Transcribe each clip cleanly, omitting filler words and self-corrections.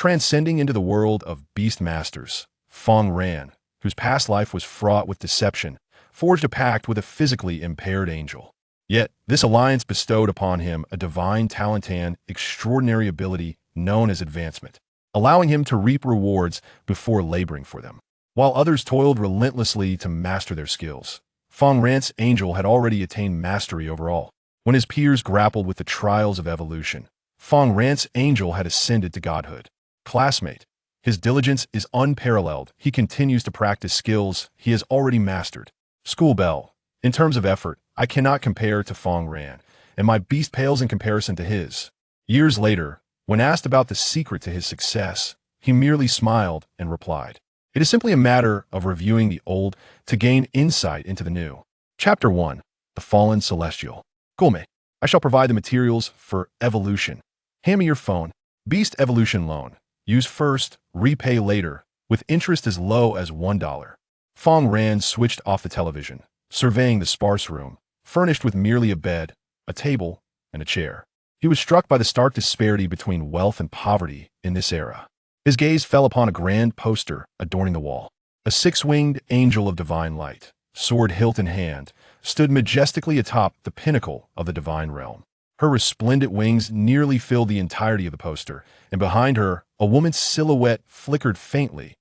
Transcending into the world of beast masters, Fang Ran, whose past life was fraught with deception, forged a pact with a physically impaired angel. Yet, this alliance bestowed upon him a divine talent and extraordinary ability known as advancement, allowing him to reap rewards before laboring for them. While others toiled relentlessly to master their skills, Fang Ran's angel had already attained mastery over all. When his peers grappled with the trials of evolution, Fang Ran's angel had ascended to godhood. Classmate, his diligence is unparalleled. He continues to practice skills he has already mastered. School bell. In terms of effort, I cannot compare to Fang Ran, and my beast pales in comparison to his. Years later, when asked about the secret to his success, he merely smiled and replied, "It is simply a matter of reviewing the old to gain insight into the new." Chapter 1. The Fallen Celestial. Gulme. I shall provide the materials for evolution. Hand me your phone. Beast Evolution Loan. Use first, repay later, with interest as low as $1. Fang Ran switched off the television, surveying the sparse room, furnished with merely a bed, a table, and a chair. He was struck by the stark disparity between wealth and poverty in this era. His gaze fell upon a grand poster adorning the wall. A six-winged angel of divine light, sword hilt in hand, stood majestically atop the pinnacle of the divine realm. Her resplendent wings nearly filled the entirety of the poster, and behind her, a woman's silhouette flickered faintly.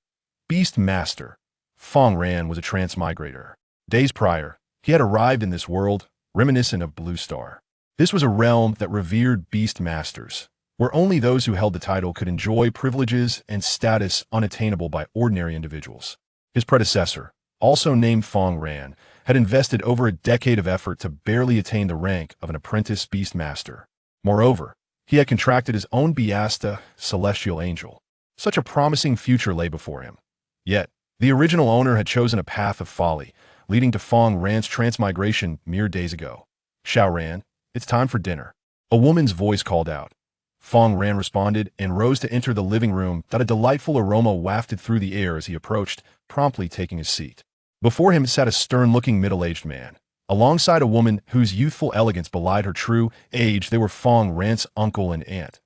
Beast Master. Fang Ran was a transmigrator. Days prior, he had arrived in this world, reminiscent of Blue Star. This was a realm that revered beast masters, where only those who held the title could enjoy privileges and status unattainable by ordinary individuals. His predecessor, also named Fang Ran, had invested over a decade of effort to barely attain the rank of an apprentice beast master. Moreover, he had contracted his own Beasta, celestial angel. Such a promising future lay before him. Yet, the original owner had chosen a path of folly, leading to Fang Ran's transmigration mere days ago. "Xiao Ran, it's time for dinner." A woman's voice called out. Fang Ran responded and rose to enter the living room that a delightful aroma wafted through the air as he approached, promptly taking his seat. Before him sat a stern-looking middle-aged man. Alongside a woman whose youthful elegance belied her true age, they were Fang Ran's uncle and aunt.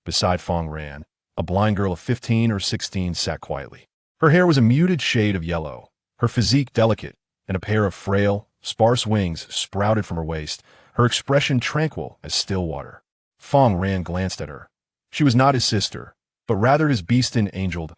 Beside Fang Ran, a blind girl of 15 or 16 sat quietly. Her hair was a muted shade of yellow, her physique delicate, and a pair of frail, sparse wings sprouted from her waist, her expression tranquil as still water. Fang Ran glanced at her. She was not his sister, but rather his beastin angel.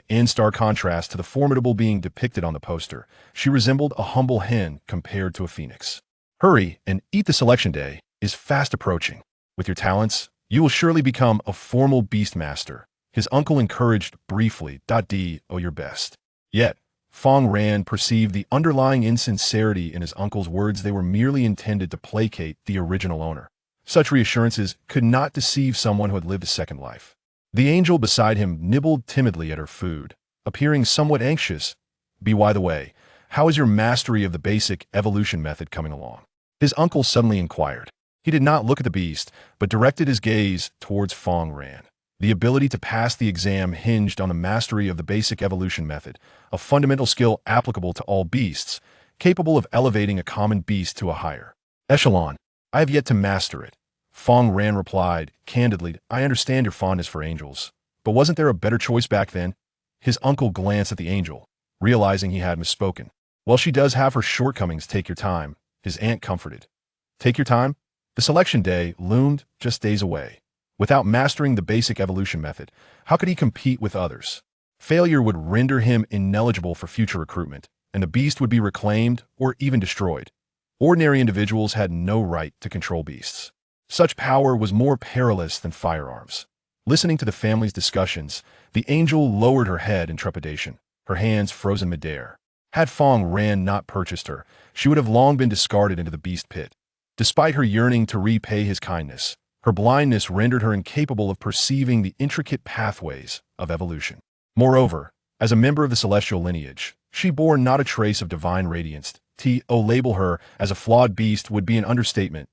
In stark contrast to the formidable being depicted on the poster, she resembled a humble hen compared to a phoenix. "Hurry and eat, the selection day is fast approaching. With your talents, you will surely become a formal beast master," his uncle encouraged briefly. "Do your best." Yet, Fang Ran perceived the underlying insincerity in his uncle's words. They were merely intended to placate the original owner. Such reassurances could not deceive someone who had lived a second life. The angel beside him nibbled timidly at her food, appearing somewhat anxious. "By the way, how is your mastery of the basic evolution method coming along?" His uncle suddenly inquired. He did not look at the beast, but directed his gaze towards Fang Ran. The ability to pass the exam hinged on the mastery of the basic evolution method, a fundamental skill applicable to all beasts, capable of elevating a common beast to a higher echelon. "I have yet to master it." Fang Ran replied, candidly, "I understand your fondness for angels, but wasn't there a better choice back then?" His uncle glanced at the angel, realizing he had misspoken. "Well, she does have her shortcomings. Take your time," his aunt comforted. Take your time? The selection day loomed just days away. Without mastering the basic evolution method, how could he compete with others? Failure would render him ineligible for future recruitment, and the beast would be reclaimed or even destroyed. Ordinary individuals had no right to control beasts. Such power was more perilous than firearms. Listening to the family's discussions, the angel lowered her head in trepidation, her hands frozen midair. Had Fang Ran not purchased her, she would have long been discarded into the beast pit. Despite her yearning to repay his kindness, her blindness rendered her incapable of perceiving the intricate pathways of evolution. Moreover, as a member of the celestial lineage, she bore not a trace of divine radiance. To label her as a flawed beast would be an understatement.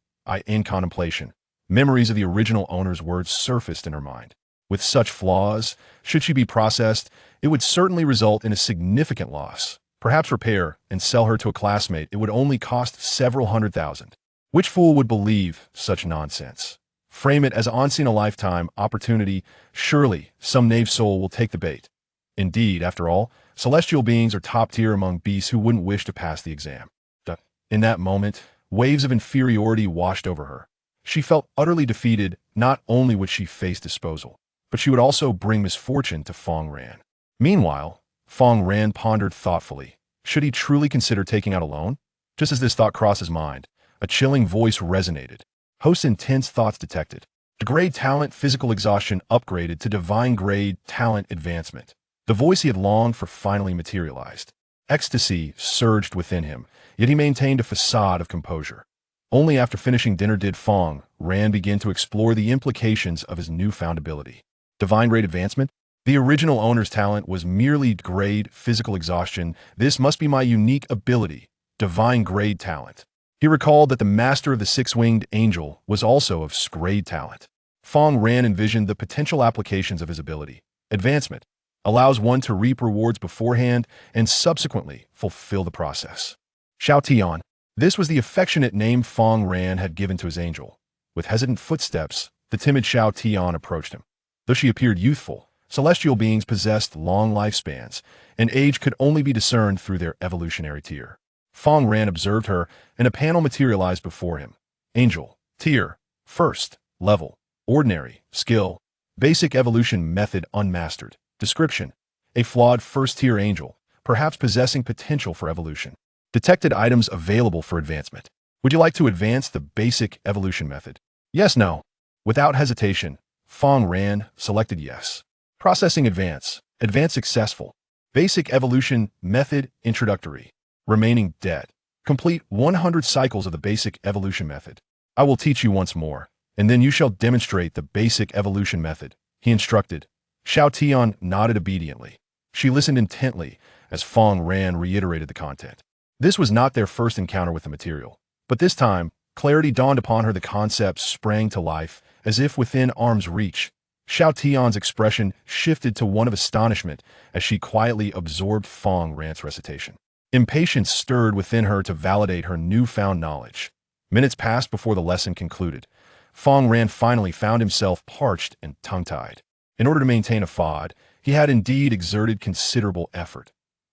In contemplation, memories of the original owner's words surfaced in her mind. With such flaws, should she be processed, it would certainly result in a significant loss. Perhaps repair and sell her to a classmate, it would only cost several $100,000. Which fool would believe such nonsense? Frame it as an once-in-a-lifetime opportunity. Surely, some knave soul will take the bait. Indeed, after all, celestial beings are top tier among beasts who wouldn't wish to pass the exam. In that moment, waves of inferiority washed over her. She felt utterly defeated. Not only would she face disposal, but she would also bring misfortune to Fang Ran. Meanwhile, Fang Ran pondered thoughtfully. Should he truly consider taking out a loan? Just as this thought crossed his mind, a chilling voice resonated. Host's intense thoughts detected. Degrade talent physical exhaustion upgraded to divine grade talent advancement. The voice he had longed for finally materialized. Ecstasy surged within him, yet he maintained a facade of composure. Only after finishing dinner did Fang Ran begin to explore the implications of his newfound ability. Divine grade advancement? The original owner's talent was merely grade physical exhaustion. This must be my unique ability, divine grade talent. He recalled that the master of the six-winged angel was also of grade talent. Fang Ran envisioned the potential applications of his ability. Advancement allows one to reap rewards beforehand and subsequently fulfill the process. Xiao Tian. This was the affectionate name Fang Ran had given to his angel. With hesitant footsteps, the timid Xiao Tian approached him. Though she appeared youthful, celestial beings possessed long lifespans, and age could only be discerned through their evolutionary tier. Fang Ran observed her, and a panel materialized before him. Angel, tier, first, level, ordinary, skill, basic evolution method unmastered. Description: a flawed first-tier angel, perhaps possessing potential for evolution. Detected items available for advancement. Would you like to advance the basic evolution method? Yes, no. Without hesitation, Fang Ran selected yes. Processing advance. Advance successful. Basic evolution method introductory. Remaining dead. Complete 100 cycles of the basic evolution method. I will teach you once more, and then you shall demonstrate the basic evolution method, he instructed. Xiao Tian nodded obediently. She listened intently as Fang Ran reiterated the content. This was not their first encounter with the material, but this time, clarity dawned upon her. The concept sprang to life, as if within arm's reach. Xiao Tian's expression shifted to one of astonishment as she quietly absorbed Fang Ran's recitation. Impatience stirred within her to validate her newfound knowledge. Minutes passed before the lesson concluded. Fang Ran finally found himself parched and tongue-tied. In order to maintain a facade, he had indeed exerted considerable effort.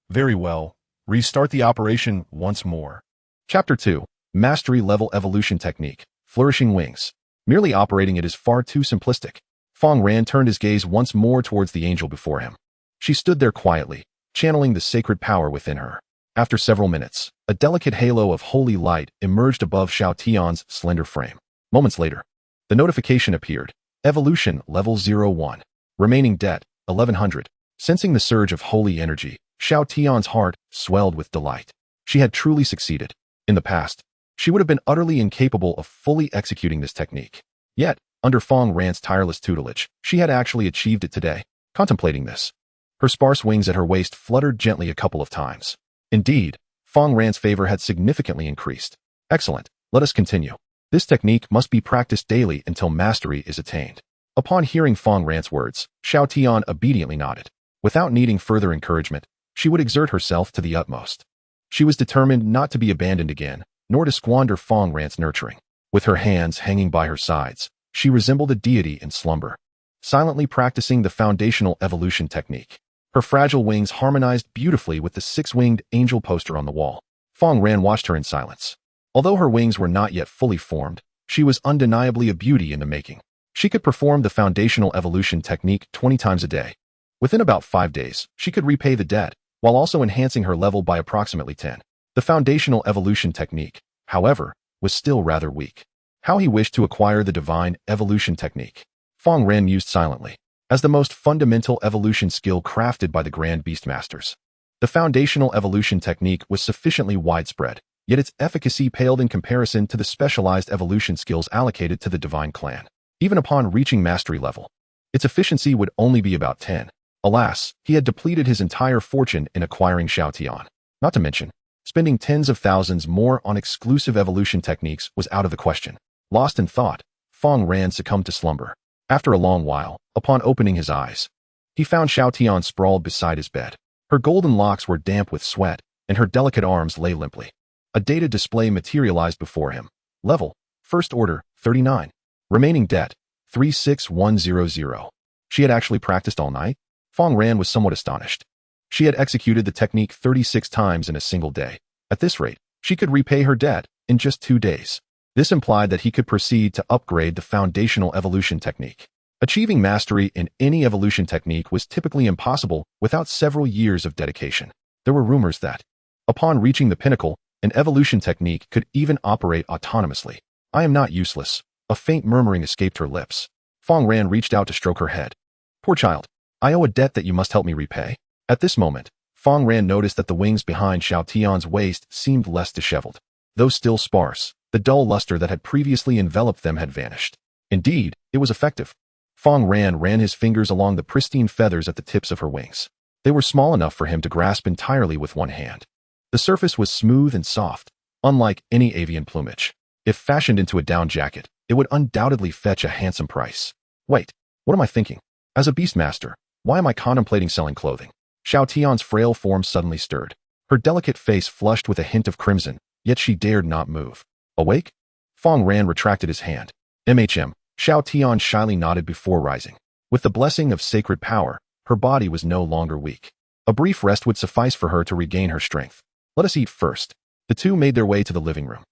Very well, restart the operation once more. Chapter 2. Mastery Level Evolution Technique. Flourishing Wings. Merely operating it is far too simplistic. Fang Ran turned his gaze once more towards the angel before him. She stood there quietly, channeling the sacred power within her. After several minutes, a delicate halo of holy light emerged above Xiao Tian's slender frame. Moments later, the notification appeared. Evolution Level 01. Remaining debt, 1100. Sensing the surge of holy energy, Xiao Tian's heart swelled with delight. She had truly succeeded. In the past, she would have been utterly incapable of fully executing this technique. Yet, under Fang Ran's tireless tutelage, she had actually achieved it today. Contemplating this, her sparse wings at her waist fluttered gently a couple of times. Indeed, Fang Ran's favor had significantly increased. Excellent, let us continue. This technique must be practiced daily until mastery is attained. Upon hearing Fang Ran's words, Xiao Tian obediently nodded. Without needing further encouragement, she would exert herself to the utmost. She was determined not to be abandoned again, nor to squander Fang Ran's nurturing. With her hands hanging by her sides, she resembled a deity in slumber, silently practicing the foundational evolution technique. Her fragile wings harmonized beautifully with the six-winged angel poster on the wall. Fang Ran watched her in silence. Although her wings were not yet fully formed, she was undeniably a beauty in the making. She could perform the foundational evolution technique 20 times a day. Within about 5 days, she could repay the debt, while also enhancing her level by approximately 10. The foundational evolution technique, however, was still rather weak. How he wished to acquire the divine evolution technique. Fang Ran mused silently. As the most fundamental evolution skill crafted by the Grand Beast Masters, the foundational evolution technique was sufficiently widespread, yet its efficacy paled in comparison to the specialized evolution skills allocated to the divine clan. Even upon reaching mastery level, its efficiency would only be about 10. Alas, he had depleted his entire fortune in acquiring Xiao Tian. Not to mention, spending tens of thousands more on exclusive evolution techniques was out of the question. Lost in thought, Fang Ran succumbed to slumber. After a long while, upon opening his eyes, he found Xiao Tian sprawled beside his bed. Her golden locks were damp with sweat, and her delicate arms lay limply. A data display materialized before him. Level, First Order, 39. Remaining debt, 36100. She had actually practiced all night? Fang Ran was somewhat astonished. She had executed the technique 36 times in a single day. At this rate, she could repay her debt in just 2 days. This implied that he could proceed to upgrade the foundational evolution technique. Achieving mastery in any evolution technique was typically impossible without several years of dedication. There were rumors that, upon reaching the pinnacle, an evolution technique could even operate autonomously. I am not useless. A faint murmuring escaped her lips. Fang Ran reached out to stroke her head. Poor child. I owe a debt that you must help me repay. At this moment, Fang Ran noticed that the wings behind Xiao Tian's waist seemed less disheveled. Though still sparse, the dull luster that had previously enveloped them had vanished. Indeed, it was effective. Fang Ran ran his fingers along the pristine feathers at the tips of her wings. They were small enough for him to grasp entirely with one hand. The surface was smooth and soft, unlike any avian plumage. If fashioned into a down jacket, it would undoubtedly fetch a handsome price. Wait, what am I thinking? As a beastmaster, why am I contemplating selling clothing? Xiao Tian's frail form suddenly stirred. Her delicate face flushed with a hint of crimson, yet she dared not move. Awake? Fang Ran retracted his hand. Xiao Tian shyly nodded before rising. With the blessing of sacred power, her body was no longer weak. A brief rest would suffice for her to regain her strength. Let us eat first. The two made their way to the living room.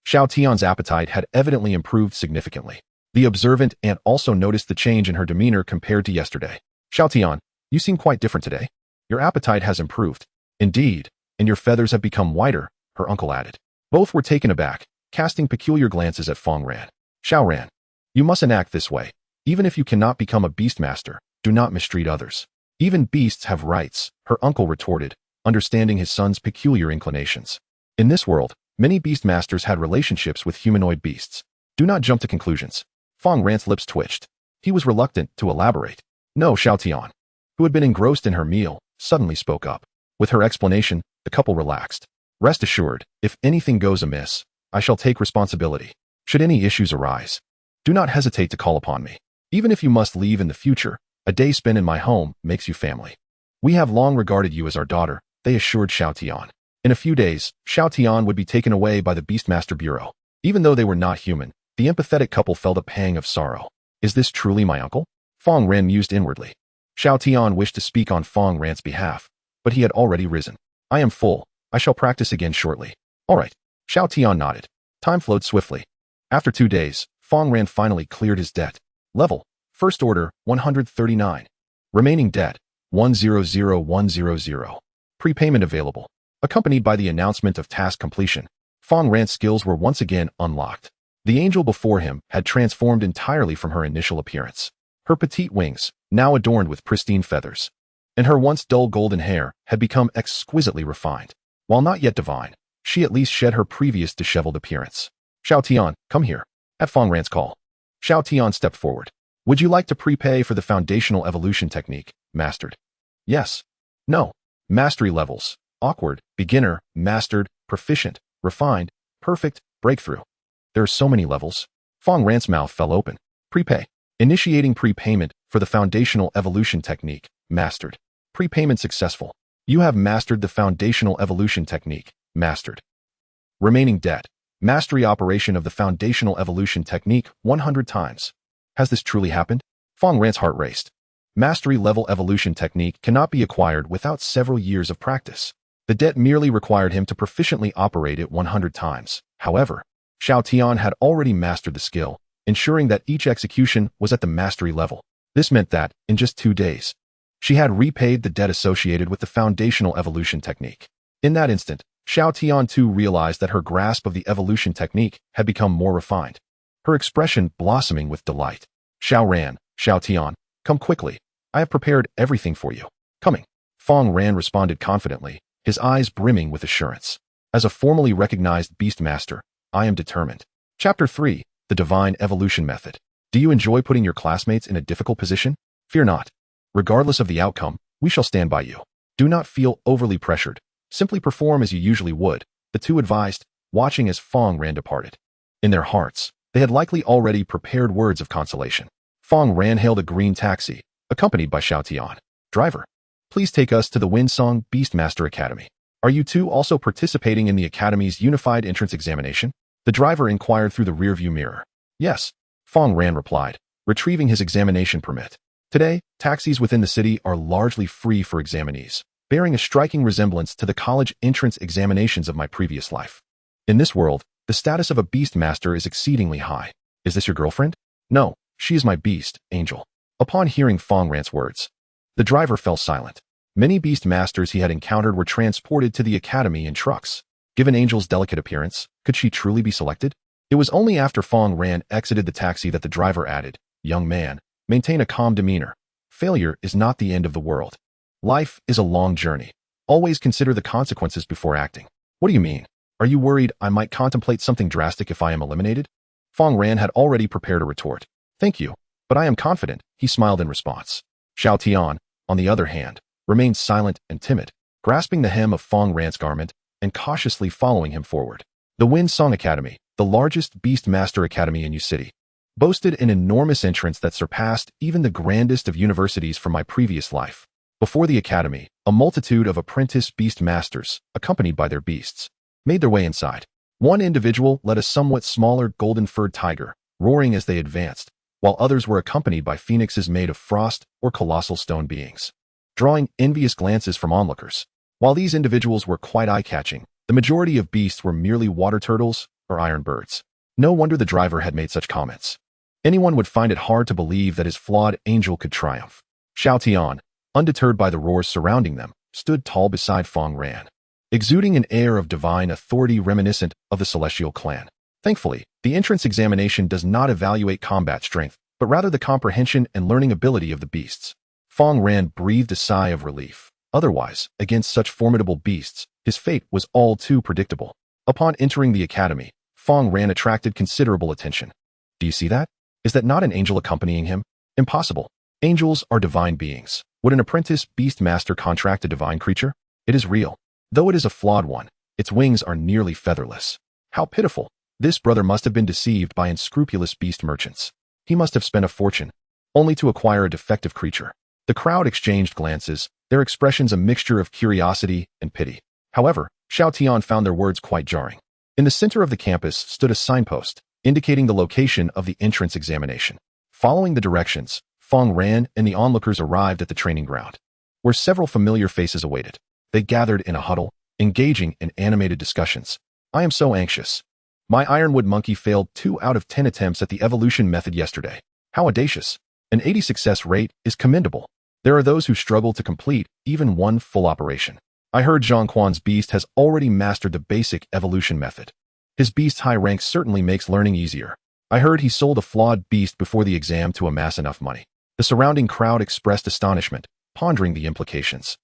Xiao Tian's appetite had evidently improved significantly. The observant aunt also noticed the change in her demeanor compared to yesterday. Xiao Tian, you seem quite different today. Your appetite has improved. Indeed, and your feathers have become whiter, her uncle added. Both were taken aback, casting peculiar glances at Fang Ran. Xiao Ran, you mustn't act this way. Even if you cannot become a beastmaster, do not mistreat others. Even beasts have rights, her uncle retorted, understanding his son's peculiar inclinations. In this world, many beastmasters had relationships with humanoid beasts. Do not jump to conclusions. Fang Ran's lips twitched. He was reluctant to elaborate. No, Xiao Tian, who had been engrossed in her meal, suddenly spoke up. With her explanation, the couple relaxed. Rest assured, if anything goes amiss, I shall take responsibility. Should any issues arise, do not hesitate to call upon me. Even if you must leave in the future, a day spent in my home makes you family. We have long regarded you as our daughter, they assured Xiao Tian. In a few days, Xiao Tian would be taken away by the Beastmaster Bureau. Even though they were not human, the empathetic couple felt a pang of sorrow. Is this truly my uncle? Fang Ran mused inwardly. Xiao Tian wished to speak on Fang Ran's behalf, but he had already risen. I am full. I shall practice again shortly. All right. Xiao Tian nodded. Time flowed swiftly. After 2 days, Fang Ran finally cleared his debt. Level, First Order, 139. Remaining debt, 100100. Prepayment available. Accompanied by the announcement of task completion, Fang Ran's skills were once again unlocked. The angel before him had transformed entirely from her initial appearance. Her petite wings, now adorned with pristine feathers, and her once dull golden hair had become exquisitely refined. While not yet divine, she at least shed her previous disheveled appearance. Xiao Tian, come here. At Fang Ran's call, Xiao Tian stepped forward. Would you like to prepay for the foundational evolution technique, mastered? Yes. No. Mastery levels. Awkward, beginner, mastered, proficient, refined, perfect, breakthrough. There are so many levels. Fang Ran's mouth fell open. Prepay. Initiating prepayment for the foundational evolution technique, mastered. Prepayment successful. You have mastered the foundational evolution technique, mastered. Remaining debt. Mastery operation of the foundational evolution technique 100 times. Has this truly happened? Fang Ran's heart raced. Mastery level evolution technique cannot be acquired without several years of practice. The debt merely required him to proficiently operate it 100 times. However, Xiao Tian had already mastered the skill, ensuring that each execution was at the mastery level. This meant that, in just 2 days, she had repaid the debt associated with the foundational evolution technique. In that instant, Xiao Tian too realized that her grasp of the evolution technique had become more refined, her expression blossoming with delight. Xiao Tian, come quickly. I have prepared everything for you. Coming. Fang Ran responded confidently, his eyes brimming with assurance. As a formally recognized beastmaster, I am determined. Chapter 3, The Divine Evolution Method. Do you enjoy putting your classmates in a difficult position? Fear not. Regardless of the outcome, we shall stand by you. Do not feel overly pressured. Simply perform as you usually would, the two advised, watching as Fang Ran departed. In their hearts, they had likely already prepared words of consolation. Fang Ran hailed a green taxi, accompanied by Xiao Tian. Driver, please take us to the Windsong Beastmaster Academy. Are you two also participating in the Academy's Unified Entrance Examination? The driver inquired through the rearview mirror. Yes. Fang Ran replied, retrieving his examination permit. Today, taxis within the city are largely free for examinees, bearing a striking resemblance to the college entrance examinations of my previous life. In this world, the status of a beast master is exceedingly high. Is this your girlfriend? No, she is my beast, Angel. Upon hearing Fang Ran's words, the driver fell silent. Many beast masters he had encountered were transported to the academy in trucks. Given Angel's delicate appearance, could she truly be selected? It was only after Fang Ran exited the taxi that the driver added, young man, maintain a calm demeanor. Failure is not the end of the world. Life is a long journey. Always consider the consequences before acting. What do you mean? Are you worried I might contemplate something drastic if I am eliminated? Fang Ran had already prepared a retort. Thank you, but I am confident, he smiled in response. Xiao Tian, on the other hand, remained silent and timid, grasping the hem of Fang Ran's garment and cautiously following him forward. The Wind Song Academy, the largest Beast Master Academy in Yu City, boasted an enormous entrance that surpassed even the grandest of universities from my previous life. Before the academy, a multitude of apprentice beast masters, accompanied by their beasts, made their way inside. One individual led a somewhat smaller golden-furred tiger, roaring as they advanced, while others were accompanied by phoenixes made of frost or colossal stone beings, drawing envious glances from onlookers. While these individuals were quite eye-catching, the majority of beasts were merely water turtles or iron birds. No wonder the driver had made such comments. Anyone would find it hard to believe that his flawed angel could triumph. Xiao Tian, undeterred by the roars surrounding them, stood tall beside Fang Ran, exuding an air of divine authority reminiscent of the celestial clan. Thankfully, the entrance examination does not evaluate combat strength, but rather the comprehension and learning ability of the beasts. Fang Ran breathed a sigh of relief. Otherwise, against such formidable beasts, his fate was all too predictable. Upon entering the academy, Fang Ran attracted considerable attention. Do you see that? Is that not an angel accompanying him? Impossible. Angels are divine beings. Would an apprentice beast master contract a divine creature? It is real. Though it is a flawed one, its wings are nearly featherless. How pitiful. This brother must have been deceived by unscrupulous beast merchants. He must have spent a fortune, only to acquire a defective creature. The crowd exchanged glances, their expressions a mixture of curiosity and pity. However, Xiao Tian found their words quite jarring. In the center of the campus stood a signpost, indicating the location of the entrance examination. Following the directions, Fang Ran and the onlookers arrived at the training ground, where several familiar faces awaited. They gathered in a huddle, engaging in animated discussions. I am so anxious. My ironwood monkey failed 2 out of 10 attempts at the evolution method yesterday. How audacious. An 80 success rate is commendable. There are those who struggle to complete even one full operation. I heard Zhang Quan's beast has already mastered the basic evolution method. His beast's high rank certainly makes learning easier. I heard he sold a flawed beast before the exam to amass enough money. The surrounding crowd expressed astonishment, pondering the implications.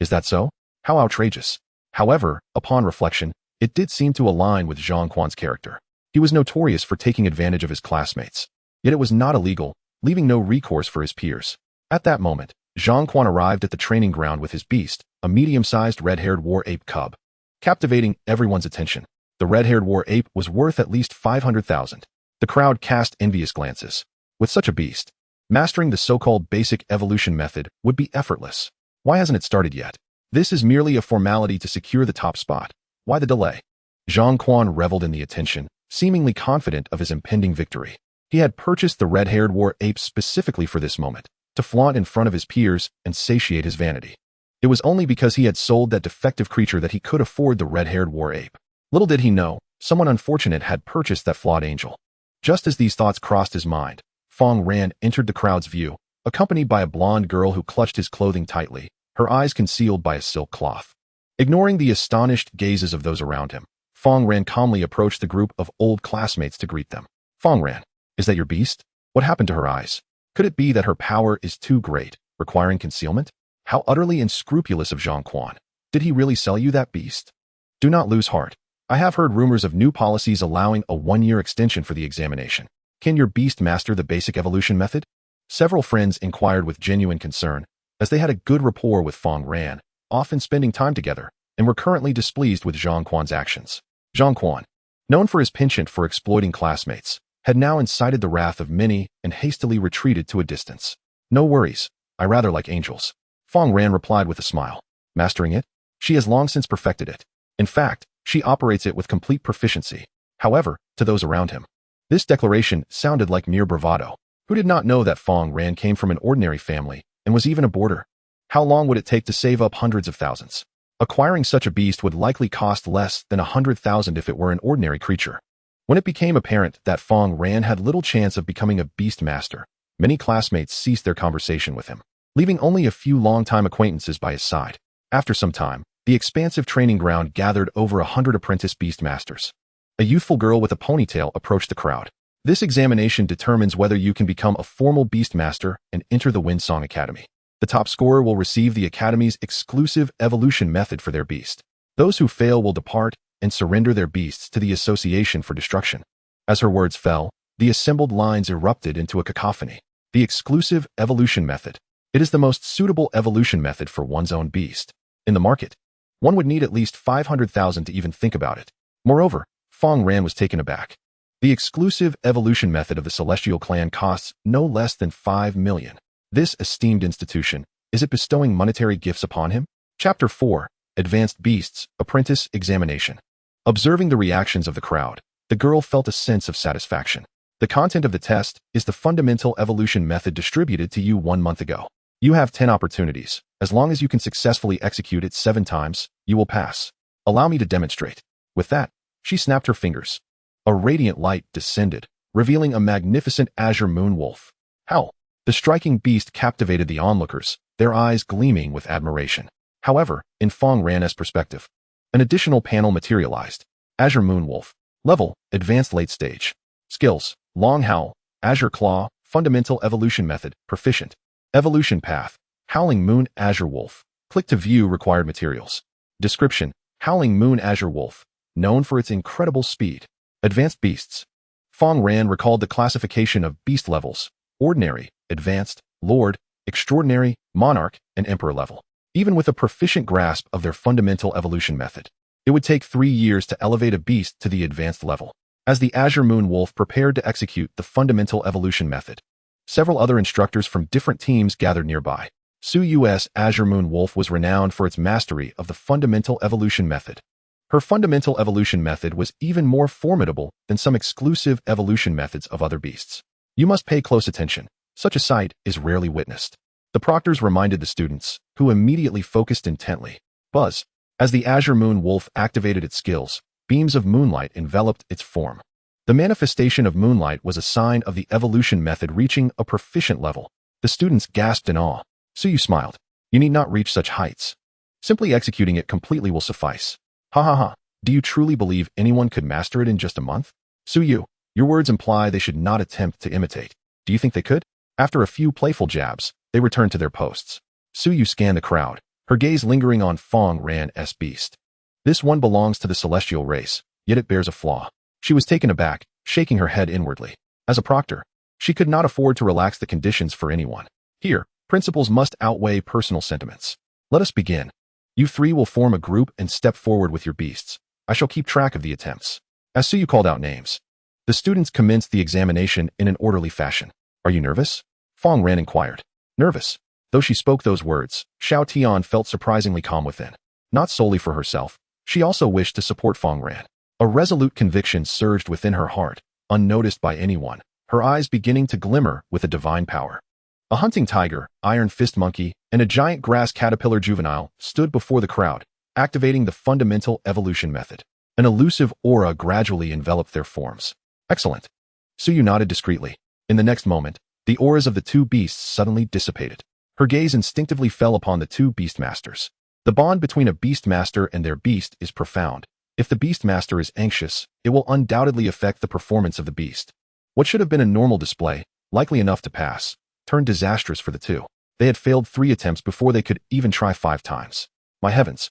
Is that so? How outrageous. However, upon reflection, it did seem to align with Zhang Quan's character. He was notorious for taking advantage of his classmates. Yet it was not illegal, leaving no recourse for his peers. At that moment, Zhang Quan arrived at the training ground with his beast, a medium-sized red-haired war ape cub, captivating everyone's attention. The red-haired war ape was worth at least 500,000. The crowd cast envious glances. With such a beast, mastering the so-called basic evolution method would be effortless. Why hasn't it started yet? This is merely a formality to secure the top spot. Why the delay? Zhang Quan reveled in the attention, seemingly confident of his impending victory. He had purchased the red-haired war ape specifically for this moment, to flaunt in front of his peers and satiate his vanity. It was only because he had sold that defective creature that he could afford the red-haired war ape. Little did he know, someone unfortunate had purchased that flawed angel. Just as these thoughts crossed his mind, Fang Ran entered the crowd's view, accompanied by a blonde girl who clutched his clothing tightly, her eyes concealed by a silk cloth. Ignoring the astonished gazes of those around him, Fang Ran calmly approached the group of old classmates to greet them. Fang Ran, is that your beast? What happened to her eyes? Could it be that her power is too great, requiring concealment? How utterly unscrupulous of Zhang Quan. Did he really sell you that beast? Do not lose heart. I have heard rumors of new policies allowing a 1-year extension for the examination. Can your beast master the basic evolution method? Several friends inquired with genuine concern, as they had a good rapport with Fang Ran, often spending time together, and were currently displeased with Zhang Quan's actions. Zhang Quan, known for his penchant for exploiting classmates, had now incited the wrath of many and hastily retreated to a distance. No worries, I rather like angels. Fang Ran replied with a smile. Mastering it? She has long since perfected it. In fact, she operates it with complete proficiency. However, to those around him, This declaration sounded like mere bravado. Who did not know that Fang Ran came from an ordinary family and was even a boarder? How long would it take to save up hundreds of thousands? Acquiring such a beast would likely cost less than 100,000 if it were an ordinary creature. When it became apparent that Fang Ran had little chance of becoming a beast master, many classmates ceased their conversation with him, leaving only a few longtime acquaintances by his side. After some time, the expansive training ground gathered over 100 apprentice beast masters. A youthful girl with a ponytail approached the crowd. This examination determines whether you can become a formal beast master and enter the Windsong Academy. The top scorer will receive the Academy's exclusive evolution method for their beast. Those who fail will depart and surrender their beasts to the Association for Destruction. As her words fell, the assembled lines erupted into a cacophony. The exclusive evolution method. It is the most suitable evolution method for one's own beast. In the market, one would need at least 500,000 to even think about it. Moreover, Fang Ran was taken aback. The exclusive evolution method of the Celestial Clan costs no less than 5 million. This esteemed institution, is it bestowing monetary gifts upon him? Chapter 4, Advanced Beasts, Apprentice Examination. Observing the reactions of the crowd, the girl felt a sense of satisfaction. The content of the test is the fundamental evolution method distributed to you 1 month ago. You have 10 opportunities. As long as you can successfully execute it 7 times, you will pass. Allow me to demonstrate. With that, she snapped her fingers. A radiant light descended, revealing a magnificent azure moon wolf. How? The striking beast captivated the onlookers, their eyes gleaming with admiration. However, in Fang Ran's perspective, an additional panel materialized. Azure Moon Wolf. Level, Advanced Late Stage. Skills, Long Howl, Azure Claw, Fundamental Evolution Method, Proficient. Evolution Path, Howling Moon Azure Wolf. Click to view required materials. Description, Howling Moon Azure Wolf, known for its incredible speed. Advanced Beasts. Fang Ran recalled the classification of beast levels: Ordinary, Advanced, Lord, Extraordinary, Monarch, and Emperor level. Even with a proficient grasp of their fundamental evolution method, it would take 3 years to elevate a beast to the advanced level. As the Azure Moon Wolf prepared to execute the fundamental evolution method, several other instructors from different teams gathered nearby. Su-Yu's Azure Moon Wolf was renowned for its mastery of the fundamental evolution method. Her fundamental evolution method was even more formidable than some exclusive evolution methods of other beasts. You must pay close attention. Such a sight is rarely witnessed. The proctors reminded the students, who immediately focused intently. Buzz. As the Azure Moon Wolf activated its skills, beams of moonlight enveloped its form. The manifestation of moonlight was a sign of the evolution method reaching a proficient level. The students gasped in awe. Su-Yu smiled. You need not reach such heights. Simply executing it completely will suffice. Ha ha ha. Do you truly believe anyone could master it in just a month? Su-Yu, your words imply they should not attempt to imitate. Do you think they could? After a few playful jabs, they returned to their posts. Su-Yu scanned the crowd, her gaze lingering on Fang Ran's beast. This one belongs to the celestial race, yet it bears a flaw. She was taken aback, shaking her head inwardly. As a proctor, she could not afford to relax the conditions for anyone. Here, principles must outweigh personal sentiments. Let us begin. You 3 will form a group and step forward with your beasts. I shall keep track of the attempts. As Su-Yu called out names, the students commenced the examination in an orderly fashion. Are you nervous? Fang Ran inquired. Nervous. Though she spoke those words, Xiao Tian felt surprisingly calm within. Not solely for herself, she also wished to support Fang Ran. A resolute conviction surged within her heart, unnoticed by anyone, her eyes beginning to glimmer with a divine power. A hunting tiger, iron fist monkey, and a giant grass caterpillar juvenile stood before the crowd, activating the fundamental evolution method. An elusive aura gradually enveloped their forms. Excellent. Su-Yu nodded discreetly. In the next moment, the auras of the 2 beasts suddenly dissipated. Her gaze instinctively fell upon the 2 beastmasters. The bond between a beastmaster and their beast is profound. If the beastmaster is anxious, it will undoubtedly affect the performance of the beast. What should have been a normal display, likely enough to pass, turned disastrous for the 2. They had failed 3 attempts before they could even try 5 times. My heavens.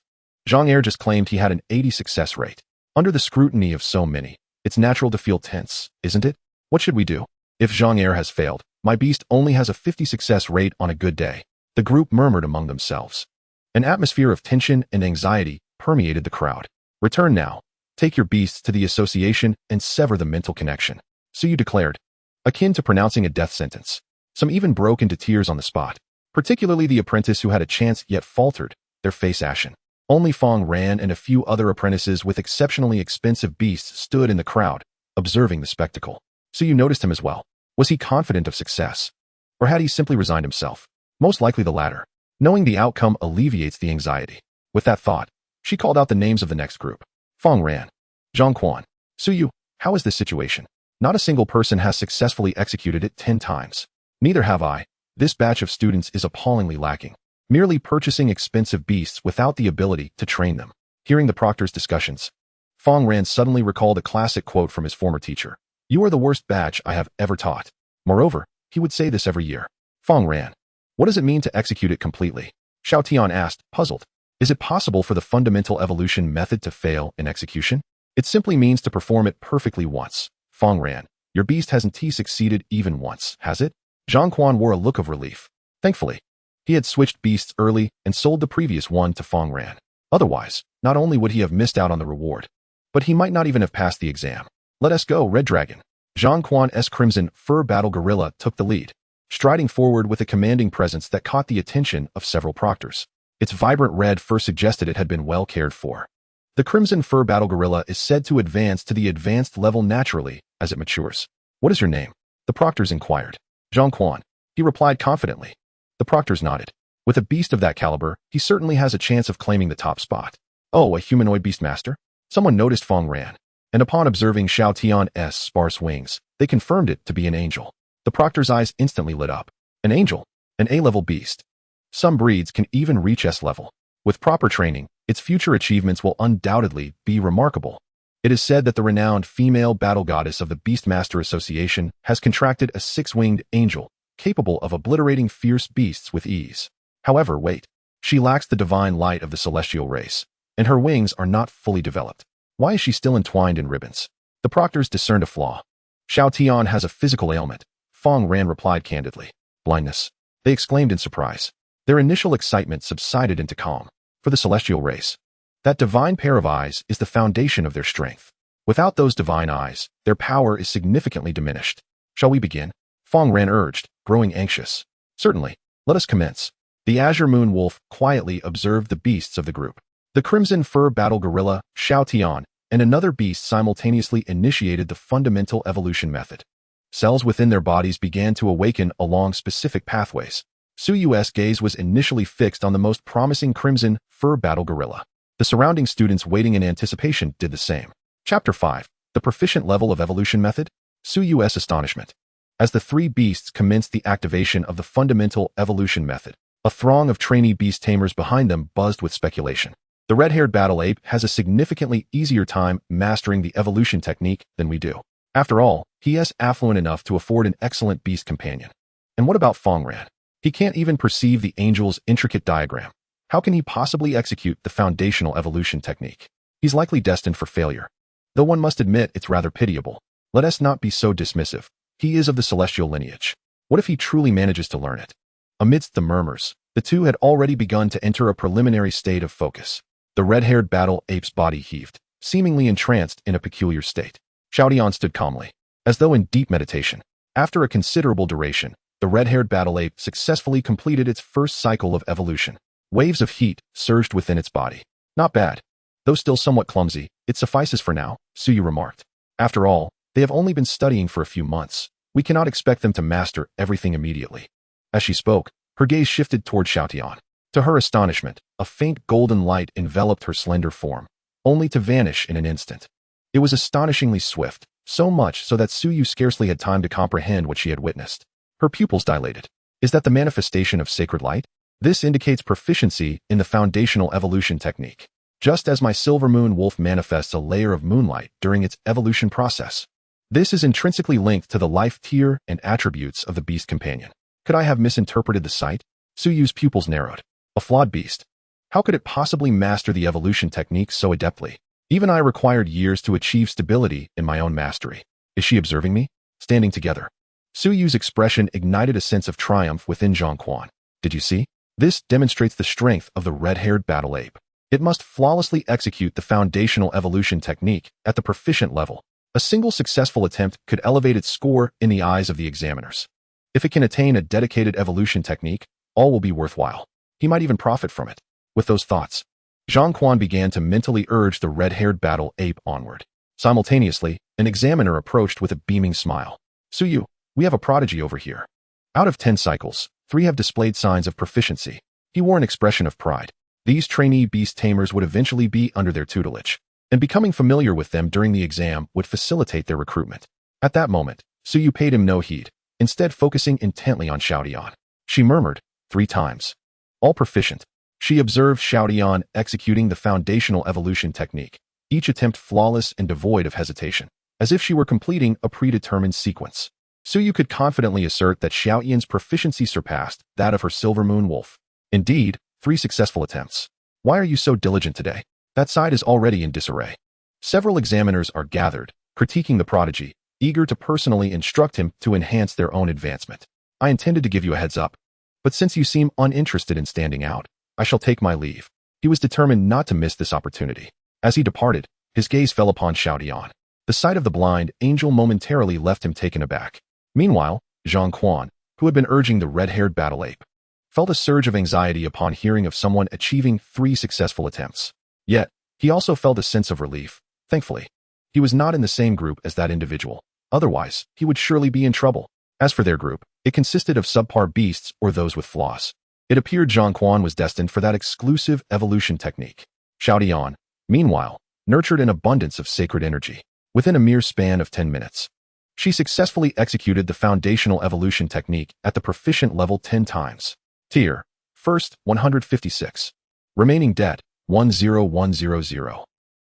Zhang Er just claimed he had an 80 success rate. Under the scrutiny of so many, it's natural to feel tense, isn't it? What should we do? If Zhang Er has failed, my beast only has a 50 success rate on a good day. The group murmured among themselves. An atmosphere of tension and anxiety permeated the crowd. Return now. Take your beasts to the association and sever the mental connection. Su-Yu declared, akin to pronouncing a death sentence. Some even broke into tears on the spot. Particularly the apprentice who had a chance yet faltered, their face ashen. Only Fang Ran and a few other apprentices with exceptionally expensive beasts stood in the crowd, observing the spectacle. So you noticed him as well. Was he confident of success? Or had he simply resigned himself? Most likely the latter. Knowing the outcome alleviates the anxiety. With that thought, she called out the names of the next group. Fang Ran, Zhang Quan, Suyu. How is this situation? Not a single person has successfully executed it 10 times. Neither have I. This batch of students is appallingly lacking. Merely purchasing expensive beasts without the ability to train them. Hearing the proctor's discussions, Fang Ran suddenly recalled a classic quote from his former teacher. You are the worst batch I have ever taught. Moreover, he would say this every year. Fang Ran. What does it mean to execute it completely? Xiao Tian asked, puzzled. Is it possible for the fundamental evolution method to fail in execution? It simply means to perform it perfectly once. Fang Ran. Your beast hasn't succeeded even once, has it? Zhang Quan wore a look of relief. Thankfully, he had switched beasts early and sold the previous one to Fang Ran. Otherwise, not only would he have missed out on the reward, but he might not even have passed the exam. Let us go, Red Dragon. Zhang Quan's crimson fur battle gorilla took the lead, striding forward with a commanding presence that caught the attention of several proctors. Its vibrant red fur suggested it had been well cared for. The crimson fur battle gorilla is said to advance to the advanced level naturally as it matures. What is your name? The proctors inquired. Zhang Quan. He replied confidently. The proctors nodded. With a beast of that caliber, he certainly has a chance of claiming the top spot. Oh, a humanoid beastmaster? Someone noticed Fang Ran, and upon observing Xiao Tian's sparse wings, they confirmed it to be an angel. The proctor's eyes instantly lit up. An angel? An A-level beast. Some breeds can even reach S-level. With proper training, its future achievements will undoubtedly be remarkable. It is said that the renowned female battle goddess of the Beastmaster Association has contracted a 6-winged angel, capable of obliterating fierce beasts with ease. However, wait. She lacks the divine light of the celestial race, and her wings are not fully developed. Why is she still entwined in ribbons? The proctors discerned a flaw. Xiao Tian has a physical ailment, Fang Ran replied candidly. Blindness. They exclaimed in surprise. Their initial excitement subsided into calm. For the celestial race, that divine pair of eyes is the foundation of their strength. Without those divine eyes, their power is significantly diminished. Shall we begin? Fang Ran urged, growing anxious. Certainly. Let us commence. The Azure Moon Wolf quietly observed the beasts of the group. The Crimson Fur Battle Gorilla, Xiao Tian, and another beast simultaneously initiated the fundamental evolution method. Cells within their bodies began to awaken along specific pathways. Suyu's gaze was initially fixed on the most promising Crimson Fur Battle Gorilla. The surrounding students waiting in anticipation did the same. Chapter 5. The Proficient Level of Evolution Method. Suyu's Astonishment. As the three beasts commenced the activation of the fundamental evolution method, a throng of trainee beast tamers behind them buzzed with speculation. The red-haired battle ape has a significantly easier time mastering the evolution technique than we do. After all, he is affluent enough to afford an excellent beast companion. And what about Fang Ran? He can't even perceive the angel's intricate diagram. How can he possibly execute the foundational evolution technique? He's likely destined for failure. Though one must admit it's rather pitiable. Let us not be so dismissive. He is of the celestial lineage. What if he truly manages to learn it? Amidst the murmurs, the two had already begun to enter a preliminary state of focus. The red-haired battle ape's body heaved, seemingly entranced in a peculiar state. Xiao Tian stood calmly, as though in deep meditation. After a considerable duration, the red-haired battle ape successfully completed its first cycle of evolution. Waves of heat surged within its body. Not bad. Though still somewhat clumsy, it suffices for now, Suyu remarked. After all, they have only been studying for a few months. We cannot expect them to master everything immediately. As she spoke, her gaze shifted toward Xiao Tian. To her astonishment, a faint golden light enveloped her slender form, only to vanish in an instant. It was astonishingly swift, so much so that Suyu scarcely had time to comprehend what she had witnessed. Her pupils dilated. Is that the manifestation of sacred light? This indicates proficiency in the foundational evolution technique. Just as my silver moon wolf manifests a layer of moonlight during its evolution process. This is intrinsically linked to the life tier and attributes of the beast companion. Could I have misinterpreted the sight? Suyu's pupils narrowed. A flawed beast. How could it possibly master the evolution technique so adeptly? Even I required years to achieve stability in my own mastery. Is she observing me? Standing together. Suyu's expression ignited a sense of triumph within Zhang Quan. Did you see? This demonstrates the strength of the red-haired battle ape. It must flawlessly execute the foundational evolution technique at the proficient level. A single successful attempt could elevate its score in the eyes of the examiners. If it can attain a dedicated evolution technique, all will be worthwhile. He might even profit from it. With those thoughts, Zhang Quan began to mentally urge the red-haired battle ape onward. Simultaneously, An examiner approached with a beaming smile. Suyu, we have a prodigy over here. Out of 10 cycles, 3 have displayed signs of proficiency. He wore an expression of pride. These trainee beast tamers would eventually be under their tutelage, and becoming familiar with them during the exam would facilitate their recruitment. At that moment, Suyu paid him no heed, instead focusing intently on Xiaodian. She murmured 3 times. All proficient. She observed Xiaodian executing the foundational evolution technique, each attempt flawless and devoid of hesitation, as if she were completing a predetermined sequence. Suyu could confidently assert that Xiaodian's proficiency surpassed that of her silver moon wolf. Indeed, 3 successful attempts. Why are you so diligent today? That side is already in disarray. Several examiners are gathered, critiquing the prodigy, eager to personally instruct him to enhance their own advancement. I intended to give you a heads up, but since you seem uninterested in standing out, I shall take my leave. He was determined not to miss this opportunity. As he departed, his gaze fell upon Xiaodian. The sight of the blind angel momentarily left him taken aback. Meanwhile, Zhang Quan, who had been urging the red-haired battle ape, felt a surge of anxiety upon hearing of someone achieving 3 successful attempts. Yet, he also felt a sense of relief. Thankfully, he was not in the same group as that individual. Otherwise, he would surely be in trouble. As for their group, it consisted of subpar beasts or those with flaws. It appeared Zhang Quan was destined for that exclusive evolution technique. Xiaodian, meanwhile, nurtured an abundance of sacred energy. Within a mere span of 10 minutes, she successfully executed the foundational evolution technique at the proficient level 10 times. Tier, first, 156. Remaining dead, 10100.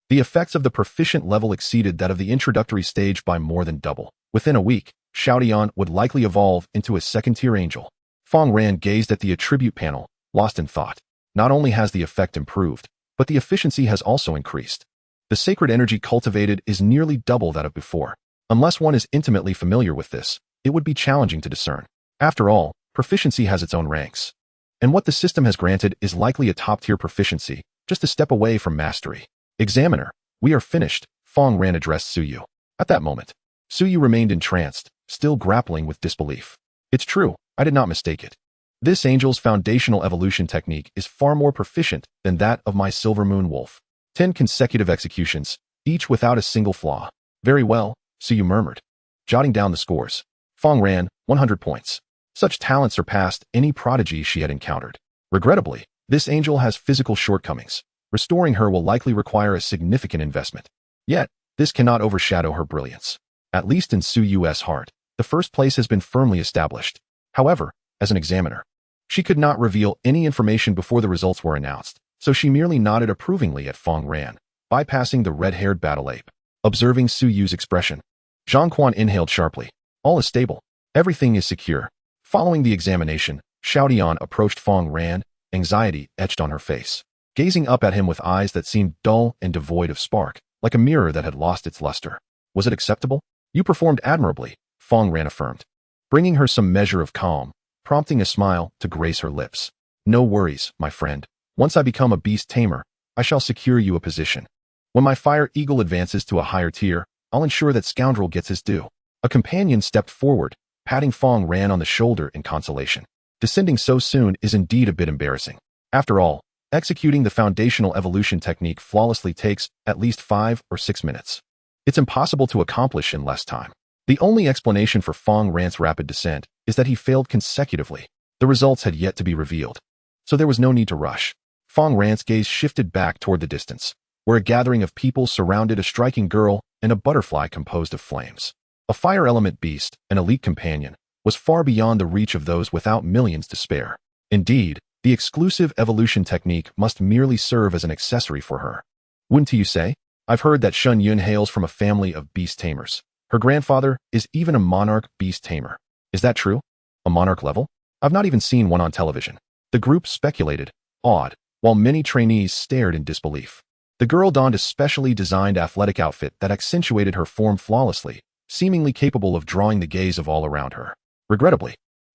The effects of the proficient level exceeded that of the introductory stage by more than double. Within a week, Xiaodian would likely evolve into a second-tier angel. Fang Ran gazed at the attribute panel, lost in thought. Not only has the effect improved, but the efficiency has also increased. The sacred energy cultivated is nearly double that of before. Unless one is intimately familiar with this, it would be challenging to discern. After all, proficiency has its own ranks. And what the system has granted is likely a top-tier proficiency, just a step away from mastery. Examiner, we are finished, Fang Ran addressed Suyu. At that moment, Suyu remained entranced, still grappling with disbelief. It's true, I did not mistake it. This angel's foundational evolution technique is far more proficient than that of my silver moon wolf. 10 consecutive executions, each without a single flaw. Very well, Suyu murmured, jotting down the scores. Fang Ran, 100 points. Such talent surpassed any prodigy she had encountered. Regrettably, this angel has physical shortcomings. Restoring her will likely require a significant investment. Yet, this cannot overshadow her brilliance. At least in Suyu's heart, the first place has been firmly established. However, as an examiner, she could not reveal any information before the results were announced, so she merely nodded approvingly at Fang Ran, bypassing the red-haired battle ape. Observing Suyu's expression, Zhang Quan inhaled sharply. All is stable. Everything is secure. Following the examination, Xiaodian approached Fang Ran, anxiety etched on her face, gazing up at him with eyes that seemed dull and devoid of spark, like a mirror that had lost its luster. Was it acceptable? You performed admirably, Fang Ran affirmed, bringing her some measure of calm, prompting a smile to grace her lips. No worries, my friend. Once I become a beast tamer, I shall secure you a position. When my fire eagle advances to a higher tier, I'll ensure that scoundrel gets his due. A companion stepped forward, patting Fang Ran on the shoulder in consolation. Descending so soon is indeed a bit embarrassing. After all, executing the foundational evolution technique flawlessly takes at least 5 or 6 minutes. It's impossible to accomplish in less time. The only explanation for Fang Ran's rapid descent is that he failed consecutively. The results had yet to be revealed, so there was no need to rush. Fang Ran's gaze shifted back toward the distance, where a gathering of people surrounded a striking girl and a butterfly composed of flames. A fire element beast, an elite companion, was far beyond the reach of those without millions to spare. Indeed, the exclusive evolution technique must merely serve as an accessory for her. Wouldn't you say? I've heard that Shun Yun hails from a family of beast tamers. Her grandfather is even a monarch beast tamer. Is that true? A monarch level? I've not even seen one on television. The group speculated, awed, while many trainees stared in disbelief. The girl donned a specially designed athletic outfit that accentuated her form flawlessly, seemingly capable of drawing the gaze of all around her. Regrettably,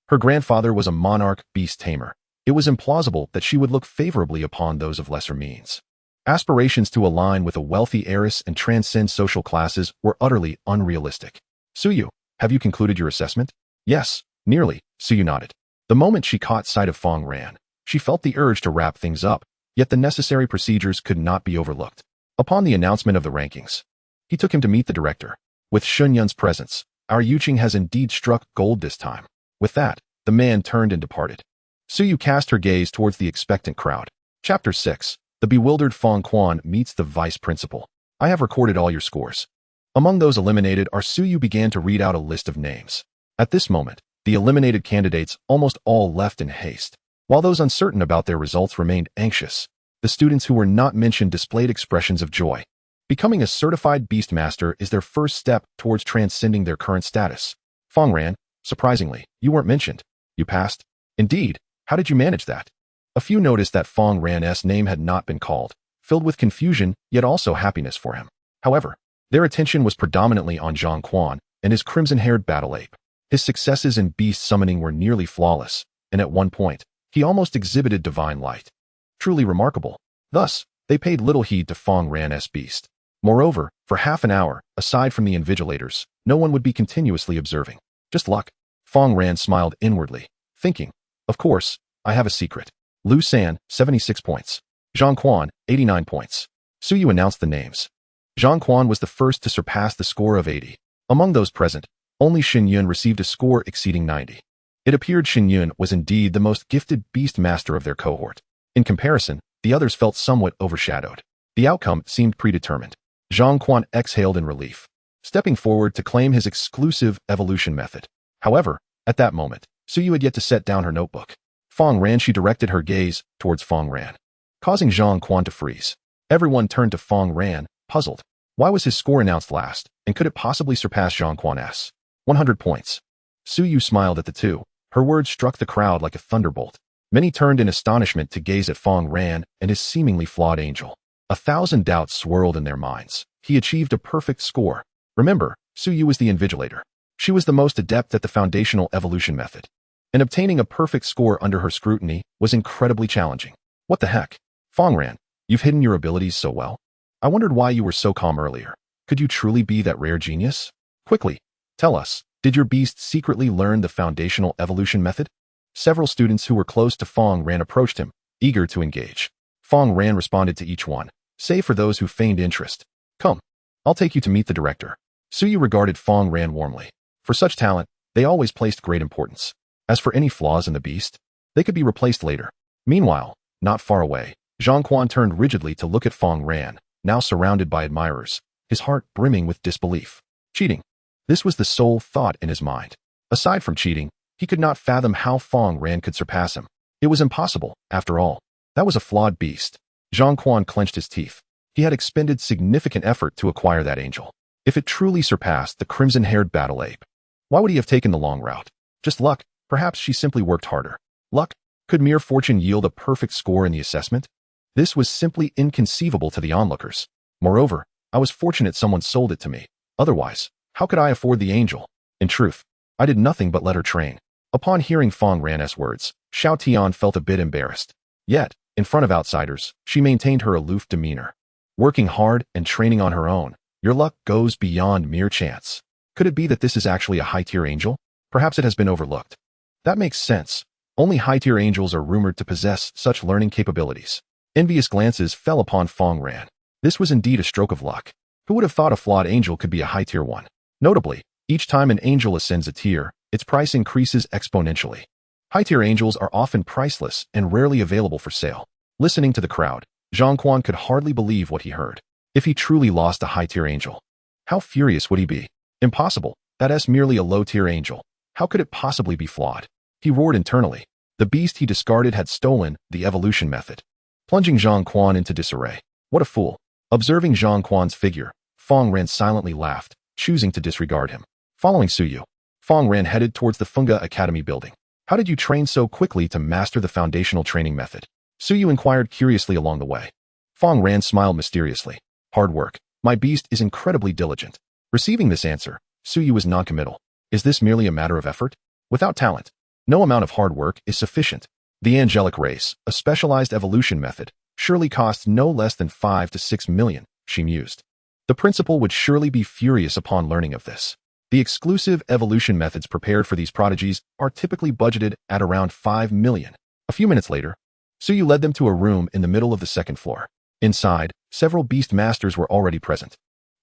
her grandfather was a monarch beast tamer. It was implausible that she would look favorably upon those of lesser means. Aspirations to align with a wealthy heiress and transcend social classes were utterly unrealistic. Suyu, have you concluded your assessment? Yes, nearly, Suyu nodded. The moment she caught sight of Fang Ran, she felt the urge to wrap things up, yet the necessary procedures could not be overlooked. Upon the announcement of the rankings, he took him to meet the director. With Xunyun's presence, our Yuqing has indeed struck gold this time. With that, the man turned and departed. Suyu cast her gaze towards the expectant crowd. Chapter 6. The bewildered Fang Quan meets the vice principal. I have recorded all your scores. Among those eliminated, Suyu began to read out a list of names. At this moment, the eliminated candidates almost all left in haste. While those uncertain about their results remained anxious, the students who were not mentioned displayed expressions of joy. Becoming a certified Beastmaster is their first step towards transcending their current status. Fang Ran, surprisingly, you weren't mentioned. You passed? Indeed. How did you manage that? A few noticed that Fang Ran's name had not been called, filled with confusion yet also happiness for him. However, their attention was predominantly on Zhang Quan and his crimson-haired battle ape. His successes in beast summoning were nearly flawless, and at one point, he almost exhibited divine light. Truly remarkable. Thus, they paid little heed to Fang Ran's beast. Moreover, for half an hour, aside from the invigilators, no one would be continuously observing. Just luck. Fang Ran smiled inwardly, thinking, of course, I have a secret. Lu San, 76 points. Zhang Quan, 89 points. Suyu announced the names. Zhang Quan was the first to surpass the score of 80. Among those present, only Xunyun received a score exceeding 90. It appeared Xunyun was indeed the most gifted beast master of their cohort. In comparison, the others felt somewhat overshadowed. The outcome seemed predetermined. Zhang Quan exhaled in relief, stepping forward to claim his exclusive evolution method. However, at that moment, Suyu had yet to set down her notebook. Fang Ran, she directed her gaze towards Fang Ran, causing Zhang Quan to freeze. Everyone turned to Fang Ran, puzzled. Why was his score announced last, and could it possibly surpass Zhang Quan's 100 points? Suyu smiled at the two. Her words struck the crowd like a thunderbolt. Many turned in astonishment to gaze at Fang Ran and his seemingly flawed angel. 1,000 doubts swirled in their minds. He achieved a perfect score. Remember, Suyu was the invigilator. She was the most adept at the foundational evolution method, and obtaining a perfect score under her scrutiny was incredibly challenging. What the heck? Fang Ran, you've hidden your abilities so well. I wondered why you were so calm earlier. Could you truly be that rare genius? Quickly, tell us, did your beast secretly learn the foundational evolution method? Several students who were close to Fang Ran approached him, eager to engage. Fang Ran responded to each one, save for those who feigned interest. Come, I'll take you to meet the director. Suyu regarded Fang Ran warmly. For such talent, they always placed great importance. As for any flaws in the beast, they could be replaced later. Meanwhile, not far away, Zhang Quan turned rigidly to look at Fang Ran, now surrounded by admirers, his heart brimming with disbelief. Cheating. This was the sole thought in his mind. Aside from cheating, he could not fathom how Fang Ran could surpass him. It was impossible, after all. That was a flawed beast. Zhang Quan clenched his teeth. He had expended significant effort to acquire that angel. If it truly surpassed the crimson-haired battle ape, why would he have taken the long route? Just luck. Perhaps she simply worked harder. Luck? Could mere fortune yield a perfect score in the assessment? This was simply inconceivable to the onlookers. Moreover, I was fortunate someone sold it to me. Otherwise, how could I afford the angel? In truth, I did nothing but let her train. Upon hearing Fang Ran's words, Xiao Tian felt a bit embarrassed. Yet, in front of outsiders, she maintained her aloof demeanor. Working hard and training on her own, your luck goes beyond mere chance. Could it be that this is actually a high-tier angel? Perhaps it has been overlooked. That makes sense. Only high-tier angels are rumored to possess such learning capabilities. Envious glances fell upon Fang Ran. This was indeed a stroke of luck. Who would have thought a flawed angel could be a high-tier one? Notably, each time an angel ascends a tier, its price increases exponentially. High-tier angels are often priceless and rarely available for sale. Listening to the crowd, Zhang Quan could hardly believe what he heard. If he truly lost a high-tier angel, how furious would he be? Impossible. That's merely a low-tier angel. How could it possibly be flawed? He roared internally. The beast he discarded had stolen the evolution method, plunging Zhang Quan into disarray. What a fool. Observing Zhang Quan's figure, Fang Ran silently laughed, choosing to disregard him. Following Suyu, Fang Ran headed towards the Funga Academy building. How did you train so quickly to master the foundational training method? Suyu inquired curiously along the way. Fang Ran smiled mysteriously. Hard work. My beast is incredibly diligent. Receiving this answer, Suyu was noncommittal. Is this merely a matter of effort? Without talent, no amount of hard work is sufficient. The angelic race, a specialized evolution method, surely costs no less than 5 to 6 million, she mused. The principal would surely be furious upon learning of this. The exclusive evolution methods prepared for these prodigies are typically budgeted at around 5 million. A few minutes later, Suyu led them to a room in the middle of the second floor. Inside, several beast masters were already present.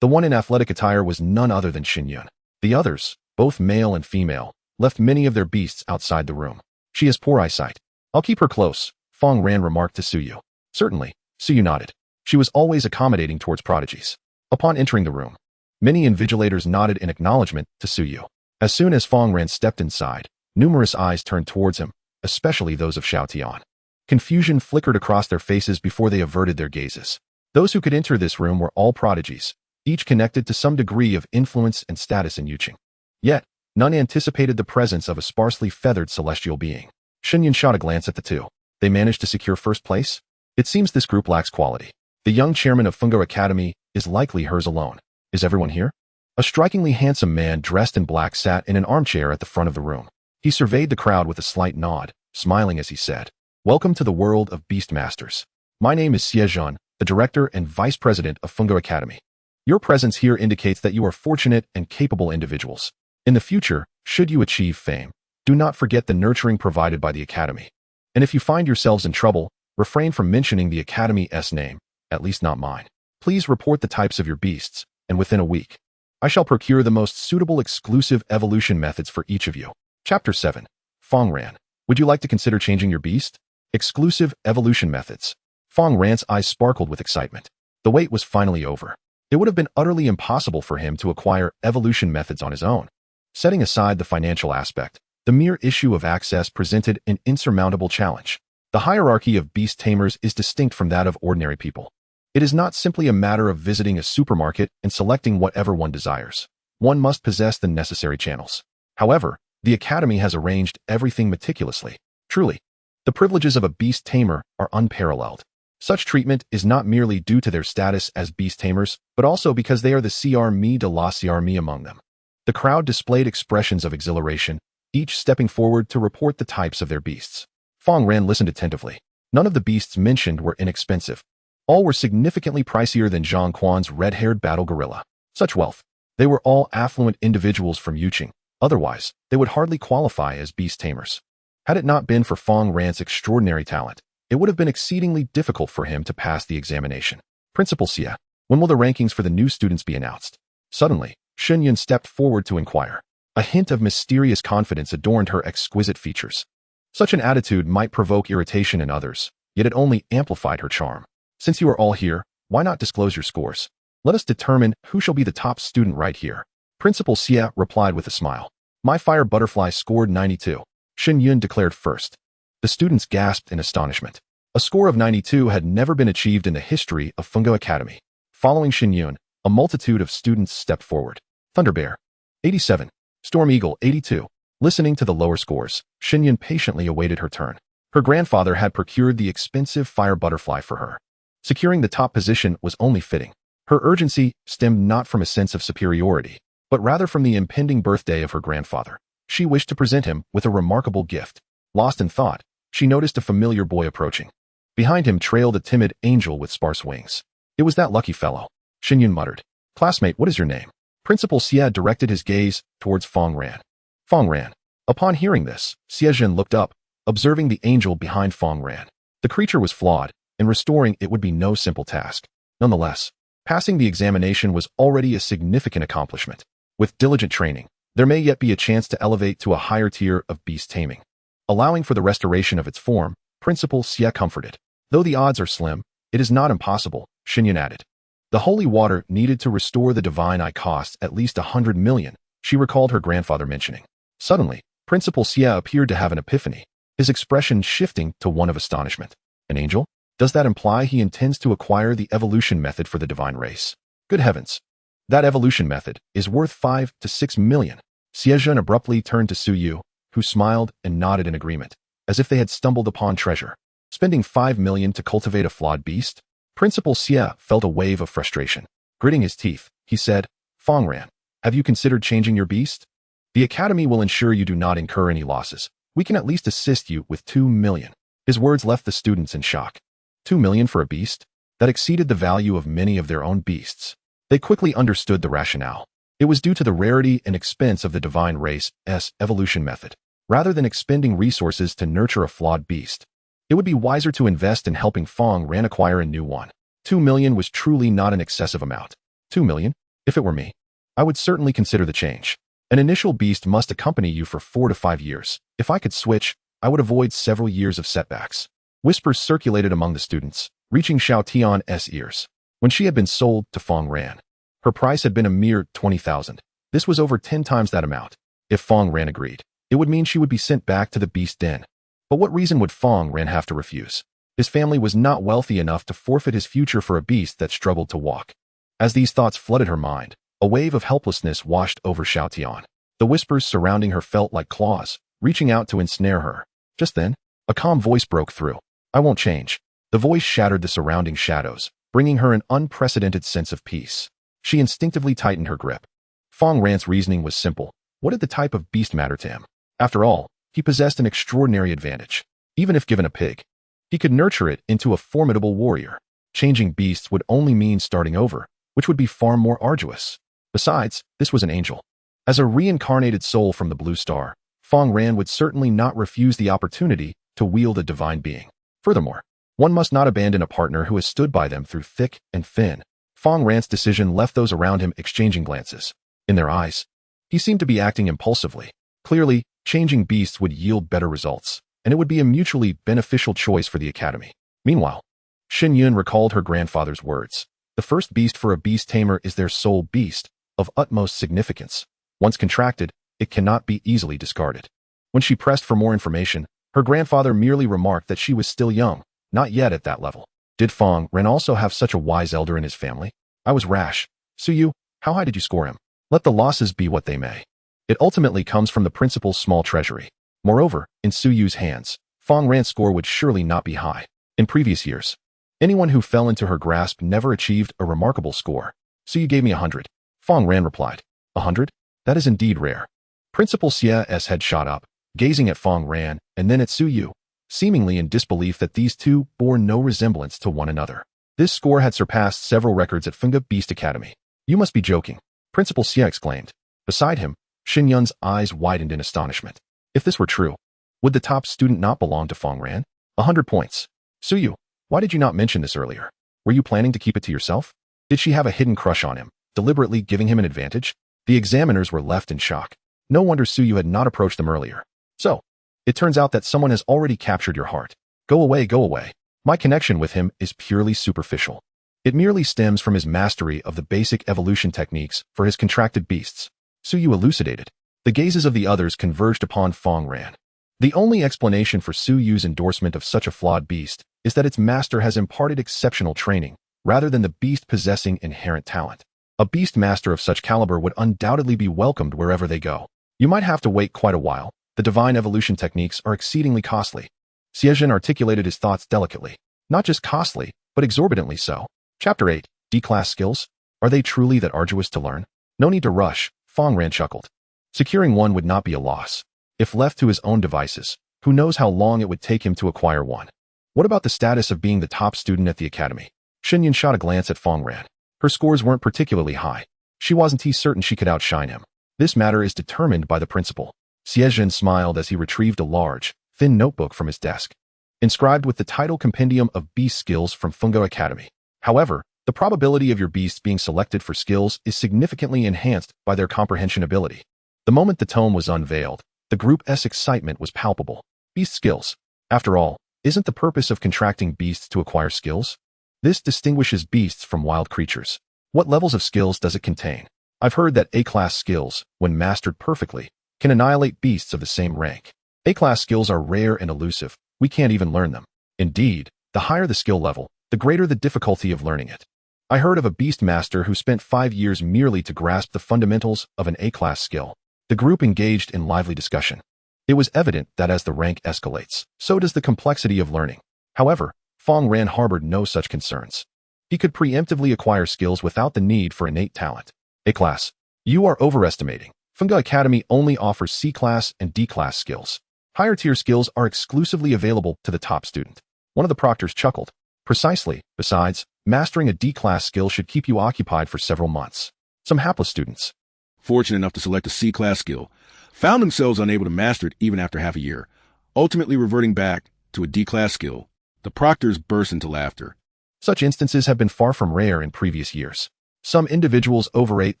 The one in athletic attire was none other than Xinyun. The others, both male and female, left many of their beasts outside the room. She has poor eyesight. I'll keep her close, Fang Ran remarked to Suyu. Certainly, Suyu nodded. She was always accommodating towards prodigies. Upon entering the room, many invigilators nodded in acknowledgement to Suyu. As soon as Fang Ran stepped inside, numerous eyes turned towards him, especially those of Xiao Tian. Confusion flickered across their faces before they averted their gazes. Those who could enter this room were all prodigies, each connected to some degree of influence and status in Yuqing. Yet, none anticipated the presence of a sparsely feathered celestial being. Xinyun shot a glance at the two. They managed to secure first place? It seems this group lacks quality. The young chairman of Fungo Academy is likely hers alone. Is everyone here? A strikingly handsome man dressed in black sat in an armchair at the front of the room. He surveyed the crowd with a slight nod, smiling as he said, "Welcome to the world of Beast Masters. My name is Xie Zhan, the director and vice president of Fungo Academy. Your presence here indicates that you are fortunate and capable individuals. In the future, should you achieve fame, do not forget the nurturing provided by the Academy. And if you find yourselves in trouble, refrain from mentioning the Academy's name, at least not mine. Please report the types of your beasts, and within a week, I shall procure the most suitable exclusive evolution methods for each of you." Chapter 7. Fang Ran. Would you like to consider changing your beast? Exclusive evolution methods. Fang Ran's eyes sparkled with excitement. The wait was finally over. It would have been utterly impossible for him to acquire evolution methods on his own. Setting aside the financial aspect, the mere issue of access presented an insurmountable challenge. The hierarchy of beast tamers is distinct from that of ordinary people. It is not simply a matter of visiting a supermarket and selecting whatever one desires. One must possess the necessary channels. However, the Academy has arranged everything meticulously. Truly, the privileges of a beast tamer are unparalleled. Such treatment is not merely due to their status as beast tamers, but also because they are the CRME de la CRME among them. The crowd displayed expressions of exhilaration, each stepping forward to report the types of their beasts. Fang Ran listened attentively. None of the beasts mentioned were inexpensive. All were significantly pricier than Zhang Quan's red-haired battle gorilla. Such wealth. They were all affluent individuals from Yuqing. Otherwise, they would hardly qualify as beast tamers. Had it not been for Fang Ran's extraordinary talent, it would have been exceedingly difficult for him to pass the examination. Principal Xie, when will the rankings for the new students be announced? Suddenly, Xinyun stepped forward to inquire. A hint of mysterious confidence adorned her exquisite features. Such an attitude might provoke irritation in others, yet it only amplified her charm. Since you are all here, why not disclose your scores? Let us determine who shall be the top student right here. Principal Xie replied with a smile. My fire butterfly scored 92. Xinyun declared first. The students gasped in astonishment. A score of 92 had never been achieved in the history of Fungo Academy. Following Xinyun, a multitude of students stepped forward. Thunderbear, 87. Storm Eagle, 82. Listening to the lower scores, Xinyun patiently awaited her turn. Her grandfather had procured the expensive fire butterfly for her. Securing the top position was only fitting. Her urgency stemmed not from a sense of superiority, but rather from the impending birthday of her grandfather. She wished to present him with a remarkable gift. Lost in thought, she noticed a familiar boy approaching. Behind him trailed a timid angel with sparse wings. It was that lucky fellow. Xinyun muttered. Classmate, what is your name? Principal Xie directed his gaze towards Fang Ran. Fang Ran. Upon hearing this, Xie Zhan looked up, observing the angel behind Fang Ran. The creature was flawed, and restoring it would be no simple task. Nonetheless, passing the examination was already a significant accomplishment. With diligent training, there may yet be a chance to elevate to a higher tier of beast taming. Allowing for the restoration of its form, Principal Xie comforted. Though the odds are slim, it is not impossible, Xinyun added. The holy water needed to restore the divine eye costs at least 100 million, she recalled her grandfather mentioning. Suddenly, Principal Xie appeared to have an epiphany, his expression shifting to one of astonishment. An angel? Does that imply he intends to acquire the evolution method for the divine race? Good heavens! That evolution method is worth 5 to 6 million. Xie Zhan abruptly turned to Suyu, who smiled and nodded in agreement, as if they had stumbled upon treasure. Spending 5 million to cultivate a flawed beast? Principal Xie felt a wave of frustration. Gritting his teeth, he said, Fang Ran, have you considered changing your beast? The Academy will ensure you do not incur any losses. We can at least assist you with 2 million. His words left the students in shock. 2 million for a beast? That exceeded the value of many of their own beasts. They quickly understood the rationale. It was due to the rarity and expense of the divine race's evolution method. Rather than expending resources to nurture a flawed beast, it would be wiser to invest in helping Fang Ran acquire a new one. 2 million was truly not an excessive amount. 2 million? If it were me, I would certainly consider the change. An initial beast must accompany you for 4 to 5 years. If I could switch, I would avoid several years of setbacks. Whispers circulated among the students, reaching Xiao Tian's ears. When she had been sold to Fang Ran, her price had been a mere 20,000. This was over 10 times that amount. If Fang Ran agreed, it would mean she would be sent back to the beast den. But what reason would Fang Ran have to refuse? His family was not wealthy enough to forfeit his future for a beast that struggled to walk. As these thoughts flooded her mind, a wave of helplessness washed over Xiao Tian. The whispers surrounding her felt like claws, reaching out to ensnare her. Just then, a calm voice broke through. I won't change. The voice shattered the surrounding shadows, bringing her an unprecedented sense of peace. She instinctively tightened her grip. Fang Ran's reasoning was simple. What did the type of beast matter to him? After all, he possessed an extraordinary advantage. Even if given a pig, he could nurture it into a formidable warrior. Changing beasts would only mean starting over, which would be far more arduous. Besides, this was an angel. As a reincarnated soul from the Blue Star, Fang Ran would certainly not refuse the opportunity to wield a divine being. Furthermore, one must not abandon a partner who has stood by them through thick and thin. Fang Ran's decision left those around him exchanging glances. In their eyes, he seemed to be acting impulsively. Clearly, changing beasts would yield better results, and it would be a mutually beneficial choice for the academy. Meanwhile, Xin Yun recalled her grandfather's words. The first beast for a beast tamer is their sole beast, of utmost significance. Once contracted, it cannot be easily discarded. When she pressed for more information, her grandfather merely remarked that she was still young, not yet at that level. Did Fang Ran also have such a wise elder in his family? I was rash. Suyu, how high did you score him? Let the losses be what they may. It ultimately comes from the principal's small treasury. Moreover, in Suyu's hands, Fang Ran's score would surely not be high. In previous years, anyone who fell into her grasp never achieved a remarkable score. Suyu gave me 100. Fang Ran replied. 100? That is indeed rare. Principal Xie's head shot up, gazing at Fang Ran and then at Suyu, seemingly in disbelief that these two bore no resemblance to one another. This score had surpassed several records at Funga Beast Academy. You must be joking, Principal Xie exclaimed. Beside him, Xin Yun's eyes widened in astonishment. If this were true, would the top student not belong to Fang Ran? 100 points. Suyu, why did you not mention this earlier? Were you planning to keep it to yourself? Did she have a hidden crush on him, deliberately giving him an advantage? The examiners were left in shock. No wonder Suyu had not approached them earlier. So, it turns out that someone has already captured your heart. Go away, go away. My connection with him is purely superficial. It merely stems from his mastery of the basic evolution techniques for his contracted beasts. Suyu elucidated. The gazes of the others converged upon Fang Ran. The only explanation for Suyu's endorsement of such a flawed beast is that its master has imparted exceptional training, rather than the beast possessing inherent talent. A beast master of such caliber would undoubtedly be welcomed wherever they go. You might have to wait quite a while. The divine evolution techniques are exceedingly costly. Xiezhen articulated his thoughts delicately. Not just costly, but exorbitantly so. Chapter 8. D-Class Skills? Are they truly that arduous to learn? No need to rush, Fang Ran chuckled. Securing one would not be a loss. If left to his own devices, who knows how long it would take him to acquire one. What about the status of being the top student at the academy? Xin Yun shot a glance at Fang Ran. Her scores weren't particularly high. She wasn't certain she could outshine him. This matter is determined by the principal. Xiezhen smiled as he retrieved a large, thin notebook from his desk, inscribed with the title Compendium of Beast Skills from Fungo Academy. However, the probability of your beasts being selected for skills is significantly enhanced by their comprehension ability. The moment the tome was unveiled, the group's excitement was palpable. Beast skills. After all, isn't the purpose of contracting beasts to acquire skills? This distinguishes beasts from wild creatures. What levels of skills does it contain? I've heard that A-class skills, when mastered perfectly, can annihilate beasts of the same rank. A-class skills are rare and elusive. We can't even learn them. Indeed, the higher the skill level, the greater the difficulty of learning it. I heard of a beast master who spent 5 years merely to grasp the fundamentals of an A-class skill. The group engaged in lively discussion. It was evident that as the rank escalates, so does the complexity of learning. However, Fang Ran harbored no such concerns. He could preemptively acquire skills without the need for innate talent. A-class. You are overestimating. Funga Academy only offers C-class and D-class skills. Higher-tier skills are exclusively available to the top student. One of the proctors chuckled. Precisely. Besides, mastering a D-class skill should keep you occupied for several months. Some hapless students, fortunate enough to select a C-class skill, found themselves unable to master it even after half a year, ultimately reverting back to a D-class skill. The proctors burst into laughter. Such instances have been far from rare in previous years. Some individuals overrate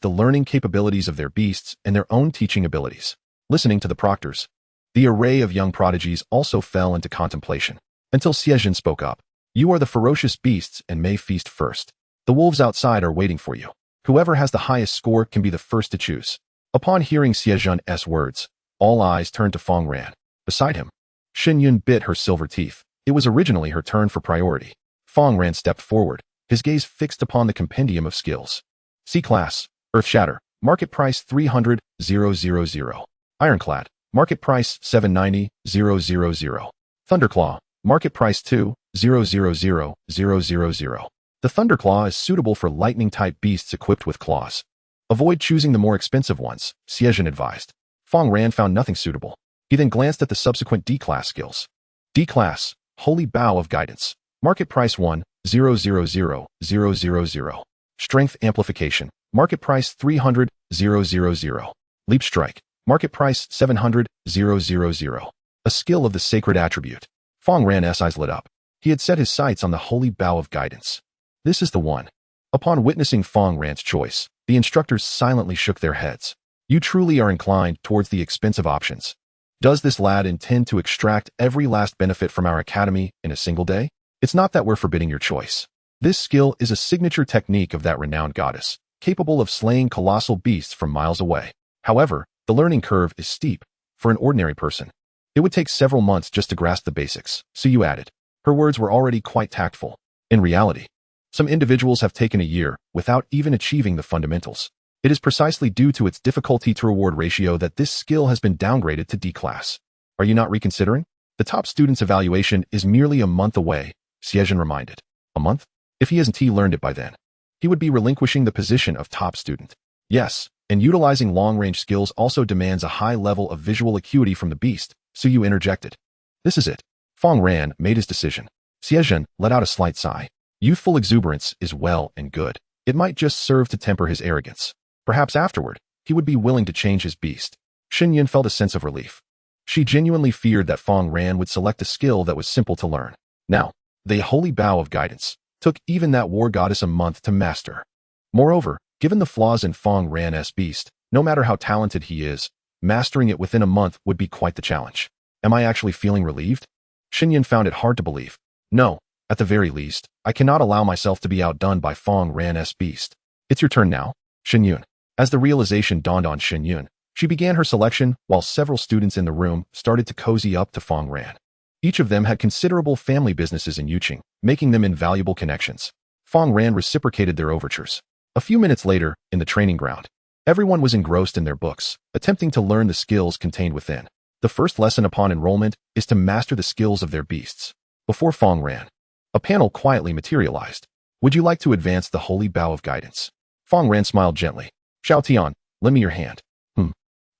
the learning capabilities of their beasts and their own teaching abilities. Listening to the proctors, the array of young prodigies also fell into contemplation, until Xiejin spoke up. You are the ferocious beasts and may feast first. The wolves outside are waiting for you. Whoever has the highest score can be the first to choose. Upon hearing Xiejin's words, all eyes turned to Fang Ran. Beside him, Xinyun bit her silver teeth. It was originally her turn for priority. Fang Ran stepped forward, his gaze fixed upon the compendium of skills. C-Class, Earth Shatter, market price 300,000. Ironclad, market price 790,000. Thunderclaw, market price 2,000,000. The Thunderclaw is suitable for lightning-type beasts equipped with claws. Avoid choosing the more expensive ones, Xiejin advised. Fang Ran found nothing suitable. He then glanced at the subsequent D-Class skills. D-Class, Holy Bow of Guidance, market price 1,000,000. Strength Amplification, market price 300,000. Leap Strike, market price 700,000. A skill of the sacred attribute. Fang Ran's eyes lit up. He had set his sights on the Holy Bow of Guidance. This is the one. Upon witnessing Fang Ran's choice, the instructors silently shook their heads. You truly are inclined towards the expensive options. Does this lad intend to extract every last benefit from our academy in a single day? It's not that we're forbidding your choice. This skill is a signature technique of that renowned goddess, capable of slaying colossal beasts from miles away. However, the learning curve is steep for an ordinary person. It would take several months just to grasp the basics, Suyu added. Her words were already quite tactful. In reality, some individuals have taken a year without even achieving the fundamentals. It is precisely due to its difficulty to reward ratio that this skill has been downgraded to D-Class. Are you not reconsidering? The top student's evaluation is merely a month away, Xiejin reminded. A month? If he hasn't learned it by then, he would be relinquishing the position of top student. Yes, and utilizing long-range skills also demands a high level of visual acuity from the beast, Suyu interjected. This is it. Fang Ran made his decision. Xiejin let out a slight sigh. Youthful exuberance is well and good. It might just serve to temper his arrogance. Perhaps afterward, he would be willing to change his beast. Xinyun felt a sense of relief. She genuinely feared that Fang Ran would select a skill that was simple to learn. Now, the Holy Bow of Guidance took even that war goddess a month to master. Moreover, given the flaws in Fang Ran's beast, no matter how talented he is, mastering it within a month would be quite the challenge. Am I actually feeling relieved? Xinyun found it hard to believe. No, at the very least, I cannot allow myself to be outdone by Fang Ran's beast. It's your turn now, Xinyun. As the realization dawned on Xinyun, she began her selection while several students in the room started to cozy up to Fang Ran. Each of them had considerable family businesses in Yuqing, making them invaluable connections. Fang Ran reciprocated their overtures. A few minutes later, in the training ground, everyone was engrossed in their books, attempting to learn the skills contained within. The first lesson upon enrollment is to master the skills of their beasts. Before Fang Ran, a panel quietly materialized. Would you like to advance the Holy Bow of Guidance? Fang Ran smiled gently. Xiao Tian, lend me your hand.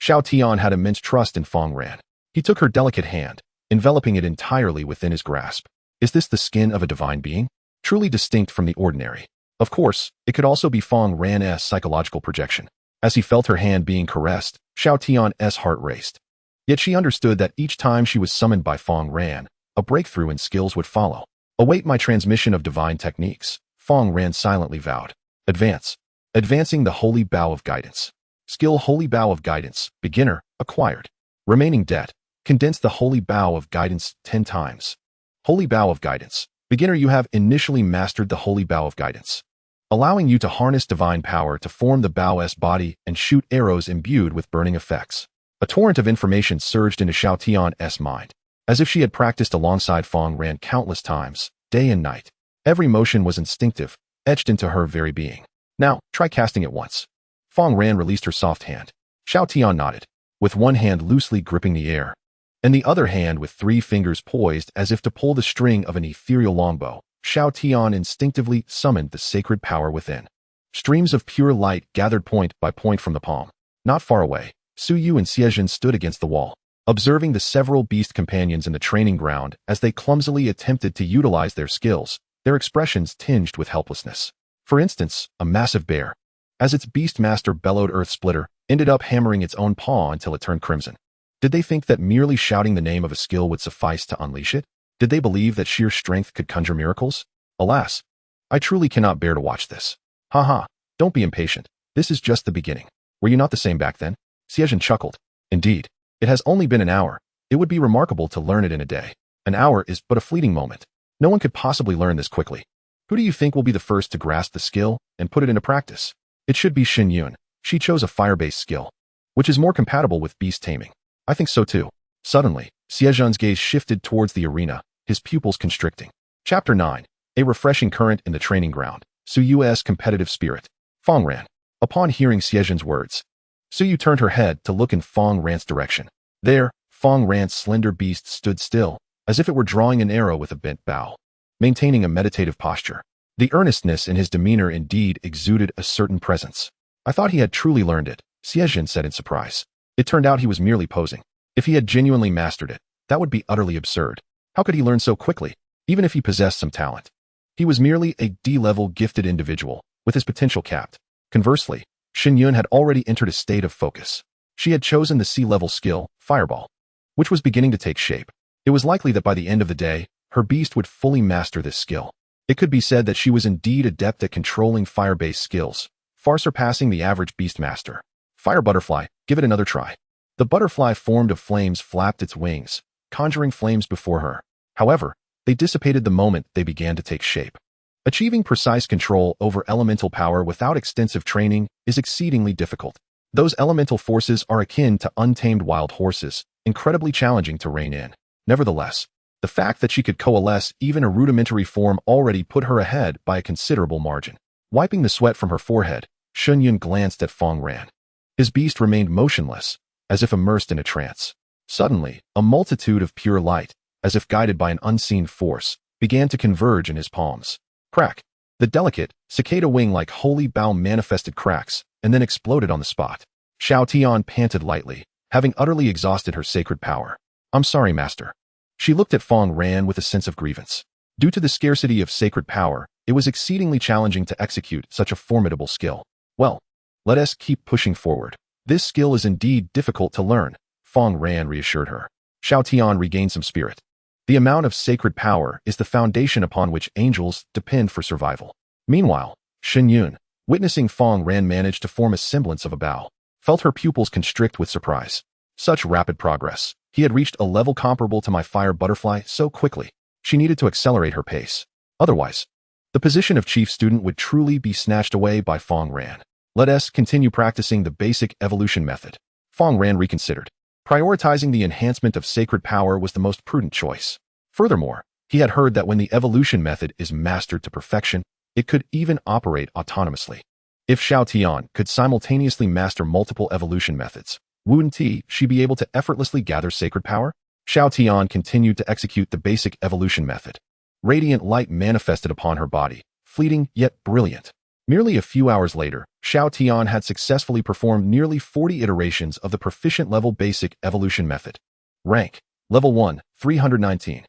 Xiao Tian had immense trust in Fang Ran. He took her delicate hand, enveloping it entirely within his grasp. Is this the skin of a divine being? Truly distinct from the ordinary. Of course, it could also be Fang Ran's psychological projection. As he felt her hand being caressed, Xiao Tian's heart raced. Yet she understood that each time she was summoned by Fang Ran, a breakthrough in skills would follow. Await my transmission of divine techniques, Fang Ran silently vowed. Advance. Advancing the Holy Bow of Guidance. Skill Holy Bow of Guidance, beginner, acquired. Remaining debt, condense the Holy Bow of Guidance 10 times. Holy Bow of Guidance. Beginner, you have initially mastered the Holy Bow of Guidance, allowing you to harness divine power to form the bow's body and shoot arrows imbued with burning effects. A torrent of information surged into Xiao Tian's mind, as if she had practiced alongside Fang Ran countless times, day and night. Every motion was instinctive, etched into her very being. Now, try casting it once. Fang Ran released her soft hand. Xiao Tian nodded, with one hand loosely gripping the air, and the other hand with 3 fingers poised as if to pull the string of an ethereal longbow. Xiao Tian instinctively summoned the sacred power within. Streams of pure light gathered point by point from the palm. Not far away, Suyu and Xiejin stood against the wall, observing the several beast companions in the training ground as they clumsily attempted to utilize their skills, their expressions tinged with helplessness. For instance, a massive bear, as its beast master bellowed Earth Splitter, ended up hammering its own paw until it turned crimson. Did they think that merely shouting the name of a skill would suffice to unleash it? Did they believe that sheer strength could conjure miracles? Alas, I truly cannot bear to watch this. Haha, Don't be impatient. This is just the beginning. Were you not the same back then? Siejin chuckled. Indeed. It has only been an hour. It would be remarkable to learn it in a day. An hour is but a fleeting moment. No one could possibly learn this quickly. Who do you think will be the first to grasp the skill and put it into practice? It should be Xin Yun. She chose a fire-based skill, which is more compatible with beast taming. I think so too. Suddenly, Siejun's gaze shifted towards the arena, his pupils constricting. Chapter 9. A refreshing current in the training ground. Suyu's competitive spirit. Fang Ran. Upon hearing Siejun's words, Suyu turned her head to look in Fang Ran's direction. There, Fang Ran's slender beast stood still, as if it were drawing an arrow with a bent bow, maintaining a meditative posture. The earnestness in his demeanor indeed exuded a certain presence. I thought he had truly learned it, Siejun said in surprise. It turned out he was merely posing. If he had genuinely mastered it, that would be utterly absurd. How could he learn so quickly, even if he possessed some talent? He was merely a D-level gifted individual, with his potential capped. Conversely, Xin Yun had already entered a state of focus. She had chosen the C-level skill, Fireball, which was beginning to take shape. It was likely that by the end of the day, her beast would fully master this skill. It could be said that she was indeed adept at controlling fire-based skills, far surpassing the average beast master. Fire Butterfly, give it another try. The butterfly formed of flames flapped its wings, conjuring flames before her. However, they dissipated the moment they began to take shape. Achieving precise control over elemental power without extensive training is exceedingly difficult. Those elemental forces are akin to untamed wild horses, incredibly challenging to rein in. Nevertheless, the fact that she could coalesce even a rudimentary form already put her ahead by a considerable margin. Wiping the sweat from her forehead, Xin Yun glanced at Fang Ran. His beast remained motionless, as if immersed in a trance. Suddenly, a multitude of pure light, as if guided by an unseen force, began to converge in his palms. Crack! The delicate, cicada wing-like holy bow manifested cracks, and then exploded on the spot. Xiao Tian panted lightly, having utterly exhausted her sacred power. I'm sorry, master. She looked at Fang Ran with a sense of grievance. Due to the scarcity of sacred power, it was exceedingly challenging to execute such a formidable skill. Well, let us keep pushing forward. This skill is indeed difficult to learn, Fang Ran reassured her. Xiao Tian regained some spirit. The amount of sacred power is the foundation upon which angels depend for survival. Meanwhile, Xin Yun, witnessing Fang Ran manage to form a semblance of a bow, felt her pupils constrict with surprise. Such rapid progress. He had reached a level comparable to my fire butterfly so quickly. She needed to accelerate her pace. Otherwise, the position of chief student would truly be snatched away by Fang Ran. Let us continue practicing the basic evolution method. Fang Ran reconsidered. Prioritizing the enhancement of sacred power was the most prudent choice. Furthermore, he had heard that when the evolution method is mastered to perfection, it could even operate autonomously. If Xiao Tian could simultaneously master multiple evolution methods, wouldn't she be able to effortlessly gather sacred power? Xiao Tian continued to execute the basic evolution method. Radiant light manifested upon her body, fleeting yet brilliant. Merely a few hours later, Xiao Tian had successfully performed nearly 40 iterations of the proficient level basic evolution method. Rank: Level 1, 319.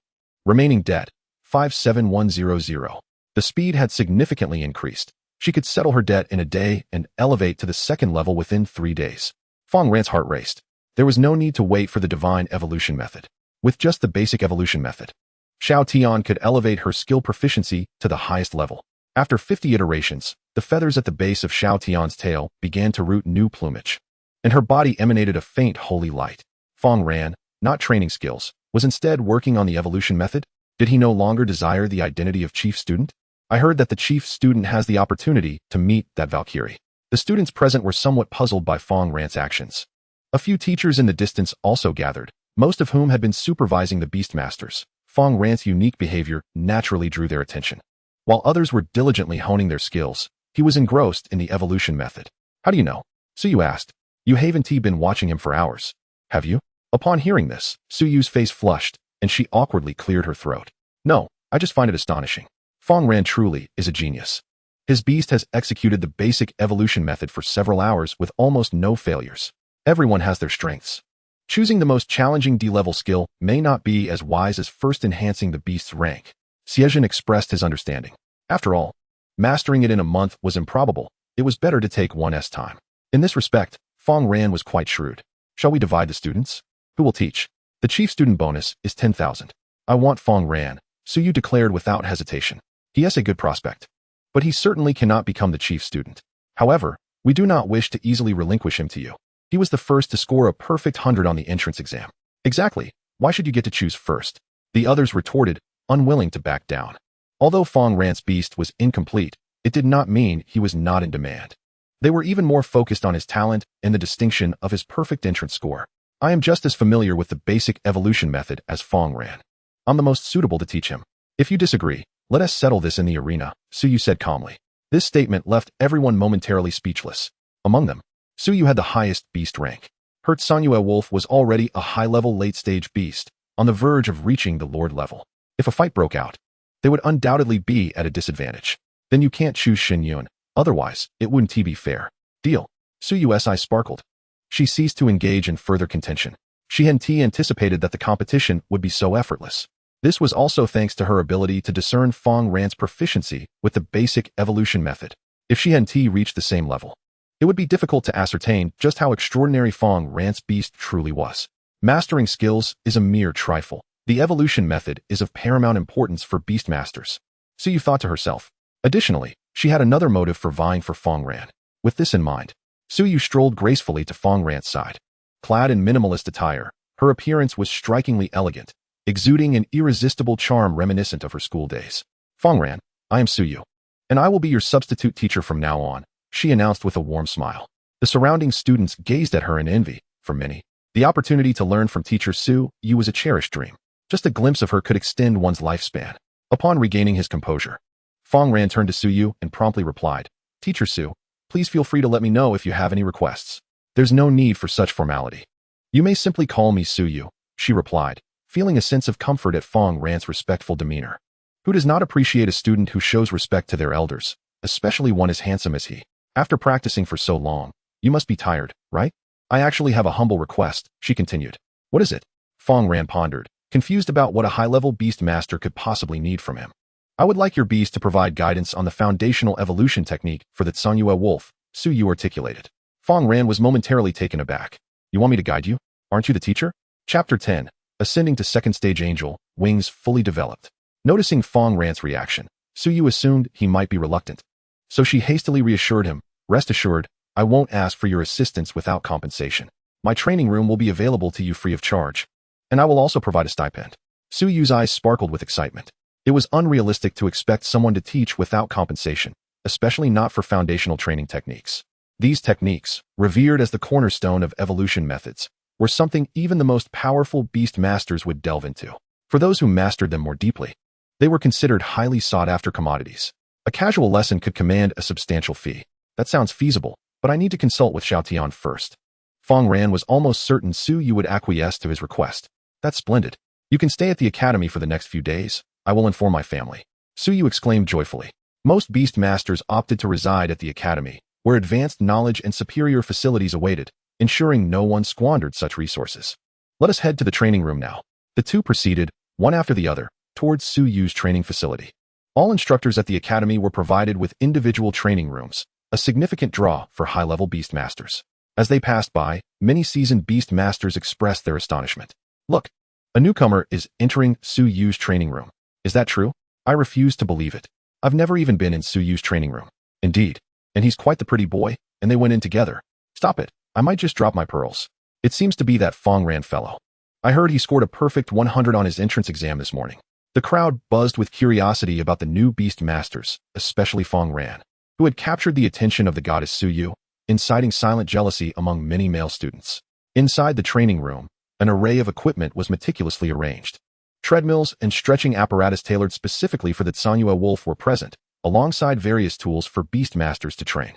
Remaining debt: 57100. The speed had significantly increased. She could settle her debt in a day and elevate to the second level within 3 days. Fang Ran's heart raced. There was no need to wait for the divine evolution method. With just the basic evolution method, Xiao Tian could elevate her skill proficiency to the highest level. After 50 iterations, the feathers at the base of Xiao Tian's tail began to root new plumage, and her body emanated a faint holy light. Fang Ran, not training skills, was instead working on the evolution method. Did he no longer desire the identity of chief student? I heard that the chief student has the opportunity to meet that Valkyrie. The students present were somewhat puzzled by Fang Ran's actions. A few teachers in the distance also gathered, most of whom had been supervising the Beastmasters. Fang Ran's unique behavior naturally drew their attention. While others were diligently honing their skills, he was engrossed in the evolution method. How do you know? Suyu asked. You haven't been watching him for hours, have you? Upon hearing this, Suyu's face flushed, and she awkwardly cleared her throat. No, I just find it astonishing. Fang Ran truly is a genius. His beast has executed the basic evolution method for several hours with almost no failures. Everyone has their strengths. Choosing the most challenging D-level skill may not be as wise as first enhancing the beast's rank. Siejun expressed his understanding. After all, mastering it in a month was improbable. It was better to take 1's time. In this respect, Fang Ran was quite shrewd. Shall we divide the students? Who will teach? The chief student bonus is 10,000. I want Fang Ran, Suyu declared without hesitation. He has a good prospect. But he certainly cannot become the chief student. However, we do not wish to easily relinquish him to you. He was the first to score a perfect 100 on the entrance exam. Exactly. Why should you get to choose first? The others retorted, unwilling to back down. Although Fang Ran's beast was incomplete, it did not mean he was not in demand. They were even more focused on his talent and the distinction of his perfect entrance score. I am just as familiar with the basic evolution method as Fang Ran. I'm the most suitable to teach him. If you disagree, let us settle this in the arena, Suyu said calmly. This statement left everyone momentarily speechless. Among them, Suyu had the highest beast rank. Her Sanyue Wolf was already a high-level late-stage beast, on the verge of reaching the Lord level. If a fight broke out, they would undoubtedly be at a disadvantage. Then you can't choose Shin Yun, otherwise, it wouldn't be fair. Deal. Suyu's eyes sparkled. She ceased to engage in further contention. She hadn't anticipated that the competition would be so effortless. This was also thanks to her ability to discern Fang Ran's proficiency with the basic evolution method. If she hadn't reached the same level, it would be difficult to ascertain just how extraordinary Fang Ran's beast truly was. Mastering skills is a mere trifle. The evolution method is of paramount importance for beast masters. Suyu thought to herself. Additionally, she had another motive for vying for Fang Ran. With this in mind, Suyu strolled gracefully to Fang Ran's side. Clad in minimalist attire, her appearance was strikingly elegant, exuding an irresistible charm reminiscent of her school days. Fang Ran, I am Suyu, and I will be your substitute teacher from now on, she announced with a warm smile. The surrounding students gazed at her in envy. For many, the opportunity to learn from teacher Suyu was a cherished dream. Just a glimpse of her could extend one's lifespan. Upon regaining his composure, Fang Ran turned to Suyu and promptly replied, Teacher Suyu, please feel free to let me know if you have any requests. There's no need for such formality. You may simply call me Suyu, she replied, feeling a sense of comfort at Fang Ran's respectful demeanor. Who does not appreciate a student who shows respect to their elders, especially one as handsome as he? After practicing for so long, you must be tired, right? I actually have a humble request, she continued. What is it? Fang Ran pondered, confused about what a high-level beast master could possibly need from him. I would like your beast to provide guidance on the foundational evolution technique for the Sanyue Wolf, Suyu articulated. Fang Ran was momentarily taken aback. You want me to guide you? Aren't you the teacher? Chapter 10. Ascending to second stage angel, wings fully developed. Noticing Fang Ran's reaction, Suyu assumed he might be reluctant. So she hastily reassured him, rest assured, I won't ask for your assistance without compensation. My training room will be available to you free of charge. And I will also provide a stipend. Suyu's eyes sparkled with excitement. It was unrealistic to expect someone to teach without compensation, especially not for foundational training techniques. These techniques, revered as the cornerstone of evolution methods, were something even the most powerful beast masters would delve into. For those who mastered them more deeply, they were considered highly sought-after commodities. A casual lesson could command a substantial fee. That sounds feasible, but I need to consult with Xiao Tian first. Fang Ran was almost certain Suyu would acquiesce to his request. That's splendid. You can stay at the academy for the next few days. I will inform my family. Suyu exclaimed joyfully. Most beast masters opted to reside at the academy, where advanced knowledge and superior facilities awaited, ensuring no one squandered such resources. Let us head to the training room now. The two proceeded, one after the other, towards Suyu's training facility. All instructors at the academy were provided with individual training rooms, a significant draw for high-level beast masters. As they passed by, many seasoned beast masters expressed their astonishment. Look, a newcomer is entering Suyu's training room. Is that true? I refuse to believe it. I've never even been in Suyu's training room. Indeed. And he's quite the pretty boy, and they went in together. Stop it. I might just drop my pearls. It seems to be that Fang Ran fellow. I heard he scored a perfect 100 on his entrance exam this morning. The crowd buzzed with curiosity about the new beast masters, especially Fang Ran, who had captured the attention of the goddess Suyu, inciting silent jealousy among many male students. Inside the training room, an array of equipment was meticulously arranged. Treadmills and stretching apparatus tailored specifically for the Sanyue Wolf were present, alongside various tools for beast masters to train.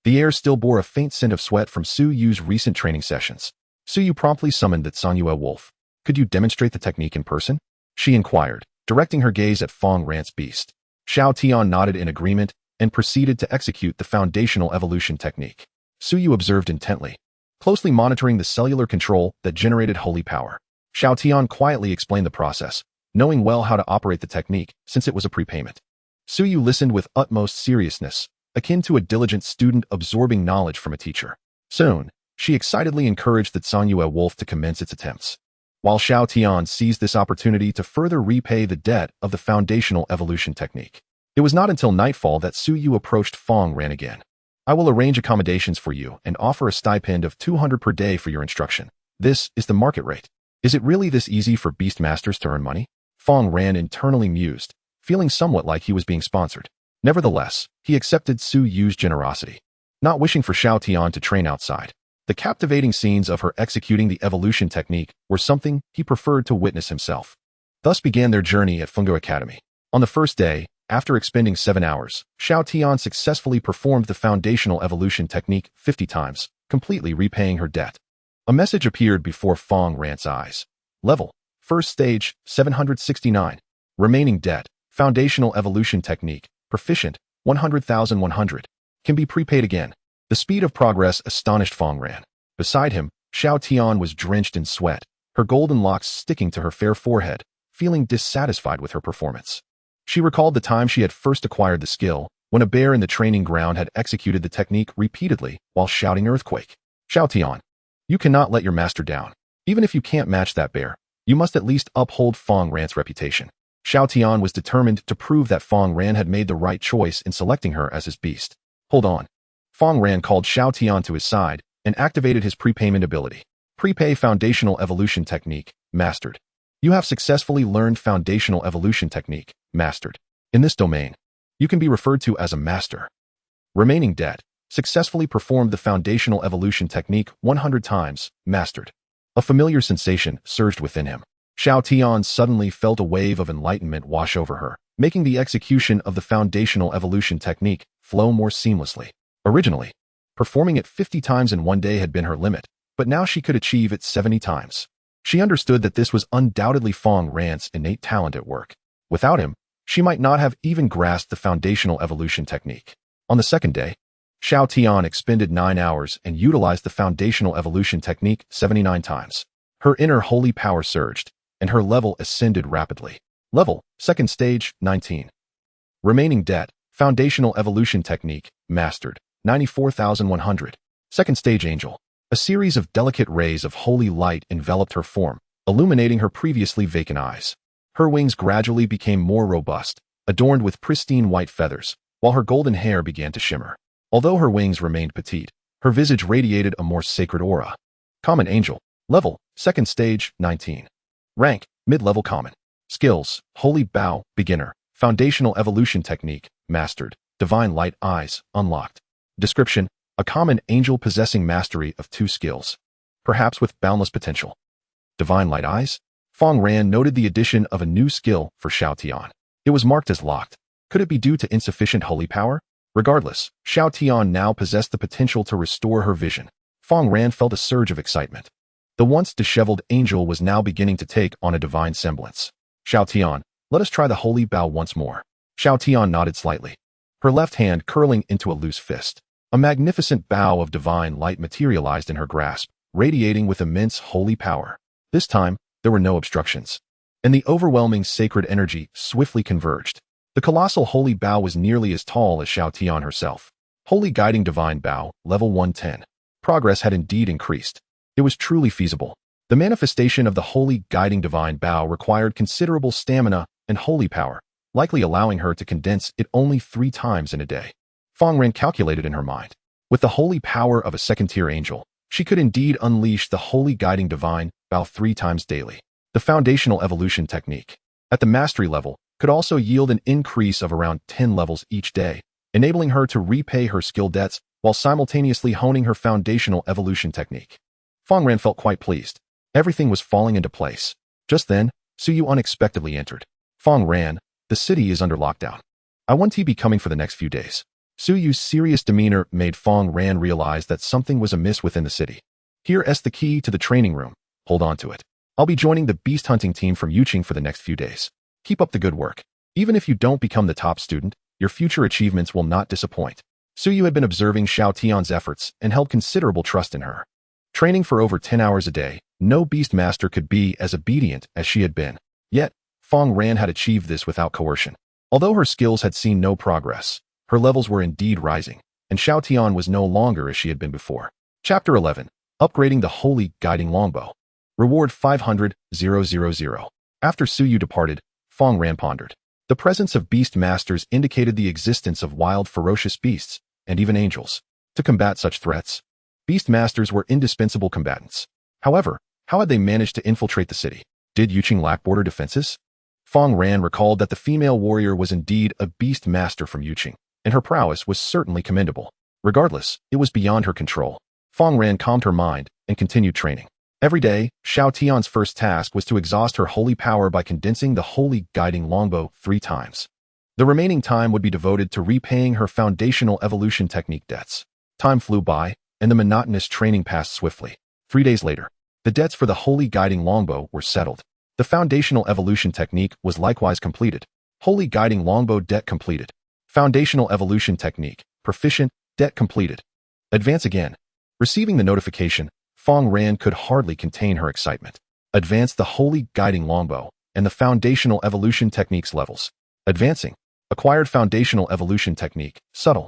The air still bore a faint scent of sweat from Suyu's recent training sessions. Suyu promptly summoned the Sanyue Wolf. Could you demonstrate the technique in person? She inquired, directing her gaze at Fang Ran's beast. Xiao Tian nodded in agreement and proceeded to execute the foundational evolution technique. Suyu observed intently, closely monitoring the cellular control that generated holy power. Xiao Tian quietly explained the process, knowing well how to operate the technique since it was a prepayment. Suyu listened with utmost seriousness, akin to a diligent student absorbing knowledge from a teacher. Soon, she excitedly encouraged the Sanyue Wolf to commence its attempts, while Xiao Tian seized this opportunity to further repay the debt of the foundational evolution technique. It was not until nightfall that Suyu approached Fang Ran again. I will arrange accommodations for you and offer a stipend of 200 per day for your instruction. This is the market rate. Is it really this easy for Beastmasters to earn money? Fang Ran internally mused, feeling somewhat like he was being sponsored. Nevertheless, he accepted Su Yu's generosity, not wishing for Xiao Tian to train outside. The captivating scenes of her executing the evolution technique were something he preferred to witness himself. Thus began their journey at Fungo Academy. On the first day, after expending 7 hours, Xiao Tian successfully performed the foundational evolution technique 50 times, completely repaying her debt. A message appeared before Fang Ran's eyes. Level: First stage, 769. Remaining debt: Foundational evolution technique, proficient, 100,100. Can be prepaid again. The speed of progress astonished Fang Ran. Beside him, Xiao Tian was drenched in sweat, her golden locks sticking to her fair forehead, feeling dissatisfied with her performance. She recalled the time she had first acquired the skill, when a bear in the training ground had executed the technique repeatedly while shouting earthquake. Xiao Tian, you cannot let your master down. Even if you can't match that bear, you must at least uphold Fang Ran's reputation. Xiao Tian was determined to prove that Fang Ran had made the right choice in selecting her as his beast. Hold on. Fang Ran called Xiao Tian to his side and activated his prepayment ability. Prepay Foundational Evolution Technique, Mastered. You have successfully learned Foundational Evolution Technique, Mastered. In this domain, you can be referred to as a master. Remaining debt: Successfully performed the Foundational Evolution Technique 100 times, Mastered. A familiar sensation surged within him. Xiao Tian suddenly felt a wave of enlightenment wash over her, making the execution of the Foundational Evolution Technique flow more seamlessly. Originally, performing it 50 times in one day had been her limit, but now she could achieve it 70 times. She understood that this was undoubtedly Fang Ran's innate talent at work. Without him, she might not have even grasped the Foundational Evolution Technique. On the second day, Xiao Tian expended 9 hours and utilized the Foundational Evolution Technique 79 times. Her inner holy power surged, and her level ascended rapidly. Level: Second stage, 19. Remaining debt: Foundational Evolution Technique, Mastered, 94,100. Second stage angel. A series of delicate rays of holy light enveloped her form, illuminating her previously vacant eyes. Her wings gradually became more robust, adorned with pristine white feathers, while her golden hair began to shimmer. Although her wings remained petite, her visage radiated a more sacred aura. Common angel. Level: Second stage, 19. Rank: Mid-level common. Skills: Holy Bow, Beginner. Foundational Evolution Technique, Mastered. Divine Light Eyes, Unlocked. Description: a common angel possessing mastery of 2 skills, perhaps with boundless potential. Divine Light Eyes? Fang Ran noted the addition of a new skill for Xiao Tian. It was marked as locked. Could it be due to insufficient holy power? Regardless, Xiao Tian now possessed the potential to restore her vision. Fang Ran felt a surge of excitement. The once disheveled angel was now beginning to take on a divine semblance. Xiao Tian, let us try the holy bow once more. Xiao Tian nodded slightly, her left hand curling into a loose fist. A magnificent bow of divine light materialized in her grasp, radiating with immense holy power. This time, there were no obstructions, and the overwhelming sacred energy swiftly converged. The colossal holy bow was nearly as tall as Xiao Tian herself. Holy Guiding Divine Bow, level 110. Progress had indeed increased. It was truly feasible. The manifestation of the Holy Guiding Divine Bow required considerable stamina and holy power, likely allowing her to condense it only 3 times in a day. Fang Ran calculated in her mind. With the holy power of a second-tier angel, she could indeed unleash the Holy Guiding Divine Bow 3 times daily. The Foundational Evolution Technique, at the mastery level, could also yield an increase of around 10 levels each day, enabling her to repay her skill debts while simultaneously honing her Foundational Evolution Technique. Fang Ran felt quite pleased. Everything was falling into place. Just then, Su Yu unexpectedly entered. Fang Ran, the city is under lockdown. I want to be coming for the next few days. Su Yu's serious demeanor made Fang Ran realize that something was amiss within the city. Here's the key to the training room. Hold on to it. I'll be joining the beast hunting team from Yuqing for the next few days. Keep up the good work. Even if you don't become the top student, your future achievements will not disappoint. Su Yu had been observing Xiao Tian's efforts and held considerable trust in her. Training for over 10 hours a day, no beast master could be as obedient as she had been. Yet, Fang Ran had achieved this without coercion. Although her skills had seen no progress, her levels were indeed rising, and Xiao Tian was no longer as she had been before. Chapter 11. Upgrading the Holy Guiding Longbow. Reward 500,000. After Su Yu departed, Fang Ran pondered. The presence of beast masters indicated the existence of wild, ferocious beasts, and even angels. to combat such threats. Beast Masters were indispensable combatants. However, how had they managed to infiltrate the city? Did Yuqing lack border defenses? Fang Ran recalled that the female warrior was indeed a Beast Master from Yuqing, and her prowess was certainly commendable. Regardless, it was beyond her control. Fang Ran calmed her mind and continued training. Every day, Xiao Tian's first task was to exhaust her holy power by condensing the holy guiding longbow 3 times. The remaining time would be devoted to repaying her foundational evolution technique debts. Time flew by, and the monotonous training passed swiftly. 3 days later, the debts for the holy guiding longbow were settled. The foundational evolution technique was likewise completed. Holy guiding longbow debt completed. Foundational evolution technique, proficient, debt completed. Advance again. Receiving the notification, Fang Ran could hardly contain her excitement. Advance the holy guiding longbow and the foundational evolution techniques levels. Advancing. Acquired foundational evolution technique, subtle.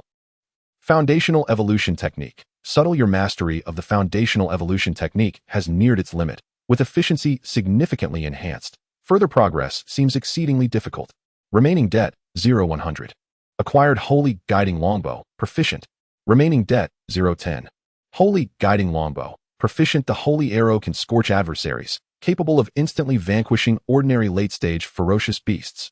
Foundational evolution technique, subtle. Your mastery of the foundational evolution technique has neared its limit, with efficiency significantly enhanced. Further progress seems exceedingly difficult. Remaining debt, 0-100. Acquired holy guiding longbow, proficient. Remaining debt, 0-10. Holy guiding longbow, proficient. The holy arrow can scorch adversaries, capable of instantly vanquishing ordinary late-stage ferocious beasts.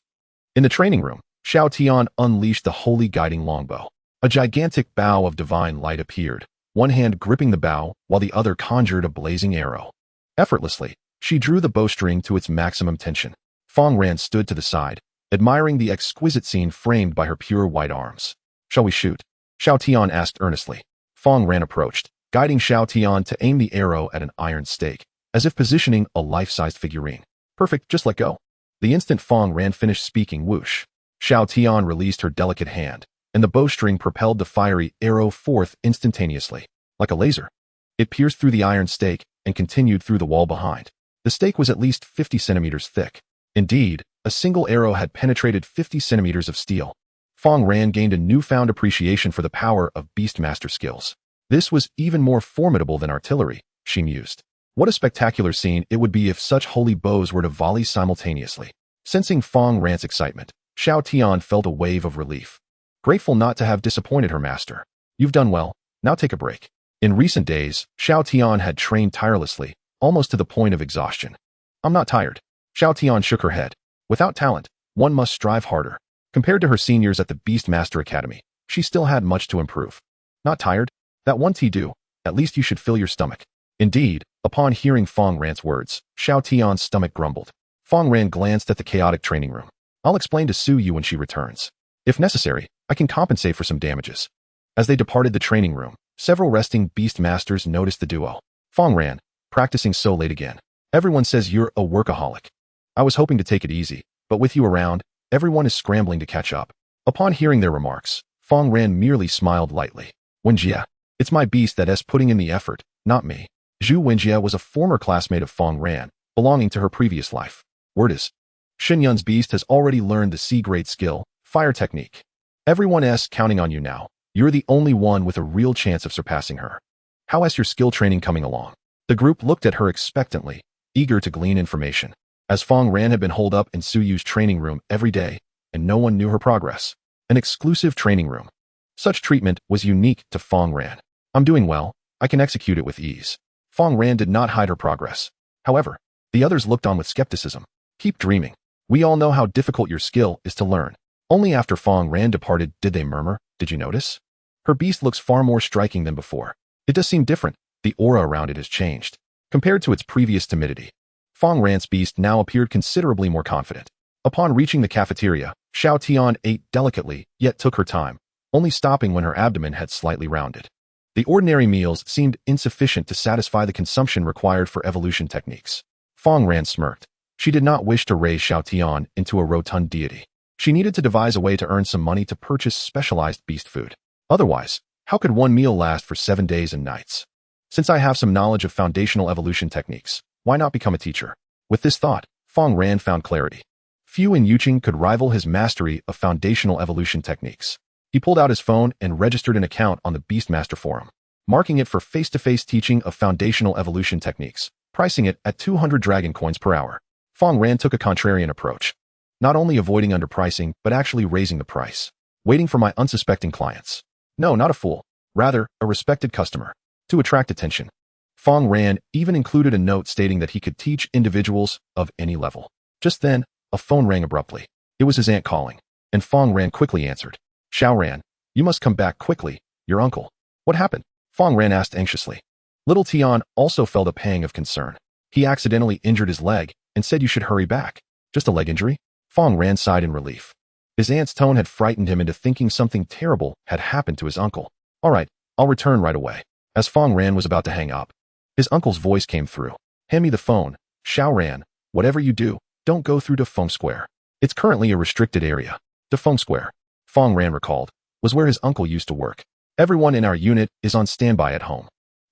In the training room, Xiao Tian unleashed the holy guiding longbow. A gigantic bow of divine light appeared, one hand gripping the bow while the other conjured a blazing arrow. Effortlessly, she drew the bowstring to its maximum tension. Fang Ran stood to the side, admiring the exquisite scene framed by her pure white arms. Shall we shoot? Xiao Tian asked earnestly. Fang Ran approached, guiding Xiao Tian to aim the arrow at an iron stake, as if positioning a life-sized figurine. Perfect, just let go. The instant Fang Ran finished speaking, whoosh. Xiao Tian released her delicate hand, and the bowstring propelled the fiery arrow forth instantaneously. Like a laser, it pierced through the iron stake and continued through the wall behind. The stake was at least 50 centimeters thick. Indeed, a single arrow had penetrated 50 centimeters of steel. Fang Ran gained a newfound appreciation for the power of Beastmaster skills. This was even more formidable than artillery, she mused. What a spectacular scene it would be if such holy bows were to volley simultaneously. Sensing Fang Ran's excitement, Xiao Tian felt a wave of relief. Grateful not to have disappointed her master. You've done well, now take a break. In recent days, Xiao Tian had trained tirelessly, almost to the point of exhaustion. I'm not tired. Xiao Tian shook her head. Without talent, one must strive harder. Compared to her seniors at the Beastmaster Academy, she still had much to improve. Not tired? That won't do. At least you should fill your stomach. Indeed, upon hearing Fang Ran's words, Xiao Tian's stomach grumbled. Fang Ran glanced at the chaotic training room. I'll explain to Su Yu when she returns. If necessary, I can compensate for some damages. As they departed the training room, several resting Beast Masters noticed the duo. Fang Ran, practicing so late again. Everyone says you're a workaholic. I was hoping to take it easy, but with you around, everyone is scrambling to catch up. Upon hearing their remarks, Fang Ran merely smiled lightly. Wenjie, it's my beast that's putting in the effort, not me. Zhu Wenjie was a former classmate of Fang Ran, belonging to her previous life. Word is, Xinyun's beast has already learned the C-grade skill, fire technique. Everyone's counting on you now. You're the only one with a real chance of surpassing her. How is your skill training coming along? The group looked at her expectantly, eager to glean information. As Fang Ran had been holed up in Su Yu's training room every day, and no one knew her progress. An exclusive training room. Such treatment was unique to Fang Ran. I'm doing well, I can execute it with ease. Fang Ran did not hide her progress. However, the others looked on with skepticism. Keep dreaming. We all know how difficult your skill is to learn. Only after Fang Ran departed did they murmur, did you notice? Her beast looks far more striking than before. It does seem different. The aura around it has changed. Compared to its previous timidity, Fang Ran's beast now appeared considerably more confident. Upon reaching the cafeteria, Xiao Tian ate delicately, yet took her time, only stopping when her abdomen had slightly rounded. The ordinary meals seemed insufficient to satisfy the consumption required for evolution techniques. Fang Ran smirked. She did not wish to raise Xiao Tian into a rotund deity. She needed to devise a way to earn some money to purchase specialized beast food. Otherwise, how could one meal last for 7 days and nights? Since I have some knowledge of foundational evolution techniques, why not become a teacher? With this thought, Fang Ran found clarity. Few in Yuqing could rival his mastery of foundational evolution techniques. He pulled out his phone and registered an account on the Beastmaster forum, marking it for face-to-face teaching of foundational evolution techniques, pricing it at 200 dragon coins per hour. Fang Ran took a contrarian approach, not only avoiding underpricing, but actually raising the price, waiting for my unsuspecting clients. No, not a fool. Rather, a respected customer. To attract attention, Fang Ran even included a note stating that he could teach individuals of any level. Just then, a phone rang abruptly. It was his aunt calling, and Fang Ran quickly answered. Xiao Ran, you must come back quickly, your uncle. What happened? Fang Ran asked anxiously. Little Tian also felt a pang of concern. He accidentally injured his leg and said you should hurry back. Just a leg injury? Fang Ran sighed in relief. His aunt's tone had frightened him into thinking something terrible had happened to his uncle. All right, I'll return right away. As Fang Ran was about to hang up, his uncle's voice came through. Hand me the phone. Xiao Ran, whatever you do, don't go through Defeng Square. It's currently a restricted area. Defeng Square, Fang Ran recalled, was where his uncle used to work. Everyone in our unit is on standby at home.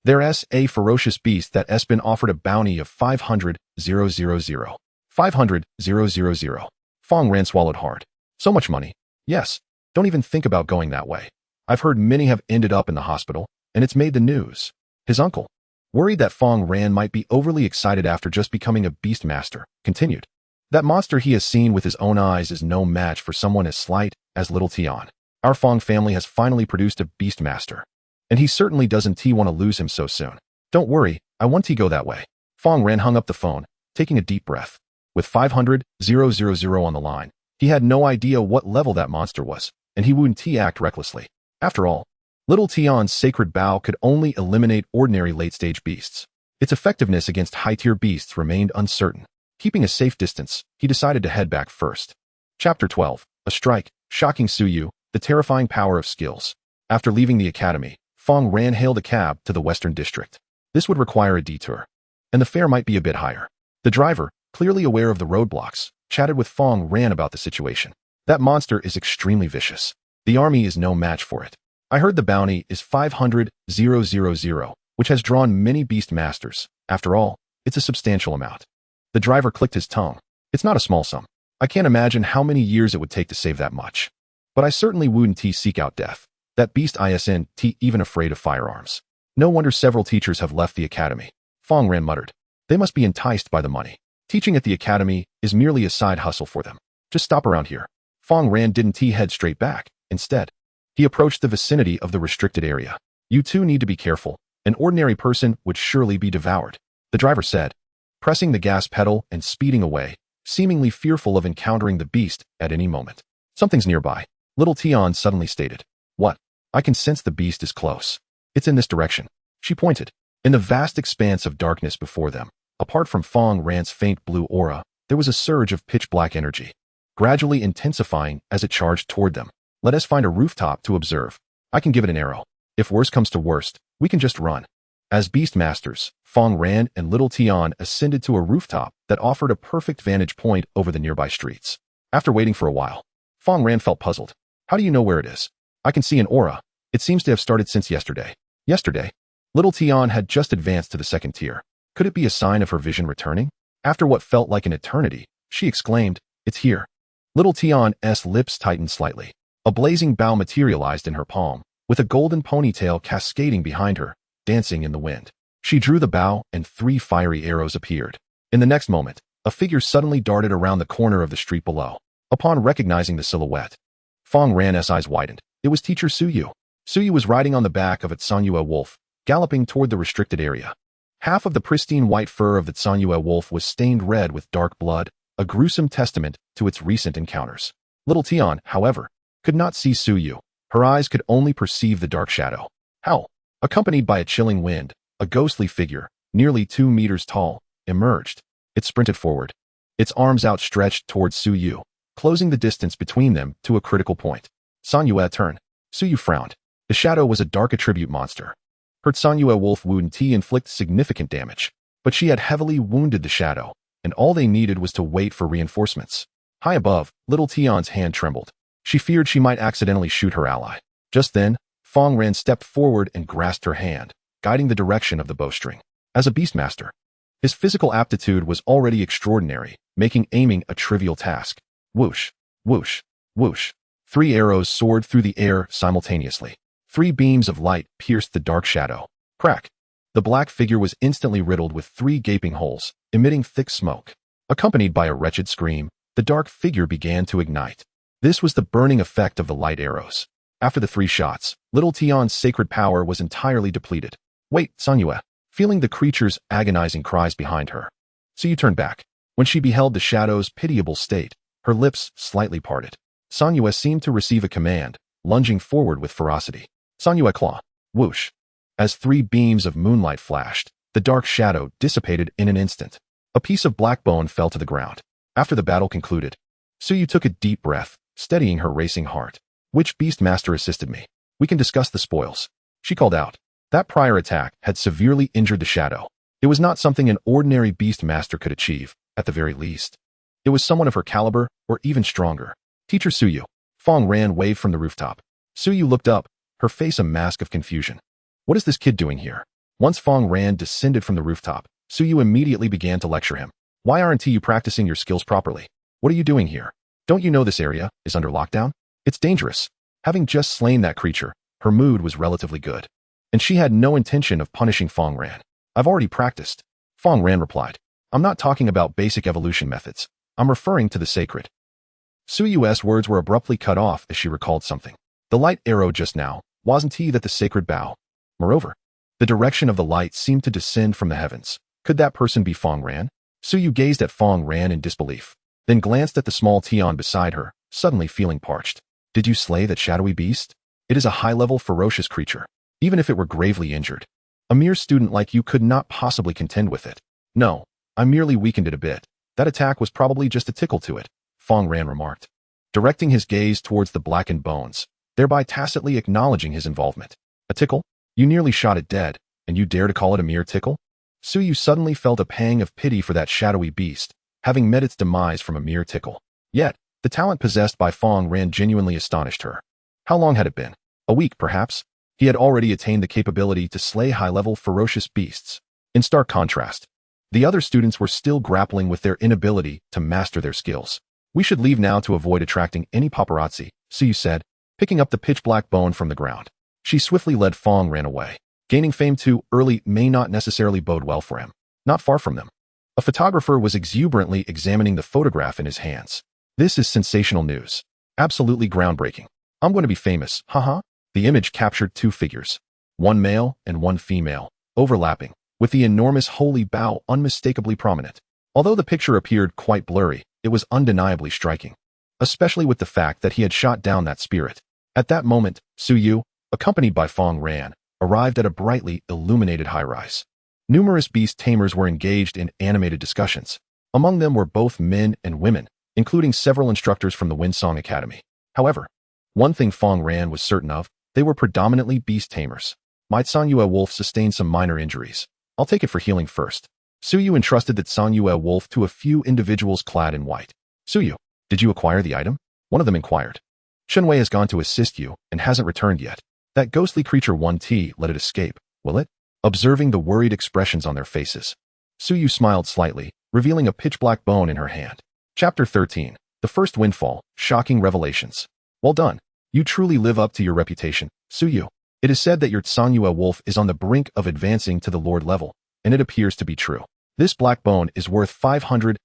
There's a ferocious beast that has been offered a bounty of 500,000. 500,000. Fang Ran swallowed hard. So much money. Yes. Don't even think about going that way. I've heard many have ended up in the hospital, and it's made the news. His uncle, worried that Fang Ran might be overly excited after just becoming a beast master, continued. That monster he has seen with his own eyes is no match for someone as slight as Little Tian. Our Fang family has finally produced a beast master, and he certainly doesn't want to lose him so soon. Don't worry, I want to go that way. Fang Ran hung up the phone, taking a deep breath. With 500,000 on the line, he had no idea what level that monster was, and he wouldn't act recklessly. After all, Little Tian's sacred bow could only eliminate ordinary late-stage beasts. Its effectiveness against high-tier beasts remained uncertain. Keeping a safe distance, he decided to head back first. Chapter 12. A Strike, Shocking Suyu, the Terrifying Power of Skills. After leaving the academy, Fang Ran hailed a cab to the Western District. This would require a detour, and the fare might be a bit higher. The driver, clearly aware of the roadblocks, chatted with Fang Ran about the situation. That monster is extremely vicious. The army is no match for it. I heard the bounty is 500,000, which has drawn many beast masters. After all, it's a substantial amount. The driver clicked his tongue. It's not a small sum. I can't imagine how many years it would take to save that much. But I certainly wouldn't seek out death. That beast isn't even afraid of firearms. No wonder several teachers have left the academy. Fang Ran muttered. They must be enticed by the money. Teaching at the academy is merely a side hustle for them. Just stop around here. Fang Ran didn't head straight back. Instead, he approached the vicinity of the restricted area. You two need to be careful. An ordinary person would surely be devoured, the driver said, pressing the gas pedal and speeding away, seemingly fearful of encountering the beast at any moment. Something's nearby, Little Tian suddenly stated. What? I can sense the beast is close. It's in this direction. She pointed. In the vast expanse of darkness before them, apart from Fang Ran's faint blue aura, there was a surge of pitch-black energy, gradually intensifying as it charged toward them. Let us find a rooftop to observe. I can give it an arrow. If worst comes to worst, we can just run. As beast masters, Fang Ran and Little Tian ascended to a rooftop that offered a perfect vantage point over the nearby streets. After waiting for a while, Fang Ran felt puzzled. How do you know where it is? I can see an aura. It seems to have started since yesterday. Yesterday? Little Tian had just advanced to the second tier. Could it be a sign of her vision returning? After what felt like an eternity, she exclaimed, It's here. Little Tian's lips tightened slightly. A blazing bow materialized in her palm, with a golden ponytail cascading behind her, dancing in the wind. She drew the bow, and 3 fiery arrows appeared. In the next moment, a figure suddenly darted around the corner of the street below. Upon recognizing the silhouette, Fang Ran's eyes widened. It was Teacher Suyu. Suyu was riding on the back of a Tsanyue wolf, galloping toward the restricted area. Half of the pristine white fur of the Tsanyue wolf was stained red with dark blood, a gruesome testament to its recent encounters. Little Tian, however, could not see Suyu. Her eyes could only perceive the dark shadow. Howl, accompanied by a chilling wind, a ghostly figure, nearly 2 meters tall, emerged. It sprinted forward, its arms outstretched towards Suyu, closing the distance between them to a critical point. Tsanyue turned. Suyu frowned. The shadow was a dark attribute monster. Her Tsanyue wolf wound inflict significant damage, but she had heavily wounded the shadow, and all they needed was to wait for reinforcements. High above, Little Tian's hand trembled. She feared she might accidentally shoot her ally. Just then, Fang Ran stepped forward and grasped her hand, guiding the direction of the bowstring. As a beastmaster, his physical aptitude was already extraordinary, making aiming a trivial task. Whoosh, whoosh, whoosh. 3 arrows soared through the air simultaneously. 3 beams of light pierced the dark shadow. Crack! The black figure was instantly riddled with 3 gaping holes, emitting thick smoke. Accompanied by a wretched scream, the dark figure began to ignite. This was the burning effect of the light arrows. After the 3 shots, Little Tion's sacred power was entirely depleted. Wait, Sanyue. Feeling the creature's agonizing cries behind her, Suyu turned back. When she beheld the shadow's pitiable state, her lips slightly parted. Sanyue seemed to receive a command, lunging forward with ferocity. Sanyue claw. Whoosh. As 3 beams of moonlight flashed, the dark shadow dissipated in an instant. A piece of black bone fell to the ground. After the battle concluded, Suyu took a deep breath, steadying her racing heart. Which beast master assisted me? We can discuss the spoils. She called out. That prior attack had severely injured the shadow. It was not something an ordinary beast master could achieve, at the very least. It was someone of her caliber, or even stronger. Teacher Suyu. Fang Ran waved from the rooftop. Suyu looked up, her face a mask of confusion. What is this kid doing here? Once Fang Ran descended from the rooftop, Suyu immediately began to lecture him. Why aren't you practicing your skills properly? What are you doing here? Don't you know this area is under lockdown? It's dangerous. Having just slain that creature, her mood was relatively good. And she had no intention of punishing Fang Ran. I've already practiced. Fang Ran replied. I'm not talking about basic evolution methods. I'm referring to the sacred. Suyu's words were abruptly cut off as she recalled something. The light arrow just now, wasn't he that the sacred bow? Moreover, the direction of the light seemed to descend from the heavens. Could that person be Fang Ran? Suyu gazed at Fang Ran in disbelief, then glanced at the small Tian beside her, suddenly feeling parched. Did you slay that shadowy beast? It is a high-level ferocious creature. Even if it were gravely injured, a mere student like you could not possibly contend with it. No, I merely weakened it a bit. That attack was probably just a tickle to it, Fang Ran remarked, directing his gaze towards the blackened bones, thereby tacitly acknowledging his involvement. A tickle? You nearly shot it dead, and you dare to call it a mere tickle? Suyu suddenly felt a pang of pity for that shadowy beast, having met its demise from a mere tickle. Yet, the talent possessed by Fang Ran genuinely astonished her. How long had it been? A week, perhaps? He had already attained the capability to slay high-level ferocious beasts. In stark contrast, the other students were still grappling with their inability to master their skills. We should leave now to avoid attracting any paparazzi, Suyu said, picking up the pitch-black bone from the ground. She swiftly led Fang Ran away. Gaining fame too early may not necessarily bode well for him. Not far from them, a photographer was exuberantly examining the photograph in his hands. This is sensational news. Absolutely groundbreaking. I'm going to be famous, haha. The image captured 2 figures, one male and one female, overlapping, with the enormous holy bow unmistakably prominent. Although the picture appeared quite blurry, it was undeniably striking, especially with the fact that he had shot down that spirit. At that moment, Suyu, accompanied by Fang Ran, arrived at a brightly illuminated high-rise. Numerous beast tamers were engaged in animated discussions. Among them were both men and women, including several instructors from the Winsong Academy. However, one thing Fang Ran was certain of, they were predominantly beast tamers. Might Sanyue Wolf sustain some minor injuries? I'll take it for healing first. Suyu entrusted that Sanyue Wolf to a few individuals clad in white. Suyu, did you acquire the item? One of them inquired. Shenwei has gone to assist you and hasn't returned yet. That ghostly creature 1T let it escape, will it? Observing the worried expressions on their faces, Suyu smiled slightly, revealing a pitch-black bone in her hand. Chapter 13. The First Windfall, Shocking Revelations. Well done. You truly live up to your reputation, Suyu. It is said that your Sanyue Wolf is on the brink of advancing to the Lord level, and it appears to be true. This black bone is worth 500,000.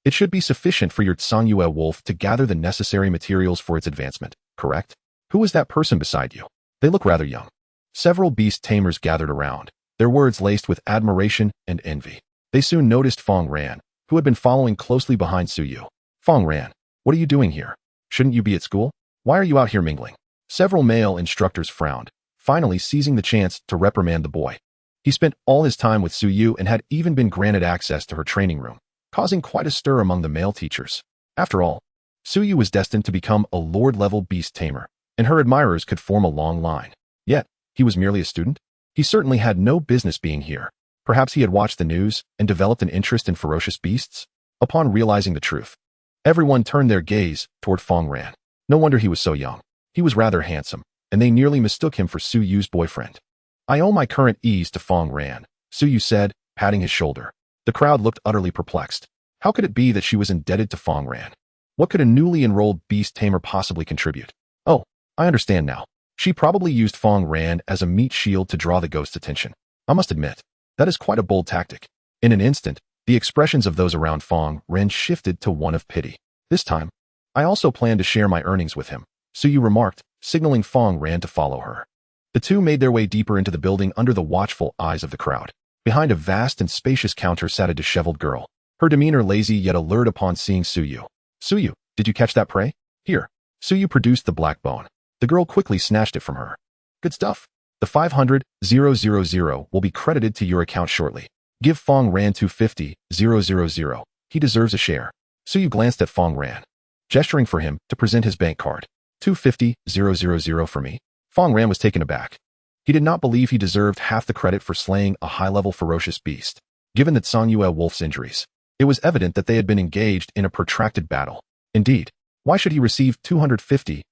It should be sufficient for your Sanyue Wolf to gather the necessary materials for its advancement, correct? Who is that person beside you? They look rather young. Several beast tamers gathered around, their words laced with admiration and envy. They soon noticed Fang Ran, who had been following closely behind Suyu. Fang Ran, what are you doing here? Shouldn't you be at school? Why are you out here mingling? Several male instructors frowned, finally seizing the chance to reprimand the boy. He spent all his time with Suyu and had even been granted access to her training room, causing quite a stir among the male teachers. After all, Suyu was destined to become a Lord-level beast tamer, and her admirers could form a long line. Yet, he was merely a student? He certainly had no business being here. Perhaps he had watched the news and developed an interest in ferocious beasts? Upon realizing the truth, everyone turned their gaze toward Fang Ran. No wonder he was so young. He was rather handsome, and they nearly mistook him for Suyu's boyfriend. I owe my current ease to Fang Ran, Suyu said, patting his shoulder. The crowd looked utterly perplexed. How could it be that she was indebted to Fang Ran? What could a newly enrolled beast tamer possibly contribute? Oh, I understand now. She probably used Fang Ran as a meat shield to draw the ghost's attention. I must admit, that is quite a bold tactic. In an instant, the expressions of those around Fang Ran shifted to one of pity. This time, I also plan to share my earnings with him, Suyu remarked, signaling Fang Ran to follow her. The two made their way deeper into the building under the watchful eyes of the crowd. Behind a vast and spacious counter sat a disheveled girl, her demeanor lazy yet alert upon seeing Suyu. Suyu, did you catch that prey? Here. Suyu produced the black bone. The girl quickly snatched it from her. Good stuff. The 500,000 will be credited to your account shortly. Give Fang Ran 250,000. He deserves a share. Suyu glanced at Fang Ran, gesturing for him to present his bank card. 250,000 for me? Fang Ran was taken aback. He did not believe he deserved half the credit for slaying a high-level ferocious beast. Given that Sanyue Wolf's injuries, it was evident that they had been engaged in a protracted battle. Indeed, why should he receive 250,000?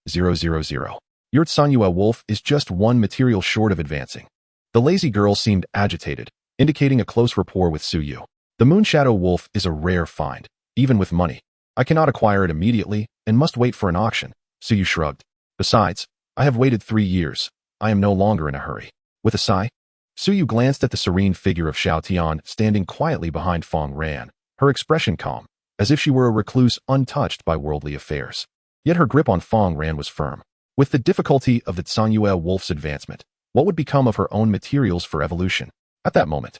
Yurt Sanyue Wolf is just one material short of advancing. The lazy girl seemed agitated, indicating a close rapport with Suyu. The Moonshadow Wolf is a rare find, even with money. I cannot acquire it immediately and must wait for an auction. Suyu shrugged. Besides, I have waited 3 years. I am no longer in a hurry. With a sigh, Suyu glanced at the serene figure of Xiao Tian standing quietly behind Fang Ran, her expression calm, as if she were a recluse untouched by worldly affairs. Yet her grip on Fang Ran was firm. With the difficulty of the Sanyue Wolf's advancement, what would become of her own materials for evolution? At that moment,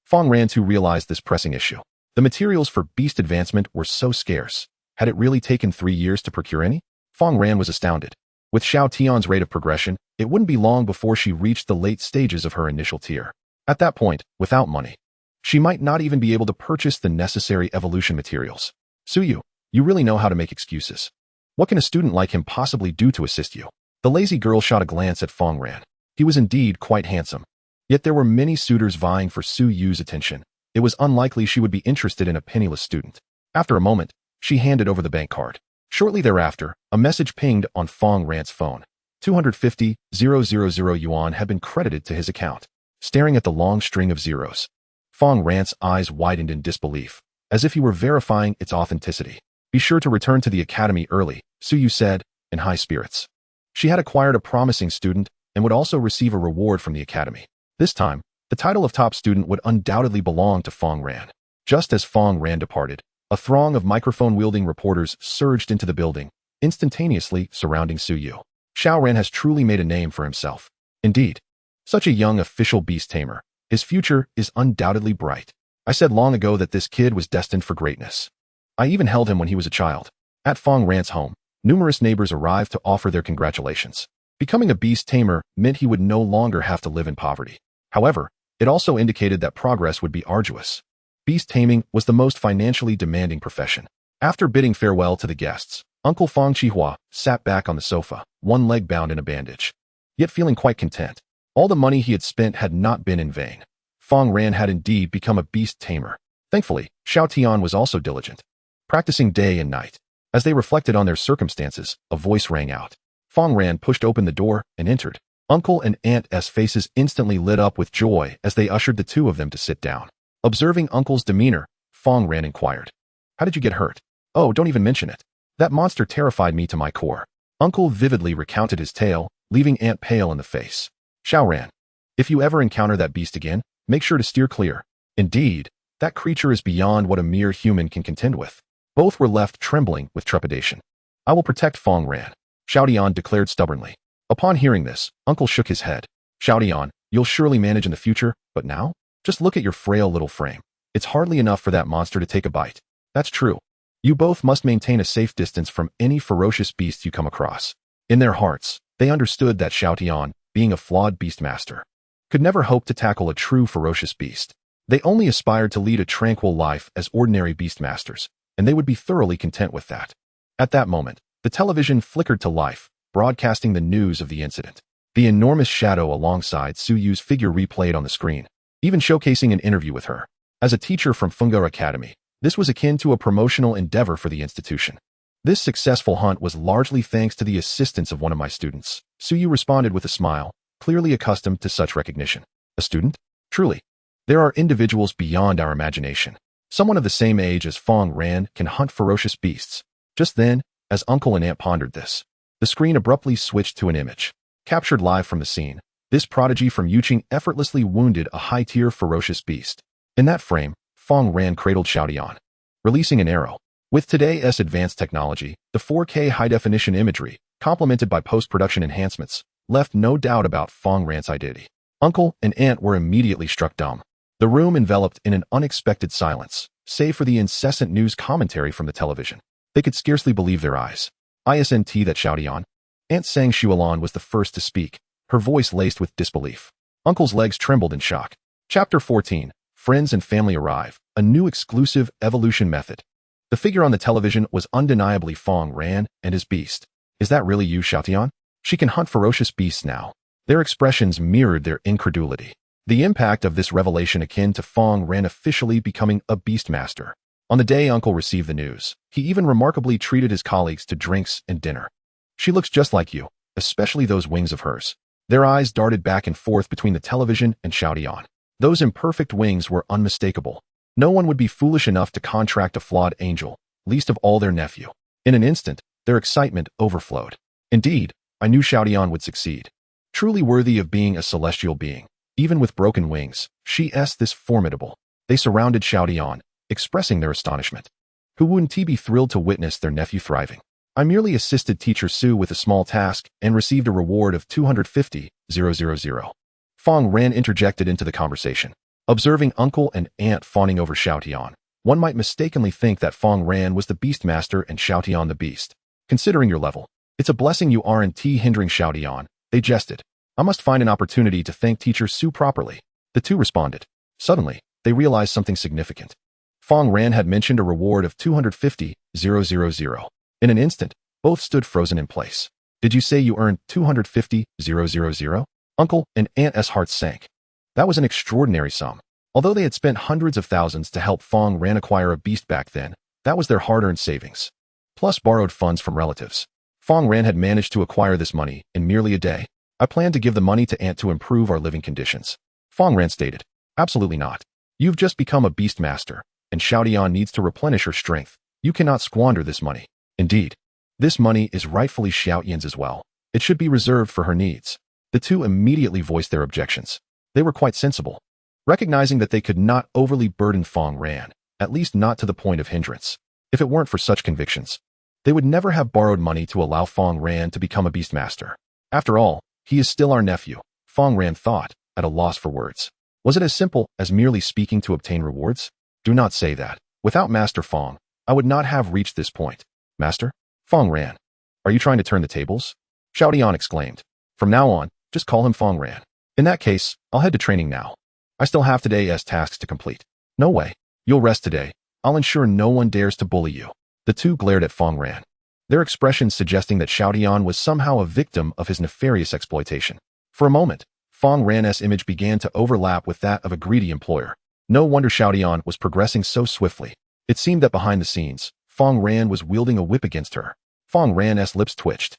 Fang Ran too realized this pressing issue. The materials for beast advancement were so scarce. Had it really taken 3 years to procure any? Fang Ran was astounded. With Xiao Tian's rate of progression, it wouldn't be long before she reached the late stages of her initial tier. At that point, without money, she might not even be able to purchase the necessary evolution materials. Suyu, you really know how to make excuses. What can a student like him possibly do to assist you? The lazy girl shot a glance at Fang Ran. He was indeed quite handsome. Yet there were many suitors vying for Suyu's attention. It was unlikely she would be interested in a penniless student. After a moment, she handed over the bank card. Shortly thereafter, a message pinged on Fang Ran's phone. 250,000 yuan had been credited to his account. Staring at the long string of zeros, Fang Ran's eyes widened in disbelief, as if he were verifying its authenticity. Be sure to return to the academy early, Suyu said, in high spirits. She had acquired a promising student and would also receive a reward from the academy. This time, the title of top student would undoubtedly belong to Fang Ran. Just as Fang Ran departed, a throng of microphone-wielding reporters surged into the building, instantaneously surrounding Suyu. Xiao Ran has truly made a name for himself. Indeed, such a young official beast tamer, his future is undoubtedly bright. I said long ago that this kid was destined for greatness. I even held him when he was a child. At Fang Ran's home, numerous neighbors arrived to offer their congratulations. Becoming a beast tamer meant he would no longer have to live in poverty. However, it also indicated that progress would be arduous. Beast taming was the most financially demanding profession. After bidding farewell to the guests, Uncle Fang Chihua sat back on the sofa, one leg bound in a bandage, yet feeling quite content. All the money he had spent had not been in vain. Fang Ran had indeed become a beast tamer. Thankfully, Xiao Tian was also diligent, practicing day and night. As they reflected on their circumstances, a voice rang out. Fang Ran pushed open the door and entered. Uncle and Aunt's faces instantly lit up with joy as they ushered the two of them to sit down. Observing Uncle's demeanor, Fang Ran inquired, "How did you get hurt?" "Oh, don't even mention it. That monster terrified me to my core." Uncle vividly recounted his tale, leaving Aunt pale in the face. Xiao Ran, if you ever encounter that beast again, make sure to steer clear. Indeed, that creature is beyond what a mere human can contend with. Both were left trembling with trepidation. "I will protect Fang Ran," Xiao Tian declared stubbornly. Upon hearing this, Uncle shook his head. "Xiao Tian, you'll surely manage in the future, but now? Just look at your frail little frame. It's hardly enough for that monster to take a bite." "That's true. You both must maintain a safe distance from any ferocious beast you come across." In their hearts, they understood that Xiao Tian, being a flawed beastmaster, could never hope to tackle a true ferocious beast. They only aspired to lead a tranquil life as ordinary beastmasters, and they would be thoroughly content with that. At that moment, the television flickered to life, broadcasting the news of the incident. The enormous shadow alongside Suyu's figure replayed on the screen, even showcasing an interview with her. As a teacher from Fungo Academy, this was akin to a promotional endeavor for the institution. "This successful hunt was largely thanks to the assistance of one of my students." Suyu responded with a smile, clearly accustomed to such recognition. "A student? Truly. There are individuals beyond our imagination. Someone of the same age as Fang Ran can hunt ferocious beasts." Just then, as Uncle and Aunt pondered this, the screen abruptly switched to an image. Captured live from the scene, this prodigy from Yuqing effortlessly wounded a high-tier ferocious beast. In that frame, Fang Ran cradled Xiao Tian, releasing an arrow. With today's advanced technology, the 4K high-definition imagery complemented by post-production enhancements, left no doubt about Fang Ran's identity. Uncle and aunt were immediately struck dumb. The room enveloped in an unexpected silence, save for the incessant news commentary from the television. They could scarcely believe their eyes. Isn't that Xiaotian? Aunt Sang Shualan was the first to speak, her voice laced with disbelief. Uncle's legs trembled in shock. Chapter 14. Friends and family arrive. A new exclusive evolution method. The figure on the television was undeniably Fang Ran and his beast. Is that really you, Xiaotian? She can hunt ferocious beasts now. Their expressions mirrored their incredulity. The impact of this revelation akin to Fang Ran officially becoming a beastmaster. On the day Uncle received the news, he even remarkably treated his colleagues to drinks and dinner. She looks just like you, especially those wings of hers. Their eyes darted back and forth between the television and Xiaotian. Those imperfect wings were unmistakable. No one would be foolish enough to contract a flawed angel, least of all their nephew. In an instant, their excitement overflowed. Indeed, I knew Xiaotian would succeed. Truly worthy of being a celestial being, even with broken wings, she's this formidable. They surrounded Xiaotian, expressing their astonishment. Who wouldn't be thrilled to witness their nephew thriving? I merely assisted Teacher Su with a small task and received a reward of 250,000. Fang Ran interjected into the conversation. Observing uncle and aunt fawning over Xiaotian, one might mistakenly think that Fang Ran was the Beastmaster and Xiaotian the Beast. Considering your level, it's a blessing you aren't hindering Xiaotian, they jested. I must find an opportunity to thank Teacher Su properly. The two responded. Suddenly, they realized something significant. Fang Ran had mentioned a reward of 250,000. In an instant, both stood frozen in place. Did you say you earned 250,000? Uncle and Aunt's hearts sank. That was an extraordinary sum. Although they had spent hundreds of thousands to help Fang Ran acquire a beast back then, that was their hard-earned savings. Plus borrowed funds from relatives. Fang Ran had managed to acquire this money in merely a day. I plan to give the money to Aunt to improve our living conditions. Fang Ran stated. Absolutely not. You've just become a beast master, and Xiaotian needs to replenish her strength. You cannot squander this money. Indeed, this money is rightfully Xiaotian's as well. It should be reserved for her needs. The two immediately voiced their objections. They were quite sensible, recognizing that they could not overly burden Fang Ran, at least not to the point of hindrance. If it weren't for such convictions, they would never have borrowed money to allow Fang Ran to become a beastmaster. After all, he is still our nephew, Fang Ran thought, at a loss for words. Was it as simple as merely speaking to obtain rewards? Do not say that. Without Master Fang, I would not have reached this point. Master? Fang Ran. Are you trying to turn the tables? Xiaotian exclaimed. From now on, just call him Fang Ran. In that case, I'll head to training now. I still have today's tasks to complete. No way. You'll rest today. I'll ensure no one dares to bully you. The two glared at Fang Ran, their expressions suggesting that Xiaotian was somehow a victim of his nefarious exploitation. For a moment, Fang Ran's image began to overlap with that of a greedy employer. No wonder Xiaotian was progressing so swiftly. It seemed that behind the scenes, Fang Ran was wielding a whip against her. Fang Ran's lips twitched.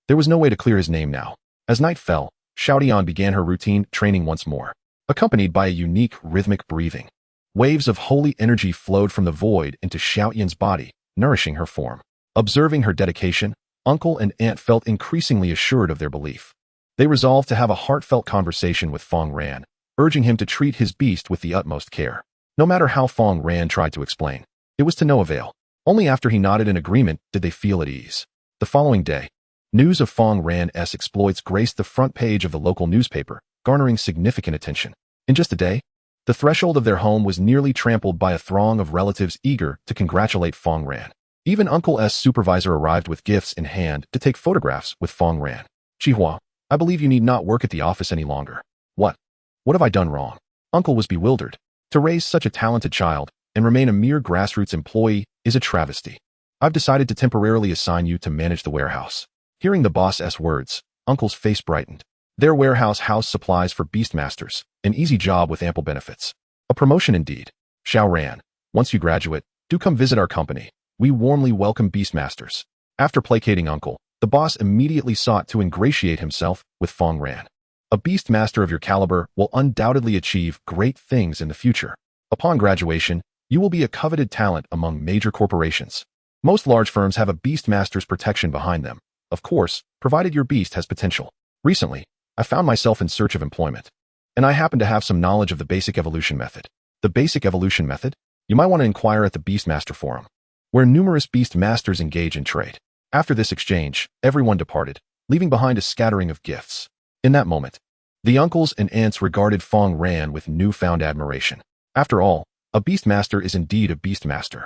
There was no way to clear his name now. As night fell, Xiaotian began her routine training once more, accompanied by a unique rhythmic breathing. Waves of holy energy flowed from the void into Xiaotian's body, nourishing her form. Observing her dedication, uncle and aunt felt increasingly assured of their belief. They resolved to have a heartfelt conversation with Fang Ran, urging him to treat his beast with the utmost care. No matter how Fang Ran tried to explain, it was to no avail. Only after he nodded in agreement did they feel at ease. The following day, news of Fang Ran's exploits graced the front page of the local newspaper, garnering significant attention. In just a day, the threshold of their home was nearly trampled by a throng of relatives eager to congratulate Fang Ran. Even Uncle's supervisor arrived with gifts in hand to take photographs with Fang Ran. Chihua, I believe you need not work at the office any longer. What? What have I done wrong? Uncle was bewildered. To raise such a talented child and remain a mere grassroots employee is a travesty. I've decided to temporarily assign you to manage the warehouse. Hearing the boss's words, Uncle's face brightened. Their warehouse housed supplies for beastmasters, an easy job with ample benefits. A promotion indeed. Xiao Ran, once you graduate, do come visit our company. We warmly welcome beastmasters. After placating Uncle, the boss immediately sought to ingratiate himself with Fang Ran. A beastmaster of your caliber will undoubtedly achieve great things in the future. Upon graduation, you will be a coveted talent among major corporations. Most large firms have a beastmaster's protection behind them, of course, provided your beast has potential. Recently, I found myself in search of employment, and I happen to have some knowledge of the basic evolution method. The basic evolution method? You might want to inquire at the Beastmaster Forum, where numerous beast masters engage in trade. After this exchange, everyone departed, leaving behind a scattering of gifts. In that moment, the uncles and aunts regarded Fang Ran with newfound admiration. After all, a Beastmaster is indeed a Beastmaster.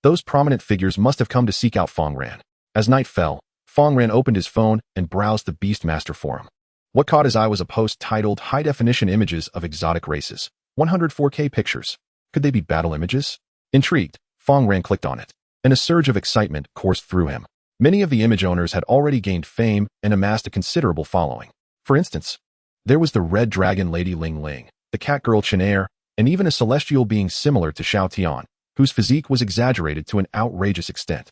Those prominent figures must have come to seek out Fang Ran. As night fell, Fang Ran opened his phone and browsed the Beastmaster forum. What caught his eye was a post titled High-Definition Images of Exotic Races. 104K pictures. Could they be battle images? Intrigued, Fang Ran clicked on it, and a surge of excitement coursed through him. Many of the image owners had already gained fame and amassed a considerable following. For instance, there was the red dragon Lady Ling Ling, the cat girl Chenair, and even a celestial being similar to Xiao Tian, whose physique was exaggerated to an outrageous extent.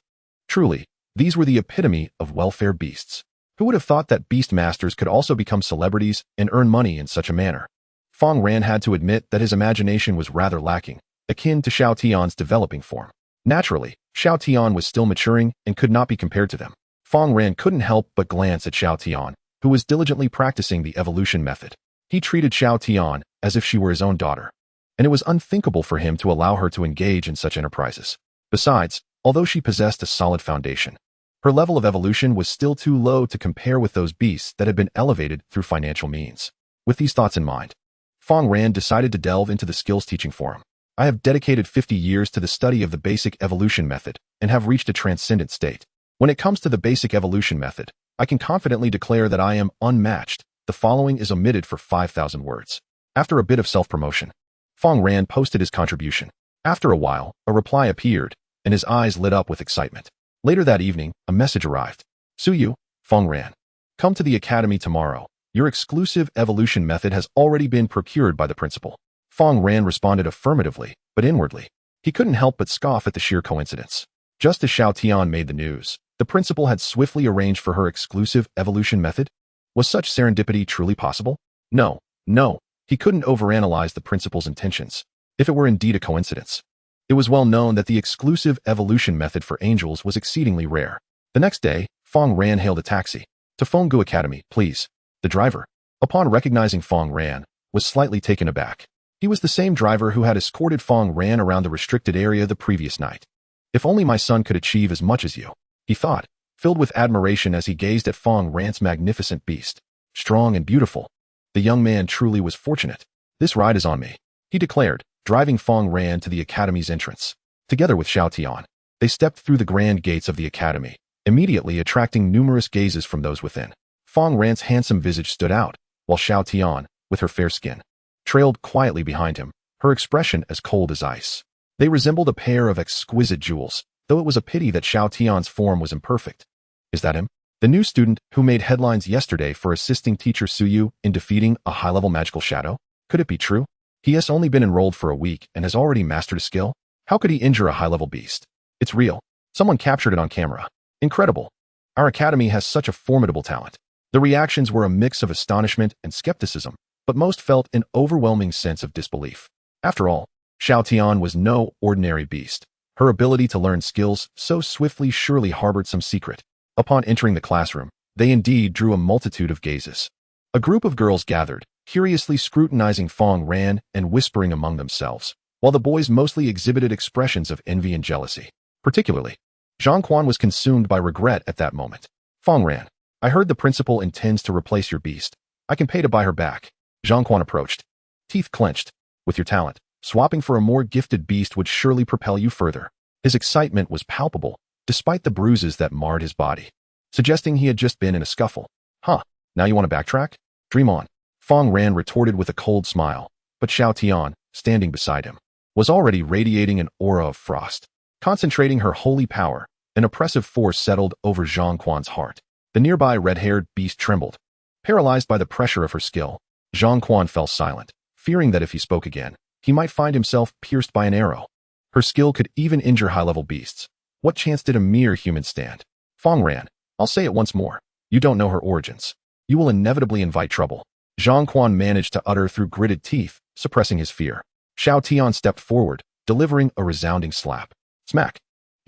Truly, these were the epitome of welfare beasts. Who would have thought that Beastmasters could also become celebrities and earn money in such a manner? Fang Ran had to admit that his imagination was rather lacking, akin to Xiao Tian's developing form. Naturally, Xiao Tian was still maturing and could not be compared to them. Fang Ran couldn't help but glance at Xiao Tian, who was diligently practicing the evolution method. He treated Xiao Tian as if she were his own daughter, and it was unthinkable for him to allow her to engage in such enterprises. Besides, although she possessed a solid foundation, her level of evolution was still too low to compare with those beasts that had been elevated through financial means. With these thoughts in mind, Fang Ran decided to delve into the skills teaching forum. I have dedicated 50 years to the study of the basic evolution method and have reached a transcendent state. When it comes to the basic evolution method, I can confidently declare that I am unmatched. The following is omitted for 5,000 words. After a bit of self-promotion, Fang Ran posted his contribution. After a while, a reply appeared, and his eyes lit up with excitement. Later that evening, a message arrived. Suyu, Fang Ran. Come to the academy tomorrow. Your exclusive evolution method has already been procured by the principal. Fang Ran responded affirmatively, but inwardly, he couldn't help but scoff at the sheer coincidence. Just as Xiao Tian made the news, the principal had swiftly arranged for her exclusive evolution method. Was such serendipity truly possible? No, he couldn't overanalyze the principal's intentions, if it were indeed a coincidence. It was well known that the exclusive evolution method for angels was exceedingly rare. The next day, Fang Ran hailed a taxi. To Fenggu Academy, please. The driver, upon recognizing Fang Ran, was slightly taken aback. He was the same driver who had escorted Fang Ran around the restricted area the previous night. If only my son could achieve as much as you, he thought, filled with admiration as he gazed at Fang Ran's magnificent beast. Strong and beautiful. The young man truly was fortunate. This ride is on me, he declared, driving Fang Ran to the academy's entrance. Together with Xiao Tian, they stepped through the grand gates of the academy, immediately attracting numerous gazes from those within. Fang Ran's handsome visage stood out, while Xiao Tian, with her fair skin, trailed quietly behind him, her expression as cold as ice. They resembled a pair of exquisite jewels, though it was a pity that Xiao Tian's form was imperfect. Is that him? The new student who made headlines yesterday for assisting teacher Suyu in defeating a high-level magical shadow? Could it be true? He has only been enrolled for a week and has already mastered a skill? How could he injure a high-level beast? It's real. Someone captured it on camera. Incredible. Our academy has such a formidable talent. The reactions were a mix of astonishment and skepticism, but most felt an overwhelming sense of disbelief. After all, Xiao Tian was no ordinary beast. Her ability to learn skills so swiftly surely harbored some secret. Upon entering the classroom, they indeed drew a multitude of gazes. A group of girls gathered, curiously scrutinizing Fang Ran and whispering among themselves, while the boys mostly exhibited expressions of envy and jealousy. Particularly, Zhang Quan was consumed by regret at that moment. Fang Ran, I heard the principal intends to replace your beast. I can pay to buy her back. Zhang Quan approached, teeth clenched. With your talent, swapping for a more gifted beast would surely propel you further. His excitement was palpable, despite the bruises that marred his body, suggesting he had just been in a scuffle. Huh, now you want to backtrack? Dream on. Fang Ran retorted with a cold smile, but Xiao Tian, standing beside him, was already radiating an aura of frost. Concentrating her holy power, an oppressive force settled over Zhang Quan's heart. The nearby red-haired beast trembled. Paralyzed by the pressure of her skill, Zhang Quan fell silent, fearing that if he spoke again, he might find himself pierced by an arrow. Her skill could even injure high-level beasts. What chance did a mere human stand? Fang Ran, I'll say it once more. You don't know her origins. You will inevitably invite trouble. Zhang Quan managed to utter through gritted teeth, suppressing his fear. Xiao Tian stepped forward, delivering a resounding slap. Smack.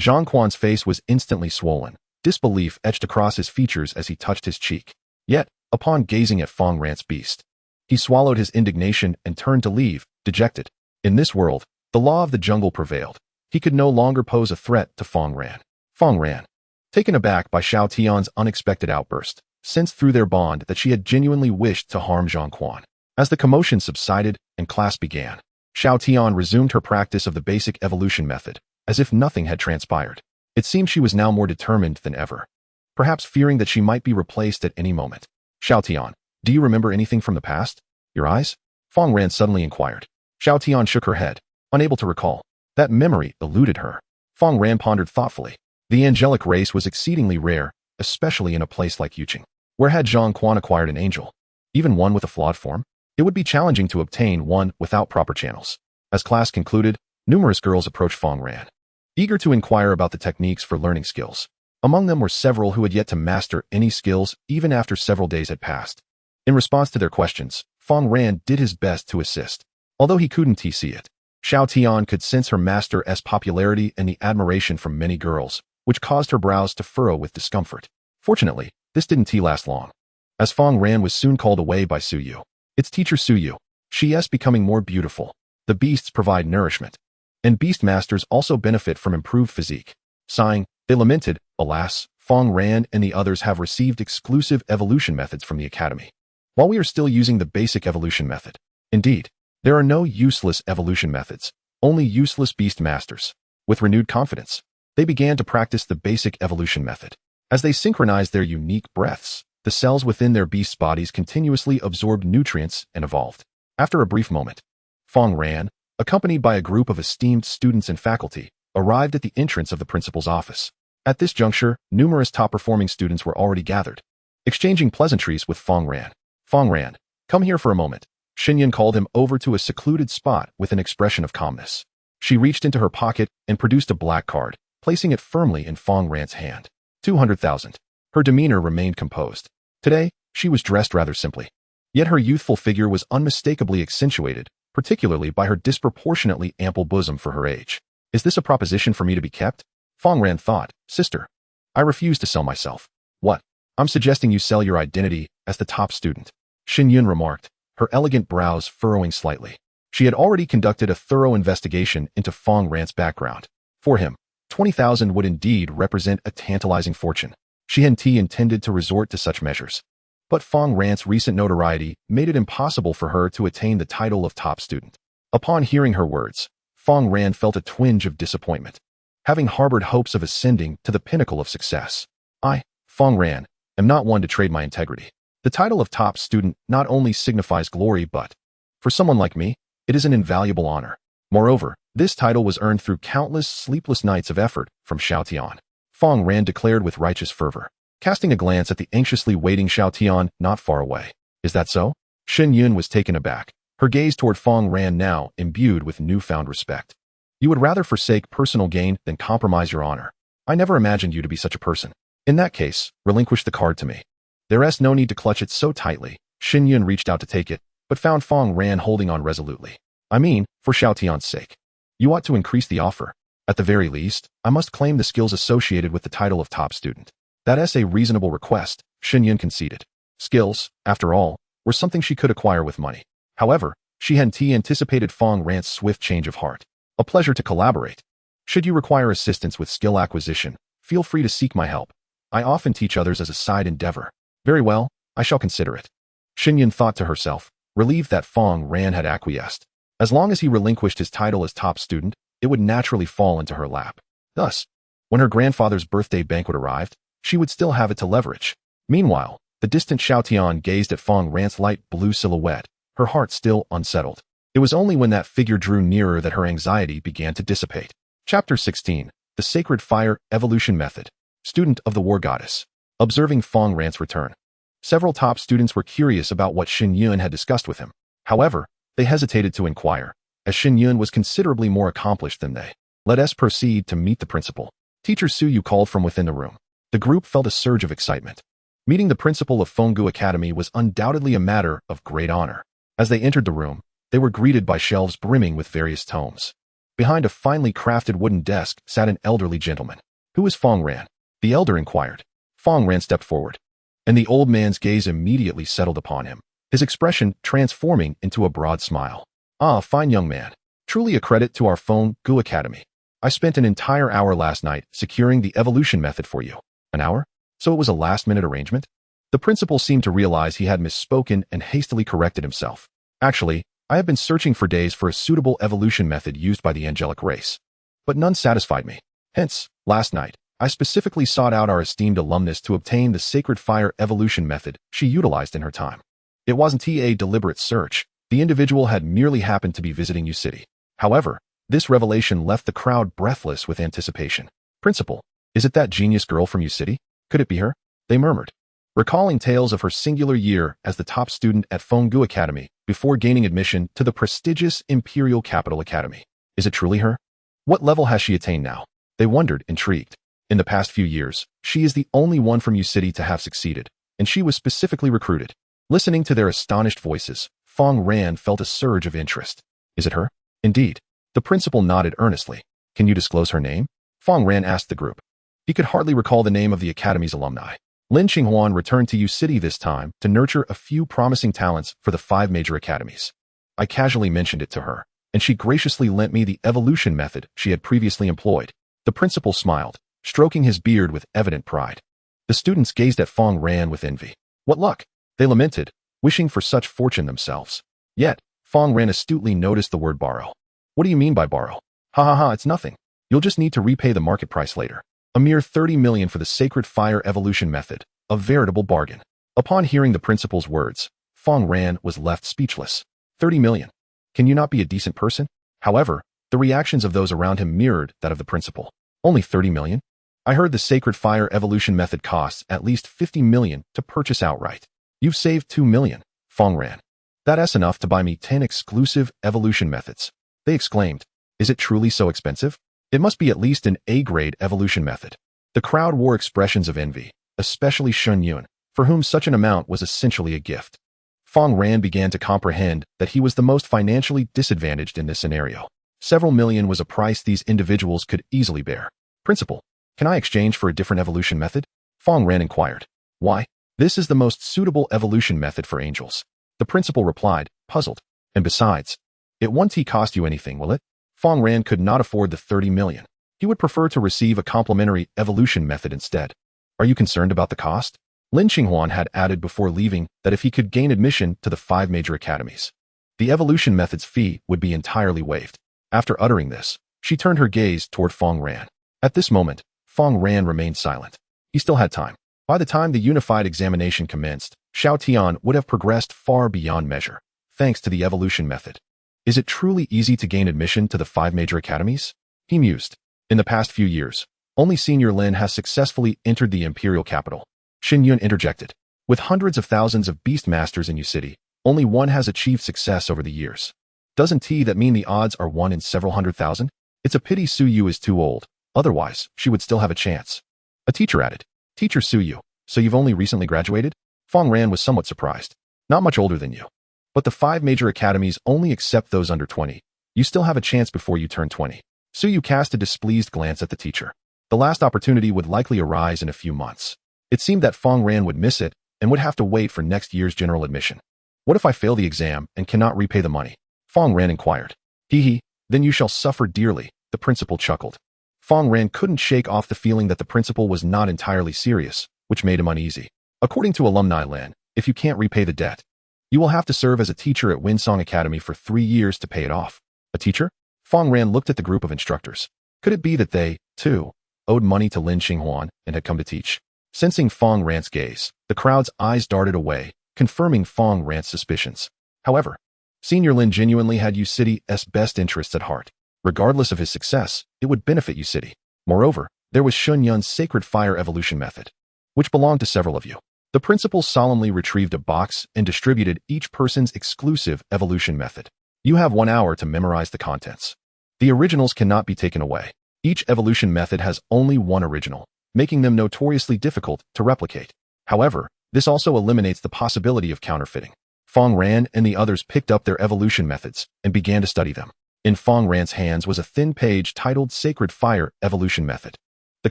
Zhang Quan's face was instantly swollen. Disbelief etched across his features as he touched his cheek. Yet, upon gazing at Fang Ran's beast, he swallowed his indignation and turned to leave, dejected. In this world, the law of the jungle prevailed. He could no longer pose a threat to Fang Ran. Fang Ran, Taken aback by Xiao Tian's unexpected outburst, sensed through their bond that she had genuinely wished to harm Zhang Quan. As the commotion subsided and class began, Xiao Tian resumed her practice of the basic evolution method, as if nothing had transpired. It seemed she was now more determined than ever, perhaps fearing that she might be replaced at any moment. Xiao Tian, do you remember anything from the past? Your eyes? Fang Ran suddenly inquired. Xiao Tian shook her head, unable to recall. That memory eluded her. Fang Ran pondered thoughtfully. The angelic race was exceedingly rare, especially in a place like Yuqing. Where had Zhang Quan acquired an angel? Even one with a flawed form? It would be challenging to obtain one without proper channels. As class concluded, numerous girls approached Fang Ran, eager to inquire about the techniques for learning skills. Among them were several who had yet to master any skills even after several days had passed. In response to their questions, Fang Ran did his best to assist. Although he couldn't see it, Xiao Tian could sense her master's popularity and the admiration from many girls, which caused her brows to furrow with discomfort. Fortunately, this didn't last long, as Fang Ran was soon called away by Su Yu. Its teacher Su Yu. She is becoming more beautiful. The beasts provide nourishment, and beast masters also benefit from improved physique. Sighing, they lamented, alas, Fang Ran and the others have received exclusive evolution methods from the academy, while we are still using the basic evolution method. Indeed, there are no useless evolution methods, only useless beast masters. With renewed confidence, they began to practice the basic evolution method. As they synchronized their unique breaths, the cells within their beasts' bodies continuously absorbed nutrients and evolved. After a brief moment, Fang Ran, accompanied by a group of esteemed students and faculty, arrived at the entrance of the principal's office. At this juncture, numerous top-performing students were already gathered, exchanging pleasantries with Fang Ran. Fang Ran, come here for a moment. Xinyan called him over to a secluded spot with an expression of calmness. She reached into her pocket and produced a black card, placing it firmly in Fang Ran's hand. 200,000. Her demeanor remained composed. Today, she was dressed rather simply. Yet her youthful figure was unmistakably accentuated, particularly by her disproportionately ample bosom for her age. Is this a proposition for me to be kept? Fang Ran thought. Sister, I refuse to sell myself. What? I'm suggesting you sell your identity as the top student. Xin Yun remarked, her elegant brows furrowing slightly. She had already conducted a thorough investigation into Fang Ran's background. For him, 20,000 would indeed represent a tantalizing fortune. She hadn't intended to resort to such measures. But Fang Ran's recent notoriety made it impossible for her to attain the title of top student. Upon hearing her words, Fang Ran felt a twinge of disappointment, having harbored hopes of ascending to the pinnacle of success. I, Fang Ran, am not one to trade my integrity. The title of top student not only signifies glory but, for someone like me, it is an invaluable honor. Moreover, this title was earned through countless sleepless nights of effort from Xiao Tian. Fang Ran declared with righteous fervor, casting a glance at the anxiously waiting Xiao Tian not far away. Is that so? Xin Yun was taken aback, her gaze toward Fang Ran now imbued with newfound respect. You would rather forsake personal gain than compromise your honor. I never imagined you to be such a person. In that case, relinquish the card to me. There is no need to clutch it so tightly. Xin Yun reached out to take it, but found Fang Ran holding on resolutely. I mean, for Xiao Tian's sake. You ought to increase the offer. At the very least, I must claim the skills associated with the title of top student. That is a reasonable request, Xin Yun conceded. Skills, after all, were something she could acquire with money. However, she hadn't anticipated Fang Ran's swift change of heart. A pleasure to collaborate. Should you require assistance with skill acquisition, feel free to seek my help. I often teach others as a side endeavor. Very well, I shall consider it. Xin Yun thought to herself, relieved that Fang Ran had acquiesced. As long as he relinquished his title as top student, it would naturally fall into her lap. Thus, when her grandfather's birthday banquet arrived, she would still have it to leverage. Meanwhile, the distant Xiao Tian gazed at Fang Ran's light blue silhouette, her heart still unsettled. It was only when that figure drew nearer that her anxiety began to dissipate. Chapter 16. The Sacred Fire Evolution Method. Student of the War Goddess. Observing Fang Ran's return, several top students were curious about what Xin Yun had discussed with him. However, they hesitated to inquire, as Xin Yun was considerably more accomplished than they. Let us proceed to meet the principal. Teacher Su Yu called from within the room. The group felt a surge of excitement. Meeting the principal of Fenggu Academy was undoubtedly a matter of great honor. As they entered the room, they were greeted by shelves brimming with various tomes. Behind a finely crafted wooden desk sat an elderly gentleman. Who is Fang Ran? The elder inquired. Fang Ran stepped forward, and the old man's gaze immediately settled upon him, his expression transforming into a broad smile. Ah, fine young man. Truly a credit to our Fenggu Academy. I spent an entire hour last night securing the evolution method for you. An hour? So it was a last-minute arrangement? The principal seemed to realize he had misspoken and hastily corrected himself. Actually, I have been searching for days for a suitable evolution method used by the angelic race. But none satisfied me. Hence, last night, I specifically sought out our esteemed alumnus to obtain the sacred fire evolution method she utilized in her time. It wasn't a deliberate search. The individual had merely happened to be visiting U City. However, this revelation left the crowd breathless with anticipation. Principal, is it that genius girl from U City? Could it be her? They murmured, recalling tales of her singular year as the top student at Fang Ran Academy before gaining admission to the prestigious Imperial Capital Academy. Is it truly her? What level has she attained now? They wondered, intrigued. In the past few years, she is the only one from U City to have succeeded, and she was specifically recruited. Listening to their astonished voices, Fang Ran felt a surge of interest. Is it her? Indeed. The principal nodded earnestly. Can you disclose her name? Fang Ran asked the group. He could hardly recall the name of the academy's alumni. Lin Qinghuan returned to U City this time to nurture a few promising talents for the 5 major academies. I casually mentioned it to her, and she graciously lent me the evolution method she had previously employed. The principal smiled, stroking his beard with evident pride. The students gazed at Fang Ran with envy. What luck! They lamented, wishing for such fortune themselves. Yet, Fang Ran astutely noticed the word borrow. What do you mean by borrow? Ha ha ha, it's nothing. You'll just need to repay the market price later. A mere 30 million for the sacred fire evolution method. A veritable bargain. Upon hearing the principal's words, Fang Ran was left speechless. 30 million. Can you not be a decent person? However, the reactions of those around him mirrored that of the principal. Only 30 million? I heard the sacred fire evolution method costs at least 50 million to purchase outright. You've saved 2 million, Fang Ran. That's enough to buy me 10 exclusive evolution methods. They exclaimed. Is it truly so expensive? It must be at least an A-grade evolution method. The crowd wore expressions of envy, especially Shun Yun, for whom such an amount was essentially a gift. Fang Ran began to comprehend that he was the most financially disadvantaged in this scenario. Several million was a price these individuals could easily bear. Principal, can I exchange for a different evolution method? Fang Ran inquired. Why? This is the most suitable evolution method for angels. The principal replied, puzzled. And besides, it won't cost you anything, will it? Fang Ran could not afford the 30 million. He would prefer to receive a complimentary evolution method instead. Are you concerned about the cost? Lin Qinghuan had added before leaving that if he could gain admission to the 5 major academies, the evolution method's fee would be entirely waived. After uttering this, she turned her gaze toward Fang Ran. At this moment, Fang Ran remained silent. He still had time. By the time the unified examination commenced, Xiao Tian would have progressed far beyond measure, thanks to the evolution method. Is it truly easy to gain admission to the 5 major academies? He mused. In the past few years, only Senior Lin has successfully entered the imperial capital. Xin Yun interjected. With hundreds of thousands of beast masters in U City, only one has achieved success over the years. Doesn't that mean the odds are 1 in several hundred thousand? It's a pity Su Yu is too old, otherwise she would still have a chance. A teacher added. Teacher Su Yu, so you've only recently graduated? Fang Ran was somewhat surprised. Not much older than you. But the 5 major academies only accept those under 20. You still have a chance before you turn 20. Su Yu cast a displeased glance at the teacher. The last opportunity would likely arise in a few months. It seemed that Fang Ran would miss it and would have to wait for next year's general admission. What if I fail the exam and cannot repay the money? Fang Ran inquired. Then you shall suffer dearly, the principal chuckled. Fang Ran couldn't shake off the feeling that the principal was not entirely serious, which made him uneasy. According to Alumni Land, if you can't repay the debt, you will have to serve as a teacher at Winsong Academy for 3 years to pay it off. A teacher? Fang Ran looked at the group of instructors. Could it be that they, too, owed money to Lin Qinghuan and had come to teach? Sensing Fang Ran's gaze, the crowd's eyes darted away, confirming Fang Ran's suspicions. However, Senior Lin genuinely had U City's best interests at heart. Regardless of his success, it would benefit U City. Moreover, there was Shun Yun's sacred fire evolution method, which belonged to several of you. The principal solemnly retrieved a box and distributed each person's exclusive evolution method. You have 1 hour to memorize the contents. The originals cannot be taken away. Each evolution method has only one original, making them notoriously difficult to replicate. However, this also eliminates the possibility of counterfeiting. Fang Ran and the others picked up their evolution methods and began to study them. In Fang Ran's hands was a thin page titled Sacred Fire Evolution Method. The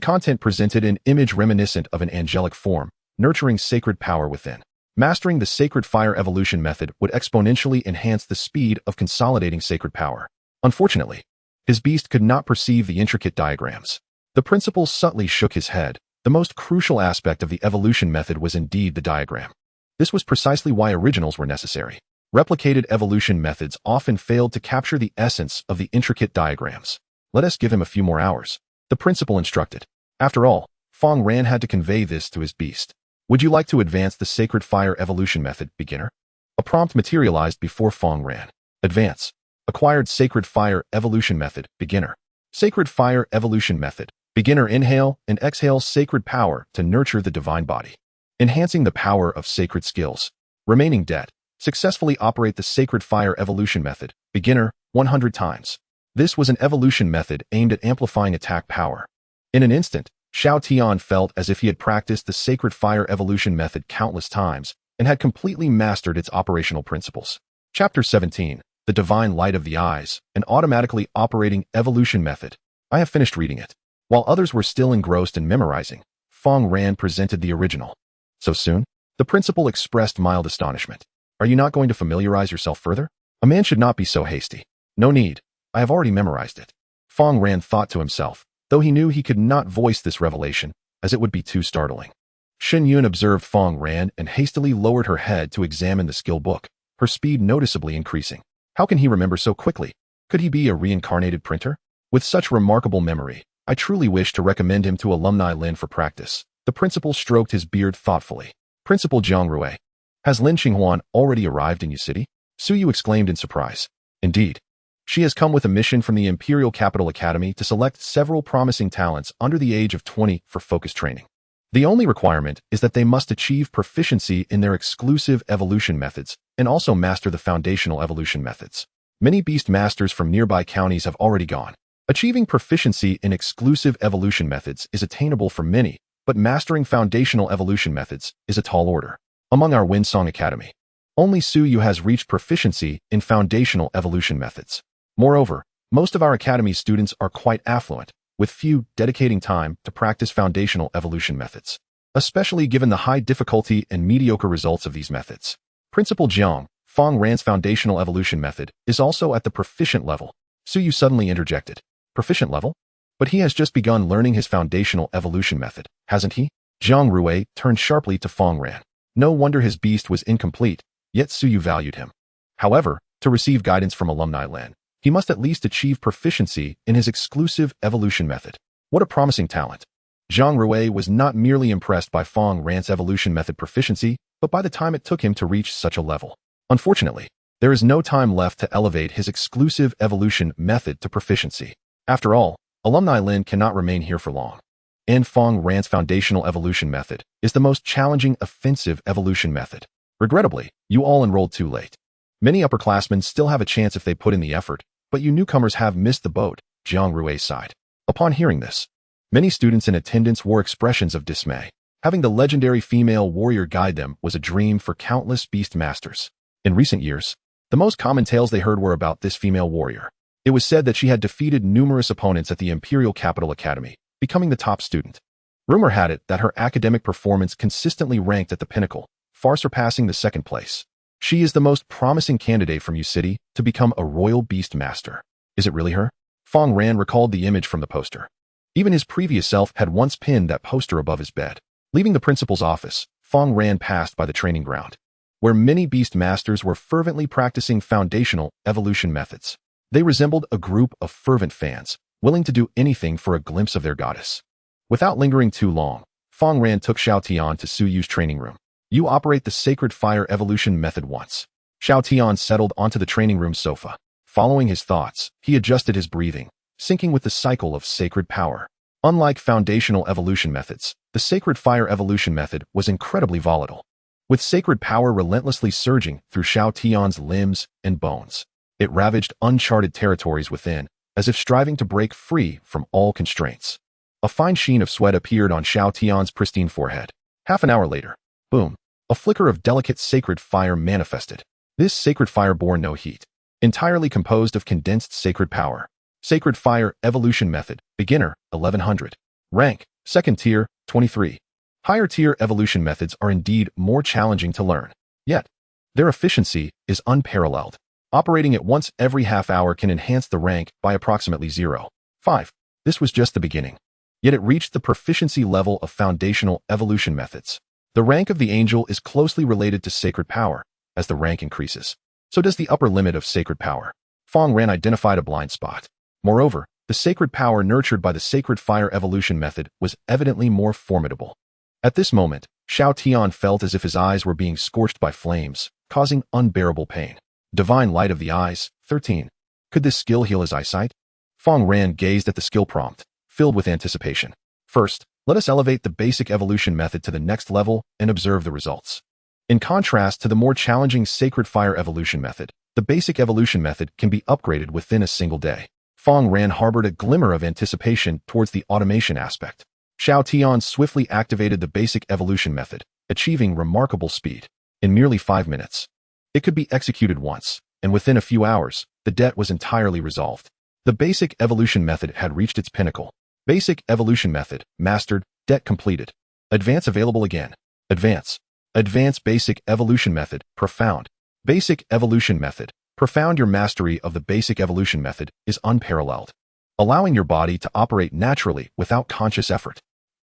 content presented an image reminiscent of an angelic form, nurturing sacred power within. Mastering the Sacred Fire Evolution Method would exponentially enhance the speed of consolidating sacred power. Unfortunately, his beast could not perceive the intricate diagrams. The principal subtly shook his head, The most crucial aspect of the evolution method was indeed the diagram. This was precisely why originals were necessary. Replicated evolution methods often failed to capture the essence of the intricate diagrams. Let us give him a few more hours, the principal instructed. After all, Fang Ran had to convey this to his beast. Would you like to advance the sacred fire evolution method, beginner? A prompt materialized before Fang Ran. Advance. Acquired sacred fire evolution method, beginner. Sacred fire evolution method. Beginner inhale and exhale sacred power to nurture the divine body. Enhancing the power of sacred skills. Remaining dead. Successfully operate the sacred fire evolution method. Beginner, 100 times. This was an evolution method aimed at amplifying attack power. In an instant, Xiao Tian felt as if he had practiced the sacred fire evolution method countless times and had completely mastered its operational principles. Chapter 17, The Divine Light of the Eyes, an automatically operating evolution method. I have finished reading it. While others were still engrossed in memorizing, Fang Ran presented the original. So soon? The principal expressed mild astonishment. Are you not going to familiarize yourself further? A man should not be so hasty. No need. I have already memorized it. Fang Ran thought to himself, though he knew he could not voice this revelation, as it would be too startling. Shen Yun observed Fang Ran and hastily lowered her head to examine the skill book, her speed noticeably increasing. How can he remember so quickly? Could he be a reincarnated printer? With such remarkable memory, I truly wish to recommend him to Alumni Lin for practice. The principal stroked his beard thoughtfully. Principal Jiang Rui. Has Lin Qinghuan already arrived in Yu City? Su Yu exclaimed in surprise. Indeed. She has come with a mission from the Imperial Capital Academy to select several promising talents under the age of 20 for focus training. The only requirement is that they must achieve proficiency in their exclusive evolution methods and also master the foundational evolution methods. Many beast masters from nearby counties have already gone. Achieving proficiency in exclusive evolution methods is attainable for many, but mastering foundational evolution methods is a tall order. Among our Winsong Academy, only Su Yu has reached proficiency in foundational evolution methods. Moreover, most of our academy's students are quite affluent, with few dedicating time to practice foundational evolution methods, especially given the high difficulty and mediocre results of these methods. Principal Jiang, Fang Ran's foundational evolution method, is also at the proficient level. Su Yu suddenly interjected. Proficient level? But he has just begun learning his foundational evolution method, hasn't he? Jiang Rui turned sharply to Fang Ran. No wonder his beast was incomplete, yet Su Yu valued him. However, to receive guidance from Alumni Land, he must at least achieve proficiency in his exclusive evolution method. What a promising talent. Jiang Rui was not merely impressed by Fang Ran's evolution method proficiency, but by the time it took him to reach such a level. Unfortunately, there is no time left to elevate his exclusive evolution method to proficiency. After all, Alumni Lin cannot remain here for long. And Fang Ran's foundational evolution method is the most challenging offensive evolution method. Regrettably, you all enrolled too late. Many upperclassmen still have a chance if they put in the effort, but you newcomers have missed the boat, Jiang Rui sighed. Upon hearing this, many students in attendance wore expressions of dismay. Having the legendary female warrior guide them was a dream for countless beast masters. In recent years, the most common tales they heard were about this female warrior. It was said that she had defeated numerous opponents at the Imperial Capital Academy, becoming the top student. Rumor had it that her academic performance consistently ranked at the pinnacle, far surpassing the second place. She is the most promising candidate from Yu City to become a royal beast master. Is it really her? Fang Ran recalled the image from the poster. Even his previous self had once pinned that poster above his bed. Leaving the principal's office, Fang Ran passed by the training ground, where many beast masters were fervently practicing foundational evolution methods. They resembled a group of fervent fans, willing to do anything for a glimpse of their goddess. Without lingering too long, Fang Ran took Xiao Tian to Su Yu's training room. You operate the sacred fire evolution method once. Xiao Tian settled onto the training room sofa. Following his thoughts, he adjusted his breathing, syncing with the cycle of sacred power. Unlike foundational evolution methods, the sacred fire evolution method was incredibly volatile, with sacred power relentlessly surging through Xiao Tian's limbs and bones. It ravaged uncharted territories within, as if striving to break free from all constraints. A fine sheen of sweat appeared on Xiao Tian's pristine forehead. Half an hour later, boom, a flicker of delicate sacred fire manifested. This sacred fire bore no heat, entirely composed of condensed sacred power. Sacred fire evolution method, beginner, 1100. Rank, second tier, 23. Higher tier evolution methods are indeed more challenging to learn. Yet, their efficiency is unparalleled. Operating it once every half hour can enhance the rank by approximately 0.5. This was just the beginning. yet it reached the proficiency level of foundational evolution methods. The rank of the angel is closely related to sacred power. As the rank increases, so does the upper limit of sacred power. Fang Ran identified a blind spot. Moreover, the sacred power nurtured by the sacred fire evolution method was evidently more formidable. At this moment, Xiao Tian felt as if his eyes were being scorched by flames, causing unbearable pain. Divine light of the eyes, 13. Could this skill heal his eyesight? Fang Ran gazed at the skill prompt, filled with anticipation. First, let us elevate the basic evolution method to the next level and observe the results. In contrast to the more challenging sacred fire evolution method, the basic evolution method can be upgraded within a single day. Fang Ran harbored a glimmer of anticipation towards the automation aspect. Xiao Tian swiftly activated the basic evolution method, achieving remarkable speed. In merely 5 minutes, it could be executed once, and within a few hours, the debt was entirely resolved. The basic evolution method had reached its pinnacle. Basic evolution method, mastered, debt completed. Advance available again. Advance. Advance basic evolution method, profound. Basic evolution method, profound. Your mastery of the basic evolution method is unparalleled, allowing your body to operate naturally without conscious effort.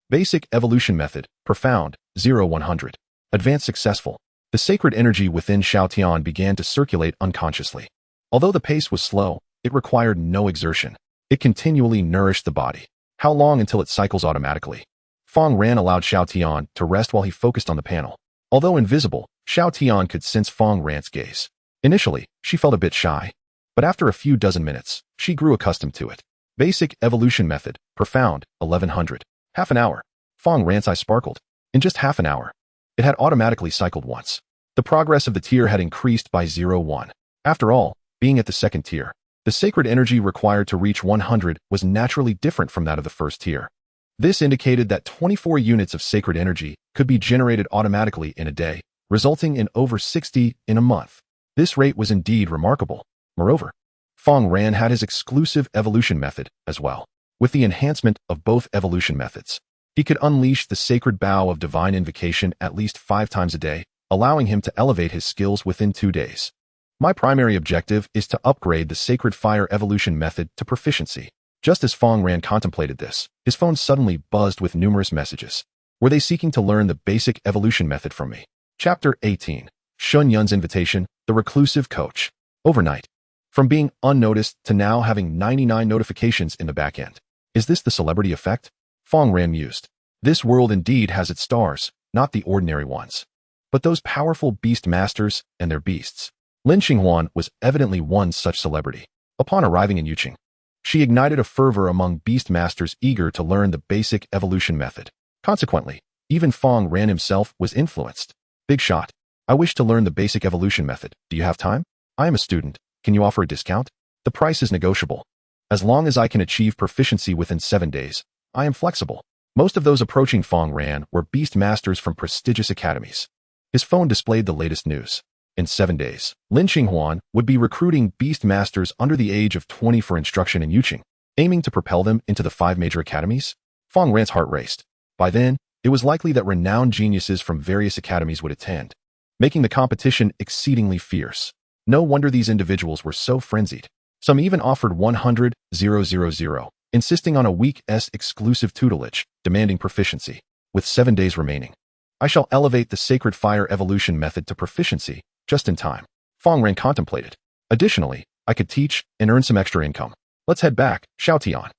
Basic evolution method, profound, 0-100. Advance successful. The sacred energy within Xiao Tian began to circulate unconsciously. Although the pace was slow, it required no exertion. It continually nourished the body. How long until it cycles automatically? Fang Ran allowed Xiao Tian to rest while he focused on the panel. Although invisible, Xiao Tian could sense Fang Ran's gaze. Initially, she felt a bit shy, but after a few dozen minutes, she grew accustomed to it. Basic evolution method, profound, 1100. Half an hour. Fang Ran's eyes sparkled. In just half an hour, it had automatically cycled once. The progress of the tier had increased by 0-1. After all, being at the second tier, the sacred energy required to reach 100 was naturally different from that of the first tier. This indicated that 24 units of sacred energy could be generated automatically in a day, resulting in over 60 in a month. This rate was indeed remarkable. Moreover, Fang Ran had his exclusive evolution method as well. With the enhancement of both evolution methods, he could unleash the sacred bow of divine invocation at least 5 times a day, allowing him to elevate his skills within 2 days. My primary objective is to upgrade the sacred fire evolution method to proficiency. Just as Fang Ran contemplated this, his phone suddenly buzzed with numerous messages. Were they seeking to learn the basic evolution method from me? Chapter 18. Shun Yun's Invitation, the Reclusive Coach. Overnight. From being unnoticed to now having 99 notifications in the back end. Is this the celebrity effect? Fang Ran mused. This world indeed has its stars, not the ordinary ones, but those powerful beast masters and their beasts. Lin Xinghuan was evidently one such celebrity. Upon arriving in Yuqing, she ignited a fervor among beast masters eager to learn the basic evolution method. Consequently, even Fang Ran himself was influenced. Big shot. I wish to learn the basic evolution method. Do you have time? I am a student. Can you offer a discount? The price is negotiable. As long as I can achieve proficiency within 7 days, I am flexible. Most of those approaching Fang Ran were beast masters from prestigious academies. His phone displayed the latest news. In 7 days, Lin Xinghuan would be recruiting beast masters under the age of 20 for instruction in Yuqing, aiming to propel them into the 5 major academies. Fang Ran's heart raced. By then, it was likely that renowned geniuses from various academies would attend, making the competition exceedingly fierce. No wonder these individuals were so frenzied. Some even offered 100,000, insisting on a week's exclusive tutelage, demanding proficiency. With 7 days remaining, I shall elevate the sacred fire evolution method to proficiency, just in time. Fang Ran contemplated. Additionally, I could teach and earn some extra income. Let's head back, Xiao Tian.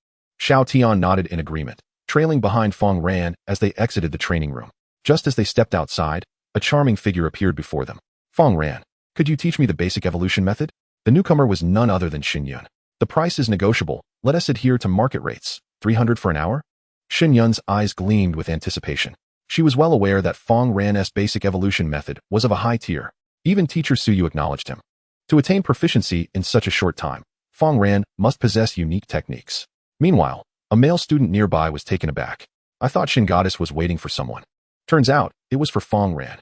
Xiao Tian nodded in agreement, trailing behind Fang Ran as they exited the training room. Just as they stepped outside, a charming figure appeared before them. Fang Ran, could you teach me the basic evolution method? The newcomer was none other than Xin Yun. The price is negotiable. Let us adhere to market rates. 300 for an hour? Xin Yun's eyes gleamed with anticipation. She was well aware that Fang Ran's basic evolution method was of a high tier. Even teacher Suyu acknowledged him. To attain proficiency in such a short time, Fang Ran must possess unique techniques. Meanwhile, a male student nearby was taken aback. I thought Shin Goddess was waiting for someone. Turns out, it was for Fang Ran.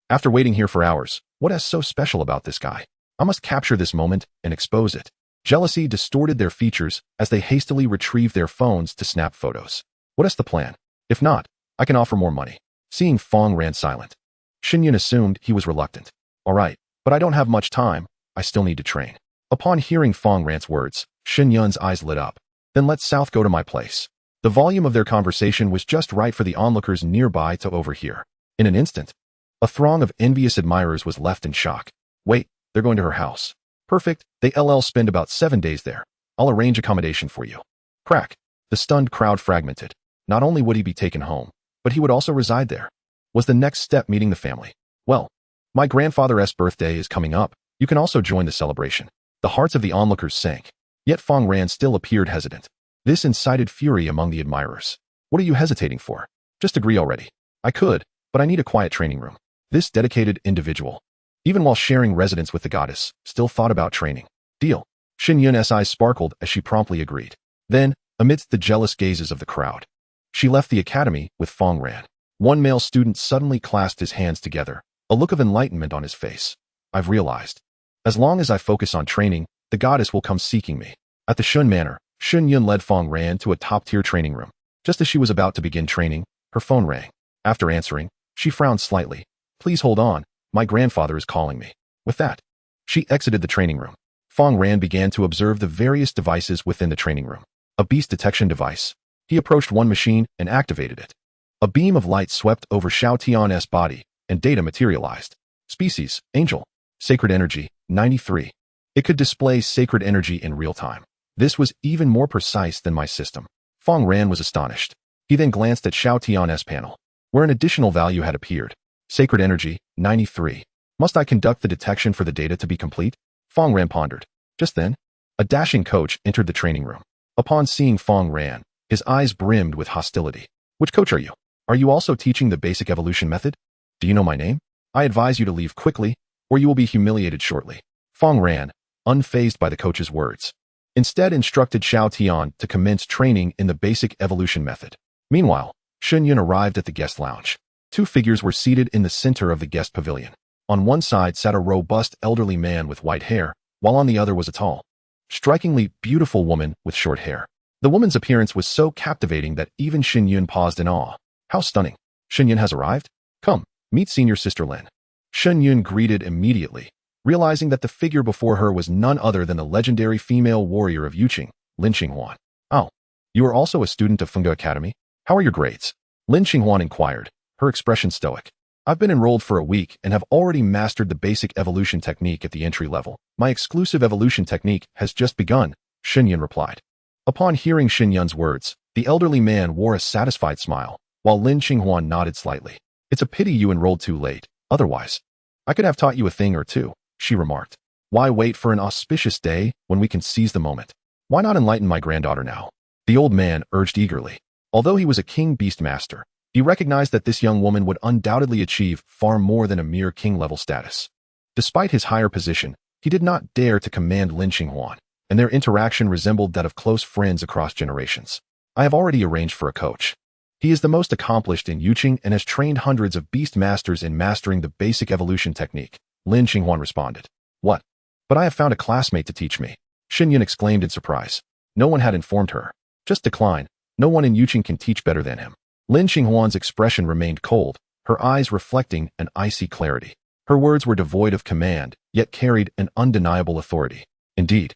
After waiting here for hours, what is so special about this guy? I must capture this moment and expose it. Jealousy distorted their features as they hastily retrieved their phones to snap photos. What is the plan? If not, I can offer more money. Seeing Fang Ran silent, Xin Yun assumed he was reluctant. All right, but I don't have much time. I still need to train. Upon hearing Fang Ran's words, Xin Yun's eyes lit up. Then let's south go to my place. The volume of their conversation was just right for the onlookers nearby to overhear. In an instant, a throng of envious admirers was left in shock. Wait, they're going to her house. Perfect, they spend about 7 days there. I'll arrange accommodation for you. Crack. The stunned crowd fragmented. Not only would he be taken home, but he would also reside there. Was the next step meeting the family? Well, my grandfather's birthday is coming up. You can also join the celebration. The hearts of the onlookers sank. Yet Fang Ran still appeared hesitant. This incited fury among the admirers. What are you hesitating for? Just agree already. I could, but I need a quiet training room. This dedicated individual, even while sharing residence with the goddess, still thought about training. Deal. Xin Yun's eyes sparkled as she promptly agreed. Then, amidst the jealous gazes of the crowd, she left the academy with Fang Ran. One male student suddenly clasped his hands together, a look of enlightenment on his face. I've realized. As long as I focus on training, the goddess will come seeking me. At the Shun Manor, Shun Yun led Fang Ran to a top-tier training room. Just as she was about to begin training, her phone rang. After answering, she frowned slightly. Please hold on, my grandfather is calling me. With that, she exited the training room. Fang Ran began to observe the various devices within the training room. A beast detection device. He approached one machine and activated it. A beam of light swept over Xiao Tian's body, and data materialized. Species, Angel. Sacred Energy, 93. It could display sacred energy in real time. This was even more precise than my system. Fang Ran was astonished. He then glanced at Xiao Tian's panel, where an additional value had appeared. Sacred Energy, 93. Must I conduct the detection for the data to be complete? Fang Ran pondered. Just then, a dashing coach entered the training room. Upon seeing Fang Ran, his eyes brimmed with hostility. Which coach are you? Are you also teaching the basic evolution method? Do you know my name? I advise you to leave quickly, or you will be humiliated shortly. Fang Ran, unfazed by the coach's words, instead instructed Xiao Tian to commence training in the basic evolution method. Meanwhile, Shun Yun arrived at the guest lounge. Two figures were seated in the center of the guest pavilion. On one side sat a robust elderly man with white hair, while on the other was a tall, strikingly beautiful woman with short hair. The woman's appearance was so captivating that even Xin Yun paused in awe. How stunning. Xin Yun has arrived? Come, meet senior sister Lin. Xin Yun greeted immediately, realizing that the figure before her was none other than the legendary female warrior of Yuqing, Lin Xinghuan. Oh, you are also a student of Fengde Academy? How are your grades? Lin Xinghuan inquired, her expression stoic. I've been enrolled for a week and have already mastered the basic evolution technique at the entry level. My exclusive evolution technique has just begun, Xin Yun replied. Upon hearing Xin Yun's words, the elderly man wore a satisfied smile, while Lin Xinghuan nodded slightly. It's a pity you enrolled too late. Otherwise, I could have taught you a thing or two, she remarked. Why wait for an auspicious day when we can seize the moment? Why not enlighten my granddaughter now? The old man urged eagerly. Although he was a king beast master, he recognized that this young woman would undoubtedly achieve far more than a mere king-level status. Despite his higher position, he did not dare to command Lin Xinghuan, and their interaction resembled that of close friends across generations. I have already arranged for a coach. He is the most accomplished in Yuqing and has trained hundreds of beast masters in mastering the basic evolution technique, Lin Xinghuan responded. What? But I have found a classmate to teach me, Xin Yun exclaimed in surprise. No one had informed her. Just decline. No one in Yuqing can teach better than him. Lin Xinghuan's expression remained cold, her eyes reflecting an icy clarity. Her words were devoid of command, yet carried an undeniable authority. Indeed,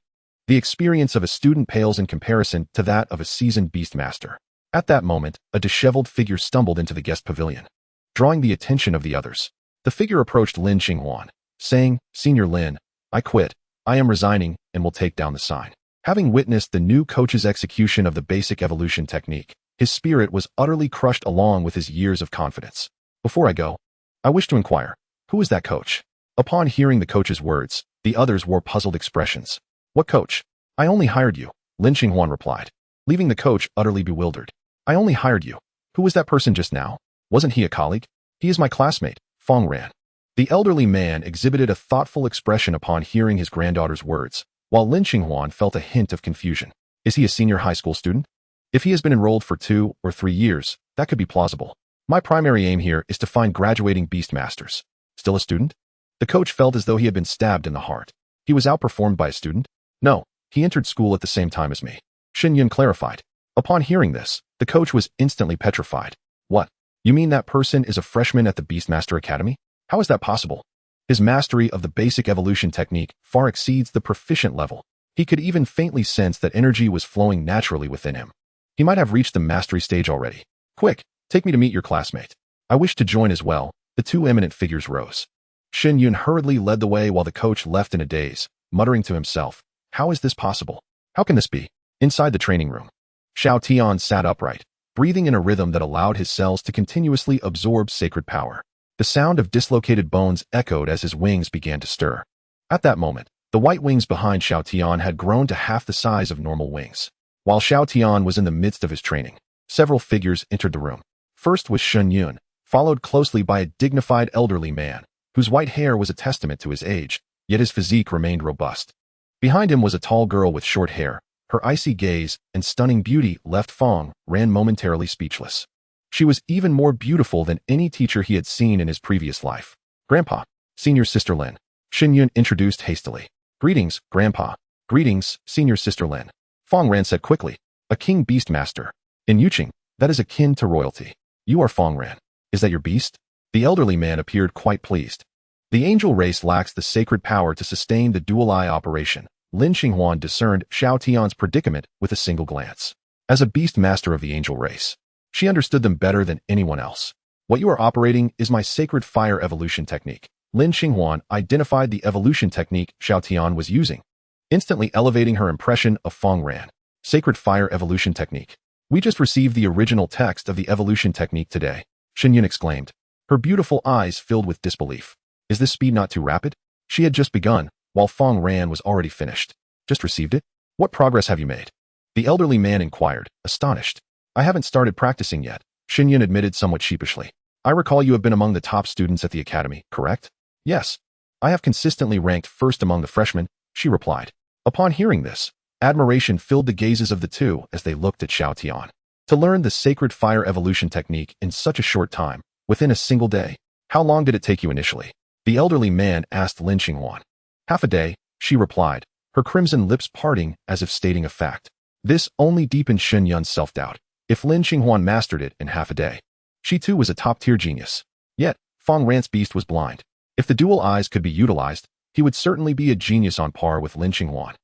the experience of a student pales in comparison to that of a seasoned beast master. At that moment, a disheveled figure stumbled into the guest pavilion, drawing the attention of the others. The figure approached Lin Xinghuan, saying, Senior Lin, I quit. I am resigning and will take down the sign. Having witnessed the new coach's execution of the basic evolution technique, his spirit was utterly crushed along with his years of confidence. Before I go, I wish to inquire, who is that coach? Upon hearing the coach's words, the others wore puzzled expressions. What coach? I only hired you, Lin Xinghuan replied, leaving the coach utterly bewildered. I only hired you. Who was that person just now? Wasn't he a colleague? He is my classmate, Fang Ran. The elderly man exhibited a thoughtful expression upon hearing his granddaughter's words, while Lin Xinghuan felt a hint of confusion. Is he a senior high school student? If he has been enrolled for 2 or 3 years, that could be plausible. My primary aim here is to find graduating beast masters. Still a student? The coach felt as though he had been stabbed in the heart. He was outperformed by a student? No, he entered school at the same time as me, Xin Yun clarified. Upon hearing this, the coach was instantly petrified. What? You mean that person is a freshman at the Beastmaster Academy? How is that possible? His mastery of the basic evolution technique far exceeds the proficient level. He could even faintly sense that energy was flowing naturally within him. He might have reached the mastery stage already. Quick, take me to meet your classmate. I wish to join as well. The two eminent figures rose. Shen Yun hurriedly led the way while the coach left in a daze, muttering to himself, how is this possible? How can this be? Inside the training room, Xiao Tian sat upright, breathing in a rhythm that allowed his cells to continuously absorb sacred power. The sound of dislocated bones echoed as his wings began to stir. At that moment, the white wings behind Xiao Tian had grown to half the size of normal wings. While Xiao Tian was in the midst of his training, several figures entered the room. First was Shen Yun, followed closely by a dignified elderly man, whose white hair was a testament to his age, yet his physique remained robust. Behind him was a tall girl with short hair. Her icy gaze and stunning beauty left Fang Ran momentarily speechless. She was even more beautiful than any teacher he had seen in his previous life. Grandpa, senior sister Lin. Shen Yun introduced hastily. Greetings, Grandpa. Greetings, senior sister Lin. Fang Ran said quickly. A king beast master. In Yuqing, that is akin to royalty. You are Fang Ran. Is that your beast? The elderly man appeared quite pleased. The angel race lacks the sacred power to sustain the dual-eye operation. Lin Xinghuan discerned Xiao Tian's predicament with a single glance. As a beast master of the angel race, she understood them better than anyone else. What you are operating is my sacred fire evolution technique. Lin Xinghuan identified the evolution technique Xiao Tian was using, instantly elevating her impression of Fang Ran. Sacred fire evolution technique. We just received the original text of the evolution technique today, Shen Yun exclaimed. Her beautiful eyes filled with disbelief. Is this speed not too rapid? She had just begun, while Fang Ran was already finished. Just received it? What progress have you made? The elderly man inquired, astonished. I haven't started practicing yet, Shen Yun admitted somewhat sheepishly. I recall you have been among the top students at the academy, correct? Yes. I have consistently ranked first among the freshmen, she replied. Upon hearing this, admiration filled the gazes of the two as they looked at Xiao Tian. To learn the sacred fire evolution technique in such a short time, within a single day, how long did it take you initially? The elderly man asked Lin Xinghuan. Half a day, she replied, her crimson lips parting as if stating a fact. This only deepened Shen Yun's self-doubt. If Lin Xinghuan mastered it in half a day, she too was a top-tier genius. Yet, Fang Ran's beast was blind. If the dual eyes could be utilized, he would certainly be a genius on par with Lin Xinghuan.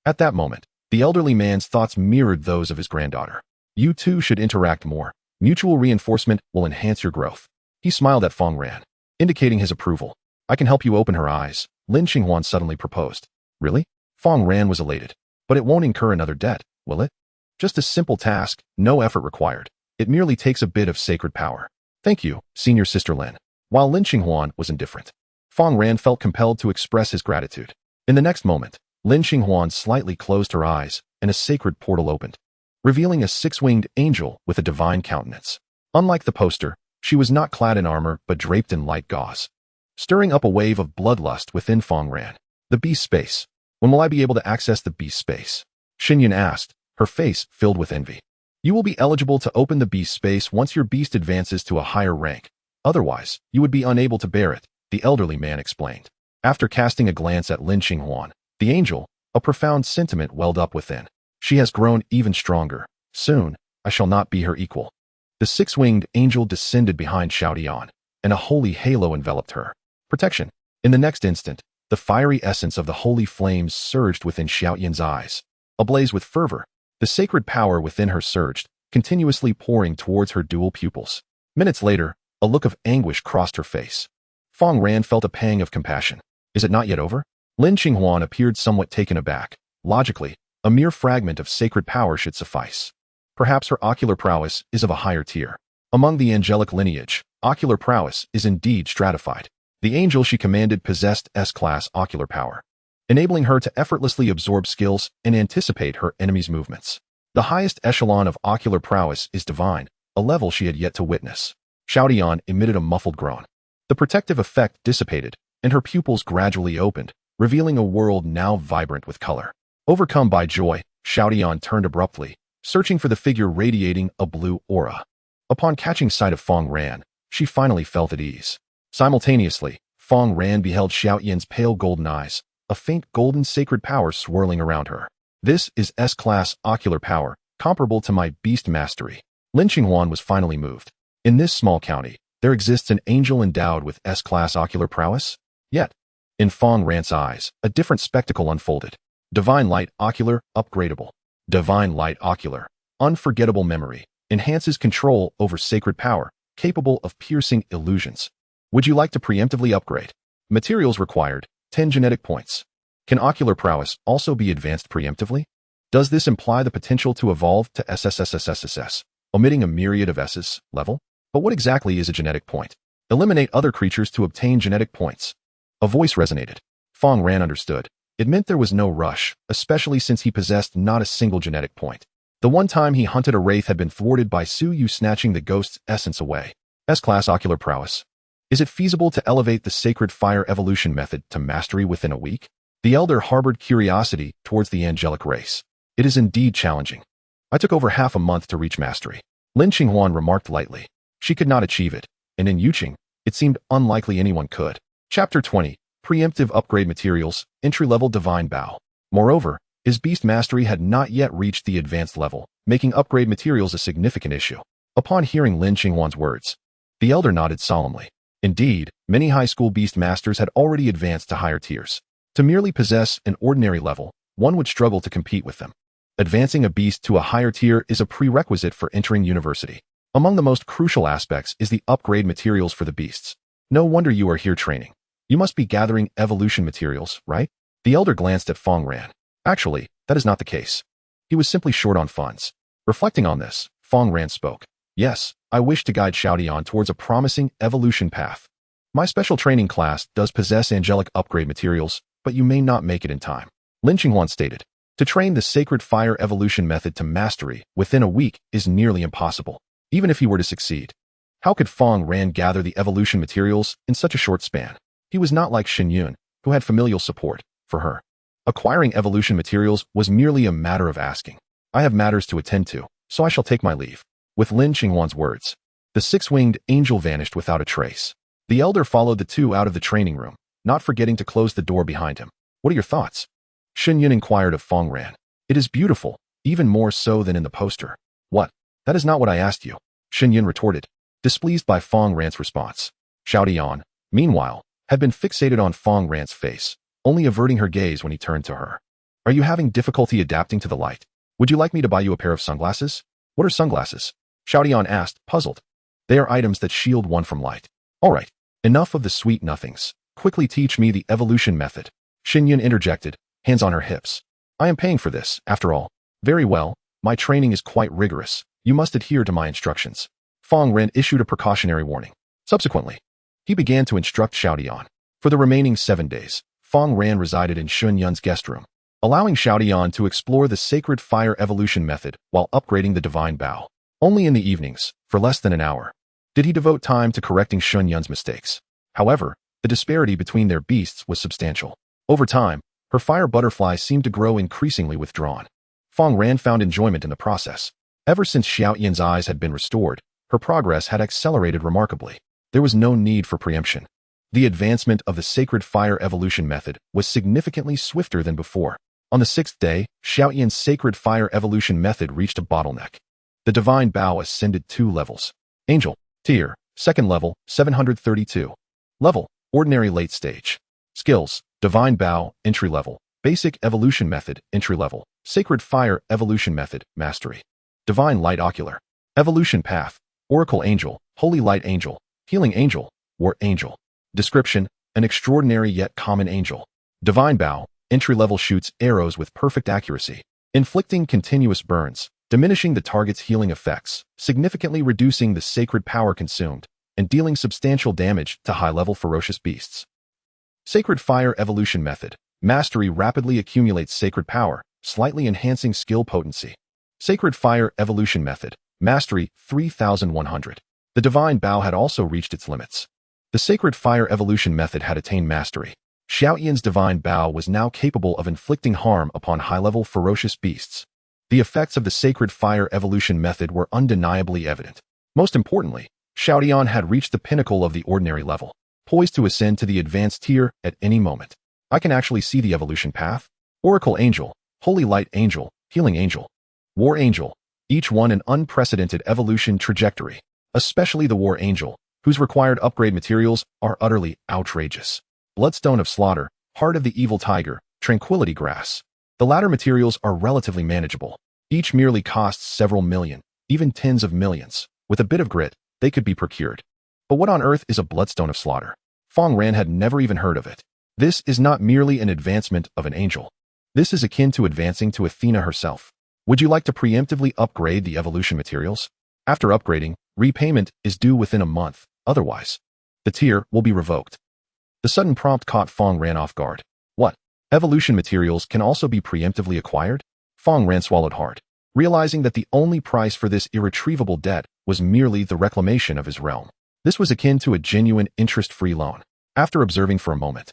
At that moment, the elderly man's thoughts mirrored those of his granddaughter. You two should interact more. Mutual reinforcement will enhance your growth. He smiled at Fang Ran, indicating his approval. I can help you open her eyes, Lin Xinghuan suddenly proposed. Really? Fang Ran was elated. But it won't incur another debt, will it? Just a simple task, no effort required. It merely takes a bit of sacred power. Thank you, senior sister Lin. While Lin Xinghuan was indifferent, Fang Ran felt compelled to express his gratitude. In the next moment, Lin Xinghuan slightly closed her eyes, and a sacred portal opened, revealing a six-winged angel with a divine countenance. Unlike the poster, she was not clad in armor but draped in light gauze, stirring up a wave of bloodlust within Fang Ran. The beast space. When will I be able to access the beast space? Shen Yun asked, her face filled with envy. You will be eligible to open the beast space once your beast advances to a higher rank. Otherwise, you would be unable to bear it, the elderly man explained. After casting a glance at Lin Xinghuan, the angel, a profound sentiment welled up within. She has grown even stronger. Soon, I shall not be her equal. The six-winged angel descended behind Xiao Tian, and a holy halo enveloped her. Protection. In the next instant, the fiery essence of the holy flames surged within Xiao Yan's eyes. Ablaze with fervor, the sacred power within her surged, continuously pouring towards her dual pupils. Minutes later, a look of anguish crossed her face. Fang Ran felt a pang of compassion. Is it not yet over? Lin Xinghuan appeared somewhat taken aback. Logically, a mere fragment of sacred power should suffice. Perhaps her ocular prowess is of a higher tier. Among the angelic lineage, ocular prowess is indeed stratified. The angel she commanded possessed S-class ocular power, enabling her to effortlessly absorb skills and anticipate her enemy's movements. The highest echelon of ocular prowess is divine, a level she had yet to witness. Xiao Tian emitted a muffled groan. The protective effect dissipated, and her pupils gradually opened, revealing a world now vibrant with color. Overcome by joy, Xiao Tian turned abruptly, searching for the figure radiating a blue aura. Upon catching sight of Fang Ran, she finally felt at ease. Simultaneously, Fang Ran beheld Xiao Yan's pale golden eyes, a faint golden sacred power swirling around her. This is S-class ocular power, comparable to my beast mastery. Lin Xinghuan was finally moved. In this small county, there exists an angel endowed with S-class ocular prowess? Yet, in Fang Ran's eyes, a different spectacle unfolded. Divine light ocular, upgradable. Divine light ocular. unforgettable memory, enhances control over sacred power, capable of piercing illusions. Would you like to preemptively upgrade? Materials required, 10 genetic points. Can ocular prowess also be advanced preemptively? Does this imply the potential to evolve to SSSSSSS, omitting a myriad of S's level? But what exactly is a genetic point? Eliminate other creatures to obtain genetic points. A voice resonated. Fang Ran understood. It meant there was no rush, especially since he possessed not a single genetic point. The one time he hunted a wraith had been thwarted by Su Yu snatching the ghost's essence away. S-class ocular prowess. Is it feasible to elevate the sacred fire evolution method to mastery within a week? The elder harbored curiosity towards the angelic race. It is indeed challenging. I took over half a month to reach mastery. Lin Qinghuan remarked lightly. She could not achieve it, and in Yuqing, it seemed unlikely anyone could. Chapter 20. Preemptive upgrade materials, entry-level divine bow. Moreover, his beast mastery had not yet reached the advanced level, making upgrade materials a significant issue. Upon hearing Lin Qinghuan's words, the elder nodded solemnly. Indeed, many high school beast masters had already advanced to higher tiers. To merely possess an ordinary level, one would struggle to compete with them. Advancing a beast to a higher tier is a prerequisite for entering university. Among the most crucial aspects is the upgrade materials for the beasts. No wonder you are here training. You must be gathering evolution materials, right? The elder glanced at Fang Ran. Actually, that is not the case. He was simply short on funds. Reflecting on this, Fang Ran spoke. Yes, I wish to guide Xiaodian towards a promising evolution path. My special training class does possess angelic upgrade materials, but you may not make it in time. Lin Qinghuan stated. To train the sacred fire evolution method to mastery within a week is nearly impossible, even if he were to succeed. How could Fang Ran gather the evolution materials in such a short span? He was not like Shen Yun, who had familial support for her. Acquiring evolution materials was merely a matter of asking. I have matters to attend to, so I shall take my leave. With Lin Qinghuan's words, the six-winged angel vanished without a trace. The elder followed the two out of the training room, not forgetting to close the door behind him. What are your thoughts? Shen Yun inquired of Fang Ran. It is beautiful, even more so than in the poster. What? That is not what I asked you, Shen Yun retorted, displeased by Fang Ran's response. Xiaodian, meanwhile, had been fixated on Fang Ran's face, only averting her gaze when he turned to her. Are you having difficulty adapting to the light? Would you like me to buy you a pair of sunglasses? What are sunglasses? Xiaodian asked, puzzled. They are items that shield one from light. All right, enough of the sweet nothings. Quickly teach me the evolution method. Shen Yun interjected, hands on her hips. I am paying for this, after all. Very well, my training is quite rigorous. You must adhere to my instructions. Fang Ran issued a precautionary warning. Subsequently, he began to instruct Xiaodian. For the remaining 7 days, Fang Ran resided in Shun Yun's guest room, allowing Xiaodian to explore the sacred fire evolution method while upgrading the divine bow. Only in the evenings, for less than an hour, did he devote time to correcting Shun Yun's mistakes. However, the disparity between their beasts was substantial. Over time, her fire butterfly seemed to grow increasingly withdrawn. Fang Ran found enjoyment in the process. Ever since Xiaoyan's eyes had been restored, her progress had accelerated remarkably. There was no need for preemption. The advancement of the sacred fire evolution method was significantly swifter than before. On the 6th day, Xiaoyan's sacred fire evolution method reached a bottleneck. The divine bow ascended 2 levels. Angel, tier, 2nd level, 732. Level, ordinary late stage. Skills, divine bow, entry level. Basic evolution method, entry level. Sacred fire evolution method, mastery. Divine light ocular. Evolution path, oracle angel, holy light angel, healing angel, war angel. Description, an extraordinary yet common angel. Divine bow, entry level shoots arrows with perfect accuracy, inflicting continuous burns, diminishing the target's healing effects, significantly reducing the sacred power consumed, and dealing substantial damage to high-level ferocious beasts. Sacred fire evolution method. Mastery rapidly accumulates sacred power, slightly enhancing skill potency. Sacred fire evolution method. Mastery 3100. The divine bow had also reached its limits. The sacred fire evolution method had attained mastery. Xiaoyan's divine bow was now capable of inflicting harm upon high-level ferocious beasts. The effects of the sacred fire evolution method were undeniably evident. Most importantly, Xiaodian had reached the pinnacle of the ordinary level, poised to ascend to the advanced tier at any moment. I can actually see the evolution path. Oracle Angel, Holy Light Angel, Healing Angel, War Angel, each one an unprecedented evolution trajectory, especially the War Angel, whose required upgrade materials are utterly outrageous. Bloodstone of Slaughter, Heart of the Evil Tiger, Tranquility Grass. The latter materials are relatively manageable. Each merely costs several million, even tens of millions. With a bit of grit, they could be procured. But what on earth is a bloodstone of slaughter? Fang Ran had never even heard of it. This is not merely an advancement of an angel. This is akin to advancing to Athena herself. Would you like to preemptively upgrade the evolution materials? After upgrading, repayment is due within a month, otherwise, the tier will be revoked. The sudden prompt caught Fang Ran off guard. What? Evolution materials can also be preemptively acquired? Fang Ran swallowed hard, realizing that the only price for this irretrievable debt was merely the reclamation of his realm. This was akin to a genuine interest-free loan. After observing for a moment,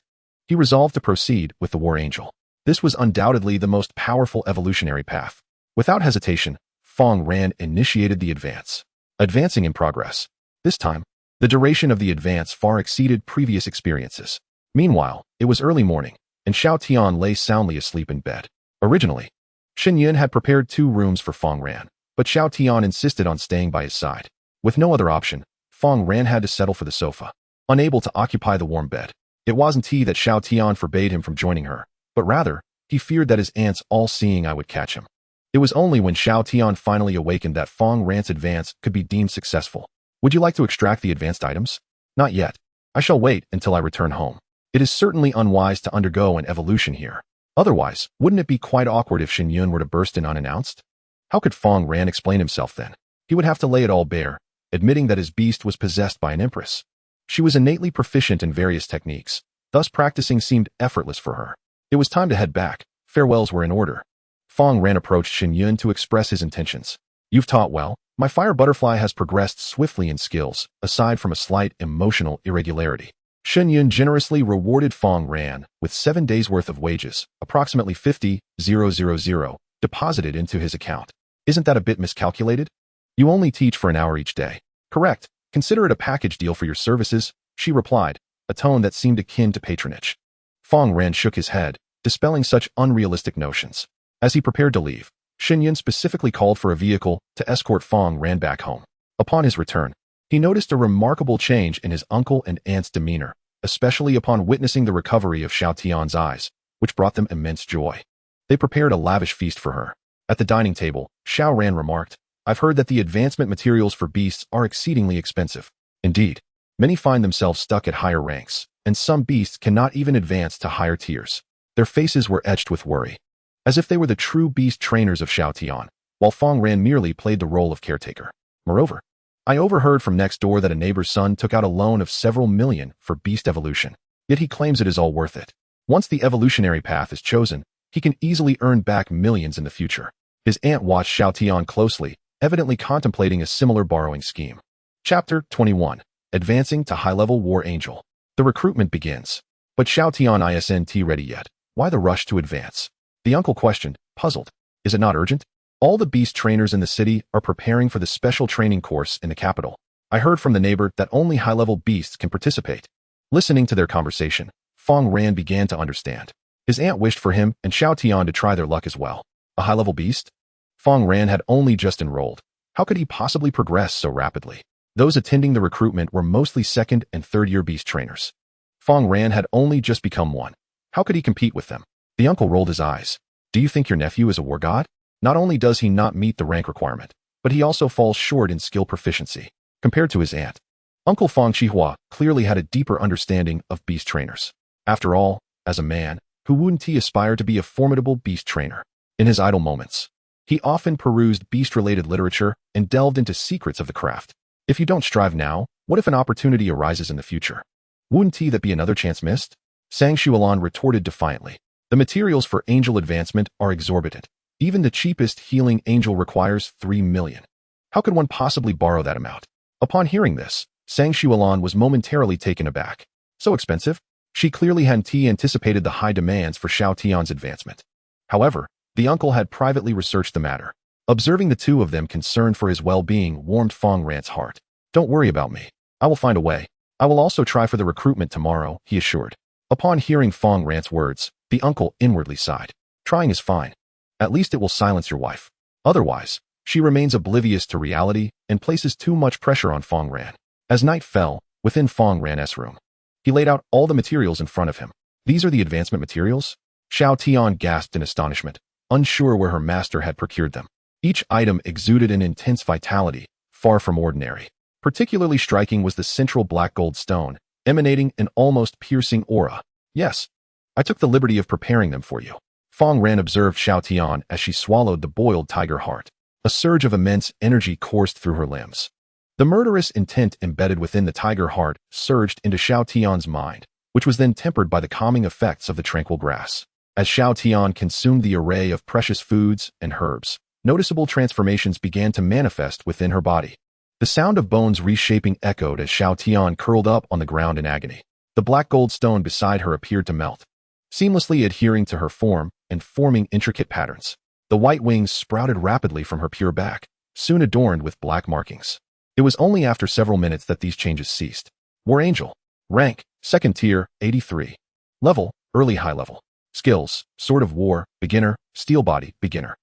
he resolved to proceed with the War Angel. This was undoubtedly the most powerful evolutionary path. Without hesitation, Fang Ran initiated the advance. Advancing in progress. This time, the duration of the advance far exceeded previous experiences. Meanwhile, it was early morning, and Xiao Tian lay soundly asleep in bed. Originally, Shen Yun had prepared 2 rooms for Fang Ran, but Xiao Tian insisted on staying by his side. With no other option, Fang Ran had to settle for the sofa. Unable to occupy the warm bed, it wasn't he that Xiao Tian forbade him from joining her, but rather, he feared that his aunt's all-seeing eye would catch him. It was only when Xiao Tian finally awakened that Fang Ran's advance could be deemed successful. Would you like to extract the advanced items? Not yet. I shall wait until I return home. It is certainly unwise to undergo an evolution here. Otherwise, wouldn't it be quite awkward if Shen Yun were to burst in unannounced? How could Fang Ran explain himself then? He would have to lay it all bare, admitting that his beast was possessed by an empress. She was innately proficient in various techniques, thus practicing seemed effortless for her. It was time to head back. Farewells were in order. Fang Ran approached Shen Yun to express his intentions. You've taught well. My fire butterfly has progressed swiftly in skills, aside from a slight emotional irregularity. Shen Yun generously rewarded Fang Ran with 7 days' worth of wages, approximately 50,000, deposited into his account. Isn't that a bit miscalculated? You only teach for an hour each day. Correct. Consider it a package deal for your services, she replied, a tone that seemed akin to patronage. Fang Ran shook his head, dispelling such unrealistic notions. As he prepared to leave, Shen Yun specifically called for a vehicle to escort Fang Ran back home. Upon his return, he noticed a remarkable change in his uncle and aunt's demeanor, especially upon witnessing the recovery of Xiao Tian's eyes, which brought them immense joy. They prepared a lavish feast for her. At the dining table, Xiao Ran remarked, I've heard that the advancement materials for beasts are exceedingly expensive. Indeed, many find themselves stuck at higher ranks, and some beasts cannot even advance to higher tiers. Their faces were etched with worry, as if they were the true beast trainers of Xiao Tian, while Fang Ran merely played the role of caretaker. Moreover, I overheard from next door that a neighbor's son took out a loan of several million for beast evolution, yet he claims it is all worth it. Once the evolutionary path is chosen, he can easily earn back millions in the future. His aunt watched Xiao Tian closely, evidently contemplating a similar borrowing scheme. Chapter 21. Advancing to High-Level War Angel. The recruitment begins. But Xiao Tian isn't ready yet. Why the rush to advance? The uncle questioned, puzzled. Is it not urgent? All the beast trainers in the city are preparing for the special training course in the capital. I heard from the neighbor that only high-level beasts can participate. Listening to their conversation, Fang Ran began to understand. His aunt wished for him and Xiao Tian to try their luck as well. A high-level beast? Fang Ran had only just enrolled. How could he possibly progress so rapidly? Those attending the recruitment were mostly 2nd and 3rd year beast trainers. Fang Ran had only just become one. How could he compete with them? The uncle rolled his eyes. Do you think your nephew is a war god? Not only does he not meet the rank requirement, but he also falls short in skill proficiency, compared to his aunt. Uncle Fang Chihua clearly had a deeper understanding of beast trainers. After all, as a man, who wouldn't he aspire to be a formidable beast trainer? In his idle moments, he often perused beast-related literature and delved into secrets of the craft. If you don't strive now, what if an opportunity arises in the future? Wouldn't that be another chance missed? Sang Shualan retorted defiantly. The materials for angel advancement are exorbitant. Even the cheapest healing angel requires 3 million. How could one possibly borrow that amount? Upon hearing this, Sang Shualan was momentarily taken aback. So expensive? She clearly hadn't anticipated the high demands for Xiao Tian's advancement. However, the uncle had privately researched the matter. Observing the two of them concerned for his well-being warmed Fang Ran's heart. Don't worry about me. I will find a way. I will also try for the recruitment tomorrow, he assured. Upon hearing Fang Ran's words, the uncle inwardly sighed. Trying is fine. At least it will silence your wife. Otherwise, she remains oblivious to reality and places too much pressure on Fang Ran. As night fell, within Fang Ran's room, he laid out all the materials in front of him. These are the advancement materials? Xiao Tian gasped in astonishment, unsure where her master had procured them. Each item exuded an intense vitality, far from ordinary. Particularly striking was the central black gold stone, emanating an almost piercing aura. Yes, I took the liberty of preparing them for you. Fang Ran observed Xiao Tian as she swallowed the boiled tiger heart. A surge of immense energy coursed through her limbs. The murderous intent embedded within the tiger heart surged into Xiao Tian's mind, which was then tempered by the calming effects of the tranquil grass. As Xiao Tian consumed the array of precious foods and herbs, noticeable transformations began to manifest within her body. The sound of bones reshaping echoed as Xiao Tian curled up on the ground in agony. The black gold stone beside her appeared to melt, seamlessly adhering to her form and forming intricate patterns. The white wings sprouted rapidly from her pure back, soon adorned with black markings. It was only after several minutes that these changes ceased. War Angel. Rank, 2nd tier, 83. Level, early high level. Skills, Sword of War, beginner, Steel Body, beginner.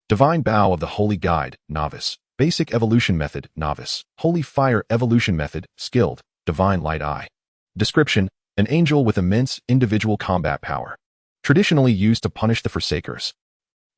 Divine Bow of the Holy Guide, novice. Basic Evolution Method, novice. Holy Fire Evolution Method, skilled, Divine Light Eye. Description, an angel with immense individual combat power. Traditionally used to punish the Forsakers.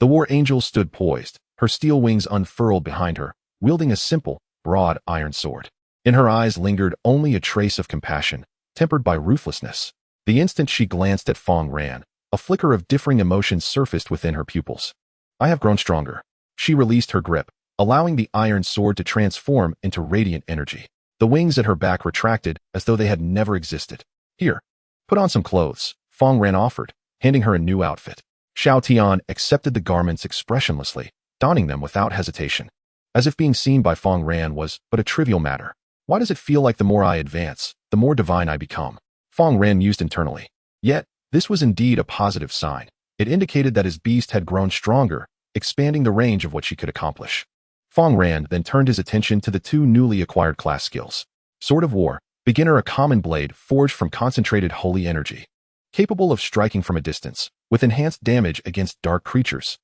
The War Angel stood poised, her steel wings unfurled behind her, wielding a simple, broad iron sword. In her eyes lingered only a trace of compassion, tempered by ruthlessness. The instant she glanced at Fang Ran, a flicker of differing emotions surfaced within her pupils. I have grown stronger. She released her grip, allowing the iron sword to transform into radiant energy. The wings at her back retracted as though they had never existed. Here, put on some clothes, Fang Ran offered, handing her a new outfit. Xiao Tian accepted the garments expressionlessly, donning them without hesitation. As if being seen by Fang Ran was but a trivial matter. Why does it feel like the more I advance, the more divine I become? Fang Ran mused internally. Yet, this was indeed a positive sign. It indicated that his beast had grown stronger, expanding the range of what she could accomplish. Fang Ran then turned his attention to the two newly acquired class skills. Sword of War, beginner, a common blade forged from concentrated holy energy. Capable of striking from a distance, with enhanced damage against dark creatures.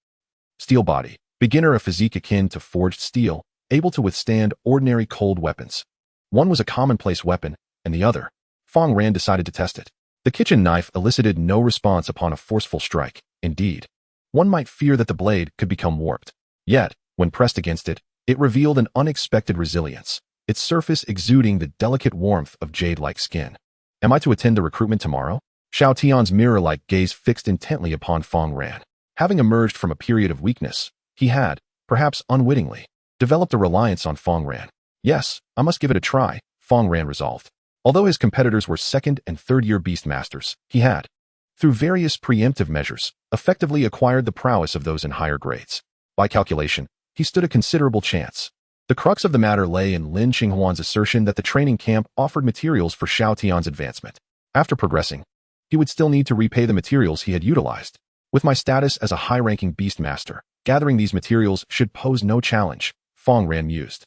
Steel Body, beginner, a physique akin to forged steel, able to withstand ordinary cold weapons. One was a commonplace weapon, and the other. Fang Ran decided to test it. The kitchen knife elicited no response upon a forceful strike. Indeed, one might fear that the blade could become warped. Yet, when pressed against it, it revealed an unexpected resilience, its surface exuding the delicate warmth of jade-like skin. Am I to attend the recruitment tomorrow? Xiao Tian's mirror-like gaze fixed intently upon Fang Ran. Having emerged from a period of weakness, he had, perhaps unwittingly, developed a reliance on Fang Ran. Yes, I must give it a try, Fang Ran resolved. Although his competitors were 2nd and 3rd year beast masters, he had, through various preemptive measures, effectively acquired the prowess of those in higher grades. By calculation, he stood a considerable chance. The crux of the matter lay in Lin Qinghuan's assertion that the training camp offered materials for Xiao Tian's advancement. After progressing, he would still need to repay the materials he had utilized. With my status as a high-ranking beast master, gathering these materials should pose no challenge, Fang Ran mused.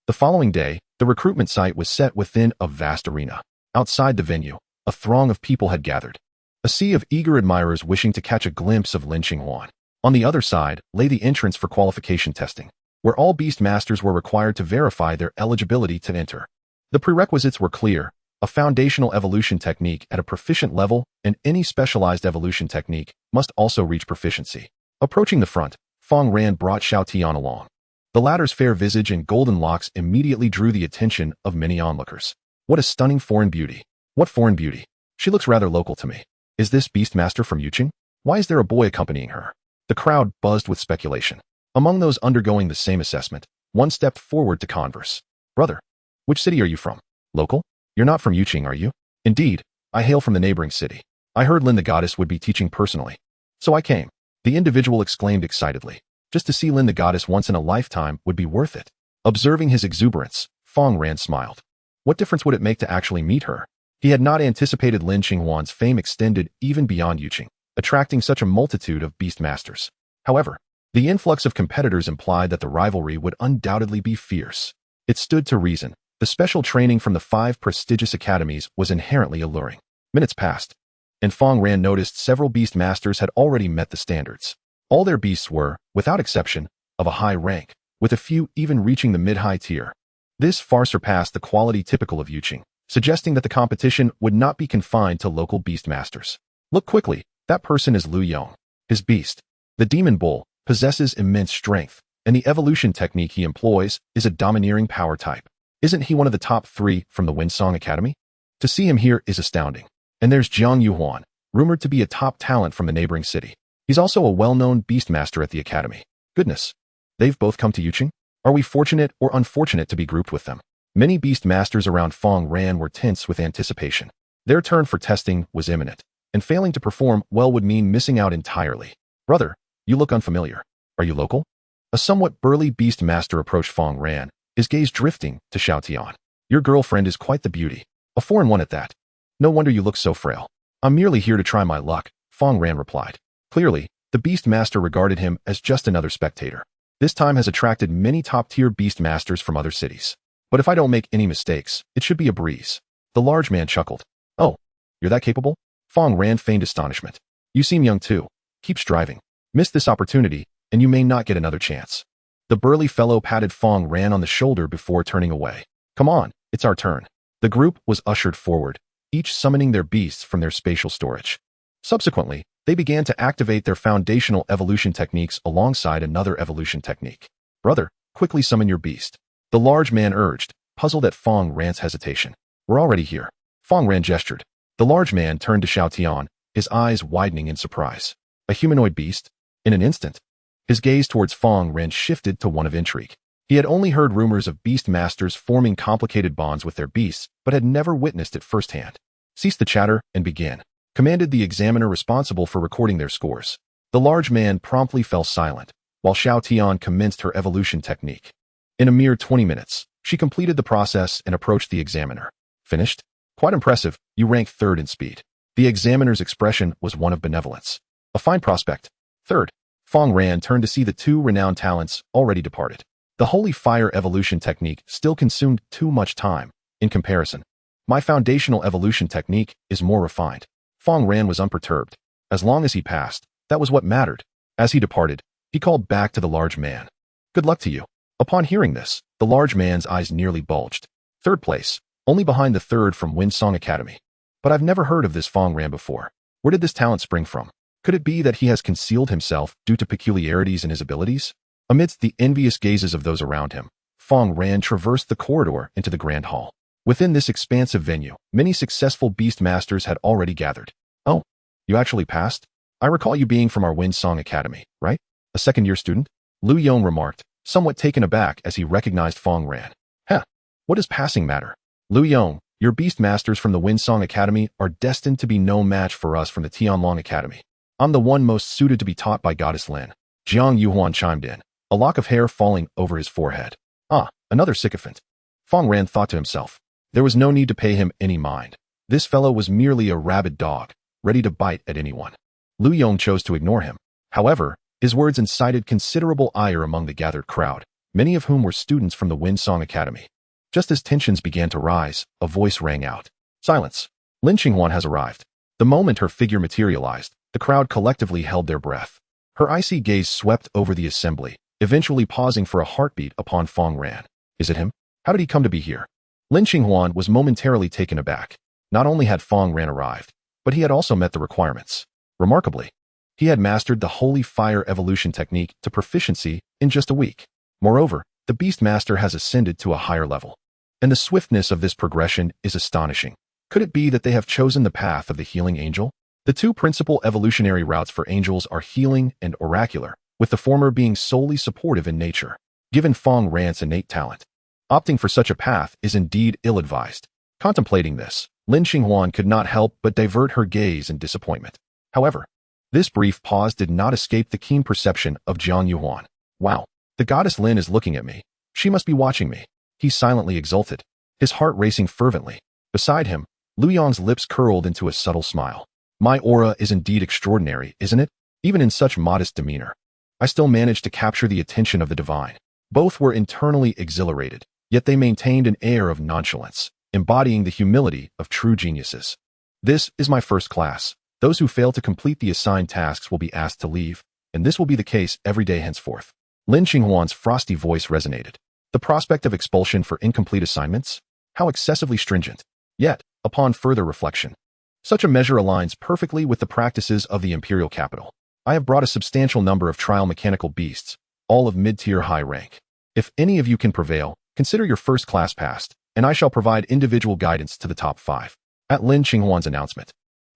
The following day, the recruitment site was set within a vast arena. Outside the venue, a throng of people had gathered. A sea of eager admirers wishing to catch a glimpse of Lin Qinghuan. On the other side lay the entrance for qualification testing, where all beast masters were required to verify their eligibility to enter. The prerequisites were clear: a foundational evolution technique at a proficient level, and any specialized evolution technique must also reach proficiency. Approaching the front, Fang Ran brought Xiao Tian along. The latter's fair visage and golden locks immediately drew the attention of many onlookers. What a stunning foreign beauty. What foreign beauty? She looks rather local to me. Is this Beastmaster from Yuqing? Why is there a boy accompanying her? The crowd buzzed with speculation. Among those undergoing the same assessment, one stepped forward to converse. Brother, which city are you from? Local? You're not from Yuqing, are you? Indeed, I hail from the neighboring city. I heard Lin the goddess would be teaching personally. So I came. The individual exclaimed excitedly. Just to see Lin the goddess once in a lifetime would be worth it. Observing his exuberance, Fang Ran smiled. What difference would it make to actually meet her? He had not anticipated Lin Qinghuan's fame extended even beyond Yuqing, attracting such a multitude of beast masters. However, the influx of competitors implied that the rivalry would undoubtedly be fierce. It stood to reason. The special training from the 5 prestigious academies was inherently alluring. Minutes passed, and Fang Ran noticed several beast masters had already met the standards. All their beasts were, without exception, of a high rank, with a few even reaching the mid-high tier. This far surpassed the quality typical of Yuqing, suggesting that the competition would not be confined to local beast masters. Look quickly, that person is Lu Yong. His beast, the demon bull, possesses immense strength, and the evolution technique he employs is a domineering power type. Isn't he one of the top 3 from the Windsong Academy? To see him here is astounding. And there's Jiang Yuhuan, rumored to be a top talent from the neighboring city. He's also a well-known beastmaster at the academy. Goodness. They've both come to Yuqing? Are we fortunate or unfortunate to be grouped with them? Many beastmasters around Fang Ran were tense with anticipation. Their turn for testing was imminent, and failing to perform well would mean missing out entirely. Brother, you look unfamiliar. Are you local? A somewhat burly beastmaster approached Fang Ran, his gaze drifting to Xiao Tian. Your girlfriend is quite the beauty. A foreign one at that. No wonder you look so frail. I'm merely here to try my luck, Fang Ran replied. Clearly, the beastmaster regarded him as just another spectator. This time has attracted many top-tier beastmasters from other cities. But if I don't make any mistakes, it should be a breeze. The large man chuckled. Oh, you're that capable? Fang Ran feigned astonishment. You seem young too. Keep striving. Miss this opportunity, and you may not get another chance. The burly fellow patted Fang Ran on the shoulder before turning away. Come on, it's our turn. The group was ushered forward, each summoning their beasts from their spatial storage. Subsequently, they began to activate their foundational evolution techniques alongside another evolution technique. Brother, quickly summon your beast. The large man urged, puzzled at Fang Ran's hesitation. We're already here. Fang Ran gestured. The large man turned to Xiao Tian, his eyes widening in surprise. A humanoid beast? In an instant. His gaze towards Fang Ran shifted to one of intrigue. He had only heard rumors of beast masters forming complicated bonds with their beasts, but had never witnessed it firsthand. Cease the chatter and begin, commanded the examiner responsible for recording their scores. The large man promptly fell silent, while Xiao Tian commenced her evolution technique. In a mere 20 minutes, she completed the process and approached the examiner. Finished? Quite impressive, you rank 3rd in speed. The examiner's expression was one of benevolence. A fine prospect. 3rd. Fang Ran turned to see the 2 renowned talents already departed. The Holy Fire evolution technique still consumed too much time. In comparison, my foundational evolution technique is more refined. Fang Ran was unperturbed. As long as he passed, that was what mattered. As he departed, he called back to the large man. Good luck to you. Upon hearing this, the large man's eyes nearly bulged. 3rd place, only behind the 3rd from Windsong Academy. But I've never heard of this Fang Ran before. Where did this talent spring from? Could it be that he has concealed himself due to peculiarities in his abilities? Amidst the envious gazes of those around him, Fang Ran traversed the corridor into the grand hall. Within this expansive venue, many successful beastmasters had already gathered. Oh, you actually passed? I recall you being from our Windsong Academy, right? A 2nd-year student? Lu Yong remarked, somewhat taken aback as he recognized Fang Ran. Heh, what does passing matter? Lu Yong, your beastmasters from the Windsong Academy are destined to be no match for us from the Tianlong Academy. I'm the one most suited to be taught by Goddess Lin. Jiang Yuhuan chimed in, a lock of hair falling over his forehead. Ah, another sycophant. Fang Ran thought to himself. There was no need to pay him any mind. This fellow was merely a rabid dog, ready to bite at anyone. Lu Yong chose to ignore him. However, his words incited considerable ire among the gathered crowd, many of whom were students from the Windsong Academy. Just as tensions began to rise, a voice rang out. Silence. Lin Qinghuan has arrived. The moment her figure materialized, the crowd collectively held their breath. Her icy gaze swept over the assembly, eventually pausing for a heartbeat upon Fang Ran. Is it him? How did he come to be here? Lin Qinghuan was momentarily taken aback. Not only had Fang Ran arrived, but he had also met the requirements. Remarkably, he had mastered the Holy Fire evolution technique to proficiency in just a week. Moreover, the Beastmaster has ascended to a higher level. And the swiftness of this progression is astonishing. Could it be that they have chosen the path of the healing angel? The 2 principal evolutionary routes for angels are healing and oracular, with the former being solely supportive in nature. Given Fang Ran's innate talent, opting for such a path is indeed ill-advised. Contemplating this, Lin Qinghuan could not help but divert her gaze in disappointment. However, this brief pause did not escape the keen perception of Jiang Yuhuan. Wow, the goddess Lin is looking at me. She must be watching me. He silently exulted, his heart racing fervently. Beside him, Lu Yong's lips curled into a subtle smile. My aura is indeed extraordinary, isn't it? Even in such modest demeanor, I still managed to capture the attention of the divine. Both were internally exhilarated, yet they maintained an air of nonchalance, embodying the humility of true geniuses. This is my first class. Those who fail to complete the assigned tasks will be asked to leave, and this will be the case every day henceforth. Lin Qinghuan's frosty voice resonated. The prospect of expulsion for incomplete assignments? How excessively stringent. Yet, upon further reflection, such a measure aligns perfectly with the practices of the imperial capital. I have brought a substantial number of trial mechanical beasts, all of mid-tier high rank. If any of you can prevail, consider your first class passed, and I shall provide individual guidance to the top 5. At Lin Qinghuan's announcement,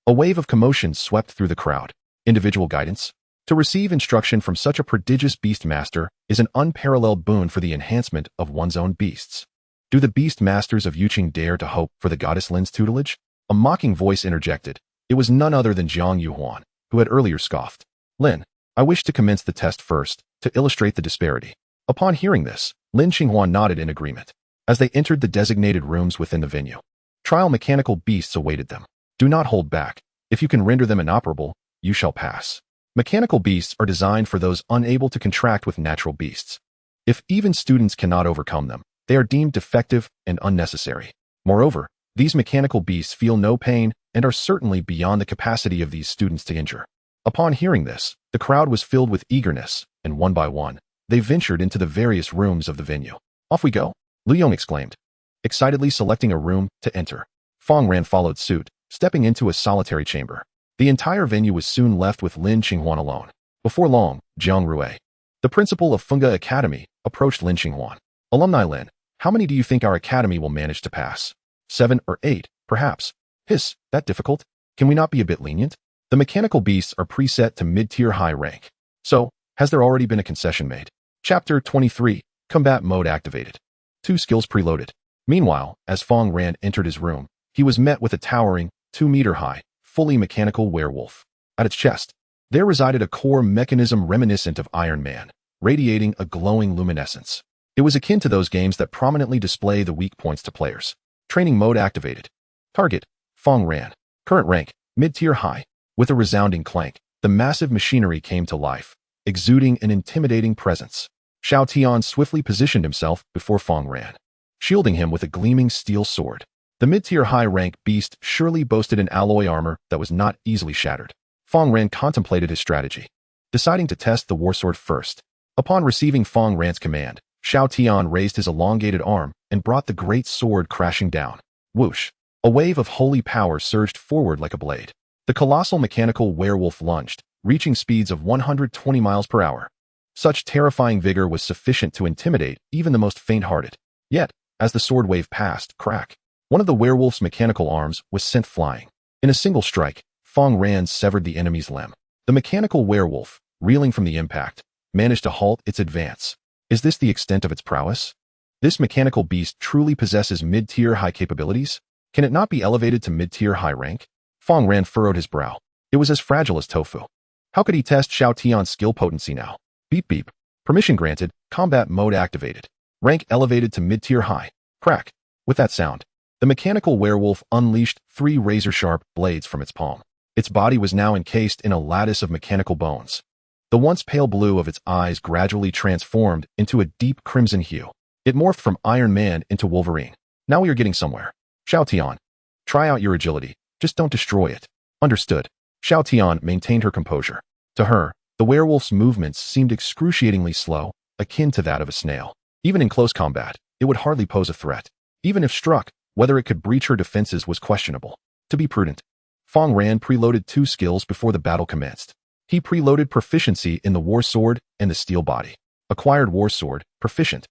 a wave of commotion swept through the crowd. Individual guidance? To receive instruction from such a prodigious beast master is an unparalleled boon for the enhancement of one's own beasts. Do the beast masters of Yuqing dare to hope for the goddess Lin's tutelage? A mocking voice interjected. It was none other than Jiang Yuhuan, who had earlier scoffed. Lin, I wish to commence the test first, to illustrate the disparity. Upon hearing this, Lin Qinghuan nodded in agreement. As they entered the designated rooms within the venue, trial mechanical beasts awaited them. Do not hold back. If you can render them inoperable, you shall pass. Mechanical beasts are designed for those unable to contract with natural beasts. If even students cannot overcome them, they are deemed defective and unnecessary. Moreover, these mechanical beasts feel no pain and are certainly beyond the capacity of these students to injure. Upon hearing this, the crowd was filled with eagerness, and one by one, they ventured into the various rooms of the venue. Off we go, Lu Yong exclaimed, excitedly selecting a room to enter. Fang Ran followed suit, stepping into a solitary chamber. The entire venue was soon left with Lin Qinghuan alone. Before long, Jiang Rui, the principal of Funga Academy, approached Lin Qinghuan. Alumni Lin, how many do you think our academy will manage to pass? 7 or 8, perhaps. Hiss, that difficult? Can we not be a bit lenient? The mechanical beasts are preset to mid-tier high rank. So, has there already been a concession made? Chapter 23, Combat Mode activated. 2 skills preloaded. Meanwhile, as Fang Ran entered his room, he was met with a towering, 2-meter-high, fully mechanical werewolf. At its chest, there resided a core mechanism reminiscent of Iron Man, radiating a glowing luminescence. It was akin to those games that prominently display the weak points to players. Training mode activated. Target, Fang Ran. Current rank, mid-tier high. With a resounding clank, the massive machinery came to life, exuding an intimidating presence. Xiao Tian swiftly positioned himself before Fang Ran, shielding him with a gleaming steel sword. The mid-tier high-rank beast surely boasted an alloy armor that was not easily shattered. Fang Ran contemplated his strategy, deciding to test the war sword first. Upon receiving Fang Ran's command, Xiao Tian raised his elongated arm and brought the great sword crashing down. Whoosh! A wave of holy power surged forward like a blade. The colossal mechanical werewolf lunged, reaching speeds of 120 miles per hour. Such terrifying vigor was sufficient to intimidate even the most faint-hearted. Yet, as the sword wave passed, crack! One of the werewolf's mechanical arms was sent flying. In a single strike, Fang Ran severed the enemy's limb. The mechanical werewolf, reeling from the impact, managed to halt its advance. Is this the extent of its prowess? This mechanical beast truly possesses mid-tier high capabilities? Can it not be elevated to mid-tier high rank? Fang Ran furrowed his brow. It was as fragile as tofu. How could he test Xiao Tian's skill potency now? Beep beep. Permission granted, combat mode activated. Rank elevated to mid-tier high. Crack. With that sound, the mechanical werewolf unleashed 3 razor-sharp blades from its palm. Its body was now encased in a lattice of mechanical bones. The once pale blue of its eyes gradually transformed into a deep crimson hue. It morphed from Iron Man into Wolverine. Now we are getting somewhere. Xiao Tian, try out your agility. Just don't destroy it. Understood. Xiao Tian maintained her composure. To her, the werewolf's movements seemed excruciatingly slow, akin to that of a snail. Even in close combat, it would hardly pose a threat. Even if struck, whether it could breach her defenses was questionable. To be prudent, Fang Ran preloaded 2 skills before the battle commenced. He preloaded proficiency in the war sword and the steel body. Acquired war sword, proficient.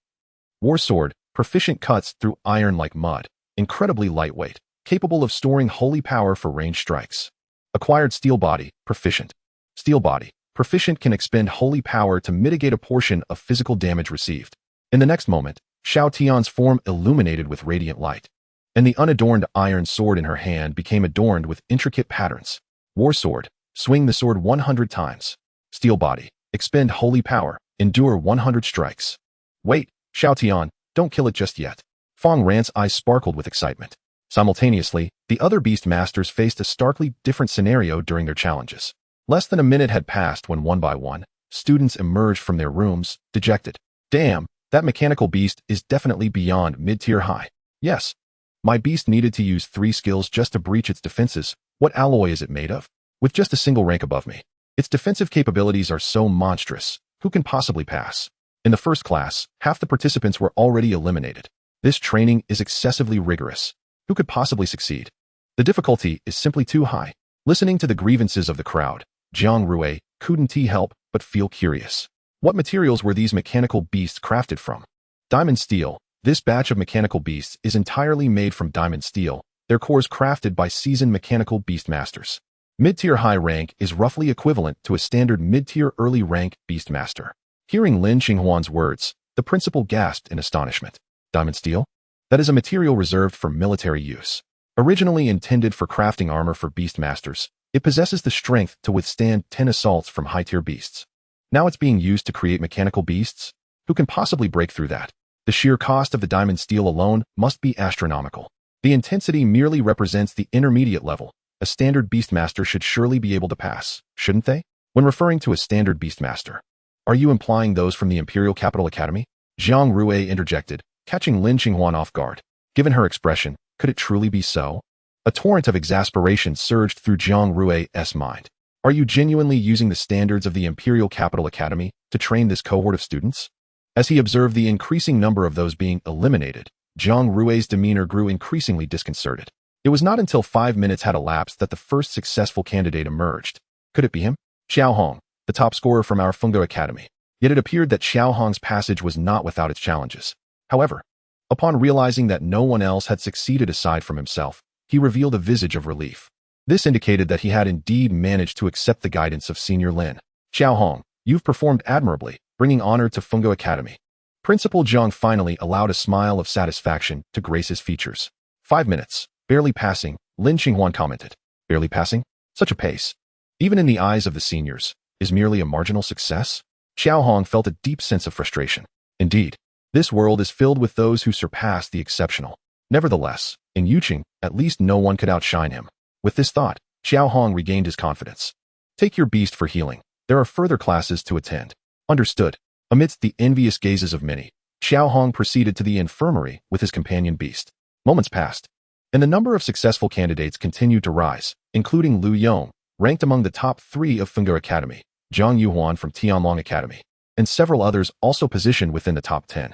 War sword, proficient cuts through iron like mud, incredibly lightweight, capable of storing holy power for ranged strikes. Acquired steel body, proficient. Steel body, proficient can expend holy power to mitigate a portion of physical damage received. In the next moment, Xiao Tian's form illuminated with radiant light, and the unadorned iron sword in her hand became adorned with intricate patterns. War sword, swing the sword 100 times. Steel body, expend holy power, endure 100 strikes. Wait, Xiao Tian, don't kill it just yet. Fang Ran's eyes sparkled with excitement. Simultaneously, the other beast masters faced a starkly different scenario during their challenges. Less than a minute had passed when one by one, students emerged from their rooms, dejected. Damn, that mechanical beast is definitely beyond mid-tier high. Yes. My beast needed to use 3 skills just to breach its defenses. What alloy is it made of? With just a single rank above me. Its defensive capabilities are so monstrous. Who can possibly pass? In the first class, half the participants were already eliminated. This training is excessively rigorous. Who could possibly succeed? The difficulty is simply too high. Listening to the grievances of the crowd, Jiang Rui couldn't help but feel curious. What materials were these mechanical beasts crafted from? Diamond steel. This batch of mechanical beasts is entirely made from diamond steel, their cores crafted by seasoned mechanical beast masters. Mid-tier high rank is roughly equivalent to a standard mid-tier early rank beast master. Hearing Lin Xinghuan's words, the principal gasped in astonishment. Diamond steel? That is a material reserved for military use. Originally intended for crafting armor for beast masters, it possesses the strength to withstand 10 assaults from high-tier beasts. Now it's being used to create mechanical beasts? Who can possibly break through that? The sheer cost of the diamond steel alone must be astronomical. The intensity merely represents the intermediate level. A standard beastmaster should surely be able to pass, shouldn't they? When referring to a standard beastmaster, are you implying those from the Imperial Capital Academy? Zhang Rui interjected, catching Lin Xinghuan off guard. Given her expression, could it truly be so? A torrent of exasperation surged through Zhang Rui's mind. Are you genuinely using the standards of the Imperial Capital Academy to train this cohort of students? As he observed the increasing number of those being eliminated, Zhang Rui's demeanor grew increasingly disconcerted. It was not until 5 minutes had elapsed that the first successful candidate emerged. Could it be him? Xiao Hong, the top scorer from our Fengde Academy. Yet it appeared that Xiao Hong's passage was not without its challenges. However, upon realizing that no one else had succeeded aside from himself, he revealed a visage of relief. This indicated that he had indeed managed to accept the guidance of Senior Lin. Xiao Hong, you've performed admirably, bringing honor to Fengde Academy. Principal Zhang finally allowed a smile of satisfaction to grace his features. 5 minutes, barely passing, Lin Xinghuan commented. Barely passing? Such a pace, even in the eyes of the seniors, is merely a marginal success? Xiao Hong felt a deep sense of frustration. Indeed, this world is filled with those who surpass the exceptional. Nevertheless, in Yuqing, at least no one could outshine him. With this thought, Xiao Hong regained his confidence. Take your beast for healing. There are further classes to attend. Understood. Amidst the envious gazes of many, Xiao Hong proceeded to the infirmary with his companion beast. Moments passed, and the number of successful candidates continued to rise, including Lu Yong, ranked among the top 3 of Fengde Academy, Zhang Yuhuan from Tianlong Academy, and several others also positioned within the top 10.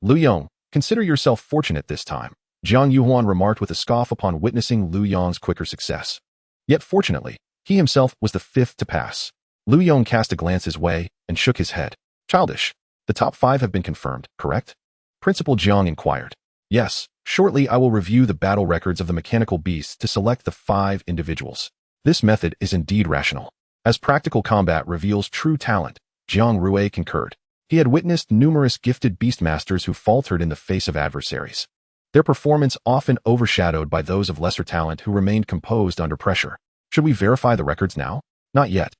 Lu Yong, consider yourself fortunate this time, Zhang Yuhuan remarked with a scoff upon witnessing Lu Yong's quicker success. Yet fortunately, he himself was the 5th to pass. Lu Yong cast a glance his way and shook his head. Childish. The top 5 have been confirmed, correct? Principal Zhang inquired. Yes, shortly I will review the battle records of the mechanical beasts to select the 5 individuals. This method is indeed rational. As practical combat reveals true talent, Zhang Rui concurred. He had witnessed numerous gifted beastmasters who faltered in the face of adversaries. Their performance often overshadowed by those of lesser talent who remained composed under pressure. Should we verify the records now? Not yet.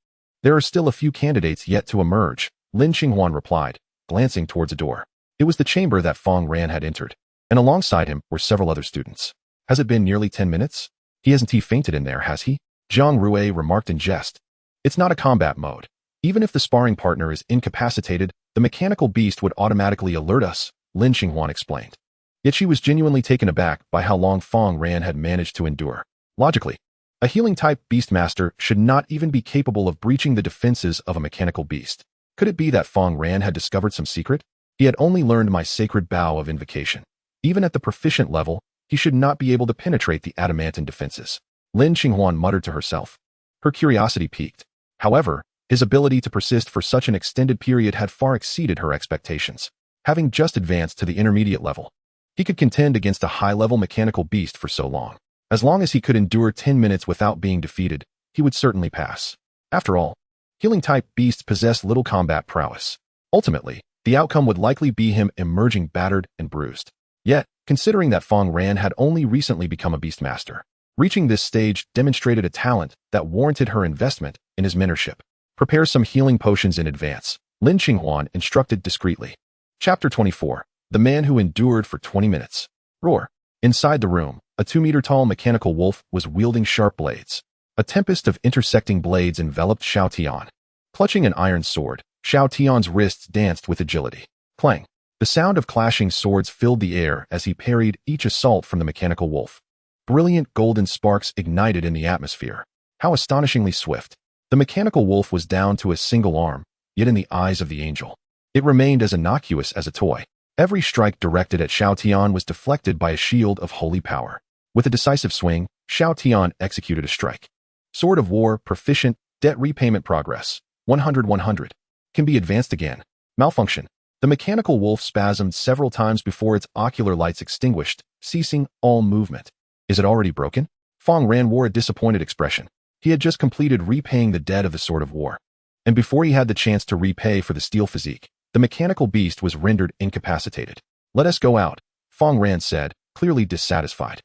There are still a few candidates yet to emerge, Lin Xinghuan replied, glancing towards a door. It was the chamber that Fang Ran had entered, and alongside him were several other students. Has it been nearly 10 minutes? He hasn't fainted in there, has he? Zhang Rui remarked in jest. It's not a combat mode. Even if the sparring partner is incapacitated, the mechanical beast would automatically alert us, Lin Xinghuan explained. Yet she was genuinely taken aback by how long Fang Ran had managed to endure. Logically, a healing-type beastmaster should not even be capable of breaching the defenses of a mechanical beast. Could it be that Fang Ran had discovered some secret? He had only learned my sacred bow of invocation. Even at the proficient level, he should not be able to penetrate the adamantine defenses. Lin Xinghuan muttered to herself. Her curiosity piqued. However, his ability to persist for such an extended period had far exceeded her expectations. Having just advanced to the intermediate level, he could contend against a high-level mechanical beast for so long. As long as he could endure 10 minutes without being defeated, he would certainly pass. After all, healing-type beasts possess little combat prowess. Ultimately, the outcome would likely be him emerging battered and bruised. Yet, considering that Fang Ran had only recently become a beastmaster, reaching this stage demonstrated a talent that warranted her investment in his mentorship. Prepare some healing potions in advance, Lin Xinghuan instructed discreetly. Chapter 24. The Man Who Endured for 20 Minutes. Roar. Inside the room, a 2-meter-tall mechanical wolf was wielding sharp blades. A tempest of intersecting blades enveloped Xiao Tian. Clutching an iron sword, Xiao Tian's wrists danced with agility. Clang. The sound of clashing swords filled the air as he parried each assault from the mechanical wolf. Brilliant golden sparks ignited in the atmosphere. How astonishingly swift. The mechanical wolf was down to a single arm, yet in the eyes of the angel, it remained as innocuous as a toy. Every strike directed at Xiao Tian was deflected by a shield of holy power. With a decisive swing, Xiao Tian executed a strike. Sword of War, proficient, debt repayment progress, 100-100. can be advanced again. Malfunction. The mechanical wolf spasmed several times before its ocular lights extinguished, ceasing all movement. Is it already broken? Fang Ran wore a disappointed expression. He had just completed repaying the debt of the Sword of War. And before he had the chance to repay for the steel physique, the mechanical beast was rendered incapacitated. Let us go out, Fang Ran said, clearly dissatisfied.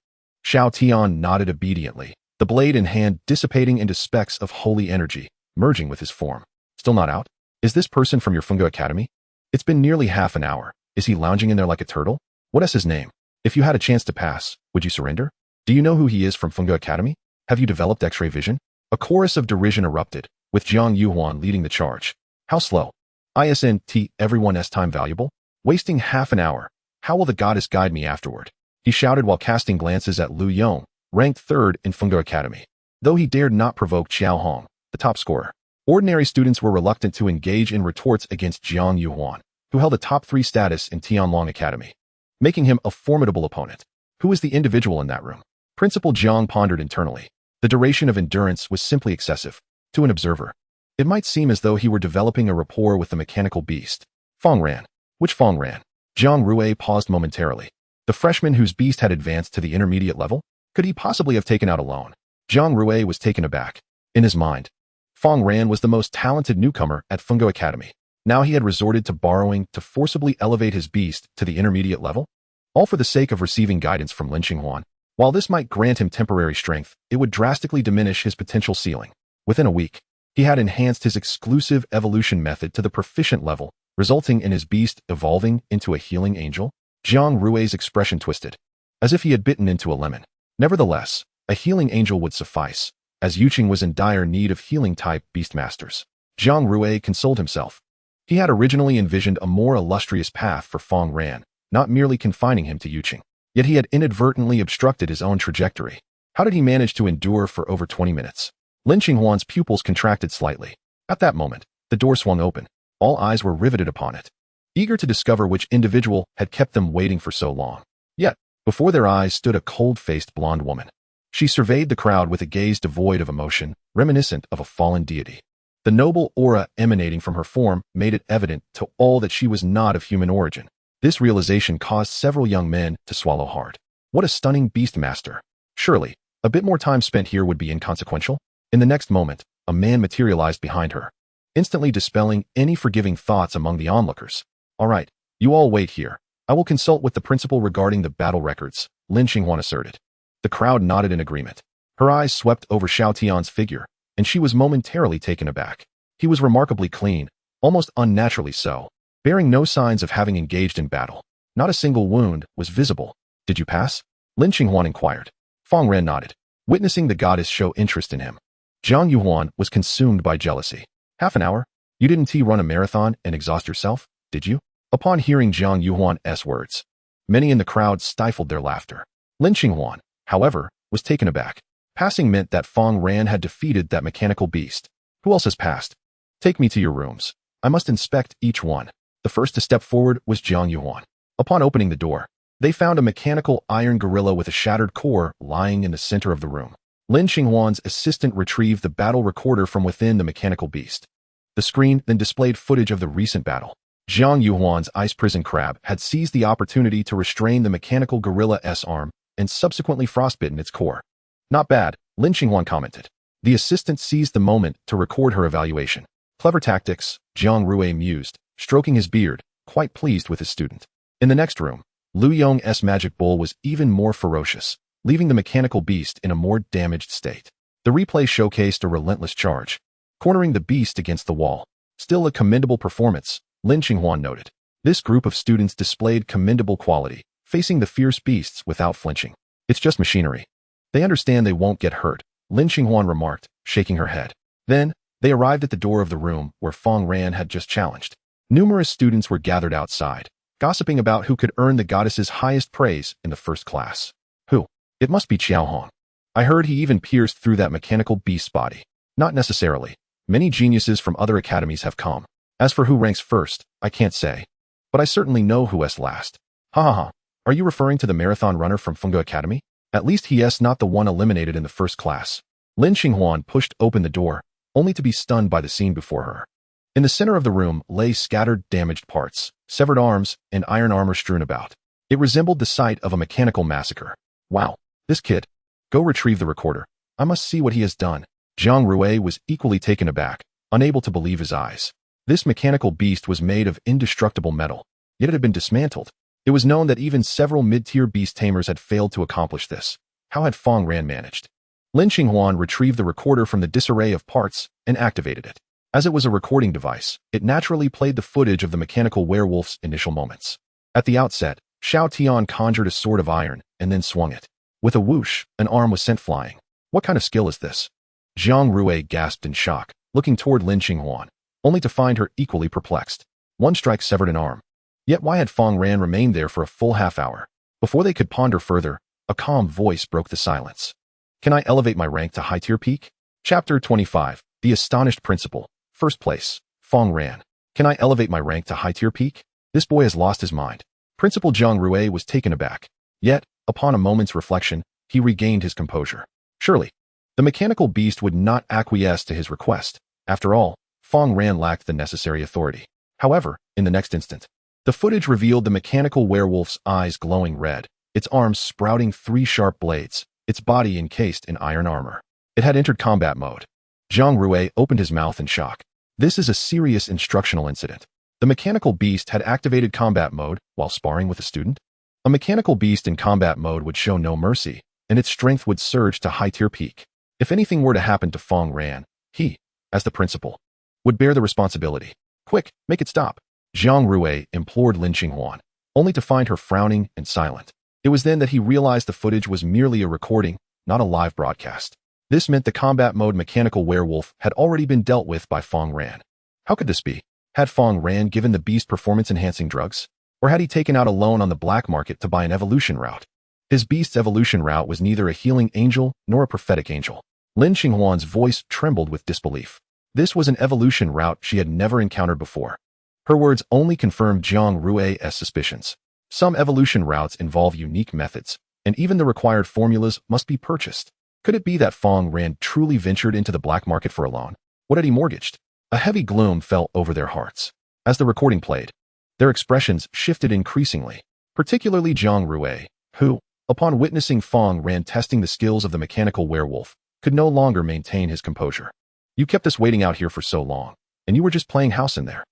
Xiao Tian nodded obediently, the blade in hand dissipating into specks of holy energy, merging with his form. Still not out? Is this person from your Fungo Academy? It's been nearly half an hour. Is he lounging in there like a turtle? What is his name? If you had a chance to pass, would you surrender? Do you know who he is from Fungo Academy? Have you developed X-ray vision? A chorus of derision erupted, with Jiang Yuhuan leading the charge. How slow? ISNT, everyone's time valuable? Wasting half an hour. How will the goddess guide me afterward? He shouted while casting glances at Lu Yong, ranked third in Fungo Academy. Though he dared not provoke Xiao Hong, the top scorer. Ordinary students were reluctant to engage in retorts against Jiang Yuhuan, who held a top 3 status in Tianlong Academy, making him a formidable opponent. Who was the individual in that room? Principal Jiang pondered internally. The duration of endurance was simply excessive. To an observer, it might seem as though he were developing a rapport with the mechanical beast. Fang Ran. Which Fang Ran? Zhang Rui paused momentarily. The freshman whose beast had advanced to the intermediate level? Could he possibly have taken out alone? Zhang Rui was taken aback. In his mind, Fang Ran was the most talented newcomer at Fungo Academy. Now he had resorted to borrowing to forcibly elevate his beast to the intermediate level? All for the sake of receiving guidance from Lin Qinghuan. While this might grant him temporary strength, it would drastically diminish his potential ceiling. Within a week, he had enhanced his exclusive evolution method to the proficient level, resulting in his beast evolving into a healing angel. Zhang Rui's expression twisted, as if he had bitten into a lemon. Nevertheless, a healing angel would suffice, as Yuqing was in dire need of healing-type beastmasters. Zhang Rui consoled himself. He had originally envisioned a more illustrious path for Fang Ran, not merely confining him to Yuqing. Yet he had inadvertently obstructed his own trajectory. How did he manage to endure for over 20 minutes? Lin Qinghuan's pupils contracted slightly. At that moment, the door swung open. All eyes were riveted upon it, eager to discover which individual had kept them waiting for so long. Yet, before their eyes stood a cold-faced blonde woman. She surveyed the crowd with a gaze devoid of emotion, reminiscent of a fallen deity. The noble aura emanating from her form made it evident to all that she was not of human origin. This realization caused several young men to swallow hard. What a stunning beastmaster. Surely, a bit more time spent here would be inconsequential. In the next moment, a man materialized behind her, instantly dispelling any forgiving thoughts among the onlookers. All right, you all wait here. I will consult with the principal regarding the battle records, Lin Qinghuan asserted. The crowd nodded in agreement. Her eyes swept over Xiao Tian's figure, and she was momentarily taken aback. He was remarkably clean, almost unnaturally so, bearing no signs of having engaged in battle. Not a single wound was visible. Did you pass? Lin Qinghuan inquired. Fang Ran nodded, witnessing the goddess show interest in him. Jiang Yuhuan was consumed by jealousy. Half an hour? You didn't run a marathon and exhaust yourself, did you? Upon hearing Jiang Yuhuan's words, many in the crowd stifled their laughter. Lin Qinghuan, however, was taken aback. Passing meant that Fang Ran had defeated that mechanical beast. Who else has passed? Take me to your rooms. I must inspect each one. The first to step forward was Jiang Yuhuan. Upon opening the door, they found a mechanical iron gorilla with a shattered core lying in the center of the room. Lin Qinghuan's assistant retrieved the battle recorder from within the mechanical beast. The screen then displayed footage of the recent battle. Jiang Yuhuan's ice prison crab had seized the opportunity to restrain the mechanical gorilla's arm and subsequently frostbitten its core. Not bad, Lin Qinghuan commented. The assistant seized the moment to record her evaluation. Clever tactics, Zhang Rui mused, stroking his beard, quite pleased with his student. In the next room, Lu Yong's magic bull was even more ferocious, leaving the mechanical beast in a more damaged state. The replay showcased a relentless charge, cornering the beast against the wall. Still a commendable performance, Lin Qinghuan noted. This group of students displayed commendable quality, facing the fierce beasts without flinching. It's just machinery. They understand they won't get hurt, Lin Qinghuan remarked, shaking her head. Then, they arrived at the door of the room where Fang Ran had just challenged. Numerous students were gathered outside, gossiping about who could earn the goddess's highest praise in the first class. Who? It must be Xiao Hong. I heard he even pierced through that mechanical beast's body. Not necessarily. Many geniuses from other academies have come. As for who ranks first, I can't say. But I certainly know who's last. Ha ha ha. Are you referring to the marathon runner from Fungo Academy? At least he's not the one eliminated in the first class. Lin Qinghuan pushed open the door, only to be stunned by the scene before her. In the center of the room lay scattered, damaged parts, severed arms, and iron armor strewn about. It resembled the site of a mechanical massacre. Wow, this kid. Go retrieve the recorder. I must see what he has done. Zhang Rui was equally taken aback, unable to believe his eyes. This mechanical beast was made of indestructible metal, yet it had been dismantled. It was known that even several mid-tier beast tamers had failed to accomplish this. How had Fang Ran managed? Lin Qinghuan retrieved the recorder from the disarray of parts and activated it. As it was a recording device, it naturally played the footage of the mechanical werewolf's initial moments. At the outset, Xiao Tian conjured a sword of iron and then swung it. With a whoosh, an arm was sent flying. What kind of skill is this? Zhang Rui gasped in shock, looking toward Lin Qinghuan, only to find her equally perplexed. One strike severed an arm. Yet why had Fang Ran remained there for a full half-hour? Before they could ponder further, a calm voice broke the silence. Can I elevate my rank to high-tier peak? Chapter 25, The Astonished Principal. First place, Fang Ran. Can I elevate my rank to high-tier peak? This boy has lost his mind. Principal Zhang Rui was taken aback. Yet, upon a moment's reflection, he regained his composure. Surely, the mechanical beast would not acquiesce to his request. After all, Fang Ran lacked the necessary authority. However, in the next instant, the footage revealed the mechanical werewolf's eyes glowing red, its arms sprouting 3 sharp blades, its body encased in iron armor. It had entered combat mode. Zhang Rui opened his mouth in shock. This is a serious instructional incident. The mechanical beast had activated combat mode while sparring with a student. A mechanical beast in combat mode would show no mercy, and its strength would surge to high-tier peak. If anything were to happen to Fang Ran, he, as the principal, would bear the responsibility. Quick, make it stop. Zhang Rui implored Lin Qinghuan, only to find her frowning and silent. It was then that he realized the footage was merely a recording, not a live broadcast. This meant the combat mode mechanical werewolf had already been dealt with by Fang Ran. How could this be? Had Fang Ran given the beast performance-enhancing drugs? Or had he taken out a loan on the black market to buy an evolution route? His beast's evolution route was neither a healing angel nor a prophetic angel. Lin Qinghuan's voice trembled with disbelief. This was an evolution route she had never encountered before. Her words only confirmed Zhang Rui's suspicions. Some evolution routes involve unique methods, and even the required formulas must be purchased. Could it be that Fang Ran truly ventured into the black market for a loan? What had he mortgaged? A heavy gloom fell over their hearts. As the recording played, their expressions shifted increasingly, particularly Zhang Rui, who, upon witnessing Fang Ran testing the skills of the mechanical werewolf, could no longer maintain his composure. You kept us waiting out here for so long, and you were just playing house in there.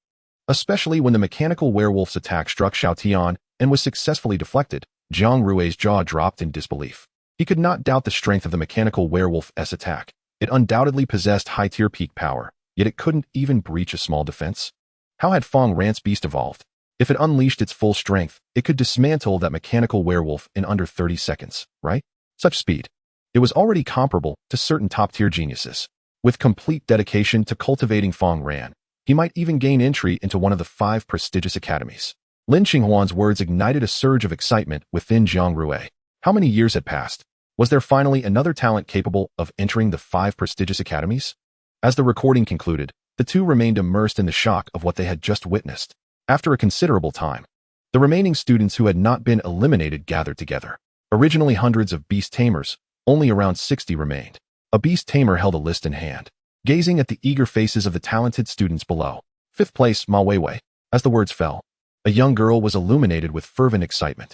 Especially when the mechanical werewolf's attack struck Xiao Tian and was successfully deflected, Zhang Rui's jaw dropped in disbelief. He could not doubt the strength of the mechanical werewolf's attack. It undoubtedly possessed high-tier peak power, yet it couldn't even breach a small defense. How had Fang Ran's beast evolved? If it unleashed its full strength, it could dismantle that mechanical werewolf in under 30 seconds, right? Such speed. It was already comparable to certain top-tier geniuses. With complete dedication to cultivating Fang Ran, he might even gain entry into one of the 5 prestigious academies. Lin Qinghuan's words ignited a surge of excitement within Zhang Rui. How many years had passed? Was there finally another talent capable of entering the 5 prestigious academies? As the recording concluded, the two remained immersed in the shock of what they had just witnessed. After a considerable time, the remaining students who had not been eliminated gathered together. Originally hundreds of beast tamers, only around 60 remained. A beast tamer held a list in hand, gazing at the eager faces of the talented students below. 5th place, Ma Weiwei. As the words fell, a young girl was illuminated with fervent excitement.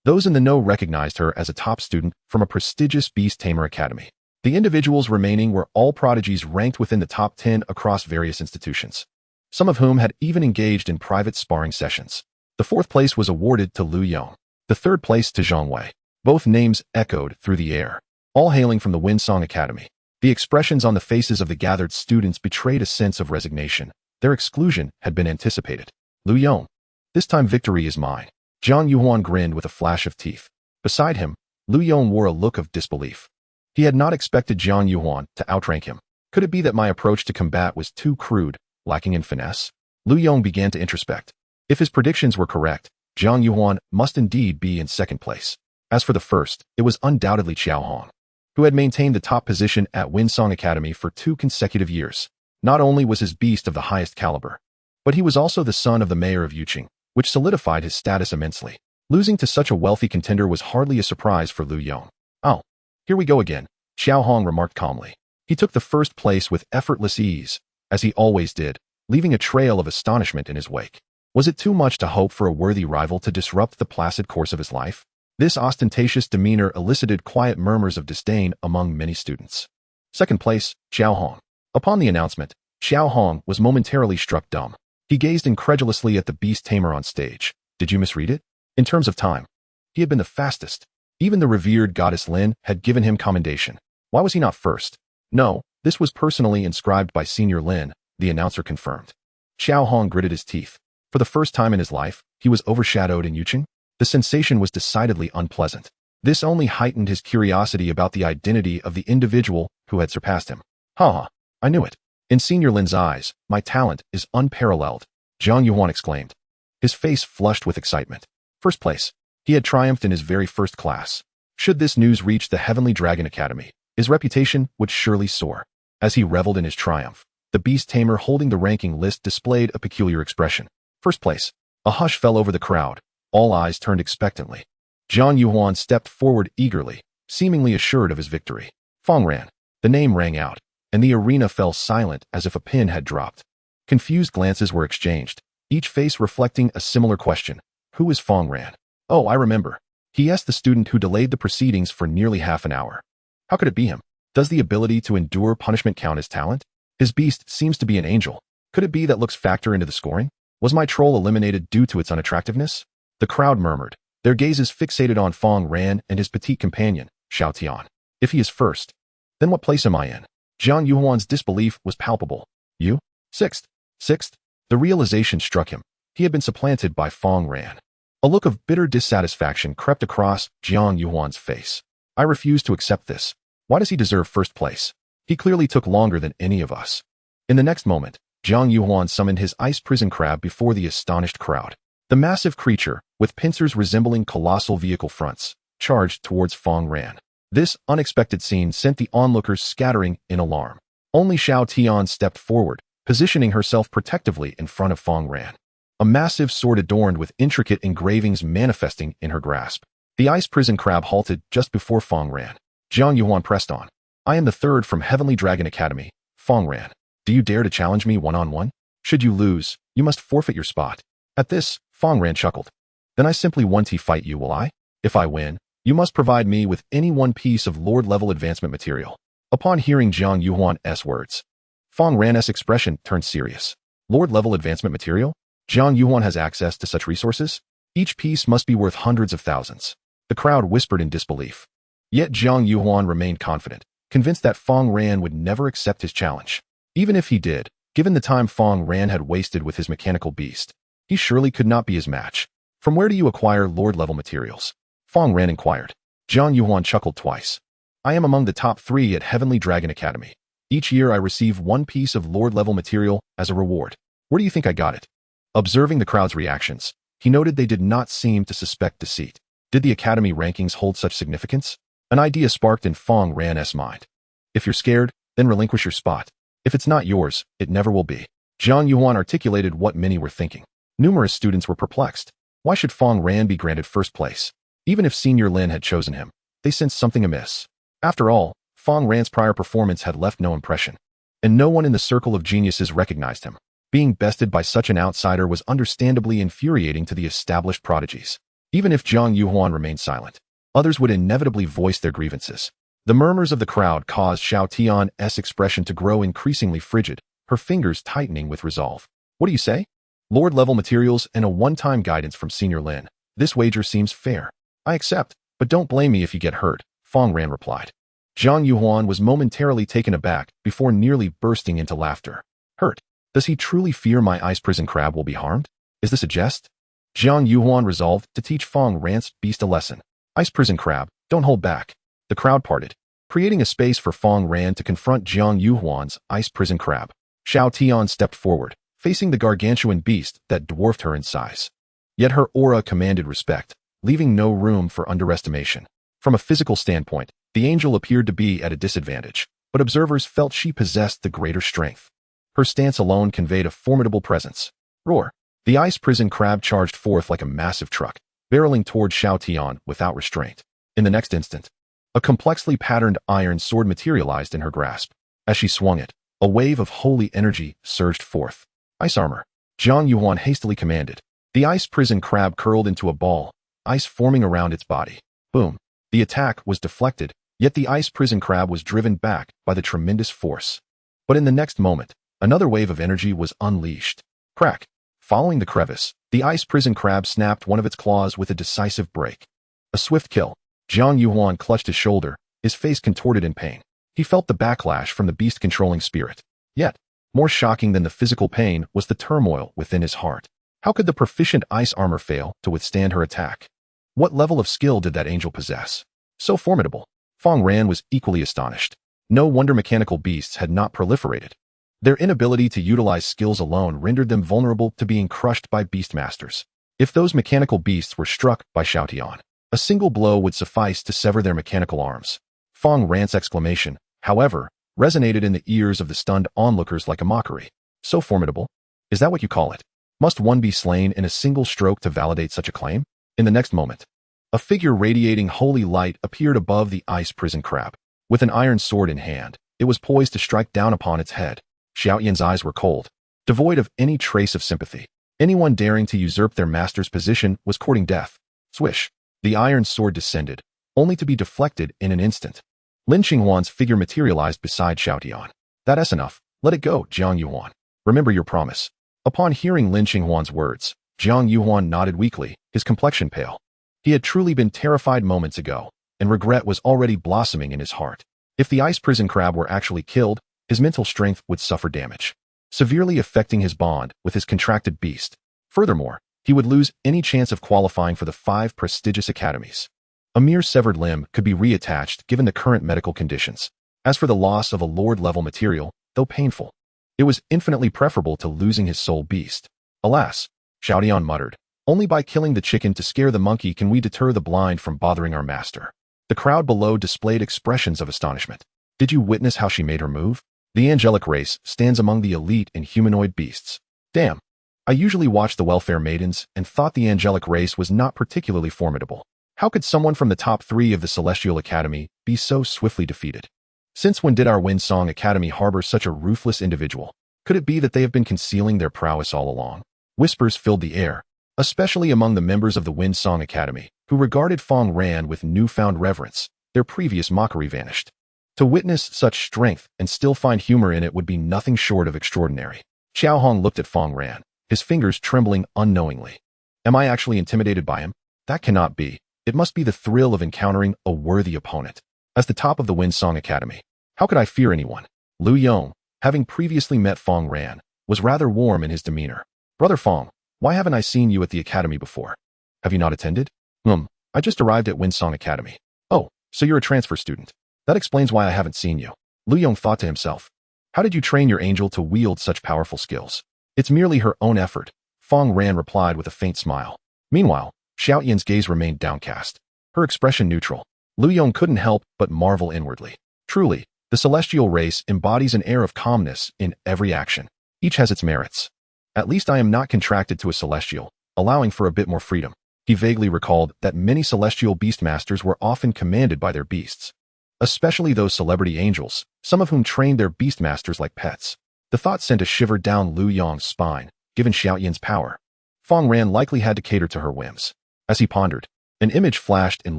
Those in the know recognized her as a top student from a prestigious beast tamer academy. The individuals remaining were all prodigies ranked within the top 10 across various institutions, some of whom had even engaged in private sparring sessions. The 4th place was awarded to Lu Yong, the 3rd place to Zhang Wei. Both names echoed through the air, all hailing from the Winsong Academy. The expressions on the faces of the gathered students betrayed a sense of resignation. Their exclusion had been anticipated. Lu Yong. This time victory is mine. Zhang Yuhuan grinned with a flash of teeth. Beside him, Lu Yong wore a look of disbelief. He had not expected Zhang Yuhuan to outrank him. Could it be that my approach to combat was too crude, lacking in finesse? Lu Yong began to introspect. If his predictions were correct, Zhang Yuhuan must indeed be in 2nd place. As for the first, it was undoubtedly Xiao Hong, who had maintained the top position at Winsong Academy for 2 consecutive years. Not only was his beast of the highest caliber, but he was also the son of the mayor of Yuqing, which solidified his status immensely. Losing to such a wealthy contender was hardly a surprise for Lu Yong. Oh, here we go again, Xiao Hong remarked calmly. He took the 1st place with effortless ease, as he always did, leaving a trail of astonishment in his wake. Was it too much to hope for a worthy rival to disrupt the placid course of his life? This ostentatious demeanor elicited quiet murmurs of disdain among many students. Second place, Xiao Hong. Upon the announcement, Xiao Hong was momentarily struck dumb. He gazed incredulously at the beast tamer on stage. Did you misread it? In terms of time, he had been the fastest. Even the revered goddess Lin had given him commendation. Why was he not first? No, this was personally inscribed by Senior Lin, the announcer confirmed. Xiao Hong gritted his teeth. For the first time in his life, he was overshadowed in Yuqing. The sensation was decidedly unpleasant. This only heightened his curiosity about the identity of the individual who had surpassed him. Ha! I knew it. In Senior Lin's eyes, my talent is unparalleled, Zhang Yuan exclaimed. His face flushed with excitement. First place. He had triumphed in his very first class. Should this news reach the Heavenly Dragon Academy, his reputation would surely soar. As he reveled in his triumph, the beast tamer holding the ranking list displayed a peculiar expression. First place. A hush fell over the crowd. All eyes turned expectantly. Zhang Yuan stepped forward eagerly, seemingly assured of his victory. Fang Ran. The name rang out, and the arena fell silent as if a pin had dropped. Confused glances were exchanged, each face reflecting a similar question. Who is Fang Ran? Oh, I remember. He asked the student who delayed the proceedings for nearly half an hour. How could it be him? Does the ability to endure punishment count as talent? His beast seems to be an angel. Could it be that looks factor into the scoring? Was my troll eliminated due to its unattractiveness? The crowd murmured, their gazes fixated on Fang Ran and his petite companion, Xiao Tian. If he is first, then what place am I in? Zhang Yuan's disbelief was palpable. You? Sixth. Sixth? The realization struck him. He had been supplanted by Fang Ran. A look of bitter dissatisfaction crept across Zhang Yuan's face. I refuse to accept this. Why does he deserve first place? He clearly took longer than any of us. In the next moment, Zhang Yuan summoned his ice prison crab before the astonished crowd. The massive creature, with pincers resembling colossal vehicle fronts, charged towards Fang Ran. This unexpected scene sent the onlookers scattering in alarm. Only Xiao Tian stepped forward, positioning herself protectively in front of Fang Ran. A massive sword adorned with intricate engravings manifesting in her grasp. The ice prison crab halted just before Fang Ran. Zhang Yuan pressed on. I am the third from Heavenly Dragon Academy, Fang Ran. Do you dare to challenge me one-on-one? Should you lose, you must forfeit your spot. At this, Fang Ran chuckled. Then I simply 1t fight you, will I? If I win, you must provide me with any one piece of Lord-level advancement material. Upon hearing Zhang Yuan's words, Fang Ran's expression turned serious. Lord-level advancement material? Zhang Yuan has access to such resources? Each piece must be worth hundreds of thousands. The crowd whispered in disbelief. Yet Zhang Yuan remained confident, convinced that Fang Ran would never accept his challenge. Even if he did, given the time Fang Ran had wasted with his mechanical beast, he surely could not be his match. From where do you acquire Lord-level materials? Fang Ran inquired. Zhang Yuan chuckled twice. I am among the top 3 at Heavenly Dragon Academy. Each year I receive one piece of Lord-level material as a reward. Where do you think I got it? Observing the crowd's reactions, he noted they did not seem to suspect deceit. Did the Academy rankings hold such significance? An idea sparked in Fang Ran's mind. If you're scared, then relinquish your spot. If it's not yours, it never will be. Zhang Yuan articulated what many were thinking. Numerous students were perplexed. Why should Fang Ran be granted first place? Even if Senior Lin had chosen him, they sensed something amiss. After all, Fang Ran's prior performance had left no impression, and no one in the circle of geniuses recognized him. Being bested by such an outsider was understandably infuriating to the established prodigies. Even if Zhang Yuan remained silent, others would inevitably voice their grievances. The murmurs of the crowd caused Xiao Tian's expression to grow increasingly frigid, her fingers tightening with resolve. What do you say? Lord-level materials and a one-time guidance from Senior Lin. This wager seems fair. I accept, but don't blame me if you get hurt, Fang Ran replied. Zhang Yuan was momentarily taken aback before nearly bursting into laughter. Hurt? Does he truly fear my ice prison crab will be harmed? Is this a jest? Zhang Yuan resolved to teach Fang Ran's beast a lesson. Ice prison crab, don't hold back. The crowd parted, creating a space for Fang Ran to confront Zhang Yuan's ice prison crab. Xiao Tian stepped forward, facing the gargantuan beast that dwarfed her in size. Yet her aura commanded respect, leaving no room for underestimation. From a physical standpoint, the angel appeared to be at a disadvantage, but observers felt she possessed the greater strength. Her stance alone conveyed a formidable presence. Roar! The ice prison crab charged forth like a massive truck, barreling toward Xiao Tian without restraint. In the next instant, a complexly patterned iron sword materialized in her grasp. As she swung it, a wave of holy energy surged forth. Ice armor. Jiang Yuan hastily commanded. The ice prison crab curled into a ball, ice forming around its body. Boom. The attack was deflected, yet the ice prison crab was driven back by the tremendous force. But in the next moment, another wave of energy was unleashed. Crack. Following the crevice, the ice prison crab snapped one of its claws with a decisive break. A swift kill. Jiang Yuan clutched his shoulder, his face contorted in pain. He felt the backlash from the beast-controlling spirit. Yet, more shocking than the physical pain was the turmoil within his heart. How could the proficient ice armor fail to withstand her attack? What level of skill did that angel possess? So formidable. Fang Ran was equally astonished. No wonder mechanical beasts had not proliferated. Their inability to utilize skills alone rendered them vulnerable to being crushed by beastmasters. If those mechanical beasts were struck by Xiaotian, a single blow would suffice to sever their mechanical arms. Fang Ran's exclamation, however, resonated in the ears of the stunned onlookers like a mockery. So formidable? Is that what you call it? Must one be slain in a single stroke to validate such a claim? In the next moment, a figure radiating holy light appeared above the ice prison crab. With an iron sword in hand, it was poised to strike down upon its head. Xiaoyan's eyes were cold, devoid of any trace of sympathy. Anyone daring to usurp their master's position was courting death. Swish. The iron sword descended, only to be deflected in an instant. Lin Qinghuan's figure materialized beside Xiaotian. That's enough. Let it go, Jiang Yuan. Remember your promise. Upon hearing Lin Qinghuan's words, Jiang Yuan nodded weakly, his complexion pale. He had truly been terrified moments ago, and regret was already blossoming in his heart. If the ice prison crab were actually killed, his mental strength would suffer damage, severely affecting his bond with his contracted beast. Furthermore, he would lose any chance of qualifying for the 5 prestigious academies. A mere severed limb could be reattached given the current medical conditions. As for the loss of a lord-level material, though painful, it was infinitely preferable to losing his soul beast. Alas, Xiaotian muttered, only by killing the chicken to scare the monkey can we deter the blind from bothering our master. The crowd below displayed expressions of astonishment. Did you witness how she made her move? The angelic race stands among the elite in humanoid beasts. Damn. I usually watch the welfare maidens and thought the angelic race was not particularly formidable. How could someone from the top 3 of the Celestial Academy be so swiftly defeated? Since when did our Windsong Academy harbor such a ruthless individual? Could it be that they have been concealing their prowess all along? Whispers filled the air, especially among the members of the Windsong Academy, who regarded Fang Ran with newfound reverence. Their previous mockery vanished. To witness such strength and still find humor in it would be nothing short of extraordinary. Xiao Hong looked at Fang Ran, his fingers trembling unknowingly. Am I actually intimidated by him? That cannot be. It must be the thrill of encountering a worthy opponent. As the top of the Windsong Academy, how could I fear anyone? Lu Yong, having previously met Fang Ran, was rather warm in his demeanor. Brother Fang, why haven't I seen you at the academy before? Have you not attended? I just arrived at Windsong Academy. Oh, so you're a transfer student. That explains why I haven't seen you. Lu Yong thought to himself. How did you train your angel to wield such powerful skills? It's merely her own effort, Fang Ran replied with a faint smile. Meanwhile, Xiaoyan's gaze remained downcast, her expression neutral. Lu Yong couldn't help but marvel inwardly. Truly, the celestial race embodies an air of calmness in every action. Each has its merits. At least I am not contracted to a celestial, allowing for a bit more freedom. He vaguely recalled that many celestial beastmasters were often commanded by their beasts, especially those celebrity angels, some of whom trained their beastmasters like pets. The thought sent a shiver down Lu Yong's spine, given Xiaoyan's power. Fang Ran likely had to cater to her whims. As he pondered, an image flashed in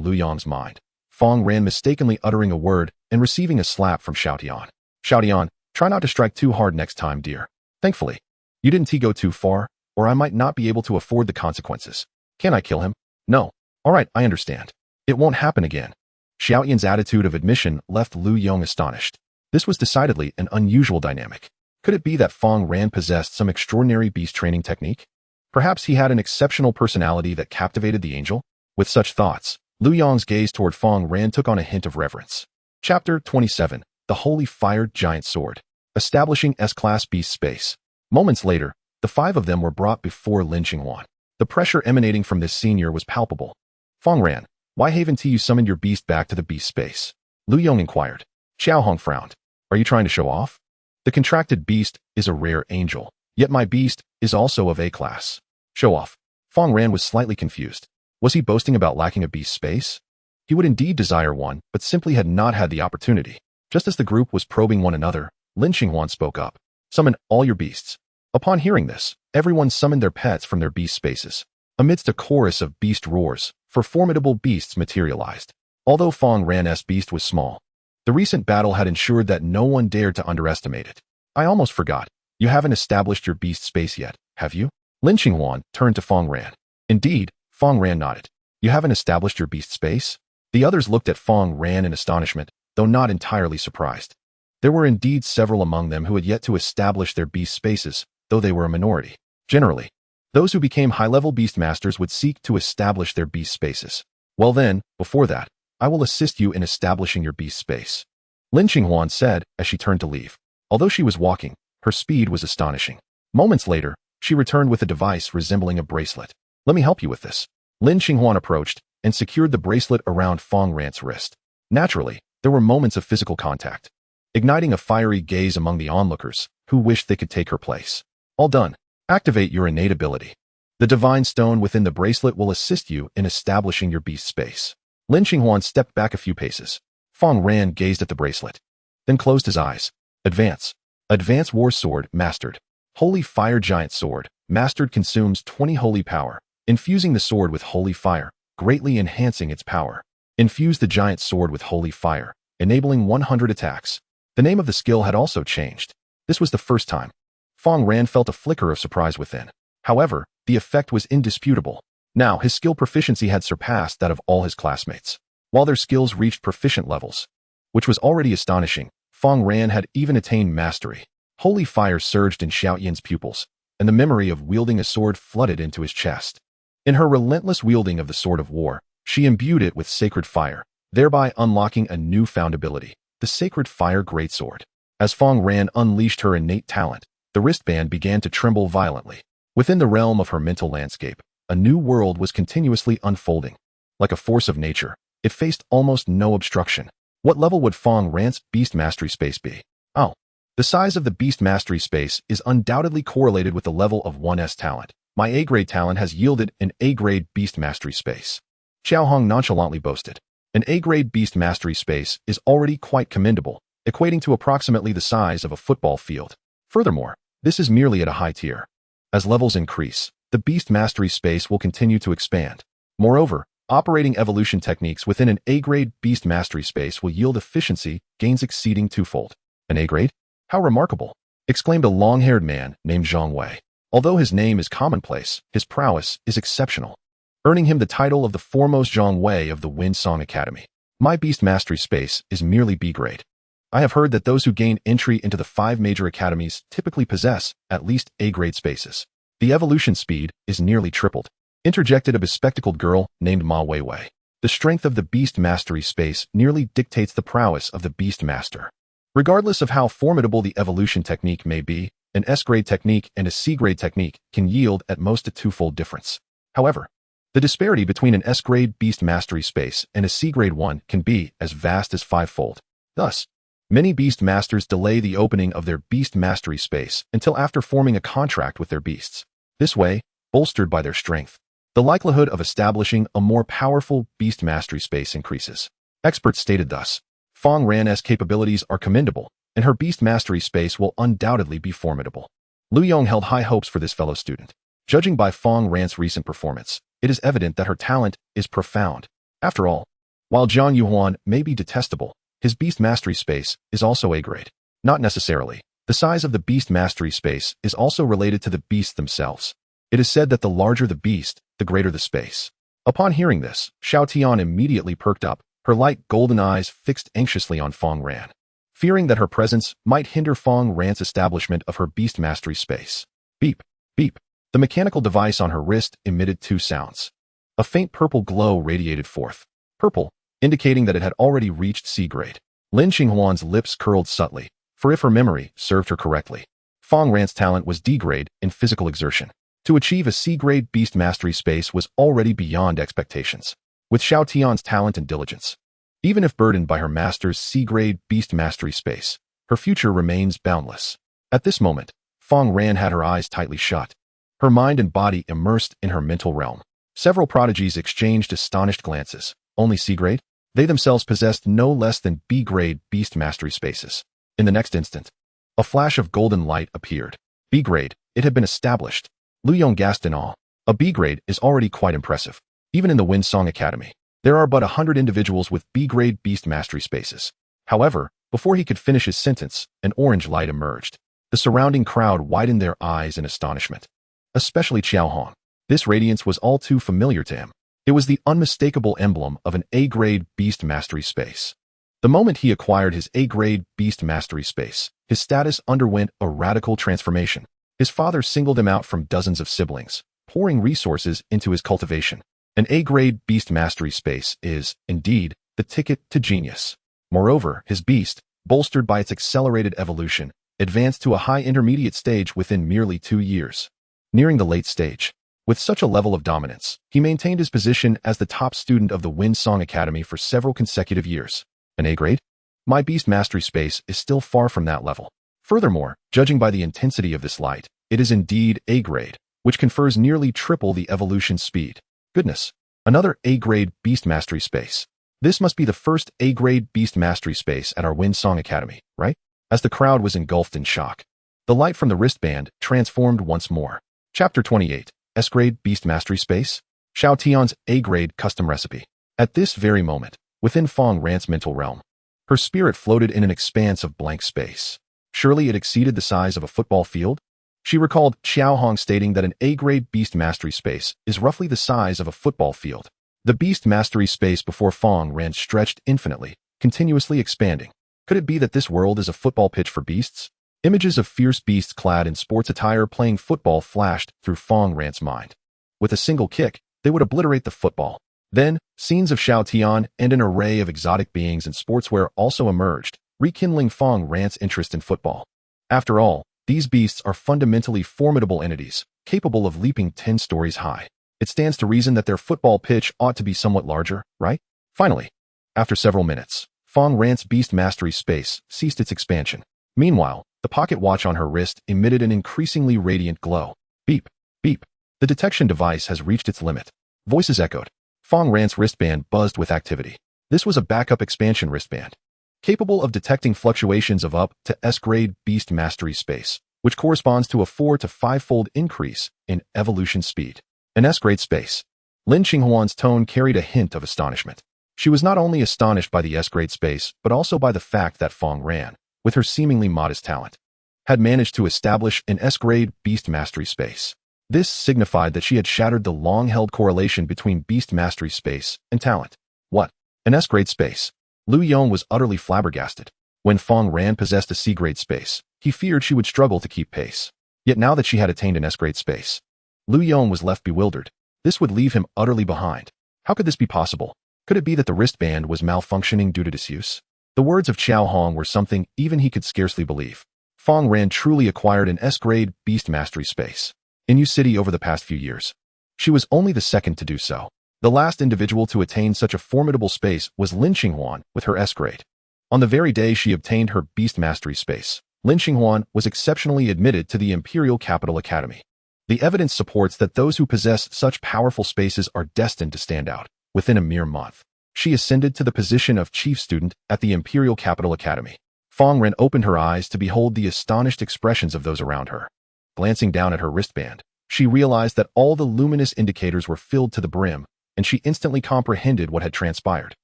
Lu Yong's mind. Fang Ran mistakenly uttering a word and receiving a slap from Xiaotian. Xiaotian, try not to strike too hard next time, dear. Thankfully, you didn't go too far, or I might not be able to afford the consequences. Can I kill him? No. All right, I understand. It won't happen again. Xiaoyan's attitude of admission left Lu Yong astonished. This was decidedly an unusual dynamic. Could it be that Fang Ran possessed some extraordinary beast training technique? Perhaps he had an exceptional personality that captivated the angel? With such thoughts, Lu Yong's gaze toward Fang Ran took on a hint of reverence. Chapter 27. The Holy Fired Giant Sword. Establishing S-Class Beast Space. Moments later, the 5 of them were brought before Lin Qinghuan. The pressure emanating from this senior was palpable. Fang Ran, why haven't you summoned your beast back to the beast space? Lu Yong inquired. Xiao Hong frowned. Are you trying to show off? The contracted beast is a rare angel, yet my beast is also of A class. Show off. Fang Ran was slightly confused. Was he boasting about lacking a beast space? He would indeed desire one, but simply had not had the opportunity. Just as the group was probing one another, Lin Qinghuan spoke up. Summon all your beasts. Upon hearing this, everyone summoned their pets from their beast spaces. Amidst a chorus of beast roars, four formidable beasts materialized. Although Fang Ran's beast was small, the recent battle had ensured that no one dared to underestimate it. I almost forgot. You haven't established your beast space yet, have you? Lin Qinghuan turned to Fang Ran. Indeed, Fang Ran nodded. You haven't established your beast space? The others looked at Fang Ran in astonishment, though not entirely surprised. There were indeed several among them who had yet to establish their beast spaces, though they were a minority. Generally, those who became high-level beast masters would seek to establish their beast spaces. Well then, before that, I will assist you in establishing your beast space. Lin Qinghuan said as she turned to leave. Although she was walking, her speed was astonishing. Moments later, she returned with a device resembling a bracelet. Let me help you with this. Lin Qinghuan approached and secured the bracelet around Fang Ran's wrist. Naturally, there were moments of physical contact, igniting a fiery gaze among the onlookers who wished they could take her place. All done. Activate your innate ability. The divine stone within the bracelet will assist you in establishing your beast space. Lin Qinghuan stepped back a few paces. Fang Ran gazed at the bracelet, then closed his eyes. Advance. Advance War Sword, mastered. Holy Fire Giant Sword, mastered, consumes 20 holy power, infusing the sword with holy fire, greatly enhancing its power. Infuse the giant sword with holy fire, enabling 100 attacks. The name of the skill had also changed. This was the first time. Fang Ran felt a flicker of surprise within. However, the effect was indisputable. Now, his skill proficiency had surpassed that of all his classmates. While their skills reached proficient levels, which was already astonishing, Fang Ran had even attained mastery. Holy fire surged in Xiaoyan's pupils, and the memory of wielding a sword flooded into his chest. In her relentless wielding of the Sword of War, she imbued it with sacred fire, thereby unlocking a newfound ability, the Sacred Fire Greatsword. As Fang Ran unleashed her innate talent, the wristband began to tremble violently. Within the realm of her mental landscape, a new world was continuously unfolding. Like a force of nature, it faced almost no obstruction. What level would Fang Ran's beast mastery space be? Oh. The size of the beast mastery space is undoubtedly correlated with the level of one's talent. My A-grade talent has yielded an A-grade beast mastery space. Xiao Hong nonchalantly boasted. An A-grade beast mastery space is already quite commendable, equating to approximately the size of a football field. Furthermore, this is merely at a high tier. As levels increase, the beast mastery space will continue to expand. Moreover, operating evolution techniques within an A-grade beast mastery space will yield efficiency gains exceeding twofold. An A-grade? How remarkable! Exclaimed a long-haired man named Zhang Wei. Although his name is commonplace, his prowess is exceptional, earning him the title of the foremost Zhang Wei of the Wind Song Academy. My beast mastery space is merely B-grade. I have heard that those who gain entry into the 5 major academies typically possess at least A-grade spaces. The evolution speed is nearly tripled, interjected a bespectacled girl named Ma Weiwei. The strength of the beast mastery space nearly dictates the prowess of the beast master. Regardless of how formidable the evolution technique may be, an S-grade technique and a C-grade technique can yield at most a twofold difference. However, the disparity between an S-grade beast mastery space and a C-grade one can be as vast as 5-fold. Thus, many beast masters delay the opening of their beast mastery space until after forming a contract with their beasts. This way, bolstered by their strength, the likelihood of establishing a more powerful beast mastery space increases. Experts stated thus. Fang Ran's capabilities are commendable, and her beast mastery space will undoubtedly be formidable. Lu Yong held high hopes for this fellow student. Judging by Fang Ran's recent performance, it is evident that her talent is profound. After all, while Zhang Yuhuan may be detestable, his beast mastery space is also A-grade. Not necessarily. The size of the beast mastery space is also related to the beasts themselves. It is said that the larger the beast, the greater the space. Upon hearing this, Xiao Tian immediately perked up, her light golden eyes fixed anxiously on Fang Ran, fearing that her presence might hinder Fang Ran's establishment of her beast mastery space. Beep, beep. The mechanical device on her wrist emitted 2 sounds. A faint purple glow radiated forth. Purple, indicating that it had already reached C-grade. Lin Qinghuan's lips curled subtly, for if her memory served her correctly, Fang Ran's talent was D-grade in physical exertion. To achieve a C-grade beast mastery space was already beyond expectations. With Xiao Tian's talent and diligence, even if burdened by her master's C-grade beast mastery space, her future remains boundless. At this moment, Fang Ran had her eyes tightly shut, her mind and body immersed in her mental realm. Several prodigies exchanged astonished glances. Only C-grade? They themselves possessed no less than B-grade beast mastery spaces. In the next instant, a flash of golden light appeared. B-grade, It had been established. Lu Yong gasped in awe. A B grade is already quite impressive. Even in the Wind Song Academy, there are but 100 individuals with B-grade beast mastery spaces. However, before he could finish his sentence, an orange light emerged. The surrounding crowd widened their eyes in astonishment. Especially Xiao Hong. This radiance was all too familiar to him. It was the unmistakable emblem of an A-grade beast mastery space. The moment he acquired his A-grade beast mastery space, his status underwent a radical transformation. His father singled him out from dozens of siblings, pouring resources into his cultivation. An A-grade beast mastery space is, indeed, the ticket to genius. Moreover, his beast, bolstered by its accelerated evolution, advanced to a high intermediate stage within merely 2 years. Nearing the late stage, with such a level of dominance, he maintained his position as the top student of the Wind Song Academy for several consecutive years. An A-grade? My beast mastery space is still far from that level. Furthermore, judging by the intensity of this light, it is indeed A-grade, which confers nearly triple the evolution speed. Goodness, another A-grade beast mastery space. This must be the first A-grade beast mastery space at our Wind Song Academy, right? As the crowd was engulfed in shock, the light from the wristband transformed once more. Chapter 28, S-grade beast mastery space? Xiao Tian's A-grade custom recipe. At this very moment, within Fang Ran's mental realm, her spirit floated in an expanse of blank space. Surely it exceeded the size of a football field? She recalled Xiao Hong stating that an A-grade beast mastery space is roughly the size of a football field. The beast mastery space before Fang Ran stretched infinitely, continuously expanding. Could it be that this world is a football pitch for beasts? Images of fierce beasts clad in sports attire playing football flashed through Fang Ran's mind. With a single kick, they would obliterate the football. Then, scenes of Xiao Tian and an array of exotic beings in sportswear also emerged, rekindling Fang Ran's interest in football. After all, these beasts are fundamentally formidable entities, capable of leaping 10 stories high. It stands to reason that their football pitch ought to be somewhat larger, right? Finally, after several minutes, Fang Ran's beast mastery space ceased its expansion. Meanwhile, the pocket watch on her wrist emitted an increasingly radiant glow. Beep, beep. The detection device has reached its limit. Voices echoed. Fang Ran's wristband buzzed with activity. This was a backup expansion wristband, capable of detecting fluctuations of up to S-grade beast mastery space, which corresponds to a 4 to 5-fold increase in evolution speed. An S-grade space. Lin Qinghuan's tone carried a hint of astonishment. She was not only astonished by the S-grade space, but also by the fact that Fang Ran, with her seemingly modest talent, had managed to establish an S-grade beast mastery space. This signified that she had shattered the long-held correlation between beast mastery space and talent. What? An S-grade space? Lu Yong was utterly flabbergasted. When Fang Ran possessed a C-grade space, he feared she would struggle to keep pace. Yet now that she had attained an S-grade space, Lu Yong was left bewildered. This would leave him utterly behind. How could this be possible? Could it be that the wristband was malfunctioning due to disuse? The words of Xiao Hong were something even he could scarcely believe. Fang Ran truly acquired an S-grade beast mastery space in Yu City over the past few years. She was only the second to do so. The last individual to attain such a formidable space was Lin Qinghuan with her S-grade. On the very day she obtained her beast mastery space, Lin Qinghuan was exceptionally admitted to the Imperial Capital Academy. The evidence supports that those who possess such powerful spaces are destined to stand out. Within a mere month, she ascended to the position of chief student at the Imperial Capital Academy. Fang Ran opened her eyes to behold the astonished expressions of those around her. Glancing down at her wristband, she realized that all the luminous indicators were filled to the brim, and she instantly comprehended what had transpired.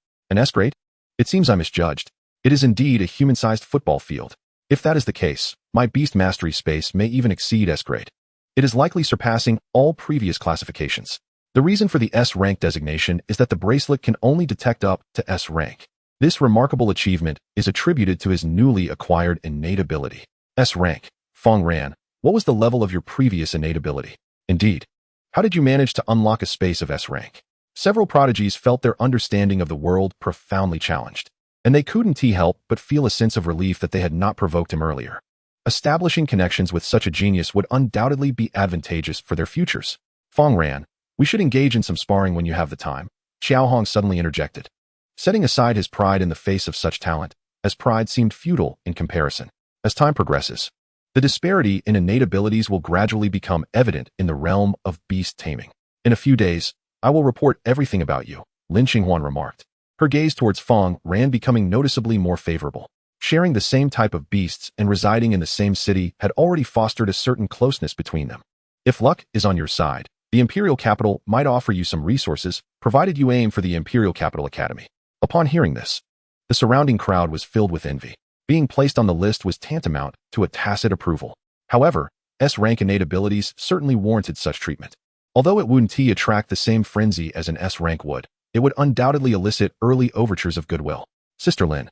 An S-grade? It seems I misjudged. It is indeed a human-sized football field. If that is the case, my beast mastery space may even exceed S-grade. It is likely surpassing all previous classifications. The reason for the S-rank designation is that the bracelet can only detect up to S-rank. This remarkable achievement is attributed to his newly acquired innate ability. S-rank. Fang Ran, what was the level of your previous innate ability? Indeed. How did you manage to unlock a space of S-rank? Several prodigies felt their understanding of the world profoundly challenged, and they couldn't help but feel a sense of relief that they had not provoked him earlier. Establishing connections with such a genius would undoubtedly be advantageous for their futures. Fang Ran, we should engage in some sparring when you have the time, Xiao Hong suddenly interjected. Setting aside his pride in the face of such talent, as pride seemed futile in comparison. As time progresses, the disparity in innate abilities will gradually become evident in the realm of beast taming. In a few days, I will report everything about you, Lin Qinghuan remarked. Her gaze towards Fang Ran becoming noticeably more favorable. Sharing the same type of beasts and residing in the same city had already fostered a certain closeness between them. If luck is on your side, the Imperial Capital might offer you some resources, provided you aim for the Imperial Capital Academy. Upon hearing this, the surrounding crowd was filled with envy. Being placed on the list was tantamount to a tacit approval. However, S-rank innate abilities certainly warranted such treatment. Although it wouldn't attract the same frenzy as an S-rank would, it would undoubtedly elicit early overtures of goodwill. Sister Lin,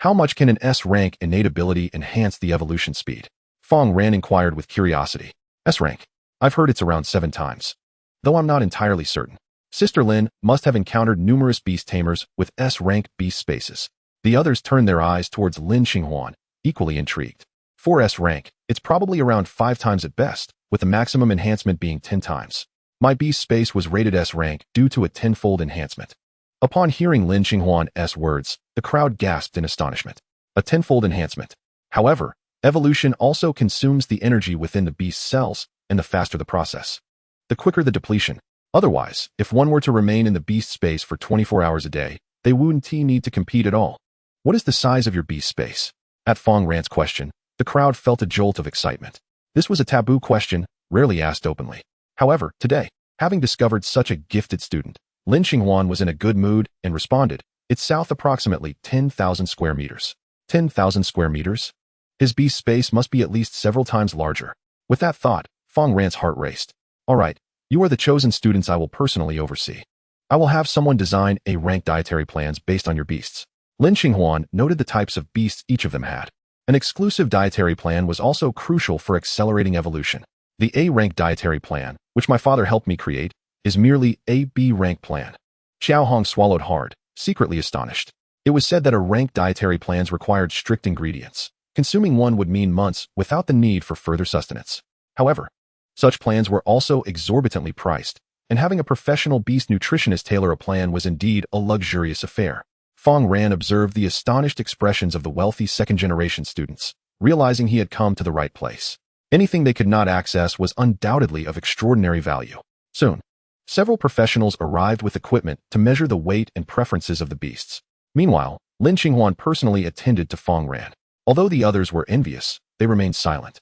how much can an S-rank innate ability enhance the evolution speed? Fang Ran inquired with curiosity. S-rank. I've heard it's around 7 times. Though I'm not entirely certain. Sister Lin must have encountered numerous beast tamers with S-rank beast spaces. The others turned their eyes towards Lin Xinghuan, equally intrigued. For S-rank, it's probably around 5 times at best, with the maximum enhancement being 10 times. My beast space was rated S-rank due to a 10-fold enhancement. Upon hearing Lin Xinghuan's words, the crowd gasped in astonishment. A 10-fold enhancement. However, evolution also consumes the energy within the beast's cells, and the faster the process, the quicker the depletion. Otherwise, if one were to remain in the beast space for 24 hours a day, they wouldn't need to compete at all. What is the size of your beast space? At Fang Ran's question, the crowd felt a jolt of excitement. This was a taboo question, rarely asked openly. However, today, having discovered such a gifted student, Lin Xinghuan was in a good mood and responded, it's south approximately 10,000 square meters. 10,000 square meters? His beast space must be at least several times larger. With that thought, Fang Ran's heart raced. All right, you are the chosen students I will personally oversee. I will have someone design A-rank dietary plans based on your beasts. Lin Xinghuan noted the types of beasts each of them had. An exclusive dietary plan was also crucial for accelerating evolution. The A-rank dietary plan, which my father helped me create, is merely a B-rank plan. Xiao Hong swallowed hard, secretly astonished. It was said that A-rank dietary plans required strict ingredients. Consuming one would mean months without the need for further sustenance. However, such plans were also exorbitantly priced, and having a professional beast nutritionist tailor a plan was indeed a luxurious affair. Fang Ran observed the astonished expressions of the wealthy second-generation students, realizing he had come to the right place. Anything they could not access was undoubtedly of extraordinary value. Soon, several professionals arrived with equipment to measure the weight and preferences of the beasts. Meanwhile, Lin Xinghuan personally attended to Fang Ran. Although the others were envious, they remained silent.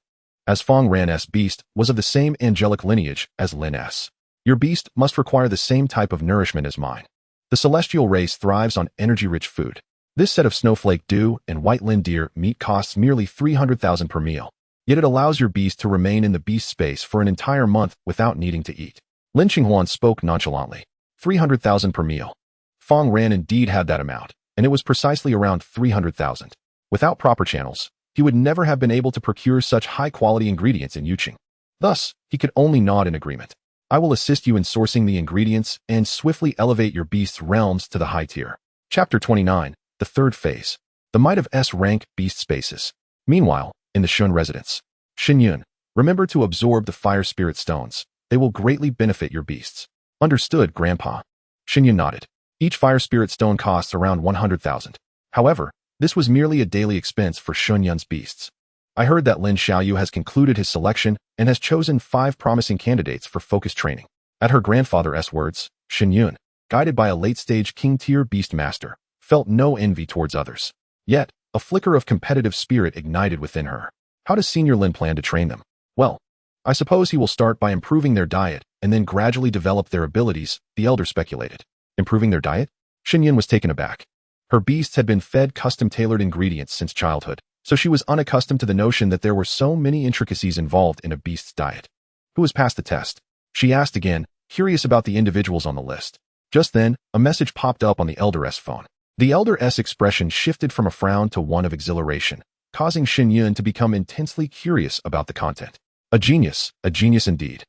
As Fang Ran's beast was of the same angelic lineage as Lin's. Your beast must require the same type of nourishment as mine. The celestial race thrives on energy-rich food. This set of snowflake dew and white Lin deer meat costs merely 300,000 per meal. Yet it allows your beast to remain in the beast space for an entire month without needing to eat. Lin Xinghuan spoke nonchalantly. 300,000 per meal. Fang Ran indeed had that amount, and it was precisely around 300,000. Without proper channels, he would never have been able to procure such high-quality ingredients in Yuqing. Thus, he could only nod in agreement. I will assist you in sourcing the ingredients and swiftly elevate your beast's realms to the high tier. Chapter 29, the third phase. The might of S-rank beast spaces. Meanwhile, in the Shun residence. Xinyun, remember to absorb the fire spirit stones. They will greatly benefit your beasts. Understood, Grandpa. Xinyun nodded. Each fire spirit stone costs around 100,000. However, this was merely a daily expense for Xinyun's beasts. I heard that Lin Xiaoyu has concluded his selection and has chosen 5 promising candidates for focused training. At her grandfather's words, Xinyun, guided by a late-stage king-tier beast master, felt no envy towards others. Yet, a flicker of competitive spirit ignited within her. How does Senior Lin plan to train them? Well, I suppose he will start by improving their diet and then gradually develop their abilities, the elder speculated. Improving their diet? Xinyun was taken aback. Her beasts had been fed custom-tailored ingredients since childhood, so she was unaccustomed to the notion that there were so many intricacies involved in a beast's diet. Who has passed the test? She asked again, curious about the individuals on the list. Just then, a message popped up on the elder's phone. The elder's expression shifted from a frown to one of exhilaration, causing Xinyun to become intensely curious about the content. A genius indeed.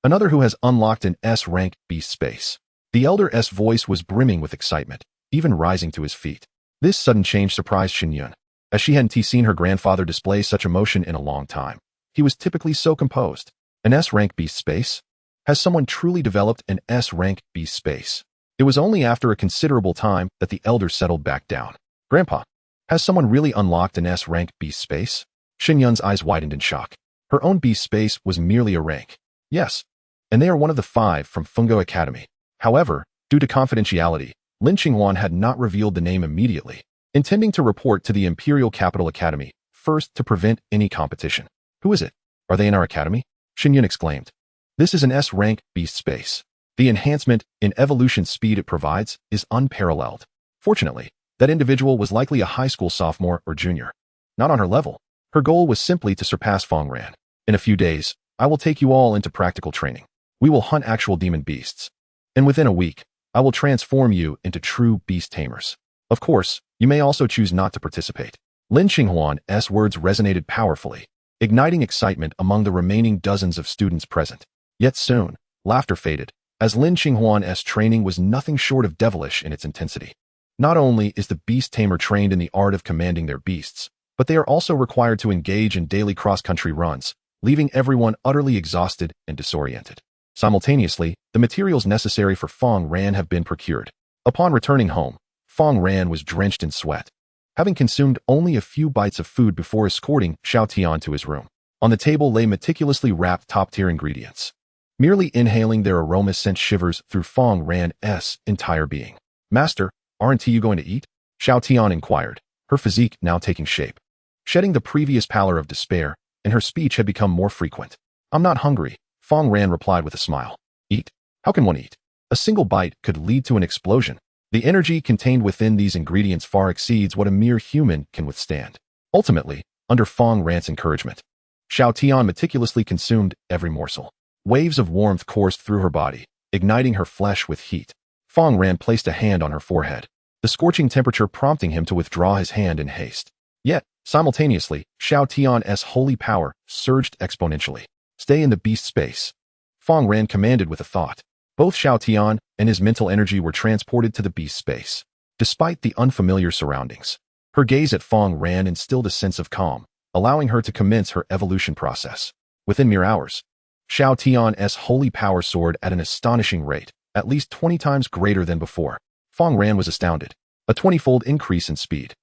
Another who has unlocked an S-rank beast space. The elder's voice was brimming with excitement, even rising to his feet. This sudden change surprised Xinyun, as she hadn't seen her grandfather display such emotion in a long time. He was typically so composed. An S-rank beast space? Has someone truly developed an S-rank beast space? It was only after a considerable time that the elder settled back down. Grandpa, has someone really unlocked an S-rank beast space? Xinyun's eyes widened in shock. Her own beast space was merely a rank. Yes, and they are one of the 5 from Fungo Academy. However, due to confidentiality, Lin Xinghuan had not revealed the name immediately. intending to report to the Imperial Capital Academy, first to prevent any competition. Who is it? Are they in our academy? Xinyun exclaimed. This is an S-rank beast space. The enhancement in evolution speed it provides is unparalleled. Fortunately, that individual was likely a high school sophomore or junior. Not on her level. Her goal was simply to surpass Fang Ran. In a few days, I will take you all into practical training. We will hunt actual demon beasts. And within a week, I will transform you into true beast tamers. Of course, you may also choose not to participate. Lin Xinghuan's words resonated powerfully, igniting excitement among the remaining dozens of students present. Yet soon, laughter faded, as Lin Xinghuan's training was nothing short of devilish in its intensity. Not only is the beast tamer trained in the art of commanding their beasts, but they are also required to engage in daily cross-country runs, leaving everyone utterly exhausted and disoriented. Simultaneously, the materials necessary for Fang Ran have been procured. Upon returning home, Fang Ran was drenched in sweat, having consumed only a few bites of food before escorting Xiao Tian to his room. On the table lay meticulously wrapped top-tier ingredients. Merely inhaling their aroma sent shivers through Fang Ran's entire being. Master, aren't you going to eat? Xiao Tian inquired, her physique now taking shape. Shedding the previous pallor of despair, and her speech had become more frequent. I'm not hungry, Fang Ran replied with a smile. Eat? How can one eat? A single bite could lead to an explosion. The energy contained within these ingredients far exceeds what a mere human can withstand. Ultimately, under Fang Ran's encouragement, Xiao Tian meticulously consumed every morsel. Waves of warmth coursed through her body, igniting her flesh with heat. Fang Ran placed a hand on her forehead, the scorching temperature prompting him to withdraw his hand in haste. Yet, simultaneously, Xiao Tian's holy power surged exponentially. Stay in the beast space. Fang Ran commanded with a thought. Both Xiao Tian and his mental energy were transported to the beast space. Despite the unfamiliar surroundings, her gaze at Fang Ran instilled a sense of calm, allowing her to commence her evolution process. Within mere hours, Xiao Tian's holy power soared at an astonishing rate, at least 20 times greater than before. Fang Ran was astounded. A 20-fold increase in speed.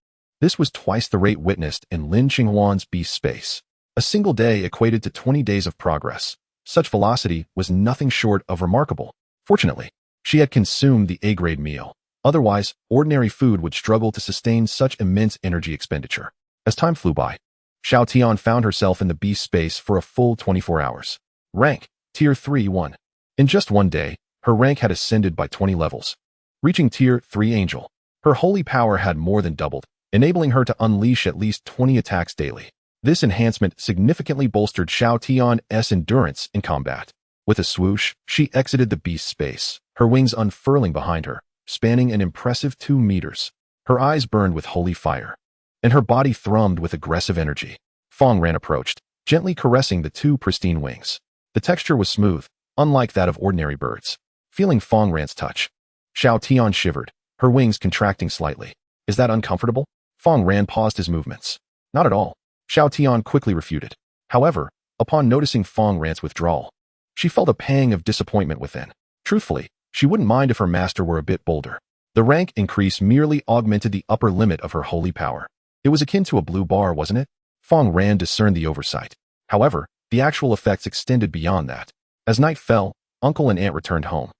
This was twice the rate witnessed in Lin Xinghuan's beast space. A single day equated to 20 days of progress. Such velocity was nothing short of remarkable. Fortunately, she had consumed the A-grade meal. Otherwise, ordinary food would struggle to sustain such immense energy expenditure. As time flew by, Xiao Tian found herself in the beast space for a full 24 hours. Rank, Tier 3-1. In just one day, her rank had ascended by 20 levels. Reaching Tier 3 Angel, her holy power had more than doubled, enabling her to unleash at least 20 attacks daily. This enhancement significantly bolstered Xiao Tian's endurance in combat. With a swoosh, she exited the beast space, her wings unfurling behind her, spanning an impressive 2 meters. Her eyes burned with holy fire, and her body thrummed with aggressive energy. Fang Ran approached, gently caressing the 2 pristine wings. The texture was smooth, unlike that of ordinary birds. Feeling Fang Ran's touch, Xiao Tian shivered, her wings contracting slightly. Is that uncomfortable? Fang Ran paused his movements. Not at all. Xiao Tian quickly refuted. However, upon noticing Fang Ran's withdrawal, she felt a pang of disappointment within. Truthfully, she wouldn't mind if her master were a bit bolder. The rank increase merely augmented the upper limit of her holy power. It was akin to a blue bar, wasn't it? Fang Ran discerned the oversight. However, the actual effects extended beyond that. As night fell, uncle and aunt returned home.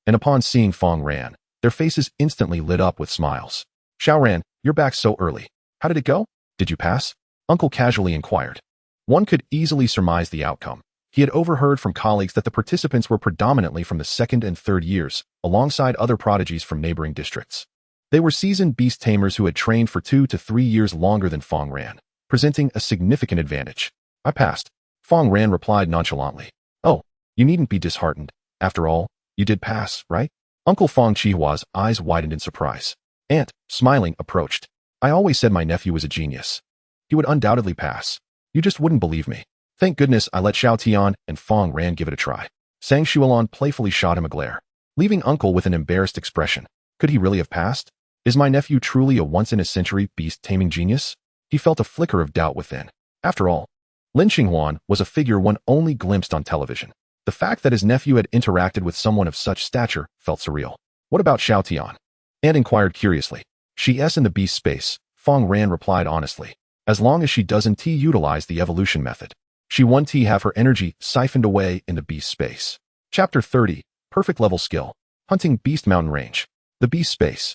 And upon seeing Fang Ran, their faces instantly lit up with smiles. Xiao Ran, you're back so early. How did it go? Did you pass? Uncle casually inquired. One could easily surmise the outcome. He had overheard from colleagues that the participants were predominantly from the 2nd and 3rd years, alongside other prodigies from neighboring districts. They were seasoned beast tamers who had trained for 2 to 3 years longer than Fang Ran, presenting a significant advantage. I passed. Fang Ran replied nonchalantly. Oh, you needn't be disheartened. After all, you did pass, right? Uncle Fang Chihua's eyes widened in surprise. Aunt, smiling, approached. I always said my nephew was a genius. He would undoubtedly pass. You just wouldn't believe me. Thank goodness I let Xiao Tian and Fang Ran give it a try. Sang Xuelon playfully shot him a glare, leaving Uncle with an embarrassed expression. Could he really have passed? Is my nephew truly a once-in-a-century beast-taming genius? He felt a flicker of doubt within. After all, Lin Xinghuan was a figure one only glimpsed on television. The fact that his nephew had interacted with someone of such stature felt surreal. What about Xiao Tian? Aunt inquired curiously. She's in the beast space, Fang Ran replied honestly. As long as she doesn't utilize the evolution method. She won't have her energy siphoned away in the beast space. Chapter 30, Perfect Level Skill. Hunting Beast Mountain Range. The Beast Space.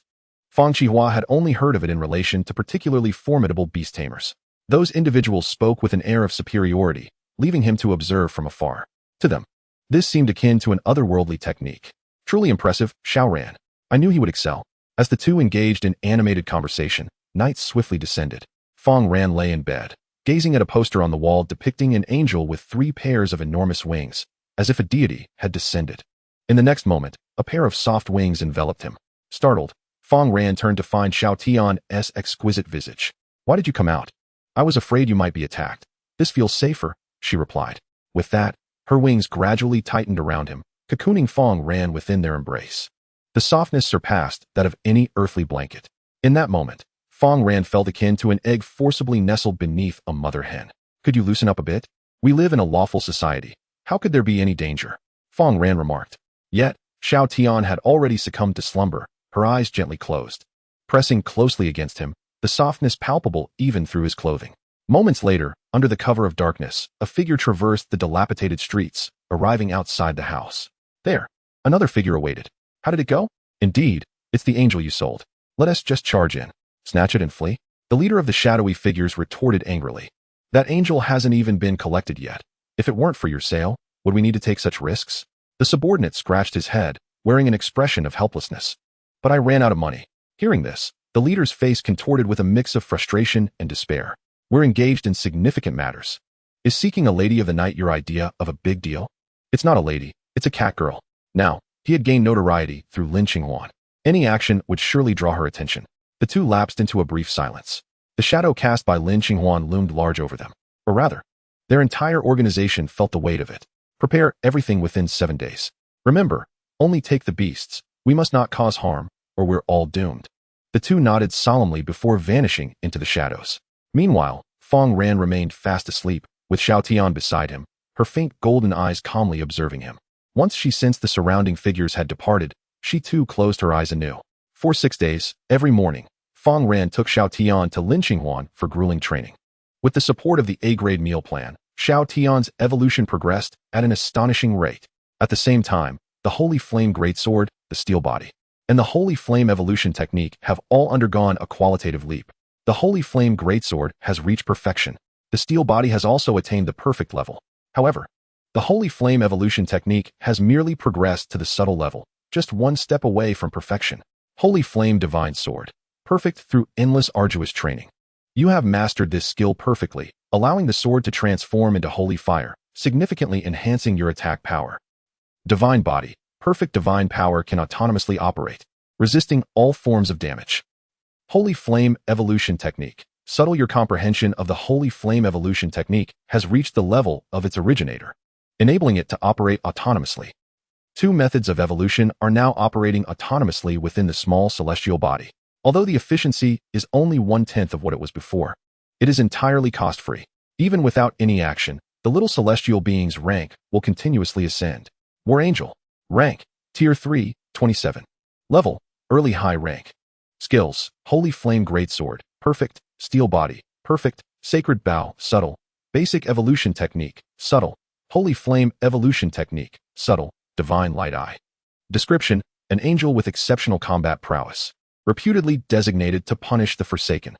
Fang Qihua had only heard of it in relation to particularly formidable beast tamers. Those individuals spoke with an air of superiority, leaving him to observe from afar. To them, this seemed akin to an otherworldly technique. Truly impressive, Xiao Ran. I knew he would excel. As the two engaged in animated conversation, night swiftly descended. Fang Ran lay in bed, gazing at a poster on the wall depicting an angel with 3 pairs of enormous wings, as if a deity had descended. In the next moment, a pair of soft wings enveloped him. Startled, Fang Ran turned to find Xiao Tian's exquisite visage. Why did you come out? I was afraid you might be attacked. This feels safer, she replied. With that, her wings gradually tightened around him, cocooning Fang Ran within their embrace. The softness surpassed that of any earthly blanket. In that moment, Fang Ran felt akin to an egg forcibly nestled beneath a mother hen. Could you loosen up a bit? We live in a lawful society. How could there be any danger? Fang Ran remarked. Yet, Xiao Tian had already succumbed to slumber, her eyes gently closed. Pressing closely against him, the softness palpable even through his clothing. Moments later, under the cover of darkness, a figure traversed the dilapidated streets, arriving outside the house. There, another figure awaited. How did it go? Indeed, it's the angel you sold. Let us just charge in. Snatch it and flee? The leader of the shadowy figures retorted angrily. That angel hasn't even been collected yet. If it weren't for your sale, would we need to take such risks? The subordinate scratched his head, wearing an expression of helplessness. But I ran out of money. Hearing this, the leader's face contorted with a mix of frustration and despair. We're engaged in significant matters. Is seeking a lady of the night your idea of a big deal? It's not a lady, it's a cat girl. Now, he had gained notoriety through Lin Qinghuan. Any action would surely draw her attention. The two lapsed into a brief silence. The shadow cast by Lin Qinghuan loomed large over them. Or rather, their entire organization felt the weight of it. Prepare everything within 7 days. Remember, only take the beasts. We must not cause harm, or we're all doomed. The two nodded solemnly before vanishing into the shadows. Meanwhile, Fang Ran remained fast asleep, with Xiao Tian beside him, her faint golden eyes calmly observing him. Once she sensed the surrounding figures had departed, she too closed her eyes anew. For 6 days, every morning, Fang Ran took Xiao Tian to Lin Qinghuan for grueling training. With the support of the A-grade meal plan, Xiao Tian's evolution progressed at an astonishing rate. At the same time, the Holy Flame Greatsword, the Steel Body, and the Holy Flame Evolution Technique have all undergone a qualitative leap. The Holy Flame Greatsword has reached perfection. The Steel Body has also attained the perfect level. However, the Holy Flame Evolution Technique has merely progressed to the subtle level, just one step away from perfection. Holy Flame Divine Sword, perfect through endless arduous training. You have mastered this skill perfectly, allowing the sword to transform into holy fire, significantly enhancing your attack power. Divine Body, perfect divine power can autonomously operate, resisting all forms of damage. Holy Flame Evolution Technique, subtle. Your comprehension of the Holy Flame Evolution Technique has reached the level of its originator, enabling it to operate autonomously. 2 methods of evolution are now operating autonomously within the small celestial body. Although the efficiency is only 1/10 of what it was before, it is entirely cost-free. Even without any action, the little celestial being's rank will continuously ascend. War Angel. Rank, Tier 3, 27. Level, Early High Rank. Skills, Holy Flame Greatsword, Perfect, Steel Body, Perfect, Sacred Bow, Subtle, Basic Evolution Technique, Subtle, Holy Flame Evolution Technique, Subtle, Divine Light Eye. Description, an angel with exceptional combat prowess, reputedly designated to punish the Forsaken.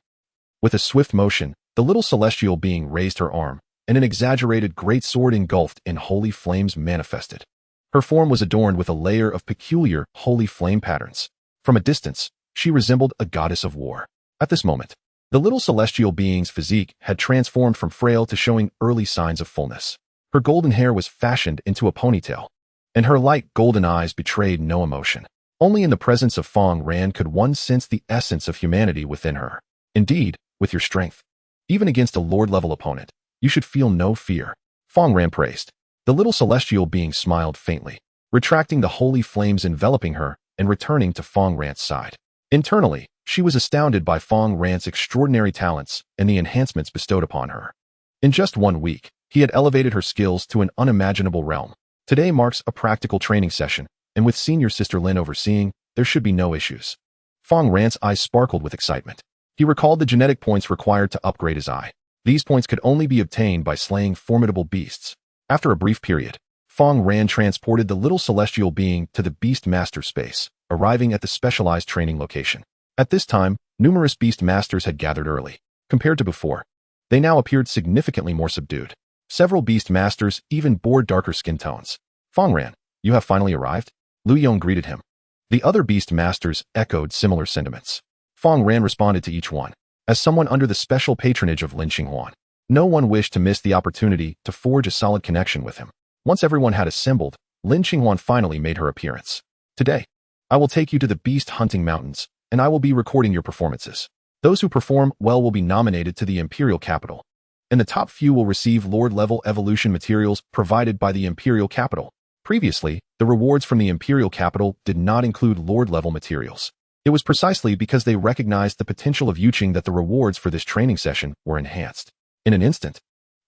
With a swift motion, the little celestial being raised her arm, and an exaggerated great sword engulfed in holy flames manifested. Her form was adorned with a layer of peculiar holy flame patterns. From a distance, she resembled a goddess of war. At this moment, the little celestial being's physique had transformed from frail to showing early signs of fullness. Her golden hair was fashioned into a ponytail, and her light golden eyes betrayed no emotion. Only in the presence of Fang Ran could one sense the essence of humanity within her. Indeed, with your strength, even against a lord-level opponent, you should feel no fear. Fang Ran praised. The little celestial being smiled faintly, retracting the holy flames enveloping her and returning to Fang Ran's side. Internally, she was astounded by Fang Ran's extraordinary talents and the enhancements bestowed upon her. In just 1 week, he had elevated her skills to an unimaginable realm. Today marks a practical training session, and with senior sister Lin overseeing, there should be no issues. Fang Ran's eyes sparkled with excitement. He recalled the genetic points required to upgrade his eye. These points could only be obtained by slaying formidable beasts. After a brief period, Fang Ran transported the little celestial being to the Beast Master space, arriving at the specialized training location. At this time, numerous beast masters had gathered early. Compared to before, they now appeared significantly more subdued. Several beast masters even bore darker skin tones. Fang Ran, you have finally arrived? Lu Yong greeted him. The other beast masters echoed similar sentiments. Fang Ran responded to each one. As someone under the special patronage of Lin Qinghuan, no one wished to miss the opportunity to forge a solid connection with him. Once everyone had assembled, Lin Qinghuan finally made her appearance. Today, I will take you to the beast hunting mountains, and I will be recording your performances. Those who perform well will be nominated to the imperial capital, and the top few will receive Lord-level evolution materials provided by the imperial capital. Previously, the rewards from the imperial capital did not include Lord-level materials. It was precisely because they recognized the potential of Yuqing that the rewards for this training session were enhanced. In an instant,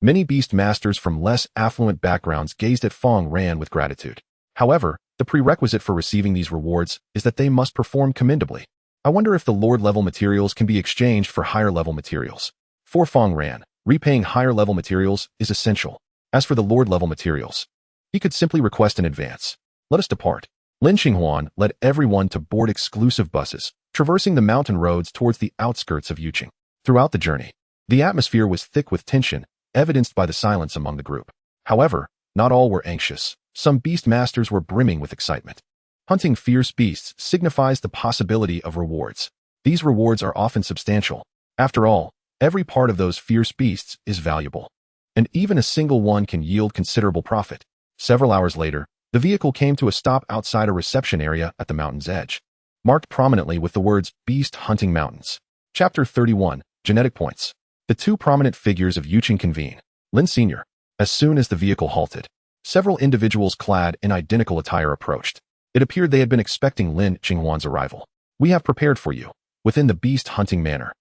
many beast masters from less affluent backgrounds gazed at Fang Ran with gratitude. However, the prerequisite for receiving these rewards is that they must perform commendably. I wonder if the Lord-level materials can be exchanged for higher-level materials. For Fang Ran, repaying higher-level materials is essential. As for the Lord-level materials, he could simply request in advance. Let us depart. Lin Qinghuan led everyone to board exclusive buses, traversing the mountain roads towards the outskirts of Yuqing. Throughout the journey, the atmosphere was thick with tension, evidenced by the silence among the group. However, not all were anxious. Some beast masters were brimming with excitement. Hunting fierce beasts signifies the possibility of rewards. These rewards are often substantial. After all, every part of those fierce beasts is valuable, and even a single one can yield considerable profit. Several hours later, the vehicle came to a stop outside a reception area at the mountain's edge, marked prominently with the words Beast Hunting Mountains. Chapter 31, Genetic Points. The two prominent figures of Yuqing convene. Lin Sr. As soon as the vehicle halted, several individuals clad in identical attire approached. It appeared they had been expecting Lin Qinghuan's arrival. We have prepared for you, within the beast hunting manor.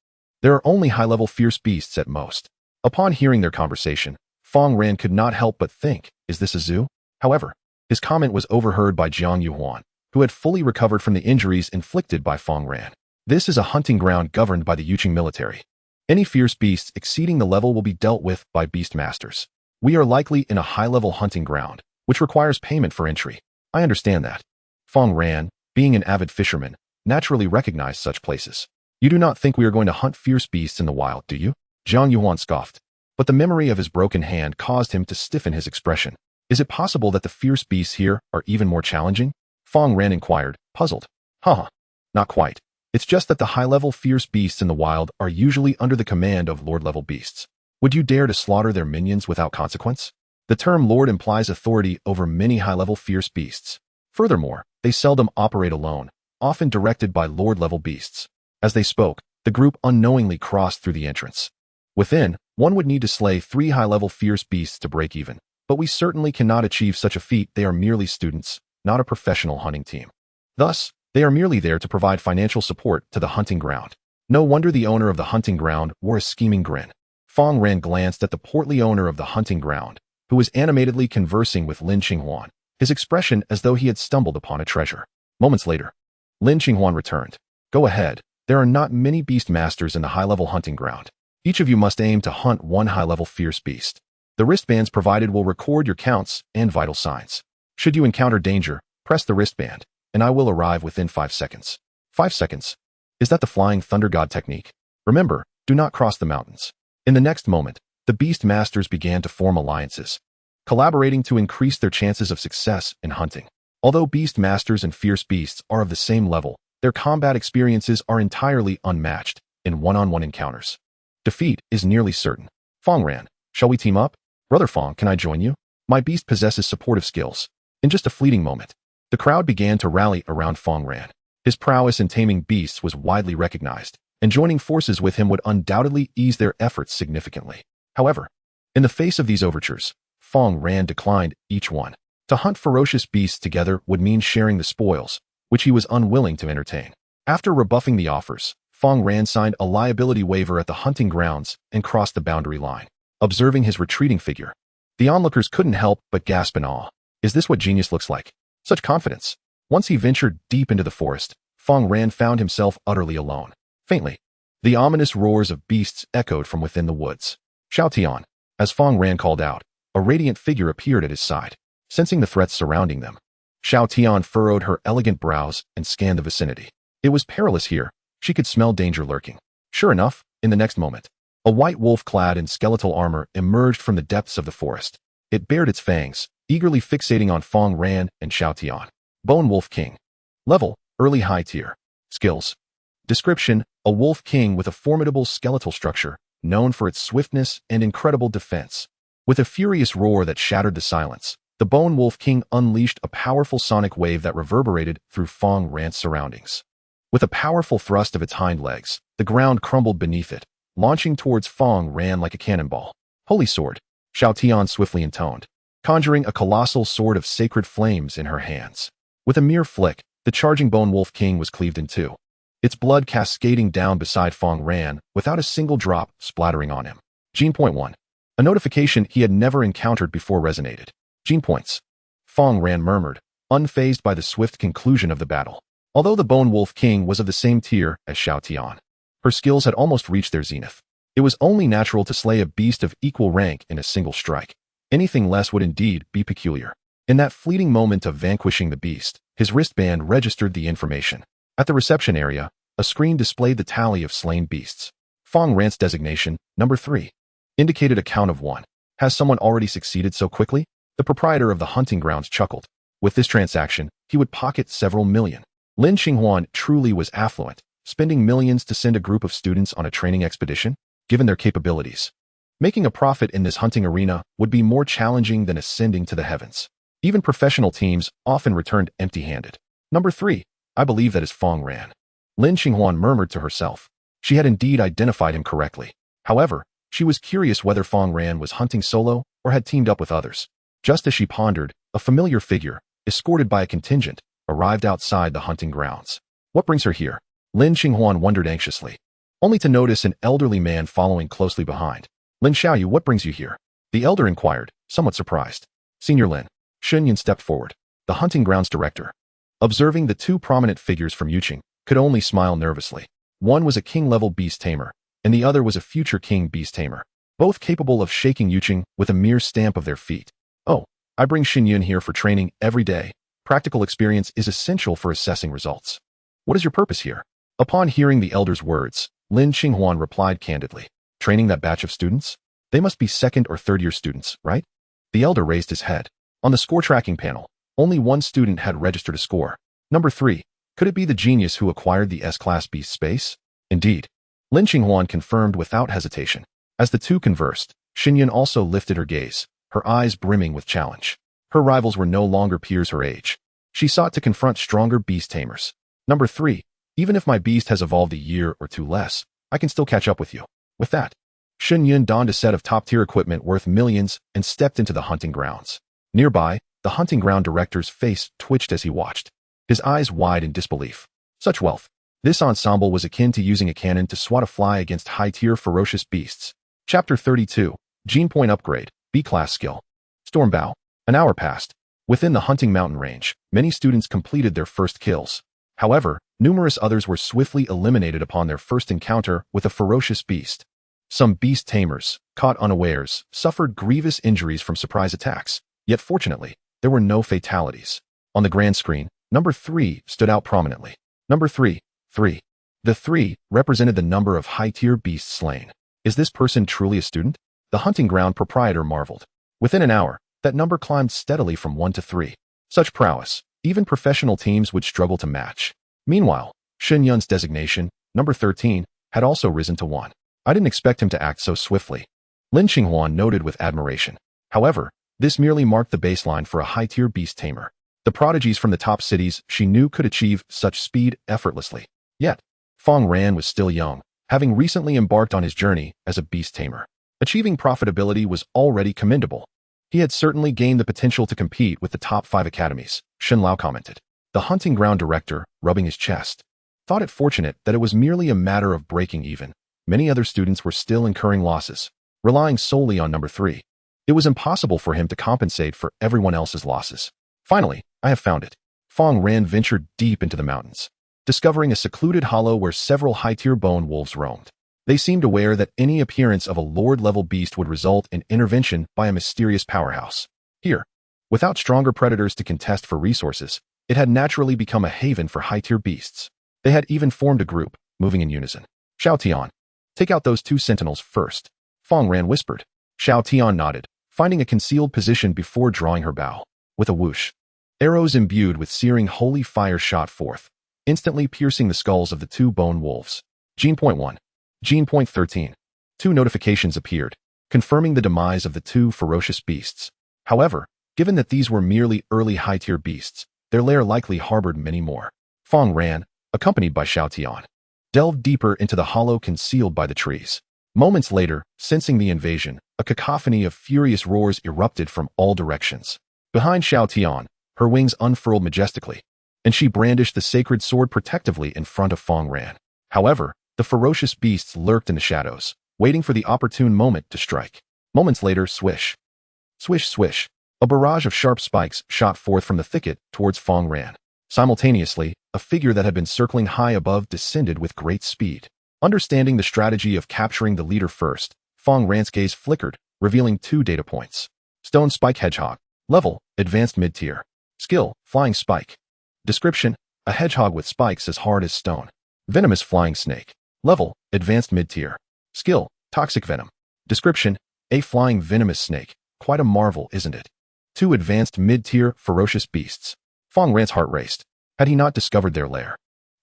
There are only high-level fierce beasts at most. Upon hearing their conversation, Fang Ran could not help but think, is this a zoo? However, his comment was overheard by Jiang Yuhuan, who had fully recovered from the injuries inflicted by Fang Ran. This is a hunting ground governed by the Yuqing military. Any fierce beasts exceeding the level will be dealt with by beast masters. We are likely in a high-level hunting ground, which requires payment for entry. I understand that. Fang Ran, being an avid fisherman, naturally recognized such places. You do not think we are going to hunt fierce beasts in the wild, do you? Jiang Yuhuan scoffed. But the memory of his broken hand caused him to stiffen his expression. Is it possible that the fierce beasts here are even more challenging? Fang Ran inquired, puzzled. Haha. Not quite. It's just that the high-level fierce beasts in the wild are usually under the command of Lord-level beasts. Would you dare to slaughter their minions without consequence? The term Lord implies authority over many high-level fierce beasts. Furthermore, they seldom operate alone, often directed by Lord-level beasts. As they spoke, the group unknowingly crossed through the entrance. Within, one would need to slay 3 high-level fierce beasts to break even, but we certainly cannot achieve such a feat. They are merely students, not a professional hunting team. Thus, they are merely there to provide financial support to the hunting ground. No wonder the owner of the hunting ground wore a scheming grin. Fang Ran glanced at the portly owner of the hunting ground, who was animatedly conversing with Lin Qinghuan, his expression as though he had stumbled upon a treasure. Moments later, Lin Qinghuan returned. Go ahead. There are not many beast masters in the high-level hunting ground. Each of you must aim to hunt one high-level fierce beast. The wristbands provided will record your counts and vital signs. Should you encounter danger, press the wristband, and I will arrive within 5 seconds. 5 seconds? Is that the flying thunder god technique? Remember, do not cross the mountains. In the next moment, the beast masters began to form alliances, collaborating to increase their chances of success in hunting. Although beast masters and fierce beasts are of the same level, their combat experiences are entirely unmatched in one-on-one encounters. Defeat is nearly certain. Fang Ran, shall we team up? Brother Fang, can I join you? My beast possesses supportive skills. In just a fleeting moment, the crowd began to rally around Fang Ran. His prowess in taming beasts was widely recognized, and joining forces with him would undoubtedly ease their efforts significantly. However, in the face of these overtures, Fang Ran declined each one. To hunt ferocious beasts together would mean sharing the spoils, which he was unwilling to entertain. After rebuffing the offers, Fang Ran signed a liability waiver at the hunting grounds and crossed the boundary line. Observing his retreating figure, the onlookers couldn't help but gasp in awe. Is this what genius looks like? Such confidence. Once he ventured deep into the forest, Fang Ran found himself utterly alone. Faintly, the ominous roars of beasts echoed from within the woods. Xiao Tian. As Fang Ran called out, a radiant figure appeared at his side. Sensing the threats surrounding them, Xiao Tian furrowed her elegant brows and scanned the vicinity. It was perilous here, She could smell danger lurking. Sure enough, in the next moment, a white wolf clad in skeletal armor emerged from the depths of the forest. It bared its fangs, eagerly fixating on Fang Ran and Xiao Tian. Bone Wolf King. Level, early high tier. Skills. Description, a wolf king with a formidable skeletal structure, known for its swiftness and incredible defense. With a furious roar that shattered the silence, the Bone Wolf King unleashed a powerful sonic wave that reverberated through Fang Ran's surroundings. With a powerful thrust of its hind legs, the ground crumbled beneath it, launching towards Fang Ran like a cannonball. Holy sword, Xiao Tian swiftly intoned, conjuring a colossal sword of sacred flames in her hands. With a mere flick, the charging Bone Wolf King was cleaved in two, its blood cascading down beside Fang Ran without a single drop splattering on him. Gene Point 1. A notification he had never encountered before resonated. Gene points. Fang Ran murmured, unfazed by the swift conclusion of the battle. Although the Bone Wolf King was of the same tier as Xiao Tian, her skills had almost reached their zenith. It was only natural to slay a beast of equal rank in a single strike. Anything less would indeed be peculiar. In that fleeting moment of vanquishing the beast, his wristband registered the information. At the reception area, a screen displayed the tally of slain beasts. Fang Ran's designation, number 3, indicated a count of 1. Has someone already succeeded so quickly? The proprietor of the hunting grounds chuckled. With this transaction, he would pocket several million. Lin Xinghuan truly was affluent, spending millions to send a group of students on a training expedition, given their capabilities. Making a profit in this hunting arena would be more challenging than ascending to the heavens. Even professional teams often returned empty-handed. Number 3, I believe that is Fang Ran. Lin Xinghuan murmured to herself. She had indeed identified him correctly. However, she was curious whether Fang Ran was hunting solo or had teamed up with others. Just as she pondered, a familiar figure, escorted by a contingent, arrived outside the hunting grounds. What brings her here? Lin Xinghuan wondered anxiously, only to notice an elderly man following closely behind. Lin Xiaoyu, what brings you here? The elder inquired, somewhat surprised. Senior Lin. Shunyan stepped forward, the hunting grounds director. Observing the two prominent figures from Yuqing, could only smile nervously. One was a king-level beast tamer, and the other was a future king beast tamer, both capable of shaking Yuqing with a mere stamp of their feet. Oh, I bring Xinyan here for training every day. Practical experience is essential for assessing results. What is your purpose here? Upon hearing the elder's words, Lin Xinghuan replied candidly. Training that batch of students? They must be second or third year students, right? The elder raised his head. On the score tracking panel, only one student had registered a score. Number 3. Could it be the genius who acquired the S-Class beast space? Indeed. Lin Xinghuan confirmed without hesitation. As the two conversed, Xinyan also lifted her gaze, her eyes brimming with challenge. Her rivals were no longer peers her age. She sought to confront stronger beast tamers. Number 3. Even if my beast has evolved a year or two less, I can still catch up with you. With that, Xinyan donned a set of top-tier equipment worth millions and stepped into the hunting grounds. Nearby, the hunting ground director's face twitched as he watched, his eyes wide in disbelief. Such wealth. This ensemble was akin to using a cannon to swat a fly against high-tier ferocious beasts. Chapter 32. Gene Point Upgrade, B-Class Skill. Stormbow. An hour passed. Within the hunting mountain range, many students completed their first kills. However, numerous others were swiftly eliminated upon their first encounter with a ferocious beast. Some beast tamers, caught unawares, suffered grievous injuries from surprise attacks. Yet fortunately, there were no fatalities. On the grand screen, number 3 stood out prominently. Number 3. The 3 represented the number of high-tier beasts slain. Is this person truly a student? The hunting ground proprietor marveled. Within an hour, that number climbed steadily from 1 to 3. Such prowess, even professional teams would struggle to match. Meanwhile, Xinyan's designation, number 13, had also risen to 1. I didn't expect him to act so swiftly. Lin Xinghuan noted with admiration. However, this merely marked the baseline for a high-tier beast tamer. The prodigies from the top cities she knew could achieve such speed effortlessly. Yet, Fang Ran was still young, having recently embarked on his journey as a beast tamer. Achieving profitability was already commendable. He had certainly gained the potential to compete with the top 5 academies, Shen Lao commented. The hunting ground director, rubbing his chest, thought it fortunate that it was merely a matter of breaking even. Many other students were still incurring losses, relying solely on number 3. It was impossible for him to compensate for everyone else's losses. Finally, I have found it. Fang Ran ventured deep into the mountains, discovering a secluded hollow where several high-tier bone wolves roamed. They seemed aware that any appearance of a lord-level beast would result in intervention by a mysterious powerhouse. Here, without stronger predators to contest for resources, it had naturally become a haven for high-tier beasts. They had even formed a group, moving in unison. Xiao Tian, take out those two sentinels first, Fang Ran whispered. Xiao Tian nodded, finding a concealed position before drawing her bow. With a whoosh, arrows imbued with searing holy fire shot forth, instantly piercing the skulls of the two bone wolves. Gene.1. Gene.13. Two notifications appeared, confirming the demise of the two ferocious beasts. However, given that these were merely early high-tier beasts, their lair likely harbored many more. Fang Ran, accompanied by Xiao Tian, delved deeper into the hollow concealed by the trees. Moments later, sensing the invasion, a cacophony of furious roars erupted from all directions. Behind Xiao Tian, her wings unfurled majestically, and she brandished the sacred sword protectively in front of Fang Ran. However, the ferocious beasts lurked in the shadows, waiting for the opportune moment to strike. Moments later, swish. Swish, swish. A barrage of sharp spikes shot forth from the thicket towards Fang Ran. Simultaneously, a figure that had been circling high above descended with great speed. Understanding the strategy of capturing the leader first, Fang Ran's gaze flickered, revealing two data points. Stone Spike Hedgehog. Level, Advanced Mid-Tier. Skill, Flying Spike. Description, a hedgehog with spikes as hard as stone. Venomous Flying Snake. Level, Advanced Mid-Tier. Skill, Toxic Venom. Description, a flying venomous snake. Quite a marvel, isn't it? Two advanced mid-tier ferocious beasts. Fang Ran's heart raced. Had he not discovered their lair,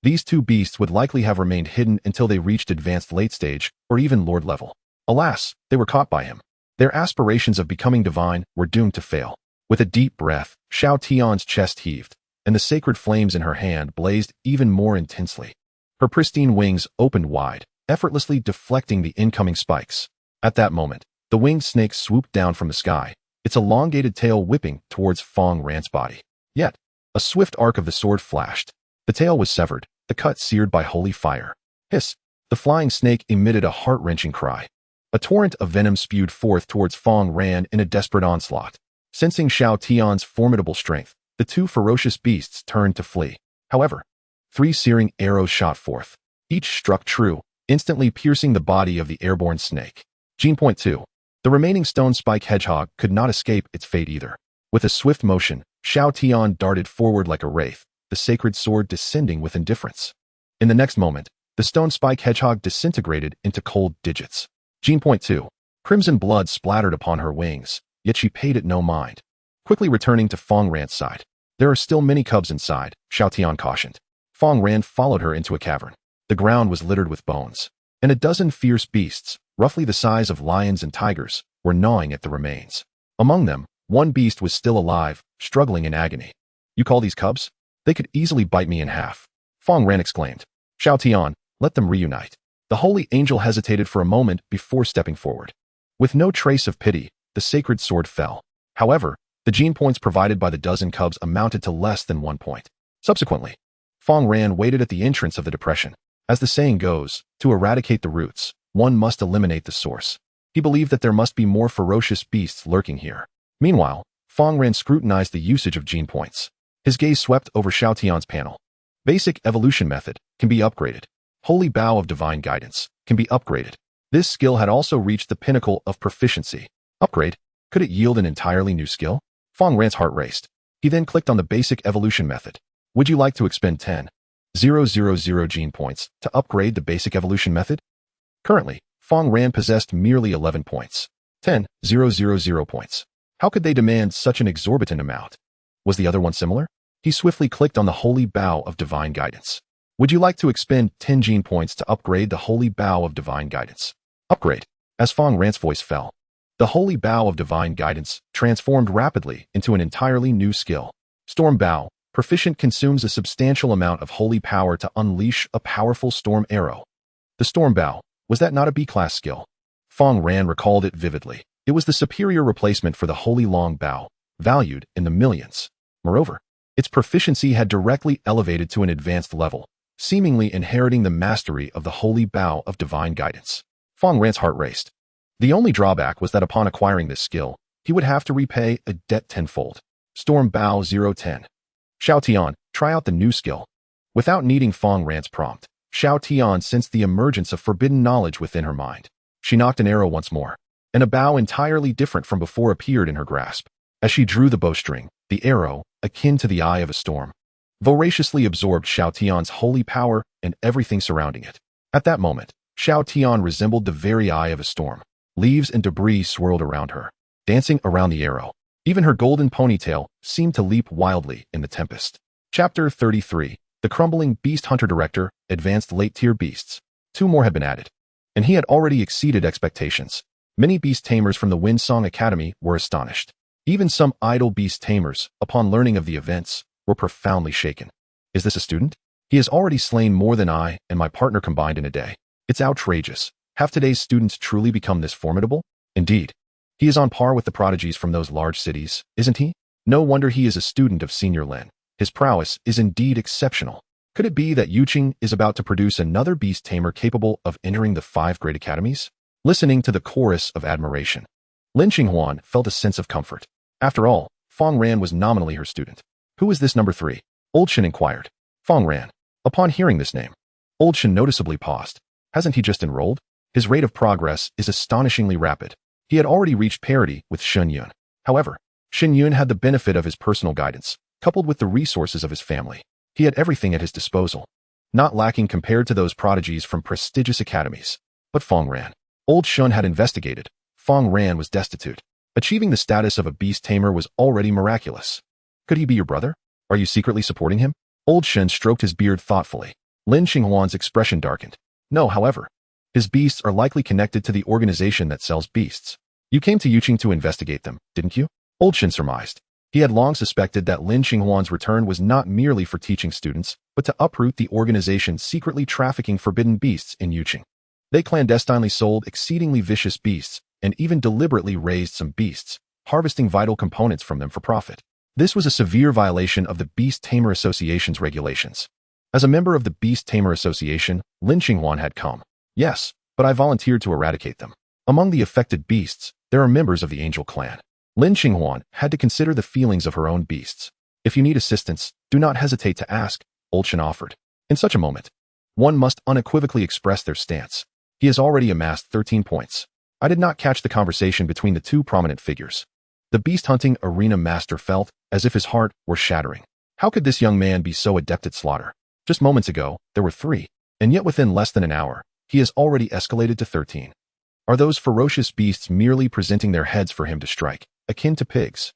these two beasts would likely have remained hidden until they reached advanced late stage or even lord level. Alas, they were caught by him. Their aspirations of becoming divine were doomed to fail. With a deep breath, Xiao Tian's chest heaved, and the sacred flames in her hand blazed even more intensely. Her pristine wings opened wide, effortlessly deflecting the incoming spikes. At that moment, the winged snake swooped down from the sky, its elongated tail whipping towards Fang Ran's body. Yet, a swift arc of the sword flashed. The tail was severed, the cut seared by holy fire. Hiss! The flying snake emitted a heart-wrenching cry. A torrent of venom spewed forth towards Fang Ran in a desperate onslaught. Sensing Xiao Tian's formidable strength, the two ferocious beasts turned to flee. However, 3 searing arrows shot forth. Each struck true, instantly piercing the body of the airborne snake. Gene.2. The remaining stone spike hedgehog could not escape its fate either. With a swift motion, Xiao Tian darted forward like a wraith, the sacred sword descending with indifference. In the next moment, the stone spike hedgehog disintegrated into cold digits. Gene.2. Crimson blood splattered upon her wings, yet she paid it no mind. Quickly returning to Fang Ran's side. There are still many cubs inside, Xiao Tian cautioned. Fang Ran followed her into a cavern. The ground was littered with bones, and a dozen fierce beasts, roughly the size of lions and tigers, were gnawing at the remains. Among them, one beast was still alive, struggling in agony. You call these cubs? They could easily bite me in half. Fang Ran exclaimed. Xiao Tian, let them reunite. The holy angel hesitated for a moment before stepping forward. With no trace of pity, the sacred sword fell. However, the gene points provided by the dozen cubs amounted to less than 1 point. Subsequently, Fang Ran waited at the entrance of the depression. As the saying goes, to eradicate the roots, one must eliminate the source. He believed that there must be more ferocious beasts lurking here. Meanwhile, Fang Ran scrutinized the usage of gene points. His gaze swept over Xiao Tian's panel. Basic evolution method can be upgraded. Holy bow of divine guidance can be upgraded. This skill had also reached the pinnacle of proficiency. Upgrade? Could it yield an entirely new skill? Fang Ran's heart raced. He then clicked on the basic evolution method. Would you like to expend 10,000 gene points to upgrade the basic evolution method? Currently, Fang Ran possessed merely 11 points. 10,000 points. How could they demand such an exorbitant amount? Was the other one similar? He swiftly clicked on the holy bow of divine guidance. Would you like to expend 10 gene points to upgrade the holy bow of divine guidance? Upgrade. As Fang Ran's voice fell, the holy bow of divine guidance transformed rapidly into an entirely new skill. Storm bow. Proficient consumes a substantial amount of holy power to unleash a powerful storm arrow. The storm bow. Was that not a B-class skill? Fang Ran recalled it vividly. It was the superior replacement for the holy long bow, valued in the millions. Moreover, its proficiency had directly elevated to an advanced level, seemingly inheriting the mastery of the holy bow of divine guidance. Fang Ran's heart raced. The only drawback was that upon acquiring this skill, he would have to repay a debt tenfold. Storm bow 010. Xiao Tian, try out the new skill. Without needing Fang Ran's prompt, Xiao Tian sensed the emergence of forbidden knowledge within her mind. She knocked an arrow once more, and a bow entirely different from before appeared in her grasp. As she drew the bowstring, the arrow, akin to the eye of a storm, voraciously absorbed Xiao Tian's holy power and everything surrounding it. At that moment, Xiao Tian resembled the very eye of a storm. Leaves and debris swirled around her, dancing around the arrow. Even her golden ponytail seemed to leap wildly in the tempest. Chapter 33. The Crumbling Beast Hunter Director, Advanced Late-Tier Beasts. 2 more had been added, and he had already exceeded expectations. Many beast tamers from the Windsong Academy were astonished. Even some idle beast tamers, upon learning of the events, were profoundly shaken. Is this a student? He has already slain more than I and my partner combined in a day. It's outrageous. Have today's students truly become this formidable? Indeed. He is on par with the prodigies from those large cities, isn't he? No wonder he is a student of Senior Lin. His prowess is indeed exceptional. Could it be that Yuqing is about to produce another beast tamer capable of entering the 5 great academies? Listening to the chorus of admiration, Lin Qinghuan felt a sense of comfort. After all, Fang Ran was nominally her student. Who is this number 3? Old Shen inquired. Fang Ran. Upon hearing this name, Old Shen noticeably paused. Hasn't he just enrolled? His rate of progress is astonishingly rapid. He had already reached parity with Shen Yun. However, Shen Yun had the benefit of his personal guidance, coupled with the resources of his family. He had everything at his disposal, not lacking compared to those prodigies from prestigious academies. But Fang Ran. Old Shen had investigated. Fang Ran was destitute. Achieving the status of a beast tamer was already miraculous. Could he be your brother? Are you secretly supporting him? Old Shen stroked his beard thoughtfully. Lin Qinghuan's expression darkened. No, however. His beasts are likely connected to the organization that sells beasts. You came to Yuqing to investigate them, didn't you? Old Shen surmised. He had long suspected that Lin Qinghuan's return was not merely for teaching students, but to uproot the organization secretly trafficking forbidden beasts in Yuqing. They clandestinely sold exceedingly vicious beasts, and even deliberately raised some beasts, harvesting vital components from them for profit. This was a severe violation of the Beast Tamer Association's regulations. As a member of the Beast Tamer Association, Lin Qinghuan had come. Yes, but I volunteered to eradicate them. Among the affected beasts, there are members of the Angel clan. Lin Qinghuan had to consider the feelings of her own beasts. If you need assistance, do not hesitate to ask, Old Shen offered. In such a moment, one must unequivocally express their stance. He has already amassed 13 points. I did not catch the conversation between the 2 prominent figures. The beast hunting arena master felt as if his heart were shattering. How could this young man be so adept at slaughter? Just moments ago, there were 3, and yet within less than an hour, he has already escalated to 13. Are those ferocious beasts merely presenting their heads for him to strike, akin to pigs?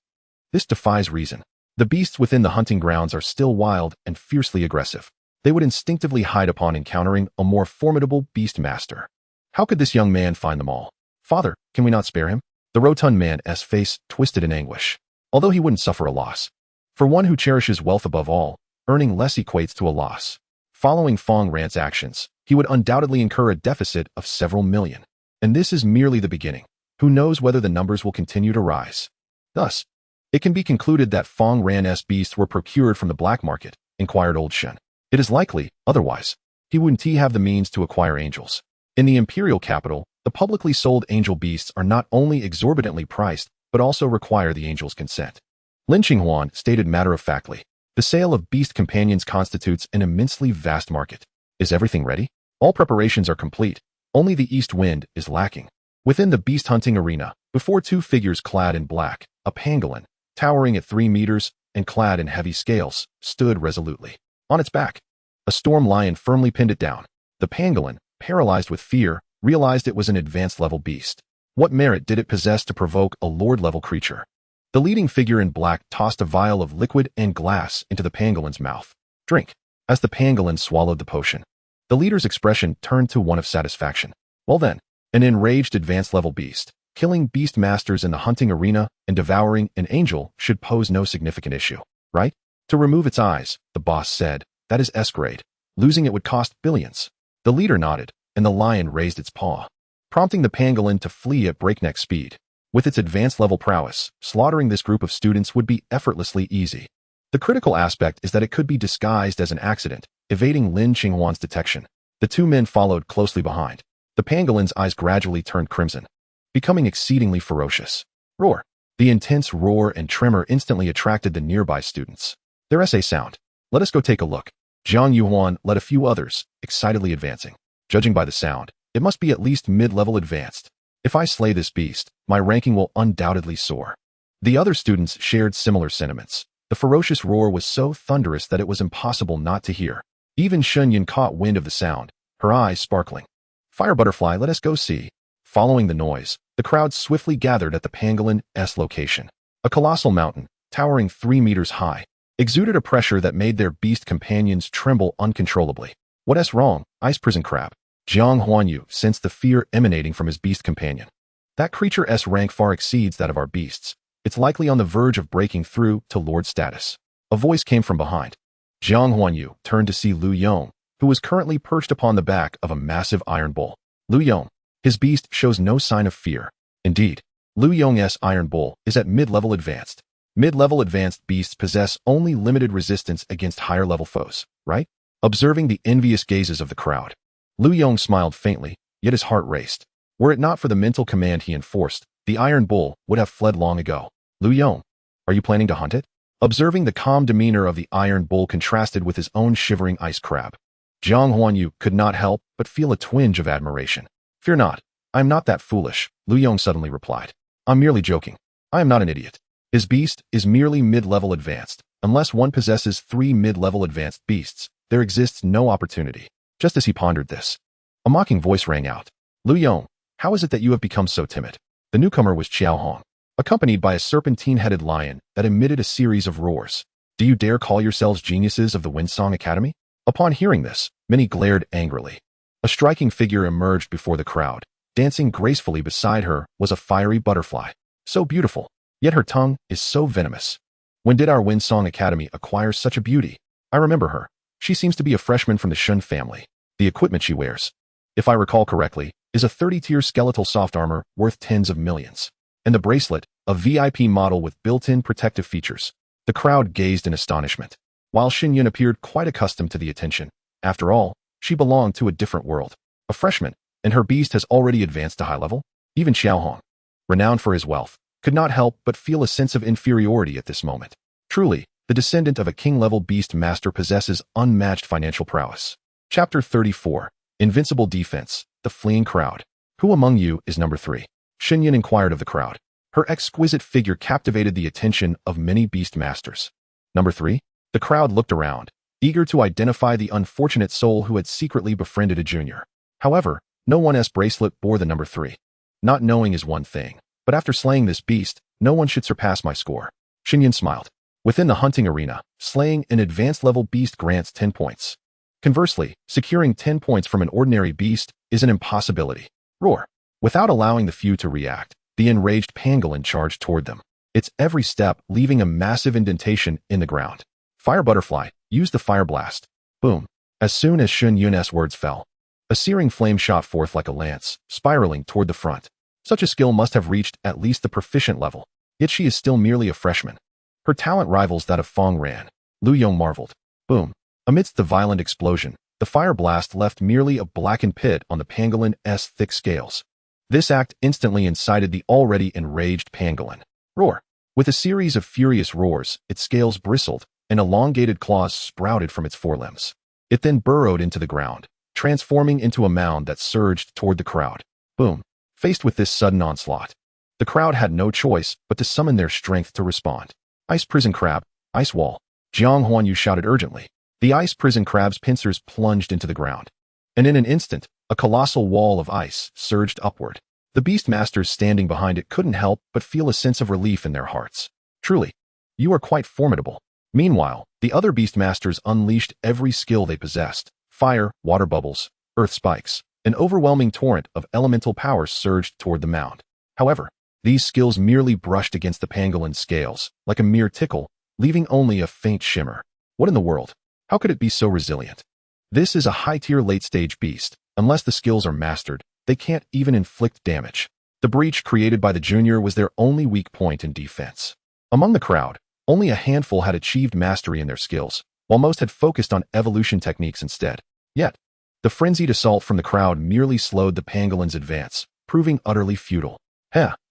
This defies reason. The beasts within the hunting grounds are still wild and fiercely aggressive. They would instinctively hide upon encountering a more formidable beast master. How could this young man find them all? Father, can we not spare him? The rotund man's face twisted in anguish. Although he wouldn't suffer a loss. For one who cherishes wealth above all, earning less equates to a loss. Following Fang Ran's actions, he would undoubtedly incur a deficit of several million. And this is merely the beginning. Who knows whether the numbers will continue to rise? Thus, it can be concluded that Fang Ran's beasts were procured from the black market, inquired Old Shen. It is likely, otherwise, he wouldn't have the means to acquire angels. In the imperial capital, the publicly sold angel beasts are not only exorbitantly priced, but also require the angel's consent. Lin Qinghuan stated matter-of-factly, the sale of beast companions constitutes an immensely vast market. Is everything ready? All preparations are complete. Only the east wind is lacking. Within the beast hunting arena, before 2 figures clad in black, a pangolin, towering at 3 meters and clad in heavy scales, stood resolutely. On its back, a storm lion firmly pinned it down. The pangolin, paralyzed with fear, realized it was an advanced-level beast. What merit did it possess to provoke a lord-level creature? The leading figure in black tossed a vial of liquid and glass into the pangolin's mouth. Drink. As the pangolin swallowed the potion, the leader's expression turned to one of satisfaction. Well then, an enraged advanced-level beast, killing beast masters in the hunting arena and devouring an angel should pose no significant issue, right? To remove its eyes, the boss said, that is S-grade. Losing it would cost billions. The leader nodded, and the lion raised its paw, prompting the pangolin to flee at breakneck speed. With its advanced-level prowess, slaughtering this group of students would be effortlessly easy. The critical aspect is that it could be disguised as an accident, evading Lin Qinghuan's detection. The 2 men followed closely behind. The pangolin's eyes gradually turned crimson, becoming exceedingly ferocious. Roar! The intense roar and tremor instantly attracted the nearby students. Their essay sound. Let us go take a look. Zhang Yuhuan led a few others, excitedly advancing. Judging by the sound, it must be at least mid-level advanced. If I slay this beast, my ranking will undoubtedly soar. The other students shared similar sentiments. The ferocious roar was so thunderous that it was impossible not to hear. Even Shen Yun caught wind of the sound, her eyes sparkling. Fire butterfly, let us go see. Following the noise, the crowd swiftly gathered at the pangolin's location. A colossal mountain, towering 3 meters high, exuded a pressure that made their beast companions tremble uncontrollably. What's wrong, ice prison crab? Jiang Huanyu sensed the fear emanating from his beast companion. That creature's rank far exceeds that of our beasts. It's likely on the verge of breaking through to lord status. A voice came from behind. Jiang Huanyu turned to see Lu Yong, who was currently perched upon the back of a massive iron bull. Lu Yong, his beast shows no sign of fear. Indeed, Lu Yong's iron bull is at mid-level advanced. Mid-level advanced beasts possess only limited resistance against higher-level foes, right? Observing the envious gazes of the crowd, Lu Yong smiled faintly, yet his heart raced. Were it not for the mental command he enforced, the iron bull would have fled long ago. Lu Yong, are you planning to hunt it? Observing the calm demeanor of the iron bull contrasted with his own shivering ice crab, Jiang Huanyu could not help but feel a twinge of admiration. Fear not, I am not that foolish, Lu Yong suddenly replied. I'm merely joking. I am not an idiot. His beast is merely mid-level advanced. Unless one possesses 3 mid-level advanced beasts, there exists no opportunity. Just as he pondered this, a mocking voice rang out. Lu Yong, how is it that you have become so timid? The newcomer was Qiao Hong, accompanied by a serpentine-headed lion that emitted a series of roars. Do you dare call yourselves geniuses of the Windsong Academy? Upon hearing this, many glared angrily. A striking figure emerged before the crowd. Dancing gracefully beside her was a fiery butterfly. So beautiful, yet her tongue is so venomous. When did our Windsong Academy acquire such a beauty? I remember her. She seems to be a freshman from the Shun family. The equipment she wears, if I recall correctly, is a 30-tier skeletal soft armor worth tens of millions. And the bracelet, a VIP model with built-in protective features. The crowd gazed in astonishment, while Xin Yun appeared quite accustomed to the attention. After all, she belonged to a different world. A freshman, and her beast has already advanced to high level? Even Xiao Hong, renowned for his wealth, could not help but feel a sense of inferiority at this moment. Truly, the descendant of a king-level beast master possesses unmatched financial prowess. Chapter 34, Invincible Defense, the Fleeing Crowd. Who among you is number 3? Xin Yun inquired of the crowd. Her exquisite figure captivated the attention of many beast masters. Number 3? The crowd looked around, eager to identify the unfortunate soul who had secretly befriended a junior. However, no one's bracelet bore the number 3. Not knowing is one thing, but after slaying this beast, no one should surpass my score. Xin Yun smiled. Within the hunting arena, slaying an advanced level beast grants 10 points. Conversely, securing 10 points from an ordinary beast is an impossibility. Roar. Without allowing the few to react, the enraged pangolin charged toward them, its every step leaving a massive indentation in the ground. Fire butterfly, use the fire blast. Boom. As soon as Xin Yun's words fell, a searing flame shot forth like a lance, spiraling toward the front. Such a skill must have reached at least the proficient level, yet she is still merely a freshman. Her talent rivals that of Fang Ran. Lu Yong marveled. Boom. Amidst the violent explosion, the fire blast left merely a blackened pit on the pangolin's thick scales. This act instantly incited the already enraged pangolin. Roar. With a series of furious roars, its scales bristled, and elongated claws sprouted from its forelimbs. It then burrowed into the ground, transforming into a mound that surged toward the crowd. Boom. Faced with this sudden onslaught, the crowd had no choice but to summon their strength to respond. Ice prison crab, ice wall. Jiang Huanyu shouted urgently. The ice prison crab's pincers plunged into the ground, and in an instant, a colossal wall of ice surged upward. The beast masters standing behind it couldn't help but feel a sense of relief in their hearts. Truly, you are quite formidable. Meanwhile, the other beast masters unleashed every skill they possessed. Fire, water bubbles, earth spikes. An overwhelming torrent of elemental power surged toward the mound. However, these skills merely brushed against the pangolin's scales, like a mere tickle, leaving only a faint shimmer. What in the world? How could it be so resilient? This is a high-tier late-stage beast. Unless the skills are mastered, they can't even inflict damage. The breach created by the junior was their only weak point in defense. Among the crowd, only a handful had achieved mastery in their skills, while most had focused on evolution techniques instead. Yet, the frenzied assault from the crowd merely slowed the pangolin's advance, proving utterly futile.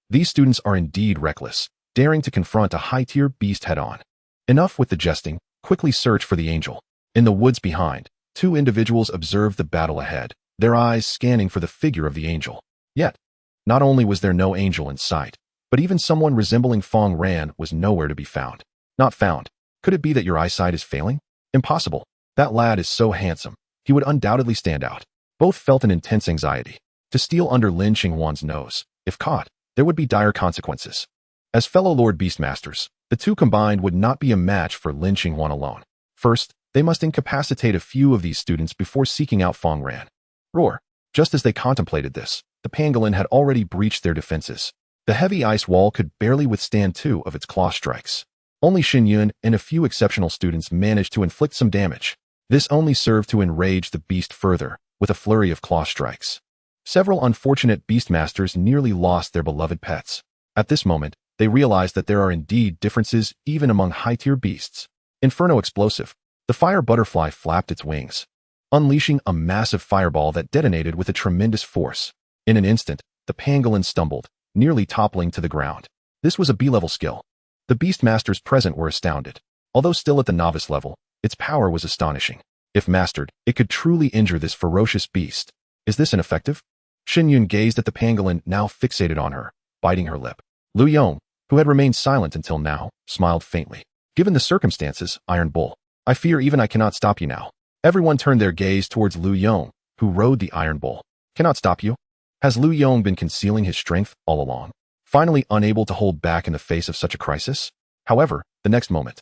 These students are indeed reckless, daring to confront a high-tier beast head-on. Enough with the jesting, quickly search for the angel. In the woods behind, 2 individuals observed the battle ahead, their eyes scanning for the figure of the angel. Yet, not only was there no angel in sight, but even someone resembling Fang Ran was nowhere to be found. Not found. Could it be that your eyesight is failing? Impossible. That lad is so handsome. He would undoubtedly stand out. Both felt an intense anxiety. To steal under Lin Qinghuan's nose, if caught, there would be dire consequences. As fellow Lord Beastmasters, the two combined would not be a match for Lin Qinghuan alone. First, they must incapacitate a few of these students before seeking out Fang Ran. Roar! Just as they contemplated this, the pangolin had already breached their defenses. The heavy ice wall could barely withstand 2 of its claw strikes. Only Xin Yun and a few exceptional students managed to inflict some damage. This only served to enrage the beast further, with a flurry of claw strikes. Several unfortunate beastmasters nearly lost their beloved pets. At this moment, they realized that there are indeed differences even among high-tier beasts. Inferno explosive. The fire butterfly flapped its wings, unleashing a massive fireball that detonated with a tremendous force. In an instant, the pangolin stumbled, nearly toppling to the ground. This was a B-level skill. The beastmasters present were astounded. Although still at the novice level, its power was astonishing. If mastered, it could truly injure this ferocious beast. Is this ineffective? Xin Yun gazed at the pangolin, now fixated on her, biting her lip. Lu Yong, who had remained silent until now, smiled faintly. Given the circumstances, Iron Bull, I fear even I cannot stop you now. Everyone turned their gaze towards Lu Yong, who rode the Iron Bull. Cannot stop you? Has Lu Yong been concealing his strength all along? Finally unable to hold back in the face of such a crisis? However, the next moment,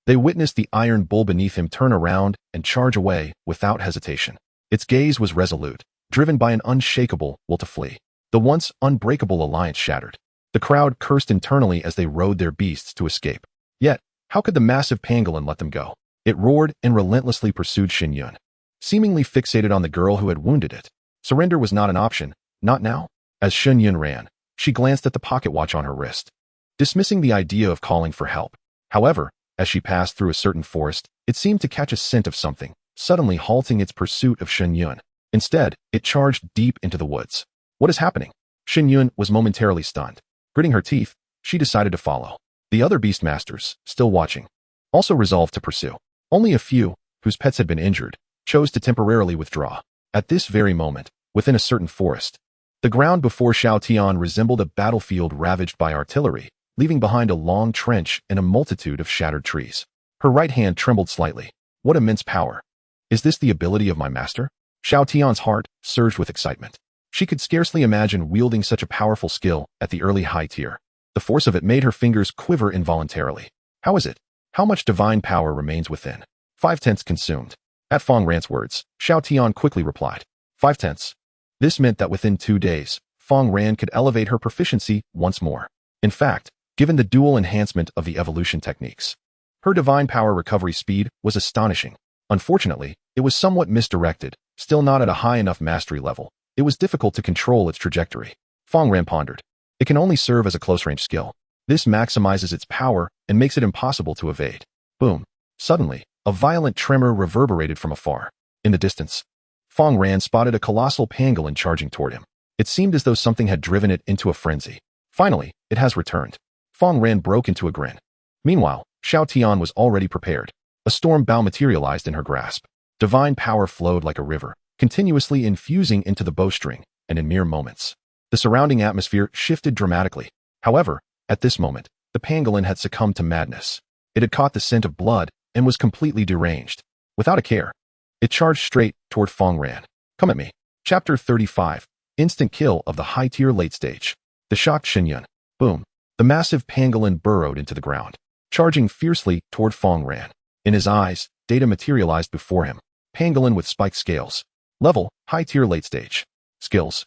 they witnessed the Iron Bull beneath him turn around and charge away without hesitation. Its gaze was resolute, driven by an unshakable will to flee. The once unbreakable alliance shattered. The crowd cursed internally as they rode their beasts to escape. Yet, how could the massive pangolin let them go? It roared and relentlessly pursued Xin Yun, seemingly fixated on the girl who had wounded it. Surrender was not an option, not now. As Xin Yun ran, she glanced at the pocket watch on her wrist, dismissing the idea of calling for help. However, as she passed through a certain forest, it seemed to catch a scent of something, suddenly halting its pursuit of Xin Yun. Instead, it charged deep into the woods. What is happening? Xin Yun was momentarily stunned. Gritting her teeth, she decided to follow. The other beastmasters, still watching, also resolved to pursue. Only a few, whose pets had been injured, chose to temporarily withdraw. At this very moment, within a certain forest, the ground before Xiao Tian resembled a battlefield ravaged by artillery, leaving behind a long trench and a multitude of shattered trees. Her right hand trembled slightly. What immense power! Is this the ability of my master? Xiao Tian's heart surged with excitement. She could scarcely imagine wielding such a powerful skill at the early high tier. The force of it made her fingers quiver involuntarily. How is it? How much divine power remains within? 5/10 consumed. At Fang Ran's words, Xiao Tian quickly replied. 5/10. This meant that within 2 days, Fang Ran could elevate her proficiency once more. In fact, given the dual enhancement of the evolution techniques, her divine power recovery speed was astonishing. Unfortunately, it was somewhat misdirected, still not at a high enough mastery level. It was difficult to control its trajectory. Fang Ran pondered. It can only serve as a close-range skill. This maximizes its power and makes it impossible to evade. Boom. Suddenly, a violent tremor reverberated from afar. In the distance, Fang Ran spotted a colossal pangolin charging toward him. It seemed as though something had driven it into a frenzy. Finally, it has returned. Fang Ran broke into a grin. Meanwhile, Xiao Tian was already prepared. A storm bow materialized in her grasp. Divine power flowed like a river, continuously infusing into the bowstring, and in mere moments, the surrounding atmosphere shifted dramatically. However, at this moment, the pangolin had succumbed to madness. It had caught the scent of blood and was completely deranged. Without a care, it charged straight toward Fang Ran. Come at me. Chapter 35. Instant kill of the high-tier late stage. The shocked Xin Yun. Boom. The massive pangolin burrowed into the ground, charging fiercely toward Fang Ran. In his eyes, data materialized before him. Pangolin with spiked scales. Level, high-tier late stage. Skills.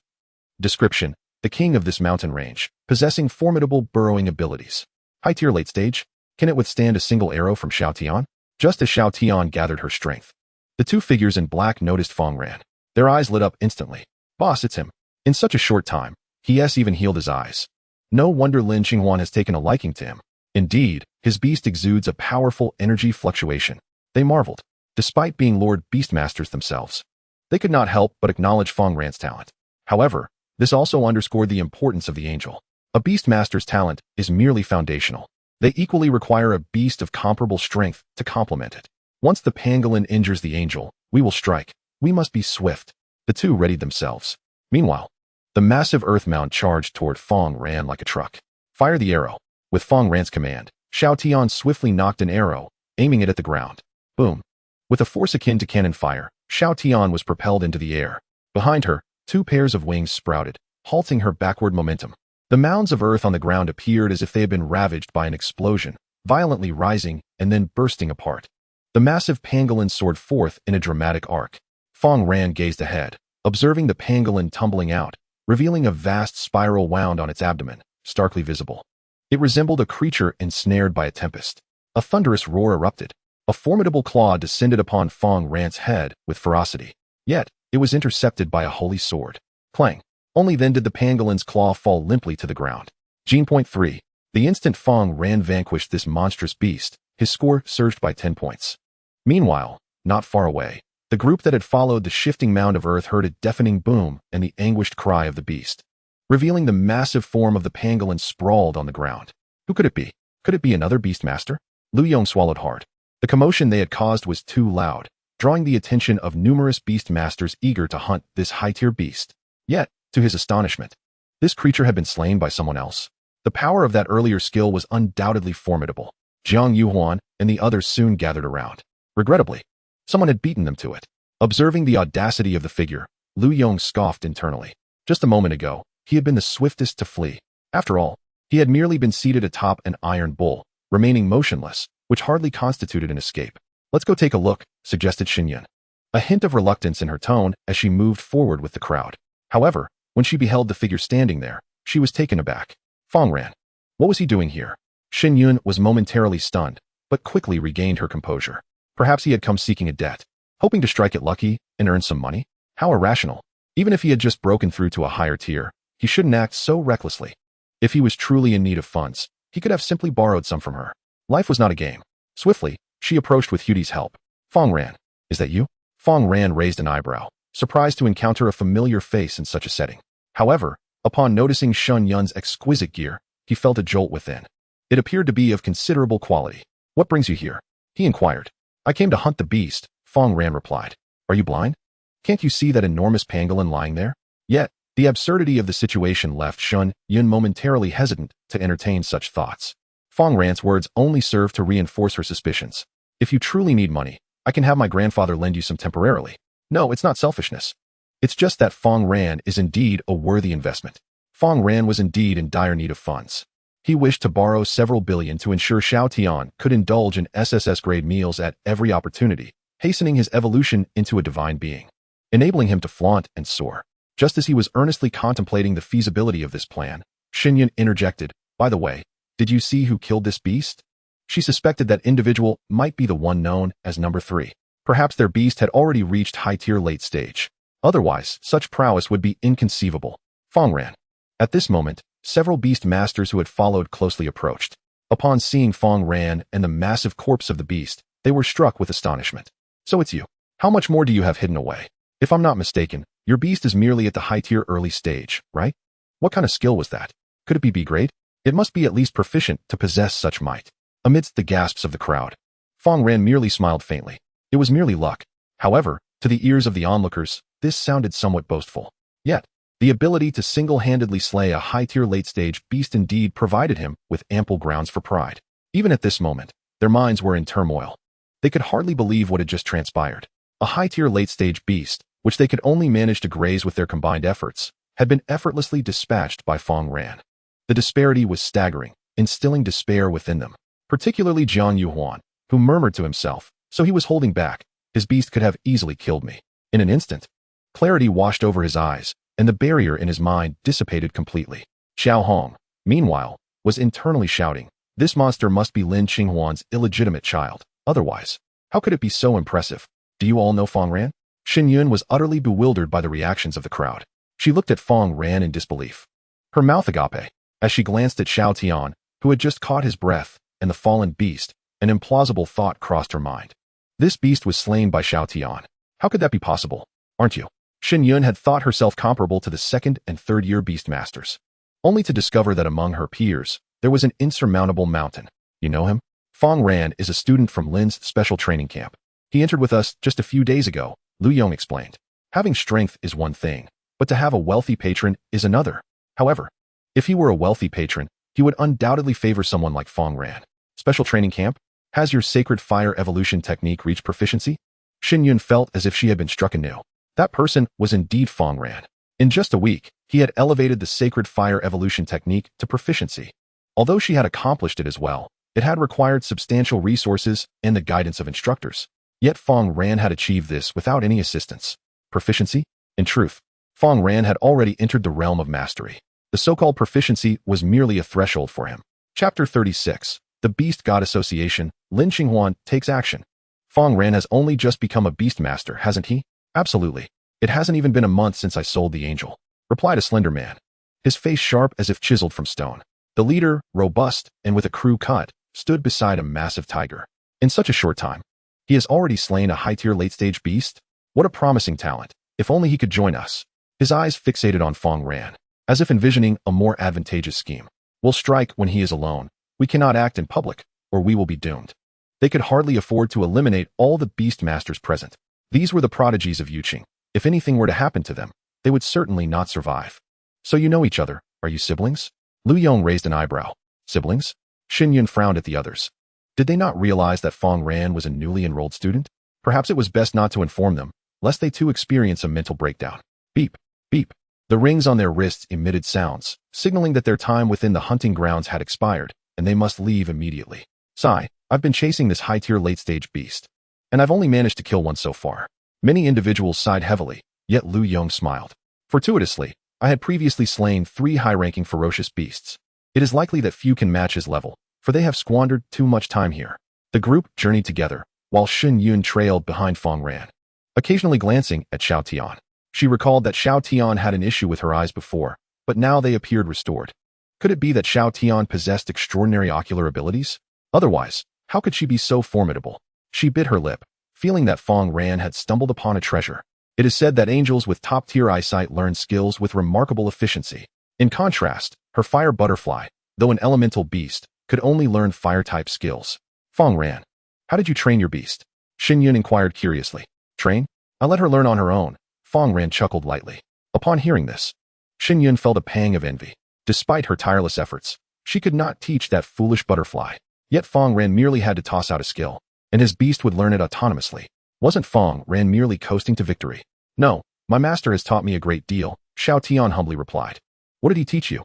Description. The king of this mountain range, possessing formidable burrowing abilities. High-tier late stage. Can it withstand a single arrow from Xiao Tian? Just as Xiao Tian gathered her strength, the two figures in black noticed Fang Ran. Their eyes lit up instantly. Boss, it's him. In such a short time, he has even healed his eyes. No wonder Lin Qinghuan has taken a liking to him. Indeed, his beast exudes a powerful energy fluctuation. They marveled. Despite being Lord Beastmasters themselves, they could not help but acknowledge Fang Ran's talent. However, this also underscored the importance of the angel. A Beastmaster's talent is merely foundational. They equally require a beast of comparable strength to complement it. Once the pangolin injures the angel, we will strike. We must be swift. The two readied themselves. Meanwhile, the massive earth mound charged toward Fang Ran like a truck. Fire the arrow. With Fang Ran's command, Xiao Tian swiftly knocked an arrow, aiming it at the ground. Boom. With a force akin to cannon fire, Xiao Tian was propelled into the air. Behind her, two pairs of wings sprouted, halting her backward momentum. The mounds of earth on the ground appeared as if they had been ravaged by an explosion, violently rising and then bursting apart. The massive pangolin soared forth in a dramatic arc. Fang Ran gazed ahead, observing the pangolin tumbling out, revealing a vast spiral wound on its abdomen, starkly visible. It resembled a creature ensnared by a tempest. A thunderous roar erupted. A formidable claw descended upon Fang Ran's head with ferocity. Yet, it was intercepted by a holy sword. Clang! Only then did the pangolin's claw fall limply to the ground. Gene Point 3. The instant Fang Ran vanquished this monstrous beast, his score surged by 10 points. Meanwhile, not far away, the group that had followed the shifting mound of earth heard a deafening boom and the anguished cry of the beast. Revealing the massive form of the pangolin sprawled on the ground. Who could it be? Could it be another beastmaster? Lu Yong swallowed hard. The commotion they had caused was too loud, drawing the attention of numerous beastmasters eager to hunt this high-tier beast. Yet, to his astonishment, this creature had been slain by someone else. The power of that earlier skill was undoubtedly formidable. Jiang Yuhuan and the others soon gathered around. Regrettably, someone had beaten them to it. Observing the audacity of the figure, Lu Yong scoffed internally. Just a moment ago, he had been the swiftest to flee. After all, he had merely been seated atop an iron bull, remaining motionless, which hardly constituted an escape. Let's go take a look, suggested Xinyan. A hint of reluctance in her tone as she moved forward with the crowd. However, when she beheld the figure standing there, she was taken aback. Fang Ran. What was he doing here? Xinyan was momentarily stunned, but quickly regained her composure. Perhaps he had come seeking a debt, hoping to strike it lucky and earn some money? How irrational. Even if he had just broken through to a higher tier, he shouldn't act so recklessly. If he was truly in need of funds, he could have simply borrowed some from her. Life was not a game. Swiftly, she approached with Hudi's help. Fang Ran. Is that you? Fang Ran raised an eyebrow, surprised to encounter a familiar face in such a setting. However, upon noticing Shun Yun's exquisite gear, he felt a jolt within. It appeared to be of considerable quality. What brings you here? He inquired. I came to hunt the beast, Fang Ran replied. Are you blind? Can't you see that enormous pangolin lying there? Yet, the absurdity of the situation left Shun Yun momentarily hesitant to entertain such thoughts. Fang Ran's words only served to reinforce her suspicions. If you truly need money, I can have my grandfather lend you some temporarily. No, it's not selfishness. It's just that Fang Ran is indeed a worthy investment. Fang Ran was indeed in dire need of funds. He wished to borrow several billion to ensure Xiao Tian could indulge in SSS-grade meals at every opportunity, hastening his evolution into a divine being, enabling him to flaunt and soar. Just as he was earnestly contemplating the feasibility of this plan, Xinyan interjected, by the way, did you see who killed this beast? She suspected that individual might be the one known as Number 3. Perhaps their beast had already reached high-tier late stage. Otherwise, such prowess would be inconceivable. Fang Ran. At this moment, several beast masters who had followed closely approached. Upon seeing Fang Ran and the massive corpse of the beast, they were struck with astonishment. So it's you. How much more do you have hidden away? If I'm not mistaken, your beast is merely at the high-tier early stage, right? What kind of skill was that? Could it be B-grade? It must be at least proficient to possess such might. Amidst the gasps of the crowd, Fang Ran merely smiled faintly. It was merely luck. However, to the ears of the onlookers, this sounded somewhat boastful. Yet, the ability to single-handedly slay a high-tier late-stage beast indeed provided him with ample grounds for pride. Even at this moment, their minds were in turmoil. They could hardly believe what had just transpired. A high-tier late-stage beast, which they could only manage to graze with their combined efforts, had been effortlessly dispatched by Fang Ran. The disparity was staggering, instilling despair within them, particularly Jiang Yuhuan, who murmured to himself, so he was holding back. His beast could have easily killed me. In an instant, clarity washed over his eyes, and the barrier in his mind dissipated completely. Xiao Hong, meanwhile, was internally shouting, this monster must be Lin Qinghuan's illegitimate child. Otherwise, how could it be so impressive? Do you all know Fang Ran? Xinyan was utterly bewildered by the reactions of the crowd. She looked at Fang Ran in disbelief. Her mouth agape, as she glanced at Xiao Tian, who had just caught his breath, and the fallen beast, an implausible thought crossed her mind. This beast was slain by Xiao Tian. How could that be possible? Aren't you? Xinyan had thought herself comparable to the second and third year beastmasters, only to discover that among her peers, there was an insurmountable mountain. You know him? Fang Ran is a student from Lin's special training camp. He entered with us just a few days ago, Lu Yong explained. Having strength is one thing, but to have a wealthy patron is another. However, if he were a wealthy patron, he would undoubtedly favor someone like Fang Ran. Special training camp? Has your sacred fire evolution technique reached proficiency? Xinyan felt as if she had been struck anew. That person was indeed Fang Ran. In just a week, he had elevated the sacred fire evolution technique to proficiency. Although she had accomplished it as well, it had required substantial resources and the guidance of instructors. Yet Fang Ran had achieved this without any assistance. Proficiency? In truth, Fang Ran had already entered the realm of mastery. The so-called proficiency was merely a threshold for him. Chapter 36. The Beast God Association. Lin Xinghuan takes action. Fang Ran has only just become a beast master, hasn't he? Absolutely. It hasn't even been a month since I sold the angel, replied a slender man, his face sharp as if chiseled from stone. The leader, robust and with a crew cut, stood beside a massive tiger. In such a short time, he has already slain a high-tier late-stage beast? What a promising talent. If only he could join us. His eyes fixated on Fang Ran, as if envisioning a more advantageous scheme. We'll strike when he is alone. We cannot act in public, or we will be doomed. They could hardly afford to eliminate all the beast masters present. These were the prodigies of Yuqing. If anything were to happen to them, they would certainly not survive. So you know each other, are you siblings? Lu Yong raised an eyebrow. Siblings? Xin Yun frowned at the others. Did they not realize that Fang Ran was a newly enrolled student? Perhaps it was best not to inform them, lest they too experience a mental breakdown. Beep, beep. The rings on their wrists emitted sounds, signaling that their time within the hunting grounds had expired, and they must leave immediately. Sigh, I've been chasing this high-tier late-stage beast, and I've only managed to kill one so far. Many individuals sighed heavily, yet Lu Yong smiled. Fortuitously, I had previously slain 3 high-ranking ferocious beasts. It is likely that few can match his level, for they have squandered too much time here. The group journeyed together, while Xin Yun trailed behind Fang Ran, occasionally glancing at Xiao Tian. She recalled that Xiao Tian had an issue with her eyes before, but now they appeared restored. Could it be that Xiao Tian possessed extraordinary ocular abilities? Otherwise, how could she be so formidable? She bit her lip, feeling that Fang Ran had stumbled upon a treasure. It is said that angels with top-tier eyesight learn skills with remarkable efficiency. In contrast, her fire butterfly, though an elemental beast, could only learn fire-type skills. Fang Ran, how did you train your beast? Xin Yun inquired curiously. Train? I let her learn on her own. Fang Ran chuckled lightly. Upon hearing this, Xin Yun felt a pang of envy. Despite her tireless efforts, she could not teach that foolish butterfly. Yet Fang Ran merely had to toss out a skill, and his beast would learn it autonomously. Wasn't Fang Ran merely coasting to victory? No, my master has taught me a great deal, Xiao Tian humbly replied. What did he teach you?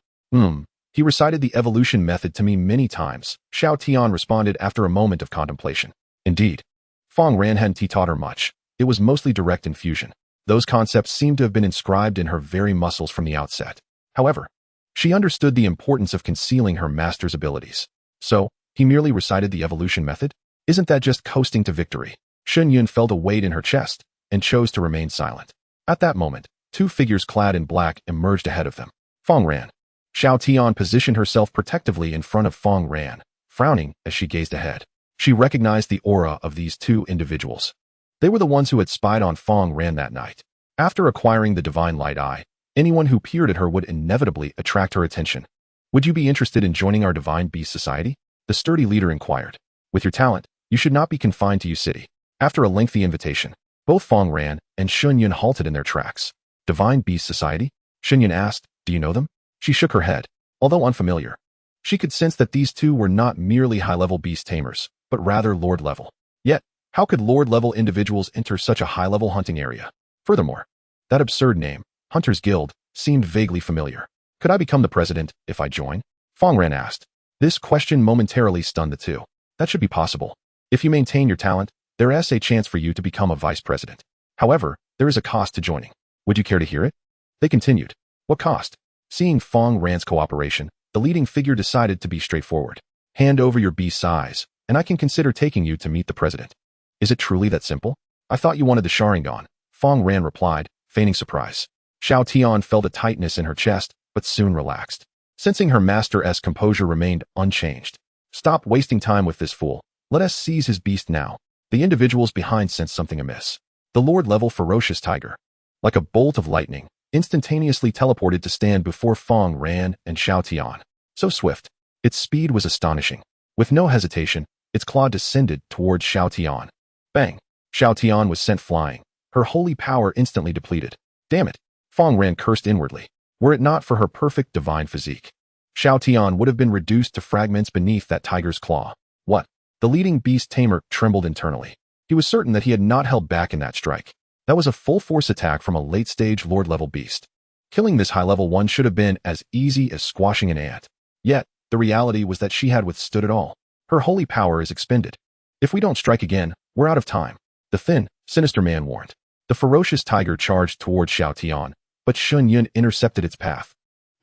He recited the evolution method to me many times, Xiao Tian responded after a moment of contemplation. Indeed, Fang Ran hadn't taught her much. It was mostly direct infusion. Those concepts seemed to have been inscribed in her very muscles from the outset. However, she understood the importance of concealing her master's abilities. So, he merely recited the evolution method? Isn't that just coasting to victory? Xin Yun felt a weight in her chest and chose to remain silent. At that moment, 2 figures clad in black emerged ahead of them. Fang Ran. Xiao Tian positioned herself protectively in front of Fang Ran, frowning as she gazed ahead. She recognized the aura of these 2 individuals. They were the ones who had spied on Fang Ran that night. After acquiring the divine light eye, anyone who peered at her would inevitably attract her attention. Would you be interested in joining our divine beast society? The sturdy leader inquired. With your talent, you should not be confined to Yu City. After a lengthy invitation, both Fang Ran and Xin Yun halted in their tracks. Divine Beast Society? Xin Yun asked, do you know them? She shook her head. Although unfamiliar, she could sense that these 2 were not merely high-level beast tamers, but rather lord-level. Yet, how could lord-level individuals enter such a high-level hunting area? Furthermore, that absurd name, Hunter's Guild, seemed vaguely familiar. Could I become the president if I join? Fang Ran asked. This question momentarily stunned the 2. That should be possible. If you maintain your talent, there is a chance for you to become a vice president. However, there is a cost to joining. Would you care to hear it? They continued. What cost? Seeing Fang Ran's cooperation, the leading figure decided to be straightforward. Hand over your beast's eyes, and I can consider taking you to meet the president. Is it truly that simple? I thought you wanted the Sharingan, Fang Ran replied, feigning surprise. Xiao Tian felt a tightness in her chest, but soon relaxed. Sensing her master's composure remained unchanged. Stop wasting time with this fool. Let us seize his beast now. The individuals behind sensed something amiss. The lord-level ferocious tiger, like a bolt of lightning, instantaneously teleported to stand before Fang Ran and Xiao Tian. So swift, its speed was astonishing. With no hesitation, its claw descended towards Xiao Tian. Bang! Xiao Tian was sent flying, her holy power instantly depleted. Damn it! Fang Ran cursed inwardly. Were it not for her perfect divine physique, Xiao Tian would have been reduced to fragments beneath that tiger's claw. What? The leading beast tamer trembled internally. He was certain that he had not held back in that strike. That was a full-force attack from a late-stage Lord-level beast. Killing this high-level one should have been as easy as squashing an ant. Yet, the reality was that she had withstood it all. Her holy power is expended. If we don't strike again, we're out of time, the thin, sinister man warned. The ferocious tiger charged toward Xiao Tian, but Shun Yun intercepted its path.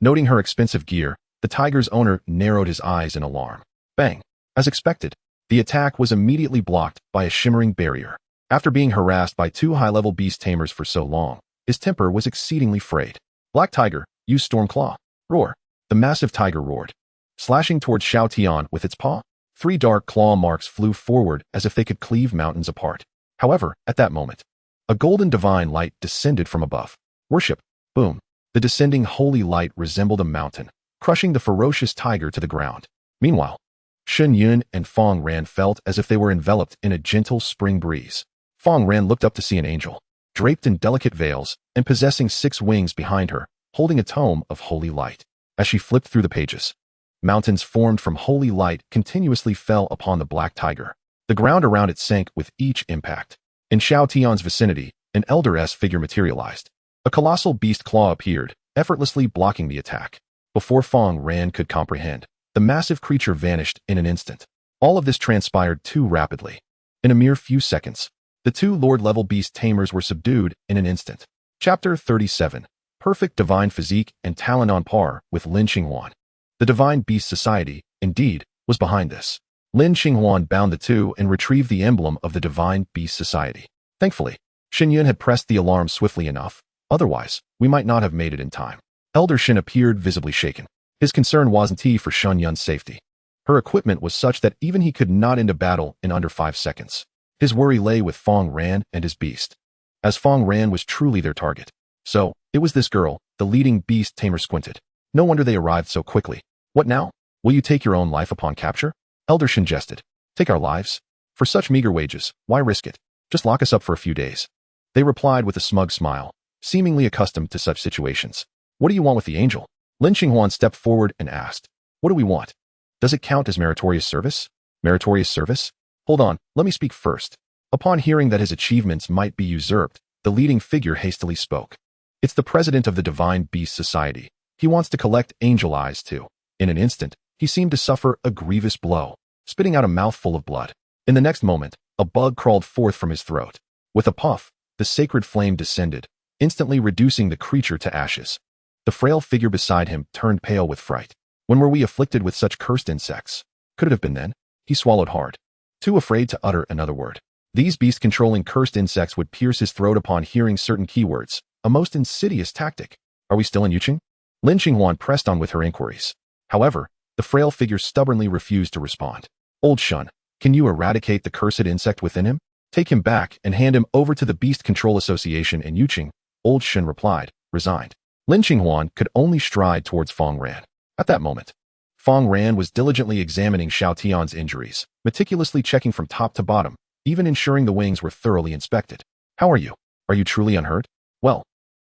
Noting her expensive gear, the tiger's owner narrowed his eyes in alarm. Bang! As expected, the attack was immediately blocked by a shimmering barrier. After being harassed by two high-level beast tamers for so long, his temper was exceedingly frayed. Black Tiger, use Storm Claw. Roar. The massive tiger roared. Slashing towards Xiao Tian with its paw, 3 dark claw marks flew forward as if they could cleave mountains apart. However, at that moment, a golden divine light descended from above. Worship. Boom. The descending holy light resembled a mountain, crushing the ferocious tiger to the ground. Meanwhile, Shun Yun and Fang Ran felt as if they were enveloped in a gentle spring breeze. Fang Ran looked up to see an angel, draped in delicate veils and possessing 6 wings behind her, holding a tome of holy light. As she flipped through the pages, mountains formed from holy light continuously fell upon the black tiger. The ground around it sank with each impact. In Xiao Tian's vicinity, an elder-esque figure materialized. A colossal beast claw appeared, effortlessly blocking the attack. Before Fang Ran could comprehend, the massive creature vanished in an instant. All of this transpired too rapidly. In a mere few seconds, the 2 Lord-level beast tamers were subdued in an instant. Chapter 37. Perfect divine physique and talent on par with Lin Xinghuan. The Divine Beast Society, indeed, was behind this. Lin Xinghuan bound the 2 and retrieved the emblem of the Divine Beast Society. Thankfully, Shen Yun had pressed the alarm swiftly enough, otherwise, we might not have made it in time. Elder Shen appeared visibly shaken. His concern wasn't for Shen Yun's safety. Her equipment was such that even he could not end a battle in under 5 seconds. His worry lay with Fang Ran and his beast, as Fang Ran was truly their target. So, it was this girl, the leading beast tamer squinted. No wonder they arrived so quickly. What now? Will you take your own life upon capture? Elder Shen jested. Take our lives? For such meager wages, why risk it? Just lock us up for a few days. They replied with a smug smile, seemingly accustomed to such situations. What do you want with the angel? Lin Xinghuan stepped forward and asked. What do we want? Does it count as meritorious service? Meritorious service? Hold on, let me speak first. Upon hearing that his achievements might be usurped, the leading figure hastily spoke. It's the president of the Divine Beast Society. He wants to collect angel eyes too. In an instant, he seemed to suffer a grievous blow, spitting out a mouthful of blood. In the next moment, a bug crawled forth from his throat. With a puff, the sacred flame descended, instantly reducing the creature to ashes. The frail figure beside him turned pale with fright. When were we afflicted with such cursed insects? Could it have been then? He swallowed hard, too afraid to utter another word. These beast-controlling cursed insects would pierce his throat upon hearing certain keywords, a most insidious tactic. Are we still in Yuqing? Lin Xinghuan pressed on with her inquiries. However, the frail figure stubbornly refused to respond. Old Shun, can you eradicate the cursed insect within him? Take him back and hand him over to the Beast Control Association in Yuqing, Old Shun replied, resigned. Lin Xinghuan could only stride towards Fang Ran. At that moment, Fang Ran was diligently examining Xiao Tian's injuries, meticulously checking from top to bottom, even ensuring the wings were thoroughly inspected. How are you? Are you truly unhurt? Well,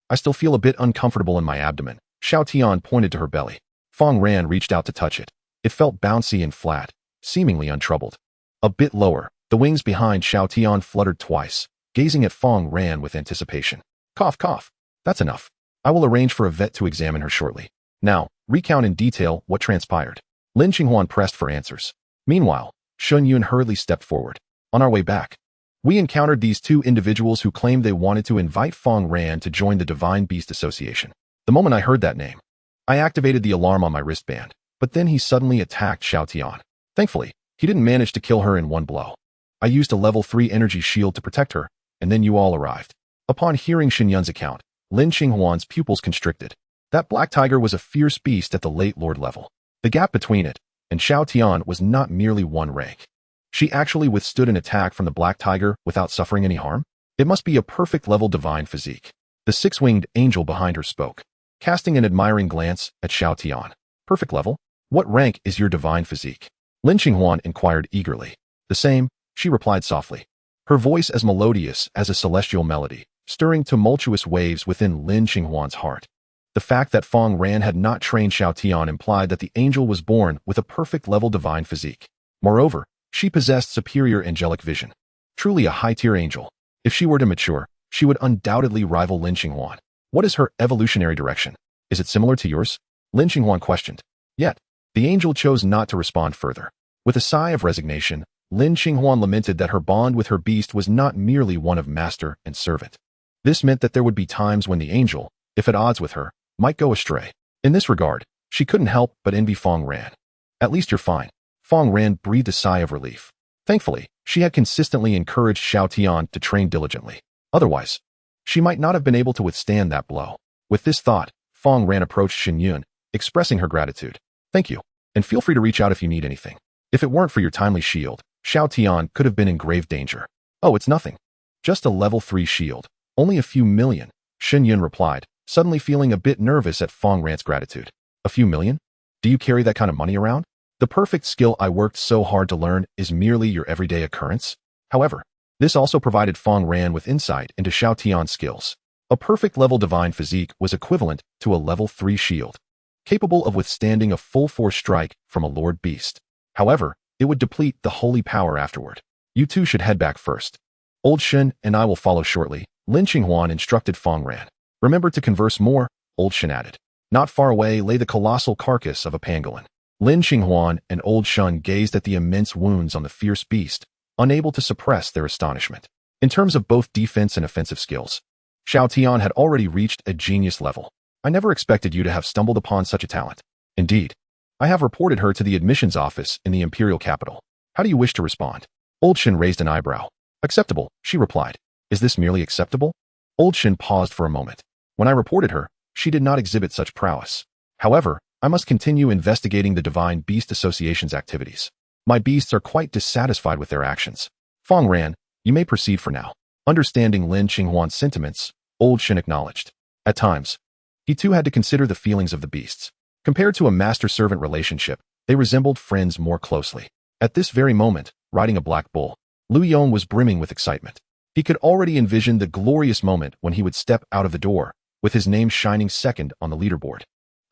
I still feel a bit uncomfortable in my abdomen. Xiao Tian pointed to her belly. Fang Ran reached out to touch it. It felt bouncy and flat, seemingly untroubled. A bit lower, the wings behind Xiao Tian fluttered twice, gazing at Fang Ran with anticipation. Cough, cough. That's enough. I will arrange for a vet to examine her shortly. Now, recount in detail what transpired. Lin Xinghuan pressed for answers. Meanwhile, Shun Yun hurriedly stepped forward. On our way back, we encountered these 2 individuals who claimed they wanted to invite Fang Ran to join the Divine Beast Association. The moment I heard that name, I activated the alarm on my wristband, but then he suddenly attacked Xiao Tian. Thankfully, he didn't manage to kill her in one blow. I used a level 3 energy shield to protect her, and then you all arrived. Upon hearing Shen Yun's account, Lin Xinghuan's pupils constricted. That black tiger was a fierce beast at the late lord level. The gap between it and Xiao Tian was not merely 1 rank. She actually withstood an attack from the black tiger without suffering any harm. It must be a perfect level divine physique. The 6-winged angel behind her spoke, casting an admiring glance at Xiao Tian. Perfect level? What rank is your divine physique? Lin Xinghuan inquired eagerly. The same, she replied softly, her voice as melodious as a celestial melody, stirring tumultuous waves within Lin Xinghuan's heart. The fact that Fang Ran had not trained Xiao Tian implied that the angel was born with a perfect level divine physique. Moreover, she possessed superior angelic vision. Truly a high-tier angel. If she were to mature, she would undoubtedly rival Lin Xinghuan. What is her evolutionary direction? Is it similar to yours? Lin Xinghuan questioned. Yet, the angel chose not to respond further. With a sigh of resignation, Lin Xinghuan lamented that her bond with her beast was not merely one of master and servant. This meant that there would be times when the angel, if at odds with her, might go astray. In this regard, she couldn't help but envy Fang Ran. At least you're fine. Fang Ran breathed a sigh of relief. Thankfully, she had consistently encouraged Xiao Tian to train diligently. Otherwise, she might not have been able to withstand that blow. With this thought, Fang Ran approached Xin Yun, expressing her gratitude. Thank you, and feel free to reach out if you need anything. If it weren't for your timely shield, Xiao Tian could have been in grave danger. Oh, it's nothing. Just a level 3 shield. Only a few million, Xin Yun replied, suddenly feeling a bit nervous at Fang Ran's gratitude. A few million? Do you carry that kind of money around? The perfect skill I worked so hard to learn is merely your everyday occurrence. However, this also provided Fang Ran with insight into Xiao Tian's skills. A perfect level divine physique was equivalent to a level 3 shield, capable of withstanding a full force strike from a Lord Beast. However, it would deplete the holy power afterward. You two should head back first. Old Shen and I will follow shortly, Lin Xinghuan instructed Fang Ran. Remember to converse more, Old Shen added. Not far away lay the colossal carcass of a pangolin. Lin Xinghuan and Old Shen gazed at the immense wounds on the fierce beast, unable to suppress their astonishment. In terms of both defense and offensive skills, Xiao Tian had already reached a genius level. I never expected you to have stumbled upon such a talent. Indeed, I have reported her to the admissions office in the imperial capital. How do you wish to respond? Old Shen raised an eyebrow. Acceptable, she replied. Is this merely acceptable? Old Shen paused for a moment. When I reported her, she did not exhibit such prowess. However, I must continue investigating the Divine Beast Association's activities. My beasts are quite dissatisfied with their actions. Fang Ran, you may proceed for now. Understanding Lin Xinghuan's sentiments, Old Shen acknowledged. At times, he too had to consider the feelings of the beasts. Compared to a master-servant relationship, they resembled friends more closely. At this very moment, riding a black bull, Lu Yong was brimming with excitement. He could already envision the glorious moment when he would step out of the door, with his name shining second on the leaderboard.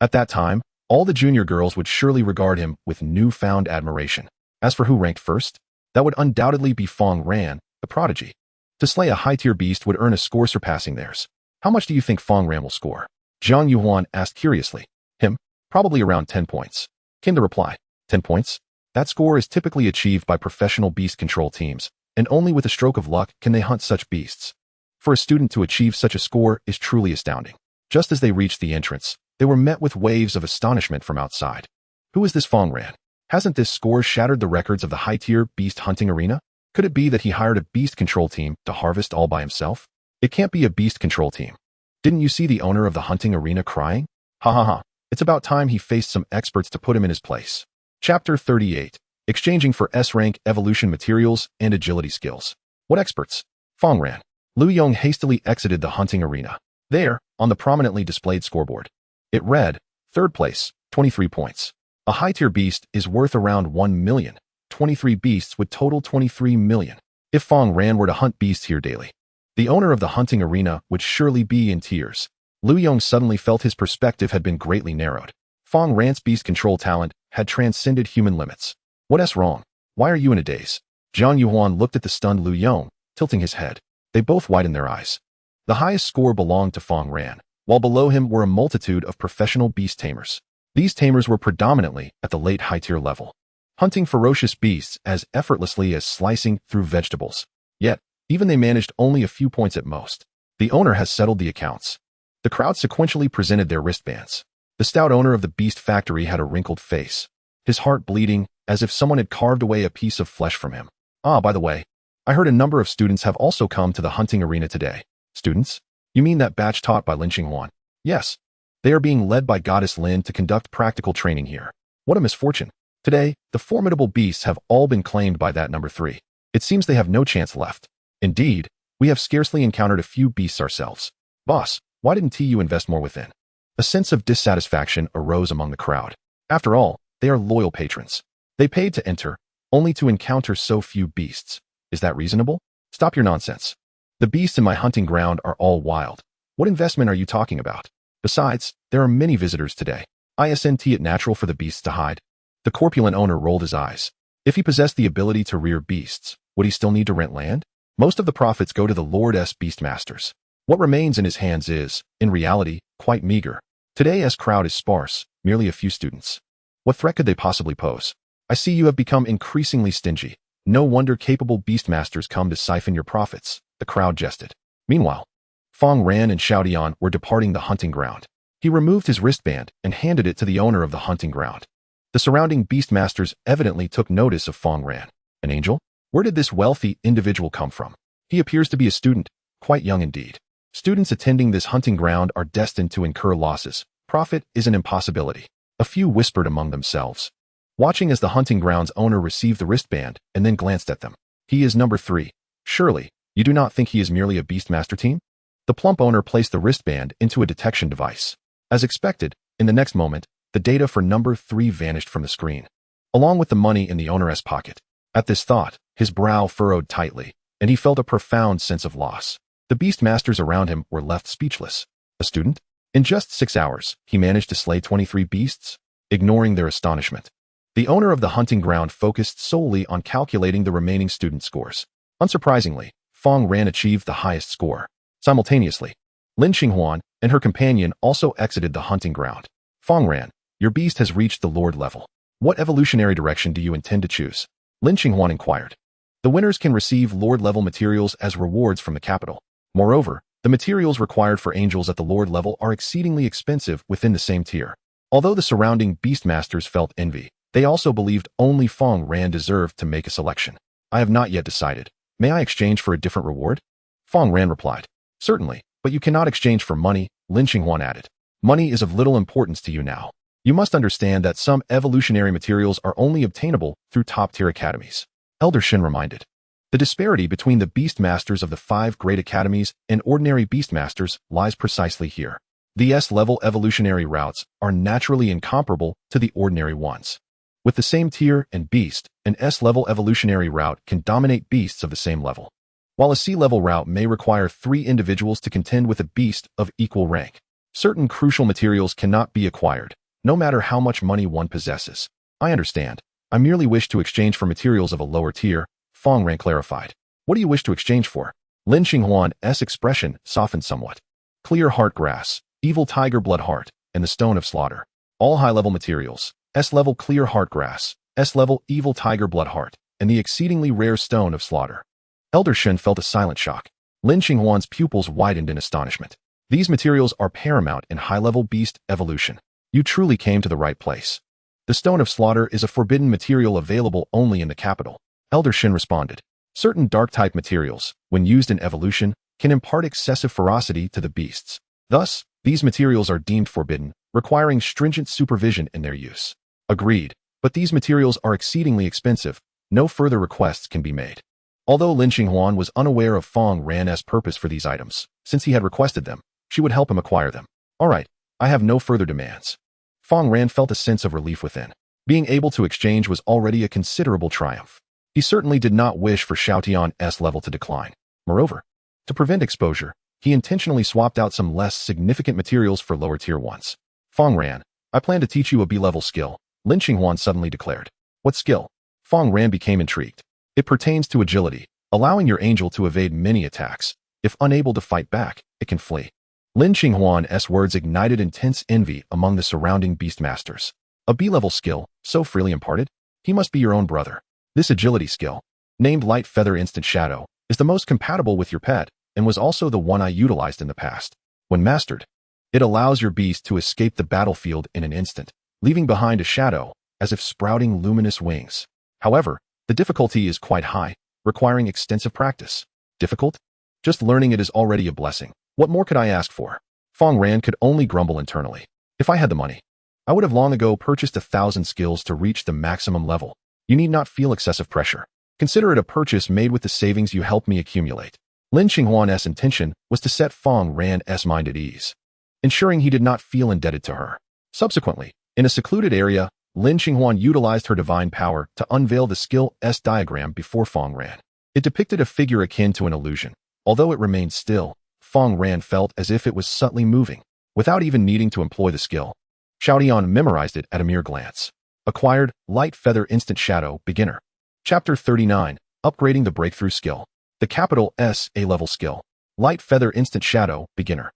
At that time, all the junior girls would surely regard him with newfound admiration. As for who ranked first, that would undoubtedly be Fang Ran, the prodigy. To slay a high-tier beast would earn a score surpassing theirs. How much do you think Fang Ran will score? Zhang Yuhuan asked curiously. Him? Probably around 10 points. Came the reply. 10 points? That score is typically achieved by professional beast control teams, and only with a stroke of luck can they hunt such beasts. For a student to achieve such a score is truly astounding. Just as they reached the entrance, they were met with waves of astonishment from outside. Who is this Fang Ran? Hasn't this score shattered the records of the high-tier beast hunting arena? Could it be that he hired a beast control team to harvest all by himself? It can't be a beast control team. Didn't you see the owner of the hunting arena crying? Ha ha ha. It's about time he faced some experts to put him in his place. Chapter 38. Exchanging for S-rank evolution materials and agility skills. What experts? Fang Ran. Lu Yong hastily exited the hunting arena. There, on the prominently displayed scoreboard, it read, 3rd place, 23 points. A high-tier beast is worth around 1 million. 23 beasts would total 23 million. If Fang Ran were to hunt beasts here daily, the owner of the hunting arena would surely be in tears. Lu Yong suddenly felt his perspective had been greatly narrowed. Fang Ran's beast control talent had transcended human limits. What's wrong? Why are you in a daze? Zhang Yuhuan looked at the stunned Lu Yong, tilting his head. They both widened their eyes. The highest score belonged to Fang Ran, while below him were a multitude of professional beast tamers. These tamers were predominantly at the late high-tier level, hunting ferocious beasts as effortlessly as slicing through vegetables. Yet, even they managed only a few points at most. The owner has settled the accounts. The crowd sequentially presented their wristbands. The stout owner of the beast factory had a wrinkled face, his heart bleeding as if someone had carved away a piece of flesh from him. Ah, by the way, I heard a number of students have also come to the hunting arena today. Students? You mean that batch taught by Lin Xinghuan? Yes. They are being led by Goddess Lin to conduct practical training here. What a misfortune. Today, the formidable beasts have all been claimed by that number 3. It seems they have no chance left. Indeed, we have scarcely encountered a few beasts ourselves. Boss, why didn't TU invest more within? A sense of dissatisfaction arose among the crowd. After all, they are loyal patrons. They paid to enter, only to encounter so few beasts. Is that reasonable? Stop your nonsense. The beasts in my hunting ground are all wild. What investment are you talking about? Besides, there are many visitors today. Isn't it natural for the beasts to hide? The corpulent owner rolled his eyes. If he possessed the ability to rear beasts, would he still need to rent land? Most of the profits go to the Lord's Beastmasters. What remains in his hands is, in reality, quite meager. Today's crowd is sparse, merely a few students. What threat could they possibly pose? I see you have become increasingly stingy. No wonder capable Beastmasters come to siphon your profits, the crowd jested. Meanwhile, Fang Ran and Xiaotian were departing the hunting ground. He removed his wristband and handed it to the owner of the hunting ground. The surrounding Beastmasters evidently took notice of Fang Ran. An angel? Where did this wealthy individual come from? He appears to be a student, quite young indeed. Students attending this hunting ground are destined to incur losses. Profit is an impossibility. A few whispered among themselves, watching as the hunting ground's owner received the wristband and then glanced at them. He is number 3. Surely, you do not think he is merely a Beastmaster team? The plump owner placed the wristband into a detection device. As expected, in the next moment, the data for number 3 vanished from the screen, along with the money in the owner's pocket. At this thought, his brow furrowed tightly, and he felt a profound sense of loss. The Beastmasters around him were left speechless. A student? In just 6 hours, he managed to slay 23 beasts? Ignoring their astonishment, the owner of the hunting ground focused solely on calculating the remaining student scores. Unsurprisingly, Fang Ran achieved the highest score. Simultaneously, Lin Xinghuan and her companion also exited the hunting ground. Fang Ran, your beast has reached the Lord level. What evolutionary direction do you intend to choose? Lin Xinghuan inquired. The winners can receive Lord-level materials as rewards from the capital. Moreover, the materials required for angels at the Lord level are exceedingly expensive within the same tier. Although the surrounding Beastmasters felt envy, they also believed only Fang Ran deserved to make a selection. I have not yet decided. May I exchange for a different reward? Fang Ran replied. Certainly, but you cannot exchange for money, Lin Xinghuan added. Money is of little importance to you now. You must understand that some evolutionary materials are only obtainable through top-tier academies. Elder Shin reminded. The disparity between the Beastmasters of the 5 great academies and ordinary Beastmasters lies precisely here. The S-level evolutionary routes are naturally incomparable to the ordinary ones. With the same tier and beast, an S-level evolutionary route can dominate beasts of the same level, while a C-level route may require 3 individuals to contend with a beast of equal rank. Certain crucial materials cannot be acquired, no matter how much money one possesses. I understand. I merely wish to exchange for materials of a lower tier, Fang Ran clarified. What do you wish to exchange for? Lin Xinghuan's expression softened somewhat. Clear heart grass, evil tiger blood heart, and the stone of slaughter. All high-level materials. S-level clear heart grass, S-level evil tiger blood heart, and the exceedingly rare stone of slaughter. Elder Shin felt a silent shock. Lin Xinghuan's pupils widened in astonishment. These materials are paramount in high-level beast evolution. You truly came to the right place. The stone of slaughter is a forbidden material available only in the capital. Elder Shin responded. Certain dark-type materials, when used in evolution, can impart excessive ferocity to the beasts. Thus, these materials are deemed forbidden, requiring stringent supervision in their use. Agreed, but these materials are exceedingly expensive. No further requests can be made. Although Lin Xinghuan was unaware of Fang Ran's purpose for these items, since he had requested them, she would help him acquire them. All right, I have no further demands. Fang Ran felt a sense of relief within. Being able to exchange was already a considerable triumph. He certainly did not wish for Xiaotian's level to decline. Moreover, to prevent exposure, he intentionally swapped out some less significant materials for lower-tier ones. Fang Ran, I plan to teach you a B-level skill, Lin Xinghuan suddenly declared. What skill? Fang Ran became intrigued. It pertains to agility, allowing your angel to evade many attacks. If unable to fight back, it can flee. Lin Xinghuan's words ignited intense envy among the surrounding Beastmasters. A B-level skill, so freely imparted? He must be your own brother. This agility skill, named Light Feather Instant Shadow, is the most compatible with your pet, and was also the one I utilized in the past. When mastered, it allows your beast to escape the battlefield in an instant, leaving behind a shadow, as if sprouting luminous wings. However, the difficulty is quite high, requiring extensive practice. Difficult? Just learning it is already a blessing. What more could I ask for? Fang Ran could only grumble internally. If I had the money, I would have long ago purchased 1,000 skills to reach the maximum level. You need not feel excessive pressure. Consider it a purchase made with the savings you helped me accumulate. Lin Xinghuan's intention was to set Fang Ran's mind at ease, ensuring he did not feel indebted to her. Subsequently, in a secluded area, Lin Xinghuan utilized her divine power to unveil the skill S diagram before Fang Ran. It depicted a figure akin to an illusion. Although it remained still, Fang Ran felt as if it was subtly moving, without even needing to employ the skill. Xiaotian memorized it at a mere glance. Acquired, Light Feather Instant Shadow, Beginner. Chapter 39, Upgrading the Breakthrough Skill. The capital S A-level skill. Light Feather Instant Shadow, Beginner.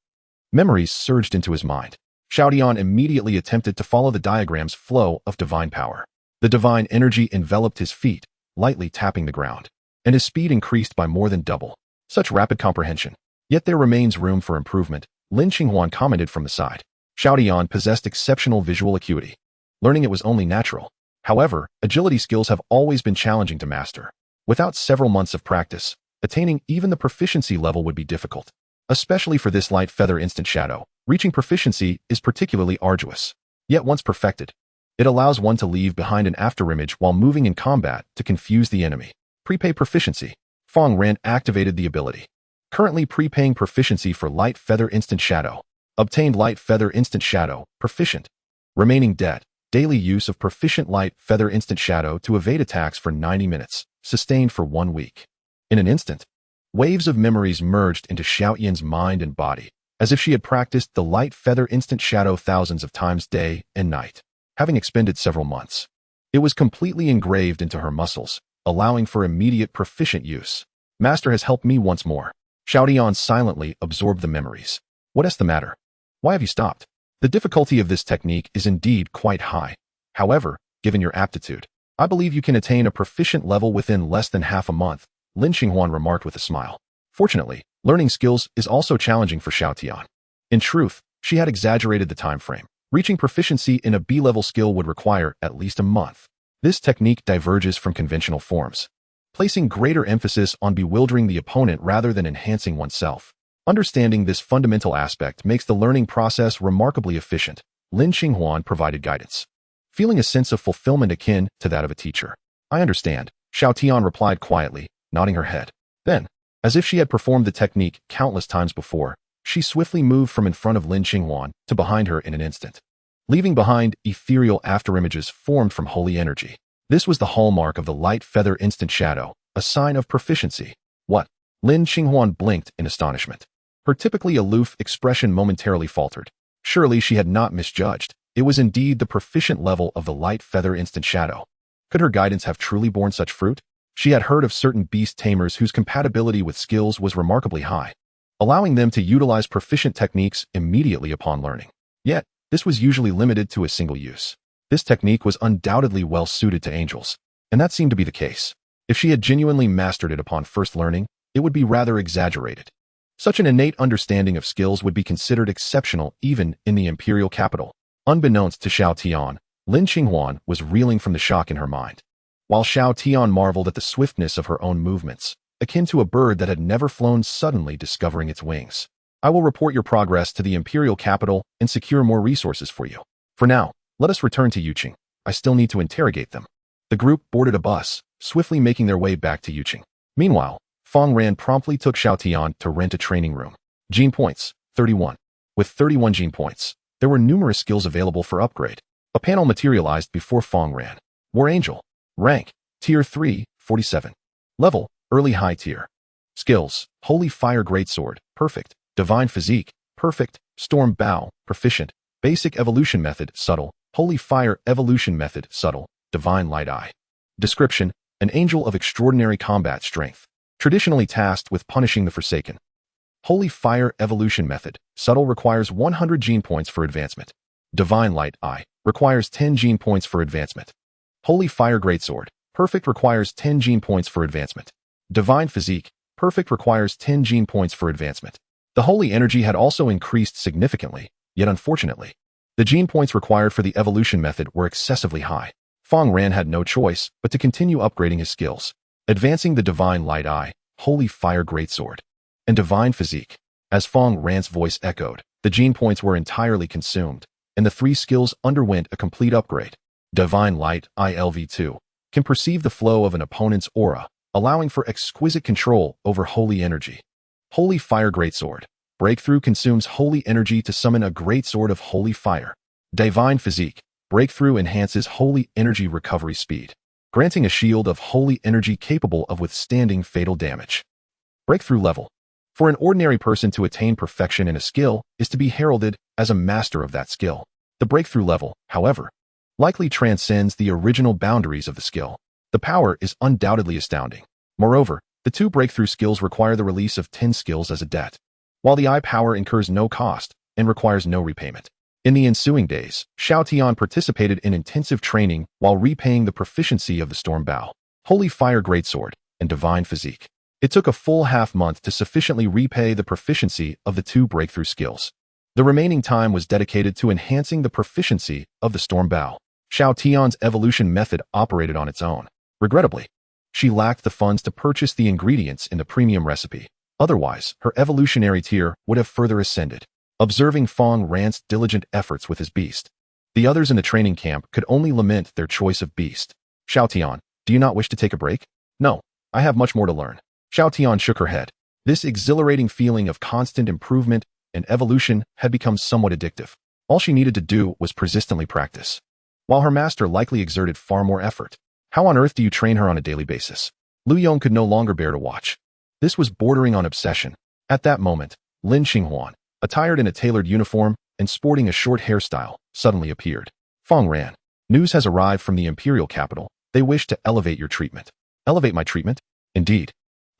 Memories surged into his mind. Xiaotian immediately attempted to follow the diagram's flow of divine power. The divine energy enveloped his feet, lightly tapping the ground, and his speed increased by more than double. Such rapid comprehension. Yet there remains room for improvement, Lin Qinghuan commented from the side. Xiaotian possessed exceptional visual acuity. Learning it was only natural. However, agility skills have always been challenging to master. Without several months of practice, attaining even the proficiency level would be difficult. Especially for this Light Feather Instant Shadow, reaching proficiency is particularly arduous. Yet once perfected, it allows one to leave behind an afterimage while moving in combat to confuse the enemy. Prepay proficiency. Fang Ran activated the ability. Currently prepaying proficiency for Light Feather Instant Shadow. Obtained Light Feather Instant Shadow, proficient. Remaining debt. Daily use of proficient Light Feather Instant Shadow to evade attacks for 90 minutes, sustained for 1 week. In an instant, waves of memories merged into Xiaotian's mind and body, as if she had practiced the Light Feather Instant Shadow thousands of times day and night. Having expended several months, it was completely engraved into her muscles, allowing for immediate proficient use. Master has helped me once more. Xiaotian silently absorbed the memories. What is the matter? Why have you stopped? The difficulty of this technique is indeed quite high. However, given your aptitude, I believe you can attain a proficient level within less than half a month, Lin Qinghuan remarked with a smile. Fortunately, learning skills is also challenging for Xiaotian. In truth, she had exaggerated the time frame. Reaching proficiency in a B-level skill would require at least a month. This technique diverges from conventional forms, placing greater emphasis on bewildering the opponent rather than enhancing oneself. Understanding this fundamental aspect makes the learning process remarkably efficient. Lin Qinghuan provided guidance, feeling a sense of fulfillment akin to that of a teacher. I understand, Xiaotian replied quietly, nodding her head. Then, as if she had performed the technique countless times before, she swiftly moved from in front of Lin Qinghuan to behind her in an instant, leaving behind ethereal afterimages formed from holy energy. This was the hallmark of the Light Feather Instant Shadow, a sign of proficiency. What? Lin Qinghuan blinked in astonishment. Her typically aloof expression momentarily faltered. Surely she had not misjudged. It was indeed the proficient level of the Light Feather Instant Shadow. Could her guidance have truly borne such fruit? She had heard of certain beast tamers whose compatibility with skills was remarkably high, allowing them to utilize proficient techniques immediately upon learning. Yet, this was usually limited to a single use. This technique was undoubtedly well suited to angels, and that seemed to be the case. If she had genuinely mastered it upon first learning, it would be rather exaggerated. Such an innate understanding of skills would be considered exceptional even in the imperial capital. Unbeknownst to Xiaotian, Lin Qinghuan was reeling from the shock in her mind, while Xiaotian marveled at the swiftness of her own movements, akin to a bird that had never flown suddenly discovering its wings. I will report your progress to the imperial capital and secure more resources for you. For now, let us return to Yuqing. I still need to interrogate them. The group boarded a bus, swiftly making their way back to Yuqing. Meanwhile, Fang Ran promptly took Xiaotian to rent a training room. Gene points, 31. With 31 gene points, there were numerous skills available for upgrade. A panel materialized before Fang Ran. War Angel. Rank, Tier 3, 47. Level, Early High Tier. Skills, Holy Fire Greatsword, Perfect. Divine Physique, Perfect. Storm Bow, Proficient. Basic Evolution Method, Subtle. Holy Fire Evolution Method, Subtle. Divine Light Eye. Description, an angel of extraordinary combat strength, traditionally tasked with punishing the Forsaken. Holy Fire Evolution Method, Subtle requires 100 gene points for advancement. Divine Light Eye, requires 10 gene points for advancement. Holy Fire Greatsword, Perfect requires 10 gene points for advancement. Divine Physique, Perfect requires 10 gene points for advancement. The holy energy had also increased significantly, yet unfortunately, the gene points required for the evolution method were excessively high. Fang Ran had no choice but to continue upgrading his skills, advancing the Divine Light Eye, Holy Fire Greatsword, and Divine Physique. As Fang Ran's voice echoed, the gene points were entirely consumed, and the 3 skills underwent a complete upgrade. Divine Light Eye LV2 can perceive the flow of an opponent's aura, allowing for exquisite control over holy energy. Holy Fire Greatsword. Breakthrough consumes holy energy to summon a greatsword of holy fire. Divine Physique. Breakthrough enhances holy energy recovery speed, granting a shield of holy energy capable of withstanding fatal damage. Breakthrough level. For an ordinary person to attain perfection in a skill is to be heralded as a master of that skill. The breakthrough level, however, likely transcends the original boundaries of the skill. The power is undoubtedly astounding. Moreover, the The 2 breakthrough skills require the release of 10 skills as a debt, while the eye power incurs no cost and requires no repayment. In the ensuing days, Xiao Tian participated in intensive training while repaying the proficiency of the Storm Bow, Holy Fire Greatsword, and Divine Physique. It took a full half-month to sufficiently repay the proficiency of the 2 breakthrough skills. The remaining time was dedicated to enhancing the proficiency of the Storm Bow. Xiao Tian's evolution method operated on its own. Regrettably, she lacked the funds to purchase the ingredients in the premium recipe. Otherwise, her evolutionary tier would have further ascended. Observing Fang Ran's diligent efforts with his beast, the others in the training camp could only lament their choice of beast. Xiao Tian, do you not wish to take a break? No, I have much more to learn. Xiao Tian shook her head. This exhilarating feeling of constant improvement and evolution had become somewhat addictive. All she needed to do was persistently practice, while her master likely exerted far more effort. How on earth do you train her on a daily basis? Lu Yong could no longer bear to watch. This was bordering on obsession. At that moment, Lin Xinghuan, attired in a tailored uniform and sporting a short hairstyle, suddenly appeared. Fang Ran, news has arrived from the imperial capital. They wish to elevate your treatment. Elevate my treatment? Indeed.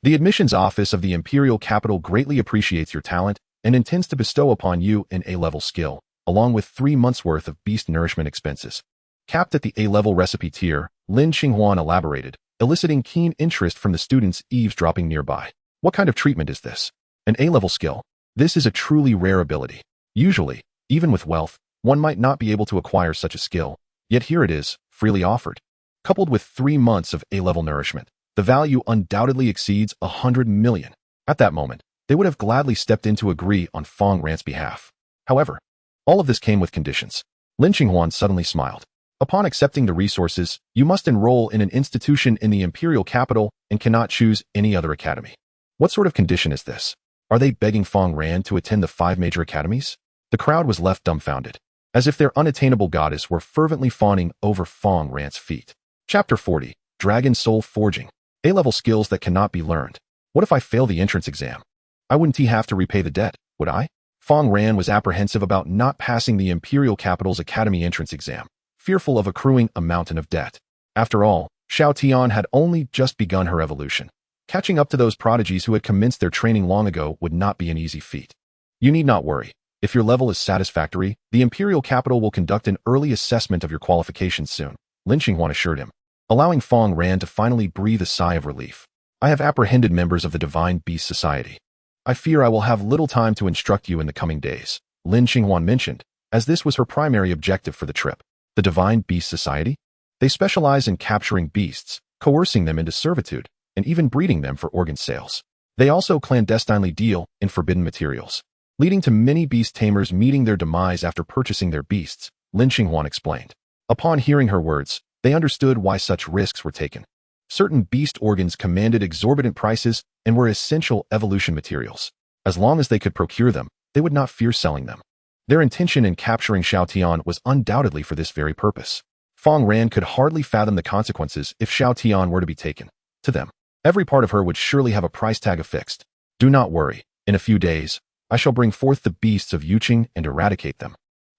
The admissions office of the imperial capital greatly appreciates your talent and intends to bestow upon you an A-level skill, along with 3 months' worth of beast nourishment expenses. Capped at the A-level recipe tier, Lin Xinghuan elaborated, eliciting keen interest from the students eavesdropping nearby. What kind of treatment is this? An A-level skill? This is a truly rare ability. Usually, even with wealth, one might not be able to acquire such a skill, yet here it is, freely offered. Coupled with 3 months of A-level nourishment, the value undoubtedly exceeds 100 million. At that moment, they would have gladly stepped in to agree on Fang Ran's behalf. However, all of this came with conditions. Lin Xinghuan suddenly smiled. Upon accepting the resources, you must enroll in an institution in the imperial capital and cannot choose any other academy. What sort of condition is this? Are they begging Fang Ran to attend the 5 major academies? The crowd was left dumbfounded, as if their unattainable goddess were fervently fawning over Fang Ran's feet. Chapter 40, Dragon Soul Forging. A-level skills that cannot be learned. What if I fail the entrance exam? I wouldn't have to repay the debt, would I? Fang Ran was apprehensive about not passing the imperial capital's academy entrance exam, fearful of accruing a mountain of debt. After all, Xiao Tian had only just begun her evolution. Catching up to those prodigies who had commenced their training long ago would not be an easy feat. You need not worry. If your level is satisfactory, the imperial capital will conduct an early assessment of your qualifications soon, Lin Xinghuan assured him, allowing Fang Ran to finally breathe a sigh of relief. I have apprehended members of the Divine Beast Society. I fear I will have little time to instruct you in the coming days, Lin Xinghuan mentioned, as this was her primary objective for the trip. The Divine Beast Society? They specialize in capturing beasts, coercing them into servitude, and even breeding them for organ sales. They also clandestinely deal in forbidden materials, leading to many beast tamers meeting their demise after purchasing their beasts, Lin Xinghuan explained. Upon hearing her words, they understood why such risks were taken. Certain beast organs commanded exorbitant prices and were essential evolution materials. As long as they could procure them, they would not fear selling them. Their intention in capturing Xiao Tian was undoubtedly for this very purpose. Fang Ran could hardly fathom the consequences if Xiao Tian were to be taken. To them, every part of her would surely have a price tag affixed. Do not worry. In a few days, I shall bring forth the beasts of Yuqing and eradicate them.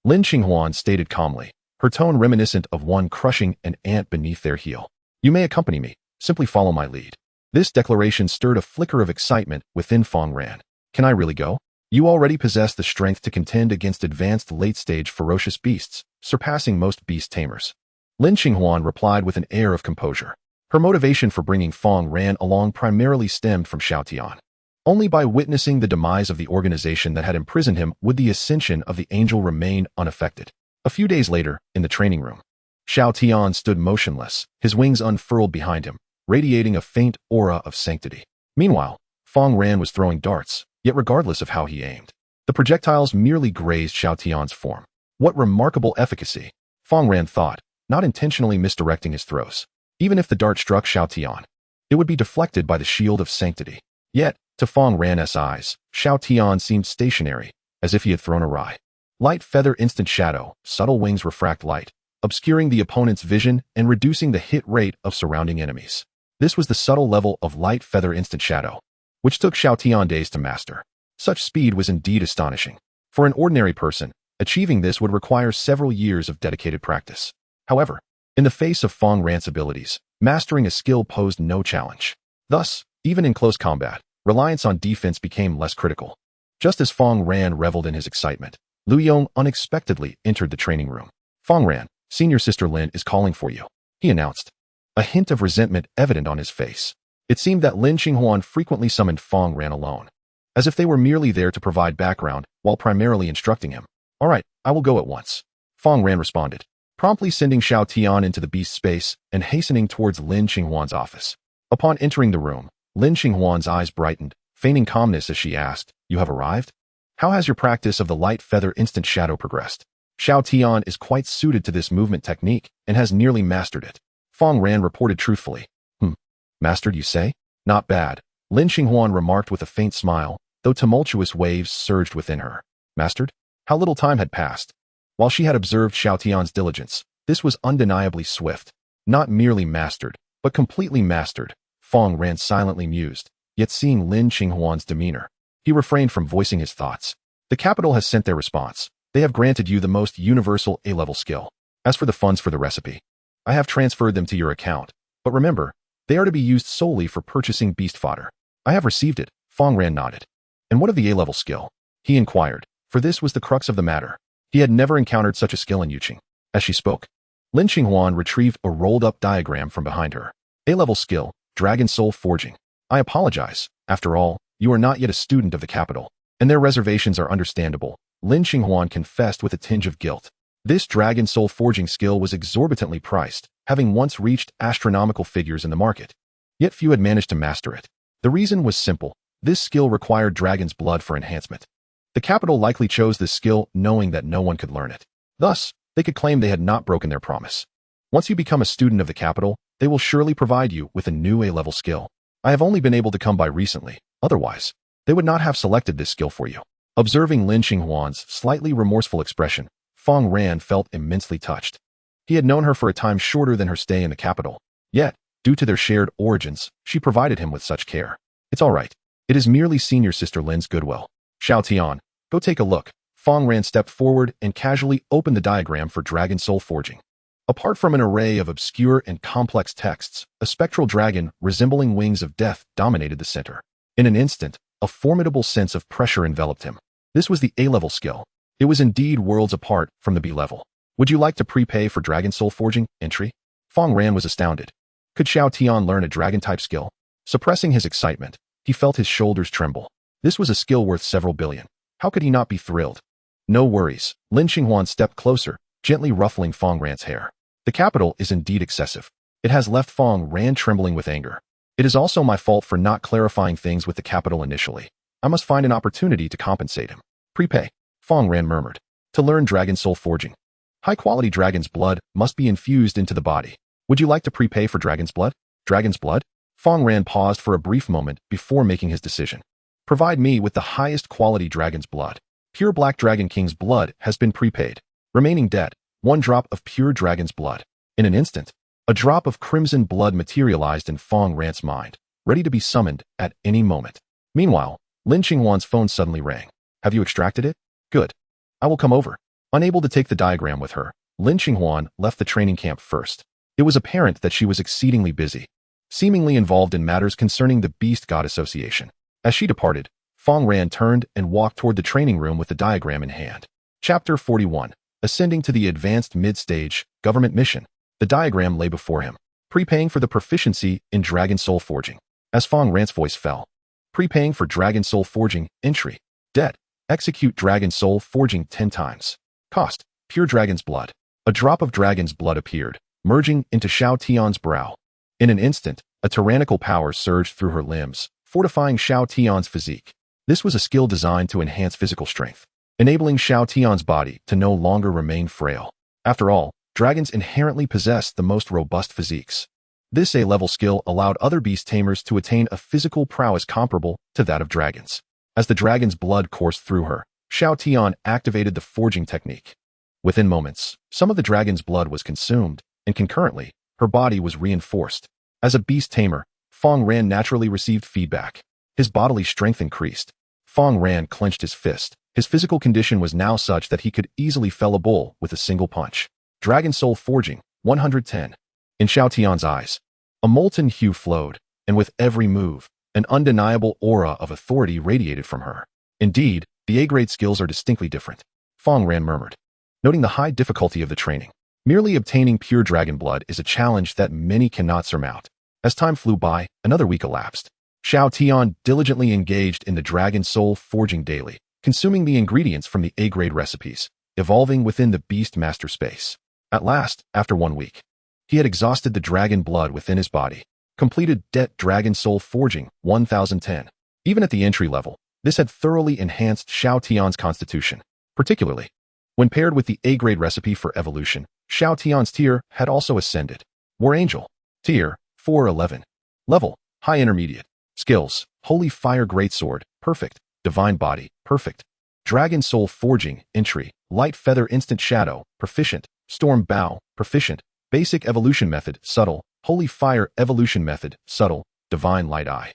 Lin Xinghuan stated calmly, her tone reminiscent of one crushing an ant beneath their heel. You may accompany me. Simply follow my lead. This declaration stirred a flicker of excitement within Fang Ran. Can I really go? You already possess the strength to contend against advanced late-stage ferocious beasts, surpassing most beast tamers. Lin Xinghuan replied with an air of composure. Her motivation for bringing Fang Ran along primarily stemmed from Xiao Tian. Only by witnessing the demise of the organization that had imprisoned him would the ascension of the angel remain unaffected. A few days later, in the training room, Xiao Tian stood motionless, his wings unfurled behind him, radiating a faint aura of sanctity. Meanwhile, Fang Ran was throwing darts, yet regardless of how he aimed, the projectiles merely grazed Xiao Tian's form. What remarkable efficacy, Fang Ran thought, not intentionally misdirecting his throws. Even if the dart struck Xiao Tian, it would be deflected by the shield of sanctity. Yet, to Fang Ran's eyes, Xiao Tian seemed stationary, as if he had thrown awry. Light feather instant shadow, subtle wings refract light, obscuring the opponent's vision and reducing the hit rate of surrounding enemies. This was the subtle level of light feather instant shadow, which took Xiao Tian days to master. Such speed was indeed astonishing. For an ordinary person, achieving this would require several years of dedicated practice. However, in the face of Fang Ran's abilities, mastering a skill posed no challenge. Thus, Even in close combat, reliance on defense became less critical. Just as Fang Ran reveled in his excitement, Lu Yong unexpectedly entered the training room. Fang Ran, senior sister Lin is calling for you, he announced. A hint of resentment evident on his face. It seemed that Lin Qinghuan frequently summoned Fang Ran alone, as if they were merely there to provide background while primarily instructing him. All right, I will go at once. Fang Ran responded, promptly sending Xiao Tian into the beast space and hastening towards Lin Qinghuan's office. Upon entering the room, Lin Qinghuan's eyes brightened, feigning calmness as she asked, "You have arrived? How has your practice of the light feather instant shadow progressed?" Xiao Tian is quite suited to this movement technique and has nearly mastered it. Fang Ran reported truthfully. Mastered, you say? Not bad. Lin Qinghuan remarked with a faint smile, though tumultuous waves surged within her. Mastered? How little time had passed. While she had observed Xiao Tian's diligence, this was undeniably swift. Not merely mastered, but completely mastered. Fang Ran silently mused, yet seeing Lin Qinghuan's demeanor, he refrained from voicing his thoughts. The capital has sent their response. They have granted you the most universal A-level skill. As for the funds for the recipe, I have transferred them to your account, but remember, they are to be used solely for purchasing beast fodder. I have received it, Fang Ran nodded. And what of the A-level skill? He inquired, for this was the crux of the matter. He had never encountered such a skill in Yuqing. As she spoke, Lin Qinghuan retrieved a rolled-up diagram from behind her. A-level skill, Dragon Soul Forging. I apologize. After all, you are not yet a student of the capital, and their reservations are understandable. Lin Qinghuan confessed with a tinge of guilt. This Dragon Soul Forging skill was exorbitantly priced, having once reached astronomical figures in the market. Yet few had managed to master it. The reason was simple. This skill required dragon's blood for enhancement. The capital likely chose this skill knowing that no one could learn it. Thus, they could claim they had not broken their promise. Once you become a student of the capital, they will surely provide you with a new A-level skill. I have only been able to come by recently. Otherwise, they would not have selected this skill for you. Observing Lin Qinghuan's slightly remorseful expression, Fang Ran felt immensely touched. He had known her for a time shorter than her stay in the capital. Yet, due to their shared origins, she provided him with such care. It's all right. It is merely senior sister Lin's goodwill. Xiao Tian, go take a look. Fang Ran stepped forward and casually opened the diagram for Dragon Soul Forging. Apart from an array of obscure and complex texts, a spectral dragon resembling wings of death dominated the center. In an instant, a formidable sense of pressure enveloped him. This was the A-level skill. It was indeed worlds apart from the B-level. Would you like to prepay for Dragon Soul Forging entry? Fang Ran was astounded. Could Xiao Tian learn a dragon-type skill? Suppressing his excitement, he felt his shoulders tremble. This was a skill worth several billion. How could he not be thrilled? No worries. Lin Qinghuan stepped closer, gently ruffling Fang Ran's hair. The capital is indeed excessive. It has left Fang Ran trembling with anger. It is also my fault for not clarifying things with the capital initially. I must find an opportunity to compensate him. Prepay, Fang Ran murmured. To learn Dragon Soul Forging, high-quality dragon's blood must be infused into the body. Would you like to prepay for dragon's blood? Dragon's blood? Fang Ran paused for a brief moment before making his decision. Provide me with the highest quality dragon's blood. Pure Black Dragon King's blood has been prepaid. Remaining dead, 1 drop of pure dragon's blood. In an instant, a drop of crimson blood materialized in Fang Ran's mind, ready to be summoned at any moment. Meanwhile, Lin Qinghuan's phone suddenly rang. Have you extracted it? Good. I will come over. Unable to take the diagram with her, Lin Qinghuan left the training camp first. It was apparent that she was exceedingly busy, seemingly involved in matters concerning the Beast God Association. As she departed, Fang Ran turned and walked toward the training room with the diagram in hand. Chapter 41. Ascending to the Advanced Mid-Stage Government Mission. The diagram lay before him, prepaying for the proficiency in Dragon Soul Forging. As Fang Ran's voice fell, prepaying for Dragon Soul Forging entry. Debt. Execute Dragon Soul Forging 10 times. Cost. Pure dragon's blood. A drop of dragon's blood appeared, merging into Xiao Tian's brow. In an instant, a tyrannical power surged through her limbs, fortifying Xiao Tian's physique. This was a skill designed to enhance physical strength, enabling Xiao Tian's body to no longer remain frail. After all, dragons inherently possess the most robust physiques. This A-level skill allowed other beast tamers to attain a physical prowess comparable to that of dragons. As the dragon's blood coursed through her, Xiao Tian activated the forging technique. Within moments, some of the dragon's blood was consumed, and concurrently, her body was reinforced. As a beast tamer, Fang Ran naturally received feedback. His bodily strength increased. Fang Ran clenched his fist. His physical condition was now such that he could easily fell a bull with a single punch. Dragon Soul Forging, 110. In Xiao Tian's eyes, a molten hue flowed, and with every move, An undeniable aura of authority radiated from her. Indeed, the A-grade skills are distinctly different, Fang Ran murmured, noting the high difficulty of the training. Merely obtaining pure dragon blood is a challenge that many cannot surmount. As time flew by, another week elapsed. Xiao Tian diligently engaged in the dragon soul forging daily, consuming the ingredients from the A-grade recipes, evolving within the beast master space. At last, after 1 week, he had exhausted the dragon blood within his body, completed dragon soul forging 1010. Even at the entry level, this had thoroughly enhanced Xiao Tian's constitution, particularly when paired with the A-grade recipe for evolution. Xiao Tian's tier had also ascended. War Angel, tier 411. Level, high intermediate. Skills, Holy Fire Greatsword, perfect. Divine Body, perfect. Dragon Soul Forging, entry. Light Feather Instant Shadow, proficient. Storm Bow, proficient. Basic Evolution Method, subtle. Holy Fire Evolution Method, subtle. Divine Light Eye.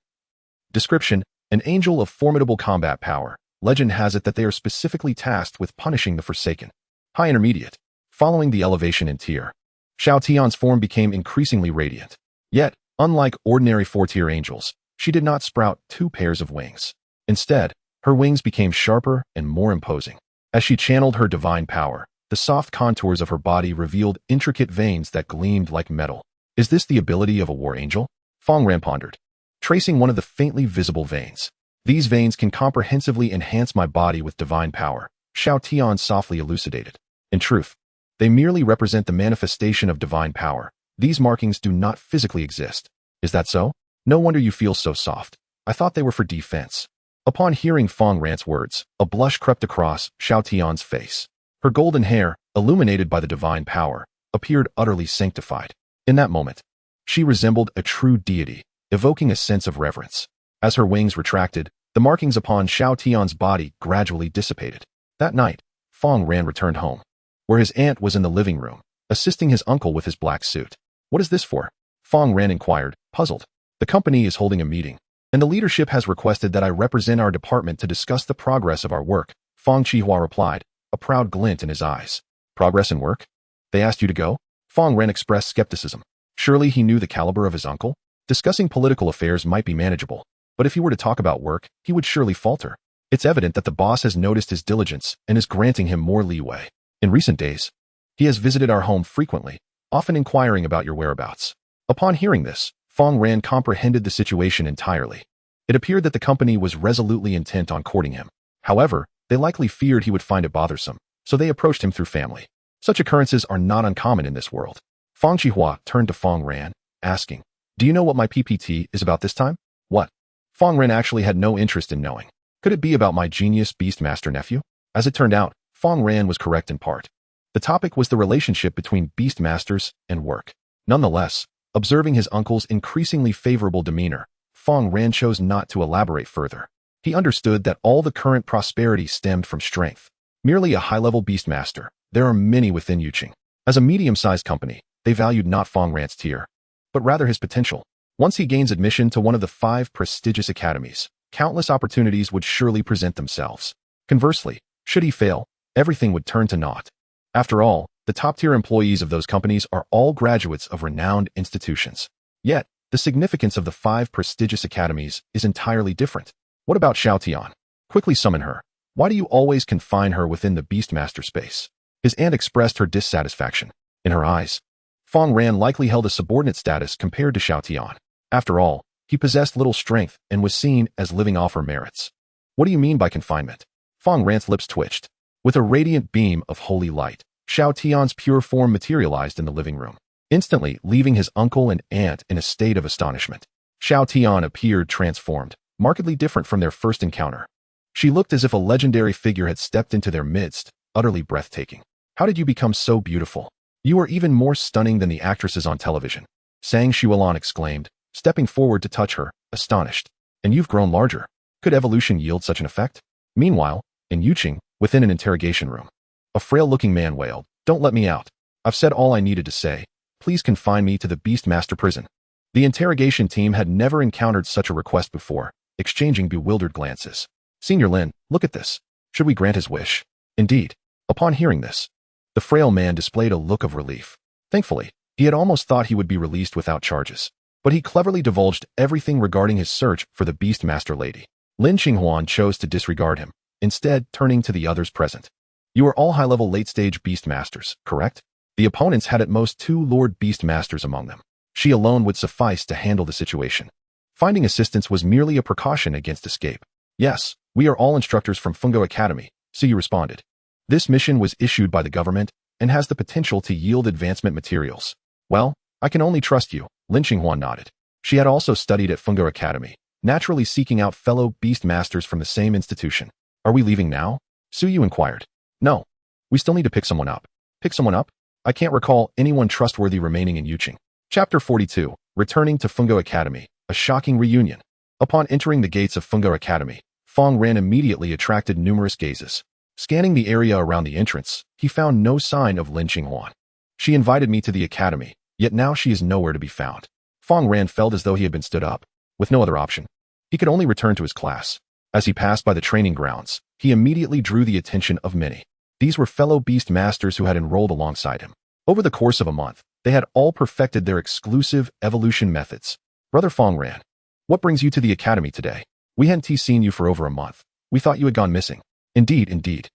Description, an angel of formidable combat power. Legend has it that they are specifically tasked with punishing the Forsaken. High intermediate. Following the elevation in tier, Xiao Tian's form became increasingly radiant. Yet, unlike ordinary 4-tier angels, she did not sprout 2 pairs of wings. Instead, her wings became sharper and more imposing. As she channeled her divine power, the soft contours of her body revealed intricate veins that gleamed like metal. Is this the ability of a war angel? Fang Ran pondered, tracing one of the faintly visible veins. These veins can comprehensively enhance my body with divine power, Xiao Tian softly elucidated. In truth, they merely represent the manifestation of divine power. These markings do not physically exist. Is that so? No wonder you feel so soft. I thought they were for defense. Upon hearing Fang Ran's words, a blush crept across Xiao Tian's face. Her golden hair, illuminated by the divine power, appeared utterly sanctified. In that moment, she resembled a true deity, evoking a sense of reverence. As her wings retracted, the markings upon Xiao Tian's body gradually dissipated. That night, Fang Ran returned home, where his aunt was in the living room, assisting his uncle with his black suit. What is this for? Fang Ran inquired, puzzled. The company is holding a meeting, and the leadership has requested that I represent our department to discuss the progress of our work, Fang Qihua replied, a proud glint in his eyes. Progress in work? They asked you to go? Fang Ran expressed skepticism. Surely he knew the caliber of his uncle? Discussing political affairs might be manageable, but if he were to talk about work, he would surely falter. It's evident that the boss has noticed his diligence and is granting him more leeway. In recent days, he has visited our home frequently, often inquiring about your whereabouts. Upon hearing this, Fang Ran comprehended the situation entirely. It appeared that the company was resolutely intent on courting him. However, they likely feared he would find it bothersome, so they approached him through family. Such occurrences are not uncommon in this world. Fang Qihua turned to Fang Ran, asking, do you know what my PPT is about this time? What? Fang Ran actually had no interest in knowing. Could it be about my genius Beastmaster nephew? As it turned out, Fang Ran was correct in part. The topic was the relationship between Beastmasters and work. Nonetheless, observing his uncle's increasingly favorable demeanor, Fang Ran chose not to elaborate further. He understood that all the current prosperity stemmed from strength. Merely a high-level Beastmaster, there are many within Yuqing. As a medium-sized company, they valued not Fang Ran's tier, but rather his potential. Once he gains admission to one of the 5 prestigious academies, countless opportunities would surely present themselves. Conversely, should he fail, everything would turn to naught. After all, the top-tier employees of those companies are all graduates of renowned institutions. Yet, the significance of the 5 prestigious academies is entirely different. What about Xiao Tian? Quickly summon her. Why do you always confine her within the Beastmaster space? His aunt expressed her dissatisfaction. In her eyes, Fang Ran likely held a subordinate status compared to Xiao Tian. After all, he possessed little strength and was seen as living off her merits. What do you mean by confinement? Fang Ran's lips twitched. With a radiant beam of holy light, Xiao Tian's pure form materialized in the living room, instantly leaving his uncle and aunt in a state of astonishment. Xiao Tian appeared transformed, markedly different from their first encounter. She looked as if a legendary figure had stepped into their midst, utterly breathtaking. How did you become so beautiful? You are even more stunning than the actresses on television, Sang Shualan exclaimed, stepping forward to touch her, astonished. And you've grown larger. Could evolution yield such an effect? Meanwhile, in Yuqing, within an interrogation room, a frail-looking man wailed, don't let me out. I've said all I needed to say. Please confine me to the Beastmaster prison. The interrogation team had never encountered such a request before, exchanging bewildered glances. Senior Lin, look at this. Should we grant his wish? Indeed. Upon hearing this, the frail man displayed a look of relief. Thankfully, he had almost thought he would be released without charges. but he cleverly divulged everything regarding his search for the Beastmaster lady. Lin Qinghuan chose to disregard him, instead turning to the others present. You are all high-level late-stage Beastmasters, correct? The opponents had at most 2 Lord Beastmasters among them. She alone would suffice to handle the situation. Finding assistance was merely a precaution against escape. Yes, we are all instructors from Fungo Academy, Suyu responded. This mission was issued by the government and has the potential to yield advancement materials. Well, I can only trust you, Lin Qinghuan nodded. She had also studied at Fungo Academy, naturally seeking out fellow Beastmasters from the same institution. Are we leaving now? Suyu inquired. No. We still need to pick someone up. Pick someone up? I can't recall anyone trustworthy remaining in Yuqing. Chapter 42, Returning to Fungo Academy, a shocking reunion. Upon entering the gates of Fungo Academy, Fang Ran immediately attracted numerous gazes. Scanning the area around the entrance, he found no sign of Lin Qinghuan. She invited me to the academy, yet now she is nowhere to be found. Fang Ran felt as though he had been stood up, with no other option. He could only return to his class. As he passed by the training grounds, he immediately drew the attention of many. These were fellow Beast Masters who had enrolled alongside him. Over the course of a month, they had all perfected their exclusive evolution methods. Brother Fang Ran, what brings you to the academy today? We hadn't seen you for over a month. We thought you had gone missing. Indeed.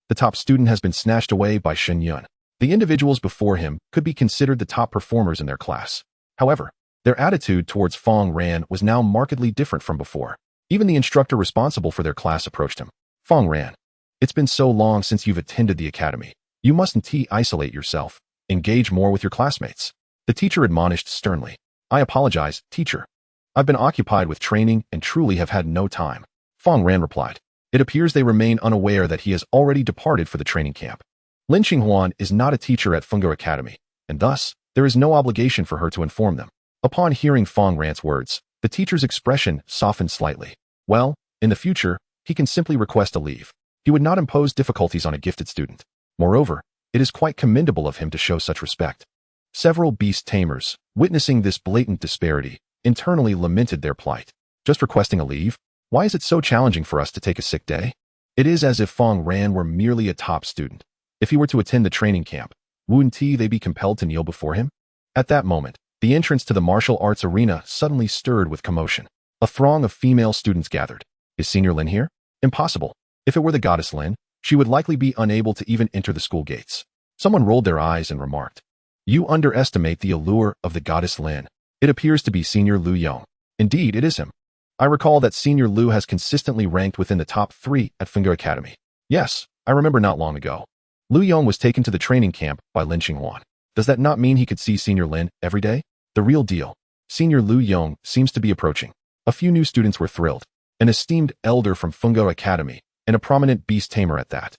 The top student has been snatched away by Shen Yun. The individuals before him could be considered the top performers in their class. However, their attitude towards Fang Ran was now markedly different from before. Even the instructor responsible for their class approached him. Fang Ran, it's been so long since you've attended the academy. You mustn't isolate yourself. Engage more with your classmates. The teacher admonished sternly. I apologize, teacher. I've been occupied with training and truly have had no time. Fang Ran replied. It appears they remain unaware that he has already departed for the training camp. Lin Qinghuan is not a teacher at Fungo Academy, and thus, there is no obligation for her to inform them. Upon hearing Fang Ran's words, the teacher's expression softened slightly. Well, in the future, he can simply request a leave. He would not impose difficulties on a gifted student. Moreover, it is quite commendable of him to show such respect. Several beast tamers, witnessing this blatant disparity, internally lamented their plight. Just requesting a leave? Why is it so challenging for us to take a sick day? It is as if Fang Ran were merely a top student. If he were to attend the training camp, wouldn't they be compelled to kneel before him? At that moment, the entrance to the martial arts arena suddenly stirred with commotion. A throng of female students gathered. Is Senior Lin here? Impossible. If it were the goddess Lin, she would likely be unable to even enter the school gates. Someone rolled their eyes and remarked. You underestimate the allure of the goddess Lin. It appears to be Senior Lu Yong. Indeed, it is him. I recall that Senior Lu has consistently ranked within the top 3 at Fungo Academy. Yes, I remember not long ago. Lu Yong was taken to the training camp by Lin Qinghuan. Does that not mean he could see Senior Lin every day? The real deal. Senior Lu Yong seems to be approaching. A few new students were thrilled. An esteemed elder from Fungo Academy, and a prominent beast tamer at that.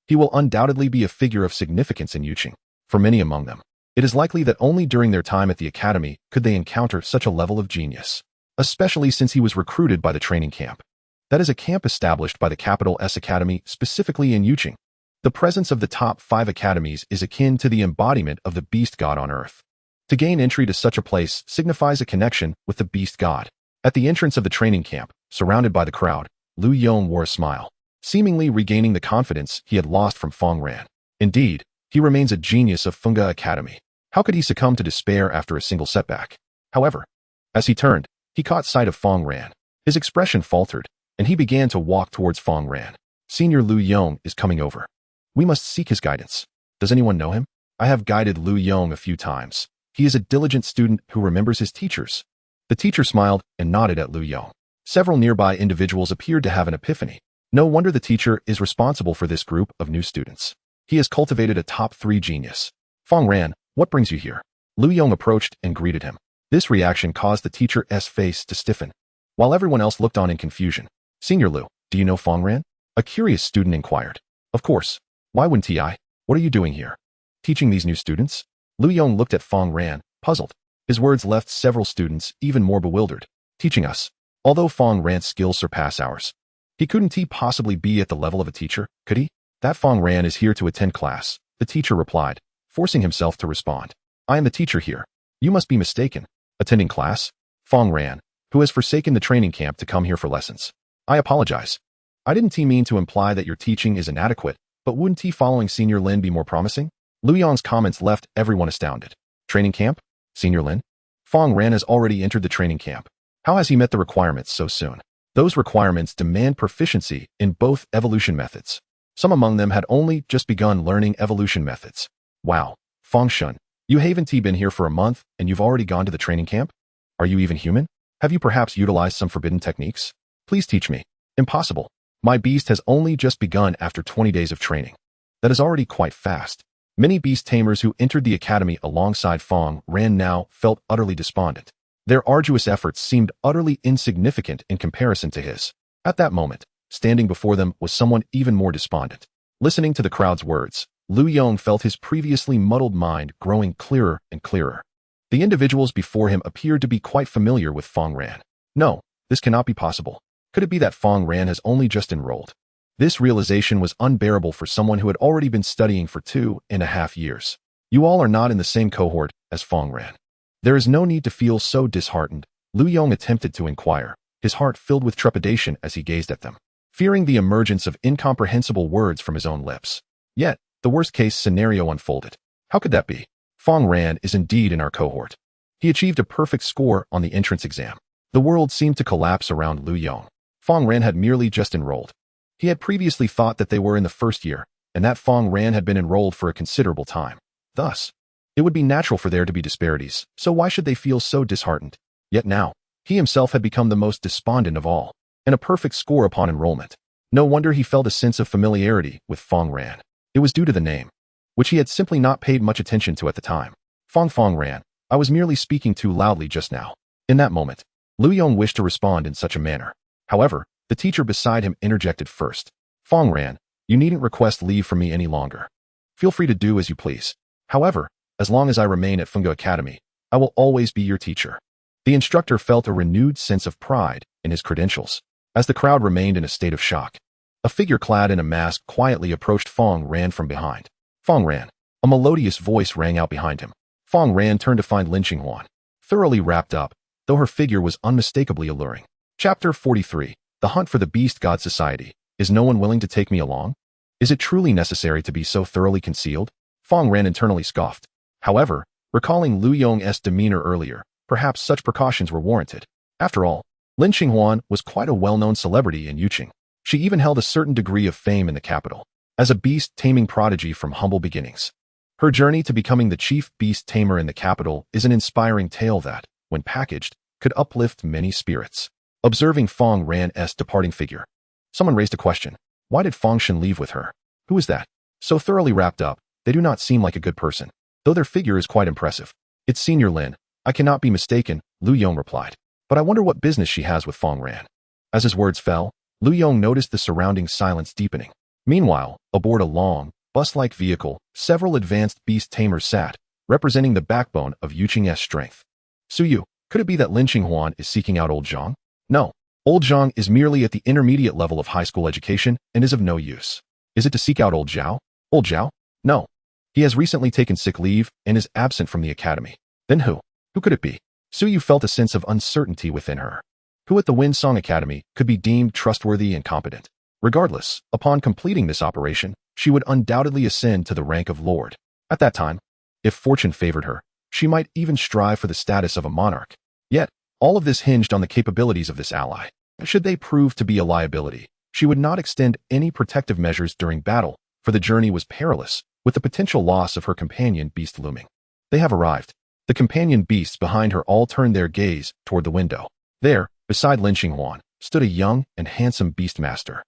He will undoubtedly be a figure of significance in Yuqing. For many among them, it is likely that only during their time at the academy could they encounter such a level of genius. Especially since he was recruited by the training camp. That is a camp established by the Capital S Academy specifically in Yuqing. The presence of the top 5 academies is akin to the embodiment of the beast god on Earth. To gain entry to such a place signifies a connection with the beast god. At the entrance of the training camp, surrounded by the crowd, Lu Yong wore a smile, seemingly regaining the confidence he had lost from Fang Ran. Indeed, he remains a genius of Fungo Academy. How could he succumb to despair after a single setback? However, as he turned, he caught sight of Fang Ran. His expression faltered, and he began to walk towards Fang Ran. Senior Lu Yong is coming over. We must seek his guidance. Does anyone know him? I have guided Lu Yong a few times. He is a diligent student who remembers his teachers. The teacher smiled and nodded at Lu Yong. Several nearby individuals appeared to have an epiphany. No wonder the teacher is responsible for this group of new students. He has cultivated a top 3 genius. Fang Ran, what brings you here? Lu Yong approached and greeted him. This reaction caused the teacher's face to stiffen, while everyone else looked on in confusion. Senior Lu, do you know Fang Ran? A curious student inquired. Of course. Why wouldn't I? What are you doing here? Teaching these new students? Lu Yong looked at Fang Ran, puzzled. His words left several students even more bewildered. Teaching us. Although Fang Ran's skills surpass ours, he couldn't possibly be at the level of a teacher, could he? That Fang Ran is here to attend class, the teacher replied, forcing himself to respond. I am the teacher here. You must be mistaken. Attending class? Fang Ran, who has forsaken the training camp to come here for lessons. I apologize. I didn't mean to imply that your teaching is inadequate, but wouldn't following Senior Lin be more promising? Lu Yong's comments left everyone astounded. Training camp? Senior Lin? Fang Ran has already entered the training camp. How has he met the requirements so soon? Those requirements demand proficiency in both evolution methods. Some among them had only just begun learning evolution methods. Wow, Fang Shun, you haven't been here for a month and you've already gone to the training camp? Are you even human? Have you perhaps utilized some forbidden techniques? Please teach me. Impossible. My beast has only just begun after 20 days of training. That is already quite fast. Many beast tamers who entered the academy alongside Fang Ran now felt utterly despondent. Their arduous efforts seemed utterly insignificant in comparison to his. At that moment, standing before them was someone even more despondent. Listening to the crowd's words, Lu Yong felt his previously muddled mind growing clearer and clearer. The individuals before him appeared to be quite familiar with Fang Ran. No, this cannot be possible. Could it be that Fang Ran has only just enrolled? This realization was unbearable for someone who had already been studying for 2.5 years. You all are not in the same cohort as Fang Ran. There is no need to feel so disheartened, Lu Yong attempted to inquire, his heart filled with trepidation as he gazed at them, fearing the emergence of incomprehensible words from his own lips. Yet, the worst-case scenario unfolded. How could that be? Fang Ran is indeed in our cohort. He achieved a perfect score on the entrance exam. The world seemed to collapse around Lu Yong. Fang Ran had merely just enrolled. He had previously thought that they were in the first year, and that Fang Ran had been enrolled for a considerable time. Thus, it would be natural for there to be disparities, so why should they feel so disheartened? Yet now, he himself had become the most despondent of all, and a perfect score upon enrollment. No wonder he felt a sense of familiarity with Fang Ran. It was due to the name, which he had simply not paid much attention to at the time. Fang Ran, I was merely speaking too loudly just now. In that moment, Lu Yong wished to respond in such a manner. However, the teacher beside him interjected first. Fang Ran, you needn't request leave from me any longer. Feel free to do as you please. However, as long as I remain at Fungo Academy, I will always be your teacher. The instructor felt a renewed sense of pride in his credentials, as the crowd remained in a state of shock. A figure clad in a mask quietly approached Fang Ran from behind. Fang Ran, a melodious voice rang out behind him. Fang Ran turned to find Lin Qinghuan, thoroughly wrapped up, though her figure was unmistakably alluring. Chapter 43. The Hunt for the Beast God Society. Is no one willing to take me along? Is it truly necessary to be so thoroughly concealed? Fang Ran internally scoffed. However, recalling Lu Yong's demeanor earlier, perhaps such precautions were warranted. After all, Lin Qinghuan was quite a well-known celebrity in Yuqing. She even held a certain degree of fame in the capital, as a beast taming prodigy from humble beginnings. Her journey to becoming the chief beast tamer in the capital is an inspiring tale that, when packaged, could uplift many spirits. Observing Fang Ran's departing figure, someone raised a question. Why did Fang Shen leave with her? Who is that? So thoroughly wrapped up, they do not seem like a good person, though their figure is quite impressive. It's Senior Lin. I cannot be mistaken, Lu Yong replied. But I wonder what business she has with Fang Ran. As his words fell, Lu Yong noticed the surrounding silence deepening. Meanwhile, aboard a long, bus-like vehicle, several advanced beast tamers sat, representing the backbone of Yuqing's strength. Suyu, could it be that Lin Qinghuan is seeking out Old Zhang? No, Old Zhang is merely at the intermediate level of high school education and is of no use. Is it to seek out Old Zhao? Old Zhao? No. He has recently taken sick leave and is absent from the academy. Then who? Who could it be? Suyu felt a sense of uncertainty within her. Who at the Winsong Academy could be deemed trustworthy and competent? Regardless, upon completing this operation, she would undoubtedly ascend to the rank of Lord. At that time, if fortune favored her, she might even strive for the status of a monarch. Yet, all of this hinged on the capabilities of this ally. Should they prove to be a liability, she would not extend any protective measures during battle, for the journey was perilous, with the potential loss of her companion beast looming. They have arrived. The companion beasts behind her all turned their gaze toward the window. There, beside Lin Qinghuan, stood a young and handsome beastmaster.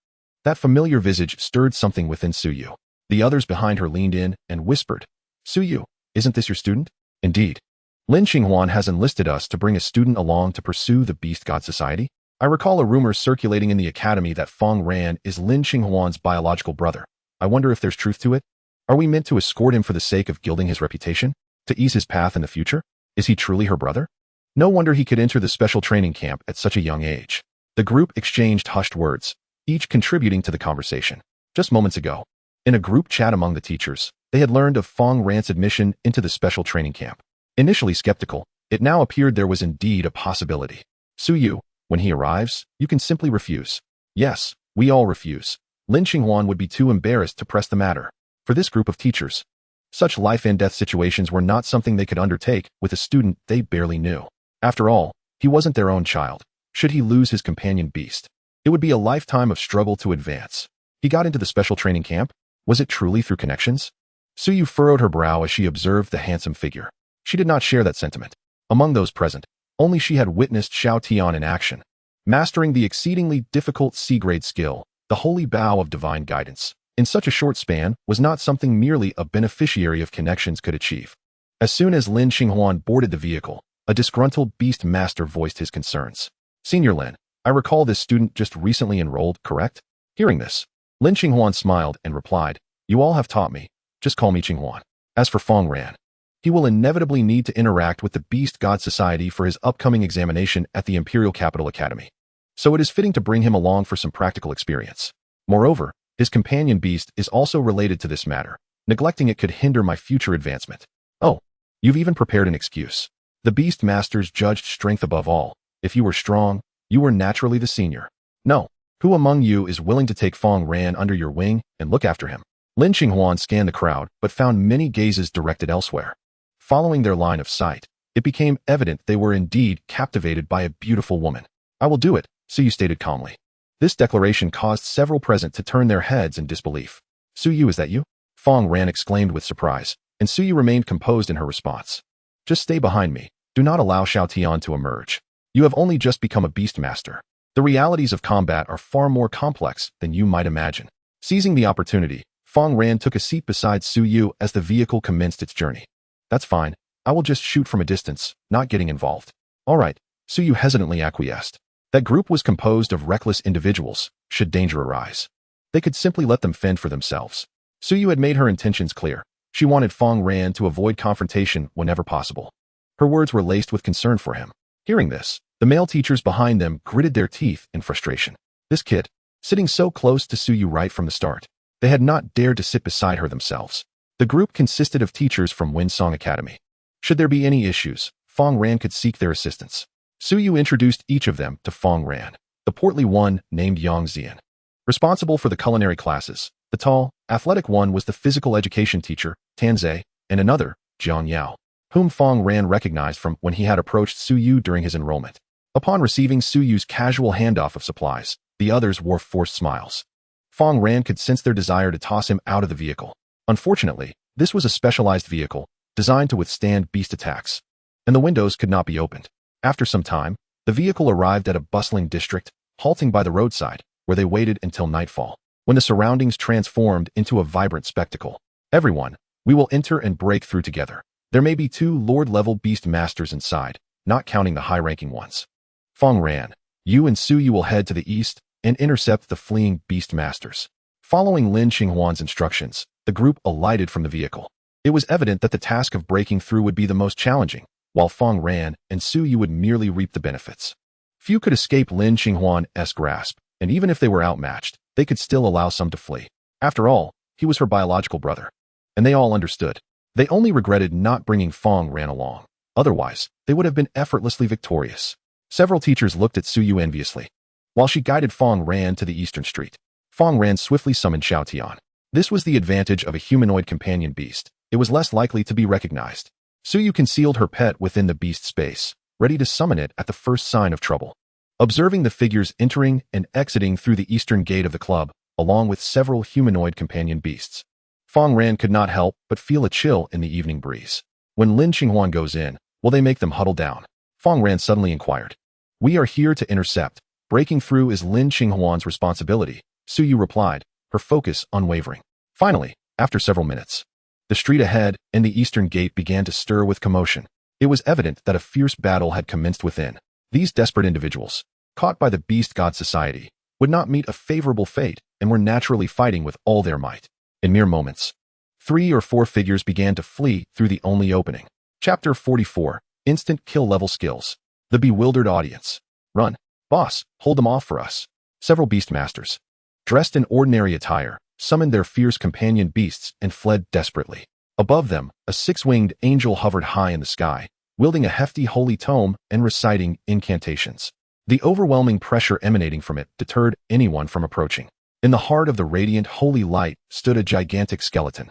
That familiar visage stirred something within Suyu. The others behind her leaned in and whispered, Suyu, isn't this your student? Indeed. Lin Qinghuan has enlisted us to bring a student along to pursue the Beast God Society. I recall a rumor circulating in the academy that Fang Ran is Lin Qinghuan's biological brother. I wonder if there's truth to it? Are we meant to escort him for the sake of gilding his reputation? To ease his path in the future? Is he truly her brother? No wonder he could enter the special training camp at such a young age. The group exchanged hushed words, each contributing to the conversation. Just moments ago, in a group chat among the teachers, they had learned of Fang Ran's admission into the special training camp. Initially skeptical, it now appeared there was indeed a possibility. Suyu, when he arrives, you can simply refuse. Yes, we all refuse. Lin Qinghuan would be too embarrassed to press the matter. For this group of teachers, Such life-and-death situations were not something they could undertake with a student they barely knew. After all, he wasn't their own child. Should he lose his companion beast, it would be a lifetime of struggle to advance. He got into the special training camp? Was it truly through connections? Suyu furrowed her brow as she observed the handsome figure. She did not share that sentiment. Among those present, only she had witnessed Xiao Tian in action, mastering the exceedingly difficult C-grade skill, the holy bow of divine guidance. In such a short span was not something merely a beneficiary of connections could achieve. As soon as Lin Xinghuan boarded the vehicle, a disgruntled beast master voiced his concerns. Senior Lin, I recall this student just recently enrolled, correct? Hearing this, Lin Xinghuan smiled and replied, you all have taught me. Just call me Xinghuan. As for Fang Ran, he will inevitably need to interact with the Beast God Society for his upcoming examination at the Imperial Capital Academy. So it is fitting to bring him along for some practical experience. Moreover, his companion beast is also related to this matter. Neglecting it could hinder my future advancement. Oh, you've even prepared an excuse. The Beast Masters judged strength above all. If you were strong, you were naturally the senior. No. Who among you is willing to take Fang Ran under your wing and look after him? Lin Xinghuan scanned the crowd but found many gazes directed elsewhere. Following their line of sight, it became evident they were indeed captivated by a beautiful woman. I will do it, Suyu stated calmly. This declaration caused several present to turn their heads in disbelief. Suyu, is that you? Fang Ran exclaimed with surprise, and Suyu remained composed in her response. Just stay behind me. Do not allow Xiao Tian to emerge. You have only just become a beast master. The realities of combat are far more complex than you might imagine. Seizing the opportunity, Fang Ran took a seat beside Suyu as the vehicle commenced its journey. That's fine. I will just shoot from a distance, not getting involved. All right, Suyu hesitantly acquiesced. That group was composed of reckless individuals, should danger arise. They could simply let them fend for themselves. Suyu had made her intentions clear. She wanted Fang Ran to avoid confrontation whenever possible. Her words were laced with concern for him. Hearing this, the male teachers behind them gritted their teeth in frustration. This kid, sitting so close to Suyu right from the start, they had not dared to sit beside her themselves. The group consisted of teachers from Winsong Academy. Should there be any issues, Fang Ran could seek their assistance. Suyu introduced each of them to Fang Ran, the portly one named Yang Xian. Responsible for the culinary classes, the tall, athletic one was the physical education teacher, Tanzei, and another, Jiang Yao, whom Fang Ran recognized from when he had approached Suyu during his enrollment. Upon receiving Suyu's casual handoff of supplies, the others wore forced smiles. Fang Ran could sense their desire to toss him out of the vehicle. Unfortunately, this was a specialized vehicle, designed to withstand beast attacks, and the windows could not be opened. After some time, the vehicle arrived at a bustling district, halting by the roadside, where they waited until nightfall. When the surroundings transformed into a vibrant spectacle, everyone, we will enter and break through together. There may be 2 Lord-level beast masters inside, not counting the high-ranking ones. Fang Ran, you and Suyu will head to the east and intercept the fleeing beast masters. Following Lin Xinghuan's instructions, the group alighted from the vehicle. It was evident that the task of breaking through would be the most challenging, while Fang Ran and Suyu would merely reap the benefits. Few could escape Lin Xinghuan's grasp, and even if they were outmatched, they could still allow some to flee. After all, he was her biological brother. And they all understood. They only regretted not bringing Fang Ran along. Otherwise, they would have been effortlessly victorious. Several teachers looked at Suyu enviously. While she guided Fang Ran to the eastern street, Fang Ran swiftly summoned Xiao Tian. This was the advantage of a humanoid companion beast. It was less likely to be recognized. Suyu concealed her pet within the beast space, ready to summon it at the first sign of trouble. Observing the figures entering and exiting through the eastern gate of the club, along with several humanoid companion beasts, Fang Ran could not help but feel a chill in the evening breeze. When Lin Xinghuan goes in, will they make them huddle down? Fang Ran suddenly inquired. We are here to intercept. Breaking through is Lin Xinghuan's responsibility, Suyu replied, her focus unwavering. Finally, after several minutes, the street ahead and the eastern gate began to stir with commotion. It was evident that a fierce battle had commenced within. These desperate individuals, caught by the Beast God Society, would not meet a favorable fate and were naturally fighting with all their might. In mere moments, 3 or 4 figures began to flee through the only opening. Chapter 44, Instant Kill Level Skills. The bewildered audience. Run. Boss, hold them off for us. Several beast masters, dressed in ordinary attire, summoned their fierce companion beasts and fled desperately. Above them, a 6-winged angel hovered high in the sky, wielding a hefty holy tome and reciting incantations. The overwhelming pressure emanating from it deterred anyone from approaching. In the heart of the radiant holy light stood a gigantic skeleton,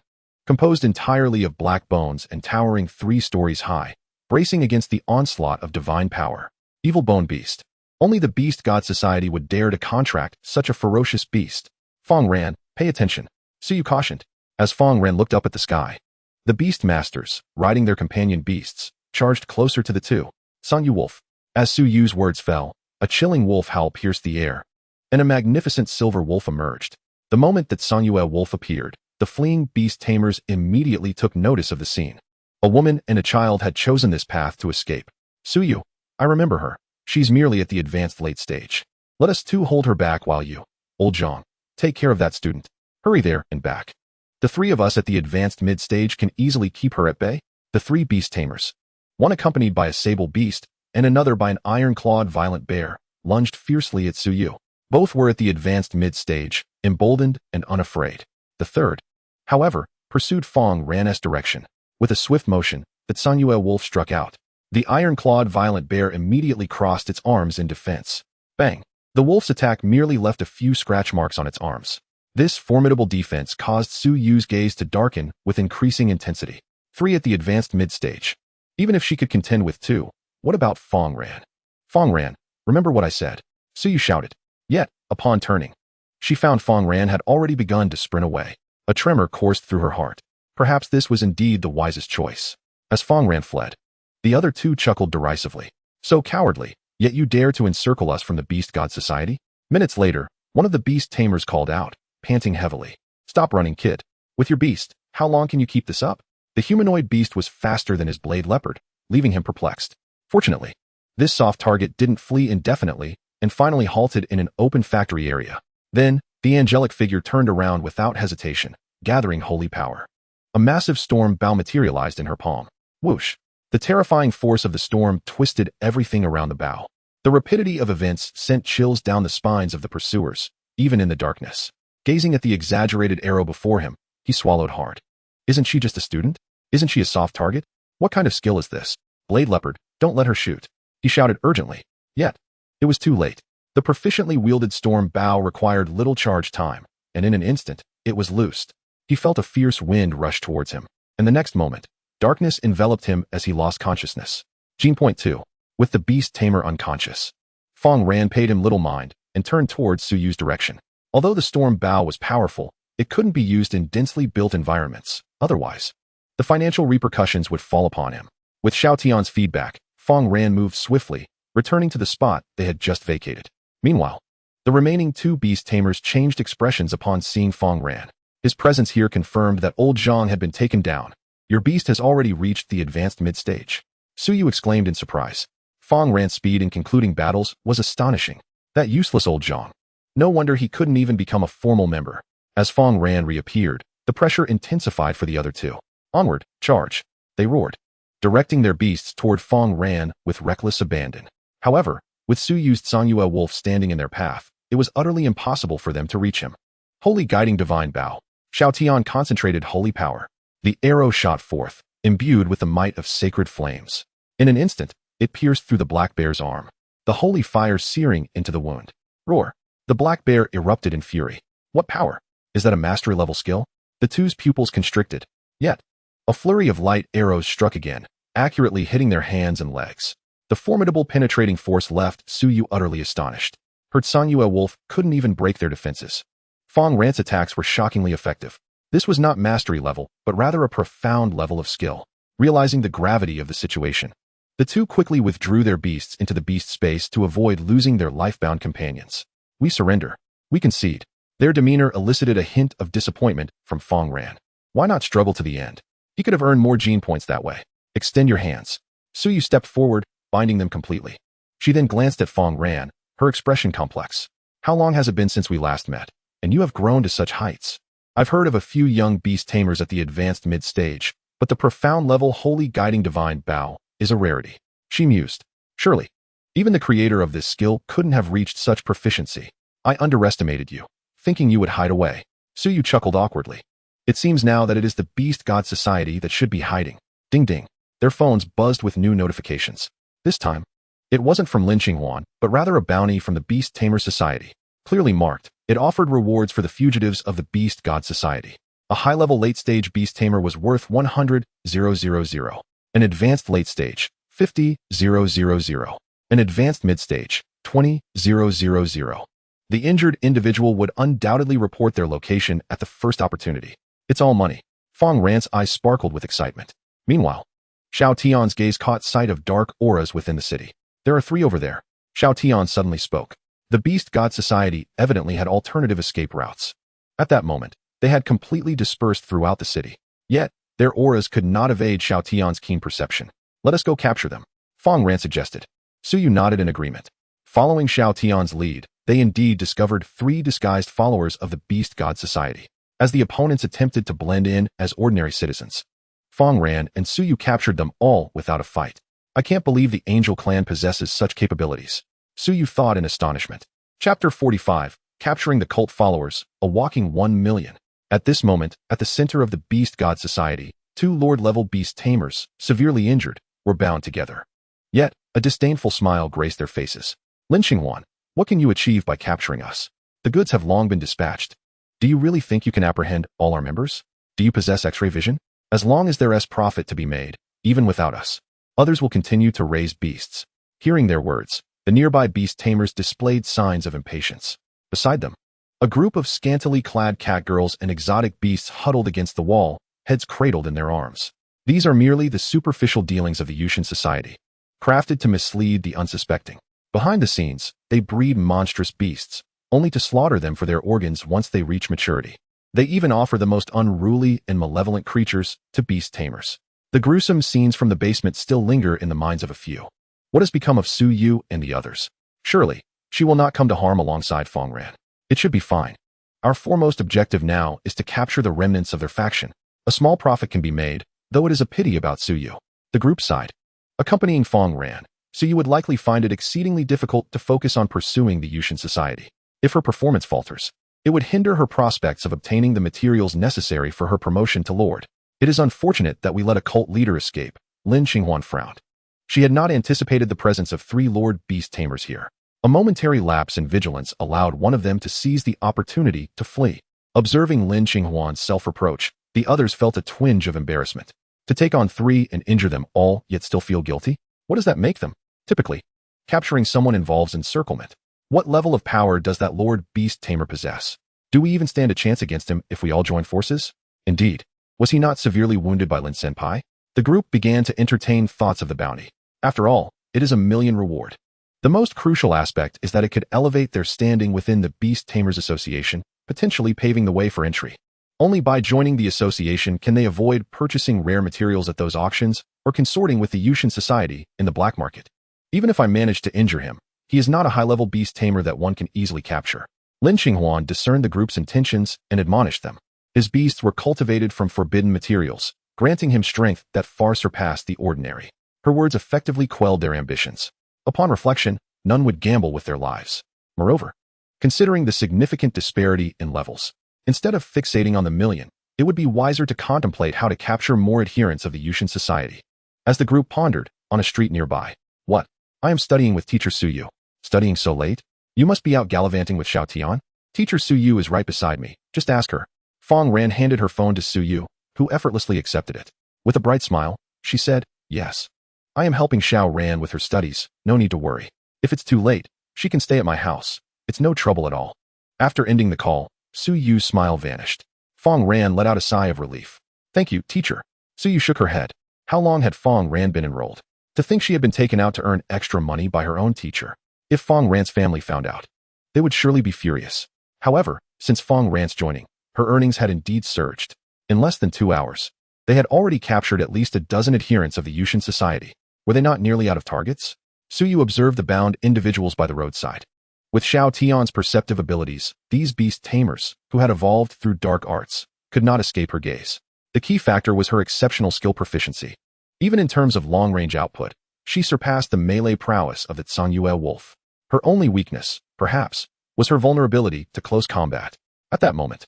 composed entirely of black bones and towering 3 stories high, bracing against the onslaught of divine power. Evil Bone Beast. Only the Beast God Society would dare to contract such a ferocious beast. Fang Ran, pay attention, Suyu cautioned. As Fang Ran looked up at the sky, the Beast Masters, riding their companion beasts, charged closer to the two. Sanyu Wolf. As Suyu's words fell, a chilling wolf howl pierced the air, and a magnificent silver wolf emerged. The moment that Sanyue Wolf appeared, the fleeing beast tamers immediately took notice of the scene. A woman and a child had chosen this path to escape. Suyu, I remember her. She's merely at the advanced late stage. Let us two hold her back while you, old Zhang, take care of that student. Hurry there and back. The 3 of us at the advanced mid stage can easily keep her at bay. The 3 beast tamers, one accompanied by a sable beast and another by an iron-clawed violent bear, lunged fiercely at Suyu. Both were at the advanced mid stage, emboldened and unafraid. The third, however, pursued Fang Ran's direction. With a swift motion, that Sanyue Wolf struck out. The iron-clawed violent bear immediately crossed its arms in defense. Bang! The wolf's attack merely left a few scratch marks on its arms. This formidable defense caused Suyu's gaze to darken with increasing intensity. 3 at the advanced mid-stage. Even if she could contend with 2, what about Fang Ran? Fang Ran, remember what I said. Suyu shouted. Yet, upon turning, she found Fang Ran had already begun to sprint away. A tremor coursed through her heart. Perhaps this was indeed the wisest choice. As Fang Ran fled, the other 2 chuckled derisively. So cowardly, yet you dare to encircle us from the Beast God Society? Minutes later, one of the beast tamers called out, panting heavily. Stop running, kid. With your beast, how long can you keep this up? The humanoid beast was faster than his blade leopard, leaving him perplexed. Fortunately, this soft target didn't flee indefinitely and finally halted in an open factory area. Then, the angelic figure turned around without hesitation, gathering holy power. A massive storm bow materialized in her palm. Whoosh! The terrifying force of the storm twisted everything around the bow. The rapidity of events sent chills down the spines of the pursuers, even in the darkness. Gazing at the exaggerated arrow before him, he swallowed hard. Isn't she just a student? Isn't she a soft target? What kind of skill is this? Blade Leopard, don't let her shoot. He shouted urgently. Yet, it was too late. The proficiently wielded storm bow required little charge time, and in an instant, it was loosed. He felt a fierce wind rush towards him, and the next moment, darkness enveloped him as he lost consciousness. Gene Point 2. With the beast tamer unconscious, Fang Ran paid him little mind and turned towards Suyu's direction. Although the storm bow was powerful, it couldn't be used in densely built environments. Otherwise, the financial repercussions would fall upon him. With Xiaotian's feedback, Fang Ran moved swiftly, returning to the spot they had just vacated. Meanwhile, the remaining 2 beast tamers changed expressions upon seeing Fang Ran. His presence here confirmed that old Zhang had been taken down. Your beast has already reached the advanced mid-stage. Suyu exclaimed in surprise. Fang Ran's speed in concluding battles was astonishing. That useless old Zhang. No wonder he couldn't even become a formal member. As Fang Ran reappeared, the pressure intensified for the other 2. Onward, charge, they roared, directing their beasts toward Fang Ran with reckless abandon. However, with Suyu's Sanyue Wolf standing in their path, it was utterly impossible for them to reach him. Holy guiding divine bow. Xiaotian concentrated holy power. The arrow shot forth, imbued with the might of sacred flames. In an instant, it pierced through the black bear's arm, the holy fire searing into the wound. Roar! The black bear erupted in fury. What power? Is that a mastery-level skill? The 2's pupils constricted. Yet, a flurry of light arrows struck again, accurately hitting their hands and legs. The formidable penetrating force left Suyu utterly astonished. Her Sanyue Wolf couldn't even break their defenses. Fang Ran's attacks were shockingly effective. This was not mastery level, but rather a profound level of skill. Realizing the gravity of the situation, the 2 quickly withdrew their beasts into the beast space to avoid losing their life-bound companions. We surrender. We concede. Their demeanor elicited a hint of disappointment from Fang Ran. Why not struggle to the end? He could have earned more gene points that way. Extend your hands. Suyu stepped forward, binding them completely. She then glanced at Fang Ran, her expression complex. How long has it been since we last met? And you have grown to such heights. I've heard of a few young beast tamers at the advanced mid-stage, but the profound level holy guiding divine bow is a rarity. She mused. Surely, even the creator of this skill couldn't have reached such proficiency. I underestimated you, thinking you would hide away. Suyu chuckled awkwardly. It seems now that it is the Beast God Society that should be hiding. Ding ding. Their phones buzzed with new notifications. This time, it wasn't from Lin Qinghuan, but rather a bounty from the Beast Tamer Society. Clearly marked, it offered rewards for the fugitives of the Beast God Society. A high-level late-stage beast tamer was worth 100,000. An advanced late-stage, 50,000. An advanced mid-stage, 20,000. The injured individual would undoubtedly report their location at the first opportunity. It's all money. Fang Ran's eyes sparkled with excitement. Meanwhile, Xiao Tian's gaze caught sight of dark auras within the city. There are 3 over there. Xiao Tian suddenly spoke. The Beast God Society evidently had alternative escape routes. At that moment, they had completely dispersed throughout the city. Yet, their auras could not evade Xiao Tian's keen perception. Let us go capture them, Fang Ran suggested. Suyu nodded in agreement. Following Xiao Tian's lead, they indeed discovered 3 disguised followers of the Beast God Society. As the opponents attempted to blend in as ordinary citizens, Fang Ran and Suyu captured them all without a fight. I can't believe the Angel Clan possesses such capabilities, Suyu thought in astonishment. Chapter 45, Capturing the Cult Followers, a Walking 1 million. At this moment, at the center of the Beast God Society, 2 Lord-level beast tamers, severely injured, were bound together. Yet, a disdainful smile graced their faces. Lin Xinghuan, what can you achieve by capturing us? The goods have long been dispatched. Do you really think you can apprehend all our members? Do you possess X-ray vision? As long as there is profit to be made, even without us, others will continue to raise beasts. Hearing their words, the nearby beast tamers displayed signs of impatience. Beside them, a group of scantily clad catgirls and exotic beasts huddled against the wall, heads cradled in their arms. These are merely the superficial dealings of the Yushin Society, crafted to mislead the unsuspecting. Behind the scenes, they breed monstrous beasts, only to slaughter them for their organs once they reach maturity. They even offer the most unruly and malevolent creatures to beast tamers. The gruesome scenes from the basement still linger in the minds of a few. What has become of Suyu and the others? Surely, she will not come to harm alongside Fang Ran. It should be fine. Our foremost objective now is to capture the remnants of their faction. A small profit can be made, though it is a pity about Suyu. The group sighed. Accompanying Fang Ran, Suyu would likely find it exceedingly difficult to focus on pursuing the Yushin Society. If her performance falters, it would hinder her prospects of obtaining the materials necessary for her promotion to Lord. It is unfortunate that we let a cult leader escape, Lin Xinghuan frowned. She had not anticipated the presence of 3 Lord Beast Tamers here. A momentary lapse in vigilance allowed one of them to seize the opportunity to flee. Observing Lin Xinghuan's self-reproach, the others felt a twinge of embarrassment. To take on 3 and injure them all, yet still feel guilty? What does that make them? Typically, capturing someone involves encirclement. What level of power does that Lord Beast Tamer possess? Do we even stand a chance against him if we all join forces? Indeed, was he not severely wounded by Lin Senpai? The group began to entertain thoughts of the bounty. After all, it is a 1,000,000 reward. The most crucial aspect is that it could elevate their standing within the Beast Tamers Association, potentially paving the way for entry. Only by joining the association can they avoid purchasing rare materials at those auctions or consorting with the Yushin Society in the black market. Even if I manage to injure him, he is not a high-level beast tamer that one can easily capture. Lin Xinghuan discerned the group's intentions and admonished them. His beasts were cultivated from forbidden materials, granting him strength that far surpassed the ordinary. Her words effectively quelled their ambitions. Upon reflection, none would gamble with their lives. Moreover, considering the significant disparity in levels, instead of fixating on the 1,000,000, it would be wiser to contemplate how to capture more adherents of the Yushin Society. As the group pondered, on a street nearby, "What? I am studying with Teacher Suyu. Studying so late? You must be out gallivanting with Xiao Tian? Teacher Suyu is right beside me. Just ask her." Fang Ran handed her phone to Suyu, who effortlessly accepted it. With a bright smile, she said, "Yes. I am helping Xiao Ran with her studies. No need to worry. If it's too late, she can stay at my house. It's no trouble at all." After ending the call, Suyu's smile vanished. Fang Ran let out a sigh of relief. "Thank you, teacher." Suyu shook her head. How long had Fang Ran been enrolled? To think she had been taken out to earn extra money by her own teacher. If Fang Ran's family found out, they would surely be furious. However, since Fang Ran's joining, her earnings had indeed surged. In less than 2 hours, they had already captured at least a dozen adherents of the Yushin Society. Were they not nearly out of targets? Suyu observed the bound individuals by the roadside. With Xiao Tian's perceptive abilities, these beast tamers, who had evolved through dark arts, could not escape her gaze. The key factor was her exceptional skill proficiency. Even in terms of long-range output, she surpassed the melee prowess of the Zhongyue wolf. Her only weakness, perhaps, was her vulnerability to close combat. At that moment,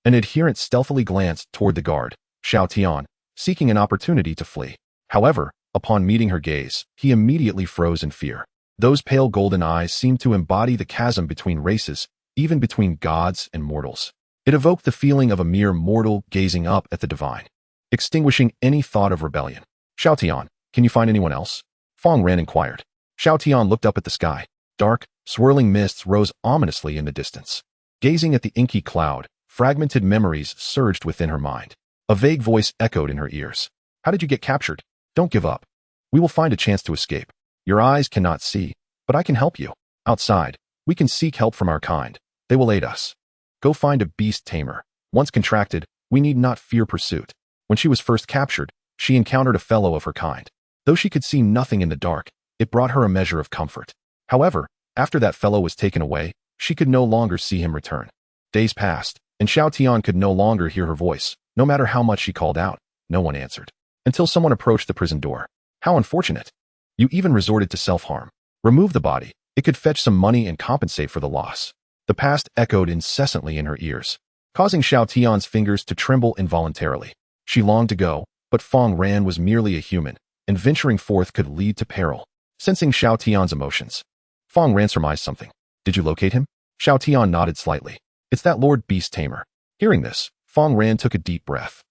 an adherent stealthily glanced toward the guard, Xiao Tian, seeking an opportunity to flee. However, upon meeting her gaze, he immediately froze in fear. Those pale golden eyes seemed to embody the chasm between races, even between gods and mortals. It evoked the feeling of a mere mortal gazing up at the divine, extinguishing any thought of rebellion. Xiao Tian, can you find anyone else? Fang Ran inquired. Xiao Tian looked up at the sky. Dark, swirling mists rose ominously in the distance. Gazing at the inky cloud, fragmented memories surged within her mind. A vague voice echoed in her ears. How did you get captured? Don't give up. We will find a chance to escape. Your eyes cannot see, but I can help you. Outside, we can seek help from our kind. They will aid us. Go find a beast tamer. Once contracted, we need not fear pursuit. When she was first captured, she encountered a fellow of her kind. Though she could see nothing in the dark, it brought her a measure of comfort. However, after that fellow was taken away, she could no longer see him return. Days passed, and Xiao Tian could no longer hear her voice. No matter how much she called out, no one answered. Until someone approached the prison door. How unfortunate. You even resorted to self-harm. Remove the body. It could fetch some money and compensate for the loss. The past echoed incessantly in her ears, causing Xiao Tian's fingers to tremble involuntarily. She longed to go, but Fang Ran was merely a human, and venturing forth could lead to peril. Sensing Xiao Tian's emotions, Fang Ran surmised something. Did you locate him? Xiao Tian nodded slightly. It's that Lord Beast Tamer. Hearing this, Fang Ran took a deep breath.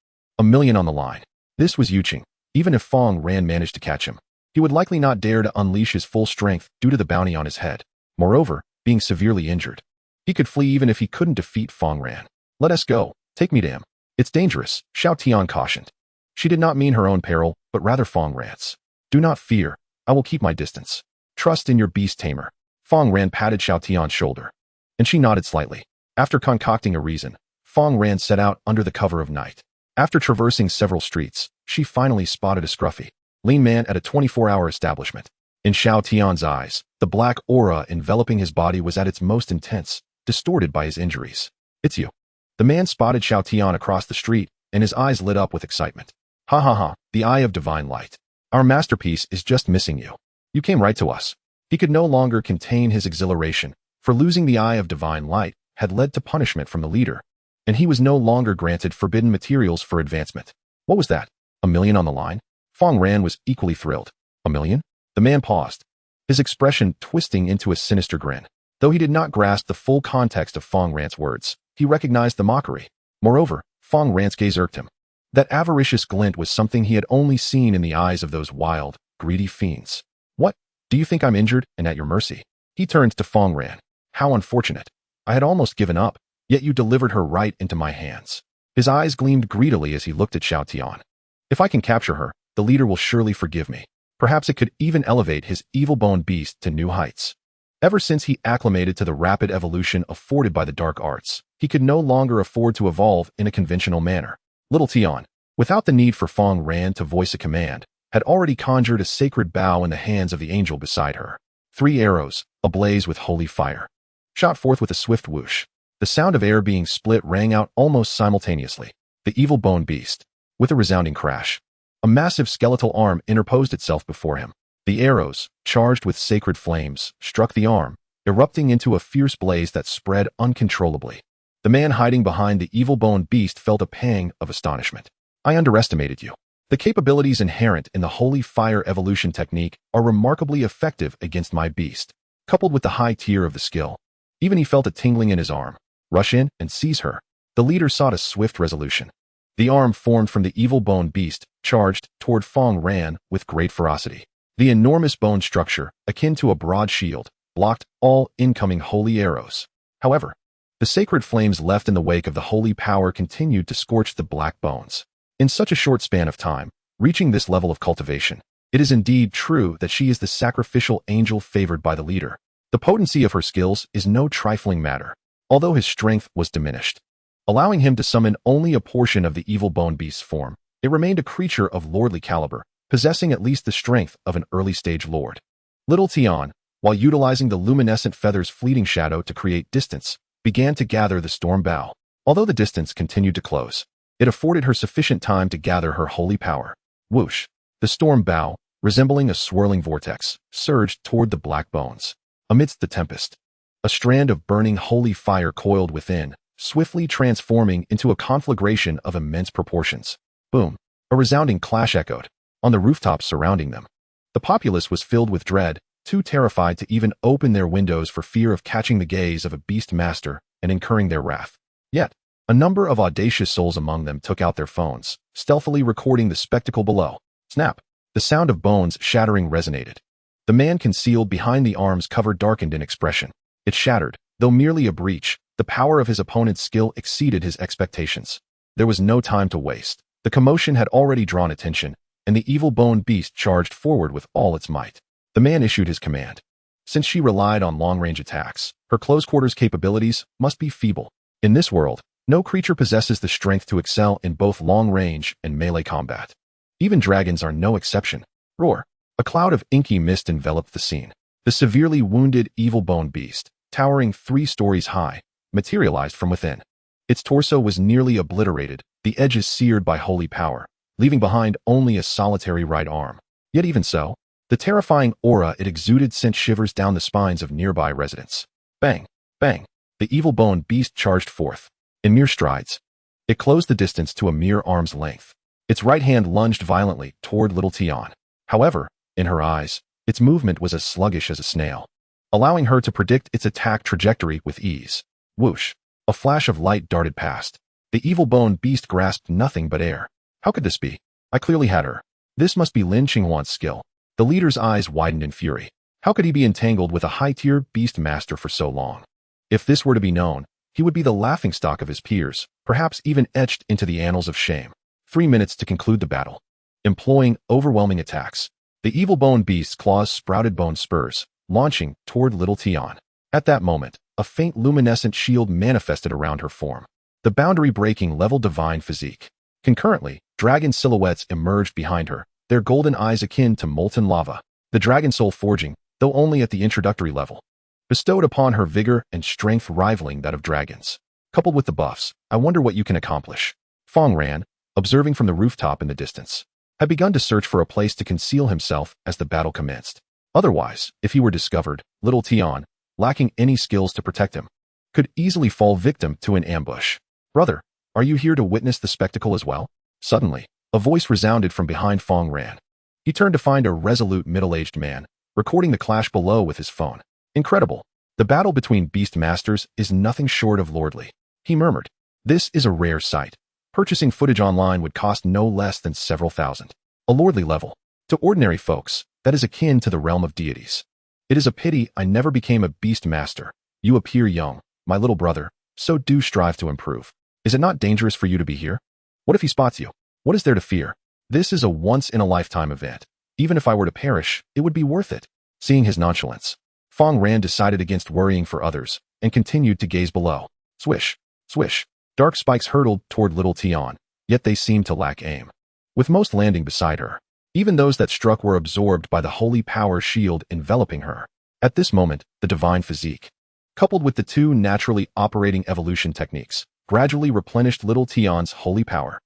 $1 million on the line. This was Yuqing. Even if Fang Ran managed to catch him, he would likely not dare to unleash his full strength due to the bounty on his head. Moreover, being severely injured, he could flee even if he couldn't defeat Fang Ran. Let us go. Take me to him. It's dangerous, Xiao Tian cautioned. She did not mean her own peril, but rather Fang Ran's. Do not fear. I will keep my distance. Trust in your beast tamer. Fang Ran patted Xiao Tian's shoulder, and she nodded slightly. After concocting a reason, Fang Ran set out under the cover of night. After traversing several streets, she finally spotted a scruffy, lean man at a 24-hour establishment. In Xiao Tian's eyes, the black aura enveloping his body was at its most intense, distorted by his injuries. It's you. The man spotted Xiao Tian across the street, and his eyes lit up with excitement. Ha ha ha, the eye of divine light. Our masterpiece is just missing you. You came right to us. He could no longer contain his exhilaration, for losing the eye of divine light had led to punishment from the leader, and he was no longer granted forbidden materials for advancement. What was that? $1 million on the line? Fang Ran was equally thrilled. $1 million? The man paused, his expression twisting into a sinister grin. Though he did not grasp the full context of Fang Ran's words, he recognized the mockery. Moreover, Fang Ran's gaze irked him. That avaricious glint was something he had only seen in the eyes of those wild, greedy fiends. What? Do you think I'm injured and at your mercy? He turned to Fang Ran. How unfortunate. I had almost given up, yet you delivered her right into my hands. His eyes gleamed greedily as he looked at Xiao Tian. If I can capture her, the leader will surely forgive me. Perhaps it could even elevate his evil-boned beast to new heights. Ever since he acclimated to the rapid evolution afforded by the dark arts, he could no longer afford to evolve in a conventional manner. Little Tian, without the need for Fang Ran to voice a command, had already conjured a sacred bow in the hands of the angel beside her. 3 arrows, ablaze with holy fire, shot forth with a swift whoosh. The sound of air being split rang out almost simultaneously. The evil-boned beast, with a resounding crash. A massive skeletal arm interposed itself before him. The arrows, charged with sacred flames, struck the arm, erupting into a fierce blaze that spread uncontrollably. The man hiding behind the evil-boned beast felt a pang of astonishment. I underestimated you. The capabilities inherent in the holy fire evolution technique are remarkably effective against my beast, coupled with the high tier of the skill. Even he felt a tingling in his arm. Rush in and seize her. The leader sought a swift resolution. The arm formed from the evil-boned beast charged toward Fang Ran with great ferocity. The enormous bone structure, akin to a broad shield, blocked all incoming holy arrows. However, the sacred flames left in the wake of the holy power continued to scorch the black bones. In such a short span of time, reaching this level of cultivation, it is indeed true that she is the sacrificial angel favored by the leader. The potency of her skills is no trifling matter, although his strength was diminished. Allowing him to summon only a portion of the evil-boned beast's form, it remained a creature of lordly caliber, possessing at least the strength of an early-stage lord. Little Tian, while utilizing the luminescent feather's fleeting shadow to create distance, began to gather the storm bow. Although the distance continued to close, it afforded her sufficient time to gather her holy power. Whoosh! The storm bow, resembling a swirling vortex, surged toward the black bones. Amidst the tempest, a strand of burning holy fire coiled within, swiftly transforming into a conflagration of immense proportions. Boom! A resounding clash echoed on the rooftops surrounding them. The populace was filled with dread, too terrified to even open their windows for fear of catching the gaze of a beast master and incurring their wrath. Yet, A number of audacious souls among them took out their phones, stealthily recording the spectacle below. Snap! The sound of bones shattering resonated. The man concealed behind the arms cover darkened in expression. It shattered. Though merely a breach, the power of his opponent's skill exceeded his expectations. There was no time to waste. The commotion had already drawn attention, and the evil bone beast charged forward with all its might. The man issued his command. Since she relied on long-range attacks, her close-quarters capabilities must be feeble. In this world, no creature possesses the strength to excel in both long-range and melee combat. Even dragons are no exception. Roar! A cloud of inky mist enveloped the scene. The severely wounded evil bone beast, towering 3 stories high, materialized from within. Its torso was nearly obliterated, the edges seared by holy power, leaving behind only a solitary right arm. Yet even so, the terrifying aura it exuded sent shivers down the spines of nearby residents. Bang! Bang! The evil bone beast charged forth. In mere strides, it closed the distance to a mere arm's length. Its right hand lunged violently toward little Tian. However, in her eyes, its movement was as sluggish as a snail, allowing her to predict its attack trajectory with ease. Whoosh! A flash of light darted past. The evil bone beast grasped nothing but air. How could this be? I clearly had her. This must be Lin Qinghuan's skill. The leader's eyes widened in fury. How could he be entangled with a high-tier beast master for so long? If this were to be known, he would be the laughingstock of his peers, perhaps even etched into the annals of shame. 3 minutes to conclude the battle. Employing overwhelming attacks, the evil bone beast's claws sprouted bone spurs, launching toward little Tian. At that moment, a faint luminescent shield manifested around her form. The boundary-breaking level divine physique. Concurrently, dragon silhouettes emerged behind her, their golden eyes akin to molten lava. The dragon soul forging, though only at the introductory level, bestowed upon her vigor and strength rivaling that of dragons. Coupled with the buffs, I wonder what you can accomplish. Fang Ran, observing from the rooftop in the distance, had begun to search for a place to conceal himself as the battle commenced. Otherwise, if he were discovered, little Tian, lacking any skills to protect him, could easily fall victim to an ambush. Brother, are you here to witness the spectacle as well? Suddenly, a voice resounded from behind Fang Ran. He turned to find a resolute middle-aged man, recording the clash below with his phone. Incredible. The battle between beast masters is nothing short of lordly. He murmured. This is a rare sight. Purchasing footage online would cost no less than several thousand. A lordly level. To ordinary folks, that is akin to the realm of deities. It is a pity I never became a beast master. You appear young, my little brother, so do strive to improve. Is it not dangerous for you to be here? What if he spots you? What is there to fear? This is a once-in-a-lifetime event. Even if I were to perish, it would be worth it. Seeing his nonchalance, Fang Ran decided against worrying for others and continued to gaze below. Swish, swish. Dark spikes hurtled toward little Tian, yet they seemed to lack aim, with most landing beside her. Even those that struck were absorbed by the holy power shield enveloping her. At this moment, the divine physique, coupled with the 2 naturally operating evolution techniques, gradually replenished little Tian's holy power.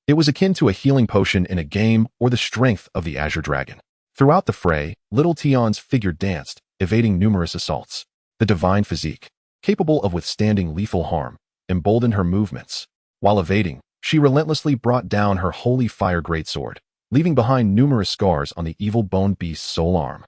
It was akin to a healing potion in a game or the strength of the Azure Dragon. Throughout the fray, little Tian's figure danced, evading numerous assaults. The divine physique, capable of withstanding lethal harm, emboldened her movements. While evading, she relentlessly brought down her holy fire greatsword, leaving behind numerous scars on the evil bone beast's sole arm.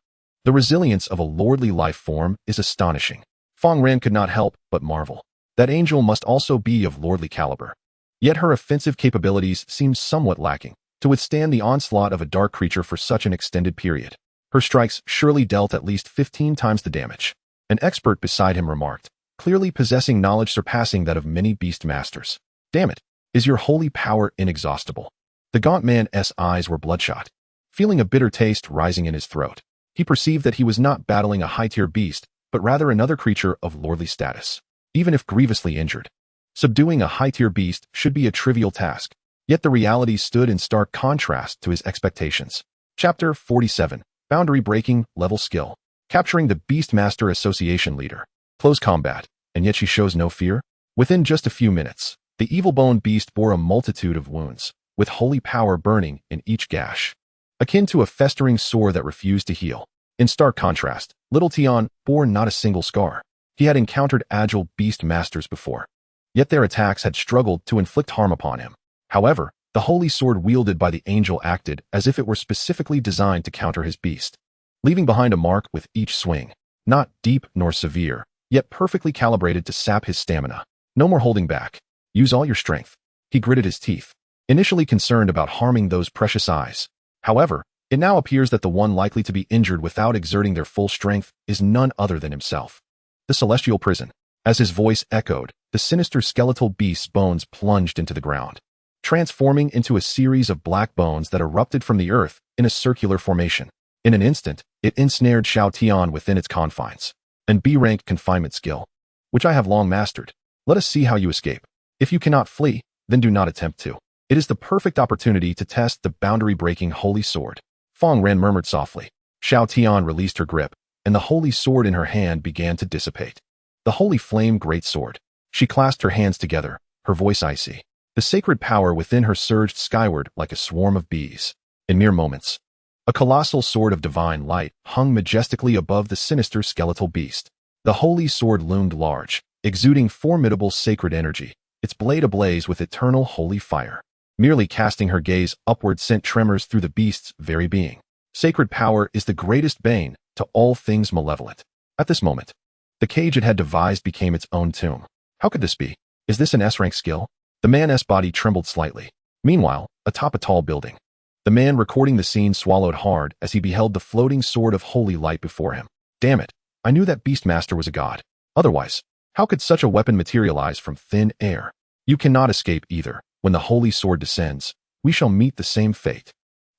The resilience of a lordly life form is astonishing. Fang Ran could not help but marvel. That angel must also be of lordly caliber. Yet her offensive capabilities seemed somewhat lacking to withstand the onslaught of a dark creature for such an extended period. Her strikes surely dealt at least 15 times the damage. An expert beside him remarked, clearly possessing knowledge surpassing that of many beast masters. Damn it, is your holy power inexhaustible? The gaunt man's eyes were bloodshot, feeling a bitter taste rising in his throat. He perceived that he was not battling a high-tier beast, but rather another creature of lordly status. Even if grievously injured, subduing a high-tier beast should be a trivial task. Yet the reality stood in stark contrast to his expectations. Chapter 47. Boundary Breaking Level Skill. Capturing the Beastmaster Association Leader. Close combat, and yet she shows no fear? Within just a few minutes, the evil bone beast bore a multitude of wounds, with holy power burning in each gash, akin to a festering sore that refused to heal. In stark contrast, little Tian bore not a single scar. He had encountered agile beast masters before, yet their attacks had struggled to inflict harm upon him. However, the holy sword wielded by the angel acted as if it were specifically designed to counter his beast, leaving behind a mark with each swing, not deep nor severe, yet perfectly calibrated to sap his stamina. No more holding back. Use all your strength. He gritted his teeth, initially concerned about harming those precious eyes. However, it now appears that the one likely to be injured without exerting their full strength is none other than himself. The celestial prison. As his voice echoed, the sinister skeletal beast's bones plunged into the ground, transforming into a series of black bones that erupted from the earth in a circular formation. In an instant, it ensnared Xiao Tian within its confines. An B-ranked confinement skill, which I have long mastered. Let us see how you escape. If you cannot flee, then do not attempt to. It is the perfect opportunity to test the boundary-breaking holy sword. Fang Ran murmured softly. Xiao Tian released her grip, and the holy sword in her hand began to dissipate. The holy flame great sword. She clasped her hands together, her voice icy. The sacred power within her surged skyward like a swarm of bees. In mere moments, a colossal sword of divine light hung majestically above the sinister skeletal beast. The holy sword loomed large, exuding formidable sacred energy, its blade ablaze with eternal holy fire. Merely casting her gaze upward sent tremors through the beast's very being. Sacred power is the greatest bane to all things malevolent. At this moment, the cage it had devised became its own tomb. How could this be? Is this an S-rank skill? The man's body trembled slightly. Meanwhile, atop a tall building, the man recording the scene swallowed hard as he beheld the floating sword of holy light before him. Damn it, I knew that Beastmaster was a god. Otherwise, how could such a weapon materialize from thin air? You cannot escape either. When the holy sword descends, we shall meet the same fate.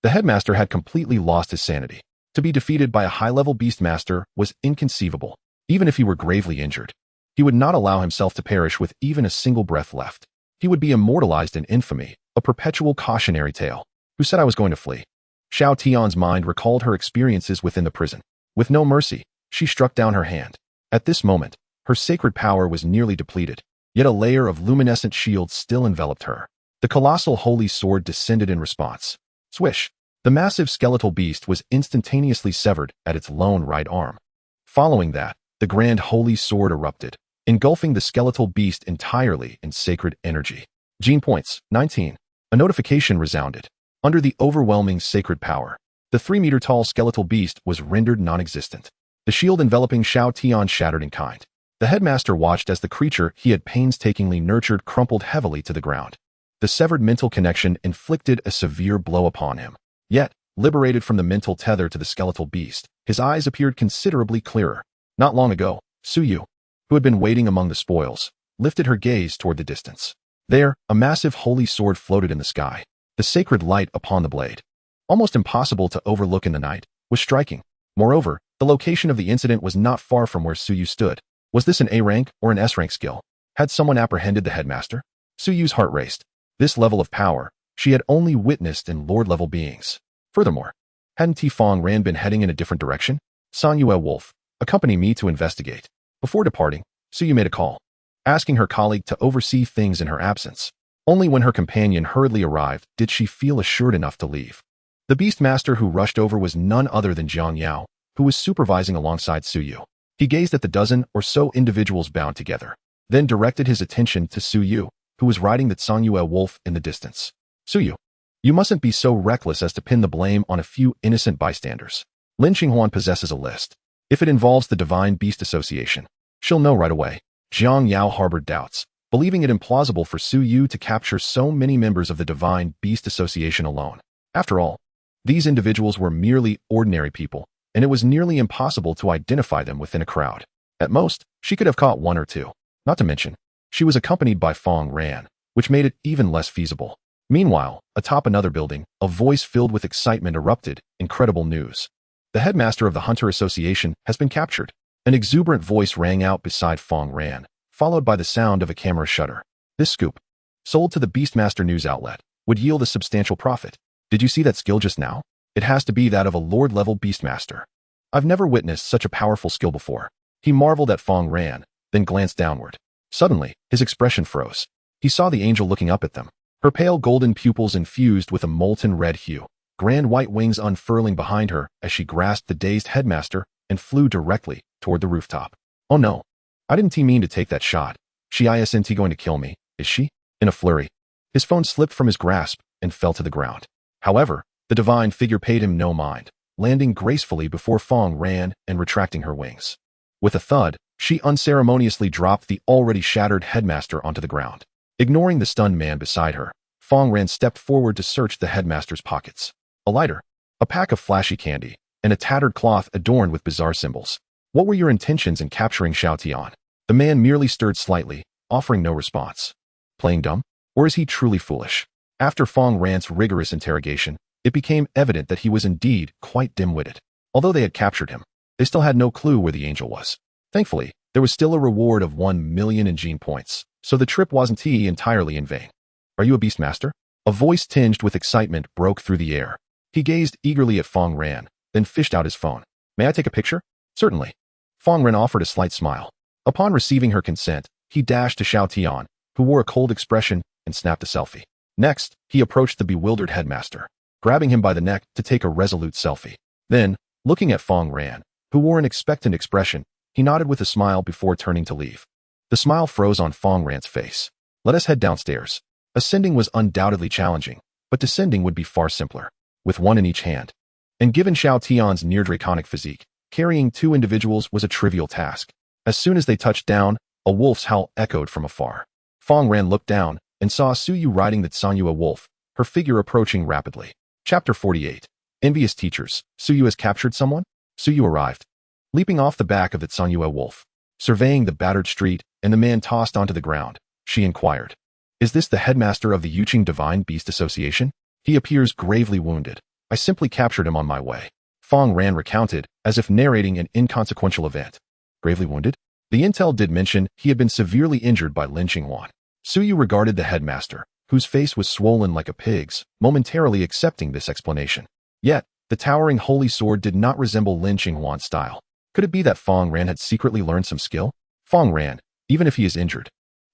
The headmaster had completely lost his sanity. To be defeated by a high-level Beastmaster was inconceivable. Even if he were gravely injured, he would not allow himself to perish with even a single breath left. He would be immortalized in infamy, a perpetual cautionary tale. Who said I was going to flee? Xiao Tian's mind recalled her experiences within the prison. With no mercy, she struck down her hand. At this moment, her sacred power was nearly depleted, yet a layer of luminescent shield still enveloped her. The colossal holy sword descended in response. Swish! The massive skeletal beast was instantaneously severed at its lone right arm. Following that, the grand holy sword erupted, engulfing the skeletal beast entirely in sacred energy. Gene points, 19. A notification resounded. Under the overwhelming sacred power, the 3-meter-tall skeletal beast was rendered non-existent. The shield enveloping Xiao Tian shattered in kind. The headmaster watched as the creature he had painstakingly nurtured crumpled heavily to the ground. The severed mental connection inflicted a severe blow upon him. Yet, liberated from the mental tether to the skeletal beast, his eyes appeared considerably clearer. Not long ago, Suyu, who had been waiting among the spoils, lifted her gaze toward the distance. There, a massive holy sword floated in the sky. The sacred light upon the blade, almost impossible to overlook in the night, was striking. Moreover, the location of the incident was not far from where Suyu stood. Was this an A-rank or an S-rank skill? Had someone apprehended the headmaster? Suyu's heart raced. This level of power, she had only witnessed in Lord-level beings. Furthermore, hadn't Fang Ran been heading in a different direction? Sanyue Wolf, accompany me to investigate. Before departing, Suyu made a call, asking her colleague to oversee things in her absence. Only when her companion hurriedly arrived did she feel assured enough to leave. The Beastmaster who rushed over was none other than Jiang Yao, who was supervising alongside Suyu. He gazed at the dozen or so individuals bound together, then directed his attention to Suyu, who was riding the Sanyue Wolf in the distance. Suyu, you mustn't be so reckless as to pin the blame on a few innocent bystanders. Lin Qinghuan possesses a list. If it involves the Divine Beast Association, she'll know right away. Jiang Yao harbored doubts, believing it implausible for Suyu to capture so many members of the Divine Beast Association alone. After all, these individuals were merely ordinary people, and it was nearly impossible to identify them within a crowd. At most, she could have caught one or two. Not to mention, she was accompanied by Fang Ran, which made it even less feasible. Meanwhile, atop another building, a voice filled with excitement erupted. Incredible news. The headmaster of the Hunter Association has been captured. An exuberant voice rang out beside Fang Ran, followed by the sound of a camera shutter. This scoop, sold to the Beastmaster news outlet, would yield a substantial profit. Did you see that skill just now? It has to be that of a Lord-level Beastmaster. I've never witnessed such a powerful skill before. He marveled at Fang Ran, then glanced downward. Suddenly, his expression froze. He saw the angel looking up at them, her pale golden pupils infused with a molten red hue, grand white wings unfurling behind her as she grasped the dazed headmaster and flew directly toward the rooftop. Oh no. I didn't mean to take that shot. She isn't going to kill me, is she? In a flurry, his phone slipped from his grasp and fell to the ground. However, the divine figure paid him no mind, landing gracefully before Fang Ran and retracting her wings. With a thud, she unceremoniously dropped the already shattered headmaster onto the ground. Ignoring the stunned man beside her, Fang Ran stepped forward to search the headmaster's pockets. A lighter, a pack of flashy candy, and a tattered cloth adorned with bizarre symbols. What were your intentions in capturing Xiao Tian? The man merely stirred slightly, offering no response. Playing dumb? Or is he truly foolish? After Fang Ran's rigorous interrogation, it became evident that he was indeed quite dim-witted. Although they had captured him, they still had no clue where the angel was. Thankfully, there was still a reward of 1 million in gene points, so the trip wasn't entirely in vain. Are you a beast master? A voice tinged with excitement broke through the air. He gazed eagerly at Fang Ran, then fished out his phone. May I take a picture? Certainly. Fang Ran offered a slight smile. Upon receiving her consent, he dashed to Xiao Tian, who wore a cold expression, and snapped a selfie. Next, he approached the bewildered headmaster, grabbing him by the neck to take a resolute selfie. Then, looking at Fang Ran, who wore an expectant expression, he nodded with a smile before turning to leave. The smile froze on Fang Ran's face. Let us head downstairs. Ascending was undoubtedly challenging, but descending would be far simpler, with one in each hand. And given Xiao Tian's near-draconic physique, carrying 2 individuals was a trivial task. As soon as they touched down, a wolf's howl echoed from afar. Fang Ran looked down and saw Suyu riding the Sanyue wolf, her figure approaching rapidly. Chapter 48. Envious teachers. Suyu has captured someone? Suyu arrived, leaping off the back of the Sanyue wolf. Surveying the battered street and the man tossed onto the ground, she inquired, "Is this the headmaster of the Yuqing Divine Beast Association? He appears gravely wounded. I simply captured him on my way." Fang Ran recounted, as if narrating an inconsequential event. Gravely wounded? The intel did mention he had been severely injured by Lin Qinghuan. Suyu regarded the headmaster, whose face was swollen like a pig's, momentarily accepting this explanation. Yet, the towering holy sword did not resemble Lin Qinghuan's style. Could it be that Fang Ran had secretly learned some skill? Fang Ran, even if he is injured,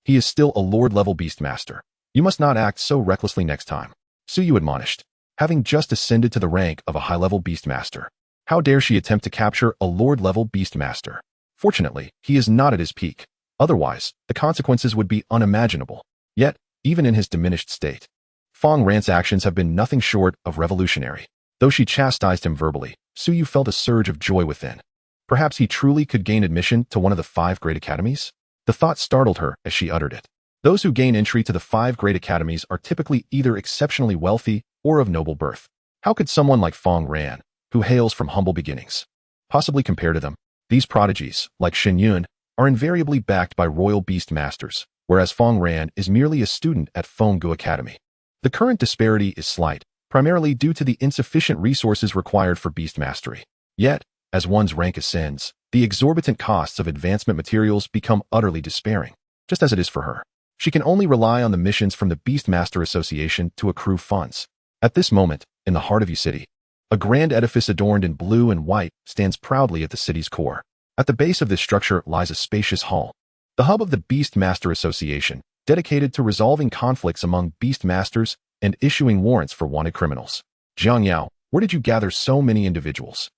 he is still a lord-level beast master. You must not act so recklessly next time, Suyu admonished, having just ascended to the rank of a high-level beast master. How dare she attempt to capture a lord-level beast master? Fortunately, he is not at his peak. Otherwise, the consequences would be unimaginable. Yet, even in his diminished state, Fang Ran's actions have been nothing short of revolutionary. Though she chastised him verbally, Suyu felt a surge of joy within. Perhaps he truly could gain admission to one of the 5 great academies? The thought startled her as she uttered it. Those who gain entry to the 5 great academies are typically either exceptionally wealthy or of noble birth. How could someone like Fang Ran, who hails from humble beginnings, possibly compare to them? These prodigies, like Shen Yun, are invariably backed by royal beast masters, whereas Fang Ran is merely a student at Fenggu Academy. The current disparity is slight, primarily due to the insufficient resources required for beast mastery. Yet, as one's rank ascends, the exorbitant costs of advancement materials become utterly despairing, just as it is for her. She can only rely on the missions from the Beastmaster Association to accrue funds. At this moment, in the heart of U City, a grand edifice adorned in blue and white stands proudly at the city's core. At the base of this structure lies a spacious hall, the hub of the Beastmaster Association, dedicated to resolving conflicts among Beastmasters and issuing warrants for wanted criminals. Jiang Yao, where did you gather so many individuals?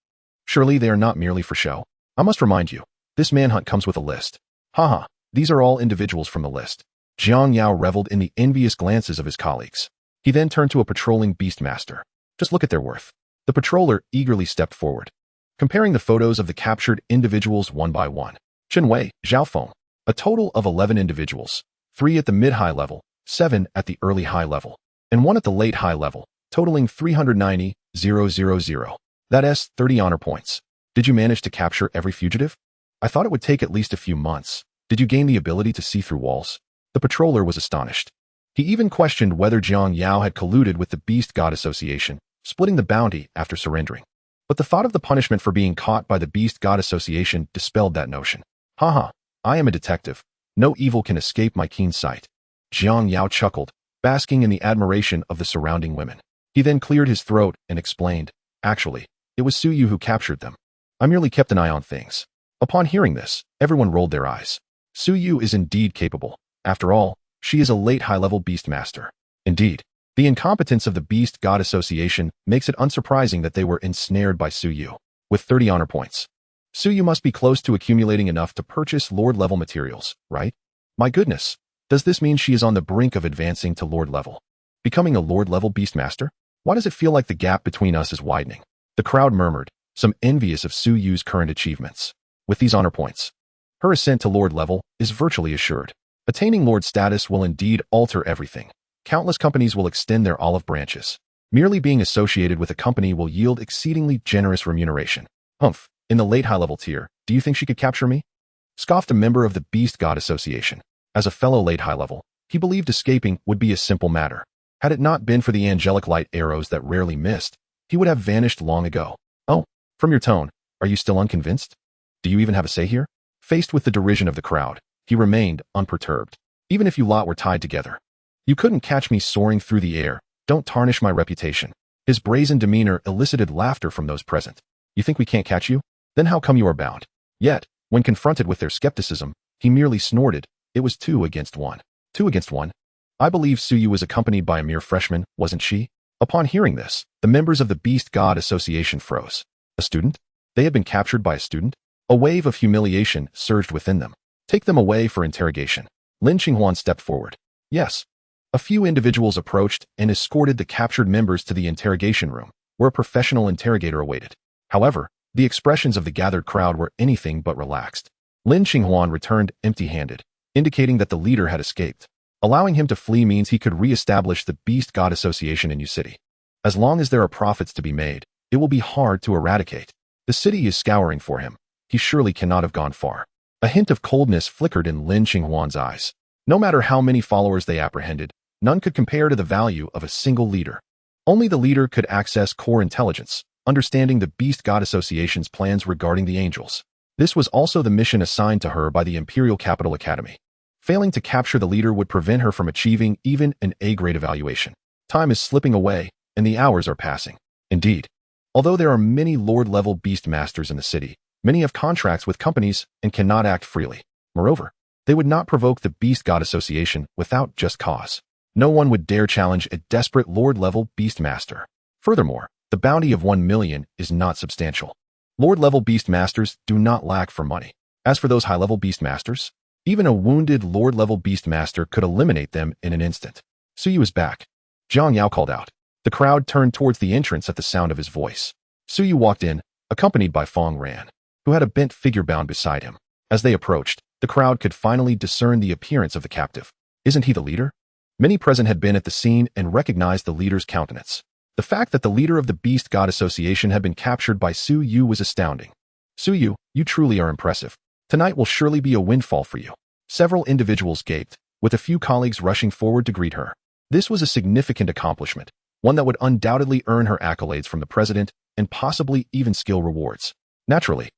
Surely they are not merely for show. I must remind you, this manhunt comes with a list. Haha, these are all individuals from the list. Jiang Yao reveled in the envious glances of his colleagues. He then turned to a patrolling beastmaster. Just look at their worth. The patroller eagerly stepped forward, comparing the photos of the captured individuals one by one. Chen Wei, Zhao Feng, a total of 11 individuals, 3 at the mid-high level, 7 at the early high level, and 1 at the late high level, totaling 390,000. That's 30 honor points. Did you manage to capture every fugitive? I thought it would take at least a few months. Did you gain the ability to see through walls? The patroller was astonished. He even questioned whether Jiang Yao had colluded with the Beast God Association, splitting the bounty after surrendering. But the thought of the punishment for being caught by the Beast God Association dispelled that notion. Haha, I am a detective. No evil can escape my keen sight. Jiang Yao chuckled, basking in the admiration of the surrounding women. He then cleared his throat and explained, actually, it was Suyu who captured them. I merely kept an eye on things. Upon hearing this, everyone rolled their eyes. Suyu is indeed capable. After all, she is a late high-level beast master. Indeed, the incompetence of the Beast God Association makes it unsurprising that they were ensnared by Suyu. With 30 honor points, Suyu must be close to accumulating enough to purchase Lord-level materials, right? My goodness, does this mean she is on the brink of advancing to Lord level? Becoming a Lord-level beast master? Why does it feel like the gap between us is widening? The crowd murmured, some envious of Suyu's current achievements. With these honor points, her ascent to Lord level is virtually assured. Attaining Lord status will indeed alter everything. Countless companies will extend their olive branches. Merely being associated with a company will yield exceedingly generous remuneration. Humph, in the late high-level tier, do you think she could capture me? Scoffed a member of the Beast God Association. As a fellow late high-level, he believed escaping would be a simple matter. Had it not been for the angelic light arrows that rarely missed, he would have vanished long ago. Oh, from your tone, are you still unconvinced? Do you even have a say here? Faced with the derision of the crowd, he remained unperturbed. Even if you lot were tied together, you couldn't catch me soaring through the air. Don't tarnish my reputation. His brazen demeanor elicited laughter from those present. You think we can't catch you? Then how come you are bound? Yet, when confronted with their skepticism, he merely snorted. It was 2 against 1. 2 against 1? I believe Suyu was accompanied by a mere freshman, wasn't she? Upon hearing this, the members of the Beast God Association froze. A student? They had been captured by a student? A wave of humiliation surged within them. Take them away for interrogation. Lin Qinghuan stepped forward. Yes. A few individuals approached and escorted the captured members to the interrogation room, where a professional interrogator awaited. However, the expressions of the gathered crowd were anything but relaxed. Lin Qinghuan returned empty-handed, indicating that the leader had escaped. Allowing him to flee means he could re-establish the Beast God Association in Yu City. As long as there are profits to be made, it will be hard to eradicate. The city is scouring for him. He surely cannot have gone far. A hint of coldness flickered in Lin Qinghuan's eyes. No matter how many followers they apprehended, none could compare to the value of a single leader. Only the leader could access core intelligence, understanding the Beast God Association's plans regarding the angels. This was also the mission assigned to her by the Imperial Capital Academy. Failing to capture the leader would prevent her from achieving even an A-grade evaluation. Time is slipping away, and the hours are passing. Indeed, although there are many Lord-level Beast Masters in the city, many have contracts with companies and cannot act freely. Moreover, they would not provoke the Beast God Association without just cause. No one would dare challenge a desperate Lord-level Beast Master. Furthermore, the bounty of 1 million is not substantial. Lord-level Beast Masters do not lack for money. As for those high-level Beast Masters, even a wounded Lord-level Beast Master could eliminate them in an instant. Suyu is back. Zhang Yao called out. The crowd turned towards the entrance at the sound of his voice. Suyu walked in, accompanied by Fang Ran, who had a bent figure bound beside him. As they approached, the crowd could finally discern the appearance of the captive. Isn't he the leader? Many present had been at the scene and recognized the leader's countenance. The fact that the leader of the Beast God Association had been captured by Suyu was astounding. Suyu, you truly are impressive. Tonight will surely be a windfall for you. Several individuals gaped, with a few colleagues rushing forward to greet her. This was a significant accomplishment, one that would undoubtedly earn her accolades from the president and possibly even skill rewards. Naturally,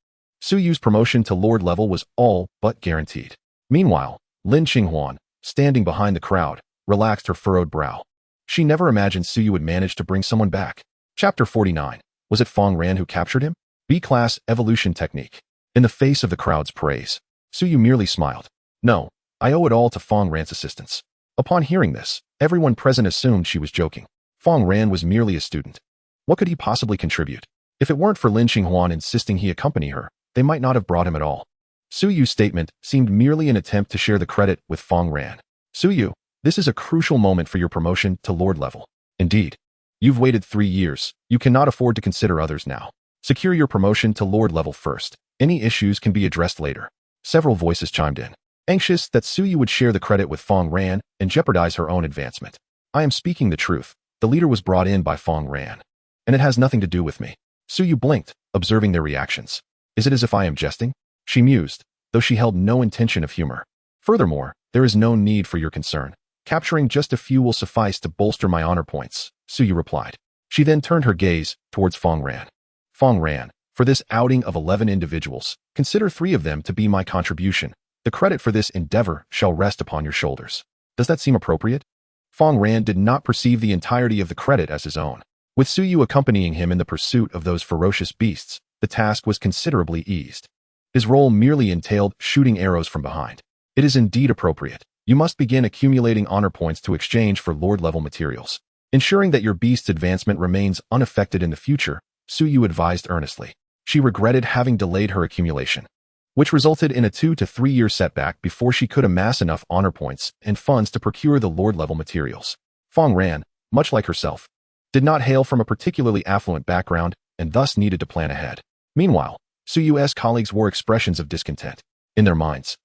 Suyu's promotion to Lord level was all but guaranteed. Meanwhile, Lin Qinghuan, standing behind the crowd, relaxed her furrowed brow. She never imagined Suyu would manage to bring someone back. Chapter 49. Was it Fang Ran who captured him? B-class evolution technique. In the face of the crowd's praise, Suyu merely smiled. No, I owe it all to Fang Ran's assistance. Upon hearing this, everyone present assumed she was joking. Fang Ran was merely a student. What could he possibly contribute? If it weren't for Lin Qinghuan insisting he accompany her, they might not have brought him at all. Suyu's statement seemed merely an attempt to share the credit with Fang Ran. Suyu, this is a crucial moment for your promotion to Lord level. Indeed, you've waited 3 years. You cannot afford to consider others now. Secure your promotion to Lord level first. Any issues can be addressed later. Several voices chimed in, anxious that Suyu would share the credit with Fang Ran and jeopardize her own advancement. I am speaking the truth. The leader was brought in by Fang Ran, and it has nothing to do with me. Suyu blinked, observing their reactions. Is it as if I am jesting? She mused, though she held no intention of humor. Furthermore, there is no need for your concern. Capturing just a few will suffice to bolster my honor points, Suyu replied. She then turned her gaze towards Fang Ran. Fang Ran, for this outing of 11 individuals, consider 3 of them to be my contribution. The credit for this endeavor shall rest upon your shoulders. Does that seem appropriate? Fang Ran did not perceive the entirety of the credit as his own. With Suyu accompanying him in the pursuit of those ferocious beasts, the task was considerably eased. His role merely entailed shooting arrows from behind. It is indeed appropriate. You must begin accumulating honor points to exchange for Lord-level materials. Ensuring that your beast's advancement remains unaffected in the future, Suyu advised earnestly. She regretted having delayed her accumulation, which resulted in a 2 to 3 year setback before she could amass enough honor points and funds to procure the Lord-level materials. Fang Ran, much like herself, did not hail from a particularly affluent background and thus needed to plan ahead. Meanwhile, Suyu's colleagues wore expressions of discontent. In their minds,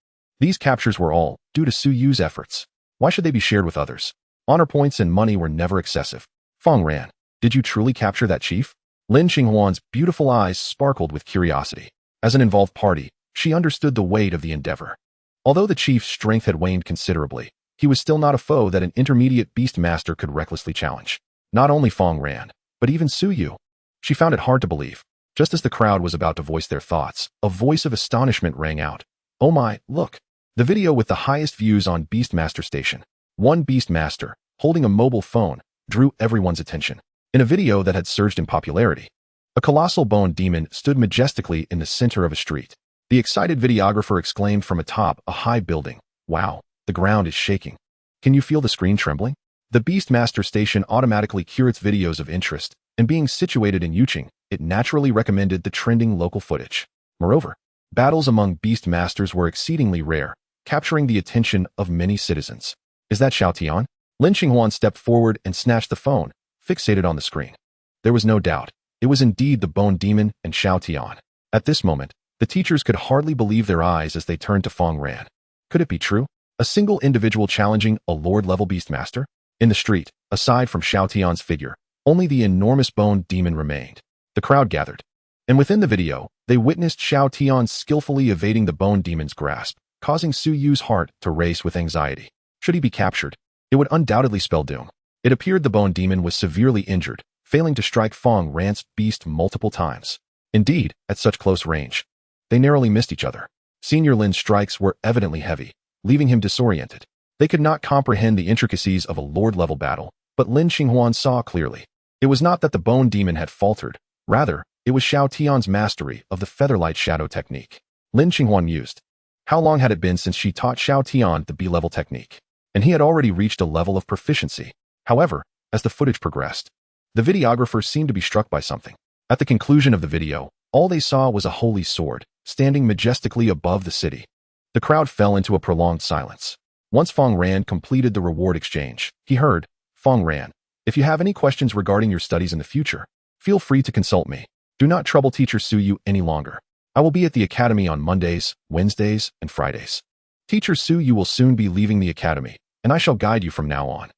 These captures were all due to Su Yu's efforts. Why should they be shared with others? Honor points and money were never excessive. Fang Ran, did you truly capture that chief? Lin Qinghuan's beautiful eyes sparkled with curiosity. As an involved party, she understood the weight of the endeavor. Although the chief's strength had waned considerably, he was still not a foe that an intermediate beast master could recklessly challenge. Not only Fang Ran, but even Su Yu. She found it hard to believe. Just as the crowd was about to voice their thoughts, a voice of astonishment rang out. Oh my, look! The video with the highest views on Beastmaster Station. One Beastmaster, holding a mobile phone, drew everyone's attention. In a video that had surged in popularity, a colossal bone demon stood majestically in the center of a street. The excited videographer exclaimed from atop a high building, "Wow, the ground is shaking. Can you feel the screen trembling?" The Beastmaster Station automatically curates videos of interest, and being situated in Yuqing, it naturally recommended the trending local footage. Moreover, battles among Beastmasters were exceedingly rare, capturing the attention of many citizens. Is that Xiao Tian? Lin Qinghuan stepped forward and snatched the phone, fixated on the screen. There was no doubt. It was indeed the Bone Demon and Xiao Tian. At this moment, the teachers could hardly believe their eyes as they turned to Fang Ran. Could it be true? A single individual challenging a Lord-level Beastmaster? In the street, aside from Xiao Tian's figure, only the enormous Bone Demon remained. The crowd gathered, and within the video, they witnessed Xiao Tian skillfully evading the Bone Demon's grasp, causing Su Yu's heart to race with anxiety. Should he be captured, it would undoubtedly spell doom. It appeared the Bone Demon was severely injured, failing to strike Fang Ran's beast multiple times. Indeed, at such close range, they narrowly missed each other. Senior Lin's strikes were evidently heavy, leaving him disoriented. They could not comprehend the intricacies of a Lord-level battle, but Lin Qinghuan saw clearly. It was not that the Bone Demon had faltered, rather, it was Xiao Tian's mastery of the Featherlight Shadow technique. Lin Qinghuan mused. How long had it been since she taught Xiao Tian the B-level technique? And he had already reached a level of proficiency. However, as the footage progressed, the videographer seemed to be struck by something. At the conclusion of the video, all they saw was a holy sword, standing majestically above the city. The crowd fell into a prolonged silence. Once Fang Ran completed the reward exchange, he heard, Fang Ran, if you have any questions regarding your studies in the future, feel free to consult me. Do not trouble teacher Su Yu any longer. I will be at the academy on Mondays, Wednesdays, and Fridays. Teacher Su Yu will soon be leaving the academy, and I shall guide you from now on.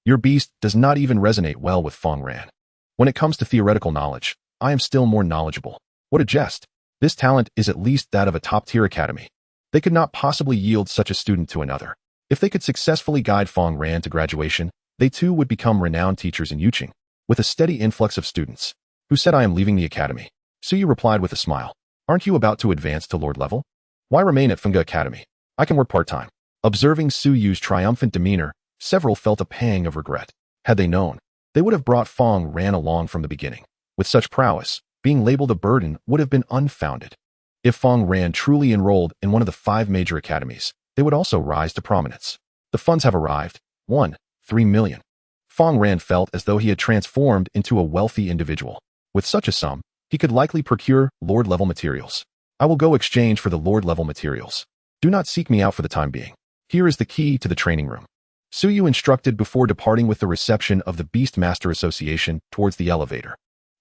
Your beast does not even resonate well with Fang Ran. When it comes to theoretical knowledge, I am still more knowledgeable. What a jest. This talent is at least that of a top-tier academy. They could not possibly yield such a student to another. If they could successfully guide Fang Ran to graduation, they too would become renowned teachers in Yuqing, with a steady influx of students. Who said I am leaving the academy? Su Yu replied with a smile. Aren't you about to advance to Lord level? Why remain at Funga Academy? I can work part-time. Observing Su Yu's triumphant demeanor, several felt a pang of regret. Had they known, they would have brought Fang Ran along from the beginning. With such prowess, being labeled a burden would have been unfounded. If Fang Ran truly enrolled in one of the 5 major academies, they would also rise to prominence. The funds have arrived. 3 million. Fang Ran felt as though he had transformed into a wealthy individual. With such a sum, he could likely procure Lord-level materials. I will go exchange for the Lord-level materials. Do not seek me out for the time being. Here is the key to the training room. Su Yu instructed before departing with the reception of the Beastmaster Association towards the elevator.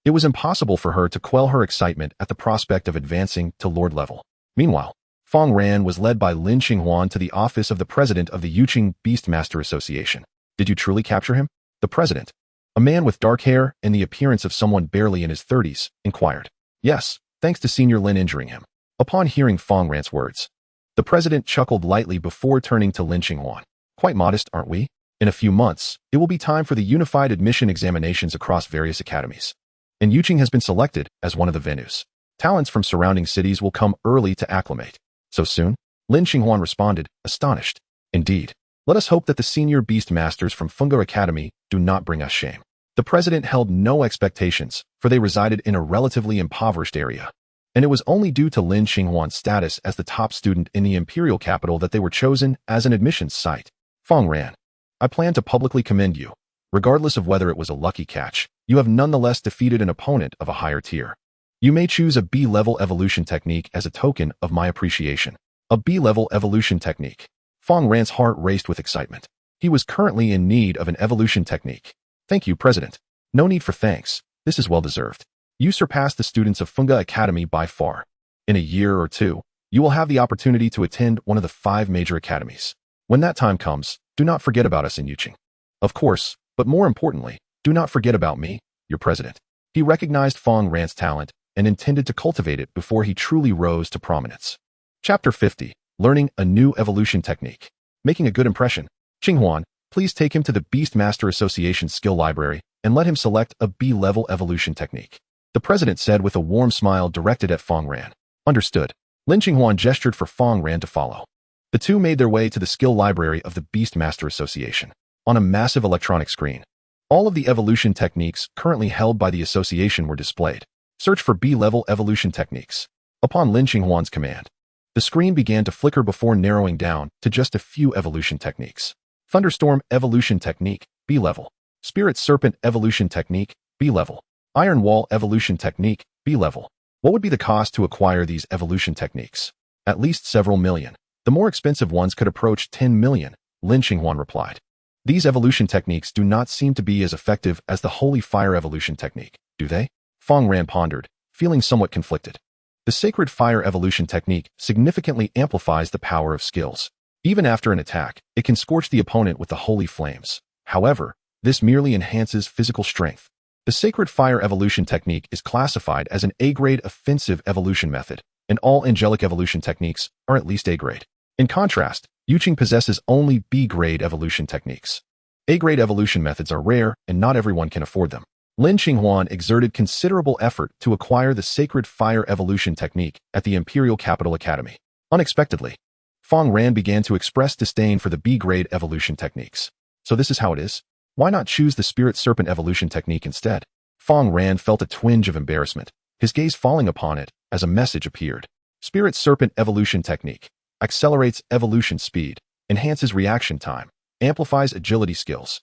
It was impossible for her to quell her excitement at the prospect of advancing to Lord level. Meanwhile, Fang Ran was led by Lin Qinghuan to the office of the president of the Yuqing Beastmaster Association. Did you truly capture him? The president, a man with dark hair and the appearance of someone barely in his 30s, inquired. Yes, thanks to Senior Lin injuring him. Upon hearing Fang Ran's words, the president chuckled lightly before turning to Lin Qinghuan. Quite modest, aren't we? In a few months, it will be time for the unified admission examinations across various academies. And Yuqing has been selected as one of the venues. Talents from surrounding cities will come early to acclimate. So soon? Lin Qinghuan responded, astonished. Indeed. Let us hope that the senior beast masters from Fungo Academy do not bring us shame. The president held no expectations, for they resided in a relatively impoverished area. And it was only due to Lin Qinghuan's status as the top student in the imperial capital that they were chosen as an admissions site. Fang Ran, I plan to publicly commend you. Regardless of whether it was a lucky catch, you have nonetheless defeated an opponent of a higher tier. You may choose a B-level evolution technique as a token of my appreciation. A B-level evolution technique. Fang Ran's heart raced with excitement. He was currently in need of an evolution technique. Thank you, President. No need for thanks. This is well deserved. You surpassed the students of Funga Academy by far. In a year or two, You will have the opportunity to attend one of the 5 major academies. When that time comes, do not forget about us in Yuqing. Of course, but more importantly, do not forget about me, your president. He recognized Fang Ran's talent and intended to cultivate it before he truly rose to prominence. Chapter 50. Learning a new evolution technique. Making a good impression. Qinghuan, please take him to the Beast Master Association skill library and let him select a B-level evolution technique. The president said with a warm smile directed at Fang Ran. Understood. Lin Qinghuan gestured for Fang Ran to follow. The two made their way to the skill library of the Beast Master Association. On a massive electronic screen, all of the evolution techniques currently held by the association were displayed. Search for B-level evolution techniques. Upon Lin Qinghuan's command, the screen began to flicker before narrowing down to just a few evolution techniques. Thunderstorm Evolution Technique, B-level. Spirit Serpent Evolution Technique, B-level. Iron Wall Evolution Technique, B-level. What would be the cost to acquire these evolution techniques? At least several million. The more expensive ones could approach 10 million, Lin Qinghuan replied. These evolution techniques do not seem to be as effective as the Holy Fire Evolution Technique, do they? Fang Ran pondered, feeling somewhat conflicted. The Sacred Fire Evolution Technique significantly amplifies the power of skills. Even after an attack, it can scorch the opponent with the holy flames. However, this merely enhances physical strength. The Sacred Fire Evolution Technique is classified as an A-grade offensive evolution method, and all angelic evolution techniques are at least A-grade. In contrast, Yuqing possesses only B-grade evolution techniques. A-grade evolution methods are rare, and not everyone can afford them. Lin Qinghuan exerted considerable effort to acquire the Sacred Fire Evolution Technique at the Imperial Capital Academy. Unexpectedly, Fang Ran began to express disdain for the B-grade evolution techniques. So this is how it is? Why not choose the Spirit Serpent Evolution Technique instead? Fang Ran felt a twinge of embarrassment, his gaze falling upon it as a message appeared. Spirit Serpent Evolution Technique. Accelerates evolution speed, enhances reaction time, amplifies agility skills.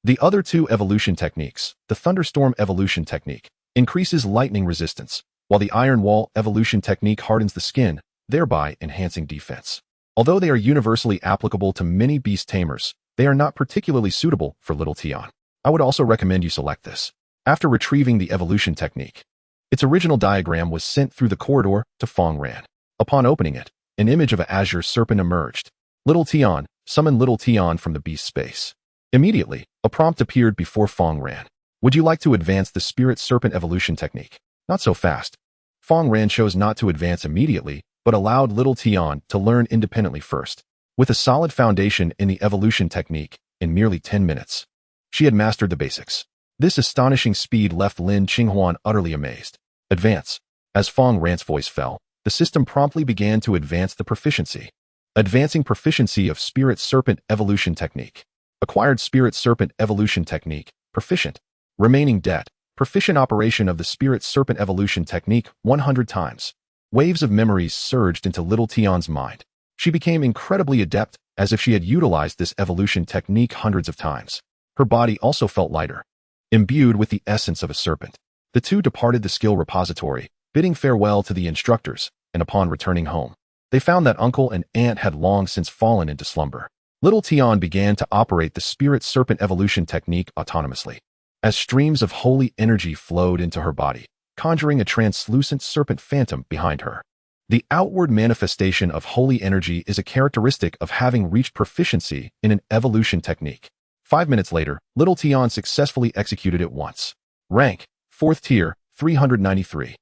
The other 2 evolution techniques, the Thunderstorm Evolution Technique, increases lightning resistance, while the Iron Wall Evolution Technique hardens the skin, thereby enhancing defense. Although they are universally applicable to many beast tamers, they are not particularly suitable for Little Tian. I would also recommend you select this. After retrieving the evolution technique, its original diagram was sent through the corridor to Fang Ran. Upon opening it, an image of an azure serpent emerged. Little Tian, summon Little Tian from the beast space. Immediately, a prompt appeared before Fang Ran. Would you like to advance the Spirit Serpent Evolution Technique? Not so fast. Fang Ran chose not to advance immediately, but allowed Little Tian to learn independently first. With a solid foundation in the evolution technique, in merely 10 minutes, she had mastered the basics. This astonishing speed left Lin Qinghuan utterly amazed. Advance. As Fang Ran's voice fell, the system promptly began to advance the proficiency. Advancing proficiency of Spirit Serpent Evolution Technique. Acquired Spirit Serpent Evolution Technique, proficient. Remaining debt, proficient operation of the Spirit Serpent Evolution Technique 100 times. Waves of memories surged into Little Tian's mind. She became incredibly adept, as if she had utilized this evolution technique hundreds of times. Her body also felt lighter, imbued with the essence of a serpent. The two departed the skill repository, bidding farewell to the instructors, and upon returning home, they found that uncle and aunt had long since fallen into slumber. Little Tian began to operate the Spirit Serpent Evolution Technique autonomously, as streams of holy energy flowed into her body, conjuring a translucent serpent phantom behind her. The outward manifestation of holy energy is a characteristic of having reached proficiency in an evolution technique. 5 minutes later, Little Tian successfully executed it once. Rank, 4th tier, 393.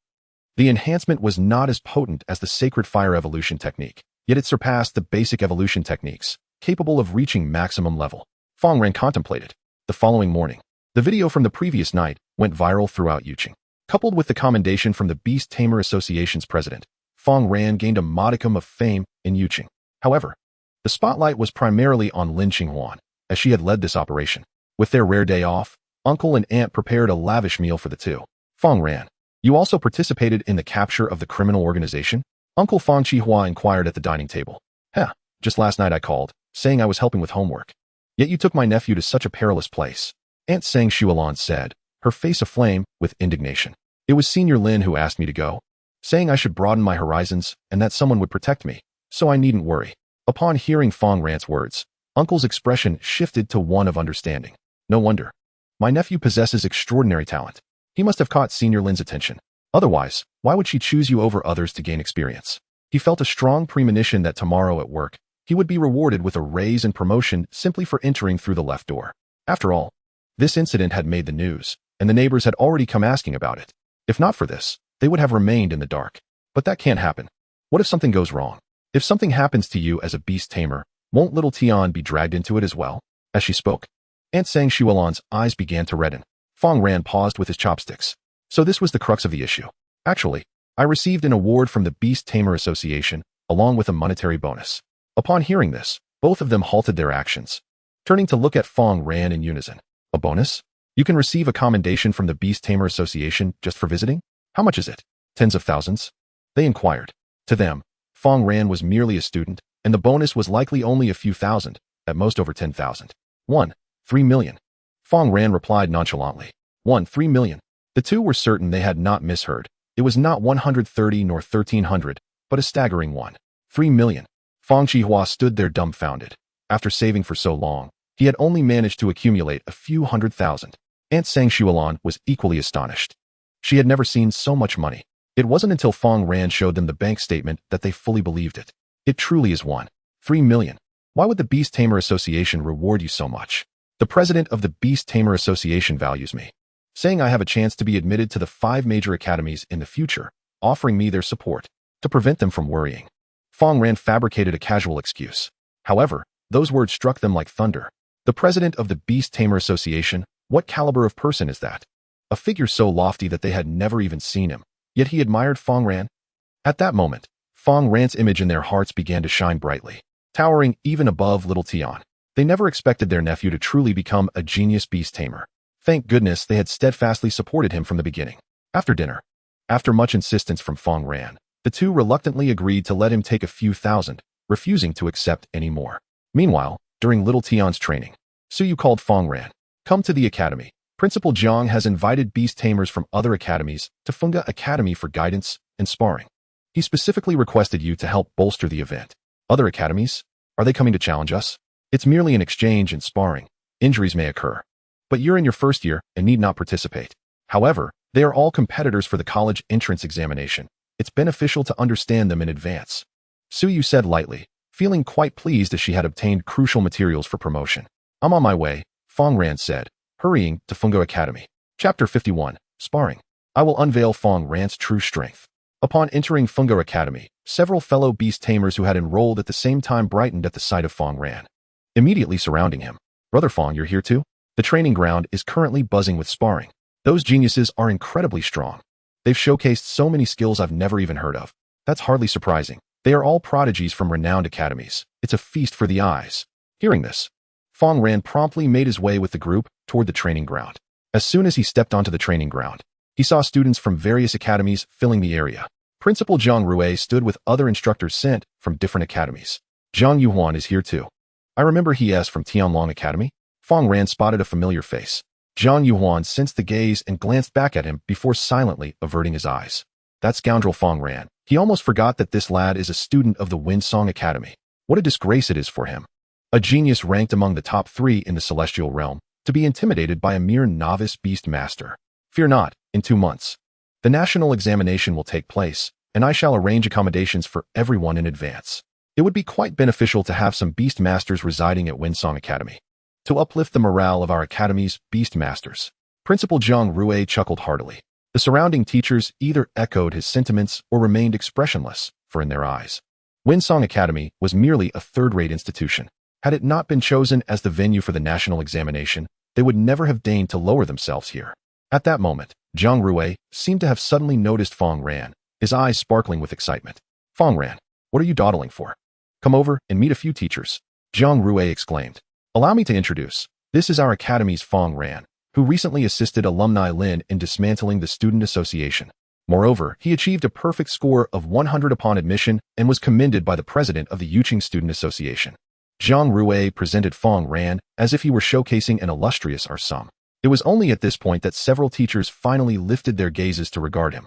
The enhancement was not as potent as the Sacred Fire Evolution Technique, yet it surpassed the basic evolution techniques, capable of reaching maximum level. Fang Ran contemplated. The following morning, the video from the previous night went viral throughout Yuqing. Coupled with the commendation from the Beast Tamer Association's president, Fang Ran gained a modicum of fame in Yuqing. However, the spotlight was primarily on Lin Qinghuan, as she had led this operation. With their rare day off, uncle and aunt prepared a lavish meal for the two. Fang Ran, you also participated in the capture of the criminal organization? Uncle Fang Qihua inquired at the dining table. Just last night I called, saying I was helping with homework. Yet you took my nephew to such a perilous place. Aunt Sang Shualan said, her face aflame with indignation. It was Senior Lin who asked me to go, saying I should broaden my horizons and that someone would protect me, so I needn't worry. Upon hearing Fang Ran's words, Uncle's expression shifted to one of understanding. No wonder. My nephew possesses extraordinary talent. He must have caught Senior Lin's attention. Otherwise, why would she choose you over others to gain experience? He felt a strong premonition that tomorrow at work, he would be rewarded with a raise and promotion simply for entering through the left door. After all, this incident had made the news, and the neighbors had already come asking about it. If not for this, they would have remained in the dark. But that can't happen. What if something goes wrong? If something happens to you as a beast tamer, won't little Tian be dragged into it as well? As she spoke, Aunt Sang Shualan's eyes began to redden. Fang Ran paused with his chopsticks. So this was the crux of the issue. Actually, I received an award from the Beast Tamer Association, along with a monetary bonus. Upon hearing this, both of them halted their actions, turning to look at Fang Ran in unison. A bonus? You can receive a commendation from the Beast Tamer Association just for visiting? How much is it? Tens of thousands? They inquired. To them, Fang Ran was merely a student, and the bonus was likely only a few thousand, at most over 10,000. 3 million. Fang Ran replied nonchalantly. 3 million. The two were certain they had not misheard. It was not 130 nor 1,300, but a staggering 3 million. Fang Qihua stood there dumbfounded. After saving for so long, he had only managed to accumulate a few 100,000. Aunt Sang Shualan was equally astonished. She had never seen so much money. It wasn't until Fang Ran showed them the bank statement that they fully believed it. It truly is 3 million. Why would the Beast Tamer Association reward you so much? The president of the Beast Tamer Association values me, saying I have a chance to be admitted to the 5 major academies in the future, offering me their support to prevent them from worrying. Fang Ran fabricated a casual excuse. However, those words struck them like thunder. The president of the Beast Tamer Association, what caliber of person is that? A figure so lofty that they had never even seen him. Yet he admired Fang Ran. At that moment, Fang Ran's image in their hearts began to shine brightly, towering even above little Tian. They never expected their nephew to truly become a genius beast tamer. Thank goodness they had steadfastly supported him from the beginning. After dinner, after much insistence from Fang Ran, the two reluctantly agreed to let him take a few thousand, refusing to accept any more. Meanwhile, during little Tian's training, Suyu called Fang Ran. Come to the academy. Principal Jiang has invited beast tamers from other academies to Funga Academy for guidance and sparring. He specifically requested you to help bolster the event. Other academies? Are they coming to challenge us? It's merely an exchange and sparring. Injuries may occur. But you're in your first year and need not participate. However, they are all competitors for the college entrance examination. It's beneficial to understand them in advance. Suyu said lightly, feeling quite pleased as she had obtained crucial materials for promotion. I'm on my way, Fang Ran said, hurrying to Fungo Academy. Chapter 51, Sparring. I will unveil Fang Ran's true strength. Upon entering Fungo Academy, several fellow beast tamers who had enrolled at the same time brightened at the sight of Fang Ran, immediately surrounding him. Brother Fang, you're here too? The training ground is currently buzzing with sparring. Those geniuses are incredibly strong. They've showcased so many skills I've never even heard of. That's hardly surprising. They are all prodigies from renowned academies. It's a feast for the eyes. Hearing this, Fang Ran promptly made his way with the group toward the training ground. As soon as he stepped onto the training ground, he saw students from various academies filling the area. Principal Zhang Rui stood with other instructors sent from different academies. Zhang Yuhuan is here too. I remember he is from Tianlong Academy. Fang Ran spotted a familiar face. Zhang Yuhuan sensed the gaze and glanced back at him before silently averting his eyes. That scoundrel Fang Ran. He almost forgot that this lad is a student of the Winsong Academy. What a disgrace it is for him. A genius ranked among the top 3 in the celestial realm, to be intimidated by a mere novice beast master. Fear not, in 2 months. The national examination will take place, and I shall arrange accommodations for everyone in advance. It would be quite beneficial to have some beast masters residing at Winsong Academy, to uplift the morale of our academy's beast masters. Principal Zhang Rui chuckled heartily. The surrounding teachers either echoed his sentiments or remained expressionless, for in their eyes, Winsong Academy was merely a third-rate institution. Had it not been chosen as the venue for the national examination, they would never have deigned to lower themselves here. At that moment, Zhang Rui seemed to have suddenly noticed Fang Ran, his eyes sparkling with excitement. Fang Ran, what are you dawdling for? Come over and meet a few teachers, Zhang Rui exclaimed. Allow me to introduce. This is our academy's Fang Ran, who recently assisted alumni Lin in dismantling the student association. Moreover, he achieved a perfect score of 100 upon admission and was commended by the president of the Yuqing Student Association. Zhang Rui presented Fang Ran as if he were showcasing an illustrious arsum. It was only at this point that several teachers finally lifted their gazes to regard him.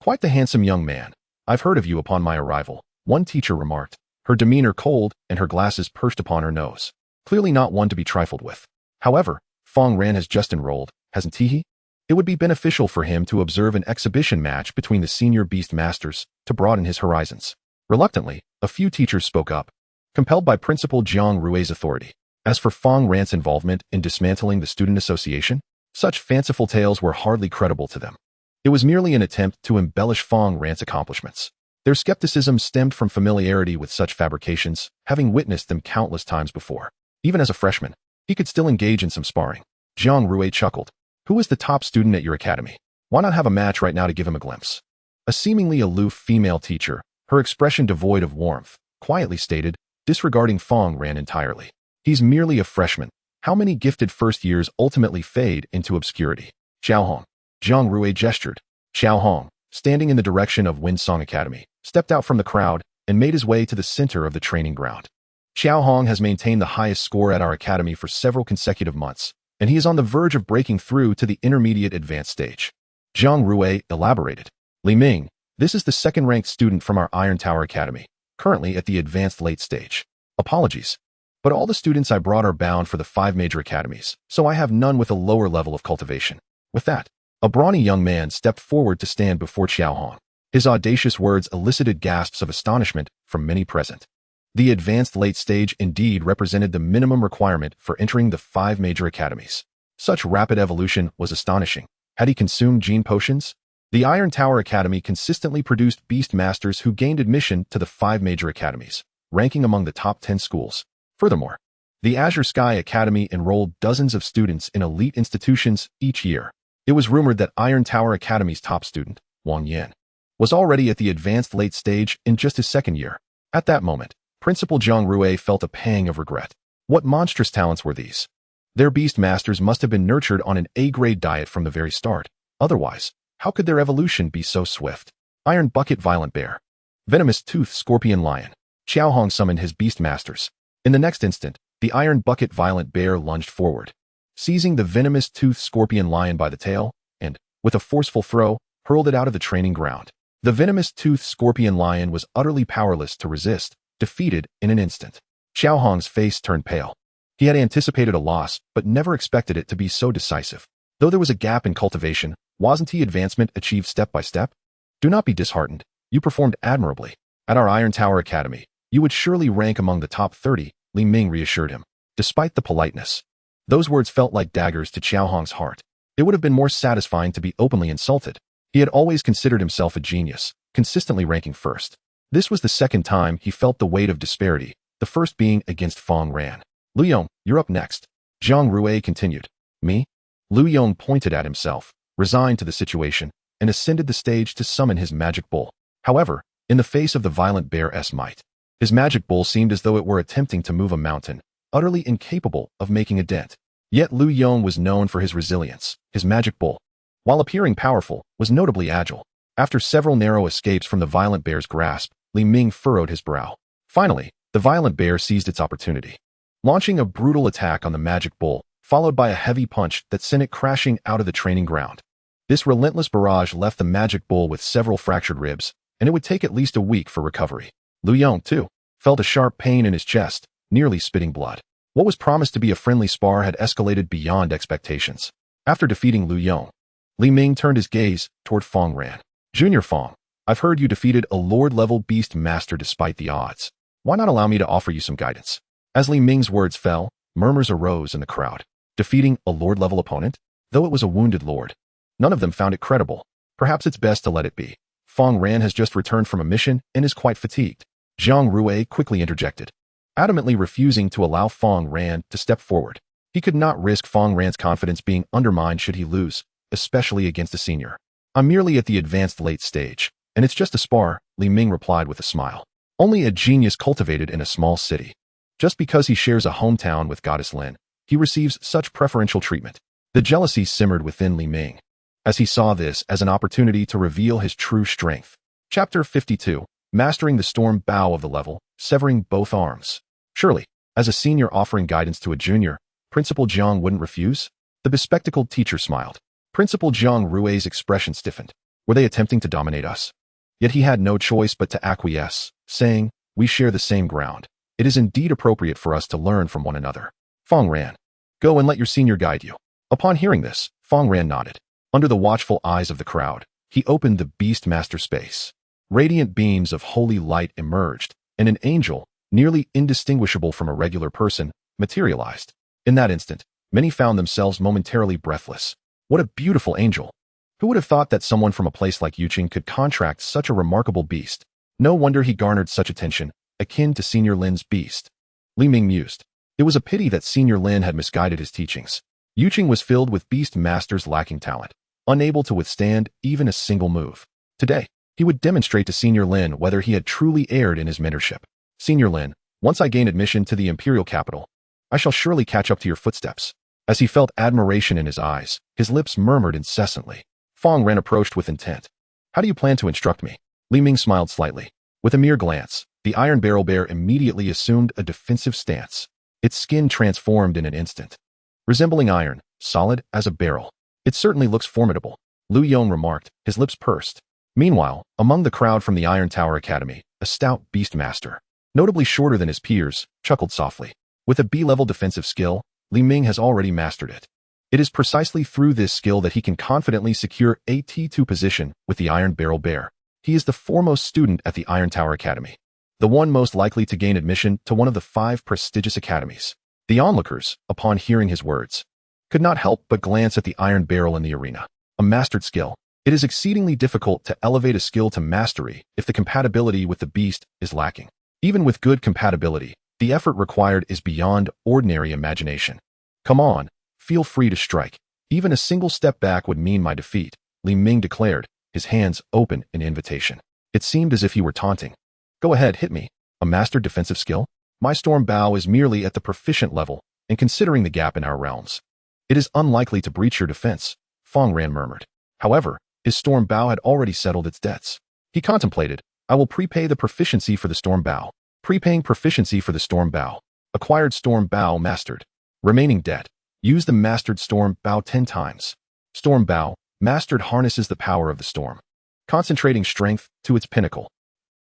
Quite the handsome young man. I've heard of you upon my arrival, one teacher remarked, her demeanor cold and her glasses perched upon her nose. Clearly not one to be trifled with. However, Fang Ran has just enrolled, hasn't he? It would be beneficial for him to observe an exhibition match between the senior beast masters to broaden his horizons. Reluctantly, a few teachers spoke up, compelled by Principal Jiang Rui's authority. As for Fang Ran's involvement in dismantling the student association, such fanciful tales were hardly credible to them. It was merely an attempt to embellish Fang Ran's accomplishments. Their skepticism stemmed from familiarity with such fabrications, having witnessed them countless times before. Even as a freshman, he could still engage in some sparring. Jiang Rui chuckled. Who is the top student at your academy? Why not have a match right now to give him a glimpse? A seemingly aloof female teacher, her expression devoid of warmth, quietly stated, disregarding Fang Ran entirely. He's merely a freshman. How many gifted first years ultimately fade into obscurity? Xiaohong. Jiang Rui gestured. Xiaohong, standing in the direction of Winsong Academy, stepped out from the crowd and made his way to the center of the training ground. Xiaohong has maintained the highest score at our academy for several consecutive months, and he is on the verge of breaking through to the intermediate advanced stage. Jiang Rui elaborated. Li Ming, this is the second-ranked student from our Iron Tower Academy, currently at the advanced late stage. Apologies, but all the students I brought are bound for the 5 major academies, so I have none with a lower level of cultivation. With that, a brawny young man stepped forward to stand before Xiaohong. His audacious words elicited gasps of astonishment from many present. The advanced late stage indeed represented the minimum requirement for entering the 5 major academies. Such rapid evolution was astonishing. Had he consumed gene potions? The Iron Tower Academy consistently produced beast masters who gained admission to the 5 major academies, ranking among the top 10 schools. Furthermore, the Azure Sky Academy enrolled dozens of students in elite institutions each year. It was rumored that Iron Tower Academy's top student, Wang Yan, was already at the advanced late stage in just his second year. At that moment, Principal Jiang Rui felt a pang of regret. What monstrous talents were these? Their beast masters must have been nurtured on an A-grade diet from the very start. Otherwise, how could their evolution be so swift? Iron Bucket Violent Bear. Venomous Tooth Scorpion Lion. Xiaohong summoned his beast masters. In the next instant, the Iron Bucket Violent Bear lunged forward, seizing the Venomous Tooth Scorpion Lion by the tail, and, with a forceful throw, hurled it out of the training ground. The Venomous Tooth Scorpion Lion was utterly powerless to resist, defeated in an instant. Xiaohong's face turned pale. He had anticipated a loss, but never expected it to be so decisive. Though there was a gap in cultivation, wasn't he advancement achieved step by step? Do not be disheartened. You performed admirably. At our Iron Tower Academy, you would surely rank among the top 30, Li Ming reassured him. Despite the politeness, those words felt like daggers to Xiaohong's heart. It would have been more satisfying to be openly insulted. He had always considered himself a genius, consistently ranking first. This was the second time he felt the weight of disparity, the first being against Fang Ran. Lu Yong, you're up next. Jiang Rui continued. Me? Lu Yong pointed at himself, resigned to the situation, and ascended the stage to summon his magic bull. However, in the face of the violent bear's might, his magic bull seemed as though it were attempting to move a mountain, utterly incapable of making a dent. Yet Lu Yong was known for his resilience. His magic bull, while appearing powerful, was notably agile. After several narrow escapes from the violent bear's grasp, Li Ming furrowed his brow. Finally, the violent bear seized its opportunity, launching a brutal attack on the magic bull, followed by a heavy punch that sent it crashing out of the training ground. This relentless barrage left the magic bull with several fractured ribs, and it would take at least a week for recovery. Lu Yong, too, felt a sharp pain in his chest, nearly spitting blood. What was promised to be a friendly spar had escalated beyond expectations. After defeating Lu Yong, Li Ming turned his gaze toward Fang Ran. Junior Fang, I've heard you defeated a Lord-level beast master despite the odds. Why not allow me to offer you some guidance? As Li Ming's words fell, murmurs arose in the crowd. Defeating a Lord-level opponent? Though it was a wounded Lord, none of them found it credible. Perhaps it's best to let it be. Fang Ran has just returned from a mission and is quite fatigued. Jiang Rui quickly interjected, adamantly refusing to allow Fang Ran to step forward. He could not risk Fang Ran's confidence being undermined should he lose, especially against a senior. I'm merely at the advanced late stage, and it's just a spar, Li Ming replied with a smile. Only a genius cultivated in a small city. Just because he shares a hometown with Goddess Lin, he receives such preferential treatment. The jealousy simmered within Li Ming, as he saw this as an opportunity to reveal his true strength. Chapter 52. Mastering the storm bow of the level, severing both arms. Surely, as a senior offering guidance to a junior, Principal Jiang wouldn't refuse? The bespectacled teacher smiled. Principal Jiang Rui's expression stiffened. Were they attempting to dominate us? Yet he had no choice but to acquiesce, saying, we share the same ground. It is indeed appropriate for us to learn from one another. Fang Ran, go and let your senior guide you. Upon hearing this, Fang Ran nodded. Under the watchful eyes of the crowd, he opened the Beast Master space. Radiant beams of holy light emerged, and an angel, nearly indistinguishable from a regular person, materialized. In that instant, many found themselves momentarily breathless. What a beautiful angel! Who would have thought that someone from a place like Yuqing could contract such a remarkable beast? No wonder he garnered such attention, akin to Senior Lin's beast. Li Ming mused. It was a pity that Senior Lin had misguided his teachings. Yuqing was filled with beast masters lacking talent, unable to withstand even a single move. Today, he would demonstrate to Senior Lin whether he had truly erred in his mentorship. Senior Lin, once I gain admission to the imperial capital, I shall surely catch up to your footsteps. As he felt admiration in his eyes, his lips murmured incessantly. Fang Ran approached with intent. How do you plan to instruct me? Li Ming smiled slightly. With a mere glance, the iron barrel bear immediately assumed a defensive stance. Its skin transformed in an instant. Resembling iron, solid as a barrel. It certainly looks formidable, Lu Yong remarked, his lips pursed. Meanwhile, among the crowd from the Iron Tower Academy, a stout beast master, notably shorter than his peers, chuckled softly. With a B-level defensive skill, Li Ming has already mastered it. It is precisely through this skill that he can confidently secure a T2 position with the Iron Barrel Bear. He is the foremost student at the Iron Tower Academy, the one most likely to gain admission to one of the 5 prestigious academies. The onlookers, upon hearing his words, could not help but glance at the iron barrel in the arena. A mastered skill. It is exceedingly difficult to elevate a skill to mastery if the compatibility with the beast is lacking. Even with good compatibility, the effort required is beyond ordinary imagination. Come on, feel free to strike. Even a single step back would mean my defeat, Li Ming declared, his hands open in invitation. It seemed as if he were taunting. Go ahead, hit me. A mastered defensive skill? My storm bow is merely at the proficient level, and considering the gap in our realms, it is unlikely to breach your defense, Fang Ran murmured. However, his storm bow had already settled its debts. He contemplated, I will prepay the proficiency for the storm bow. Prepaying proficiency for the storm bow. Acquired storm bow mastered. Remaining debt. Use the mastered storm bow 10 times. Storm bow, mastered harnesses the power of the storm, concentrating strength to its pinnacle.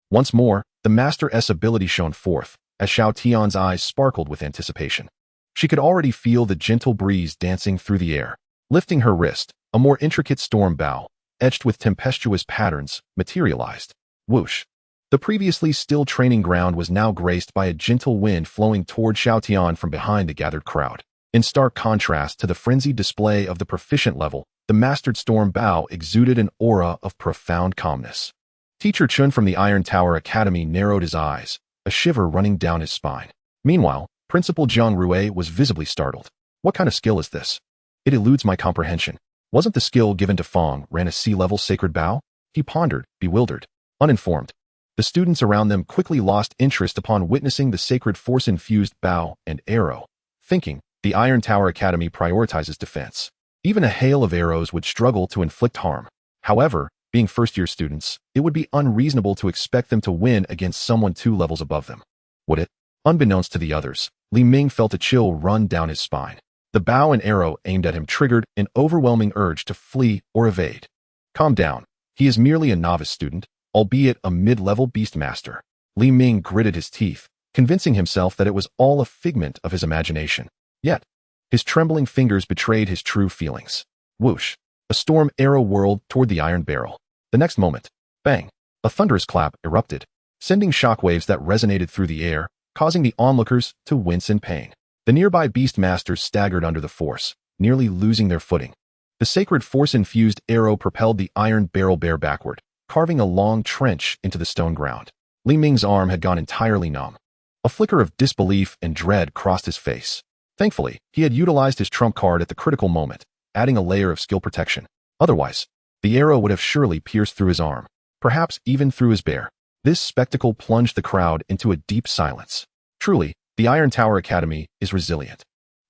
Once more, the Master S ability shone forth, as Xiao Tian's eyes sparkled with anticipation. She could already feel the gentle breeze dancing through the air. Lifting her wrist, a more intricate storm bow, etched with tempestuous patterns, materialized. Whoosh! The previously still training ground was now graced by a gentle wind flowing toward Xiao Tian from behind the gathered crowd. In stark contrast to the frenzied display of the proficient level, the mastered storm bow exuded an aura of profound calmness. Teacher Chun from the Iron Tower Academy narrowed his eyes, a shiver running down his spine. Meanwhile, Principal Jiang Rue was visibly startled. What kind of skill is this? It eludes my comprehension. Wasn't the skill given to Fang Ran a C-level sacred bow? He pondered, bewildered, uninformed. The students around them quickly lost interest upon witnessing the sacred force-infused bow and arrow, thinking, the Iron Tower Academy prioritizes defense. Even a hail of arrows would struggle to inflict harm. However, being first-year students, it would be unreasonable to expect them to win against someone 2 levels above them. Would it? Unbeknownst to the others, Li Ming felt a chill run down his spine. The bow and arrow aimed at him triggered an overwhelming urge to flee or evade. Calm down. He is merely a novice student, albeit a mid-level beast master. Li Ming gritted his teeth, convincing himself that it was all a figment of his imagination. Yet, his trembling fingers betrayed his true feelings. Whoosh! A storm arrow whirled toward the iron barrel. The next moment, bang! A thunderous clap erupted, sending shockwaves that resonated through the air, causing the onlookers to wince in pain. The nearby beast masters staggered under the force, nearly losing their footing. The sacred force-infused arrow propelled the iron barrel bear backward, carving a long trench into the stone ground. Li Ming's arm had gone entirely numb. A flicker of disbelief and dread crossed his face. Thankfully, he had utilized his trump card at the critical moment, adding a layer of skill protection. Otherwise, the arrow would have surely pierced through his arm, perhaps even through his bear. This spectacle plunged the crowd into a deep silence. Truly, the Iron Tower Academy is resilient.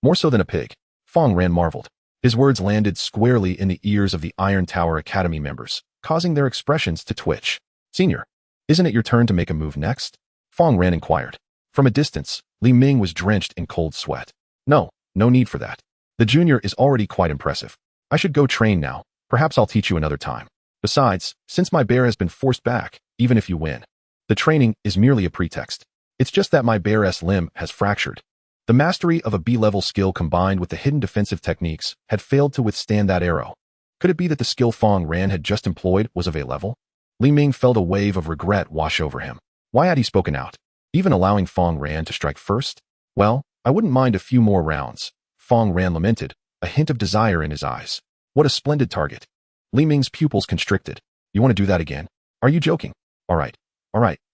More so than a pig, Fang Ran marveled. His words landed squarely in the ears of the Iron Tower Academy members, causing their expressions to twitch. Senior, isn't it your turn to make a move next? Fang Ran inquired. From a distance, Li Ming was drenched in cold sweat. No need for that. The junior is already quite impressive. I should go train now. Perhaps I'll teach you another time. Besides, since my bear has been forced back, even if you win, the training is merely a pretext. It's just that my bear's limb has fractured. The mastery of a B-level skill combined with the hidden defensive techniques had failed to withstand that arrow. Could it be that the skill Fang Ran had just employed was of A level? Li Ming felt a wave of regret wash over him. Why had he spoken out? Even allowing Fang Ran to strike first? Well, I wouldn't mind a few more rounds. Fang Ran lamented, a hint of desire in his eyes. What a splendid target. Li Ming's pupils constricted. You want to do that again? Are you joking? All right.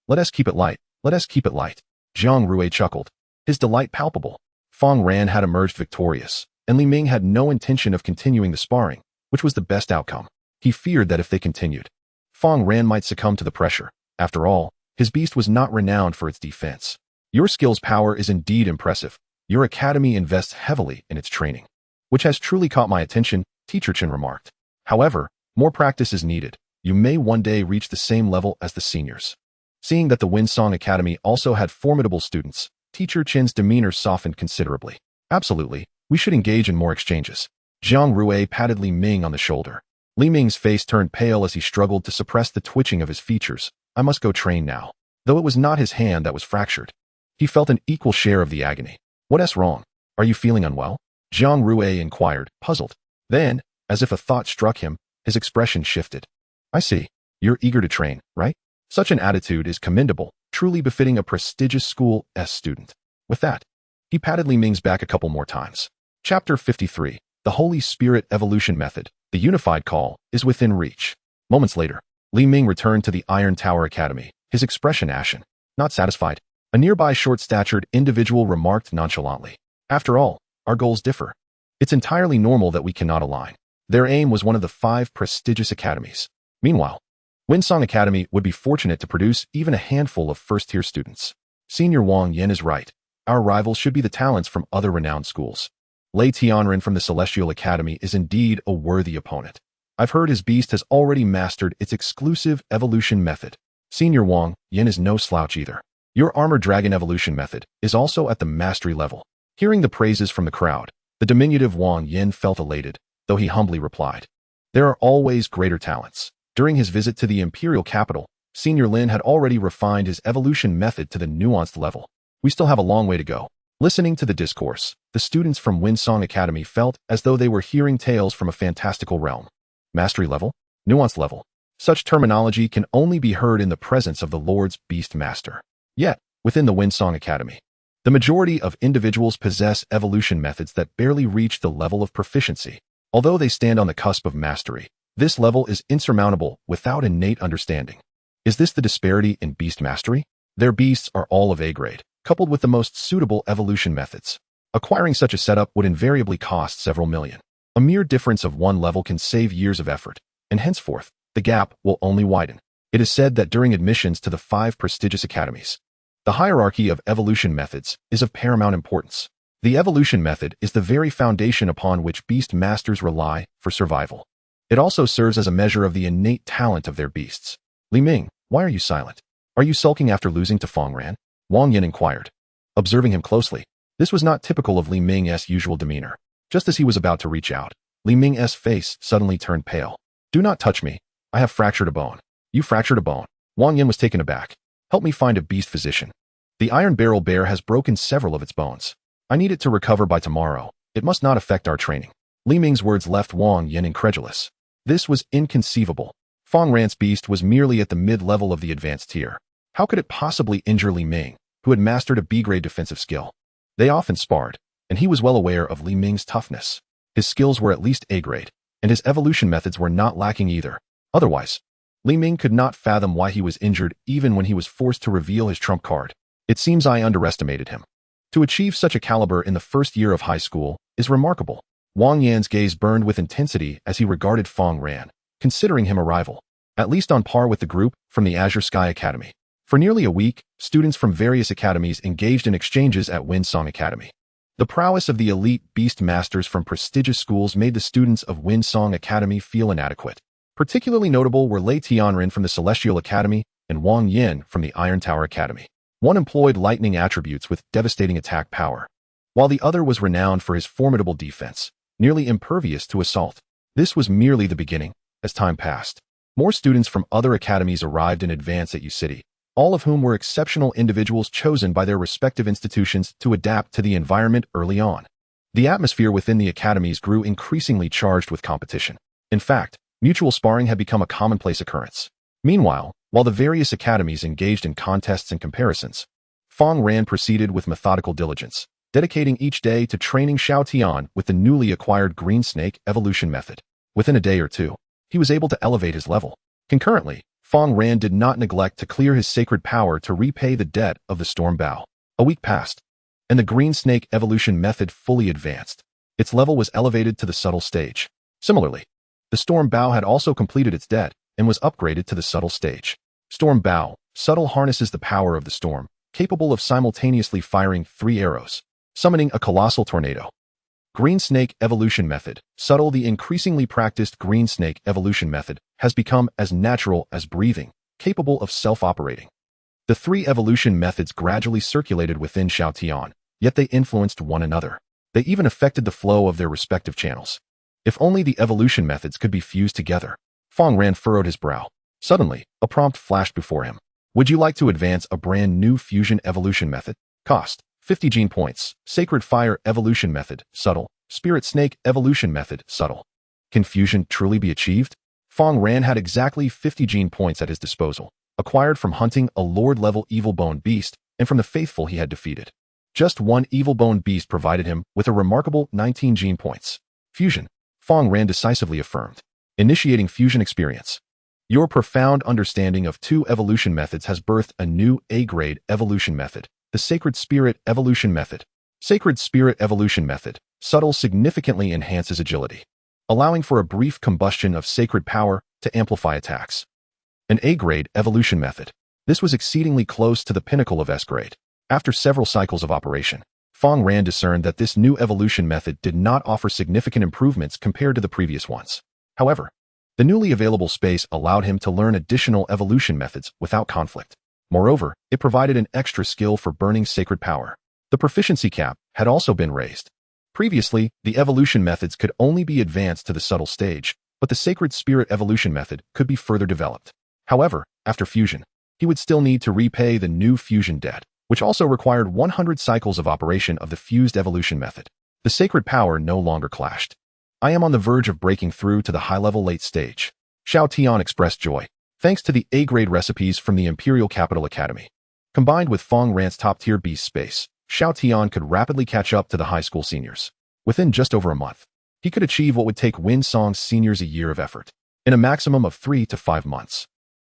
Let us keep it light. Let us keep it light. Jiang Rui chuckled, his delight palpable. Fang Ran had emerged victorious, and Li Ming had no intention of continuing the sparring, which was the best outcome. He feared that if they continued, Fang Ran might succumb to the pressure. After all, his beast was not renowned for its defense. Your skill's power is indeed impressive. Your academy invests heavily in its training, which has truly caught my attention, Teacher Chen remarked. However, more practice is needed. You may one day reach the same level as the seniors. Seeing that the Winsong Academy also had formidable students, Teacher Chen's demeanor softened considerably. Absolutely, we should engage in more exchanges. Jiang Rui patted Li Ming on the shoulder. Li Ming's face turned pale as he struggled to suppress the twitching of his features. I must go train now. Though it was not his hand that was fractured, he felt an equal share of the agony. What's wrong? Are you feeling unwell? Jiang Rui inquired, puzzled. Then, as if a thought struck him, his expression shifted. I see. You're eager to train, right? Such an attitude is commendable, truly befitting a prestigious school's student. With that, he patted Li Ming's back a couple more times. Chapter 53. The Holy Spirit Evolution Method. The unified call is within reach. Moments later, Li Ming returned to the Iron Tower Academy, his expression ashen. Not satisfied, a nearby short-statured individual remarked nonchalantly. After all, our goals differ. It's entirely normal that we cannot align. Their aim was one of the 5 prestigious academies. Meanwhile, Winsong Academy would be fortunate to produce even a handful of first-tier students. Senior Wang Yan is right. Our rivals should be the talents from other renowned schools. Lei Tianren from the Celestial Academy is indeed a worthy opponent. I've heard his beast has already mastered its exclusive evolution method. Senior Wang Yan is no slouch either. Your Armored Dragon evolution method is also at the mastery level. Hearing the praises from the crowd, the diminutive Wang Yan felt elated, though he humbly replied, there are always greater talents. During his visit to the imperial capital, Senior Lin had already refined his evolution method to the nuanced level. We still have a long way to go. Listening to the discourse, the students from Winsong Academy felt as though they were hearing tales from a fantastical realm. Mastery level? Nuanced level. Such terminology can only be heard in the presence of the Lord's Beast Master. Yet, within the Winsong Academy, the majority of individuals possess evolution methods that barely reach the level of proficiency. Although they stand on the cusp of mastery, this level is insurmountable without innate understanding. Is this the disparity in beast mastery? Their beasts are all of A grade, coupled with the most suitable evolution methods. Acquiring such a setup would invariably cost several million. A mere difference of one level can save years of effort, and henceforth, the gap will only widen. It is said that during admissions to the 5 prestigious academies, the hierarchy of evolution methods is of paramount importance. The evolution method is the very foundation upon which beast masters rely for survival. It also serves as a measure of the innate talent of their beasts. Li Ming, why are you silent? Are you sulking after losing to Fang Ran? Wang Yan inquired. Observing him closely, this was not typical of Li Ming's usual demeanor. Just as he was about to reach out, Li Ming's face suddenly turned pale. Do not touch me. I have fractured a bone. You fractured a bone. Wang Yan was taken aback. Help me find a beast physician. The Iron Barrel Bear has broken several of its bones. I need it to recover by tomorrow. It must not affect our training. Li Ming's words left Wang Yan incredulous. This was inconceivable. Fang Ran's beast was merely at the mid-level of the advanced tier. How could it possibly injure Li Ming, who had mastered a B-grade defensive skill? They often sparred, and he was well aware of Li Ming's toughness. His skills were at least A-grade, and his evolution methods were not lacking either. Otherwise, Li Ming could not fathom why he was injured even when he was forced to reveal his trump card. It seems I underestimated him. To achieve such a caliber in the first year of high school is remarkable. Wang Yan's gaze burned with intensity as he regarded Fang Ran, considering him a rival, at least on par with the group from the Azure Sky Academy. For nearly a week, students from various academies engaged in exchanges at Winsong Academy. The prowess of the elite beast masters from prestigious schools made the students of Winsong Academy feel inadequate. Particularly notable were Lei Tianren from the Celestial Academy and Wang Yan from the Iron Tower Academy. One employed lightning attributes with devastating attack power, while the other was renowned for his formidable defense, nearly impervious to assault. This was merely the beginning. As time passed, more students from other academies arrived in advance at U City, all of whom were exceptional individuals chosen by their respective institutions to adapt to the environment early on. The atmosphere within the academies grew increasingly charged with competition. In fact, mutual sparring had become a commonplace occurrence. Meanwhile, while the various academies engaged in contests and comparisons, Fang Ran proceeded with methodical diligence, dedicating each day to training Xiao Tian with the newly acquired Green Snake evolution method. Within a day or two, he was able to elevate his level. Concurrently, Fang Ran did not neglect to clear his sacred power to repay the debt of the Storm Bow. A week passed, and the Green Snake evolution method fully advanced. Its level was elevated to the subtle stage. Similarly, the Storm Bow had also completed its debt and was upgraded to the subtle stage. Storm Bow, subtle, harnesses the power of the storm, capable of simultaneously firing 3 arrows, summoning a colossal tornado. Green Snake evolution method, subtle. The increasingly practiced Green Snake evolution method has become as natural as breathing, capable of self-operating. The 3 evolution methods gradually circulated within Xiao Tian, yet they influenced one another. They even affected the flow of their respective channels. If only the evolution methods could be fused together. Fang Ran furrowed his brow. Suddenly, a prompt flashed before him. Would you like to advance a brand new fusion evolution method? Cost: 50 gene points. Sacred Fire evolution method, subtle. Spirit Snake evolution method, subtle. Can fusion truly be achieved? Fang Ran had exactly 50 gene points at his disposal, acquired from hunting a Lord-level evil bone beast and from the faithful he had defeated. Just one evil bone beast provided him with a remarkable 19 gene points. Fusion, Fang Ran decisively affirmed. Initiating fusion experience. Your profound understanding of 2 evolution methods has birthed a new A-grade evolution method, the Sacred Spirit evolution method. Sacred Spirit evolution method, subtle, significantly enhances agility, allowing for a brief combustion of sacred power to amplify attacks. An A-grade evolution method. This was exceedingly close to the pinnacle of S-grade. After several cycles of operation, Fang Ran discerned that this new evolution method did not offer significant improvements compared to the previous ones. However, the newly available space allowed him to learn additional evolution methods without conflict. Moreover, it provided an extra skill for burning sacred power. The proficiency cap had also been raised. Previously, the evolution methods could only be advanced to the subtle stage, but the Sacred Spirit evolution method could be further developed. However, after fusion, he would still need to repay the new fusion debt, which also required 100 cycles of operation of the fused evolution method. The sacred power no longer clashed. I am on the verge of breaking through to the high-level late stage. Xiao Tian expressed joy, thanks to the A-grade recipes from the Imperial Capital Academy. Combined with Fang Ran's top-tier beast space, Xiao Tian could rapidly catch up to the high school seniors. Within just over a month, he could achieve what would take Win Song's seniors a year of effort. In a maximum of 3 to 5 months,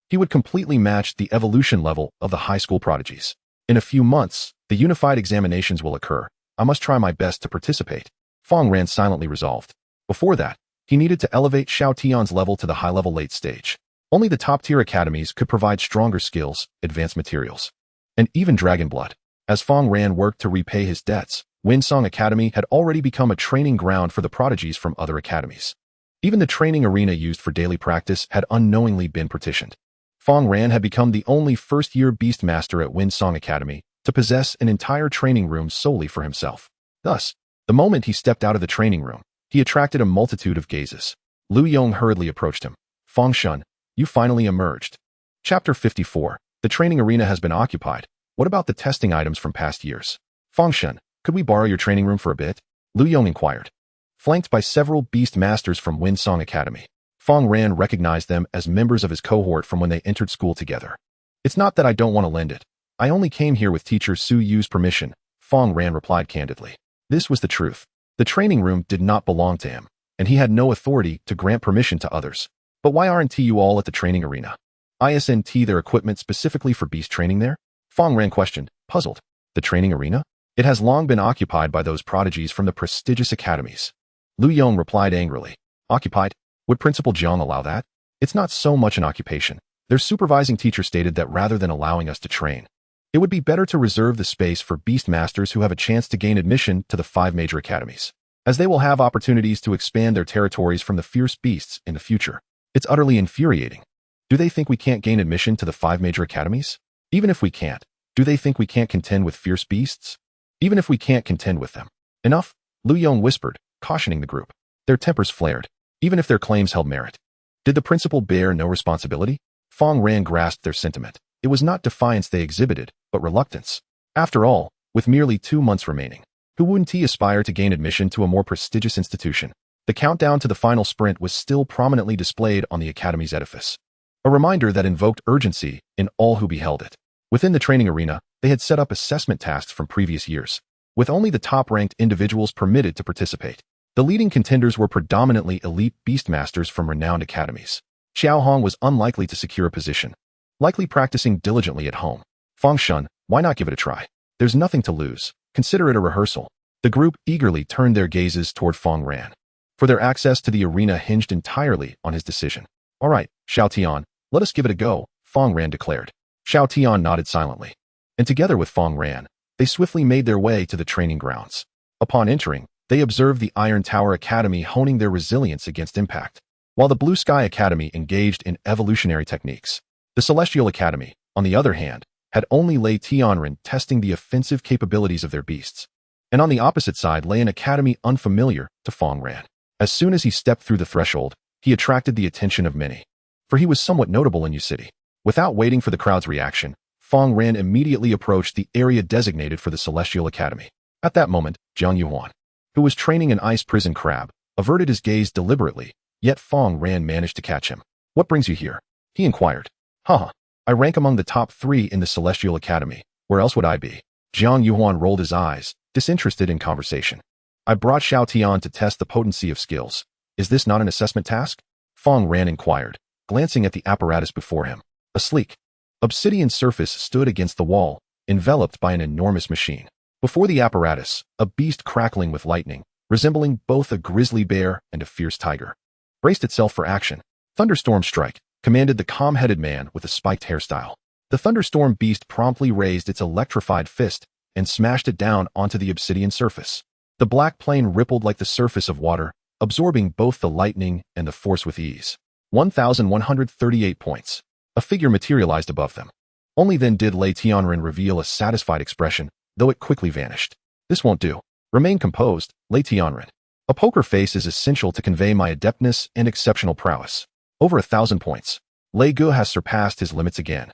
he would completely match the evolution level of the high school prodigies. In a few months, the unified examinations will occur. I must try my best to participate. Fang Ran silently resolved. Before that, he needed to elevate Xiao Tian's level to the high-level late stage. Only the top-tier academies could provide stronger skills, advanced materials, and even dragon blood. As Fang Ran worked to repay his debts, Winsong Academy had already become a training ground for the prodigies from other academies. Even the training arena used for daily practice had unknowingly been partitioned. Fang Ran had become the only first-year beast master at Winsong Academy to possess an entire training room solely for himself. Thus, the moment he stepped out of the training room, he attracted a multitude of gazes. Lu Yong hurriedly approached him. Fang Shun, you finally emerged. Chapter 54. The training arena has been occupied. What about the testing items from past years? Fang Shun, could we borrow your training room for a bit? Lu Yong inquired. Flanked by several beast masters from Winsong Academy, Fang Ran recognized them as members of his cohort from when they entered school together. It's not that I don't want to lend it. I only came here with teacher Su Yu's permission, Fang Ran replied candidly. This was the truth. The training room did not belong to him, and he had no authority to grant permission to others. But why aren't you all at the training arena? Isn't their equipment specifically for beast training there? Fang Ran questioned, puzzled. The training arena? It has long been occupied by those prodigies from the prestigious academies. Lu Yong replied angrily. Occupied? Would Principal Jiang allow that? It's not so much an occupation. Their supervising teacher stated that rather than allowing us to train, it would be better to reserve the space for beast masters who have a chance to gain admission to the 5 major academies, as they will have opportunities to expand their territories from the fierce beasts in the future. It's utterly infuriating. Do they think we can't gain admission to the 5 major academies? Even if we can't, do they think we can't contend with fierce beasts? Even if we can't contend with them. Enough, Lu Yong whispered, cautioning the group. Their tempers flared, even if their claims held merit. Did the principal bear no responsibility? Fang Ran grasped their sentiment. It was not defiance they exhibited, but reluctance. After all, with merely 2 months remaining, who wouldn't he aspire to gain admission to a more prestigious institution? The countdown to the final sprint was still prominently displayed on the academy's edifice. a reminder that invoked urgency in all who beheld it. Within the training arena, they had set up assessment tasks from previous years, with only the top-ranked individuals permitted to participate. The leading contenders were predominantly elite beastmasters from renowned academies. Xiao Hong was unlikely to secure a position, likely practicing diligently at home. Fang Shun, why not give it a try? There's nothing to lose. Consider it a rehearsal. The group eagerly turned their gazes toward Fang Ran, for their access to the arena hinged entirely on his decision. All right, Xiao Tian, let us give it a go, Fang Ran declared. Xiao Tian nodded silently, and together with Fang Ran, they swiftly made their way to the training grounds. Upon entering, they observed the Iron Tower Academy honing their resilience against impact, while the Blue Sky Academy engaged in evolutionary techniques. The Celestial Academy, on the other hand, had only Lei Tianren testing the offensive capabilities of their beasts. And on the opposite side lay an academy unfamiliar to Fang Ran. As soon as he stepped through the threshold, he attracted the attention of many, for he was somewhat notable in Yu City. Without waiting for the crowd's reaction, Fang Ran immediately approached the area designated for the Celestial Academy. At that moment, Jiang Yuan, who was training an ice prison crab, averted his gaze deliberately, yet Fang Ran managed to catch him. What brings you here? He inquired. Haha, I rank among the top 3 in the Celestial Academy. Where else would I be? Jiang Yuan rolled his eyes, disinterested in conversation. I brought Xiao Tian to test the potency of skills. Is this not an assessment task? Fang Ran inquired, glancing at the apparatus before him. A sleek, obsidian surface stood against the wall, enveloped by an enormous machine. Before the apparatus, a beast crackling with lightning, resembling both a grizzly bear and a fierce tiger, braced itself for action. Thunderstorm strike, commanded the calm-headed man with a spiked hairstyle. The thunderstorm beast promptly raised its electrified fist and smashed it down onto the obsidian surface. The black plane rippled like the surface of water, absorbing both the lightning and the force with ease. 1,138 points. A figure materialized above them. Only then did Lei Tianren reveal a satisfied expression, though it quickly vanished. This won't do. Remain composed, Lei Tianren. A poker face is essential to convey my adeptness and exceptional prowess. Over 1,000 points. Lei Gu has surpassed his limits again.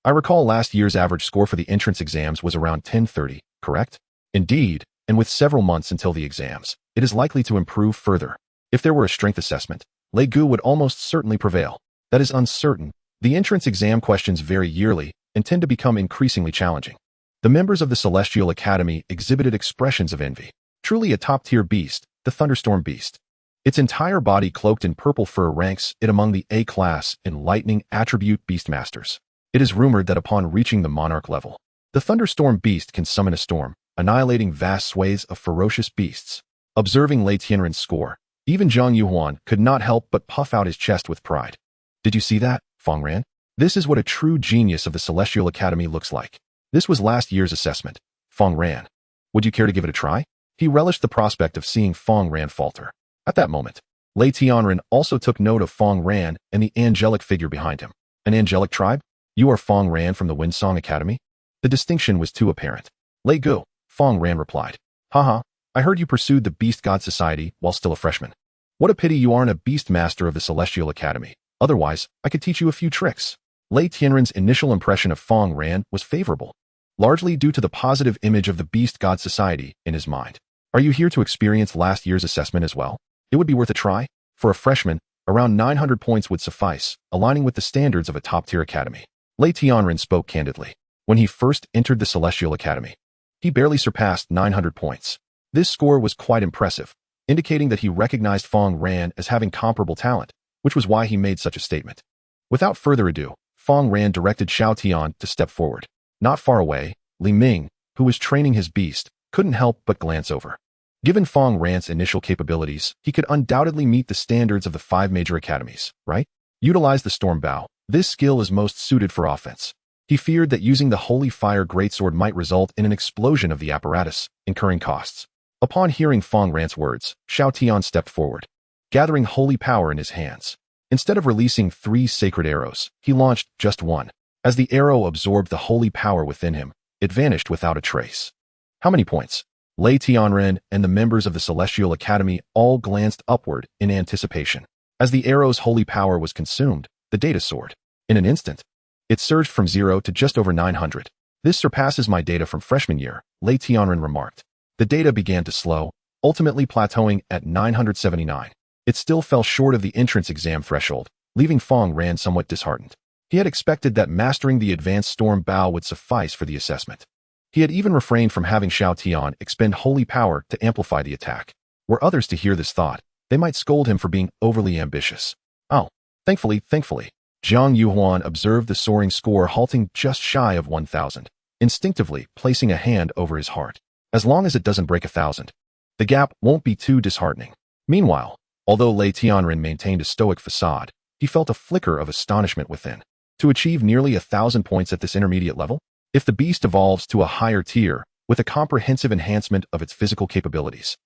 I recall last year's average score for the entrance exams was around 1030, correct? Indeed, and with several months until the exams, it is likely to improve further. If there were a strength assessment, Lei Gu would almost certainly prevail. That is uncertain. The entrance exam questions vary yearly and tend to become increasingly challenging. The members of the Celestial Academy exhibited expressions of envy. Truly a top-tier beast, the Thunderstorm Beast. Its entire body cloaked in purple fur ranks it among the A-class in lightning attribute beastmasters. It is rumored that upon reaching the monarch level, the Thunderstorm Beast can summon a storm, annihilating vast swathes of ferocious beasts. Observing Lei Tianren's score, even Zhang Yuhuan could not help but puff out his chest with pride. Did you see that, Fang Ran? This is what a true genius of the Celestial Academy looks like. This was last year's assessment. Fang Ran. Would you care to give it a try? He relished the prospect of seeing Fang Ran falter. At that moment, Lei Tianren also took note of Fang Ran and the angelic figure behind him. An angelic tribe? You are Fang Ran from the Windsong Academy? The distinction was too apparent. Lei Gu, Fang Ran replied. Haha, I heard you pursued the Beast God Society while still a freshman. What a pity you aren't a beast master of the Celestial Academy. Otherwise, I could teach you a few tricks. Lei Tianren's initial impression of Fang Ran was favorable, largely due to the positive image of the Beast God Society in his mind. Are you here to experience last year's assessment as well? It would be worth a try. For a freshman, around 900 points would suffice, aligning with the standards of a top-tier academy. Lei Tianren spoke candidly. When he first entered the Celestial Academy, he barely surpassed 900 points. This score was quite impressive, indicating that he recognized Fang Ran as having comparable talent, which was why he made such a statement. Without further ado, Fang Ran directed Xiao Tian to step forward. Not far away, Li Ming, who was training his beast, couldn't help but glance over. Given Fang Ran's initial capabilities, he could undoubtedly meet the standards of the 5 major academies, right? Utilize the Storm Bow. This skill is most suited for offense. He feared that using the Holy Fire Greatsword might result in an explosion of the apparatus, incurring costs. Upon hearing Fang Ran's words, Xiao Tian stepped forward, gathering holy power in his hands. Instead of releasing 3 sacred arrows, he launched just one. As the arrow absorbed the holy power within him, it vanished without a trace. How many points? Lei Tianren and the members of the Celestial Academy all glanced upward in anticipation. As the arrow's holy power was consumed, the data soared. In an instant, it surged from 0 to just over 900. This surpasses my data from freshman year, Lei Tianren remarked. The data began to slow, ultimately plateauing at 979. It still fell short of the entrance exam threshold, leaving Fang Ran somewhat disheartened. He had expected that mastering the advanced storm bow would suffice for the assessment. He had even refrained from having Xiao Tian expend holy power to amplify the attack. Were others to hear this thought, they might scold him for being overly ambitious. Oh, thankfully, Jiang Yuhuan observed the soaring score halting just shy of 1,000, instinctively placing a hand over his heart. As long as it doesn't break 1,000, the gap won't be too disheartening. Meanwhile, although Lei Tianren maintained a stoic facade, he felt a flicker of astonishment within. To achieve nearly 1,000 points at this intermediate level? If the beast evolves to a higher tier, with a comprehensive enhancement of its physical capabilities,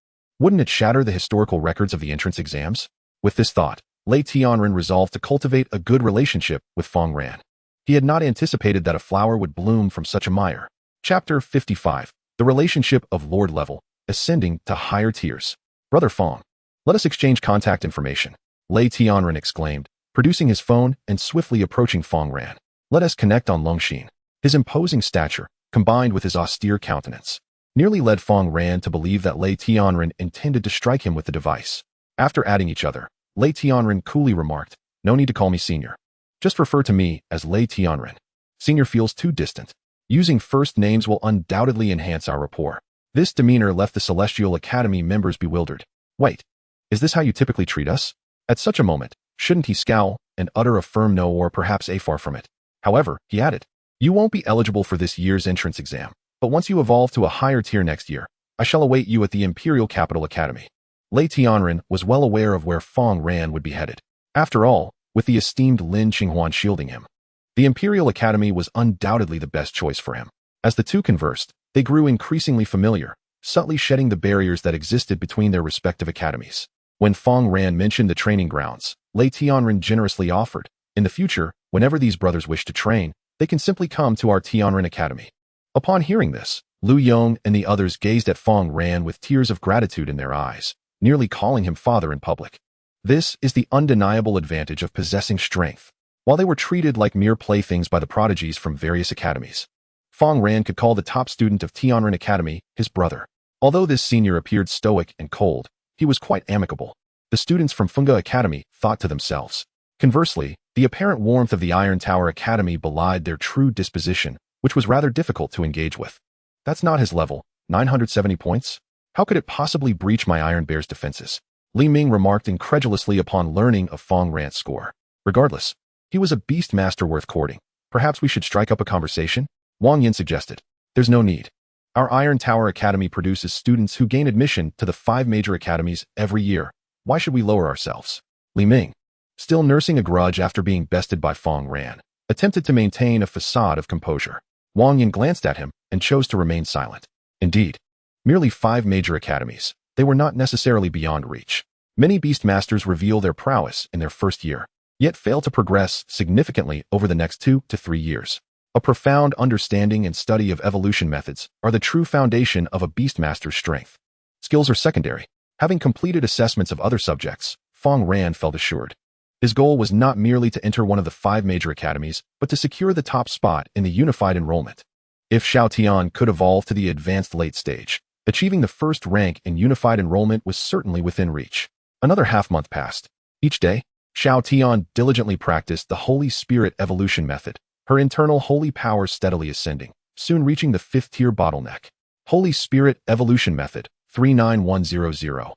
wouldn't it shatter the historical records of the entrance exams? With this thought, Lei Tianren resolved to cultivate a good relationship with Fang Ran. He had not anticipated that a flower would bloom from such a mire. Chapter 55. The Relationship of Lord Level, Ascending to Higher Tiers. Brother Fang, let us exchange contact information, Lei Tianren exclaimed, producing his phone and swiftly approaching Fang Ran. Let us connect on Longxin. His imposing stature, combined with his austere countenance, nearly led Fang Ran to believe that Lei Tianren intended to strike him with the device. After adding each other, Lei Tianren coolly remarked, "No need to call me senior. Just refer to me as Lei Tianren. Senior feels too distant. Using first names will undoubtedly enhance our rapport." This demeanor left the Celestial Academy members bewildered. Wait, is this how you typically treat us? At such a moment, shouldn't he scowl and utter a firm no or perhaps a far from it? However, he added, "You won't be eligible for this year's entrance exam, but once you evolve to a higher tier next year, I shall await you at the Imperial Capital Academy." Lei Tianren was well aware of where Fang Ran would be headed. After all, with the esteemed Lin Qinghuan shielding him, the Imperial Academy was undoubtedly the best choice for him. As the two conversed, they grew increasingly familiar, subtly shedding the barriers that existed between their respective academies. When Fang Ran mentioned the training grounds, Lei Tianren generously offered, "In the future, whenever these brothers wish to train, they can simply come to our Tianren Academy." Upon hearing this, Lu Yong and the others gazed at Fang Ran with tears of gratitude in their eyes, nearly calling him father in public. This is the undeniable advantage of possessing strength. While they were treated like mere playthings by the prodigies from various academies, Fang Ran could call the top student of Tianren Academy his brother. Although this senior appeared stoic and cold, he was quite amicable. The students from Funga Academy thought to themselves. Conversely, the apparent warmth of the Iron Tower Academy belied their true disposition, which was rather difficult to engage with. That's not his level, 970 points? How could it possibly breach my Iron Bear's defenses? Li Ming remarked incredulously upon learning of Fang Ran's score. Regardless, he was a beast master worth courting. Perhaps we should strike up a conversation? Wang Yin suggested. There's no need. Our Iron Tower Academy produces students who gain admission to the 5 major academies every year. Why should we lower ourselves? Li Ming, still nursing a grudge after being bested by Fang Ran, attempted to maintain a facade of composure. Wang Yin glanced at him and chose to remain silent. Indeed, merely 5 major academies. They were not necessarily beyond reach. Many beast masters reveal their prowess in their first year, yet fail to progress significantly over the next 2 to 3 years. A profound understanding and study of evolution methods are the true foundation of a beastmaster's strength. Skills are secondary. Having completed assessments of other subjects, Fang Ran felt assured. His goal was not merely to enter one of the 5 major academies, but to secure the top spot in the unified enrollment. If Xiao Tian could evolve to the advanced late stage, achieving the first rank in unified enrollment was certainly within reach. Another half-month passed. Each day, Xiao Tian diligently practiced the Holy Spirit evolution method, her internal holy power steadily ascending, soon reaching the 5th-tier bottleneck. Holy Spirit Evolution Method, 39100.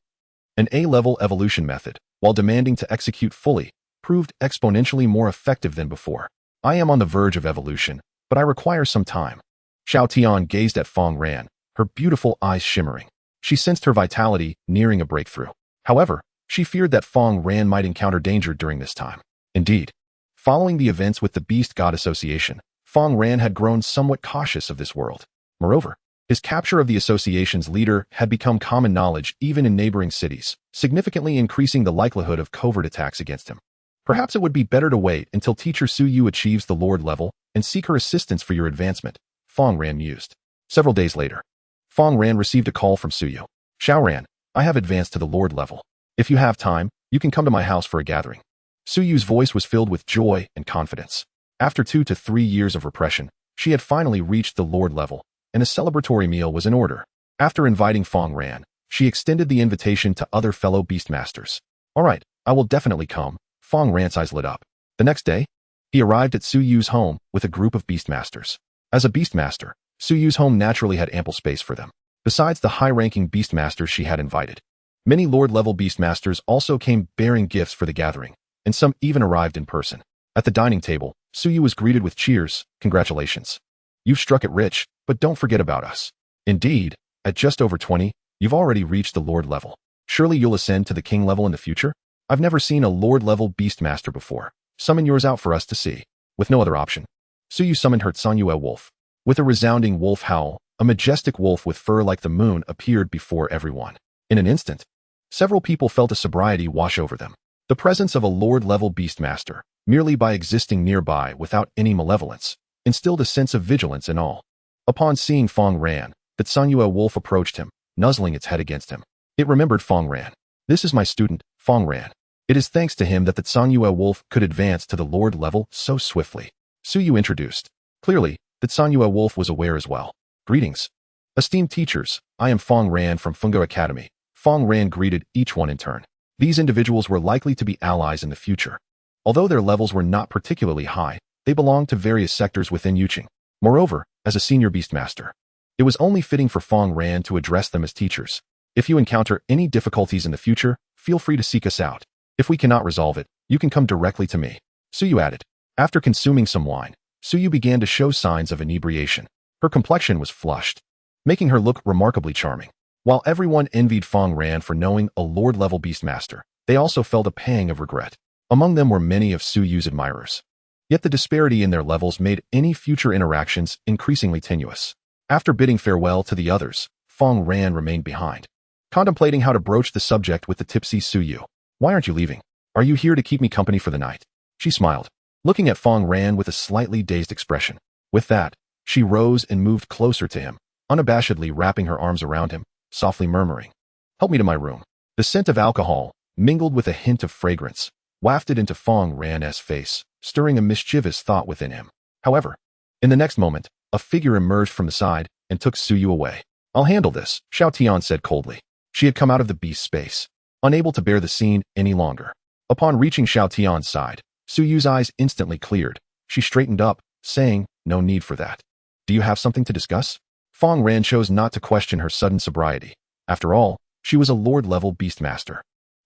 An A-level evolution method, while demanding to execute fully, proved exponentially more effective than before. I am on the verge of evolution, but I require some time. Xiao Tian gazed at Fang Ran, her beautiful eyes shimmering. She sensed her vitality nearing a breakthrough. However, she feared that Fang Ran might encounter danger during this time. Indeed, following the events with the Beast God Association, Fang Ran had grown somewhat cautious of this world. Moreover, his capture of the association's leader had become common knowledge even in neighboring cities, significantly increasing the likelihood of covert attacks against him. Perhaps it would be better to wait until teacher Su Yu achieves the Lord level and seek her assistance for your advancement, Fang Ran mused. Several days later, Fang Ran received a call from Su Yu. Xiao Ran, I have advanced to the Lord level. If you have time, you can come to my house for a gathering. Su Yu's voice was filled with joy and confidence. After 2 to 3 years of repression, she had finally reached the Lord level, and a celebratory meal was in order. After inviting Fang Ran, she extended the invitation to other fellow beastmasters. All right, I will definitely come. Fang Ran's eyes lit up. The next day, He arrived at Su Yu's home with a group of Beastmasters. As a Beastmaster, Su Yu's home naturally had ample space for them. Besides the high-ranking Beastmasters she had invited, many Lord-level Beastmasters also came bearing gifts for the gathering, and some even arrived in person. At the dining table, Su Yu was greeted with cheers. Congratulations. You've struck it rich, but don't forget about us. Indeed, at just over 20, you've already reached the Lord level. Surely you'll ascend to the King level in the future? I've never seen a Lord-level Beastmaster before. Summon yours out for us to see. With no other option, Su Yu summoned her Sanyue wolf. With a resounding wolf howl, a majestic wolf with fur like the moon appeared before everyone. In an instant, several people felt a sobriety wash over them. The presence of a Lord-level Beastmaster, merely by existing nearby without any malevolence, instilled a sense of vigilance in all. Upon seeing Fang Ran, the Sanyue wolf approached him, nuzzling its head against him. It remembered Fang Ran. This is my student, Fang Ran. It is thanks to him that the Sanyue wolf could advance to the Lord level so swiftly. Su Yu introduced. Clearly, the Sanyue wolf was aware as well. Greetings. Esteemed teachers, I am Fang Ran from Fungo Academy. Fang Ran greeted each one in turn. These individuals were likely to be allies in the future. Although their levels were not particularly high, they belonged to various sectors within Yuqing. Moreover, as a senior Beastmaster, it was only fitting for Fang Ran to address them as teachers. If you encounter any difficulties in the future, feel free to seek us out. If we cannot resolve it, you can come directly to me. Su Yu added. After consuming some wine, Su Yu began to show signs of inebriation. Her complexion was flushed, making her look remarkably charming. While everyone envied Fang Ran for knowing a Lord-level Beastmaster, they also felt a pang of regret. Among them were many of Su Yu's admirers. Yet the disparity in their levels made any future interactions increasingly tenuous. After bidding farewell to the others, Fang Ran remained behind, contemplating how to broach the subject with the tipsy Su Yu. Why aren't you leaving? Are you here to keep me company for the night? She smiled, looking at Fang Ran with a slightly dazed expression. With that, she rose and moved closer to him, unabashedly wrapping her arms around him, softly murmuring, "Help me to my room." The scent of alcohol, mingled with a hint of fragrance, wafted into Fang Ran's face, stirring a mischievous thought within him. However, in the next moment, a figure emerged from the side and took Su Yu away. "I'll handle this," Xiao Tian said coldly. She had come out of the beast space, unable to bear the scene any longer. Upon reaching Xiao Tian's side, Su Yu's eyes instantly cleared. She straightened up, saying, "No need for that. Do you have something to discuss?" Fang Ran chose not to question her sudden sobriety. After all, she was a Lord-level Beastmaster,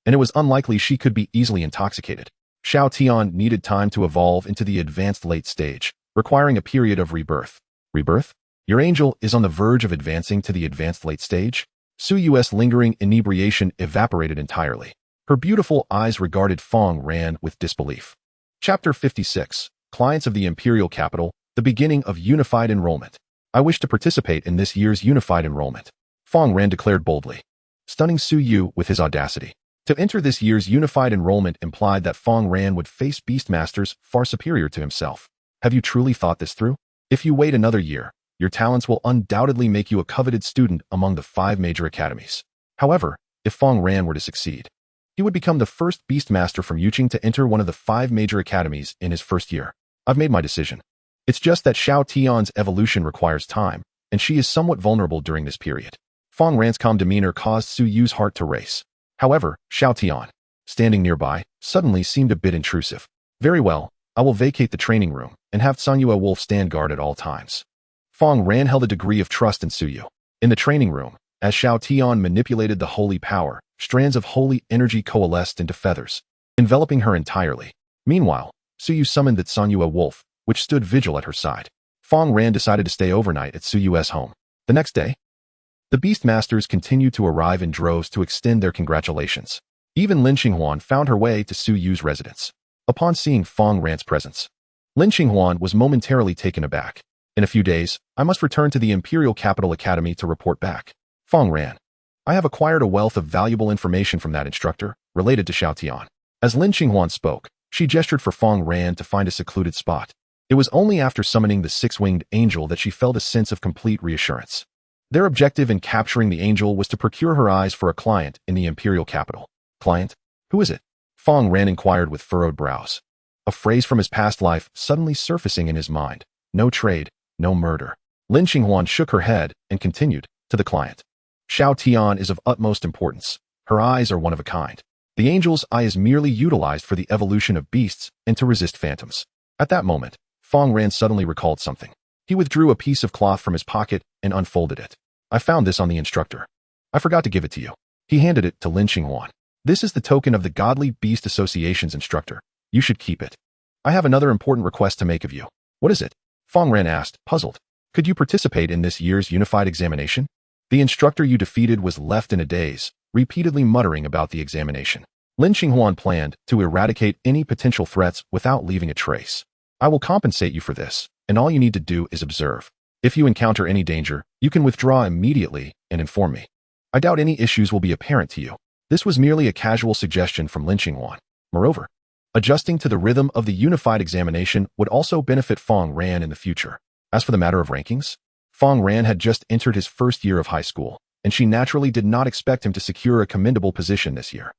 and it was unlikely she could be easily intoxicated. Xiao Tian needed time to evolve into the advanced late stage, requiring a period of rebirth. Rebirth? Your angel is on the verge of advancing to the advanced late stage? Su Yu's lingering inebriation evaporated entirely. Her beautiful eyes regarded Fang Ran with disbelief. Chapter 56, Clients of the Imperial Capital, the beginning of Unified Enrollment. I wish to participate in this year's Unified Enrollment, Fang Ran declared boldly, stunning Su Yu with his audacity. To enter this year's Unified Enrollment implied that Fang Ran would face Beastmasters far superior to himself. Have you truly thought this through? If you wait another year, your talents will undoubtedly make you a coveted student among the 5 major academies. However, if Fang Ran were to succeed, he would become the first Beastmaster from Yuqing to enter one of the 5 major academies in his first year. I've made my decision. It's just that Xiao Tian's evolution requires time, and she is somewhat vulnerable during this period. Fang Ran's calm demeanor caused Su Yu's heart to race. However, Xiao Tian, standing nearby, suddenly seemed a bit intrusive. Very well, I will vacate the training room and have Sanyue Wolf stand guard at all times. Fang Ran held a degree of trust in Su Yu. In the training room, as Xiao Tian manipulated the holy power, strands of holy energy coalesced into feathers, enveloping her entirely. Meanwhile, Su Yu summoned the Sanyue Wolf, which stood vigil at her side. Fang Ran decided to stay overnight at Su Yu's home. The next day, the Beastmasters continued to arrive in droves to extend their congratulations. Even Lin Xinghuan found her way to Su Yu's residence. Upon seeing Fang Ran's presence, Lin Xinghuan was momentarily taken aback. In a few days, I must return to the Imperial Capital Academy to report back. Fang Ran, I have acquired a wealth of valuable information from that instructor, related to Xiao Tian. As Lin Xinghuan spoke, she gestured for Fang Ran to find a secluded spot. It was only after summoning the 6-winged angel that she felt a sense of complete reassurance. Their objective in capturing the angel was to procure her eyes for a client in the Imperial Capital. Client? Who is it? Fang Ran inquired with furrowed brows. A phrase from his past life suddenly surfacing in his mind. No trade, no murder. Lin Xinghuan shook her head and continued, to the client. Xiao Tian is of utmost importance. Her eyes are one of a kind. The angel's eye is merely utilized for the evolution of beasts and to resist phantoms. At that moment, Fang Ran suddenly recalled something. He withdrew a piece of cloth from his pocket and unfolded it. I found this on the instructor. I forgot to give it to you. He handed it to Lin Qinghuan. This is the token of the Godly Beast Association's instructor. You should keep it. I have another important request to make of you. What is it? Fang Ran asked, puzzled. Could you participate in this year's unified examination? The instructor you defeated was left in a daze, repeatedly muttering about the examination. Lin Qinghuan planned to eradicate any potential threats without leaving a trace. I will compensate you for this, and all you need to do is observe. If you encounter any danger, you can withdraw immediately and inform me. I doubt any issues will be apparent to you. This was merely a casual suggestion from Lin Qinghuan. Moreover, adjusting to the rhythm of the unified examination would also benefit Fang Ran in the future. As for the matter of rankings, Fang Ran had just entered his first year of high school, and she naturally did not expect him to secure a commendable position this year.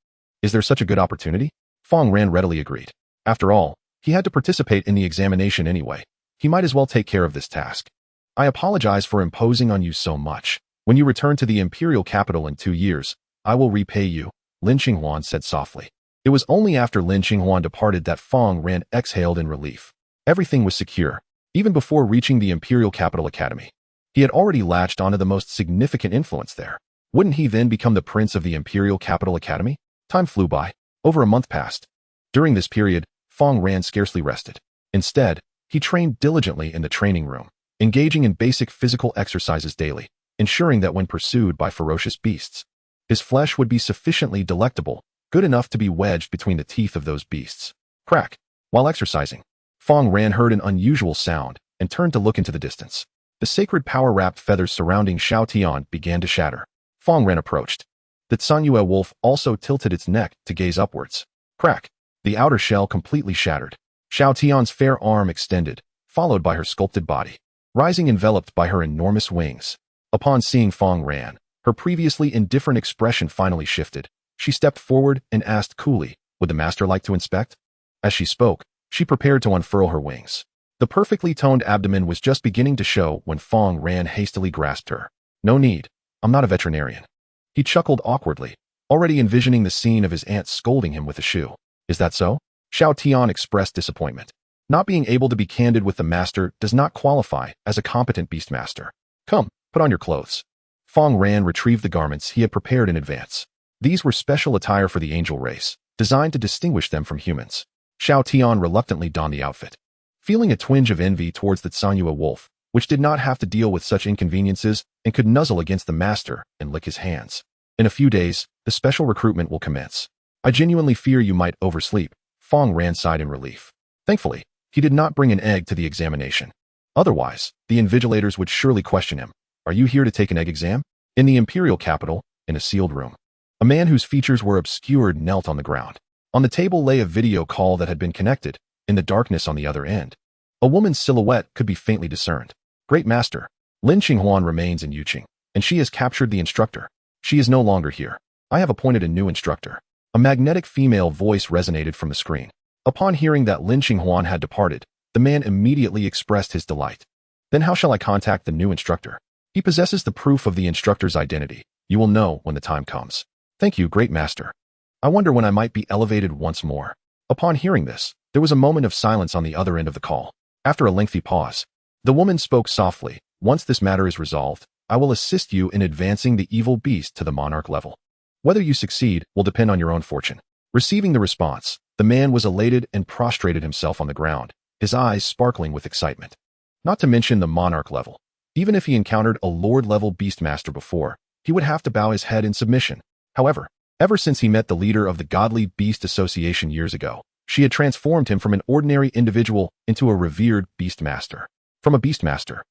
Is there such a good opportunity? Fang Ran readily agreed. After all, he had to participate in the examination anyway. He might as well take care of this task. I apologize for imposing on you so much. When you return to the imperial capital in 2 years, I will repay you, Lin Qinghuan said softly. It was only after Lin Qinghuan departed that Fang Ran exhaled in relief. Everything was secure, even before reaching the Imperial Capital Academy. He had already latched onto the most significant influence there. Wouldn't he then become the prince of the Imperial Capital Academy? Time flew by. Over a month passed. During this period, Fang Ran scarcely rested. Instead, he trained diligently in the training room, engaging in basic physical exercises daily, ensuring that when pursued by ferocious beasts, his flesh would be sufficiently delectable, good enough to be wedged between the teeth of those beasts. Crack! While exercising, Fang Ran heard an unusual sound and turned to look into the distance. The sacred power-wrapped feathers surrounding Xiao Tian began to shatter. Fang Ran approached. The Tsanyue wolf also tilted its neck to gaze upwards. Crack! The outer shell completely shattered. Xiao Tian's fair arm extended, followed by her sculpted body, rising enveloped by her enormous wings. Upon seeing Fang Ran, her previously indifferent expression finally shifted. She stepped forward and asked coolly, would the master like to inspect? As she spoke, she prepared to unfurl her wings. The perfectly toned abdomen was just beginning to show when Fang Ran hastily grasped her. No need. I'm not a veterinarian. He chuckled awkwardly, already envisioning the scene of his aunt scolding him with a shoe. Is that so? Xiao Tian expressed disappointment. Not being able to be candid with the master does not qualify as a competent beastmaster. Come, put on your clothes. Fang Ran retrieved the garments he had prepared in advance. These were special attire for the angel race, designed to distinguish them from humans. Xiao Tian reluctantly donned the outfit. Feeling a twinge of envy towards the Tsanyue wolf, which did not have to deal with such inconveniences and could nuzzle against the master and lick his hands. In a few days, the special recruitment will commence. I genuinely fear you might oversleep. Fang Ran sighed in relief. Thankfully, he did not bring an egg to the examination. Otherwise, the invigilators would surely question him. Are you here to take an egg exam? In the imperial capital, in a sealed room, a man whose features were obscured knelt on the ground. On the table lay a video call that had been connected. In the darkness on the other end, a woman's silhouette could be faintly discerned. Great Master, Lin Qinghuan remains in Yuqing, and she has captured the instructor. She is no longer here. I have appointed a new instructor. A magnetic female voice resonated from the screen. Upon hearing that Lin Qinghuan had departed, the man immediately expressed his delight. Then how shall I contact the new instructor? He possesses the proof of the instructor's identity. You will know when the time comes. Thank you, Great Master. I wonder when I might be elevated once more. Upon hearing this, there was a moment of silence on the other end of the call. After a lengthy pause, the woman spoke softly. Once this matter is resolved, I will assist you in advancing the evil beast to the monarch level. Whether you succeed will depend on your own fortune. Receiving the response, the man was elated and prostrated himself on the ground, his eyes sparkling with excitement. Not to mention the monarch level. Even if he encountered a lord-level beastmaster before, he would have to bow his head in submission. However, ever since he met the leader of the Godly Beast Association years ago, she had transformed him from an ordinary individual into a revered beastmaster. From a beastmaster,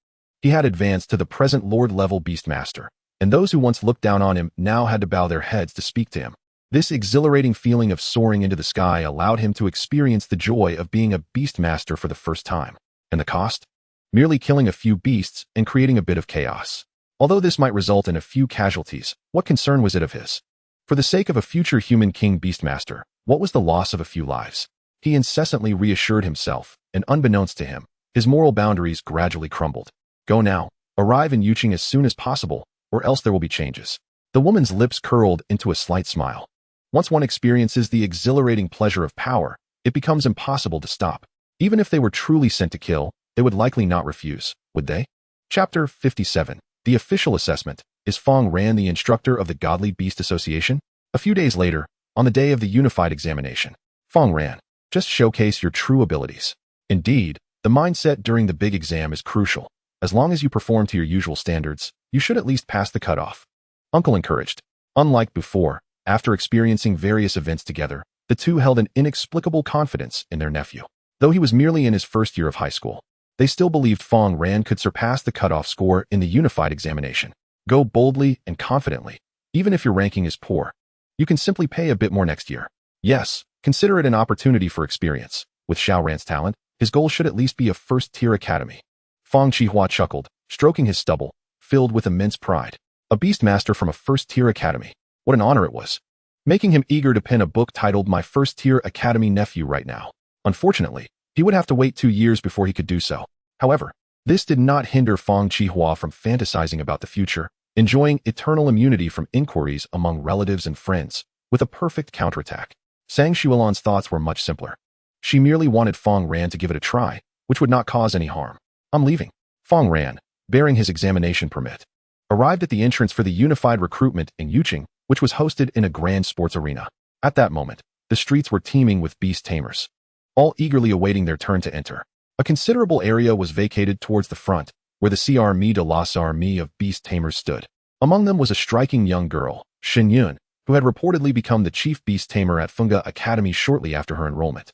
he had advanced to the present lord-level beastmaster, and those who once looked down on him now had to bow their heads to speak to him. This exhilarating feeling of soaring into the sky allowed him to experience the joy of being a beastmaster for the first time. And the cost? Merely killing a few beasts and creating a bit of chaos. Although this might result in a few casualties, what concern was it of his? For the sake of a future human king beastmaster, what was the loss of a few lives? He incessantly reassured himself, and unbeknownst to him, his moral boundaries gradually crumbled. Go now, arrive in Yuqing as soon as possible, or else there will be changes. The woman's lips curled into a slight smile. Once one experiences the exhilarating pleasure of power, it becomes impossible to stop. Even if they were truly sent to kill, they would likely not refuse, would they? Chapter 57. The official assessment. Is Fang Ran the instructor of the Godly Beast Association? A few days later, on the day of the unified examination, Fang Ran, just showcase your true abilities. Indeed, the mindset during the big exam is crucial. As long as you perform to your usual standards, you should at least pass the cutoff. Uncle encouraged. Unlike before, after experiencing various events together, the two held an inexplicable confidence in their nephew. Though he was merely in his first year of high school, they still believed Fang Ran could surpass the cutoff score in the unified examination. Go boldly and confidently. Even if your ranking is poor, you can simply pay a bit more next year. Yes, consider it an opportunity for experience. With Xiao Ran's talent, his goal should at least be a first-tier academy. Fang Qihua chuckled, stroking his stubble, filled with immense pride. A beast master from a first-tier academy. What an honor it was. Making him eager to pen a book titled My First-Tier Academy Nephew right now. Unfortunately, he would have to wait 2 years before he could do so. However, this did not hinder Fang Qihua from fantasizing about the future, enjoying eternal immunity from inquiries among relatives and friends, with a perfect counterattack. Sang Xuelan's thoughts were much simpler. She merely wanted Fang Ran to give it a try, which would not cause any harm. I'm leaving. Fang Ran, bearing his examination permit, arrived at the entrance for the unified recruitment in Yuqing, which was hosted in a grand sports arena. At that moment, the streets were teeming with beast tamers, all eagerly awaiting their turn to enter. A considerable area was vacated towards the front, where the Armée de la Armée of beast tamers stood. Among them was a striking young girl, Shen Yun, who had reportedly become the chief beast tamer at Funga Academy shortly after her enrollment,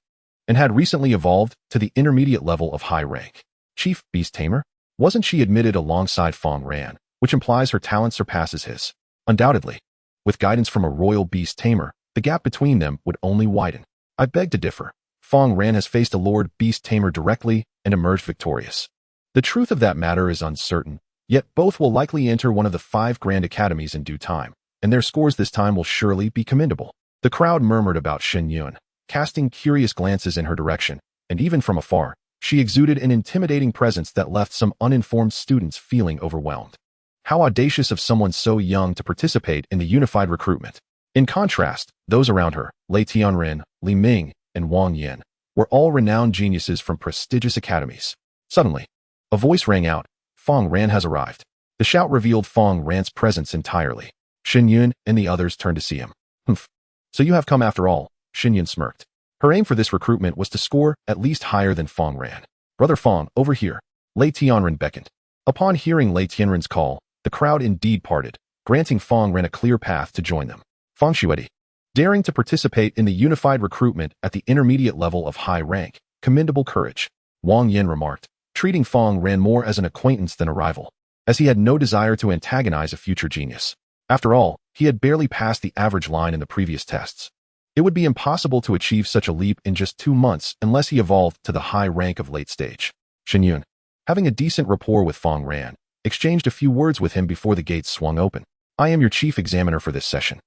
and had recently evolved to the intermediate level of high rank. Chief beast tamer? Wasn't she admitted alongside Fang Ran, which implies her talent surpasses his? Undoubtedly. With guidance from a royal beast tamer, the gap between them would only widen. I beg to differ. Fang Ran has faced a Lord Beast Tamer directly and emerged victorious. The truth of that matter is uncertain, yet both will likely enter one of the 5 grand academies in due time, and their scores this time will surely be commendable. The crowd murmured about Shen Yun, casting curious glances in her direction, and even from afar, she exuded an intimidating presence that left some uninformed students feeling overwhelmed. How audacious of someone so young to participate in the unified recruitment. In contrast, those around her, Lei Tianren, Li Ming, and Wang Yan, were all renowned geniuses from prestigious academies. Suddenly, a voice rang out, Fang Ran has arrived. The shout revealed Fang Ran's presence entirely. Shen Yun and the others turned to see him. Humph. So you have come after all, Shen Yun smirked. Her aim for this recruitment was to score at least higher than Fang Ran. Brother Fang, over here. Lei Tianren beckoned. Upon hearing Lei Tianren's call, the crowd indeed parted, granting Fang Ran a clear path to join them. Fang Shuedi, daring to participate in the unified recruitment at the intermediate level of high rank, commendable courage, Wang Yan remarked, treating Fang Ran more as an acquaintance than a rival, as he had no desire to antagonize a future genius. After all, he had barely passed the average line in the previous tests. It would be impossible to achieve such a leap in just 2 months unless he evolved to the high rank of late stage. Shen Yun, having a decent rapport with Fang Ran, exchanged a few words with him before the gates swung open. I am your chief examiner for this session.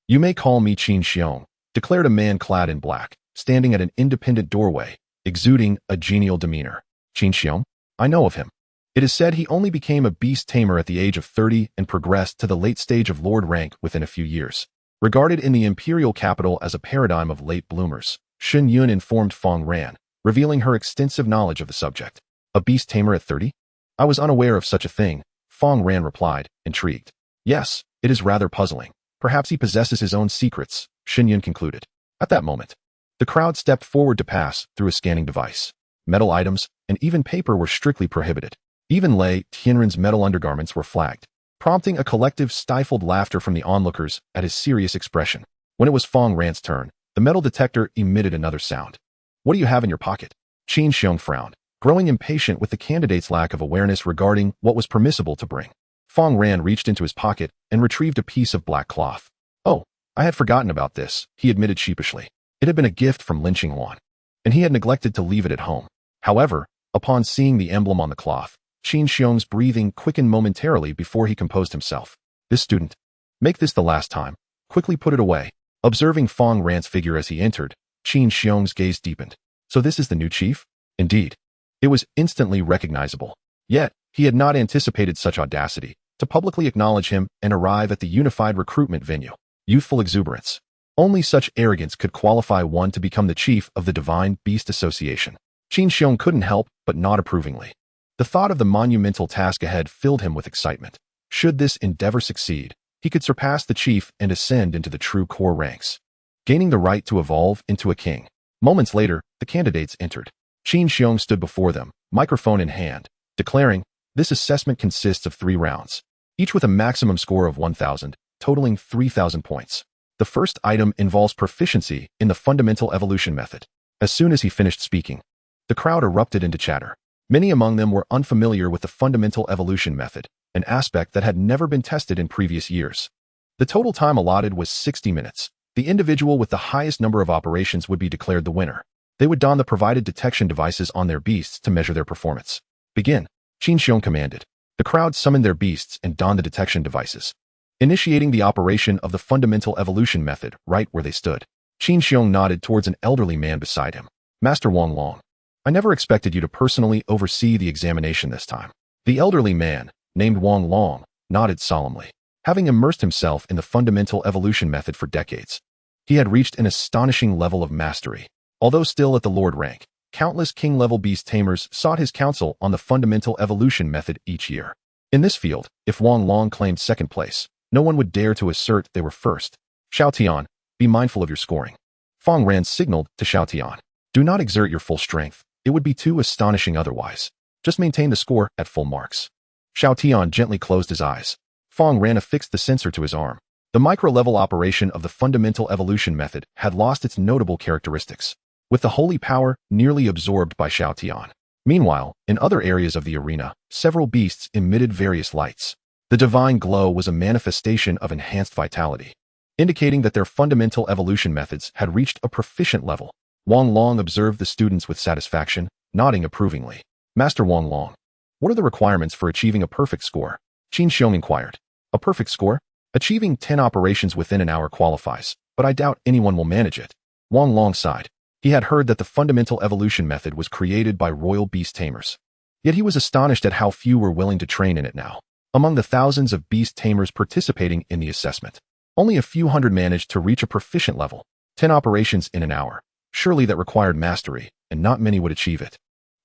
You may call me Qin Xiong, declared a man clad in black, standing at an independent doorway, exuding a genial demeanor. Qin Xiong? I know of him. It is said he only became a beast tamer at the age of 30 and progressed to the late stage of lord rank within a few years. Regarded in the imperial capital as a paradigm of late bloomers, Shen Yun informed Fang Ran, revealing her extensive knowledge of the subject. A beast tamer at 30? I was unaware of such a thing, Fang Ran replied, intrigued. Yes, it is rather puzzling. Perhaps he possesses his own secrets, Shen Yun concluded. At that moment, the crowd stepped forward to pass through a scanning device. Metal items and even paper were strictly prohibited. Even Lei Tianren's metal undergarments were flagged, prompting a collective stifled laughter from the onlookers at his serious expression. When it was Fang Ran's turn, the metal detector emitted another sound. What do you have in your pocket? Qin Xiong frowned, growing impatient with the candidate's lack of awareness regarding what was permissible to bring. Fang Ran reached into his pocket and retrieved a piece of black cloth. Oh, I had forgotten about this, he admitted sheepishly. It had been a gift from Lin Qinghuan, and he had neglected to leave it at home. However, upon seeing the emblem on the cloth, Qin Xiong's breathing quickened momentarily before he composed himself. This student, make this the last time. Quickly put it away. Observing Fang Ran's figure as he entered, Qin Xiong's gaze deepened. So this is the new chief? Indeed. It was instantly recognizable. Yet, he had not anticipated such audacity to publicly acknowledge him and arrive at the unified recruitment venue. Youthful exuberance. Only such arrogance could qualify one to become the chief of the Divine Beast Association. Qin Xiong couldn't help but nod approvingly. The thought of the monumental task ahead filled him with excitement. Should this endeavor succeed, he could surpass the chief and ascend into the true core ranks, gaining the right to evolve into a king. Moments later, the candidates entered. Qin Xiong stood before them, microphone in hand, declaring, "This assessment consists of 3 rounds, each with a maximum score of 1,000, totaling 3,000 points. The first item involves proficiency in the fundamental evolution method." As soon as he finished speaking, the crowd erupted into chatter. Many among them were unfamiliar with the fundamental evolution method, an aspect that had never been tested in previous years. The total time allotted was 60 minutes. The individual with the highest number of operations would be declared the winner. They would don the provided detection devices on their beasts to measure their performance. "Begin," Qin Xiong commanded. The crowd summoned their beasts and donned the detection devices, initiating the operation of the fundamental evolution method right where they stood. Qin Xiong nodded towards an elderly man beside him. "Master Wang Long, I never expected you to personally oversee the examination this time." The elderly man, named Wang Long, nodded solemnly. Having immersed himself in the fundamental evolution method for decades, he had reached an astonishing level of mastery. Although still at the Lord rank, countless king-level beast tamers sought his counsel on the fundamental evolution method each year. In this field, if Wang Long claimed second place, no one would dare to assert they were first. "Xiao Tian, be mindful of your scoring." Fang Ran signaled to Xiao Tian. "Do not exert your full strength. It would be too astonishing otherwise. Just maintain the score at full marks." Xiao Tian gently closed his eyes. Fang Ran affixed the sensor to his arm. The micro-level operation of the fundamental evolution method had lost its notable characteristics, with the holy power nearly absorbed by Xiao Tian. Meanwhile, in other areas of the arena, several beasts emitted various lights. The divine glow was a manifestation of enhanced vitality, indicating that their fundamental evolution methods had reached a proficient level. Wang Long observed the students with satisfaction, nodding approvingly. "Master Wang Long, what are the requirements for achieving a perfect score?" Qin Xiong inquired. "A perfect score? Achieving 10 operations within an hour qualifies, but I doubt anyone will manage it." Wang Long sighed. He had heard that the fundamental evolution method was created by royal beast tamers. Yet he was astonished at how few were willing to train in it now. Among the thousands of beast tamers participating in the assessment, only a few hundred managed to reach a proficient level. 10 operations in an hour. Surely that required mastery, and not many would achieve it.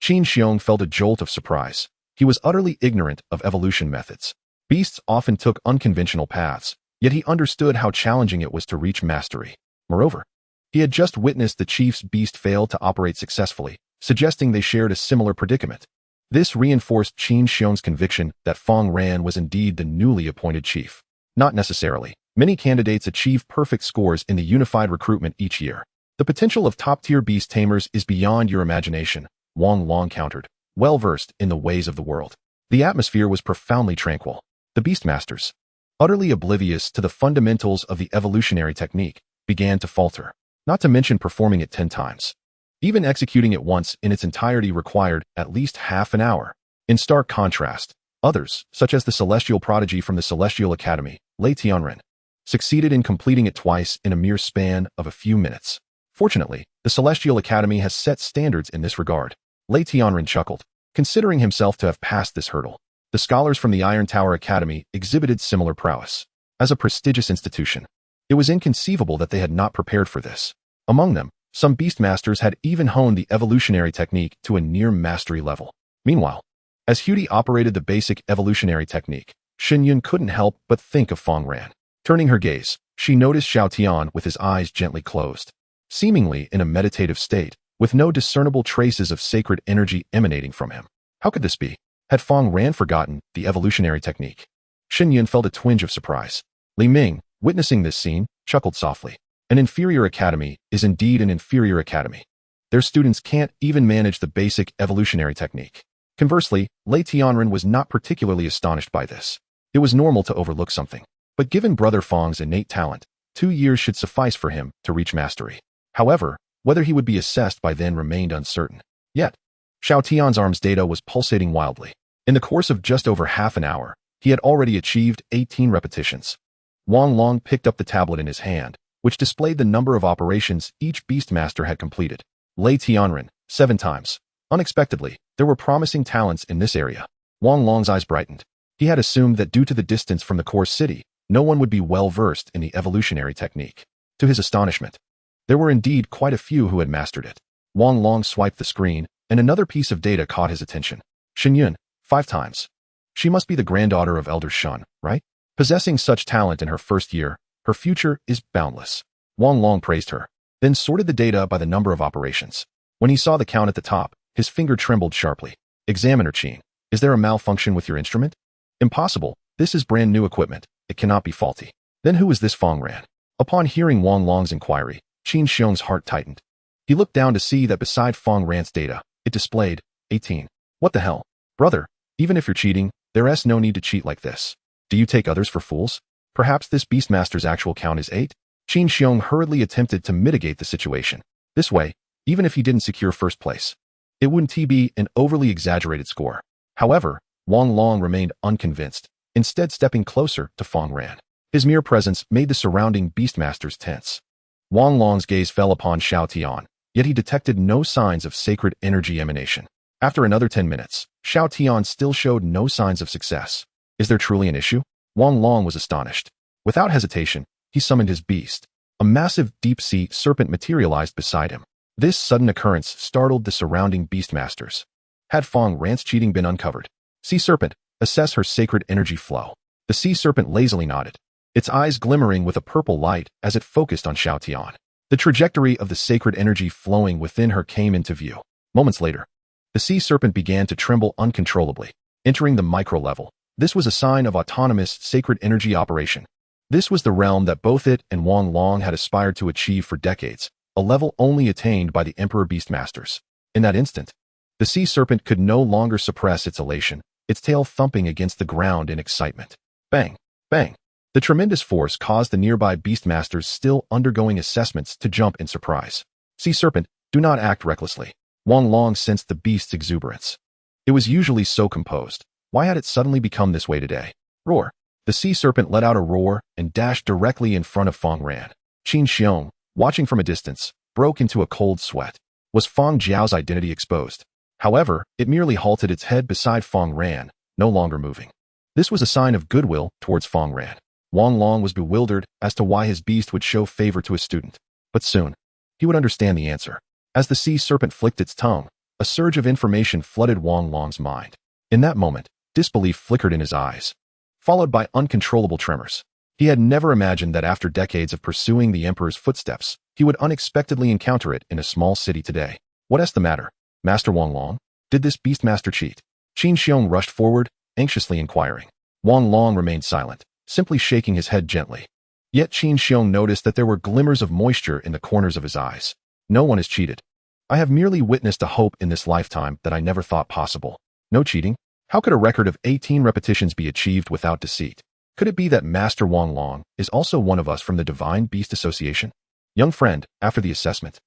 Qin Xiong felt a jolt of surprise. He was utterly ignorant of evolution methods. Beasts often took unconventional paths, yet he understood how challenging it was to reach mastery. Moreover, he had just witnessed the chief's beast fail to operate successfully, suggesting they shared a similar predicament. This reinforced Qin Xiong's conviction that Fang Ran was indeed the newly appointed chief. Not necessarily. Many candidates achieve perfect scores in the unified recruitment each year. "The potential of top-tier beast tamers is beyond your imagination," Wang Long countered, well-versed in the ways of the world. The atmosphere was profoundly tranquil. The beastmasters, utterly oblivious to the fundamentals of the evolutionary technique, began to falter, not to mention performing it 10 times. Even executing it once in its entirety required at least half an hour. In stark contrast, others, such as the celestial prodigy from the Celestial Academy, Lei Tianren, succeeded in completing it twice in a mere span of a few minutes. Fortunately, the Celestial Academy has set standards in this regard. Lei Tianren chuckled, considering himself to have passed this hurdle. The scholars from the Iron Tower Academy exhibited similar prowess. As a prestigious institution, it was inconceivable that they had not prepared for this. Among them, some beastmasters had even honed the evolutionary technique to a near mastery level. Meanwhile, as Hudi operated the basic evolutionary technique, Xinyun couldn't help but think of Fang Ran. Turning her gaze, she noticed Xiao Tian with his eyes gently closed, seemingly in a meditative state, with no discernible traces of sacred energy emanating from him. How could this be? Had Fang Ran forgotten the evolutionary technique? Xinyun felt a twinge of surprise. Li Ming, witnessing this scene, chuckled softly. An inferior academy is indeed an inferior academy. Their students can't even manage the basic evolutionary technique. Conversely, Lei Tianren was not particularly astonished by this. It was normal to overlook something. But given Brother Fang's innate talent, 2 years should suffice for him to reach mastery. However, whether he would be assessed by then remained uncertain. Yet, Xiao Tian's arm's data was pulsating wildly. In the course of just over half an hour, he had already achieved 18 repetitions. Wang Long picked up the tablet in his hand, which displayed the number of operations each beastmaster had completed. Lei Tianren, 7 times. Unexpectedly, there were promising talents in this area. Wang Long's eyes brightened. He had assumed that due to the distance from the core city, no one would be well-versed in the evolutionary technique. To his astonishment, there were indeed quite a few who had mastered it. Wang Long swiped the screen, and another piece of data caught his attention. Shenyun, 5 times. She must be the granddaughter of Elder Shun, right? Possessing such talent in her first year, her future is boundless. Wang Long praised her, then sorted the data by the number of operations. When he saw the count at the top, his finger trembled sharply. Examiner Qin, is there a malfunction with your instrument? Impossible, this is brand new equipment, it cannot be faulty. Then who is this Fang Ran? Upon hearing Wang Long's inquiry, Qin Xiong's heart tightened. He looked down to see that beside Fang Ran's data, it displayed 18. What the hell? Brother, even if you're cheating, there's no need to cheat like this. Do you take others for fools? Perhaps this Beastmaster's actual count is 8? Qin Xiong hurriedly attempted to mitigate the situation. This way, even if he didn't secure first place, it wouldn't be an overly exaggerated score. However, Wang Long remained unconvinced, instead stepping closer to Fang Ran. His mere presence made the surrounding Beastmasters tense. Wang Long's gaze fell upon Xiao Tian, yet he detected no signs of sacred energy emanation. After another 10 minutes, Xiao Tian still showed no signs of success. Is there truly an issue? Wang Long was astonished. Without hesitation, he summoned his beast. A massive deep-sea serpent materialized beside him. This sudden occurrence startled the surrounding Beastmasters. Had Fang Ran's cheating been uncovered? Sea Serpent, assess her sacred energy flow. The sea serpent lazily nodded, its eyes glimmering with a purple light as it focused on Xiao Tian. The trajectory of the sacred energy flowing within her came into view. Moments later, the sea serpent began to tremble uncontrollably, entering the micro level. This was a sign of autonomous sacred energy operation. This was the realm that both it and Wang Long had aspired to achieve for decades, a level only attained by the Emperor Beastmasters. In that instant, the sea serpent could no longer suppress its elation, its tail thumping against the ground in excitement. Bang! Bang! The tremendous force caused the nearby Beastmasters still undergoing assessments to jump in surprise. Sea Serpent, do not act recklessly. Wang Long sensed the beast's exuberance. It was usually so composed. Why had it suddenly become this way today? Roar! The sea serpent let out a roar and dashed directly in front of Fang Ran. Qin Xiong, watching from a distance, broke into a cold sweat. Was Fang Jiao's identity exposed? However, it merely halted its head beside Fang Ran, no longer moving. This was a sign of goodwill towards Fang Ran. Wang Long was bewildered as to why his beast would show favor to his student. But soon, he would understand the answer. As the sea serpent flicked its tongue, a surge of information flooded Wang Long's mind. In that moment, disbelief flickered in his eyes, followed by uncontrollable tremors. He had never imagined that after decades of pursuing the Emperor's footsteps, he would unexpectedly encounter it in a small city today. What's the matter? Master Wang Long? Did this Beastmaster cheat? Qin Xiong rushed forward, anxiously inquiring. Wang Long remained silent, simply shaking his head gently. Yet Qin Xiong noticed that there were glimmers of moisture in the corners of his eyes. No one has cheated. I have merely witnessed a hope in this lifetime that I never thought possible. No cheating? How could a record of 18 repetitions be achieved without deceit? Could it be that Master Wang Long is also one of us from the Divine Beast Association? Young friend, after the assessment,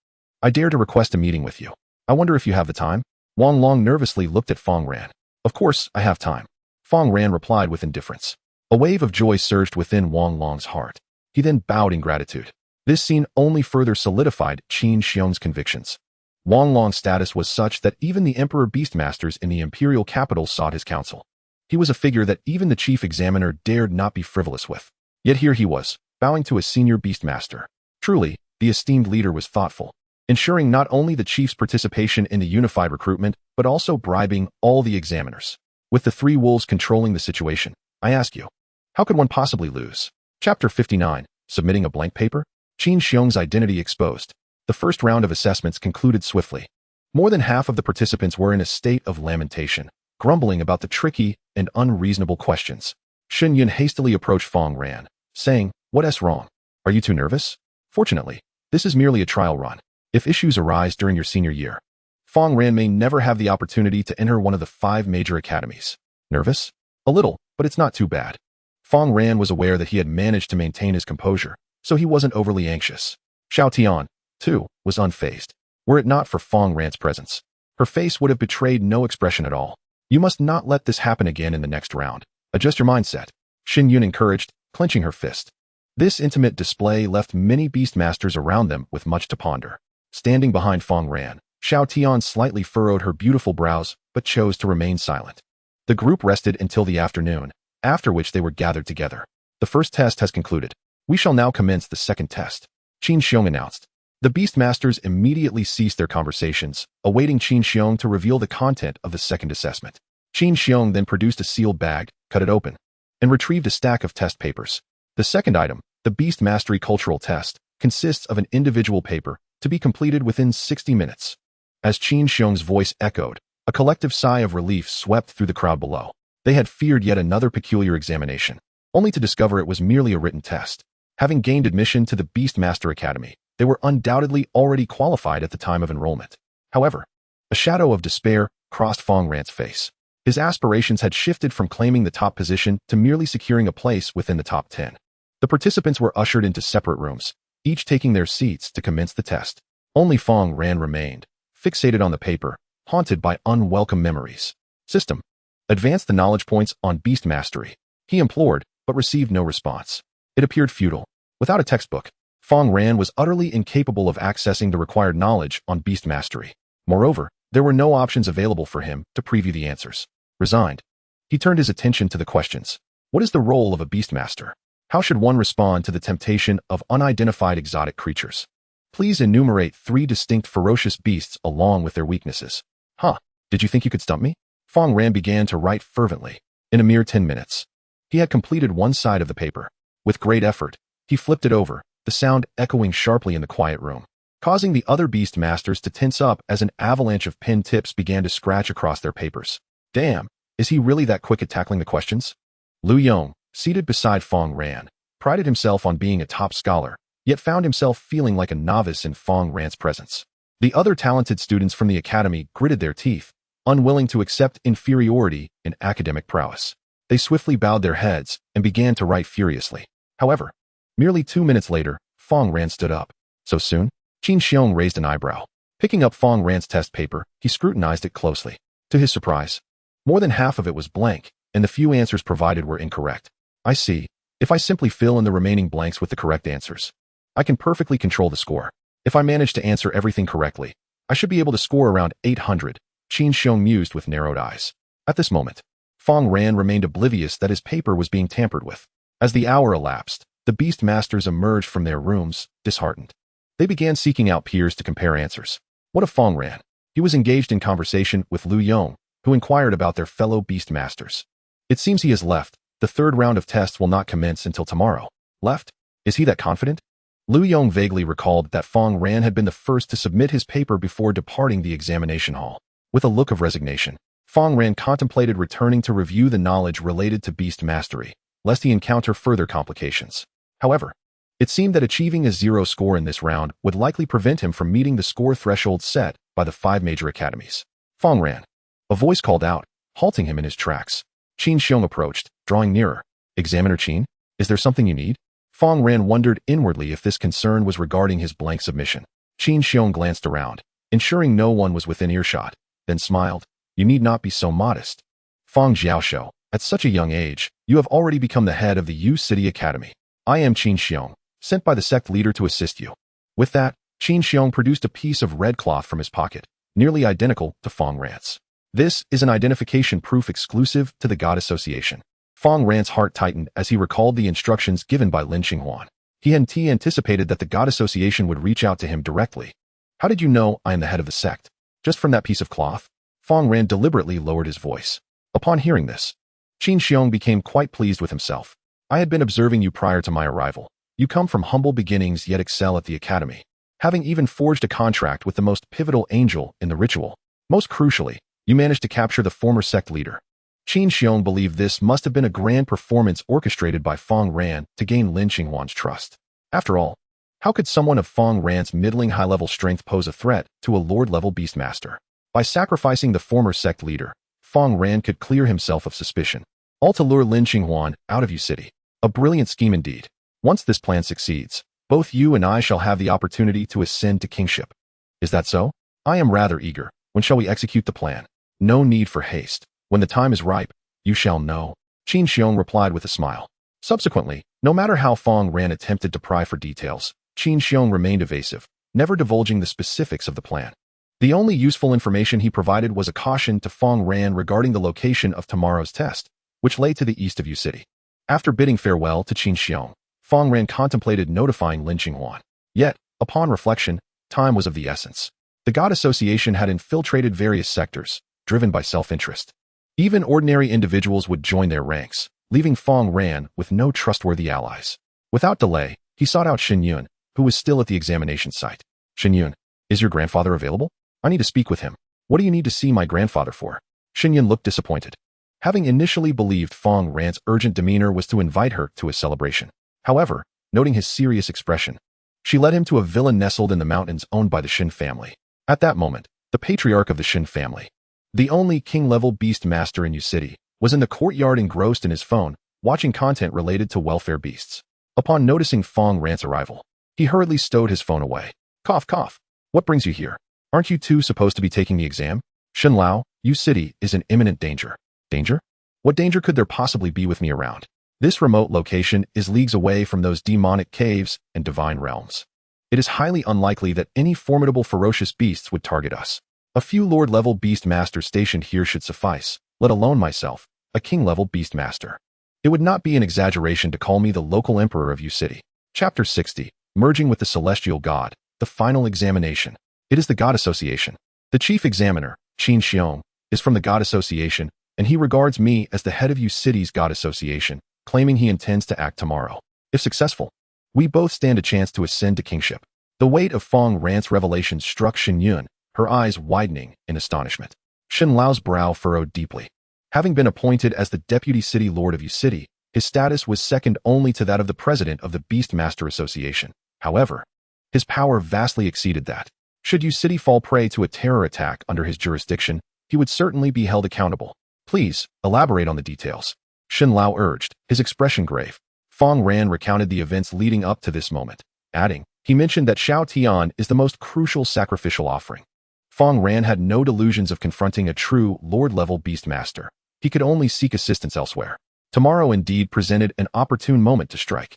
I dare to request a meeting with you. I wonder if you have the time? Wang Long nervously looked at Fang Ran. Of course, I have time. Fang Ran replied with indifference. A wave of joy surged within Wang Long's heart. He then bowed in gratitude. This scene only further solidified Qin Xiong's convictions. Wang Long's status was such that even the Emperor Beastmasters in the imperial capital sought his counsel. He was a figure that even the chief examiner dared not be frivolous with. Yet here he was, bowing to a senior Beastmaster. Truly, the esteemed leader was thoughtful, ensuring not only the chief's participation in the unified recruitment, but also bribing all the examiners. With the 3 wolves controlling the situation, I ask you, how could one possibly lose? Chapter 59, Submitting a Blank Paper? Qin Xiong's identity exposed. The first round of assessments concluded swiftly. More than half of the participants were in a state of lamentation, grumbling about the tricky and unreasonable questions. Shen Yun hastily approached Fang Ran, saying, "What's wrong? Are you too nervous?" Fortunately, this is merely a trial run. If issues arise during your senior year, Fang Ran may never have the opportunity to enter one of the 5 major academies. Nervous? A little, but it's not too bad. Fang Ran was aware that he had managed to maintain his composure, so he wasn't overly anxious. Xiao Tian, too, was unfazed. Were it not for Fang Ran's presence, her face would have betrayed no expression at all. You must not let this happen again in the next round. Adjust your mindset. Shen Yun encouraged, clenching her fist. This intimate display left many Beastmasters around them with much to ponder. Standing behind Fang Ran, Xiao Tian slightly furrowed her beautiful brows, but chose to remain silent. The group rested until the afternoon, after which they were gathered together. The first test has concluded. We shall now commence the second test, Qin Xiong announced. The Beastmasters immediately ceased their conversations, awaiting Qin Xiong to reveal the content of the second assessment. Qin Xiong then produced a sealed bag, cut it open, and retrieved a stack of test papers. The second item, the Beast Mastery Cultural Test, consists of an individual paper to be completed within 60 minutes. As Qin Xiong's voice echoed, a collective sigh of relief swept through the crowd below. They had feared yet another peculiar examination, only to discover it was merely a written test. Having gained admission to the Beastmaster Academy, they were undoubtedly already qualified at the time of enrollment. However, a shadow of despair crossed Fang Ran's face. His aspirations had shifted from claiming the top position to merely securing a place within the top 10. The participants were ushered into separate rooms, each taking their seats to commence the test. Only Fang Ran remained, fixated on the paper, haunted by unwelcome memories. System. Advance the knowledge points on Beast Mastery. He implored, but received no response. It appeared futile. Without a textbook, Fang Ran was utterly incapable of accessing the required knowledge on Beast Mastery. Moreover, there were no options available for him to preview the answers. Resigned, he turned his attention to the questions. What is the role of a Beastmaster? How should one respond to the temptation of unidentified exotic creatures? Please enumerate 3 distinct ferocious beasts along with their weaknesses. Huh, did you think you could stump me? Fang Ran began to write fervently. In a mere 10 minutes, he had completed one side of the paper. With great effort, he flipped it over, the sound echoing sharply in the quiet room, causing the other Beast Masters to tense up as an avalanche of pen tips began to scratch across their papers. Damn, is he really that quick at tackling the questions? Lu Yong, seated beside Fang Ran, prided himself on being a top scholar, yet found himself feeling like a novice in Fang Ran's presence. The other talented students from the academy gritted their teeth, unwilling to accept inferiority in academic prowess. They swiftly bowed their heads and began to write furiously. However, merely 2 minutes later, Fang Ran stood up. So soon? Qin Xiong raised an eyebrow. Picking up Fang Ran's test paper, he scrutinized it closely. To his surprise, more than half of it was blank, and the few answers provided were incorrect. I see. If I simply fill in the remaining blanks with the correct answers, I can perfectly control the score. If I manage to answer everything correctly, I should be able to score around 800, Qin Xiong mused with narrowed eyes. At this moment, Fang Ran remained oblivious that his paper was being tampered with. As the hour elapsed, the Beast Masters emerged from their rooms, disheartened. They began seeking out peers to compare answers. What of Fang Ran? He was engaged in conversation with Lu Yong, who inquired about their fellow Beast Masters. It seems he has left. The third round of tests will not commence until tomorrow. Left? Is he that confident? Lu Yong vaguely recalled that Fang Ran had been the first to submit his paper before departing the examination hall. With a look of resignation, Fang Ran contemplated returning to review the knowledge related to Beast Mastery, lest he encounter further complications. However, it seemed that achieving a 0 score in this round would likely prevent him from meeting the score threshold set by the 5 major academies. Fang Ran. A voice called out, halting him in his tracks. Qin Xiong approached, drawing nearer. Examiner Qin, is there something you need? Fang Ran wondered inwardly if this concern was regarding his blank submission. Qin Xiong glanced around, ensuring no one was within earshot, then smiled. You need not be so modest. Fang Jiaoshou, at such a young age, you have already become the head of the U City Academy. I am Qin Xiong, sent by the sect leader to assist you. With that, Qin Xiong produced a piece of red cloth from his pocket, nearly identical to Fang Ran's. This is an identification proof exclusive to the God Association. Fang Ran's heart tightened as he recalled the instructions given by Lin Xinghuan. He had anticipated that the God Association would reach out to him directly. How did you know I am the head of the sect? Just from that piece of cloth? Fang Ran deliberately lowered his voice. Upon hearing this, Qin Xiong became quite pleased with himself. I had been observing you prior to my arrival. You come from humble beginnings yet excel at the academy, having even forged a contract with the most pivotal angel in the ritual. Most crucially, you managed to capture the former sect leader. Qin Xiong believed this must have been a grand performance orchestrated by Fang Ran to gain Lin Xinghuan's trust. After all, how could someone of Fang Ran's middling high-level strength pose a threat to a Lord-level Beastmaster? By sacrificing the former sect leader, Fang Ran could clear himself of suspicion, all to lure Lin Xinghuan out of U City. A brilliant scheme indeed. Once this plan succeeds, both you and I shall have the opportunity to ascend to kingship. Is that so? I am rather eager. When shall we execute the plan? No need for haste. When the time is ripe, you shall know. Qin Xiong replied with a smile. Subsequently, no matter how Fang Ran attempted to pry for details, Qin Xiong remained evasive, never divulging the specifics of the plan. The only useful information he provided was a caution to Fang Ran regarding the location of tomorrow's test, which lay to the east of U City. After bidding farewell to Qin Xiong, Fang Ran contemplated notifying Lin Xinghuan. Yet, upon reflection, Time was of the essence. The God Association had infiltrated various sectors, driven by self-interest. Even ordinary individuals would join their ranks, leaving Fang Ran with no trustworthy allies. Without delay, he sought out Xin Yun, who was still at the examination site. Xin Yun, is your grandfather available? I need to speak with him. What do you need to see my grandfather for? Xin Yun looked disappointed. Having initially believed Fang Ran's urgent demeanor was to invite her to a celebration. However, noting his serious expression, she led him to a villa nestled in the mountains owned by the Xin family. At that moment, the patriarch of the Xin family, the only king-level beast master in Yu City, was in the courtyard engrossed in his phone, watching content related to welfare beasts. Upon noticing Fang Ran's arrival, he hurriedly stowed his phone away. Cough, cough. What brings you here? Aren't you two supposed to be taking the exam? Xin Lao, Yu City is in imminent danger. Danger? What danger could there possibly be with me around? This remote location is leagues away from those demonic caves and divine realms. It is highly unlikely that any formidable ferocious beasts would target us. A few Lord-level beast masters stationed here should suffice, let alone myself, a king-level beast master. It would not be an exaggeration to call me the local emperor of Yu City. Chapter 60, Merging with the Celestial God, the Final Examination. It is the God Association. The chief examiner, Qin Xiong, is from the God Association, and he regards me as the head of Yu City's God Association, claiming he intends to act tomorrow. If successful, we both stand a chance to ascend to kingship. The weight of Fang Ran's revelation struck Xin Yun, her eyes widening in astonishment. Xin Lao's brow furrowed deeply. Having been appointed as the deputy city lord of Yu City, his status was second only to that of the president of the Beast Master Association. However, his power vastly exceeded that. Should Yu City fall prey to a terror attack under his jurisdiction, he would certainly be held accountable. Please, elaborate on the details. Xin Lao urged, his expression grave. Fang Ran recounted the events leading up to this moment, adding, he mentioned that Xiao Tian is the most crucial sacrificial offering. Fang Ran had no delusions of confronting a true Lord-level beast master. He could only seek assistance elsewhere. Tomorrow indeed presented an opportune moment to strike.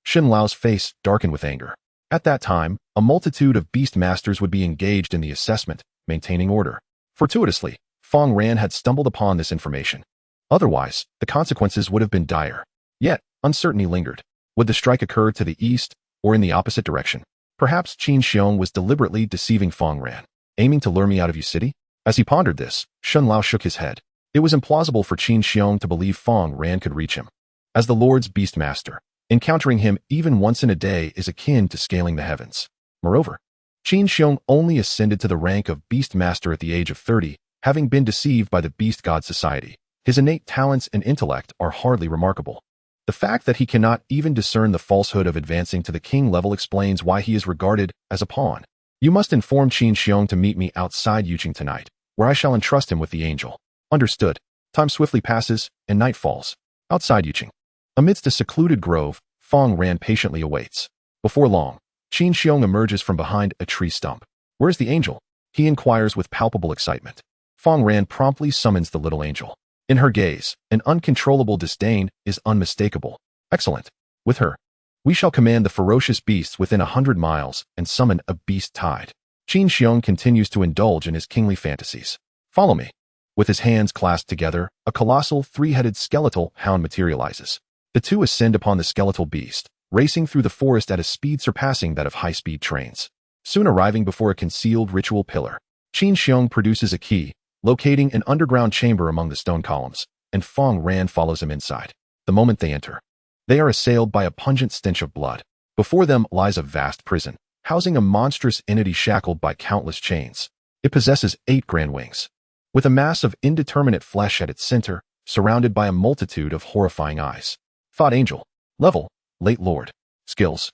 Xin Lao's face darkened with anger. At that time, a multitude of beast masters would be engaged in the assessment, maintaining order. Fortuitously, Fang Ran had stumbled upon this information. Otherwise, the consequences would have been dire. Yet, uncertainty lingered. Would the strike occur to the east, or in the opposite direction? Perhaps Qin Xiong was deliberately deceiving Fang Ran, aiming to lure me out of Yu City? As he pondered this, Xin Lao shook his head. It was implausible for Qin Xiong to believe Fang Ran could reach him. As the Lord's beast master, encountering him even once in a day is akin to scaling the heavens. Moreover, Qin Xiong only ascended to the rank of beast master at the age of 30, having been deceived by the Beast God Society. His innate talents and intellect are hardly remarkable. The fact that he cannot even discern the falsehood of advancing to the king level explains why he is regarded as a pawn. You must inform Qin Xiong to meet me outside Yuqing tonight, where I shall entrust him with the angel. Understood. Time swiftly passes, and night falls. Outside Yuqing, amidst a secluded grove, Fang Ran patiently awaits. Before long, Qin Xiong emerges from behind a tree stump. Where's the angel? He inquires with palpable excitement. Fang Ran promptly summons the little angel. In her gaze, an uncontrollable disdain is unmistakable. Excellent. With her, we shall command the ferocious beasts within 100 miles and summon a beast tide. Qin Xiong continues to indulge in his kingly fantasies. Follow me. With his hands clasped together, a colossal three-headed skeletal hound materializes. The two ascend upon the skeletal beast, racing through the forest at a speed surpassing that of high-speed trains. Soon arriving before a concealed ritual pillar, Qin Xiong produces a key, locating an underground chamber among the stone columns, and Fang Ran follows him inside. The moment they enter, they are assailed by a pungent stench of blood. Before them lies a vast prison, housing a monstrous entity shackled by countless chains. It possesses 8 grand wings, with a mass of indeterminate flesh at its center, surrounded by a multitude of horrifying eyes. Thought Angel. Level, Late Lord. Skills.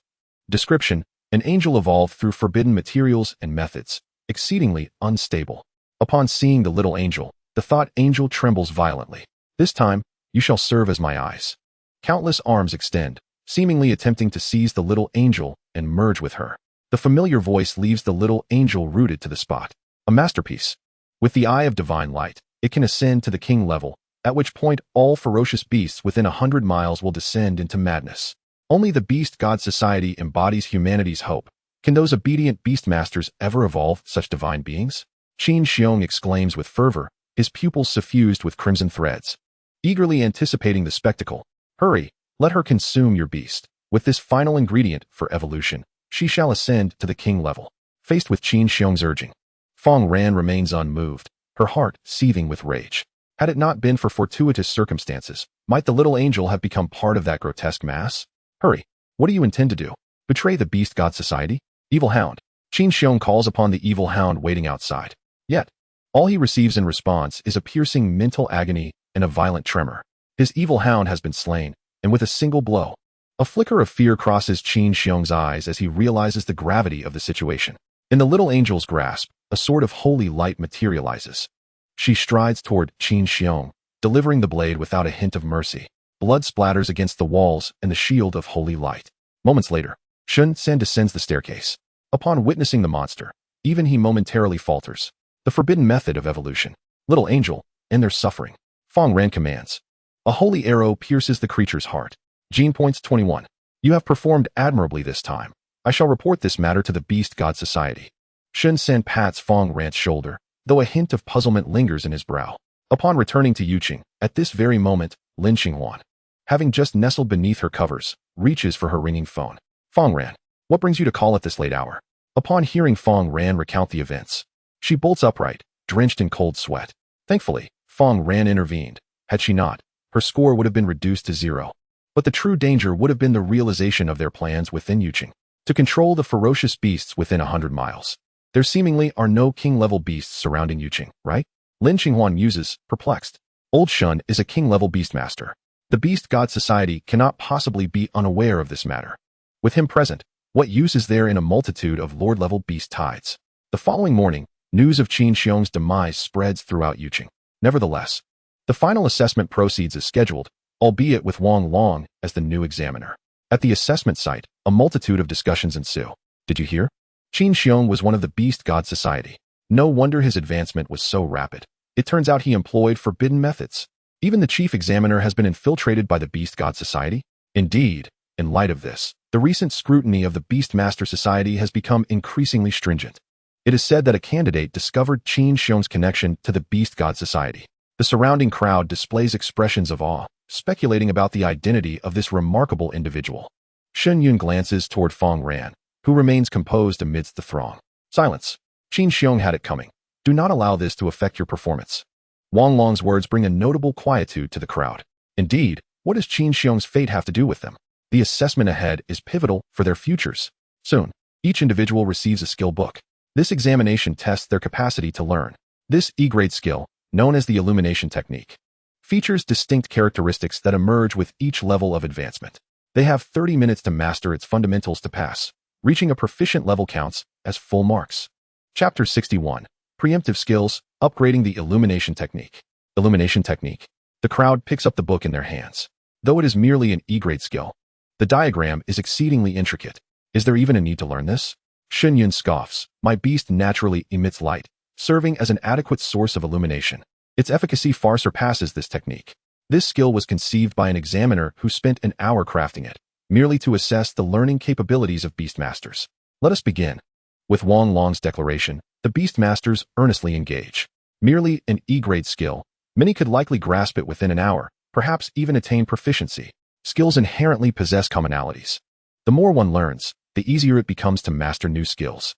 Description, an angel evolved through forbidden materials and methods, exceedingly unstable. Upon seeing the little angel, the Thought Angel trembles violently. This time, you shall serve as my eyes. Countless arms extend, seemingly attempting to seize the little angel and merge with her. The familiar voice leaves the little angel rooted to the spot. A masterpiece. With the eye of divine light, it can ascend to the king level, at which point all ferocious beasts within 100 miles will descend into madness. Only the Beast God Society embodies humanity's hope. Can those obedient beastmasters ever evolve such divine beings? Qin Xiong exclaims with fervor, his pupils suffused with crimson threads. Eagerly anticipating the spectacle, hurry, let her consume your beast. With this final ingredient for evolution, she shall ascend to the king level. faced with Qin Xiong's urging. Fang Ran remains unmoved, her heart seething with rage. Had it not been for fortuitous circumstances, might the little angel have become part of that grotesque mass? Hurry! What do you intend to do? Betray the Beast God Society? Evil Hound. Qin Xiong calls upon the evil hound waiting outside. Yet, all he receives in response is a piercing mental agony and a violent tremor. His evil hound has been slain, and with a single blow. A flicker of fear crosses Qin Xiong's eyes as he realizes the gravity of the situation. In the little angel's grasp, a sword of holy light materializes. She strides toward Qin Xiong, delivering the blade without a hint of mercy. Blood splatters against the walls and the shield of holy light. Moments later, Sun Sen descends the staircase. Upon witnessing the monster, even he momentarily falters. The forbidden method of evolution. Little angel, end their suffering. Fang Ran commands. A holy arrow pierces the creature's heart. Gene points 21. You have performed admirably this time. I shall report this matter to the Beast God Society. Sun Sen pats Fang Ran's shoulder, though a hint of puzzlement lingers in his brow. Upon returning to Yuqing, at this very moment, Lin Xinghuan, having just nestled beneath her covers, reaches for her ringing phone. Fang Ran, what brings you to call at this late hour? Upon hearing Fang Ran recount the events, she bolts upright, drenched in cold sweat. Thankfully, Fang Ran intervened. Had she not, her score would have been reduced to 0. But the true danger would have been the realization of their plans within Yuqing to control the ferocious beasts within 100 miles. There seemingly are no king-level beasts surrounding Yuqing, right? Lin Xinghuan muses, perplexed. Old Shun is a king-level beastmaster. The Beast God Society cannot possibly be unaware of this matter. With him present, what use is there in a multitude of lord-level beast tides? The following morning, news of Qin Xiong's demise spreads throughout Yuqing. Nevertheless, the final assessment proceeds as scheduled, albeit with Wang Long as the new examiner. At the assessment site, a multitude of discussions ensue. Did you hear? Qin Xiong was one of the Beast God Society. No wonder his advancement was so rapid. It turns out he employed forbidden methods. Even the chief examiner has been infiltrated by the Beast God Society. Indeed, in light of this, the recent scrutiny of the Beastmaster Society has become increasingly stringent. It is said that a candidate discovered Qin Xiong's connection to the Beast God Society. The surrounding crowd displays expressions of awe, speculating about the identity of this remarkable individual. Shun Yun glances toward Fang Ran, who remains composed amidst the throng. Silence. Qin Xiong had it coming. Do not allow this to affect your performance. Wang Long's words bring a notable quietude to the crowd. Indeed, what does Qin Xiong's fate have to do with them? The assessment ahead is pivotal for their futures. Soon, each individual receives a skill book. This examination tests their capacity to learn. This E-grade skill, known as the illumination technique, features distinct characteristics that emerge with each level of advancement. They have 30 minutes to master its fundamentals to pass. Reaching a proficient level counts as full marks. Chapter 61. Preemptive Skills, Upgrading the Illumination Technique. Illumination Technique. The crowd picks up the book in their hands. Though it is merely an E-grade skill, the diagram is exceedingly intricate. Is there even a need to learn this? Shun Yun scoffs. My beast naturally emits light, serving as an adequate source of illumination. Its efficacy far surpasses this technique. This skill was conceived by an examiner who spent an hour crafting it, merely to assess the learning capabilities of beastmasters. Let us begin. With Wang Long's declaration, the beastmasters earnestly engage. Merely an E-grade skill, many could likely grasp it within an hour, perhaps even attain proficiency. Skills inherently possess commonalities. The more one learns, the easier it becomes to master new skills.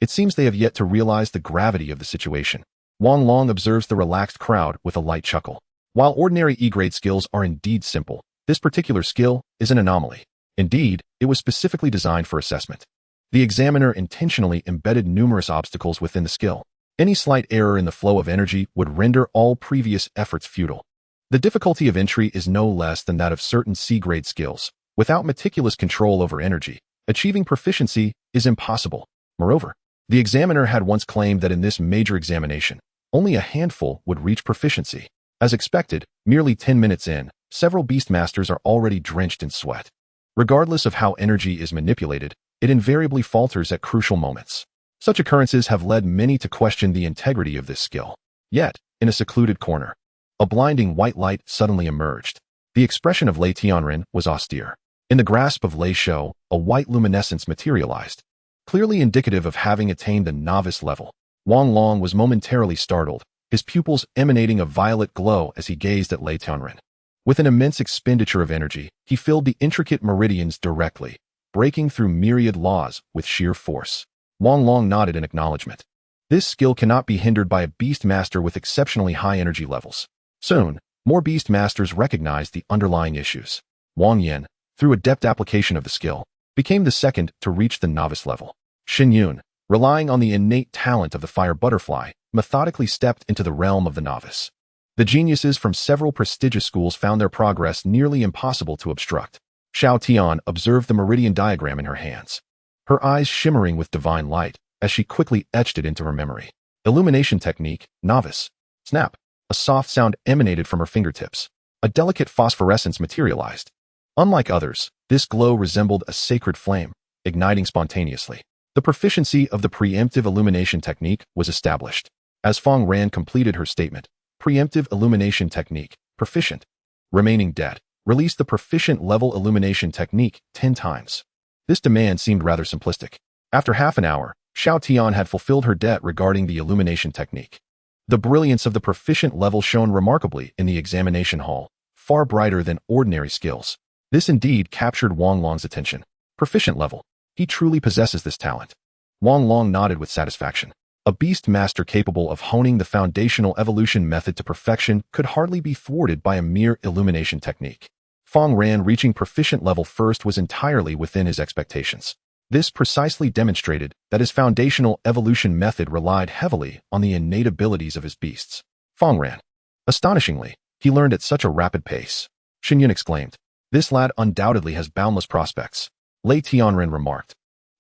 It seems they have yet to realize the gravity of the situation. Wang Long observes the relaxed crowd with a light chuckle. While ordinary E-grade skills are indeed simple, this particular skill is an anomaly. Indeed, it was specifically designed for assessment. The examiner intentionally embedded numerous obstacles within the skill. Any slight error in the flow of energy would render all previous efforts futile. The difficulty of entry is no less than that of certain C-grade skills. Without meticulous control over energy, achieving proficiency is impossible. Moreover, the examiner had once claimed that in this major examination, only a handful would reach proficiency. As expected, merely 10 minutes in, several beastmasters are already drenched in sweat. Regardless of how energy is manipulated, it invariably falters at crucial moments. Such occurrences have led many to question the integrity of this skill. Yet, in a secluded corner, a blinding white light suddenly emerged. The expression of Lei Tianren was austere. In the grasp of Lei Shou, a white luminescence materialized, clearly indicative of having attained the novice level. Wang Long was momentarily startled, his pupils emanating a violet glow as he gazed at Lei Tianren. With an immense expenditure of energy, he filled the intricate meridians directly, breaking through myriad laws with sheer force. Wang Long nodded in acknowledgement. This skill cannot be hindered by a beast master with exceptionally high energy levels. Soon, more beast masters recognized the underlying issues. Wang Yan, through adept application of the skill, became the second to reach the novice level. Xin Yun, relying on the innate talent of the fire butterfly, methodically stepped into the realm of the novice. The geniuses from several prestigious schools found their progress nearly impossible to obstruct. Xiao Tian observed the meridian diagram in her hands, her eyes shimmering with divine light as she quickly etched it into her memory. Illumination technique, novice. Snap. A soft sound emanated from her fingertips. A delicate phosphorescence materialized. Unlike others, this glow resembled a sacred flame, igniting spontaneously. The proficiency of the preemptive illumination technique was established. As Fang Ran completed her statement, preemptive illumination technique, proficient. Remaining dead, released the proficient level illumination technique 10 times. This demand seemed rather simplistic. After half an hour, Xiao Tian had fulfilled her debt regarding the illumination technique. The brilliance of the proficient level shone remarkably in the examination hall, far brighter than ordinary skills. This indeed captured Wang Long's attention. Proficient level. He truly possesses this talent. Wang Long nodded with satisfaction. A beast master capable of honing the foundational evolution method to perfection could hardly be thwarted by a mere illumination technique. Fang Ran reaching proficient level first was entirely within his expectations. This precisely demonstrated that his foundational evolution method relied heavily on the innate abilities of his beasts. Fang Ran. Astonishingly, he learned at such a rapid pace. Xin Yun exclaimed. This lad undoubtedly has boundless prospects. Lei Tianren remarked.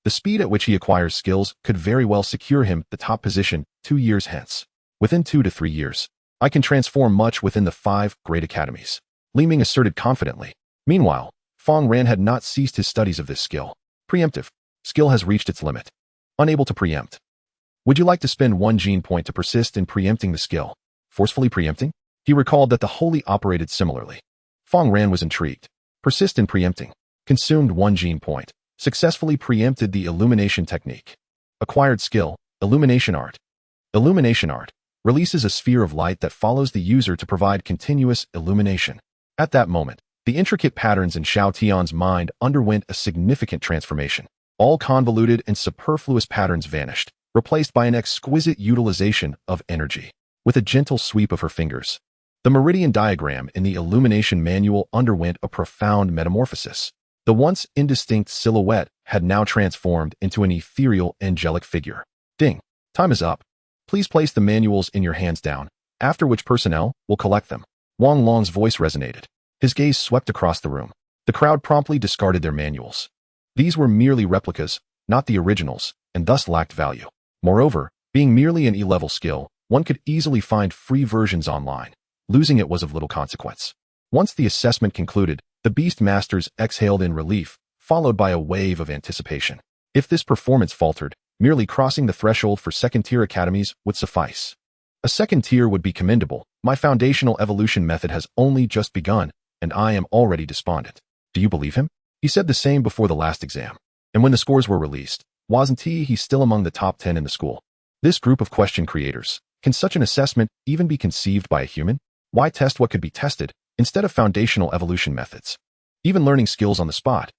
The speed at which he acquires skills could very well secure him the top position 2 years hence. Within 2 to 3 years, I can transform much within the 5 great academies. Li Ming asserted confidently. Meanwhile, Fang Ran had not ceased his studies of this skill. Preemptive. Skill has reached its limit. Unable to preempt. Would you like to spend 1 gene point to persist in preempting the skill? Forcefully preempting? He recalled that the holy operated similarly. Fang Ran was intrigued. Persist in preempting. Consumed 1 gene point. Successfully preempted the illumination technique. Acquired skill, illumination art. Illumination art releases a sphere of light that follows the user to provide continuous illumination. At that moment, the intricate patterns in Xiao Tian's mind underwent a significant transformation. All convoluted and superfluous patterns vanished, replaced by an exquisite utilization of energy. With a gentle sweep of her fingers, the meridian diagram in the illumination manual underwent a profound metamorphosis. The once indistinct silhouette had now transformed into an ethereal angelic figure. Ding. Time is up. Please place the manuals in your hands down, after which personnel will collect them. Wang Long's voice resonated. His gaze swept across the room. The crowd promptly discarded their manuals. These were merely replicas, not the originals, and thus lacked value. Moreover, being merely an E-level skill, one could easily find free versions online. Losing it was of little consequence. Once the assessment concluded, the Beast Masters exhaled in relief, followed by a wave of anticipation. If this performance faltered, merely crossing the threshold for second-tier academies would suffice. A second tier would be commendable. My foundational evolution method has only just begun, and I am already despondent. Do you believe him? He said the same before the last exam. And when the scores were released, wasn't he still among the top 10 in the school? This group of question creators, can such an assessment even be conceived by a human? Why test what could be tested, instead of foundational evolution methods? Even learning skills on the spot,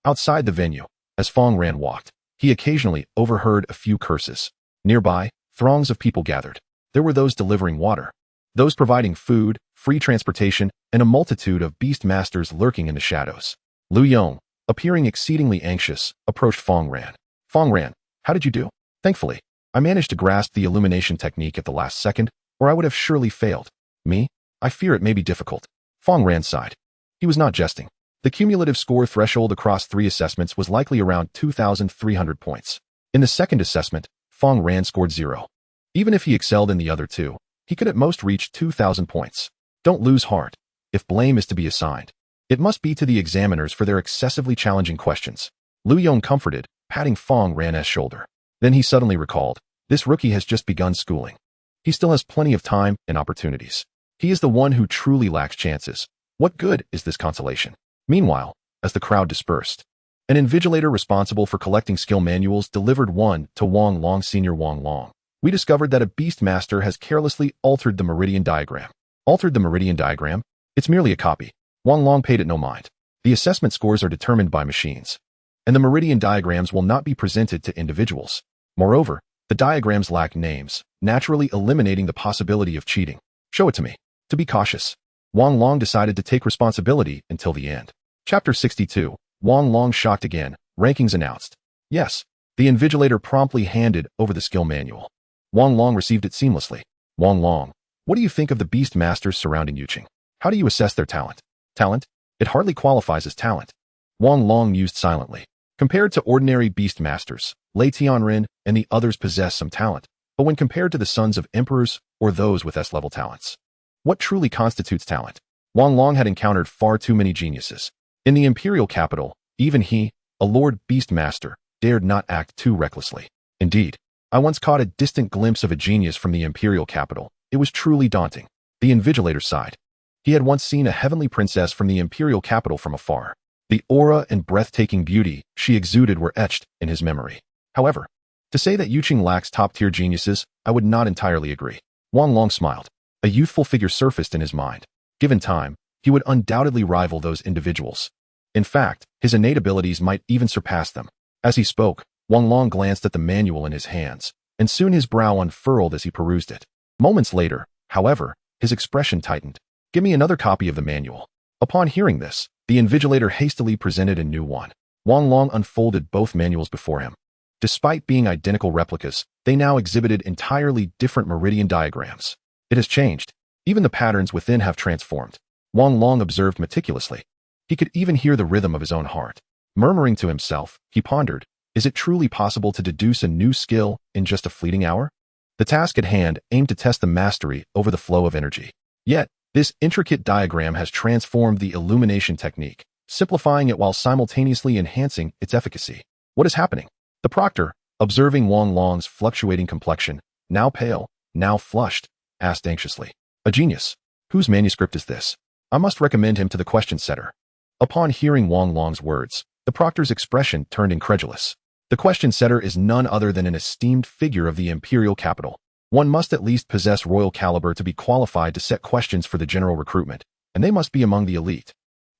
outside the venue, as Fang Ran walked, he occasionally overheard a few curses. Nearby, throngs of people gathered. There were those delivering water, those providing food, free transportation, and a multitude of beast masters lurking in the shadows. Lu Yong, appearing exceedingly anxious, approached Fang Ran. Fang Ran, how did you do? Thankfully, I managed to grasp the illumination technique at the last second, or I would have surely failed. Me? I fear it may be difficult. Fang Ran sighed. He was not jesting. The cumulative score threshold across 3 assessments was likely around 2,300 points. In the second assessment, Fang Ran scored 0. Even if he excelled in the other 2, he could at most reach 2,000 points. Don't lose heart. If blame is to be assigned, it must be to the examiners for their excessively challenging questions. Lu Yong comforted, patting Fang Ran's shoulder. Then he suddenly recalled, this rookie has just begun schooling. He still has plenty of time and opportunities. He is the one who truly lacks chances. What good is this consolation? Meanwhile, as the crowd dispersed, an invigilator responsible for collecting skill manuals delivered one to Wang Long. Senior Wang Long. We discovered that a beast master has carelessly altered the meridian diagram. Altered the meridian diagram? It's merely a copy. Wang Long paid it no mind. The assessment scores are determined by machines. and the meridian diagrams will not be presented to individuals. Moreover, the diagrams lack names, naturally eliminating the possibility of cheating. Show it to me. To be cautious, Wang Long decided to take responsibility until the end. Chapter 62. Wang Long shocked again. Rankings announced. Yes. The Invigilator promptly handed over the skill manual. Wang Long received it seamlessly. Wang Long, what do you think of the beast masters surrounding Yuqing? How do you assess their talent? Talent? It hardly qualifies as talent. Wang Long mused silently. Compared to ordinary beast masters, Lei Tianren and the others possess some talent, but when compared to the sons of emperors or those with S-level talents, what truly constitutes talent? Wang Long had encountered far too many geniuses. In the imperial capital, even he, a Lord Beast Master, dared not act too recklessly. Indeed, I once caught a distant glimpse of a genius from the imperial capital. It was truly daunting. The Invigilator sighed. He had once seen a heavenly princess from the imperial capital from afar. The aura and breathtaking beauty she exuded were etched in his memory. However, to say that Yuqing lacks top-tier geniuses, I would not entirely agree. Wang Long smiled. A youthful figure surfaced in his mind. Given time, he would undoubtedly rival those individuals. In fact, his innate abilities might even surpass them. As he spoke, Wang Long glanced at the manual in his hands, and soon his brow unfurled as he perused it. Moments later, however, his expression tightened. Give me another copy of the manual. Upon hearing this, the Invigilator hastily presented a new one. Wang Long unfolded both manuals before him. Despite being identical replicas, they now exhibited entirely different meridian diagrams. It has changed. Even the patterns within have transformed. Wang Long observed meticulously. He could even hear the rhythm of his own heart. Murmuring to himself, he pondered, is it truly possible to deduce a new skill in just a fleeting hour? The task at hand aimed to test the mastery over the flow of energy. Yet, this intricate diagram has transformed the illumination technique, simplifying it while simultaneously enhancing its efficacy. What is happening? The proctor, observing Wang Long's fluctuating complexion, now pale, now flushed, asked anxiously. A genius. Whose manuscript is this? I must recommend him to the question setter. Upon hearing Wang Long's words, the proctor's expression turned incredulous. The question setter is none other than an esteemed figure of the imperial capital. One must at least possess royal caliber to be qualified to set questions for the general recruitment, and they must be among the elite.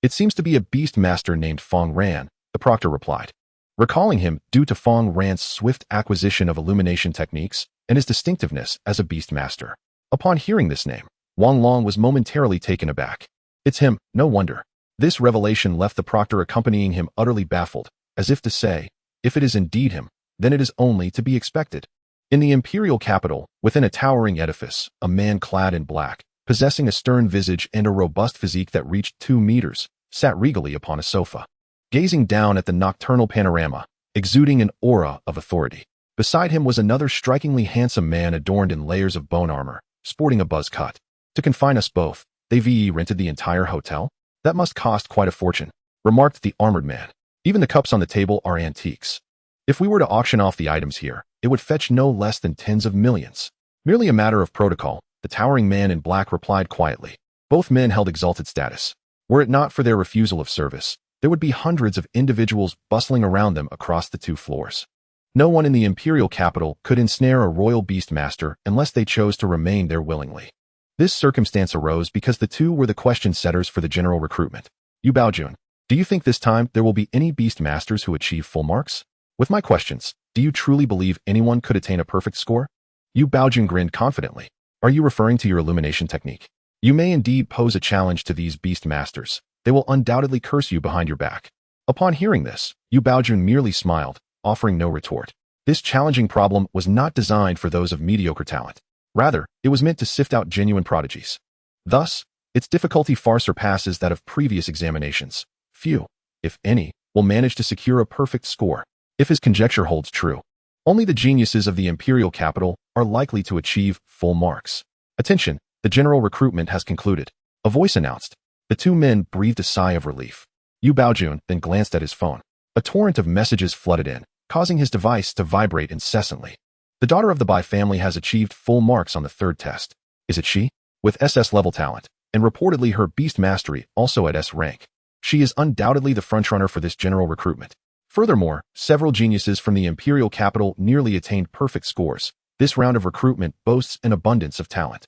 It seems to be a beast master named Fang Ran, the proctor replied. Recalling him due to Fang Ran's swift acquisition of illumination techniques and his distinctiveness as a beast master. Upon hearing this name, Wang Long was momentarily taken aback. It's him, no wonder. This revelation left the proctor accompanying him utterly baffled, as if to say, if it is indeed him, then it is only to be expected. In the imperial capital, within a towering edifice, a man clad in black, possessing a stern visage and a robust physique that reached 2 meters, sat regally upon a sofa, gazing down at the nocturnal panorama, exuding an aura of authority. Beside him was another strikingly handsome man adorned in layers of bone armor, sporting a buzz cut. To confine us both, they rented the entire hotel? That must cost quite a fortune, remarked the armored man. Even the cups on the table are antiques. If we were to auction off the items here, it would fetch no less than tens of millions. Merely a matter of protocol, the towering man in black replied quietly. Both men held exalted status. Were it not for their refusal of service, there would be hundreds of individuals bustling around them across the 2 floors. No one in the imperial capital could ensnare a royal beast master unless they chose to remain there willingly. This circumstance arose because the 2 were the question setters for the general recruitment. Yu Baojun, do you think this time there will be any beast masters who achieve full marks? With my questions, do you truly believe anyone could attain a perfect score? Yu Baojun grinned confidently. Are you referring to your illumination technique? You may indeed pose a challenge to these beast masters. They will undoubtedly curse you behind your back. Upon hearing this, Yu Baojun merely smiled, offering no retort. This challenging problem was not designed for those of mediocre talent. Rather, it was meant to sift out genuine prodigies. Thus, its difficulty far surpasses that of previous examinations. Few, if any, will manage to secure a perfect score. If his conjecture holds true, only the geniuses of the imperial capital are likely to achieve full marks. Attention, the general recruitment has concluded. A voice announced. The 2 men breathed a sigh of relief. Yu Baojun then glanced at his phone. A torrent of messages flooded in, causing his device to vibrate incessantly. The daughter of the Bai family has achieved full marks on the 3rd test. Is it she? With SS level talent, and reportedly her beast mastery also at S rank. She is undoubtedly the frontrunner for this general recruitment. Furthermore, several geniuses from the imperial capital nearly attained perfect scores. This round of recruitment boasts an abundance of talent.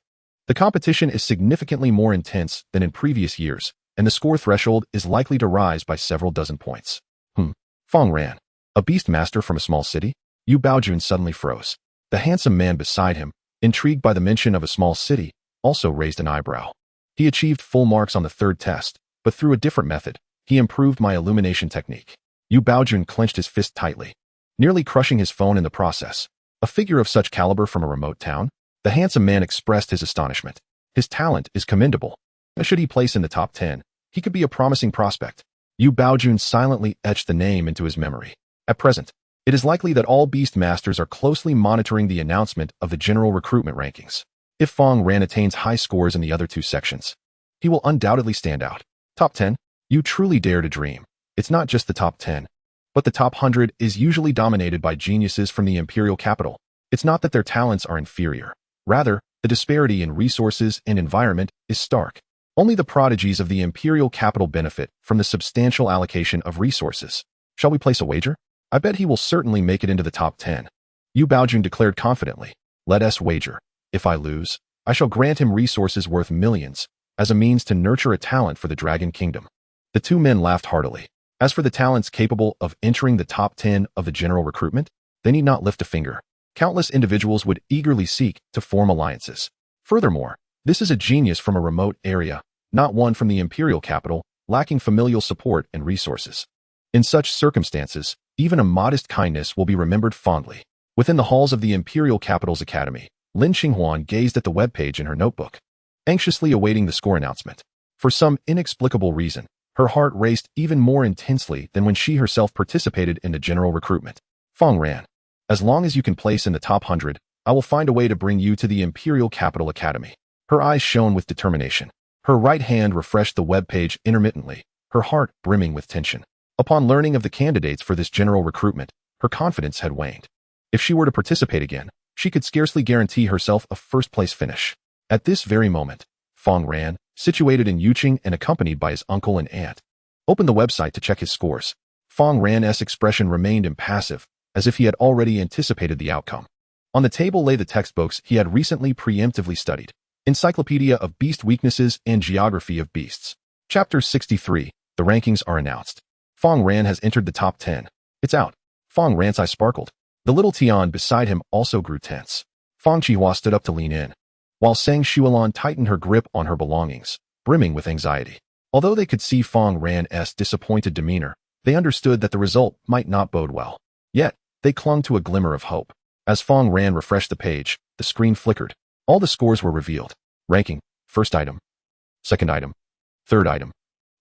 The competition is significantly more intense than in previous years, and the score threshold is likely to rise by several dozen points. Fang Ran, a beast master from a small city? Yu Baojun suddenly froze. The handsome man beside him, intrigued by the mention of a small city, also raised an eyebrow. He achieved full marks on the third test, but through a different method. He improved my illumination technique. Yu Baojun clenched his fist tightly, nearly crushing his phone in the process. A figure of such caliber from a remote town? The handsome man expressed his astonishment. His talent is commendable. Should he place in the top 10, he could be a promising prospect. Yu Baojun silently etched the name into his memory. At present, it is likely that all beast masters are closely monitoring the announcement of the general recruitment rankings. If Fang Ran attains high scores in the other two sections, he will undoubtedly stand out. Top 10? You truly dare to dream. It's not just the top 10, but the top 100 is usually dominated by geniuses from the imperial capital. It's not that their talents are inferior. Rather, the disparity in resources and environment is stark. Only the prodigies of the imperial capital benefit from the substantial allocation of resources. Shall we place a wager? I bet he will certainly make it into the top 10. Yu Baojun declared confidently. Let us wager. If I lose, I shall grant him resources worth millions, as a means to nurture a talent for the Dragon Kingdom. The two men laughed heartily. As for the talents capable of entering the top 10 of the general recruitment, they need not lift a finger. Countless individuals would eagerly seek to form alliances. Furthermore, this is a genius from a remote area, not one from the imperial capital, lacking familial support and resources. In such circumstances, even a modest kindness will be remembered fondly. Within the halls of the imperial capital's academy, Lin Xinghuan gazed at the webpage in her notebook, anxiously awaiting the score announcement. For some inexplicable reason, her heart raced even more intensely than when she herself participated in the general recruitment. Fang Ran, as long as you can place in the top 100, I will find a way to bring you to the Imperial Capital Academy. Her eyes shone with determination. Her right hand refreshed the webpage intermittently, her heart brimming with tension. Upon learning of the candidates for this general recruitment, her confidence had waned. If she were to participate again, she could scarcely guarantee herself a first-place finish. At this very moment, Fang Ran, situated in Yuqing and accompanied by his uncle and aunt, opened the website to check his scores. Fang Ran's expression remained impassive, as if he had already anticipated the outcome. On the table lay the textbooks he had recently preemptively studied. Encyclopedia of Beast Weaknesses and Geography of Beasts. Chapter 63. The rankings are announced. Fang Ran has entered the top 10. It's out. Fang Ran's eye sparkled. The little Tian beside him also grew tense. Fang Qihua stood up to lean in, while Sang Xuelan tightened her grip on her belongings, brimming with anxiety. Although they could see Fang Ran's disappointed demeanor, they understood that the result might not bode well. Yet, they clung to a glimmer of hope. As Fang Ran refreshed the page, the screen flickered. All the scores were revealed. Ranking, first item, second item, third item.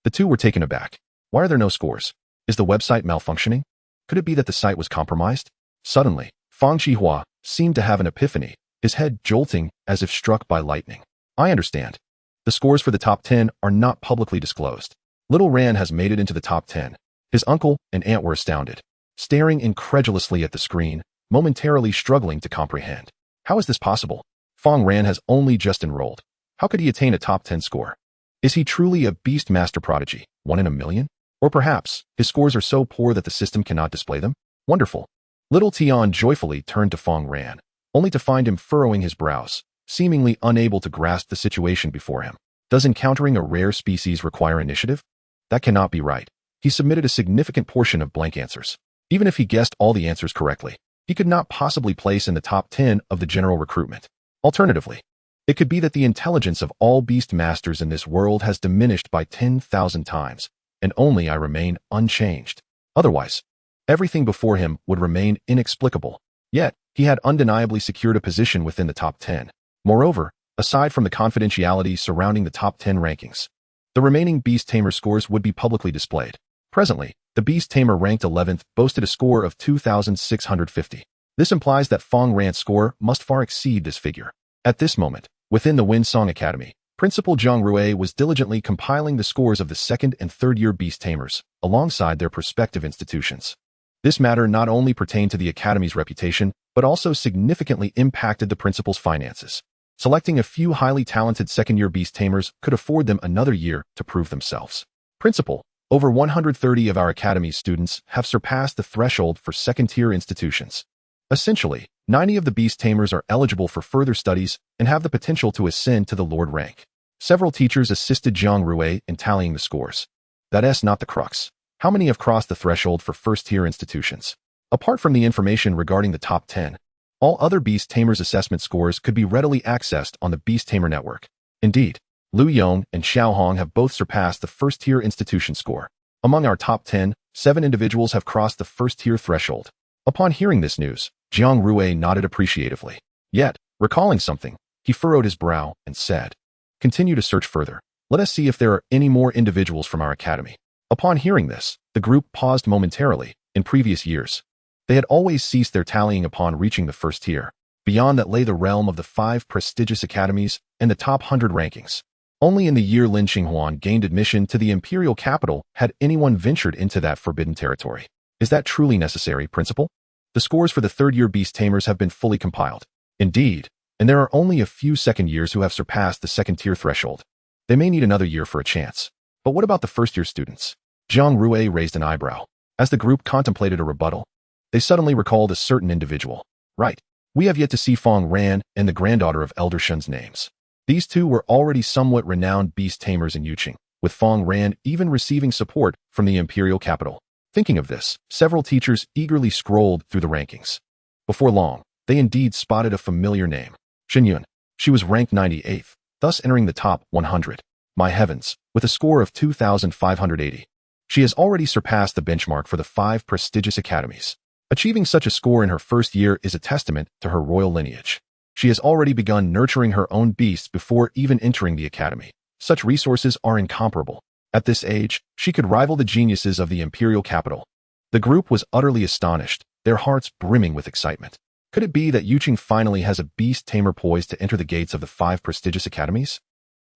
The two were taken aback. Why are there no scores? Is the website malfunctioning? Could it be that the site was compromised? Suddenly, Fang Qihua seemed to have an epiphany, his head jolting as if struck by lightning. I understand. The scores for the top 10 are not publicly disclosed. Little Ran has made it into the top 10. His uncle and aunt were astounded, staring incredulously at the screen, momentarily struggling to comprehend. How is this possible? Fang Ran has only just enrolled. How could he attain a top 10 score? Is he truly a beast master prodigy, 1 in a million? Or perhaps, his scores are so poor that the system cannot display them? Wonderful. Little Tian joyfully turned to Fang Ran, only to find him furrowing his brows, seemingly unable to grasp the situation before him. Does encountering a rare species require initiative? That cannot be right. He submitted a significant portion of blank answers. Even if he guessed all the answers correctly, he could not possibly place in the top 10 of the general recruitment. Alternatively, it could be that the intelligence of all beast masters in this world has diminished by 10,000 times, and only I remain unchanged. Otherwise, everything before him would remain inexplicable. Yet, he had undeniably secured a position within the top 10. Moreover, aside from the confidentiality surrounding the top 10 rankings, the remaining Beast Tamer scores would be publicly displayed. Presently, the Beast Tamer ranked 11th boasted a score of 2,650. This implies that Fang Ran's score must far exceed this figure. At this moment, within the Winsong Academy, Principal Zhang Rui was diligently compiling the scores of the second and third year Beast Tamers, alongside their prospective institutions. This matter not only pertained to the Academy's reputation, but also significantly impacted the principal's finances. Selecting a few highly talented second-year Beast Tamers could afford them another year to prove themselves. Principal, over 130 of our Academy's students have surpassed the threshold for second-tier institutions. Essentially, 90 of the Beast Tamers are eligible for further studies and have the potential to ascend to the Lord rank. Several teachers assisted Zhang Rui in tallying the scores. That's not the crux. How many have crossed the threshold for first-tier institutions? Apart from the information regarding the top 10, all other Beast Tamers assessment scores could be readily accessed on the Beast Tamer network. Indeed, Liu Yong and Xiao Hong have both surpassed the first-tier institution score. Among our top 10, 7 individuals have crossed the first-tier threshold. Upon hearing this news, Jiang Rui nodded appreciatively. Yet, recalling something, he furrowed his brow and said, "Continue to search further. Let us see if there are any more individuals from our academy." Upon hearing this, the group paused momentarily. In previous years, they had always ceased their tallying upon reaching the first tier. Beyond that lay the realm of the 5 prestigious academies and the top 100 rankings. Only in the year Lin Qinghuan gained admission to the imperial capital had anyone ventured into that forbidden territory. Is that truly necessary, Principal? The scores for the third-year Beast Tamers have been fully compiled. Indeed, and there are only a few second years who have surpassed the second-tier threshold. They may need another year for a chance. But what about the first-year students? Jiang Rui raised an eyebrow. As the group contemplated a rebuttal, they suddenly recalled a certain individual. Right. We have yet to see Fang Ran and the granddaughter of Elder Shun's names. These two were already somewhat renowned Beast Tamers in Yuqing, with Fang Ran even receiving support from the imperial capital. Thinking of this, several teachers eagerly scrolled through the rankings. Before long, they indeed spotted a familiar name. Xinyun. She was ranked 98th, thus entering the top 100. My heavens, with a score of 2,580. She has already surpassed the benchmark for the 5 prestigious academies. Achieving such a score in her first year is a testament to her royal lineage. She has already begun nurturing her own beasts before even entering the academy. Such resources are incomparable. At this age, she could rival the geniuses of the imperial capital. The group was utterly astonished, their hearts brimming with excitement. Could it be that Yuqing finally has a beast tamer poised to enter the gates of the 5 prestigious academies?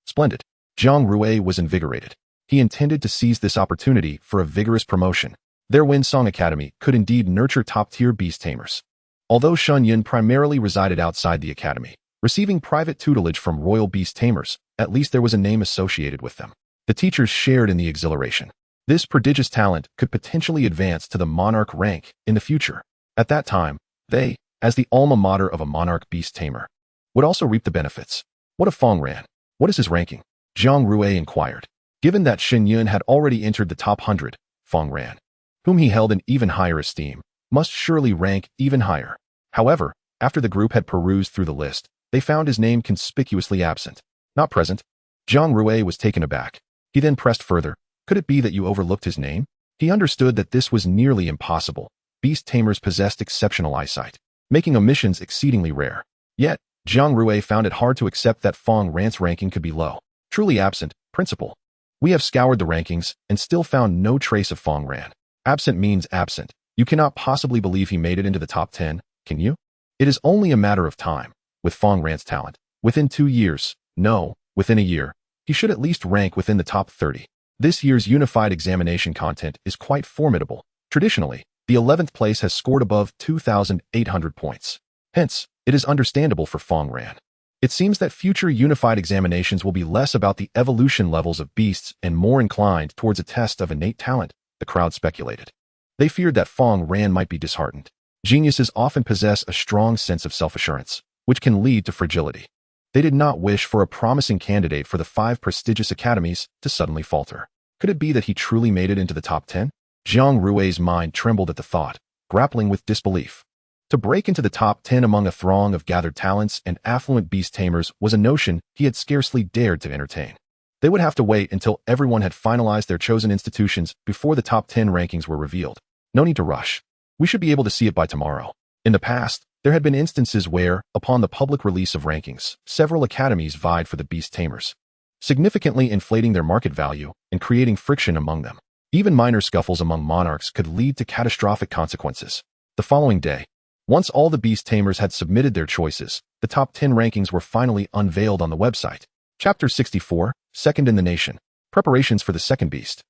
Splendid. Jiang Rui was invigorated. He intended to seize this opportunity for a vigorous promotion. Their Winsong Academy could indeed nurture top-tier beast tamers. Although Shun Yun primarily resided outside the academy, receiving private tutelage from royal beast tamers, at least there was a name associated with them. The teachers shared in the exhilaration. This prodigious talent could potentially advance to the monarch rank in the future. At that time, they, as the alma mater of a monarch beast tamer, would also reap the benefits. What of Fang Ran? What is his ranking? Jiang Rui inquired. Given that Shen Yun had already entered the top 100, Fang Ran, whom he held in even higher esteem, must surely rank even higher. However, after the group had perused through the list, they found his name conspicuously absent. Not present. Jiang Rui was taken aback. He then pressed further. Could it be that you overlooked his name? He understood that this was nearly impossible. Beast tamers possessed exceptional eyesight, making omissions exceedingly rare. Yet, Jiang Rui found it hard to accept that Fang Ran's ranking could be low. Truly absent, Principal. We have scoured the rankings and still found no trace of Fang Ran. Absent means absent. You cannot possibly believe he made it into the top 10, can you? It is only a matter of time. With Fang Ran's talent, within 2 years, no, within a year, he should at least rank within the top 30. This year's unified examination content is quite formidable. Traditionally, the 11th place has scored above 2,800 points. Hence, it is understandable for Fang Ran. It seems that future unified examinations will be less about the evolution levels of beasts and more inclined towards a test of innate talent, the crowd speculated. They feared that Fang Ran might be disheartened. Geniuses often possess a strong sense of self-assurance, which can lead to fragility. They did not wish for a promising candidate for the 5 prestigious academies to suddenly falter. Could it be that he truly made it into the top 10? Jiang Rui's mind trembled at the thought, grappling with disbelief. To break into the top 10 among a throng of gathered talents and affluent beast tamers was a notion he had scarcely dared to entertain. They would have to wait until everyone had finalized their chosen institutions before the top 10 rankings were revealed. No need to rush. We should be able to see it by tomorrow. In the past, there had been instances where, upon the public release of rankings, several academies vied for the beast tamers, significantly inflating their market value and creating friction among them. Even minor scuffles among monarchs could lead to catastrophic consequences. The following day, once all the beast tamers had submitted their choices, the top 10 rankings were finally unveiled on the website. Chapter 64, Second in the Nation. Preparations for the Second Beast.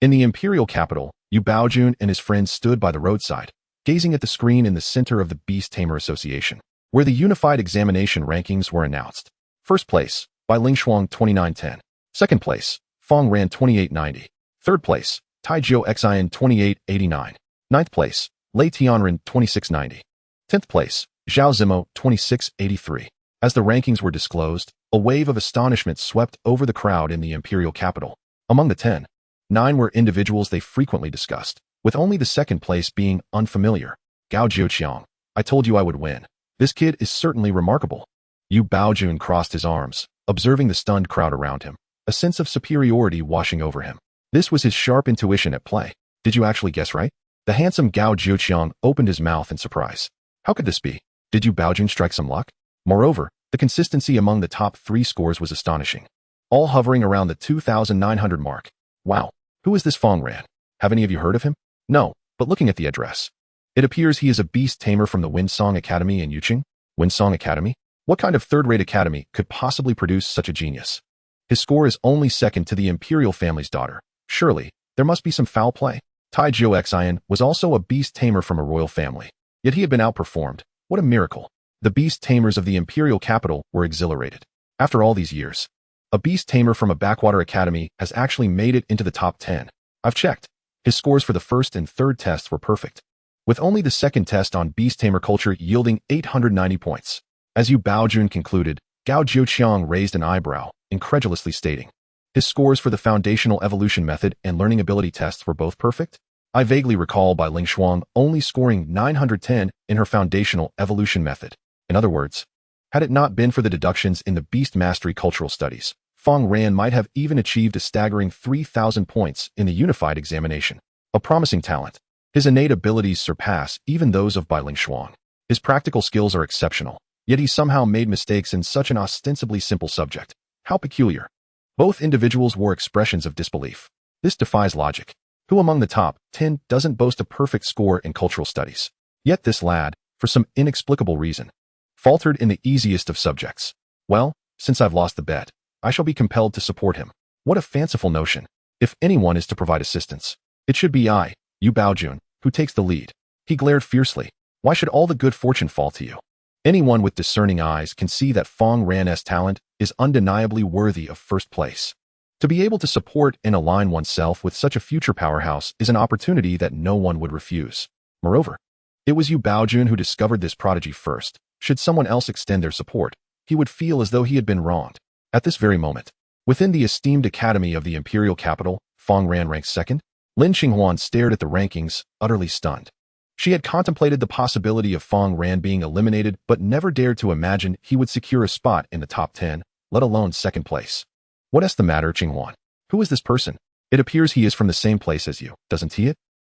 In the imperial capital, Yu Baojun and his friends stood by the roadside, gazing at the screen in the center of the Beast Tamer Association, where the unified examination rankings were announced. First place, by Ling Shuang 2910. Second place, Fang Ran 2890. Third place, Taizhou Xian 2889. Ninth place, Lei Tianren 2690. 10th place, Zhao Zimo 2683. As the rankings were disclosed, a wave of astonishment swept over the crowd in the imperial capital. Among the 10, 9 were individuals they frequently discussed, with only the second place being unfamiliar. Gao Jiuqiang. I told you I would win. This kid is certainly remarkable. Yu Baojun crossed his arms, observing the stunned crowd around him, a sense of superiority washing over him. This was his sharp intuition at play. Did you actually guess right? The handsome Gao Jiuqiang opened his mouth in surprise. How could this be? Did Yu Baojun strike some luck? Moreover, the consistency among the top 3 scores was astonishing, all hovering around the 2,900 mark. Wow, who is this Fang Ran? Have any of you heard of him? No, but looking at the address, it appears he is a beast tamer from the Windsong Academy in Yuqing. Windsong Academy? What kind of third-rate academy could possibly produce such a genius? His score is only second to the imperial family's daughter. Surely, there must be some foul play. Tai Jiu Xian was also a beast tamer from a royal family, yet he had been outperformed. What a miracle. The beast tamers of the imperial capital were exhilarated. After all these years, a beast tamer from a backwater academy has actually made it into the top 10. I've checked. His scores for the first and third tests were perfect, with only the second test on beast tamer culture yielding 890 points. As Yu Baojun concluded, Gao Jiuqiang raised an eyebrow, incredulously stating, his scores for the foundational evolution method and learning ability tests were both perfect? I vaguely recall Bai Lingshuang only scoring 910 in her foundational evolution method. In other words, had it not been for the deductions in the Beast Mastery Cultural Studies, Fang Ran might have even achieved a staggering 3,000 points in the unified examination. A promising talent. His innate abilities surpass even those of Bai Lingshuang. His practical skills are exceptional, yet he somehow made mistakes in such an ostensibly simple subject. How peculiar. Both individuals wore expressions of disbelief. This defies logic. Who among the top 10 doesn't boast a perfect score in cultural studies? Yet this lad, for some inexplicable reason, faltered in the easiest of subjects. Well, since I've lost the bet, I shall be compelled to support him. What a fanciful notion. If anyone is to provide assistance, it should be I, Yu Baojun, who takes the lead. He glared fiercely. Why should all the good fortune fall to you? Anyone with discerning eyes can see that Fang Ran's talent is undeniably worthy of first place. To be able to support and align oneself with such a future powerhouse is an opportunity that no one would refuse. Moreover, it was Yu Baojun who discovered this prodigy first. Should someone else extend their support, he would feel as though he had been wronged. At this very moment, within the esteemed academy of the imperial capital, Fang Ran ranked second. Lin Qinghuan stared at the rankings, utterly stunned. She had contemplated the possibility of Fang Ran being eliminated, but never dared to imagine he would secure a spot in the top 10, let alone second place. What is the matter, Qinghuan? Who is this person? It appears he is from the same place as you, doesn't he?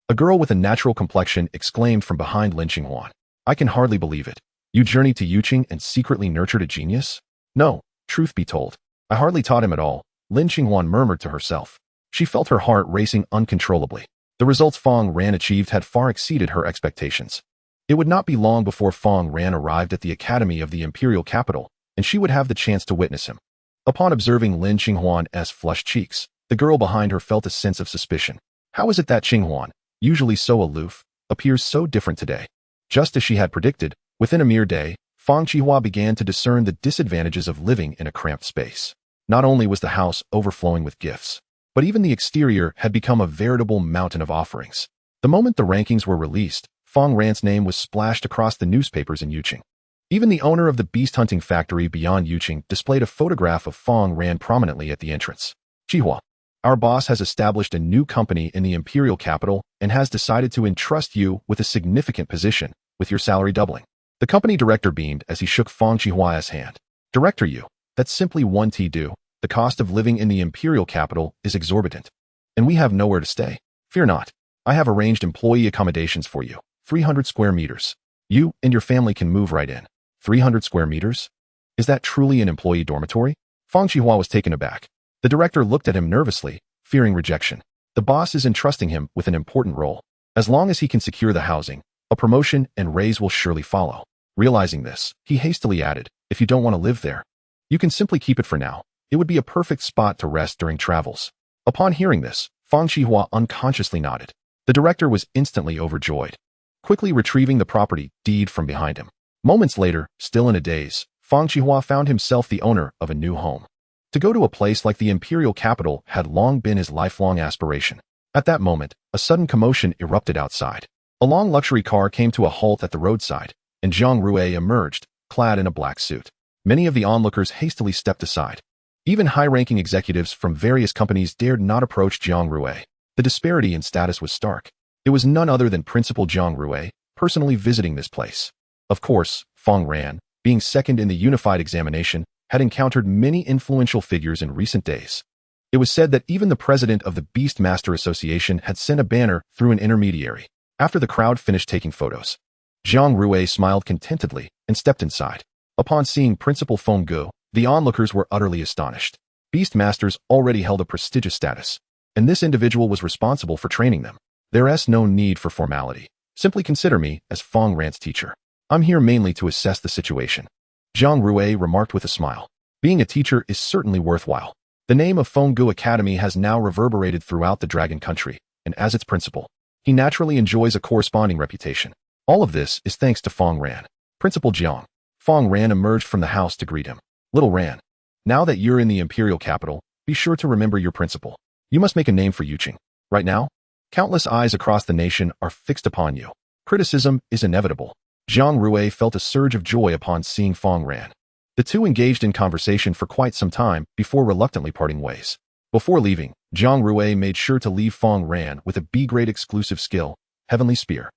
A girl with a natural complexion exclaimed from behind Lin Qinghuan. I can hardly believe it. You journeyed to Yuqing and secretly nurtured a genius? No, truth be told, I hardly taught him at all, Lin Qinghuan murmured to herself. She felt her heart racing uncontrollably. The results Fang Ran achieved had far exceeded her expectations. It would not be long before Fang Ran arrived at the academy of the imperial capital, and she would have the chance to witness him. Upon observing Lin Qinghuan's flushed cheeks, the girl behind her felt a sense of suspicion. How is it that Qinghuan, usually so aloof, appears so different today? Just as she had predicted, within a mere day, Fang Qihua began to discern the disadvantages of living in a cramped space. Not only was the house overflowing with gifts, but even the exterior had become a veritable mountain of offerings. The moment the rankings were released, Fang Ran's name was splashed across the newspapers in Yuqing. Even the owner of the beast hunting factory beyond Yuqing displayed a photograph of Fang Ran prominently at the entrance. Qihua, our boss has established a new company in the imperial capital and has decided to entrust you with a significant position, with your salary doubling. The company director beamed as he shook Fang Qihua's hand. Director Yu, that's simply one do. The cost of living in the imperial capital is exorbitant, and we have nowhere to stay. Fear not. I have arranged employee accommodations for you. 300 square meters. You and your family can move right in. 300 square meters? Is that truly an employee dormitory? Fang Qihua was taken aback. The director looked at him nervously, fearing rejection. The boss is entrusting him with an important role. As long as he can secure the housing, a promotion and raise will surely follow. Realizing this, he hastily added, if you don't want to live there, you can simply keep it for now. It would be a perfect spot to rest during travels. Upon hearing this, Fang Qihua unconsciously nodded. The director was instantly overjoyed, quickly retrieving the property deed from behind him. Moments later, still in a daze, Fang Qihua found himself the owner of a new home. To go to a place like the imperial capital had long been his lifelong aspiration. At that moment, a sudden commotion erupted outside. A long luxury car came to a halt at the roadside, and Zhang Rue emerged, clad in a black suit. Many of the onlookers hastily stepped aside. Even high-ranking executives from various companies dared not approach Jiang Rui. The disparity in status was stark. It was none other than Principal Jiang Rui, personally visiting this place. Of course, Fang Ran, being second in the unified examination, had encountered many influential figures in recent days. It was said that even the president of the Beast Master Association had sent a banner through an intermediary. After the crowd finished taking photos, Jiang Rui smiled contentedly and stepped inside. Upon seeing Principal Feng Gu, the onlookers were utterly astonished. Beast Masters already held a prestigious status, and this individual was responsible for training them. There is no need for formality. Simply consider me as Fang Ran's teacher. I'm here mainly to assess the situation. Jiang Rui remarked with a smile. Being a teacher is certainly worthwhile. The name of Feng Gu Academy has now reverberated throughout the Dragon Country, and as its principal, he naturally enjoys a corresponding reputation. All of this is thanks to Fang Ran. Principal Jiang. Fang Ran emerged from the house to greet him. Little Ran, now that you're in the imperial capital, be sure to remember your principal. You must make a name for Yuqing. Right now, countless eyes across the nation are fixed upon you. Criticism is inevitable. Jiang Rui felt a surge of joy upon seeing Fang Ran. The two engaged in conversation for quite some time before reluctantly parting ways. Before leaving, Jiang Rui made sure to leave Fang Ran with a B-grade exclusive skill, Heavenly Spear,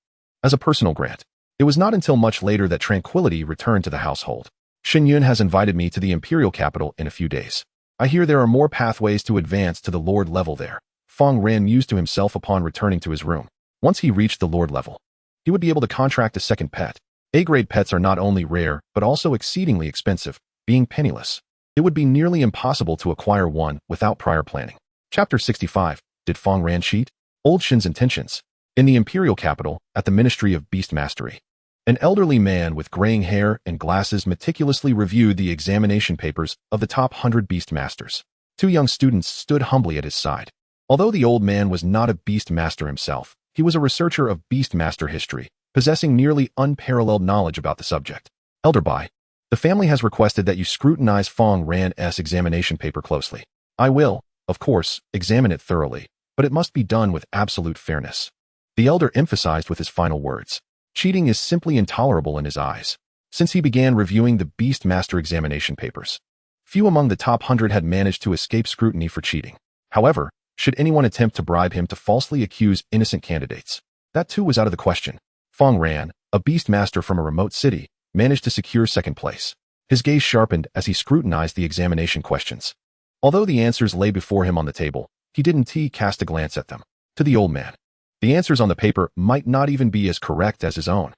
as a personal grant. It was not until much later that tranquility returned to the household. Xinyun has invited me to the imperial capital in a few days. I hear there are more pathways to advance to the lord level there. Fang Ran mused to himself upon returning to his room. Once he reached the lord level, he would be able to contract a second pet. A-grade pets are not only rare, but also exceedingly expensive, being penniless. It would be nearly impossible to acquire one without prior planning. Chapter 65. Did Fang Ran cheat? Old Shin's intentions. In the imperial capital, at the Ministry of Beast Mastery, an elderly man with graying hair and glasses meticulously reviewed the examination papers of the top 100 Beast Masters. Two young students stood humbly at his side. Although the old man was not a Beast Master himself, he was a researcher of Beast Master history, possessing nearly unparalleled knowledge about the subject. Elder Bai, the family has requested that you scrutinize Fang Ran's examination paper closely. I will, of course, examine it thoroughly, but it must be done with absolute fairness. The elder emphasized with his final words. Cheating is simply intolerable in his eyes. Since he began reviewing the Beast Master examination papers, few among the top 100 had managed to escape scrutiny for cheating. However, should anyone attempt to bribe him to falsely accuse innocent candidates, that too was out of the question. Fang Ran, a Beast Master from a remote city, managed to secure second place. His gaze sharpened as he scrutinized the examination questions. Although the answers lay before him on the table, he didn't cast a glance at them. To the old man, the answers on the paper might not even be as correct as his own.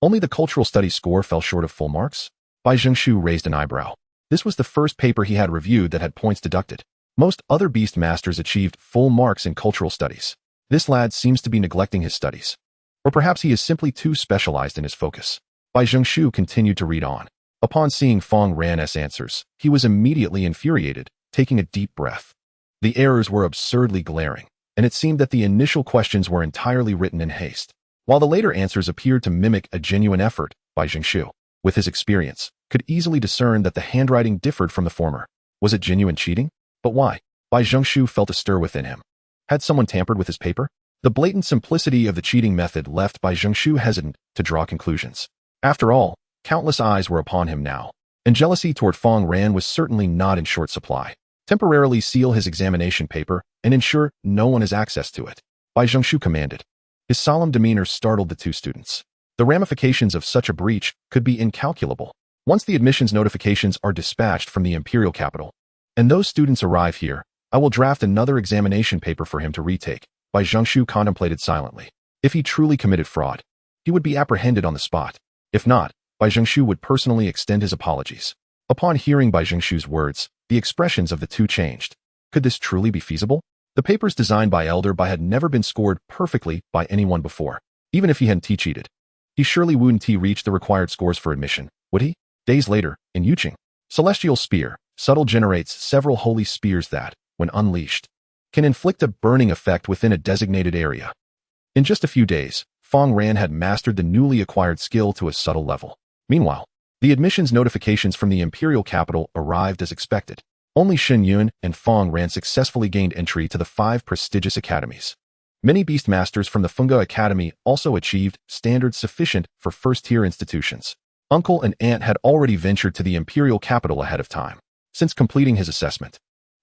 Only the cultural studies score fell short of full marks? Bai Zhengshu raised an eyebrow. This was the first paper he had reviewed that had points deducted. Most other Beast Masters achieved full marks in cultural studies. This lad seems to be neglecting his studies. Or perhaps he is simply too specialized in his focus. Bai Zhengshu continued to read on. Upon seeing Fang Ran's answers, he was immediately infuriated, taking a deep breath. The errors were absurdly glaring, and it seemed that the initial questions were entirely written in haste, while the later answers appeared to mimic a genuine effort. Bai Zhengshu, with his experience, could easily discern that the handwriting differed from the former. Was it genuine cheating? But why? Bai Zhengshu felt a stir within him. Had someone tampered with his paper? The blatant simplicity of the cheating method left Bai Zhengshu hesitant to draw conclusions. After all, countless eyes were upon him now, and jealousy toward Fang Ran was certainly not in short supply. Temporarily seal his examination paper and ensure no one has access to it, Bai Zhengshu commanded. His solemn demeanor startled the two students. The ramifications of such a breach could be incalculable. Once the admissions notifications are dispatched from the imperial capital, and those students arrive here, I will draft another examination paper for him to retake. Bai Zhengshu contemplated silently. If he truly committed fraud, he would be apprehended on the spot. If not, Bai Zhengshu would personally extend his apologies. Upon hearing Bai Zhengshu's words, the expressions of the two changed. Could this truly be feasible? The papers designed by Elder Bai had never been scored perfectly by anyone before. Even if he hadn't cheated, he surely wouldn't reach the required scores for admission, would he? Days later, in Yuqing, Celestial Spear, subtle generates several holy spears that, when unleashed, can inflict a burning effect within a designated area. In just a few days, Fang Ran had mastered the newly acquired skill to a subtle level. Meanwhile, the admissions notifications from the imperial capital arrived as expected. Only Xinyun and Fang Ran successfully gained entry to the 5 prestigious academies. Many Beast Masters from the Funga Academy also achieved standards sufficient for first-tier institutions. Uncle and aunt had already ventured to the imperial capital ahead of time. since completing his assessment.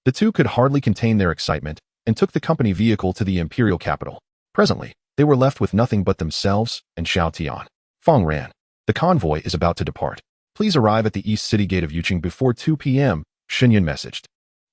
The two could hardly contain their excitement and took the company vehicle to the imperial capital. Presently, they were left with nothing but themselves and Xiao Tian. Fang Ran. The convoy is about to depart. Please arrive at the East City Gate of Yuqing before 2 p.m., Shinyun messaged.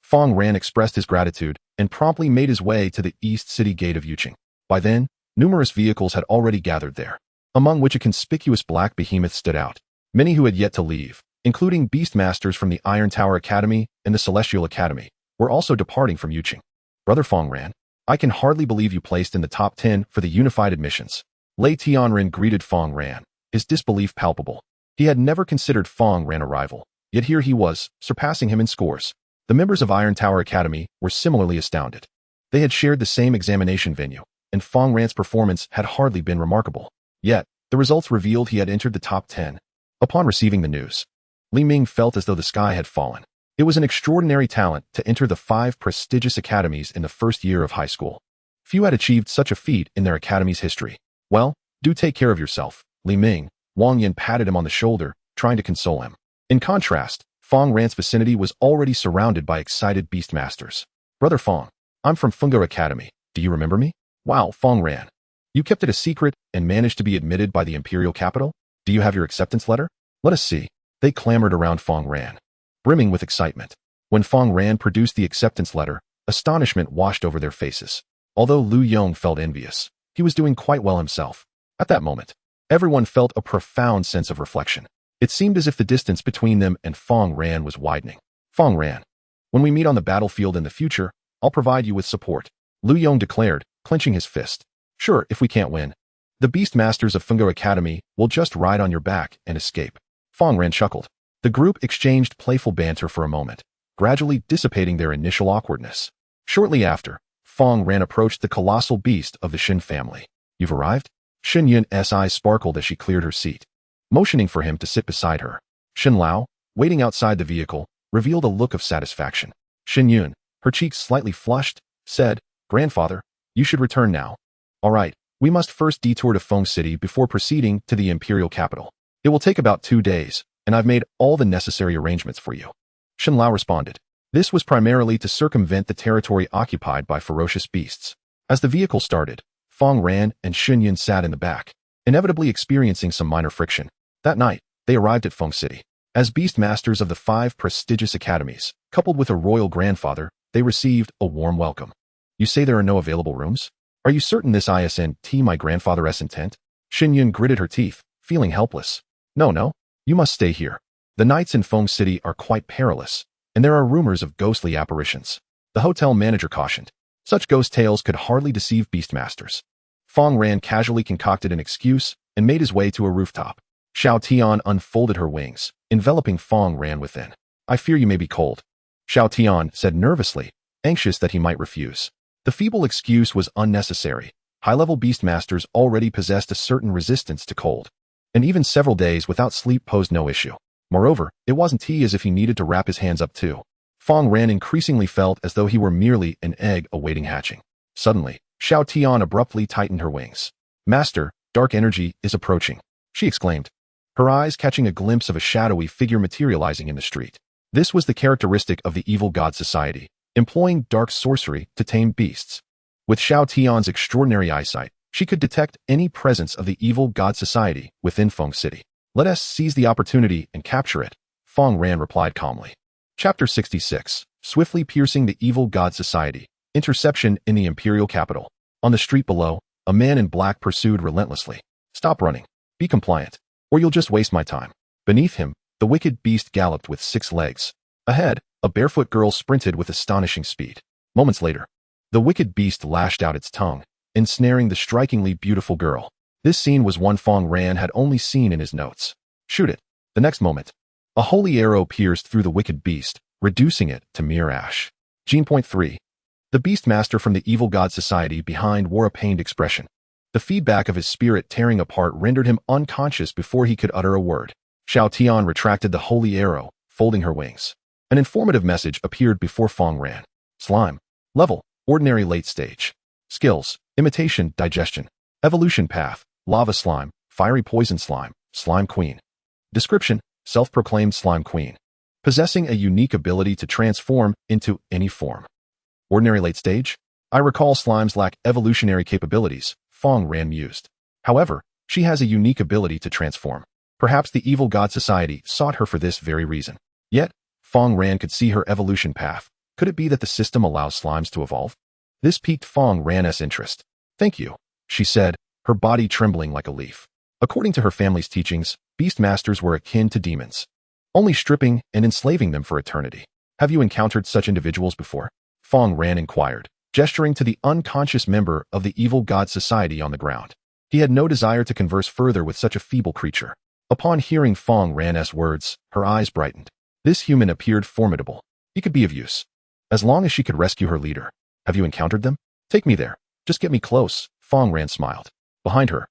Fang Ran expressed his gratitude and promptly made his way to the East City Gate of Yuqing. By then, numerous vehicles had already gathered there, among which a conspicuous black behemoth stood out. Many who had yet to leave, including Beastmasters from the Iron Tower Academy and the Celestial Academy, were also departing from Yuqing. Brother Fang Ran, I can hardly believe you placed in the top 10 for the unified admissions. Lei Tianren greeted Fang Ran, his disbelief palpable. He had never considered Fang Ran a rival, yet here he was, surpassing him in scores. The members of Iron Tower Academy were similarly astounded. They had shared the same examination venue, and Fang Ran's performance had hardly been remarkable. Yet, the results revealed he had entered the top 10. Upon receiving the news, Li Ming felt as though the sky had fallen. It was an extraordinary talent to enter the 5 prestigious academies in the first year of high school. Few had achieved such a feat in their academy's history. Well, do take care of yourself, Li Ming. Wang Yin patted him on the shoulder, trying to console him. In contrast, Fang Ran's vicinity was already surrounded by excited Beastmasters. Brother Fang, I'm from Fungo Academy. Do you remember me? Wow, Fang Ran. You kept it a secret and managed to be admitted by the imperial capital? Do you have your acceptance letter? Let us see. They clamored around Fang Ran, brimming with excitement. When Fang Ran produced the acceptance letter, astonishment washed over their faces. Although Lu Yong felt envious, he was doing quite well himself. At that moment, everyone felt a profound sense of reflection. It seemed as if the distance between them and Fang Ran was widening. Fang Ran, when we meet on the battlefield in the future, I'll provide you with support, Lu Yong declared, clenching his fist. Sure, if we can't win, the Beastmasters of Fungo Academy will just ride on your back and escape. Fang Ran chuckled. The group exchanged playful banter for a moment, gradually dissipating their initial awkwardness. Shortly after, Fang Ran approached the colossal beast of the Shin family. You've arrived? Shin Yun's eyes sparkled as she cleared her seat, motioning for him to sit beside her. Shin Lao, waiting outside the vehicle, revealed a look of satisfaction. Shin Yun, her cheeks slightly flushed, said, Grandfather, you should return now. All right, we must first detour to Feng City before proceeding to the imperial capital. It will take about 2 days, and I've made all the necessary arrangements for you. Shin Lao responded. This was primarily to circumvent the territory occupied by ferocious beasts. As the vehicle started, Fang Ran and Shin Yun sat in the back, inevitably experiencing some minor friction. That night, they arrived at Feng City. As Beastmasters of the 5 prestigious academies, coupled with a royal grandfather, they received a warm welcome. You say there are no available rooms? Are you certain this isn't my grandfather's intent? Shin Yun gritted her teeth, feeling helpless. No, you must stay here. The nights in Feng City are quite perilous, and there are rumors of ghostly apparitions. The hotel manager cautioned. Such ghost tales could hardly deceive Beastmasters. Fang Ran casually concocted an excuse and made his way to a rooftop. Xiao Tian unfolded her wings, enveloping Fang Ran within. I fear you may be cold, Xiao Tian said nervously, anxious that he might refuse. The feeble excuse was unnecessary. High-level Beastmasters already possessed a certain resistance to cold, and even several days without sleep posed no issue. Moreover, it wasn't as if he needed to wrap his hands up too. Fang Ran increasingly felt as though he were merely an egg awaiting hatching. Suddenly, Xiao Tian abruptly tightened her wings. Master, dark energy is approaching, she exclaimed, her eyes catching a glimpse of a shadowy figure materializing in the street. This was the characteristic of the evil god society, employing dark sorcery to tame beasts. With Xiao Tian's extraordinary eyesight, she could detect any presence of the evil god society within Feng City. Let us seize the opportunity and capture it, Fang Ran replied calmly. Chapter 66, Swiftly Piercing the Evil God Society, Interception in the Imperial Capital. On the street below, a man in black pursued relentlessly. Stop running. Be compliant, or you'll just waste my time. Beneath him, the wicked beast galloped with 6 legs. Ahead, a barefoot girl sprinted with astonishing speed. Moments later, the wicked beast lashed out its tongue, ensnaring the strikingly beautiful girl. This scene was one Fang Ran had only seen in his notes. Shoot it. The next moment, a holy arrow pierced through the wicked beast, reducing it to mere ash. Gene.3. The Beastmaster from the Evil God Society behind wore a pained expression. The feedback of his spirit tearing apart rendered him unconscious before he could utter a word. Xiao Tian retracted the holy arrow, folding her wings. An informative message appeared before Fang Ran. Slime. Level, ordinary late stage. Skills, imitation, digestion. Evolution path, lava slime, fiery poison slime, slime queen. Description, self-proclaimed slime queen. possessing a unique ability to transform into any form. Ordinary late stage? I recall slimes lack evolutionary capabilities, Fang Ran mused. However, she has a unique ability to transform. Perhaps the evil god society sought her for this very reason. Yet, Fang Ran could see her evolution path. Could it be that the system allows slimes to evolve? This piqued Fang Ran's interest. Thank you, she said, her body trembling like a leaf. According to her family's teachings, beast masters were akin to demons, only stripping and enslaving them for eternity. Have you encountered such individuals before? Fang Ran inquired, gesturing to the unconscious member of the evil god society on the ground. He had no desire to converse further with such a feeble creature. Upon hearing Fang Ran's words, her eyes brightened. This human appeared formidable. He could be of use, as long as she could rescue her leader. Have you encountered them? Take me there. Just get me close, Fang Ran smiled. Behind her,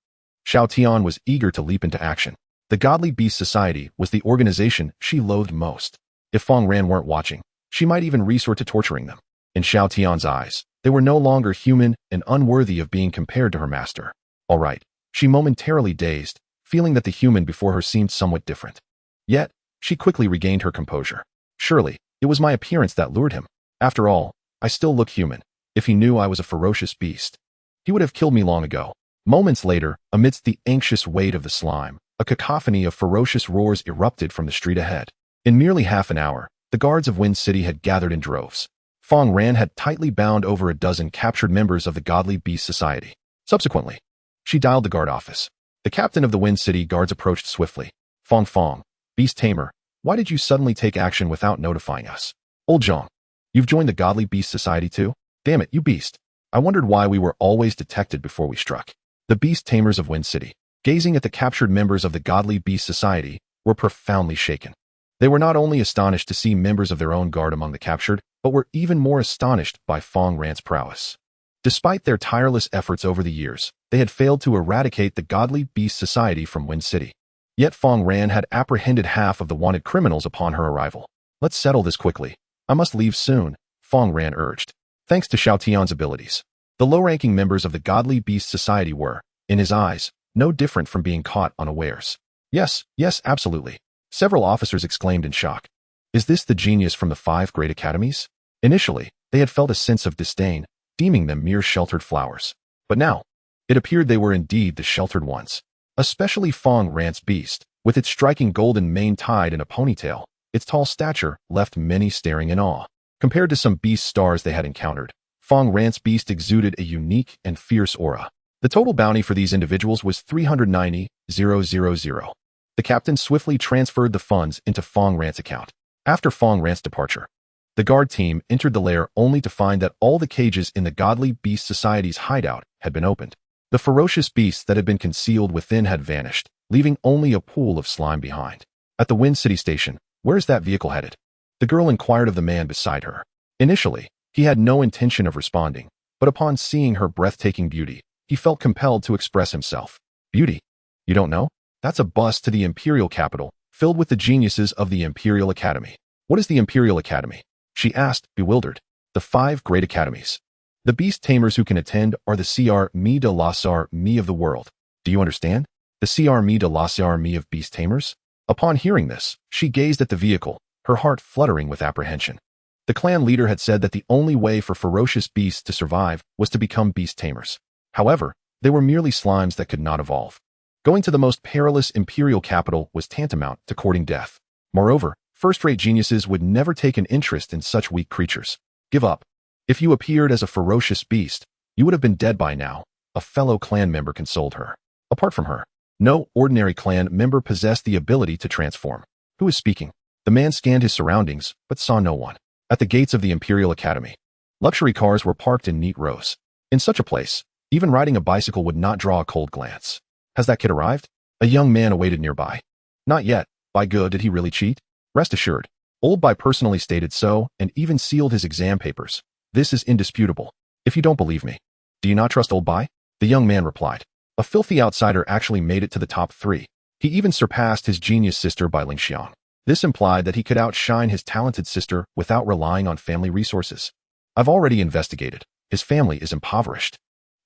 Xiao Tian was eager to leap into action. The Godly Beast Society was the organization she loathed most. If Fang Ran weren't watching, she might even resort to torturing them. In Xiao Tian's eyes, they were no longer human and unworthy of being compared to her master. All right, she momentarily dazed, feeling that the human before her seemed somewhat different. Yet, she quickly regained her composure. Surely, it was my appearance that lured him. After all, I still look human. If he knew I was a ferocious beast, he would have killed me long ago. Moments later, amidst the anxious weight of the slime, a cacophony of ferocious roars erupted from the street ahead. In merely half an hour, the guards of Wind City had gathered in droves. Fang Ran had tightly bound over a dozen captured members of the Godly Beast Society. Subsequently, she dialed the guard office. The captain of the Wind City guards approached swiftly. Fang, Beast Tamer, why did you suddenly take action without notifying us? Old Zhang, you've joined the Godly Beast Society too? Damn it, you beast. I wondered why we were always detected before we struck. The Beast Tamers of Wind City, gazing at the captured members of the Godly Beast Society, were profoundly shaken. They were not only astonished to see members of their own guard among the captured, but were even more astonished by Fang Ran's prowess. Despite their tireless efforts over the years, they had failed to eradicate the Godly Beast Society from Wind City. Yet Fang Ran had apprehended half of the wanted criminals upon her arrival. Let's settle this quickly. I must leave soon, Fang Ran urged. Thanks to Xiao Tian's abilities, the low-ranking members of the Godly Beast Society were, in his eyes, no different from being caught unawares. Yes, absolutely. Several officers exclaimed in shock. Is this the genius from the 5 great academies? Initially, they had felt a sense of disdain, deeming them mere sheltered flowers. But now, it appeared they were indeed the sheltered ones. Especially Fang Ran's beast, with its striking golden mane tied in a ponytail, its tall stature left many staring in awe. Compared to some beast stars they had encountered, Fang Ran's beast exuded a unique and fierce aura. The total bounty for these individuals was 390,000. The captain swiftly transferred the funds into Fang Ran's account. After Fang Ran's departure, the guard team entered the lair only to find that all the cages in the Godly Beast Society's hideout had been opened. The ferocious beasts that had been concealed within had vanished, leaving only a pool of slime behind. At the Wind City station, where is that vehicle headed? The girl inquired of the man beside her. Initially, he had no intention of responding, but upon seeing her breathtaking beauty, he felt compelled to express himself. Beauty? You don't know? That's a bus to the Imperial capital, filled with the geniuses of the Imperial Academy. What is the Imperial Academy? She asked, bewildered. The 5 great academies. The beast tamers who can attend are the CR Mi de la Sar Mi of the world. Do you understand? The CR Mi de la Sar Mi of beast tamers? Upon hearing this, she gazed at the vehicle, her heart fluttering with apprehension. The clan leader had said that the only way for ferocious beasts to survive was to become beast tamers. However, they were merely slimes that could not evolve. Going to the most perilous imperial capital was tantamount to courting death. Moreover, first-rate geniuses would never take an interest in such weak creatures. Give up. If you appeared as a ferocious beast, you would have been dead by now, a fellow clan member consoled her. Apart from her, no ordinary clan member possessed the ability to transform. Who is speaking? The man scanned his surroundings, but saw no one. At the gates of the Imperial Academy, luxury cars were parked in neat rows. In such a place, even riding a bicycle would not draw a cold glance. Has that kid arrived? A young man awaited nearby. Not yet. By good, did he really cheat? Rest assured, Old Bai personally stated so and even sealed his exam papers. This is indisputable. If you don't believe me, do you not trust Old Bai? The young man replied. A filthy outsider actually made it to the top 3. He even surpassed his genius sister by Lingxiang. This implied that he could outshine his talented sister without relying on family resources. I've already investigated. His family is impoverished.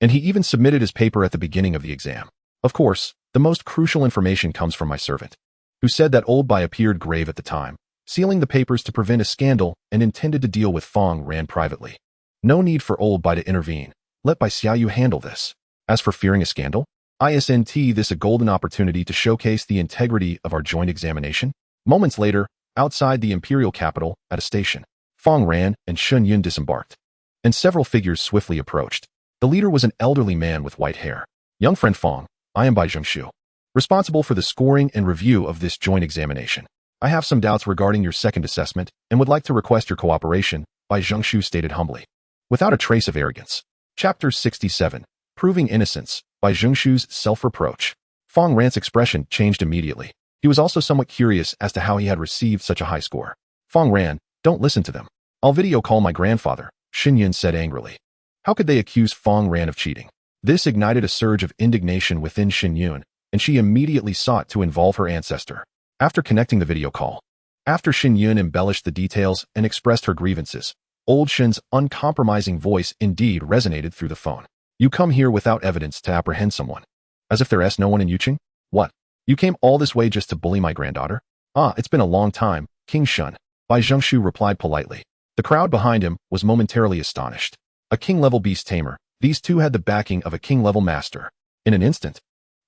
And he even submitted his paper at the beginning of the exam. Of course, the most crucial information comes from my servant, who said that Old Bai appeared grave at the time, sealing the papers to prevent a scandal and intended to deal with Fang Ran privately. No need for old Bai to intervene. Let Bai Xiaoyu handle this. As for fearing a scandal, isn't this a golden opportunity to showcase the integrity of our joint examination? Moments later, outside the imperial capital, at a station, Fang Ran and Shun Yun disembarked, and several figures swiftly approached. The leader was an elderly man with white hair. Young friend Fang, I am Bai Zhengshu, responsible for the scoring and review of this joint examination. I have some doubts regarding your second assessment and would like to request your cooperation, Bai Zhengshu stated humbly, without a trace of arrogance. Chapter 67, Proving Innocence, Bai Zhengshu's self-reproach. Fang Ran's expression changed immediately. He was also somewhat curious as to how he had received such a high score. Fang Ran, don't listen to them. I'll video call my grandfather, Xin Yun said angrily. How could they accuse Fang Ran of cheating? This ignited a surge of indignation within Xin Yun, and she immediately sought to involve her ancestor. After connecting the video call, after Xin Yun embellished the details and expressed her grievances, old Shin's uncompromising voice indeed resonated through the phone. You come here without evidence to apprehend someone. As if there's no one in Yuqing? What? You came all this way just to bully my granddaughter? Ah, it's been a long time, King Shun. Bai Zhengshu replied politely. The crowd behind him was momentarily astonished. A king-level beast tamer, these two had the backing of a king-level master. In an instant,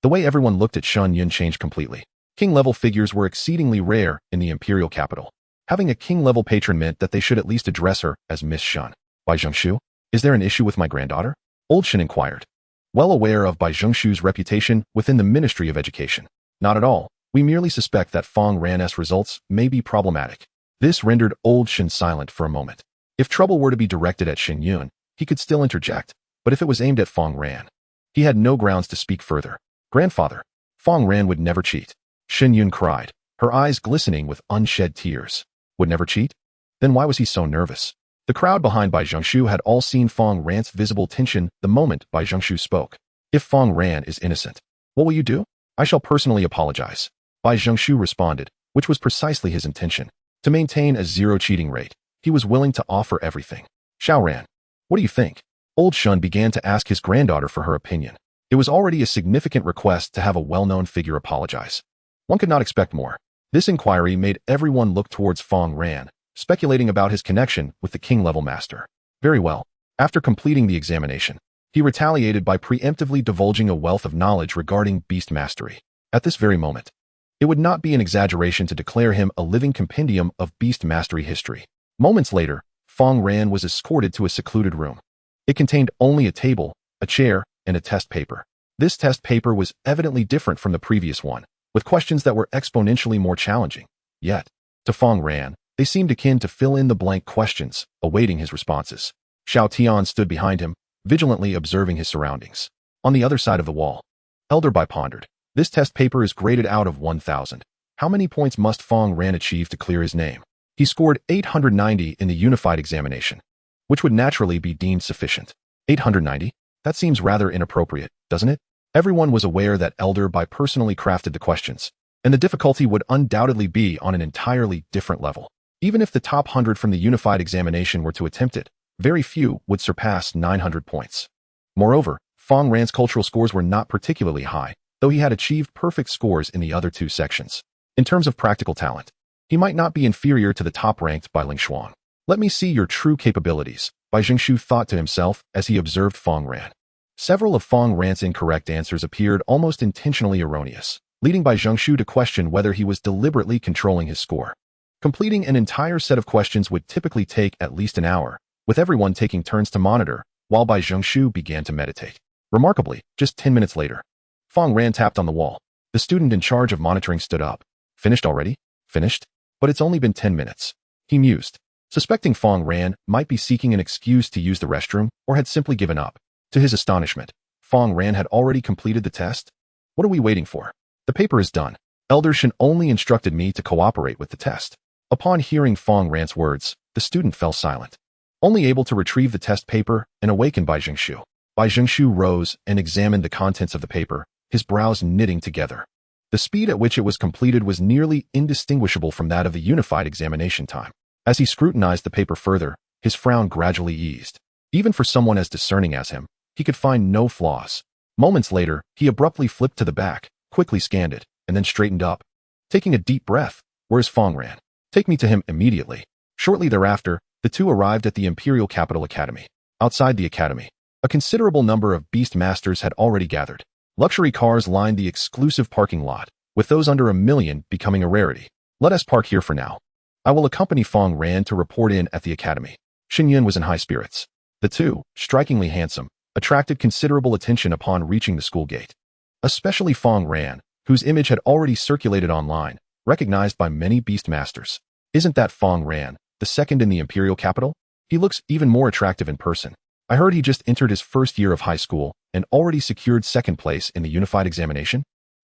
the way everyone looked at Shun Yun changed completely. King-level figures were exceedingly rare in the imperial capital. Having a king-level patron meant that they should at least address her as Miss Shun. Bai Zhengshu, is there an issue with my granddaughter? Old Shin inquired, well aware of Bai Zhengshu's reputation within the Ministry of Education. Not at all. We merely suspect that Fang Ran's results may be problematic. This rendered old Shin silent for a moment. If trouble were to be directed at Xin Yun, he could still interject, but if it was aimed at Fang Ran, he had no grounds to speak further. Grandfather, Fang Ran would never cheat. Xin Yun cried, her eyes glistening with unshed tears. Would never cheat? Then why was he so nervous? The crowd behind Bai Zhengshu had all seen Fang Ran's visible tension the moment Bai Zhengshu spoke. If Fang Ran is innocent, what will you do? I shall personally apologize. Bai Zhengshu responded, which was precisely his intention. To maintain a zero cheating rate, he was willing to offer everything. Xiao Ran, what do you think? Old Shun began to ask his granddaughter for her opinion. It was already a significant request to have a well-known figure apologize. One could not expect more. This inquiry made everyone look towards Fang Ran, speculating about his connection with the king-level master. Very well. After completing the examination, he retaliated by preemptively divulging a wealth of knowledge regarding beast mastery. At this very moment, it would not be an exaggeration to declare him a living compendium of beast mastery history. Moments later, Fang Ran was escorted to a secluded room. It contained only a table, a chair, and a test paper. This test paper was evidently different from the previous one, with questions that were exponentially more challenging. Yet, to Fang Ran, they seemed akin to fill-in-the-blank questions, awaiting his responses. Xiao Tian stood behind him, vigilantly observing his surroundings. On the other side of the wall, Elder Bai pondered. This test paper is graded out of 1,000. How many points must Fang Ran achieve to clear his name? He scored 890 in the unified examination, which would naturally be deemed sufficient. 890? That seems rather inappropriate, doesn't it? Everyone was aware that Elder Bai personally crafted the questions, and the difficulty would undoubtedly be on an entirely different level. Even if the top 100 from the unified examination were to attempt it, very few would surpass 900 points. Moreover, Fang Ran's cultural scores were not particularly high, though he had achieved perfect scores in the other two sections. In terms of practical talent, he might not be inferior to the top-ranked Bai Lingshuang. Let me see your true capabilities, Bai Zhengshu thought to himself as he observed Fang Ran. Several of Fang Ran's incorrect answers appeared almost intentionally erroneous, leading Bai Zhengshu to question whether he was deliberately controlling his score. Completing an entire set of questions would typically take at least an hour, with everyone taking turns to monitor, while Bai Zhengshu began to meditate. Remarkably, just 10 minutes later, Fang Ran tapped on the wall. The student in charge of monitoring stood up. Finished already? Finished? But it's only been 10 minutes. He mused, suspecting Fang Ran might be seeking an excuse to use the restroom or had simply given up. To his astonishment, Fang Ran had already completed the test. What are we waiting for? The paper is done. Elder Shin only instructed me to cooperate with the test. Upon hearing Fang Ran's words, the student fell silent, only able to retrieve the test paper and awaken Bai Zhengshu. Bai Zhengshu rose and examined the contents of the paper, his brows knitting together. The speed at which it was completed was nearly indistinguishable from that of the unified examination time. As he scrutinized the paper further, his frown gradually eased. Even for someone as discerning as him, he could find no flaws. Moments later, he abruptly flipped to the back, quickly scanned it, and then straightened up. Taking a deep breath, where's Fang Ran? Take me to him immediately. Shortly thereafter, the two arrived at the Imperial Capital Academy. Outside the academy, a considerable number of beast masters had already gathered. Luxury cars lined the exclusive parking lot, with those under 1 million becoming a rarity. Let us park here for now. I will accompany Fang Ran to report in at the academy. Xinyun was in high spirits. The two, strikingly handsome, attracted considerable attention upon reaching the school gate. Especially Fang Ran, whose image had already circulated online, recognized by many beast masters. Isn't that Fang Ran, the second in the Imperial capital? He looks even more attractive in person. I heard he just entered his first year of high school and already secured second place in the unified examination.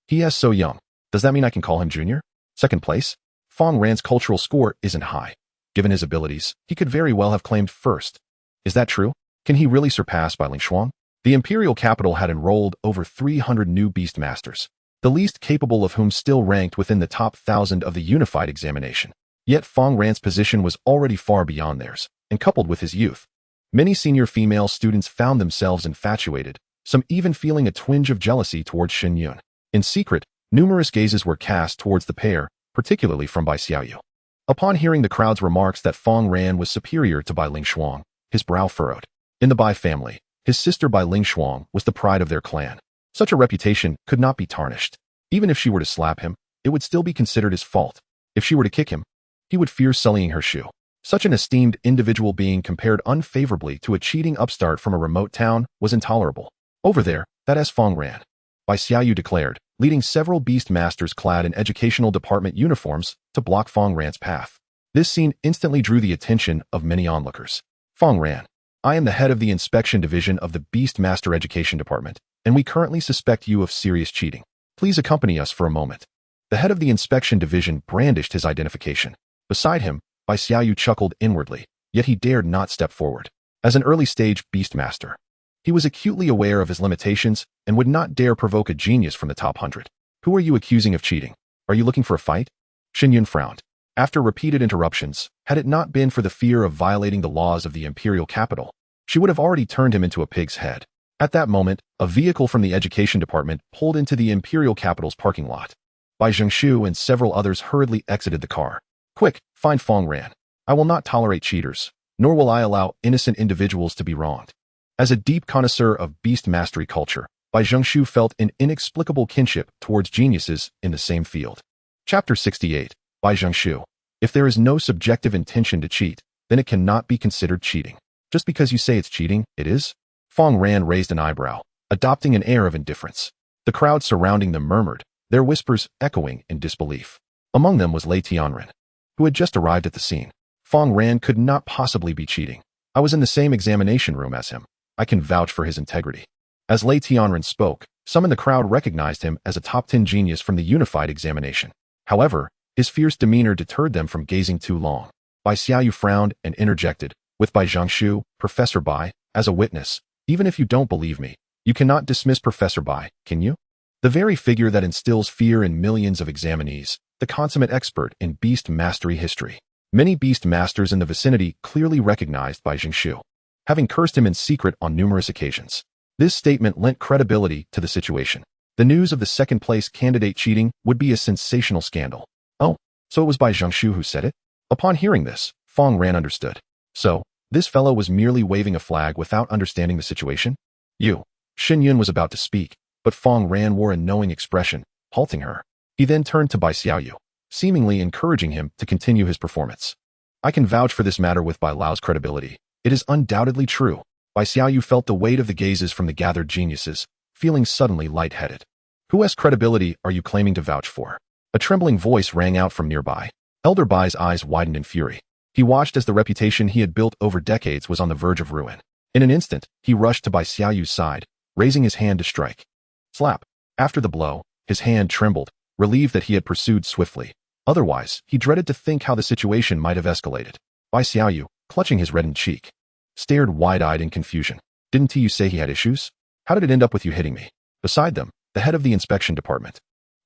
He is so young. Does that mean I can call him junior? Second place? Fang Ran's cultural score isn't high. Given his abilities, he could very well have claimed first. Is that true? Can he really surpass Bai Lingshuang? The Imperial capital had enrolled over 300 new beast masters, the least capable of whom still ranked within the top 1,000 of the unified examination. Yet Fang Ran's position was already far beyond theirs, and coupled with his youth, many senior female students found themselves infatuated, some even feeling a twinge of jealousy towards Xinyun. In secret, numerous gazes were cast towards the pair, particularly from Bai Xiaoyu. Upon hearing the crowd's remarks that Fang Ran was superior to Bai Lingshuang, his brow furrowed. In the Bai family, his sister Bai Lingshuang was the pride of their clan. Such a reputation could not be tarnished. Even if she were to slap him, it would still be considered his fault. If she were to kick him, he would fear sullying her shoe. Such an esteemed individual being compared unfavorably to a cheating upstart from a remote town was intolerable. Over there, that is Fang Ran, Bai Xiaoyu declared, leading several beast masters clad in educational department uniforms to block Fang Ran's path. This scene instantly drew the attention of many onlookers. Fang Ran, I am the head of the inspection division of the Beast Master Education Department, and we currently suspect you of serious cheating. Please accompany us for a moment. The head of the inspection division brandished his identification. Beside him, Bai Xiaoyu chuckled inwardly, yet he dared not step forward. As an early-stage beast master, he was acutely aware of his limitations and would not dare provoke a genius from the top 100. Who are you accusing of cheating? Are you looking for a fight? Xinyun frowned. After repeated interruptions, had it not been for the fear of violating the laws of the imperial capital, she would have already turned him into a pig's head. At that moment, a vehicle from the education department pulled into the imperial capital's parking lot. Bai Zhengshu and several others hurriedly exited the car. Quick, find Fang Ran. I will not tolerate cheaters, nor will I allow innocent individuals to be wronged. As a deep connoisseur of beast mastery culture, Bai Zhengshu felt an inexplicable kinship towards geniuses in the same field. Chapter 68. Bai Zhengshu. If there is no subjective intention to cheat, then it cannot be considered cheating. Just because you say it's cheating, it is? Fang Ran raised an eyebrow, adopting an air of indifference. The crowd surrounding them murmured, their whispers echoing in disbelief. Among them was Lei Tianren, who had just arrived at the scene. Fang Ran could not possibly be cheating. I was in the same examination room as him. I can vouch for his integrity. As Lei Tianren spoke, some in the crowd recognized him as a top 10 genius from the unified examination. However, his fierce demeanor deterred them from gazing too long. Bai Xiaoyu frowned and interjected, with Bai Zhengshu, Professor Bai, as a witness. Even if you don't believe me, you cannot dismiss Professor Bai, can you? The very figure that instills fear in millions of examinees, the consummate expert in beast mastery history. Many beast masters in the vicinity clearly recognized Bai Zhengshu, having cursed him in secret on numerous occasions. This statement lent credibility to the situation. The news of the second-place candidate cheating would be a sensational scandal. Oh, so it was Bai Zhengshu who said it? Upon hearing this, Fang Ran understood. So, this fellow was merely waving a flag without understanding the situation? Xinyun was about to speak, but Fang Ran wore a knowing expression, halting her. He then turned to Bai Xiaoyu, seemingly encouraging him to continue his performance. I can vouch for this matter with Bai Lao's credibility. It is undoubtedly true. Bai Xiaoyu felt the weight of the gazes from the gathered geniuses, feeling suddenly lightheaded. Whose credibility are you claiming to vouch for? A trembling voice rang out from nearby. Elder Bai's eyes widened in fury. He watched as the reputation he had built over decades was on the verge of ruin. In an instant, he rushed to Bai Xiaoyu's side, raising his hand to strike. Slap. After the blow, his hand trembled, relieved that he had pursued swiftly. Otherwise, he dreaded to think how the situation might have escalated. Bai Xiaoyu, clutching his reddened cheek, stared wide-eyed in confusion. Didn't you say he had issues? How did it end up with you hitting me? Beside them, the head of the inspection department,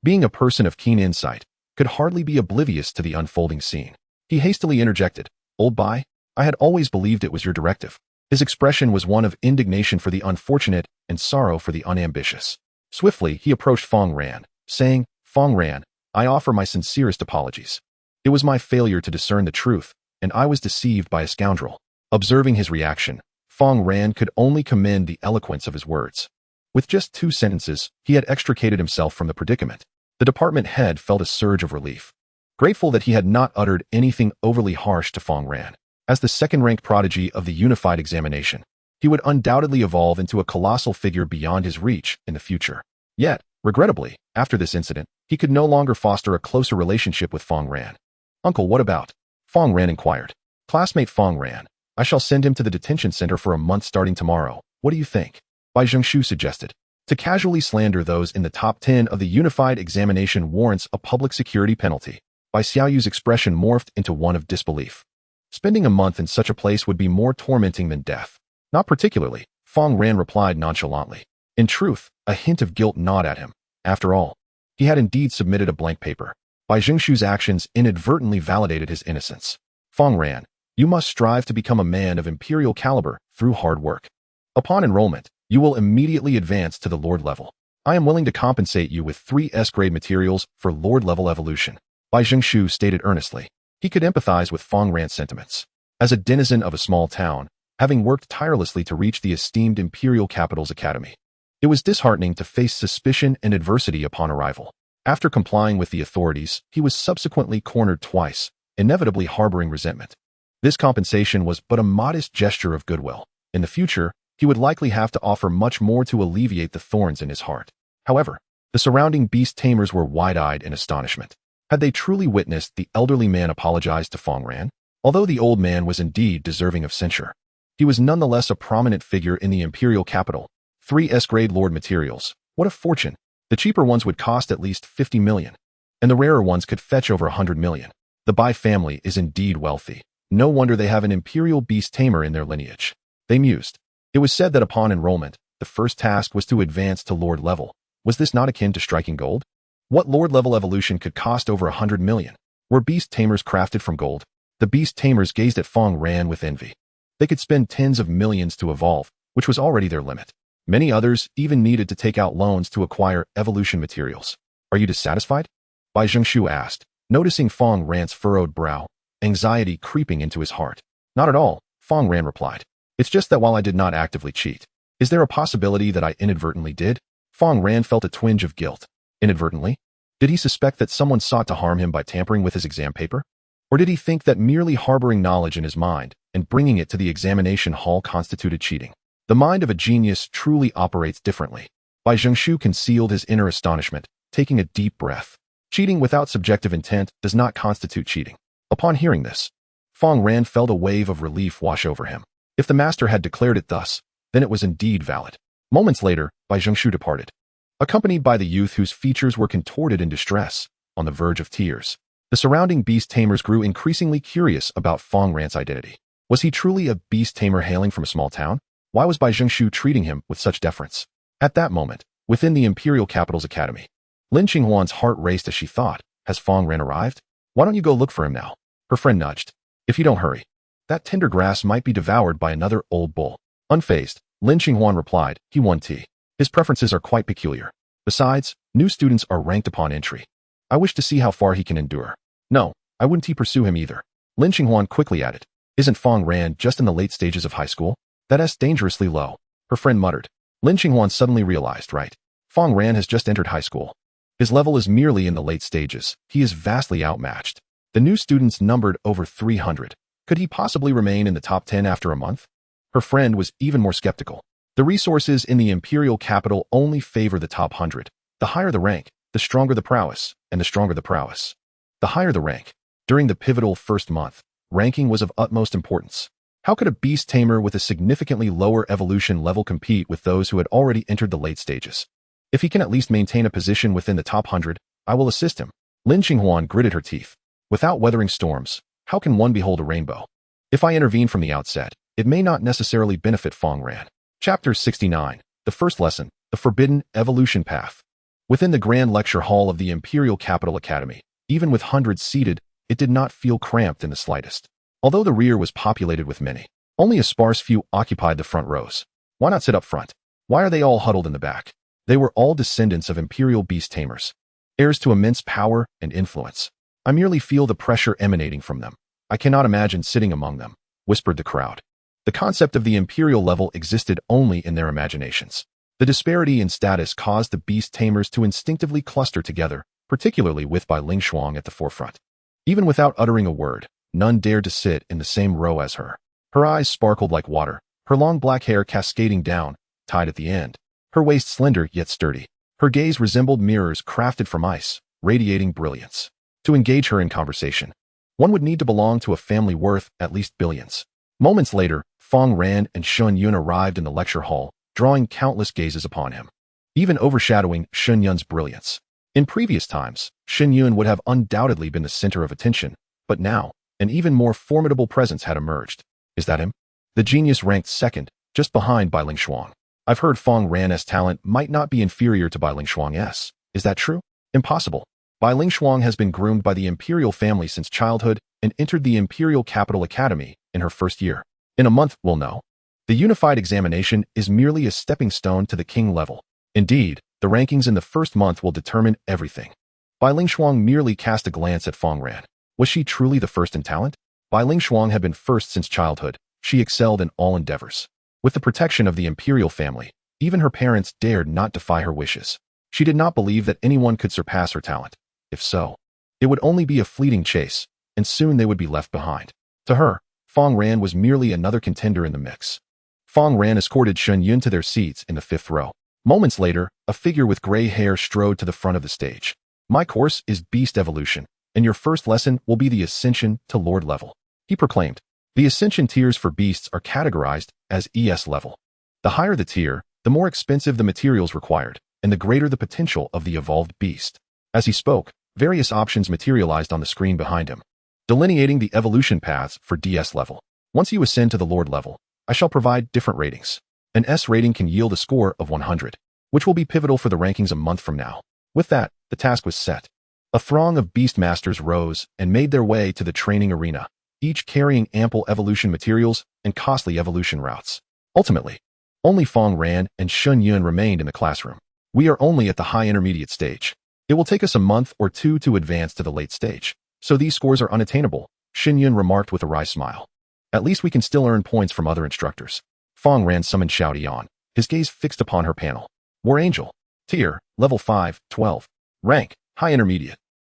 being a person of keen insight, could hardly be oblivious to the unfolding scene. He hastily interjected, Old Bai, I had always believed it was your directive. His expression was one of indignation for the unfortunate and sorrow for the unambitious. Swiftly, he approached Fang Ran, saying, Fang Ran, I offer my sincerest apologies. It was my failure to discern the truth, and I was deceived by a scoundrel. Observing his reaction, Fang Ran could only commend the eloquence of his words. With just 2 sentences, he had extricated himself from the predicament. The department head felt a surge of relief, grateful that he had not uttered anything overly harsh to Fang Ran. As the second-ranked prodigy of the unified examination, he would undoubtedly evolve into a colossal figure beyond his reach in the future. Yet, regrettably, after this incident, he could no longer foster a closer relationship with Fang Ran. "Uncle, what about?" Fang Ran inquired. "Classmate Fang Ran. I shall send him to the detention center for a month starting tomorrow. What do you think?" Bai Zhengshu suggested. To casually slander those in the top 10 of the unified examination warrants a public security penalty. Bai Xiaoyu's expression morphed into one of disbelief. Spending a month in such a place would be more tormenting than death. Not particularly, Fang Ran replied nonchalantly. In truth, a hint of guilt gnawed at him. After all, he had indeed submitted a blank paper. Bai Zhengshu's actions inadvertently validated his innocence. "Fang Ran, you must strive to become a man of imperial caliber through hard work. Upon enrollment, you will immediately advance to the Lord level. I am willing to compensate you with 3 S-grade materials for Lord level evolution," Bai Zhengshu stated earnestly. He could empathize with Fang Ran's sentiments. As a denizen of a small town, having worked tirelessly to reach the esteemed imperial capital's academy, it was disheartening to face suspicion and adversity upon arrival. After complying with the authorities, he was subsequently cornered twice, inevitably harboring resentment. This compensation was but a modest gesture of goodwill. In the future, he would likely have to offer much more to alleviate the thorns in his heart. However, the surrounding beast tamers were wide-eyed in astonishment. Had they truly witnessed the elderly man apologize to Fang Ran? Although the old man was indeed deserving of censure, he was nonetheless a prominent figure in the imperial capital. 3 S-grade Lord materials. What a fortune! The cheaper ones would cost at least 50 million, and the rarer ones could fetch over 100 million. The Bai family is indeed wealthy. No wonder they have an imperial beast tamer in their lineage. They mused. It was said that upon enrollment, the first task was to advance to Lord level. Was this not akin to striking gold? What Lord level evolution could cost over 100 million? Were beast tamers crafted from gold? The beast tamers gazed at Fang Ran with envy. They could spend tens of millions to evolve, which was already their limit. Many others even needed to take out loans to acquire evolution materials. "Are you dissatisfied?" Bai Zhengshu asked, noticing Fang Ran's furrowed brow, anxiety creeping into his heart. "Not at all," Fang Ran replied. "It's just that while I did not actively cheat, is there a possibility that I inadvertently did?" Fang Ran felt a twinge of guilt. Inadvertently? Did he suspect that someone sought to harm him by tampering with his exam paper? Or did he think that merely harboring knowledge in his mind and bringing it to the examination hall constituted cheating? The mind of a genius truly operates differently. Bai Zhengshu concealed his inner astonishment, taking a deep breath. Cheating without subjective intent does not constitute cheating. Upon hearing this, Fang Ran felt a wave of relief wash over him. If the master had declared it thus, then it was indeed valid. Moments later, Bai Zhengshu departed, accompanied by the youth whose features were contorted in distress, on the verge of tears. The surrounding beast tamers grew increasingly curious about Fang Ran's identity. Was he truly a beast tamer hailing from a small town? Why was Bai Zhengshu treating him with such deference? At that moment, within the imperial capital's academy, Lin Qinghuan's heart raced as she thought, has Fang Ran arrived? Why don't you go look for him now? Her friend nudged. If you don't hurry, that tender grass might be devoured by another old bull. Unfazed, Lin Qinghuan replied, he won tea. His preferences are quite peculiar. Besides, new students are ranked upon entry. I wish to see how far he can endure. No, I wouldn't pursue him either. Lin Qinghuan quickly added. Isn't Fang Ran just in the late stages of high school? That's dangerously low. Her friend muttered. Lin Qinghuan suddenly realized, right? Fang Ran has just entered high school. His level is merely in the late stages. He is vastly outmatched. The new students numbered over 300. Could he possibly remain in the top 10 after a month? Her friend was even more skeptical. The resources in the imperial capital only favor the top 100. The higher the rank, the stronger the prowess, and the stronger the prowess, the higher the rank. During the pivotal first month, ranking was of utmost importance. How could a beast tamer with a significantly lower evolution level compete with those who had already entered the late stages? If he can at least maintain a position within the top 100, I will assist him. Lin Qinghuan gritted her teeth. Without weathering storms, how can one behold a rainbow? If I intervene from the outset, it may not necessarily benefit Fang Ran. Chapter 69. The first lesson, the forbidden evolution path. Within the grand lecture hall of the Imperial Capital Academy, even with hundreds seated, it did not feel cramped in the slightest. Although the rear was populated with many, only a sparse few occupied the front rows. Why not sit up front? Why are they all huddled in the back? They were all descendants of imperial beast tamers, heirs to immense power and influence. I merely feel the pressure emanating from them. I cannot imagine sitting among them, whispered the crowd. The concept of the imperial level existed only in their imaginations. The disparity in status caused the beast tamers to instinctively cluster together, particularly with Bai Lingshuang at the forefront. Even without uttering a word, none dared to sit in the same row as her. Her eyes sparkled like water, her long black hair cascading down, tied at the end, her waist slender yet sturdy. Her gaze resembled mirrors crafted from ice, radiating brilliance. To engage her in conversation, one would need to belong to a family worth at least billions. Moments later, Fang Ran and Shun Yun arrived in the lecture hall, drawing countless gazes upon him, even overshadowing Shun Yun's brilliance. In previous times, Shun Yun would have undoubtedly been the center of attention, but now, an even more formidable presence had emerged. Is that him? The genius ranked second, just behind Bai Lingshuang. I've heard Fang Ran's talent might not be inferior to Bai Lingshuang's. Is that true? Impossible. Bai Lingshuang has been groomed by the imperial family since childhood and entered the Imperial Capital Academy in her first year. In a month, we'll know. The unified examination is merely a stepping stone to the king level. Indeed, the rankings in the first month will determine everything. Bai Lingshuang merely cast a glance at Fang Ran. Was she truly the first in talent? Bai Lingshuang had been first since childhood. She excelled in all endeavors. With the protection of the imperial family, even her parents dared not defy her wishes. She did not believe that anyone could surpass her talent. If so, it would only be a fleeting chase, and soon they would be left behind. To her, Fang Ran was merely another contender in the mix. Fang Ran escorted Shun Yun to their seats in the fifth row. Moments later, a figure with gray hair strode to the front of the stage. My course is Beast Evolution, and your first lesson will be the Ascension to Lord level, he proclaimed. The Ascension tiers for beasts are categorized as ES level. The higher the tier, the more expensive the materials required, and the greater the potential of the evolved beast. As he spoke, various options materialized on the screen behind him, delineating the evolution paths for DS level. Once you ascend to the Lord level, I shall provide different ratings. An S rating can yield a score of 100, which will be pivotal for the rankings a month from now. With that, the task was set. A throng of beast masters rose and made their way to the training arena, each carrying ample evolution materials and costly evolution routes. Ultimately, only Fang Ran and Shun Yun remained in the classroom. We are only at the high intermediate stage. It will take us a month or two to advance to the late stage, so these scores are unattainable, Shun Yun remarked with a wry smile. At least we can still earn points from other instructors. Fang Ran summoned Xiao Dian, his gaze fixed upon her panel. War Angel. Tier, level 5, 12. Rank, high intermediate.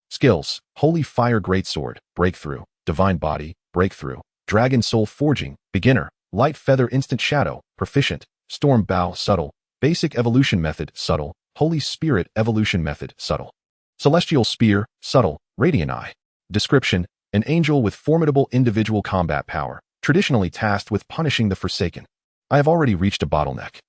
Skills, Holy Fire Greatsword, Breakthrough, Divine Body, Breakthrough, Dragon Soul Forging, Beginner, Light Feather Instant Shadow, Proficient, Storm Bow Subtle, Basic Evolution Method Subtle, Holy Spirit Evolution Method Subtle. Celestial Spear, Subtle, Radiant Eye. Description, an angel with formidable individual combat power, traditionally tasked with punishing the Forsaken. I have already reached a bottleneck.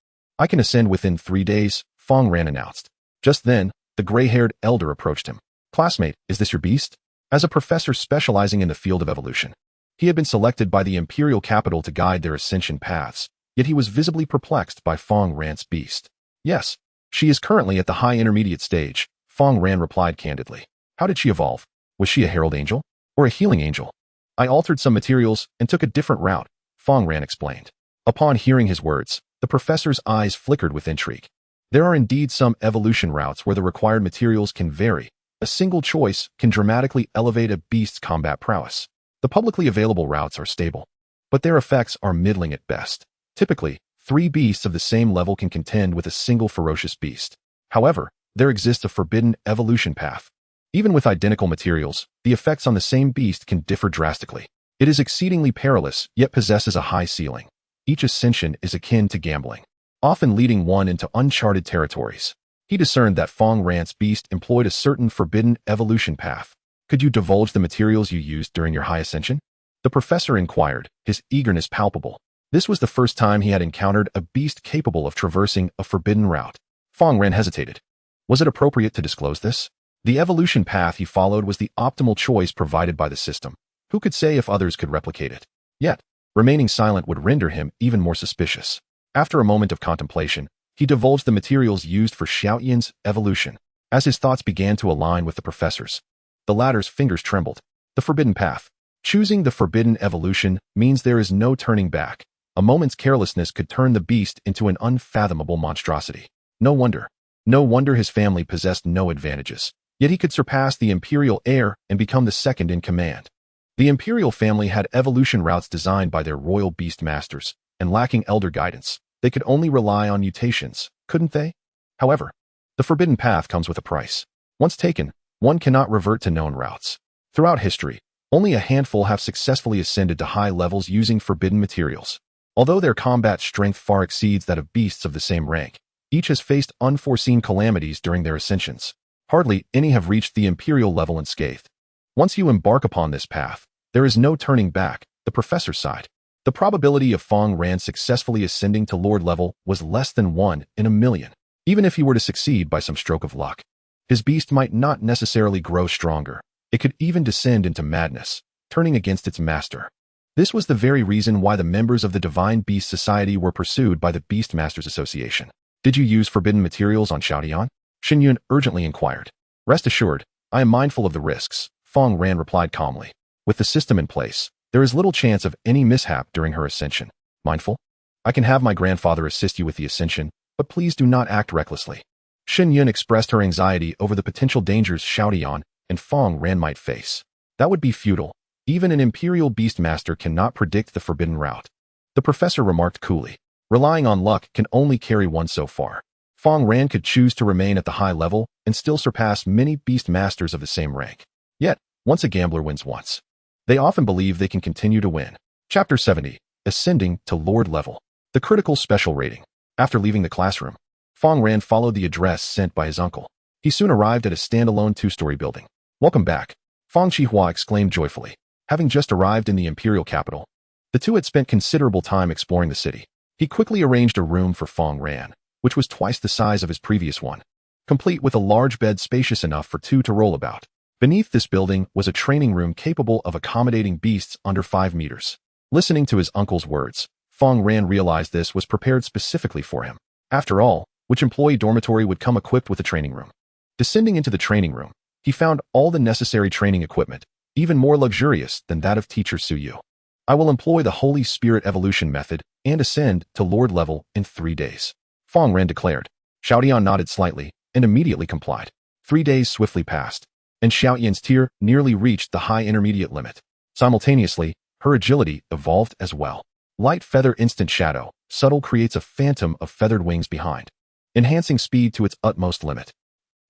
I can ascend within 3 days, Fang Ran announced. Just then, the gray-haired elder approached him. Classmate, is this your beast? As a professor specializing in the field of evolution, he had been selected by the imperial capital to guide their ascension paths, yet he was visibly perplexed by Fang Ran's beast. Yes, she is currently at the high intermediate stage, Fang Ran replied candidly. How did she evolve? Was she a herald angel? Or a healing angel? I altered some materials and took a different route, Fang Ran explained. Upon hearing his words, the professor's eyes flickered with intrigue. There are indeed some evolution routes where the required materials can vary. A single choice can dramatically elevate a beast's combat prowess. The publicly available routes are stable, but their effects are middling at best. Typically, 3 beasts of the same level can contend with a single ferocious beast. However, there exists a forbidden evolution path. Even with identical materials, the effects on the same beast can differ drastically. It is exceedingly perilous, yet possesses a high ceiling. Each ascension is akin to gambling, often leading one into uncharted territories. He discerned that Fang Ran's beast employed a certain forbidden evolution path. Could you divulge the materials you used during your high ascension? The professor inquired, his eagerness palpable. This was the first time he had encountered a beast capable of traversing a forbidden route. Fang Ran hesitated. Was it appropriate to disclose this? The evolution path he followed was the optimal choice provided by the system. Who could say if others could replicate it? Yet, remaining silent would render him even more suspicious. After a moment of contemplation, he divulged the materials used for Xiao Yin's evolution. As his thoughts began to align with the professor's, the latter's fingers trembled. The forbidden path. Choosing the forbidden evolution means there is no turning back. A moment's carelessness could turn the beast into an unfathomable monstrosity. No wonder his family possessed no advantages. Yet he could surpass the imperial heir and become the second in command. The imperial family had evolution routes designed by their royal beast masters, and lacking elder guidance, they could only rely on mutations, couldn't they? However, the forbidden path comes with a price. Once taken, one cannot revert to known routes. Throughout history, only a handful have successfully ascended to high levels using forbidden materials. Although their combat strength far exceeds that of beasts of the same rank, each has faced unforeseen calamities during their ascensions. Hardly any have reached the imperial level unscathed. Once you embark upon this path, there is no turning back, the professor sighed. The probability of Fang Ran successfully ascending to lord level was less than 1 in a million. Even if he were to succeed by some stroke of luck, his beast might not necessarily grow stronger. It could even descend into madness, turning against its master. This was the very reason why the members of the Divine Beast Society were pursued by the Beast Masters Association. Did you use forbidden materials on Xiaotian? Xinyun urgently inquired. Rest assured, I am mindful of the risks, Fang Ran replied calmly. With the system in place, there is little chance of any mishap during her ascension. Mindful? I can have my grandfather assist you with the ascension, but please do not act recklessly. Xinyun expressed her anxiety over the potential dangers Xiaotian and Fang Ran might face. That would be futile. Even an Imperial Beast Master cannot predict the forbidden route. The professor remarked coolly. Relying on luck can only carry one so far. Fang Ran could choose to remain at the high level and still surpass many Beast Masters of the same rank. Yet, once a gambler wins once, they often believe they can continue to win. Chapter 70. Ascending to Lord Level. The critical special rating. After leaving the classroom, Fang Ran followed the address sent by his uncle. He soon arrived at a standalone 2-story building. Welcome back, Fang Qihua exclaimed joyfully. Having just arrived in the imperial capital, the two had spent considerable time exploring the city. He quickly arranged a room for Fang Ran, which was twice the size of his previous one, complete with a large bed spacious enough for two to roll about. Beneath this building was a training room capable of accommodating beasts under 5 meters. Listening to his uncle's words, Fang Ran realized this was prepared specifically for him. After all, which employee dormitory would come equipped with a training room? Descending into the training room, he found all the necessary training equipment, even more luxurious than that of teacher Suyu. I will employ the Holy Spirit evolution method and ascend to Lord level in 3 days, Fang Ran declared. Xiaotian nodded slightly and immediately complied. 3 days swiftly passed, and Xiaotian's tier nearly reached the high intermediate limit. Simultaneously, her agility evolved as well. Light feather instant shadow, subtle creates a phantom of feathered wings behind, enhancing speed to its utmost limit.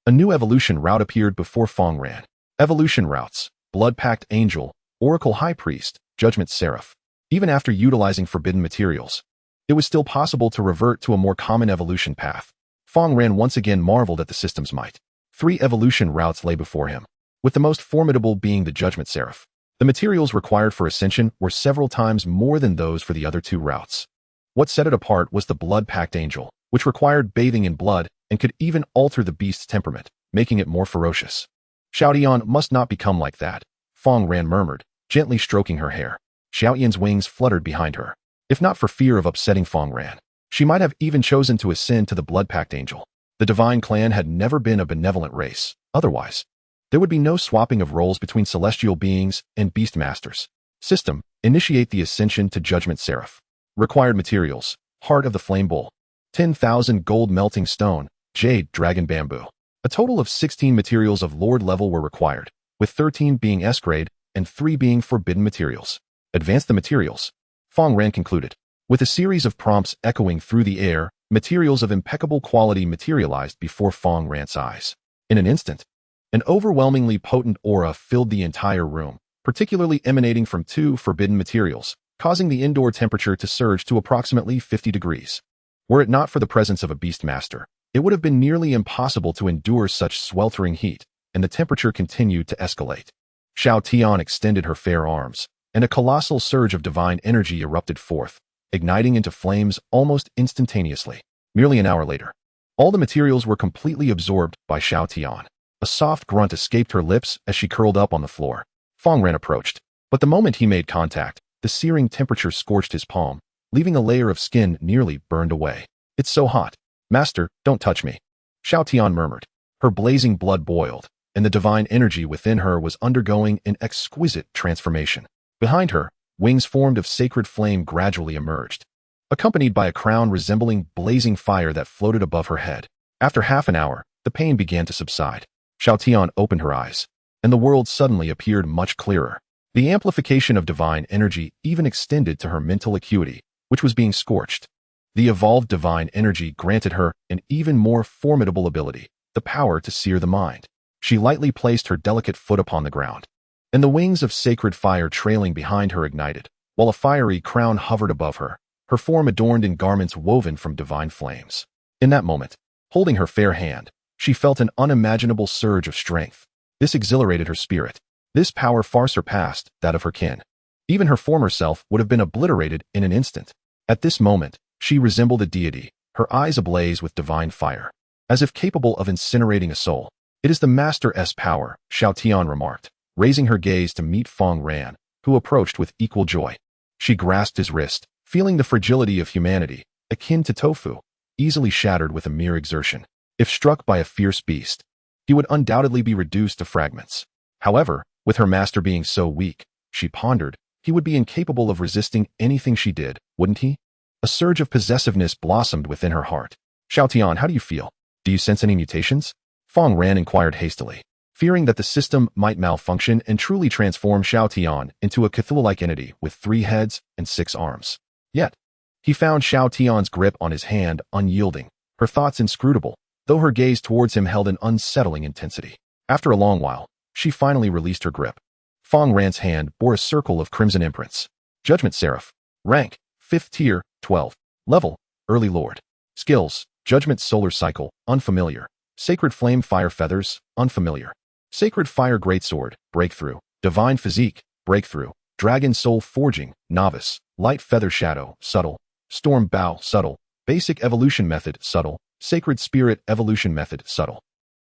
A new evolution route appeared before Fang Ran. Evolution routes: Blood-Pact Angel, Oracle High Priest, Judgment Seraph. Even after utilizing forbidden materials, it was still possible to revert to a more common evolution path. Fang Ran once again marveled at the system's might. 3 evolution routes lay before him, with the most formidable being the Judgment Seraph. The materials required for ascension were several times more than those for the other 2 routes. What set it apart was the Blood-Pact Angel, which required bathing in blood and could even alter the beast's temperament, making it more ferocious. Xiaotian must not become like that, Fang Ran murmured, gently stroking her hair. Xiaotian's wings fluttered behind her. If not for fear of upsetting Fang Ran, she might have even chosen to ascend to the Blood-Pact Angel. The divine clan had never been a benevolent race. Otherwise, there would be no swapping of roles between celestial beings and beast masters. System: initiate the ascension to Judgment Seraph. Required materials: Heart of the Flame Bull, 10,000 gold melting stone, jade dragon bamboo. A total of 16 materials of Lord level were required, with 13 being S-grade and 3 being forbidden materials. Advance the materials, Fang Ran concluded. With a series of prompts echoing through the air, materials of impeccable quality materialized before Fang Ran's eyes. In an instant, an overwhelmingly potent aura filled the entire room, particularly emanating from 2 forbidden materials, causing the indoor temperature to surge to approximately 50 degrees. Were it not for the presence of a beast master, it would have been nearly impossible to endure such sweltering heat, and the temperature continued to escalate. Xiaotian extended her fair arms, and a colossal surge of divine energy erupted forth, igniting into flames almost instantaneously. Merely an hour later, all the materials were completely absorbed by Xiaotian. A soft grunt escaped her lips as she curled up on the floor. Fang Ran approached, but the moment he made contact, the searing temperature scorched his palm, leaving a layer of skin nearly burned away. It's so hot. Master, don't touch me, Xiaotian murmured. Her blazing blood boiled, and the divine energy within her was undergoing an exquisite transformation. Behind her, wings formed of sacred flame gradually emerged, accompanied by a crown resembling blazing fire that floated above her head. After half an hour, the pain began to subside. Xiao Tian opened her eyes, and the world suddenly appeared much clearer. The amplification of divine energy even extended to her mental acuity, which was being scorched. The evolved divine energy granted her an even more formidable ability, the power to sear the mind. She lightly placed her delicate foot upon the ground, and the wings of sacred fire trailing behind her ignited, while a fiery crown hovered above her, her form adorned in garments woven from divine flames. In that moment, holding her fair hand, she felt an unimaginable surge of strength. This exhilarated her spirit. This power far surpassed that of her kin. Even her former self would have been obliterated in an instant. At this moment, she resembled a deity, her eyes ablaze with divine fire, as if capable of incinerating a soul. It is the Master's power, Xiao Tian remarked, raising her gaze to meet Fang Ran, who approached with equal joy. She grasped his wrist, feeling the fragility of humanity, akin to tofu, easily shattered with a mere exertion. If struck by a fierce beast, he would undoubtedly be reduced to fragments. However, with her master being so weak, she pondered, he would be incapable of resisting anything she did, wouldn't he? A surge of possessiveness blossomed within her heart. Xiao Tian, how do you feel? Do you sense any mutations? Fang Ran inquired hastily, fearing that the system might malfunction and truly transform Xiao Tian into a Cthulhu-like entity with 3 heads and 6 arms. Yet, he found Xiao Tian's grip on his hand unyielding, her thoughts inscrutable, though her gaze towards him held an unsettling intensity. After a long while, she finally released her grip. Fang Ran's hand bore a circle of crimson imprints. Judgment Seraph. Rank, 5th tier, 12. Level, Early Lord. Skills, Judgment Solar Cycle, unfamiliar. Sacred Flame Fire Feathers, unfamiliar. Sacred Fire Greatsword, breakthrough. Divine Physique, breakthrough. Dragon Soul Forging, novice. Light Feather Shadow, subtle. Storm Bow, subtle. Basic Evolution Method, subtle. Sacred Spirit Evolution Method, subtle.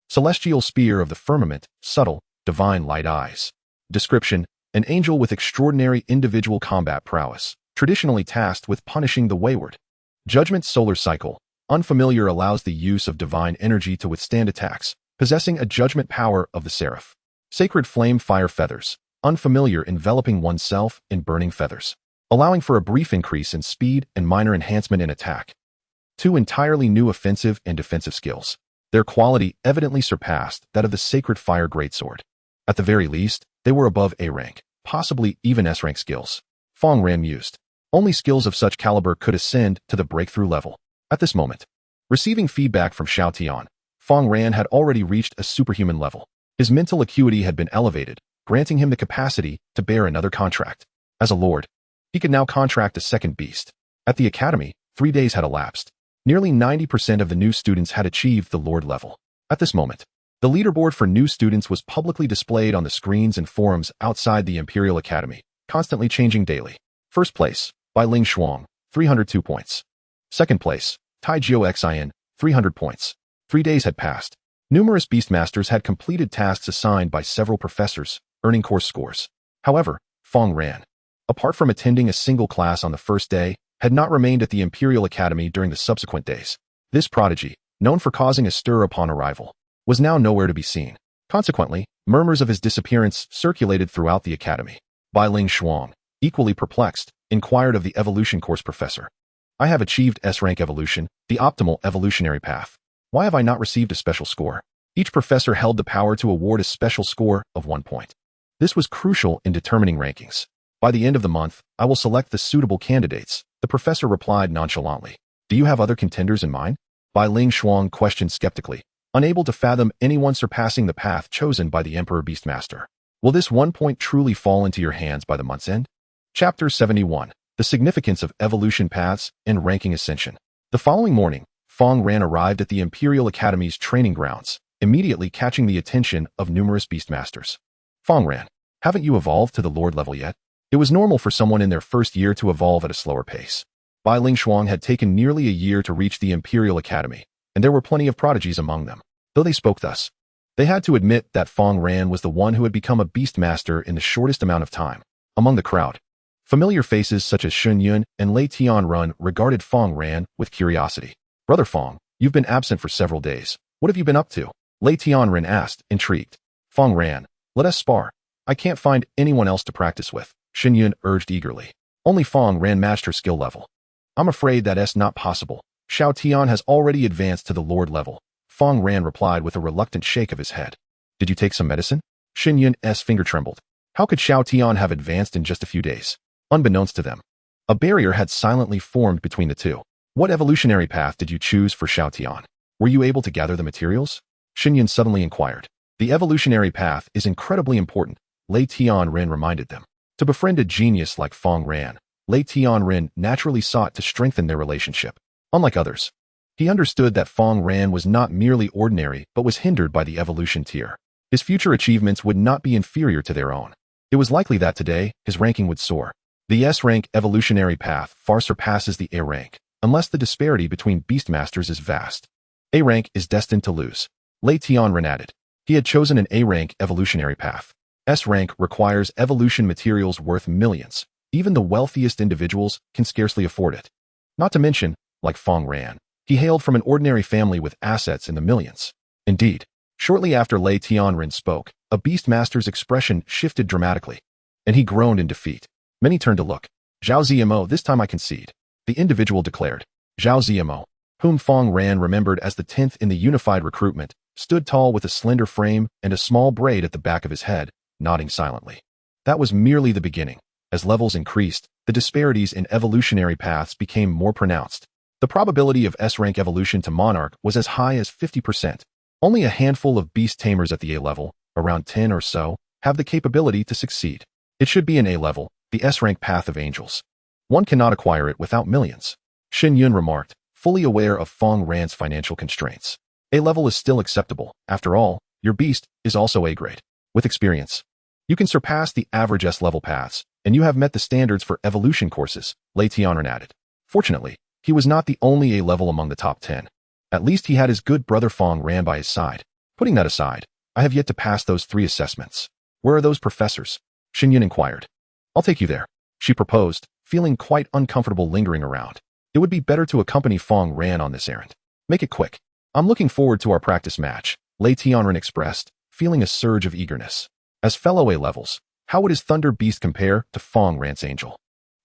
Celestial Spear of the Firmament, subtle. Divine Light Eyes. Description: an angel with extraordinary individual combat prowess, traditionally tasked with punishing the wayward. Judgment Solar Cycle, unfamiliar, allows the use of divine energy to withstand attacks, possessing a judgment power of the seraph. Sacred Flame Fire Feathers, unfamiliar, enveloping oneself in burning feathers, allowing for a brief increase in speed and minor enhancement in attack. 2 entirely new offensive and defensive skills. Their quality evidently surpassed that of the Sacred Fire Greatsword. At the very least, they were above A rank, possibly even S rank skills. Fang Ran mused. Only skills of such caliber could ascend to the breakthrough level. At this moment, receiving feedback from Xiao Tian, Fang Ran had already reached a superhuman level. His mental acuity had been elevated, granting him the capacity to bear another contract. As a lord, he could now contract a second beast. At the academy, 3 days had elapsed. Nearly 90% of the new students had achieved the lord level. At this moment, the leaderboard for new students was publicly displayed on the screens and forums outside the Imperial Academy, constantly changing daily. First place, by Ling Shuang, 302 points. Second place, Tai Jiu Xin, 300 points. 3 days had passed. Numerous Beastmasters had completed tasks assigned by several professors, earning course scores. However, Fang Ran, apart from attending a single class on the first day, had not remained at the Imperial Academy during the subsequent days. This prodigy, known for causing a stir upon arrival, was now nowhere to be seen. Consequently, murmurs of his disappearance circulated throughout the academy. Bai Ling Shuang, equally perplexed, inquired of the evolution course professor. I have achieved S-rank evolution, the optimal evolutionary path. Why have I not received a special score? Each professor held the power to award a special score of 1 point. This was crucial in determining rankings. By the end of the month, I will select the suitable candidates, the professor replied nonchalantly. Do you have other contenders in mind? Bai Ling Shuang questioned skeptically, unable to fathom anyone surpassing the path chosen by the Emperor Beastmaster. Will this 1 point truly fall into your hands by the month's end? Chapter 71. The Significance of Evolution Paths and Ranking Ascension. The following morning, Fang Ran arrived at the Imperial Academy's training grounds, immediately catching the attention of numerous Beastmasters. Fang Ran, haven't you evolved to the Lord level yet? It was normal for someone in their first year to evolve at a slower pace. Bai Ling Shuang had taken nearly a year to reach the Imperial Academy, and there were plenty of prodigies among them. Though they spoke thus, they had to admit that Fang Ran was the one who had become a Beastmaster in the shortest amount of time. Among the crowd, familiar faces such as Shun Yun and Lei Tianrun regarded Fang Ran with curiosity. Brother Fang, you've been absent for several days. What have you been up to? Lei Tianrun asked, intrigued. Fang Ran, let us spar. I can't find anyone else to practice with, Shun Yun urged eagerly. Only Fang Ran matched her skill level. I'm afraid that's not possible. Xiao Tian has already advanced to the Lord level. Fang Ran replied with a reluctant shake of his head. Did you take some medicine? Xin Yun's finger trembled. How could Xiao Tian have advanced in just a few days? Unbeknownst to them, a barrier had silently formed between the two. What evolutionary path did you choose for Xiao Tian? Were you able to gather the materials? Xin Yun suddenly inquired. The evolutionary path is incredibly important, Lei Tianren reminded them. To befriend a genius like Fang Ran, Lei Tianren naturally sought to strengthen their relationship. Unlike others, he understood that Fang Ran was not merely ordinary but was hindered by the evolution tier. His future achievements would not be inferior to their own. It was likely that today, his ranking would soar. The S-rank evolutionary path far surpasses the A rank, unless the disparity between Beastmasters is vast. A rank is destined to lose, Lei Tianren added. He had chosen an A rank evolutionary path. S rank requires evolution materials worth millions. Even the wealthiest individuals can scarcely afford it. Not to mention, like Fang Ran, he hailed from an ordinary family with assets in the millions. Indeed, shortly after Lei Tianren spoke, a Beastmaster's expression shifted dramatically, and he groaned in defeat. Many turned to look. Zhao Ziamo, this time I concede, the individual declared. Zhao Ziamo, whom Fang Ran remembered as the 10th in the unified recruitment, stood tall with a slender frame and a small braid at the back of his head, nodding silently. That was merely the beginning. As levels increased, the disparities in evolutionary paths became more pronounced. The probability of S-rank evolution to Monarch was as high as 50%. Only a handful of beast tamers at the A level, around 10 or so, have the capability to succeed. It should be an A level, the S-rank path of angels. One cannot acquire it without millions. Xin Yun remarked, fully aware of Fang Ran's financial constraints. A level is still acceptable. After all, your beast is also A grade. With experience, you can surpass the average S-level paths, and you have met the standards for evolution courses, Lei Tianren added. Fortunately, he was not the only A level among the top 10. At least he had his good brother Fang Ran by his side. Putting that aside, I have yet to pass those 3 assessments. Where are those professors? Xin Yun inquired. I'll take you there, she proposed, feeling quite uncomfortable lingering around. It would be better to accompany Fang Ran on this errand. Make it quick. I'm looking forward to our practice match, Lei Tianren expressed, feeling a surge of eagerness. As fellow A levels, how would his Thunder Beast compare to Fang Ran's Angel?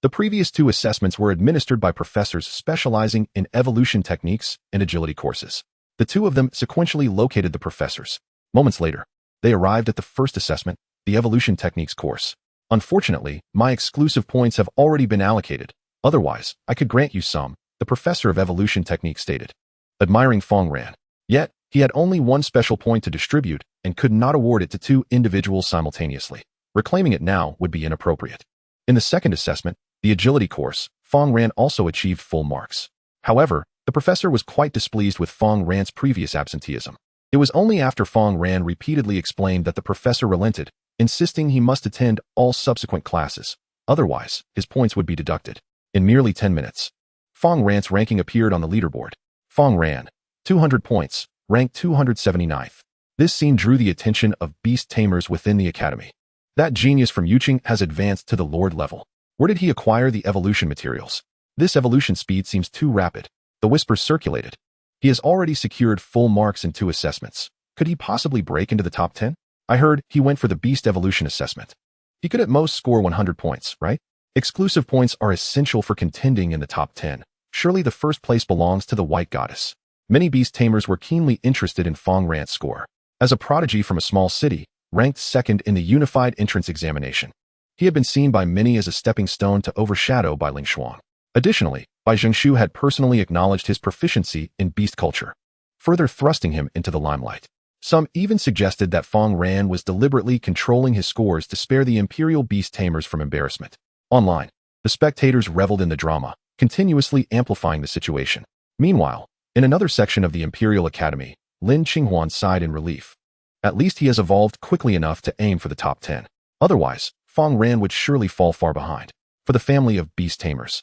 The previous 2 assessments were administered by professors specializing in evolution techniques and agility courses. The 2 of them sequentially located the professors. Moments later, they arrived at the first assessment, the evolution techniques course. Unfortunately, my exclusive points have already been allocated. Otherwise, I could grant you some, the professor of evolution techniques stated, admiring Fang Ran. Yet, he had only 1 special point to distribute and could not award it to 2 individuals simultaneously. Reclaiming it now would be inappropriate. In the second assessment, the agility course, Fang Ran also achieved full marks. However, the professor was quite displeased with Fang Ran's previous absenteeism. It was only after Fang Ran repeatedly explained that the professor relented, insisting he must attend all subsequent classes. Otherwise, his points would be deducted. In merely 10 minutes, Fang Ran's ranking appeared on the leaderboard. Fang Ran, 200 points, ranked 279th. This scene drew the attention of beast tamers within the academy. That genius from Yuqing has advanced to the Lord level. Where did he acquire the evolution materials? This evolution speed seems too rapid. The whispers circulated. He has already secured full marks in 2 assessments. Could he possibly break into the top 10? I heard he went for the beast evolution assessment. He could at most score 100 points, right? Exclusive points are essential for contending in the top 10. Surely the first place belongs to the White Goddess. Many beast tamers were keenly interested in Fang Ran's score. As a prodigy from a small city, ranked 2nd in the unified entrance examination, he had been seen by many as a stepping stone to overshadow Bai Lingshuang. Additionally, Bai Zhengshu had personally acknowledged his proficiency in beast culture, further thrusting him into the limelight. Some even suggested that Fang Ran was deliberately controlling his scores to spare the imperial beast tamers from embarrassment. Online, the spectators reveled in the drama, continuously amplifying the situation. Meanwhile, in another section of the Imperial Academy, Lin Qinghuan sighed in relief. At least he has evolved quickly enough to aim for the top 10. Otherwise, Fang Ran would surely fall far behind. For the family of beast tamers,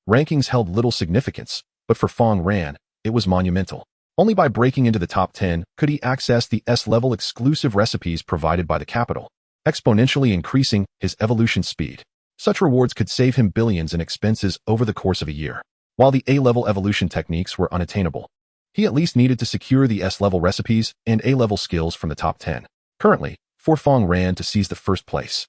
rankings held little significance, but for Fang Ran, it was monumental. Only by breaking into the top 10 could he access the S-level exclusive recipes provided by the capital, exponentially increasing his evolution speed. Such rewards could save him billions in expenses over the course of a year. While the A-level evolution techniques were unattainable, he at least needed to secure the S-level recipes and A-level skills from the top 10. Currently, for Fang Ran to seize the first place,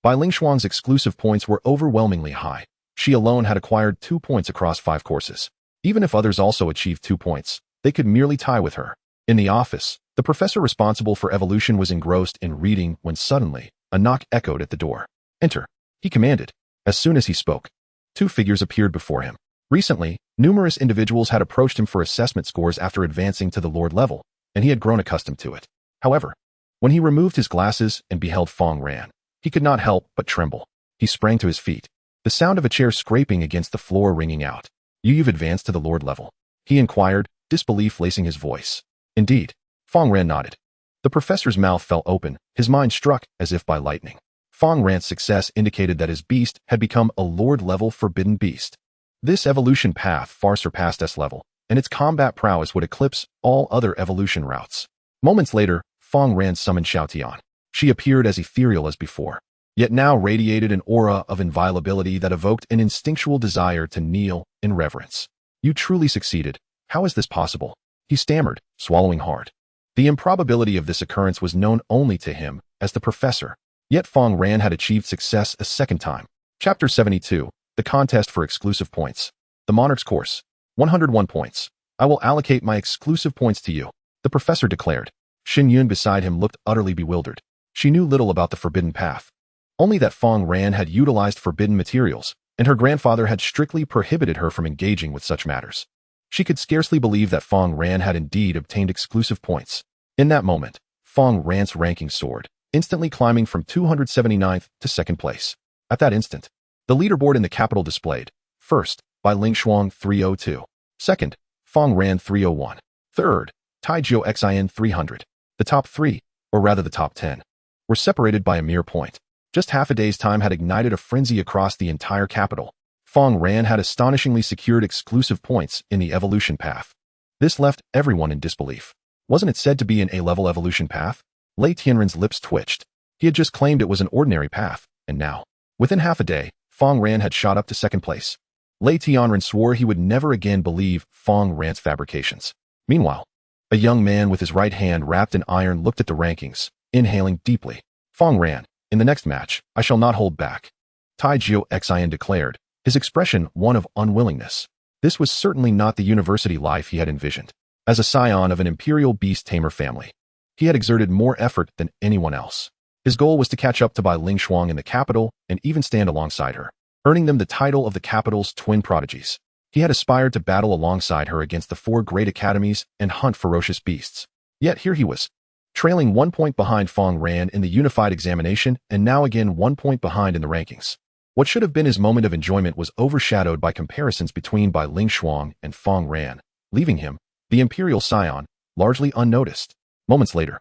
Bai Lingshuang's exclusive points were overwhelmingly high. She alone had acquired 2 points across 5 courses. Even if others also achieved 2 points, they could merely tie with her. In the office, the professor responsible for evolution was engrossed in reading when suddenly, a knock echoed at the door. "Enter," he commanded. As soon as he spoke, two figures appeared before him. Recently, numerous individuals had approached him for assessment scores after advancing to the Lord level, and he had grown accustomed to it. However, when he removed his glasses and beheld Fang Ran, he could not help but tremble. He sprang to his feet, the sound of a chair scraping against the floor ringing out. "You've advanced to the Lord level?" he inquired, disbelief lacing his voice. "Indeed." Fang Ran nodded. The professor's mouth fell open, his mind struck as if by lightning. Fang Ran's success indicated that his beast had become a Lord-level forbidden beast. This evolution path far surpassed S-level, and its combat prowess would eclipse all other evolution routes. Moments later, Fang Ran summoned Xiaotian. She appeared as ethereal as before, yet now radiated an aura of inviolability that evoked an instinctual desire to kneel in reverence. "You truly succeeded. How is this possible?" he stammered, swallowing hard. The improbability of this occurrence was known only to him as the professor, yet Fang Ran had achieved success a second time. Chapter 72, The Contest for Exclusive Points. The Monarch's Course. 101 points. "I will allocate my exclusive points to you," the professor declared. Xin Yun beside him looked utterly bewildered. She knew little about the forbidden path. Only that Fang Ran had utilized forbidden materials, and her grandfather had strictly prohibited her from engaging with such matters. She could scarcely believe that Fang Ran had indeed obtained exclusive points. In that moment, Fang Ran's ranking soared, instantly climbing from 279th to second place. At that instant, the leaderboard in the capital displayed: first, by Ling Shuang 302. Second, Fang Ran 301. Third, Taizhou Xin 300. The top three, or rather the top 10, were separated by a mere point. Just half a day's time had ignited a frenzy across the entire capital. Fang Ran had astonishingly secured exclusive points in the evolution path. This left everyone in disbelief. Wasn't it said to be an A-level evolution path? Lei Tianren's lips twitched. He had just claimed it was an ordinary path, and now, within half a day, Fang Ran had shot up to second place. Lei Tianren swore he would never again believe Fang Ran's fabrications. Meanwhile, a young man with his right hand wrapped in iron looked at the rankings, inhaling deeply. "Fang Ran, in the next match, I shall not hold back," Taizhou Xin declared, his expression one of unwillingness. This was certainly not the university life he had envisioned. As a scion of an imperial beast tamer family, he had exerted more effort than anyone else. His goal was to catch up to Bai Ling Shuang in the capital and even stand alongside her, earning them the title of the capital's twin prodigies. He had aspired to battle alongside her against the 4 great academies and hunt ferocious beasts. Yet here he was, trailing 1 point behind Fang Ran in the unified examination and now again 1 point behind in the rankings. What should have been his moment of enjoyment was overshadowed by comparisons between Bai Ling Shuang and Fang Ran, leaving him, the imperial scion, largely unnoticed. Moments later,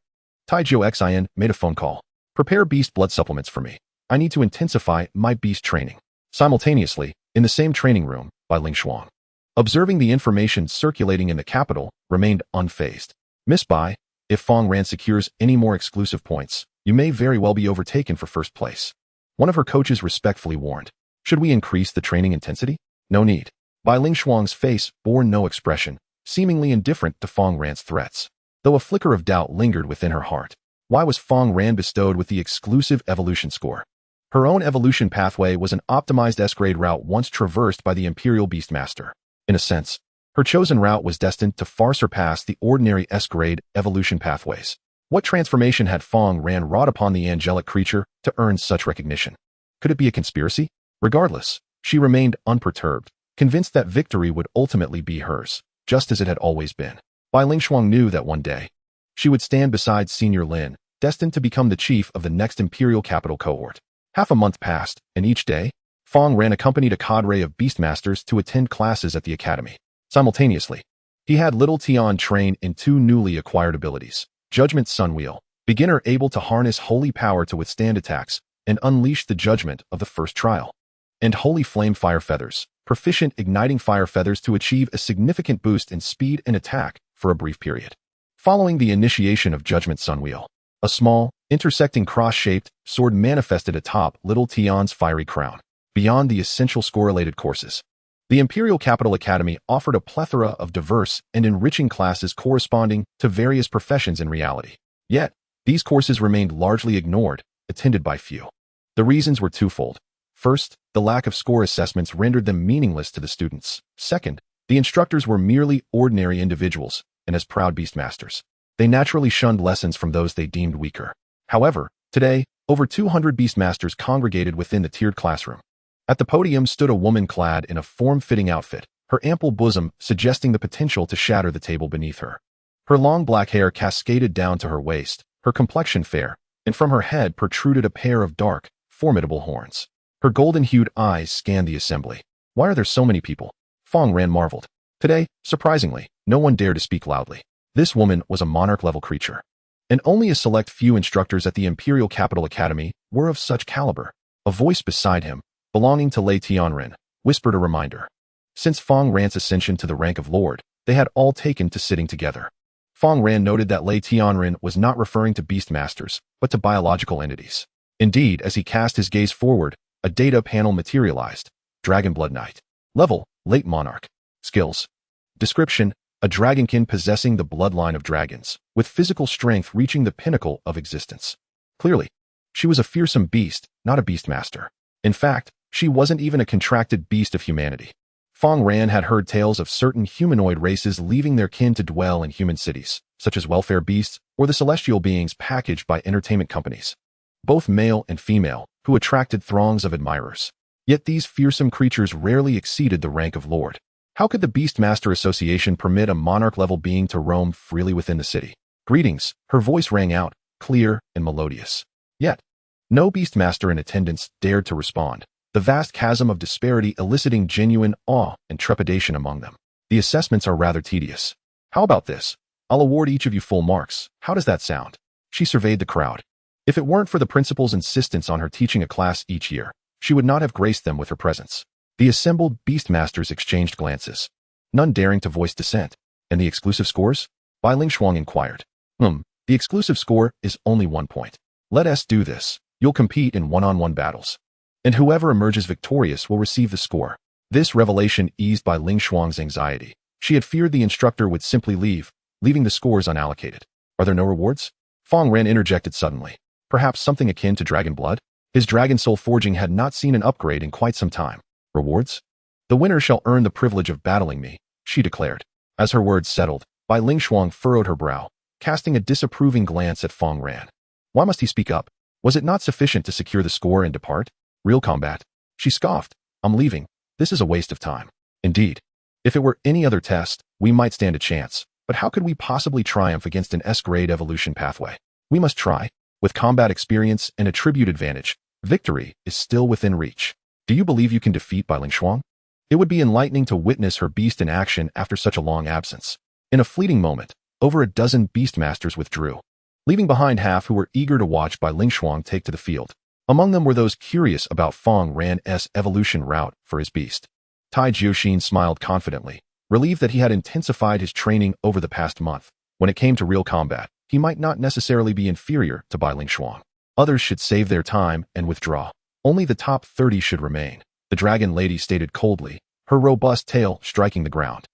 Taizhou Xin made a phone call. "Prepare beast blood supplements for me. I need to intensify my beast training." Simultaneously, in the same training room, Bai Ling Shuang, observing the information circulating in the capital, remained unfazed. "Miss Bai, if Fang Ran secures any more exclusive points, you may very well be overtaken for first place," one of her coaches respectfully warned. "Should we increase the training intensity?" "No need." Bai Ling Shuang's face bore no expression, seemingly indifferent to Fang Ran's threats, though a flicker of doubt lingered within her heart. Why was Fang Ran bestowed with the exclusive evolution score? Her own evolution pathway was an optimized S-grade route once traversed by the Imperial Beastmaster. In a sense, her chosen route was destined to far surpass the ordinary S-grade evolution pathways. What transformation had Fang Ran wrought upon the angelic creature to earn such recognition? Could it be a conspiracy? Regardless, she remained unperturbed, convinced that victory would ultimately be hers, just as it had always been. Bai Ling Shuang knew that one day, she would stand beside Senior Lin, destined to become the chief of the next imperial capital cohort. Half a month passed, and each day, Fang Ran accompanied a cadre of beastmasters to attend classes at the academy. Simultaneously, he had little Tian train in 2 newly acquired abilities: Judgment Sunwheel, beginner able to harness holy power to withstand attacks and unleash the judgment of the first trial, and Holy Flame Fire Feathers, proficient igniting fire feathers to achieve a significant boost in speed and attack for a brief period. Following the initiation of Judgment Sunwheel, a small, intersecting cross-shaped sword manifested atop Little Tian's fiery crown. Beyond the essential score-related courses, the Imperial Capital Academy offered a plethora of diverse and enriching classes corresponding to various professions in reality. Yet, these courses remained largely ignored, attended by few. The reasons were twofold. First, the lack of score assessments rendered them meaningless to the students. Second, the instructors were merely ordinary individuals, and as proud beastmasters, They naturally shunned lessons from those they deemed weaker. However, today, over 200 Beastmasters congregated within the tiered classroom. At the podium stood a woman clad in a form-fitting outfit, her ample bosom suggesting the potential to shatter the table beneath her. Her long black hair cascaded down to her waist, her complexion fair, and from her head protruded a pair of dark, formidable horns. Her golden-hued eyes scanned the assembly. Why are there so many people? Fang Ran marveled. Today, surprisingly, no one dared to speak loudly. This woman was a monarch-level creature, and only a select few instructors at the Imperial Capital Academy were of such caliber. A voice beside him, belonging to Lei Tianren, whispered a reminder. Since Fang Ran's ascension to the rank of Lord, they had all taken to sitting together. Fang Ran noted that Lei Tianren was not referring to Beastmasters, but to biological entities. Indeed, as he cast his gaze forward, a data panel materialized. Dragon Blood Knight. Level, Late Monarch. Skills. Description, a dragonkin possessing the bloodline of dragons, with physical strength reaching the pinnacle of existence. Clearly, she was a fearsome beast, not a beastmaster. In fact, she wasn't even a contracted beast of humanity. Fang Ran had heard tales of certain humanoid races leaving their kin to dwell in human cities, such as welfare beasts or the celestial beings packaged by entertainment companies, both male and female, who attracted throngs of admirers. Yet these fearsome creatures rarely exceeded the rank of Lord. How could the Beastmaster Association permit a monarch-level being to roam freely within the city? Greetings, her voice rang out, clear and melodious. Yet, no Beastmaster in attendance dared to respond, the vast chasm of disparity eliciting genuine awe and trepidation among them. The assessments are rather tedious. How about this? I'll award each of you full marks. How does that sound? She surveyed the crowd. If it weren't for the principal's insistence on her teaching a class each year, she would not have graced them with her presence. The assembled Beastmasters exchanged glances, none daring to voice dissent. And the exclusive scores? Bai Lingshuang inquired. The exclusive score is only 1 point. Let us do this. You'll compete in one-on-one battles, and whoever emerges victorious will receive the score. This revelation eased Bai Lingshuang's anxiety. She had feared the instructor would simply leave, leaving the scores unallocated. Are there no rewards? Fang Ran interjected suddenly. Perhaps something akin to dragon blood? His dragon soul forging had not seen an upgrade in quite some time. Rewards? The winner shall earn the privilege of battling me, she declared. As her words settled, Bai Lingshuang furrowed her brow, casting a disapproving glance at Fang Ran. Why must he speak up? Was it not sufficient to secure the score and depart? Real combat? She scoffed. I'm leaving. This is a waste of time. Indeed. If it were any other test, we might stand a chance. But how could we possibly triumph against an S-grade evolution pathway? We must try. With combat experience and attribute advantage, victory is still within reach. Do you believe you can defeat Bai Lingshuang? It would be enlightening to witness her beast in action after such a long absence. In a fleeting moment, over a dozen Beastmasters withdrew, leaving behind half who were eager to watch Bai Lingshuang take to the field. Among them were those curious about Fang Ran's evolution route for his beast. Tai Jiuxin smiled confidently, relieved that he had intensified his training over the past month. When it came to real combat, he might not necessarily be inferior to Bai Lingshuang. Others should save their time and withdraw. Only the top 30 should remain, the dragon lady stated coldly, her robust tail striking the ground.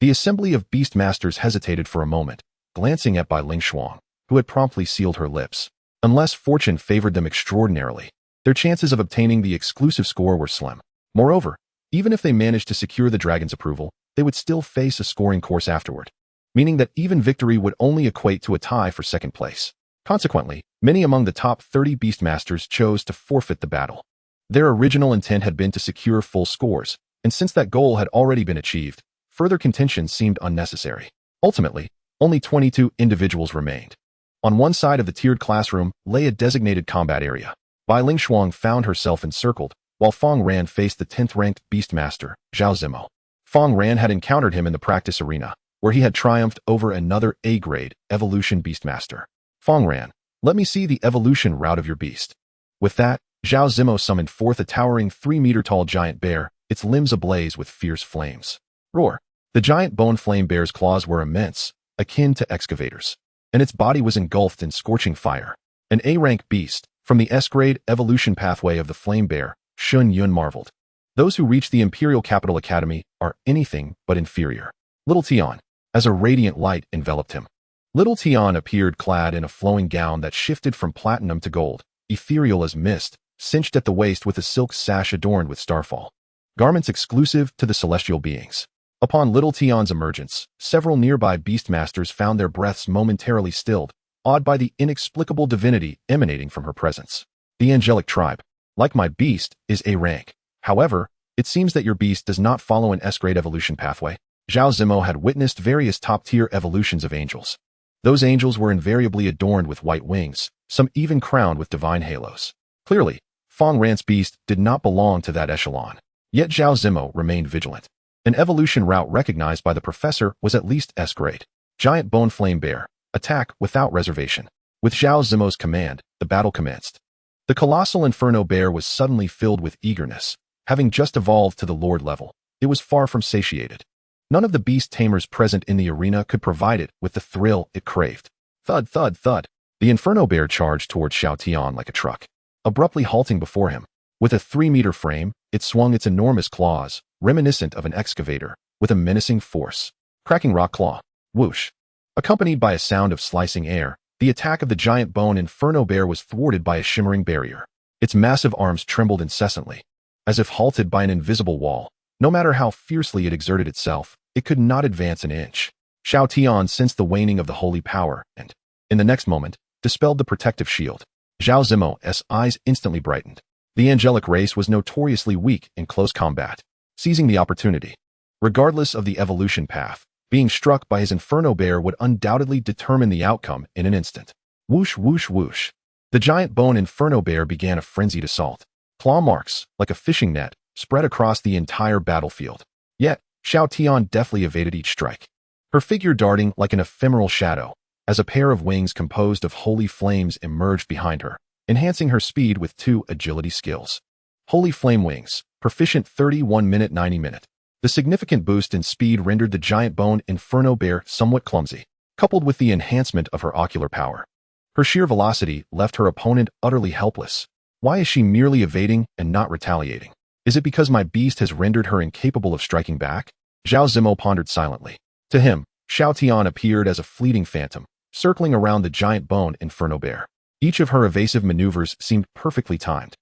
The assembly of Beastmasters hesitated for a moment, glancing at Bai Lingshuang, who had promptly sealed her lips. Unless fortune favored them extraordinarily, their chances of obtaining the exclusive score were slim. Moreover, even if they managed to secure the dragon's approval, they would still face a scoring course afterward, meaning that even victory would only equate to a tie for second place. Consequently, many among the top 30 Beastmasters chose to forfeit the battle. Their original intent had been to secure full scores, and since that goal had already been achieved, further contention seemed unnecessary. Ultimately, only 22 individuals remained. On one side of the tiered classroom lay a designated combat area. Bai Lingshuang found herself encircled, while Fang Ran faced the 10th-ranked Beastmaster, Zhao Zimo. Fang Ran had encountered him in the practice arena, where he had triumphed over another A-grade evolution Beastmaster. Fang Ran, let me see the evolution route of your beast. With that, Zhao Zimo summoned forth a towering 3-meter-tall giant bear, its limbs ablaze with fierce flames. Roar! The giant bone flame bear's claws were immense, akin to excavators, and its body was engulfed in scorching fire. An A-rank beast, from the S-grade evolution pathway of the flame bear, Shun Yun marveled. Those who reach the Imperial Capital Academy are anything but inferior. Little Tian, as a radiant light enveloped him. Little Tian appeared clad in a flowing gown that shifted from platinum to gold, ethereal as mist, cinched at the waist with a silk sash adorned with starfall. Garments exclusive to the celestial beings. Upon Little Tion's emergence, several nearby beastmasters found their breaths momentarily stilled, awed by the inexplicable divinity emanating from her presence. The angelic tribe, like my beast, is A rank. However, it seems that your beast does not follow an S-grade evolution pathway. Zhao Zimo had witnessed various top-tier evolutions of angels. Those angels were invariably adorned with white wings, some even crowned with divine halos. Clearly, Fang Ran's beast did not belong to that echelon. Yet Zhao Zimo remained vigilant. An evolution route recognized by the professor was at least S-grade. Giant Bone Flame Bear. Attack without reservation. With Zhao Zimo's command, the battle commenced. The colossal Inferno Bear was suddenly filled with eagerness. Having just evolved to the Lord level, it was far from satiated. None of the beast tamers present in the arena could provide it with the thrill it craved. Thud, thud, thud. The Inferno Bear charged towards Xiao Tian like a truck, abruptly halting before him. With a 3-meter frame, it swung its enormous claws, reminiscent of an excavator, with a menacing force. Cracking rock claw. Whoosh. Accompanied by a sound of slicing air, the attack of the giant bone Inferno Bear was thwarted by a shimmering barrier. Its massive arms trembled incessantly, as if halted by an invisible wall. No matter how fiercely it exerted itself, it could not advance an inch. Xiao Tian sensed the waning of the holy power and, in the next moment, dispelled the protective shield. Zhao Zimo's eyes instantly brightened. The angelic race was notoriously weak in close combat. Seizing the opportunity, regardless of the evolution path, being struck by his Inferno Bear would undoubtedly determine the outcome in an instant. Whoosh, whoosh, whoosh. The giant bone Inferno Bear began a frenzied assault. Claw marks, like a fishing net, spread across the entire battlefield. Yet, Xiao Tian deftly evaded each strike, her figure darting like an ephemeral shadow, as a pair of wings composed of holy flames emerged behind her, enhancing her speed with 2 agility skills. Holy Flame Wings, proficient 31-minute 90-minute. The significant boost in speed rendered the giant bone Inferno Bear somewhat clumsy, coupled with the enhancement of her ocular power. Her sheer velocity left her opponent utterly helpless. Why is she merely evading and not retaliating? Is it because my beast has rendered her incapable of striking back? Zhao Zimo pondered silently. To him, Xiao Tian appeared as a fleeting phantom, circling around the giant bone Inferno Bear. Each of her evasive maneuvers seemed perfectly timed,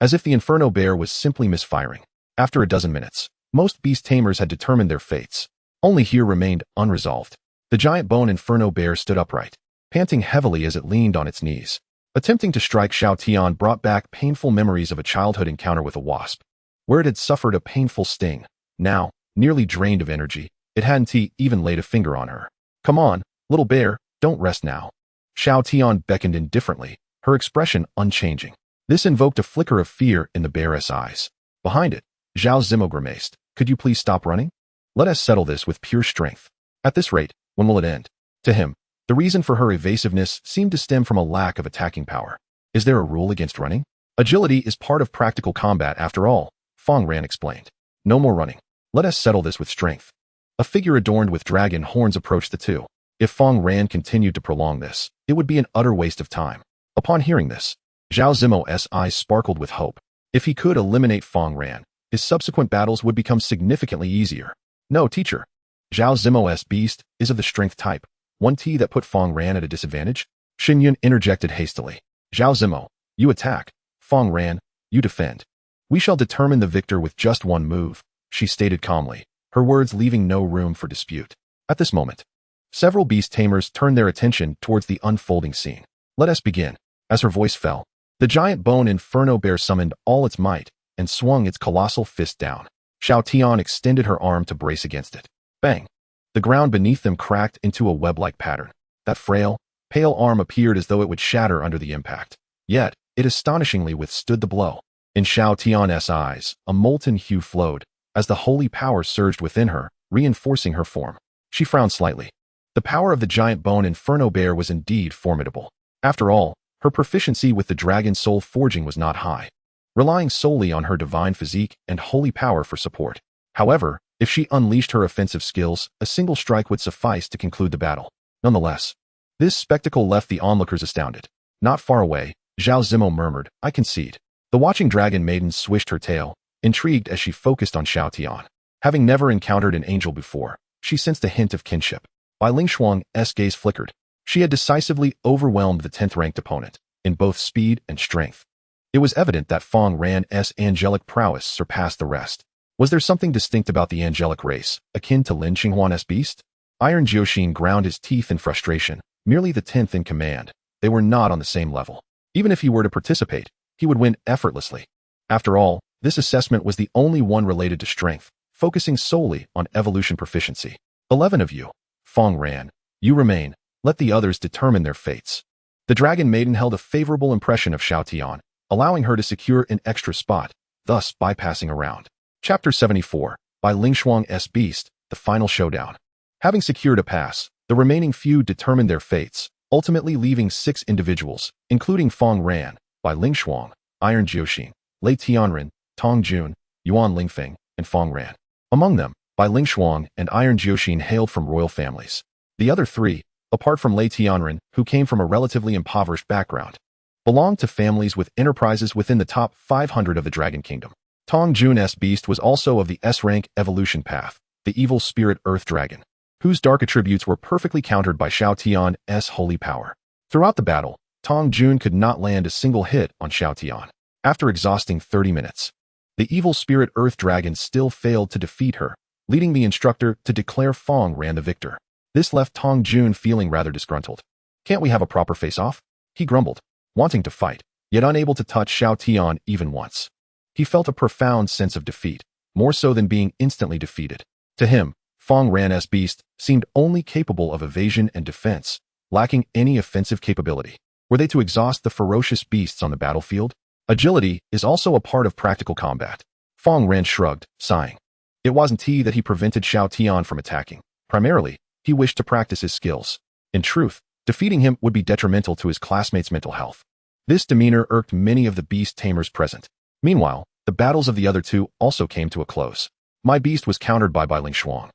as if the Inferno Bear was simply misfiring. After a dozen minutes, most beast tamers had determined their fates. Only here remained unresolved. The giant bone Inferno Bear stood upright, panting heavily as it leaned on its knees. Attempting to strike Xiao Tian brought back painful memories of a childhood encounter with a wasp, where it had suffered a painful sting. Now, nearly drained of energy, it hadn't even laid a finger on her. Come on, little bear, don't rest now. Xiao Tian beckoned indifferently, her expression unchanging. This invoked a flicker of fear in the bear's eyes. Behind it, Zhao Zimo grimaced. Could you please stop running? Let us settle this with pure strength. At this rate, when will it end? To him, the reason for her evasiveness seemed to stem from a lack of attacking power. Is there a rule against running? Agility is part of practical combat after all, Fang Ran explained. No more running. Let us settle this with strength. A figure adorned with dragon horns approached the two. If Fang Ran continued to prolong this, it would be an utter waste of time. Upon hearing this, Zhao Zimo's eyes sparkled with hope. If he could eliminate Fang Ran, his subsequent battles would become significantly easier. No, teacher. Zhao Zimo's beast is of the strength type. One T that put Fang Ran at a disadvantage? Xinyun interjected hastily. Zhao Zimo, you attack. Fang Ran, you defend. We shall determine the victor with just one move, she stated calmly, her words leaving no room for dispute. At this moment, several beast tamers turned their attention towards the unfolding scene. Let us begin. As her voice fell, the giant bone Inferno Bear summoned all its might and swung its colossal fist down. Xiao Tian extended her arm to brace against it. Bang! The ground beneath them cracked into a web-like pattern. That frail, pale arm appeared as though it would shatter under the impact. Yet, it astonishingly withstood the blow. In Xiao Tian's eyes, a molten hue flowed, as the holy power surged within her, reinforcing her form. She frowned slightly. The power of the giant bone Inferno Bear was indeed formidable. After all, her proficiency with the dragon soul forging was not high, relying solely on her divine physique and holy power for support. However, if she unleashed her offensive skills, a single strike would suffice to conclude the battle. Nonetheless, this spectacle left the onlookers astounded. Not far away, Zhao Zimo murmured, I concede. The watching dragon maiden swished her tail, intrigued as she focused on Xiao Tian. Having never encountered an angel before, she sensed a hint of kinship. Bai Lingshuang's gaze flickered. She had decisively overwhelmed the 10th-ranked opponent, in both speed and strength. It was evident that Fang Ran's angelic prowess surpassed the rest. Was there something distinct about the angelic race, akin to Lin Qinghuan's beast? Iron Jiuxin ground his teeth in frustration, merely the 10th in command. They were not on the same level. Even if he were to participate, he would win effortlessly. After all, this assessment was the only one related to strength, focusing solely on evolution proficiency. 11 of you. Fang Ran. You remain. Let the others determine their fates. The Dragon Maiden held a favorable impression of Xiao Tian, allowing her to secure an extra spot, thus bypassing a round. Chapter 74, by Lingshuang's Beast, the final showdown. Having secured a pass, the remaining few determined their fates, ultimately leaving 6 individuals, including Fang Ran, by Lingshuang, Iron Jiuxin, Lei Tianren, Tong Jun, Yuan Lingfeng, and Fang Ran. Among them, by Lingshuang and Iron Jiuxin hailed from royal families. The other 3, apart from Lei Tianren, who came from a relatively impoverished background, belonged to families with enterprises within the top 500 of the Dragon Kingdom. Tong Jun's beast was also of the S-rank evolution path, the evil spirit Earth Dragon, whose dark attributes were perfectly countered by Xiao Tian's holy power. Throughout the battle, Tong Jun could not land a single hit on Xiao Tian. After exhausting 30 minutes, the evil spirit Earth Dragon still failed to defeat her, leading the instructor to declare Fang Ran the victor. This left Tong Jun feeling rather disgruntled. Can't we have a proper face-off? He grumbled, wanting to fight, yet unable to touch Xiao Tian even once. He felt a profound sense of defeat, more so than being instantly defeated. To him, Fang Ran's beast seemed only capable of evasion and defense, lacking any offensive capability. Were they to exhaust the ferocious beasts on the battlefield? Agility is also a part of practical combat. Fang Ran shrugged, sighing. It wasn't that he prevented Xiao Tian from attacking. Primarily, he wished to practice his skills. In truth, defeating him would be detrimental to his classmates' mental health. This demeanor irked many of the beast tamers present. Meanwhile, the battles of the other 2 also came to a close. My beast was countered by Lingshuang.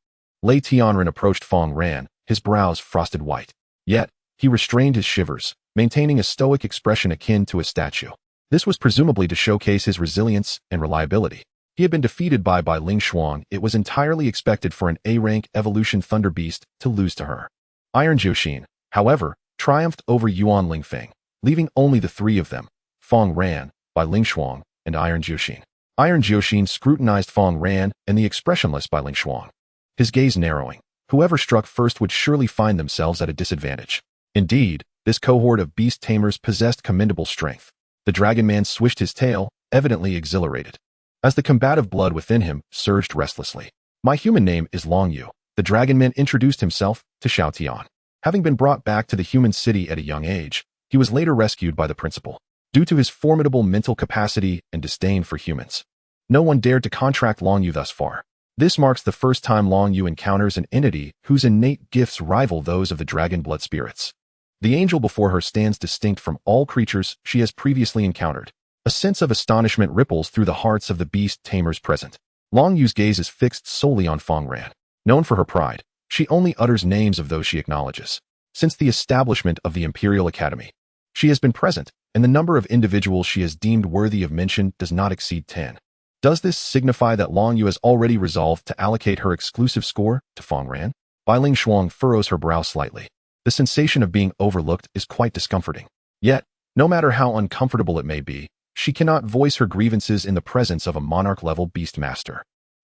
Lei Tianren approached Fang Ran, his brows frosted white. Yet, he restrained his shivers, maintaining a stoic expression akin to a statue. This was presumably to showcase his resilience and reliability. He had been defeated by Lingshuang. It was entirely expected for an A-rank evolution Thunder Beast to lose to her. Iron Jiuxin, however, triumphed over Yuan Lingfeng, leaving only the 3 of them, Fang Ran, Lingshuang, and Iron Jiuxin. Iron Jiuxin scrutinized Fang Ran and the expressionless Lingshuang. His gaze narrowing. Whoever struck first would surely find themselves at a disadvantage. Indeed, this cohort of beast tamers possessed commendable strength. The Dragon Man swished his tail, evidently exhilarated, as the combative blood within him surged restlessly. My human name is Long Yu. The Dragon Man introduced himself to Xiao Tian. Having been brought back to the human city at a young age, he was later rescued by the principal. Due to his formidable mental capacity and disdain for humans, no one dared to contract Long Yu thus far. This marks the first time Long Yu encounters an entity whose innate gifts rival those of the dragon blood spirits. The angel before her stands distinct from all creatures she has previously encountered. A sense of astonishment ripples through the hearts of the beast tamers present. Long Yu's gaze is fixed solely on Fang Ran. Known for her pride, she only utters names of those she acknowledges. Since the establishment of the Imperial Academy, she has been present, and the number of individuals she has deemed worthy of mention does not exceed 10. Does this signify that Long Yu has already resolved to allocate her exclusive score to Fang Ran? Bai Lingshuang furrows her brow slightly. The sensation of being overlooked is quite discomforting. Yet, no matter how uncomfortable it may be, she cannot voice her grievances in the presence of a monarch-level beastmaster.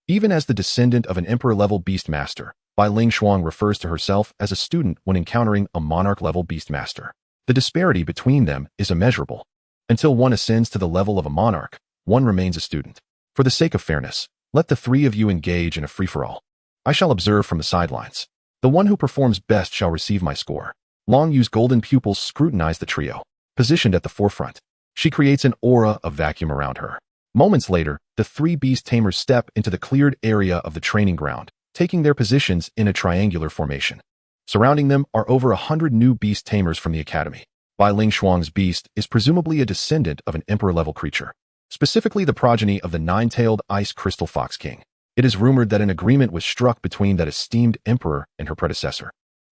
Even as the descendant of an emperor-level beastmaster, Bai Lingshuang refers to herself as a student when encountering a monarch-level beastmaster. The disparity between them is immeasurable. Until one ascends to the level of a monarch, one remains a student. For the sake of fairness, let the 3 of you engage in a free-for-all. I shall observe from the sidelines. The one who performs best shall receive my score. Long Yu's golden pupils scrutinize the trio. Positioned at the forefront, she creates an aura of vacuum around her. Moments later, the 3 beast tamers step into the cleared area of the training ground, taking their positions in a triangular formation. Surrounding them are over 100 new beast tamers from the academy. Bai Lingshuang's beast is presumably a descendant of an emperor-level creature, specifically the progeny of the 9-tailed ice crystal fox king. It is rumored that an agreement was struck between that esteemed emperor and her predecessor,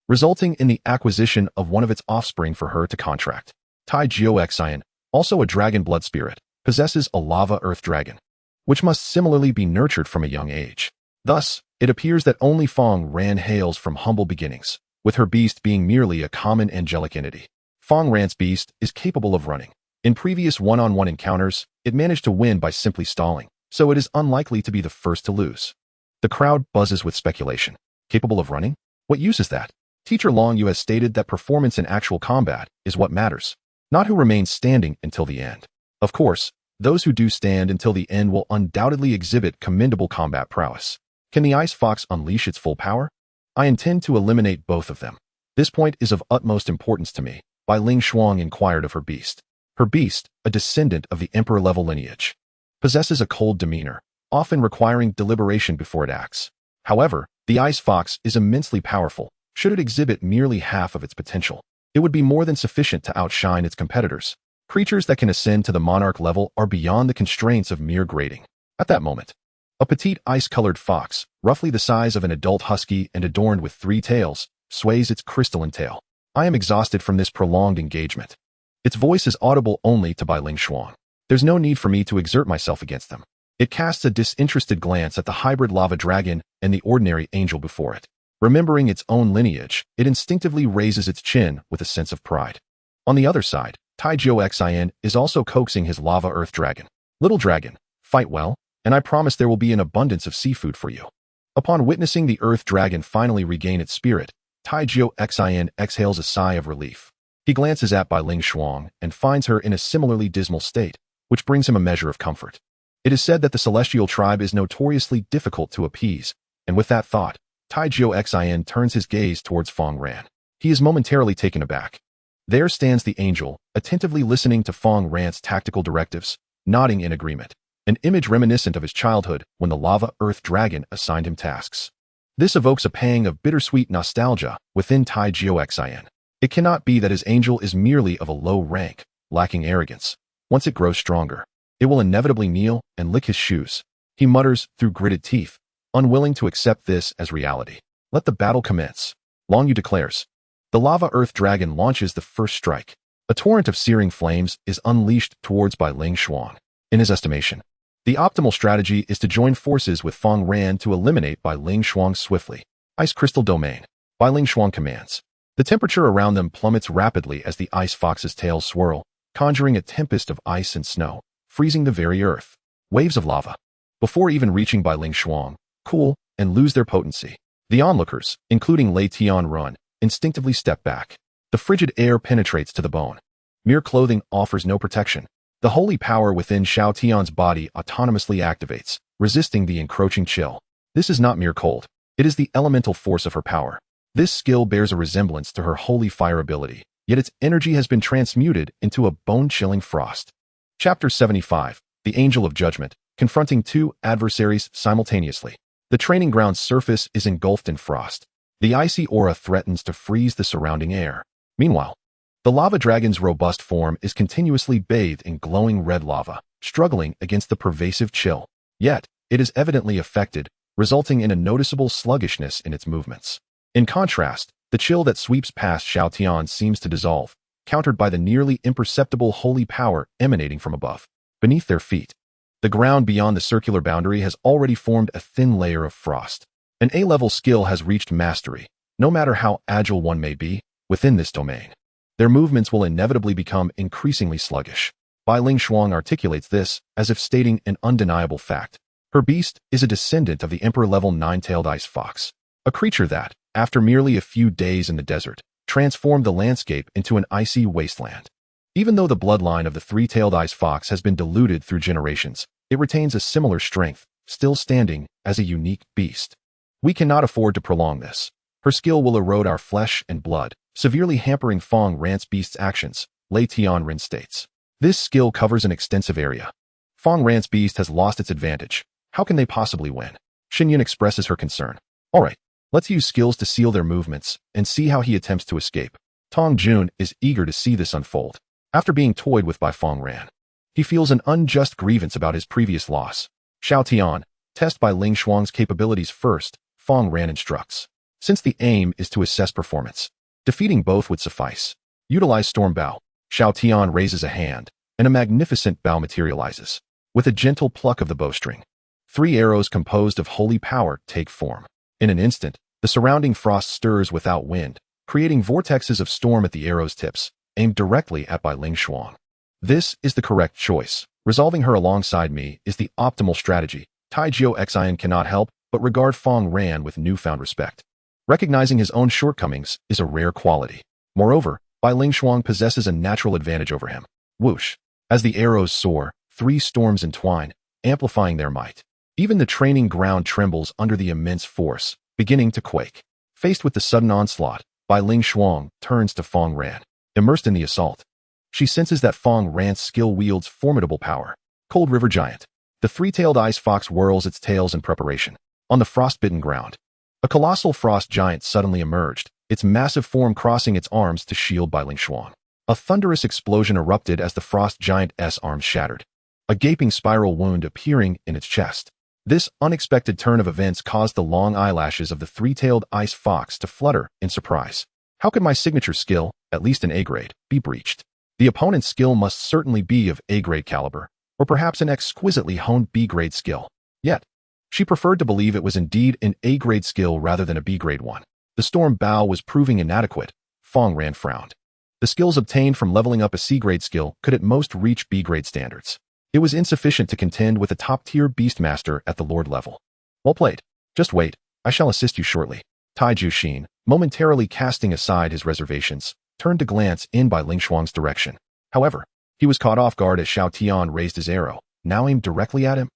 resulting in the acquisition of one of its offspring for her to contract. Tai Jiuxian, also a dragon blood spirit, possesses a lava earth dragon, which must similarly be nurtured from a young age. Thus, it appears that only Fang Ran hails from humble beginnings, with her beast being merely a common angelic entity. Fang Ran's beast is capable of running. In previous one-on-one encounters, it managed to win by simply stalling, so it is unlikely to be the first to lose. The crowd buzzes with speculation. Capable of running? What use is that? Teacher Long Yu has stated that performance in actual combat is what matters, not who remains standing until the end. Of course, those who do stand until the end will undoubtedly exhibit commendable combat prowess. Can the Ice Fox unleash its full power? I intend to eliminate both of them. This point is of utmost importance to me. Bai Ling Shuang inquired of her beast. Her beast, a descendant of the emperor-level lineage, possesses a cold demeanor, often requiring deliberation before it acts. However, the Ice Fox is immensely powerful. Should it exhibit merely half of its potential, it would be more than sufficient to outshine its competitors. Creatures that can ascend to the monarch level are beyond the constraints of mere grading. At that moment, a petite ice-colored fox, roughly the size of an adult husky and adorned with 3 tails, sways its crystalline tail. I am exhausted from this prolonged engagement. Its voice is audible only to Bai Ling Shuang. There's no need for me to exert myself against them. It casts a disinterested glance at the hybrid lava dragon and the ordinary angel before it. Remembering its own lineage, it instinctively raises its chin with a sense of pride. On the other side, Taijio Xin is also coaxing his lava earth dragon. Little dragon, fight well, and I promise there will be an abundance of seafood for you. Upon witnessing the earth dragon finally regain its spirit, Taijio Xin exhales a sigh of relief. He glances at Bai Ling Shuang and finds her in a similarly dismal state, which brings him a measure of comfort. It is said that the celestial tribe is notoriously difficult to appease, and with that thought, Taijio Xin turns his gaze towards Fang Ran. He is momentarily taken aback. There stands the angel, attentively listening to Fang Ran's tactical directives, nodding in agreement, an image reminiscent of his childhood when the lava earth dragon assigned him tasks. This evokes a pang of bittersweet nostalgia within Taijio Xin. It cannot be that his angel is merely of a low rank, lacking arrogance. Once it grows stronger, it will inevitably kneel and lick his shoes. He mutters through gritted teeth, unwilling to accept this as reality. Let the battle commence. Long Yu declares. The lava earth dragon launches the first strike. A torrent of searing flames is unleashed towards Bai Ling Shuang. In his estimation, the optimal strategy is to join forces with Fang Ran to eliminate Bai Ling Shuang swiftly. Ice Crystal Domain. Bai Ling Shuang commands. The temperature around them plummets rapidly as the ice fox's tails swirl, conjuring a tempest of ice and snow, freezing the very earth. Waves of lava. Before even reaching Bai Ling Shuang, cool and lose their potency. The onlookers, including Lei Tian Run, instinctively step back. The frigid air penetrates to the bone. Mere clothing offers no protection. The holy power within Xiao Tian's body autonomously activates, resisting the encroaching chill. This is not mere cold. It is the elemental force of her power. This skill bears a resemblance to her holy fire ability, yet its energy has been transmuted into a bone-chilling frost. Chapter 75. The Angel of Judgment, confronting 2 adversaries simultaneously. The training ground's surface is engulfed in frost. The icy aura threatens to freeze the surrounding air. Meanwhile, the lava dragon's robust form is continuously bathed in glowing red lava, struggling against the pervasive chill. Yet, it is evidently affected, resulting in a noticeable sluggishness in its movements. In contrast, the chill that sweeps past Xiao Tian seems to dissolve, countered by the nearly imperceptible holy power emanating from above. Beneath their feet, the ground beyond the circular boundary has already formed a thin layer of frost. An A-level skill has reached mastery, no matter how agile one may be, within this domain. Their movements will inevitably become increasingly sluggish. Bai Ling Shuang articulates this as if stating an undeniable fact. Her beast is a descendant of the Emperor-level 9-tailed ice fox, a creature that, after merely a few days in the desert, transformed the landscape into an icy wasteland. Even though the bloodline of the 3-tailed ice fox has been diluted through generations, it retains a similar strength, still standing as a unique beast. We cannot afford to prolong this. Her skill will erode our flesh and blood, severely hampering Fang Ran's beast's actions, Lei Tianren states. This skill covers an extensive area. Fang Ran's beast has lost its advantage. How can they possibly win? Xinyan expresses her concern. Alright, let's use skills to seal their movements and see how he attempts to escape. Tong Jun is eager to see this unfold. After being toyed with by Fang Ran, he feels an unjust grievance about his previous loss. Xiao Tian, test Bai Ling Shuang's capabilities first, Fang Ran instructs. Since the aim is to assess performance, defeating both would suffice. Utilize Storm Bow. Xiao Tian raises a hand, and a magnificent bow materializes. With a gentle pluck of the bowstring, 3 arrows composed of holy power take form. In an instant, the surrounding frost stirs without wind, creating vortexes of storm at the arrows' tips, aimed directly at Bai Ling Shuang. This is the correct choice. Resolving her alongside me is the optimal strategy. Taijio Xian cannot help but regard Fang Ran with newfound respect. Recognizing his own shortcomings is a rare quality. Moreover, Bai Lingshuang possesses a natural advantage over him. Whoosh! As the arrows soar, 3 storms entwine, amplifying their might. Even the training ground trembles under the immense force, beginning to quake. Faced with the sudden onslaught, Bai Lingshuang turns to Fang Ran. Immersed in the assault, she senses that Fang Ran's skill wields formidable power. Cold River Giant. The 3-tailed ice fox whirls its tails in preparation. On the frostbitten ground, a colossal frost giant suddenly emerged, its massive form crossing its arms to shield Bai Lingshuang. A thunderous explosion erupted as the frost giant's arms shattered, a gaping spiral wound appearing in its chest. This unexpected turn of events caused the long eyelashes of the 3-tailed ice fox to flutter in surprise. How could my signature skill, at least an A-grade, be breached? The opponent's skill must certainly be of A-grade caliber, or perhaps an exquisitely honed B-grade skill. Yet, she preferred to believe it was indeed an A-grade skill rather than a B-grade one. The storm bow was proving inadequate. Fang Ran frowned. The skills obtained from leveling up a C-grade skill could at most reach B-grade standards. It was insufficient to contend with a top-tier Beastmaster at the Lord level. Well played. Just wait, I shall assist you shortly. Taiju Xin, momentarily casting aside his reservations, turned to glance in Bai Lingshuang's direction. However, he was caught off guard as Xiao Tian raised his arrow, now aimed directly at him.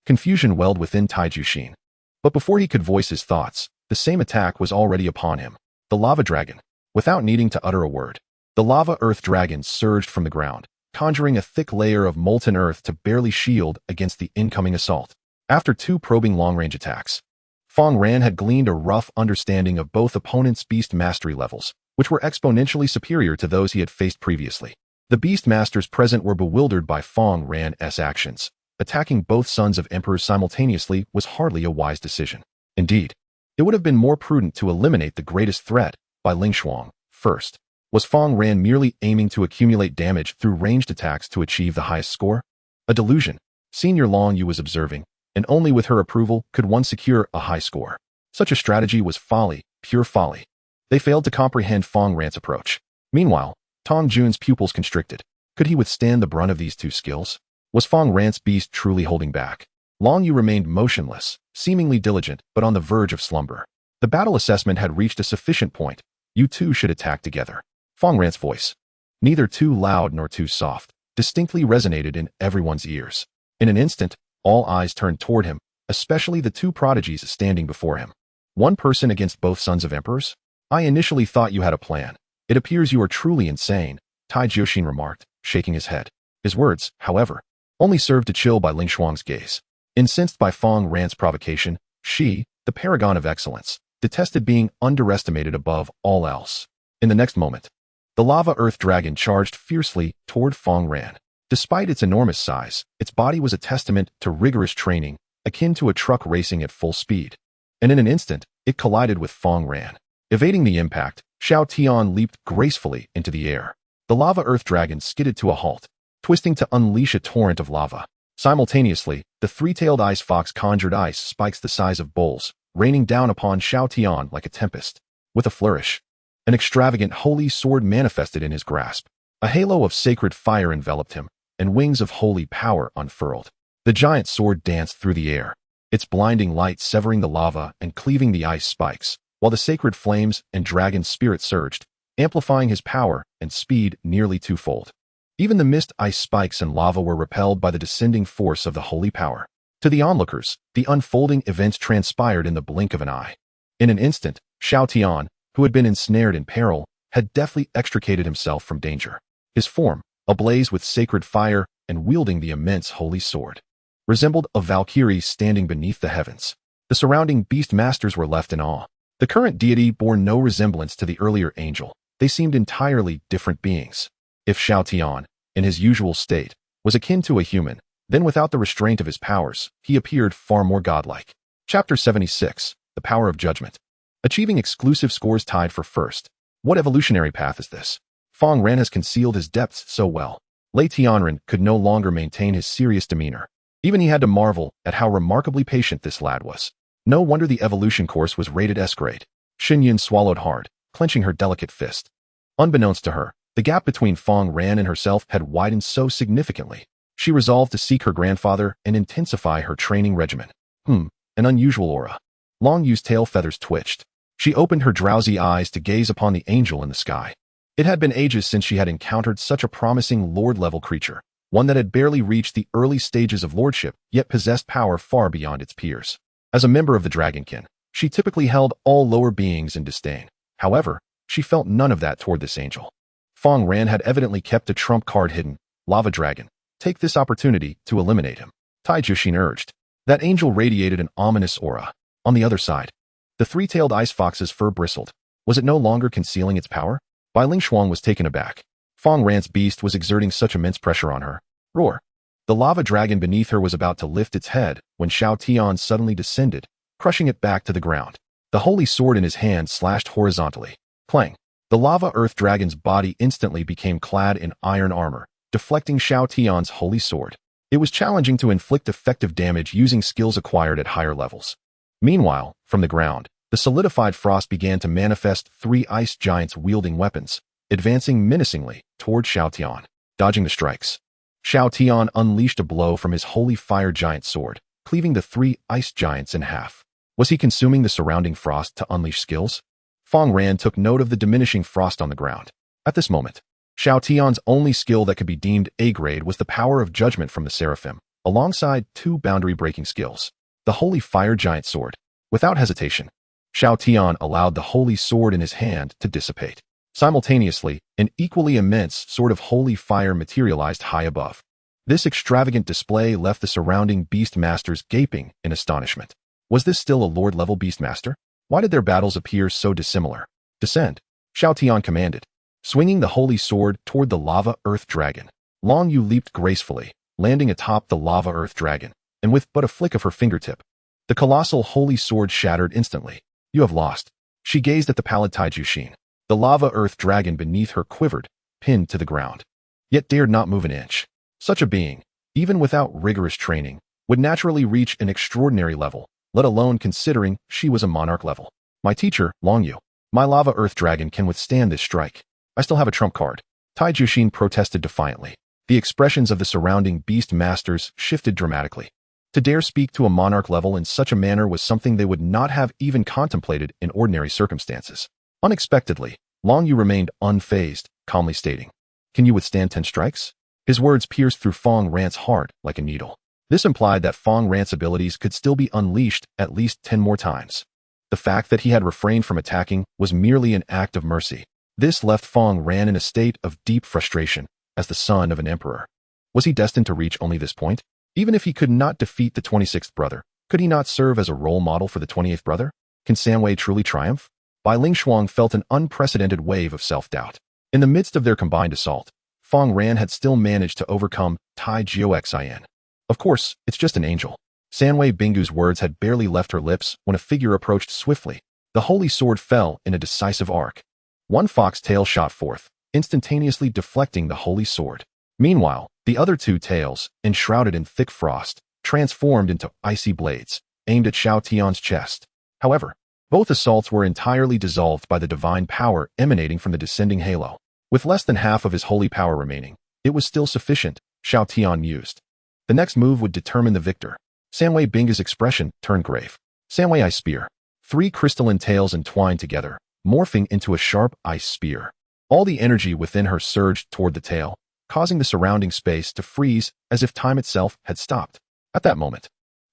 Confusion welled within Taiju Xin. But before he could voice his thoughts, the same attack was already upon him. The lava dragon. Without needing to utter a word, the lava earth dragon surged from the ground, conjuring a thick layer of molten earth to barely shield against the incoming assault. After 2 probing long-range attacks, Fang Ran had gleaned a rough understanding of both opponents' beast mastery levels, which were exponentially superior to those he had faced previously. The beast masters present were bewildered by Fang Ran's actions. Attacking both sons of emperors simultaneously was hardly a wise decision. Indeed, it would have been more prudent to eliminate the greatest threat, Bai Lingshuang, first. Was Fang Ran merely aiming to accumulate damage through ranged attacks to achieve the highest score? A delusion. Senior Long Yu was observing, and only with her approval could one secure a high score. Such a strategy was folly, pure folly. They failed to comprehend Fang Ran's approach. Meanwhile, Tong Jun's pupils constricted. Could he withstand the brunt of these 2 skills? Was Fang Ran's beast truly holding back? Long Yu remained motionless, seemingly diligent, but on the verge of slumber. The battle assessment had reached a sufficient point. You 2 should attack together. Fang Ran's voice, neither too loud nor too soft, distinctly resonated in everyone's ears. In an instant, all eyes turned toward him, especially the 2 prodigies standing before him. One person against both sons of emperors? I initially thought you had a plan. It appears you are truly insane, Taiju Xin remarked, shaking his head. His words, however, only served to chill Bai Lingshuang's gaze. Incensed by Fang Ran's provocation, she, the paragon of excellence, detested being underestimated above all else. In the next moment, the lava earth dragon charged fiercely toward Fang Ran. Despite its enormous size, its body was a testament to rigorous training, akin to a truck racing at full speed. And in an instant, it collided with Fang Ran. Evading the impact, Xiao Tian leaped gracefully into the air. The lava earth dragon skidded to a halt, twisting to unleash a torrent of lava. Simultaneously, the 3-tailed ice fox conjured ice spikes the size of bowls, raining down upon Xiao Tian like a tempest. With a flourish, an extravagant holy sword manifested in his grasp. A halo of sacred fire enveloped him, and wings of holy power unfurled. The giant sword danced through the air, its blinding light severing the lava and cleaving the ice spikes, while the sacred flames and dragon's spirit surged, amplifying his power and speed nearly 2-fold. Even the mist ice spikes and lava were repelled by the descending force of the holy power. To the onlookers, the unfolding events transpired in the blink of an eye. In an instant, Xiao Tian, who had been ensnared in peril, had deftly extricated himself from danger. His form, ablaze with sacred fire and wielding the immense holy sword, resembled a Valkyrie standing beneath the heavens. The surrounding beast masters were left in awe. The current deity bore no resemblance to the earlier angel. They seemed entirely different beings. If Xiao Tian, in his usual state, was akin to a human, then without the restraint of his powers, he appeared far more godlike. Chapter 76, The Power of Judgment. Achieving exclusive scores tied for first. What evolutionary path is this? Fang Ran has concealed his depths so well. Lei Tianren could no longer maintain his serious demeanor. Even he had to marvel at how remarkably patient this lad was. No wonder the evolution course was rated S-grade. Xinyan swallowed hard, clenching her delicate fist. Unbeknownst to her, the gap between Fang Ran and herself had widened so significantly. She resolved to seek her grandfather and intensify her training regimen. An unusual aura. Long Yu's tail feathers twitched. She opened her drowsy eyes to gaze upon the angel in the sky. It had been ages since she had encountered such a promising lord-level creature, one that had barely reached the early stages of lordship, yet possessed power far beyond its peers. As a member of the Dragonkin, she typically held all lower beings in disdain. However, she felt none of that toward this angel. Fang Ran had evidently kept a trump card hidden. Lava Dragon. Take this opportunity to eliminate him. Tai Jushin urged. That angel radiated an ominous aura. On the other side, the three-tailed ice fox's fur bristled. Was it no longer concealing its power? Bai Ling Shuang was taken aback. Fang Ran's beast was exerting such immense pressure on her. Roar. The lava dragon beneath her was about to lift its head when Xiao Tian suddenly descended, crushing it back to the ground. The holy sword in his hand slashed horizontally. Clang. The lava earth dragon's body instantly became clad in iron armor, deflecting Xiao Tian's holy sword. It was challenging to inflict effective damage using skills acquired at higher levels. Meanwhile, from the ground, the solidified frost began to manifest three ice giants wielding weapons, advancing menacingly toward Xiao Tian. Dodging the strikes, Xiao Tian unleashed a blow from his holy fire giant sword, cleaving the three ice giants in half. Was he consuming the surrounding frost to unleash skills? Fang Ran took note of the diminishing frost on the ground. At this moment, Xiao Tian's only skill that could be deemed A-grade was the power of judgment from the Seraphim, alongside two boundary-breaking skills. The holy fire giant sword. Without hesitation, Xiao Tian allowed the holy sword in his hand to dissipate. Simultaneously, an equally immense sword of holy fire materialized high above. This extravagant display left the surrounding beast masters gaping in astonishment. Was this still a lord-level beast master? Why did their battles appear so dissimilar? Descend, Xiao Tian commanded. Swinging the holy sword toward the lava earth dragon, Long Yu leaped gracefully, landing atop the lava earth dragon, and with but a flick of her fingertip, the colossal holy sword shattered instantly. You have lost. She gazed at the pallid Tai Jushin. The lava earth dragon beneath her quivered, pinned to the ground, yet dared not move an inch. Such a being, even without rigorous training, would naturally reach an extraordinary level, let alone considering she was a monarch level. My teacher, Long Yu. My lava earth dragon can withstand this strike. I still have a trump card. Tai Jushin protested defiantly. The expressions of the surrounding beast masters shifted dramatically. To dare speak to a monarch level in such a manner was something they would not have even contemplated in ordinary circumstances. Unexpectedly, Long Yu remained unfazed, calmly stating, "Can you withstand 10 strikes?" His words pierced through Fang Ran's heart like a needle. This implied that Fang Ran's abilities could still be unleashed at least 10 more times. The fact that he had refrained from attacking was merely an act of mercy. This left Fang Ran in a state of deep frustration. As the son of an emperor, was he destined to reach only this point? Even if he could not defeat the 26th brother, could he not serve as a role model for the 28th brother? Can Sanwei truly triumph? Bai Ling Shuang felt an unprecedented wave of self-doubt. In the midst of their combined assault, Fang Ran had still managed to overcome Tai Jiuxian. Of course, it's just an angel. Sanwei Bingu's words had barely left her lips when a figure approached swiftly. The holy sword fell in a decisive arc. One fox tail shot forth, instantaneously deflecting the holy sword. Meanwhile, the other two tails, enshrouded in thick frost, transformed into icy blades, aimed at Xiao Tian's chest. However, both assaults were entirely dissolved by the divine power emanating from the descending halo. With less than half of his holy power remaining, it was still sufficient, Xiao Tian mused. The next move would determine the victor. Sanwei Binga's expression turned grave. Sanwei Ice Spear. 3 crystalline tails entwined together, morphing into a sharp ice spear. All the energy within her surged toward the tail, causing the surrounding space to freeze as if time itself had stopped. At that moment,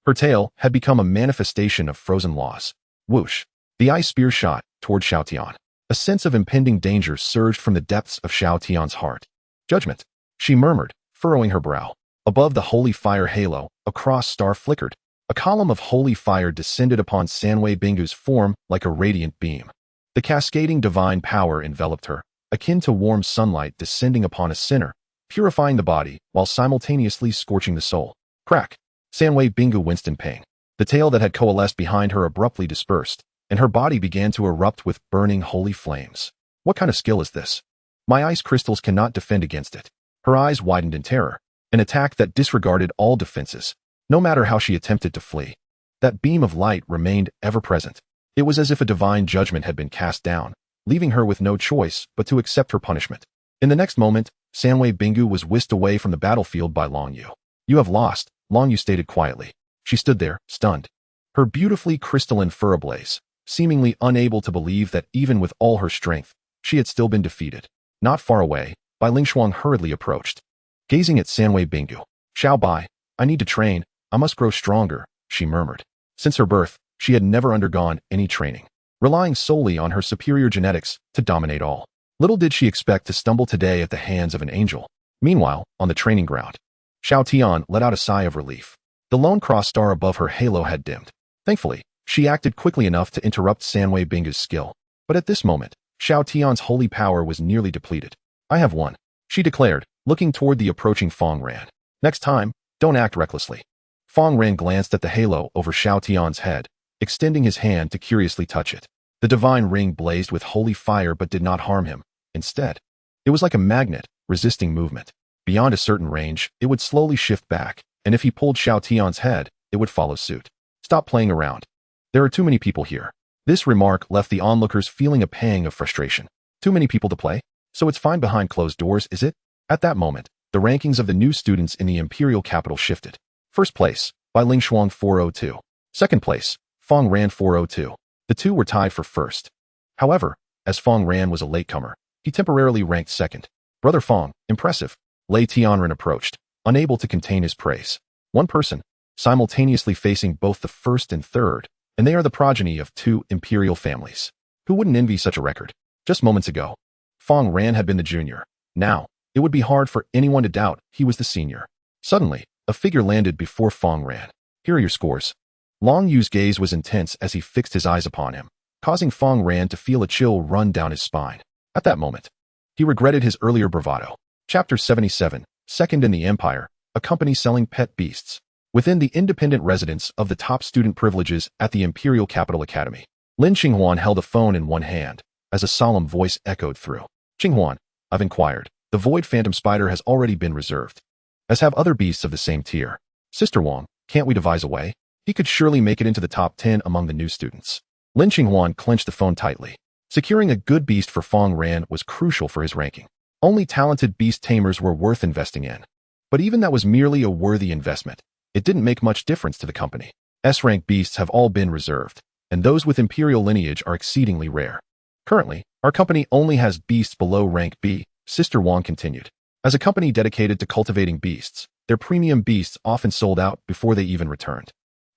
her tail had become a manifestation of frozen laws. Whoosh! The ice spear shot toward Xiao Tian. A sense of impending danger surged from the depths of Xiao Tian's heart. Judgment, she murmured, furrowing her brow. Above the holy fire halo, a cross star flickered. A column of holy fire descended upon Sanwei Bingu's form like a radiant beam. The cascading divine power enveloped her, akin to warm sunlight descending upon a sinner, purifying the body while simultaneously scorching the soul. Crack! Sanwei Bingu winced in pain. The tail that had coalesced behind her abruptly dispersed, and her body began to erupt with burning holy flames. What kind of skill is this? My ice crystals cannot defend against it. Her eyes widened in terror. An attack that disregarded all defenses, no matter how she attempted to flee. That beam of light remained ever present. It was as if a divine judgment had been cast down, leaving her with no choice but to accept her punishment. In the next moment, Sanwei Bingu was whisked away from the battlefield by Long Yu. You have lost, Long Yu stated quietly. She stood there, stunned. Her beautifully crystalline fur ablaze, seemingly unable to believe that even with all her strength, she had still been defeated. Not far away, Bai Lingshuang hurriedly approached. Gazing at Sanwei Bingu. Xiao Bai, I need to train, I must grow stronger, she murmured. Since her birth, she had never undergone any training, relying solely on her superior genetics to dominate all. Little did she expect to stumble today at the hands of an angel. Meanwhile, on the training ground, Xiao Tian let out a sigh of relief. The lone cross star above her halo had dimmed. Thankfully, she acted quickly enough to interrupt Sanwei Bingu's skill. But at this moment, Xiao Tian's holy power was nearly depleted. I have won, she declared, looking toward the approaching Fang Ran. Next time, don't act recklessly. Fang Ran glanced at the halo over Xiao Tian's head, extending his hand to curiously touch it. The divine ring blazed with holy fire but did not harm him. Instead, it was like a magnet, resisting movement. Beyond a certain range, it would slowly shift back, and if he pulled Xiao Tian's head, it would follow suit. Stop playing around. There are too many people here. This remark left the onlookers feeling a pang of frustration. Too many people to play? So it's fine behind closed doors, is it? At that moment, the rankings of the new students in the imperial capital shifted. First place, Bai Lingshuang 402. Second place, Fang Ran 402. The two were tied for first. However, as Fang Ran was a latecomer, he temporarily ranked second. Brother Fang, impressive. Lei Tianren approached, unable to contain his praise. One person, simultaneously facing both the first and third, and they are the progeny of two imperial families. Who wouldn't envy such a record? Just moments ago, Fang Ran had been the junior. Now, it would be hard for anyone to doubt he was the senior. Suddenly, a figure landed before Fang Ran. Here are your scores. Long Yu's gaze was intense as he fixed his eyes upon him, causing Fang Ran to feel a chill run down his spine. At that moment, he regretted his earlier bravado. Chapter 77, Second in the Empire, a company selling pet beasts. Within the independent residence of the top student privileges at the Imperial Capital Academy, Lin Qinghuan held a phone in one hand, as a solemn voice echoed through. Qinghuan, I've inquired. The Void Phantom Spider has already been reserved, as have other beasts of the same tier. Sister Wang, can't we devise a way? He could surely make it into the top 10 among the new students. Lin Qinghuan clenched the phone tightly. Securing a good beast for Fang Ran was crucial for his ranking. Only talented beast tamers were worth investing in. But even that was merely a worthy investment. It didn't make much difference to the company. S-rank beasts have all been reserved, and those with imperial lineage are exceedingly rare. Currently, our company only has beasts below rank B, Sister Wang continued. As a company dedicated to cultivating beasts, their premium beasts often sold out before they even returned.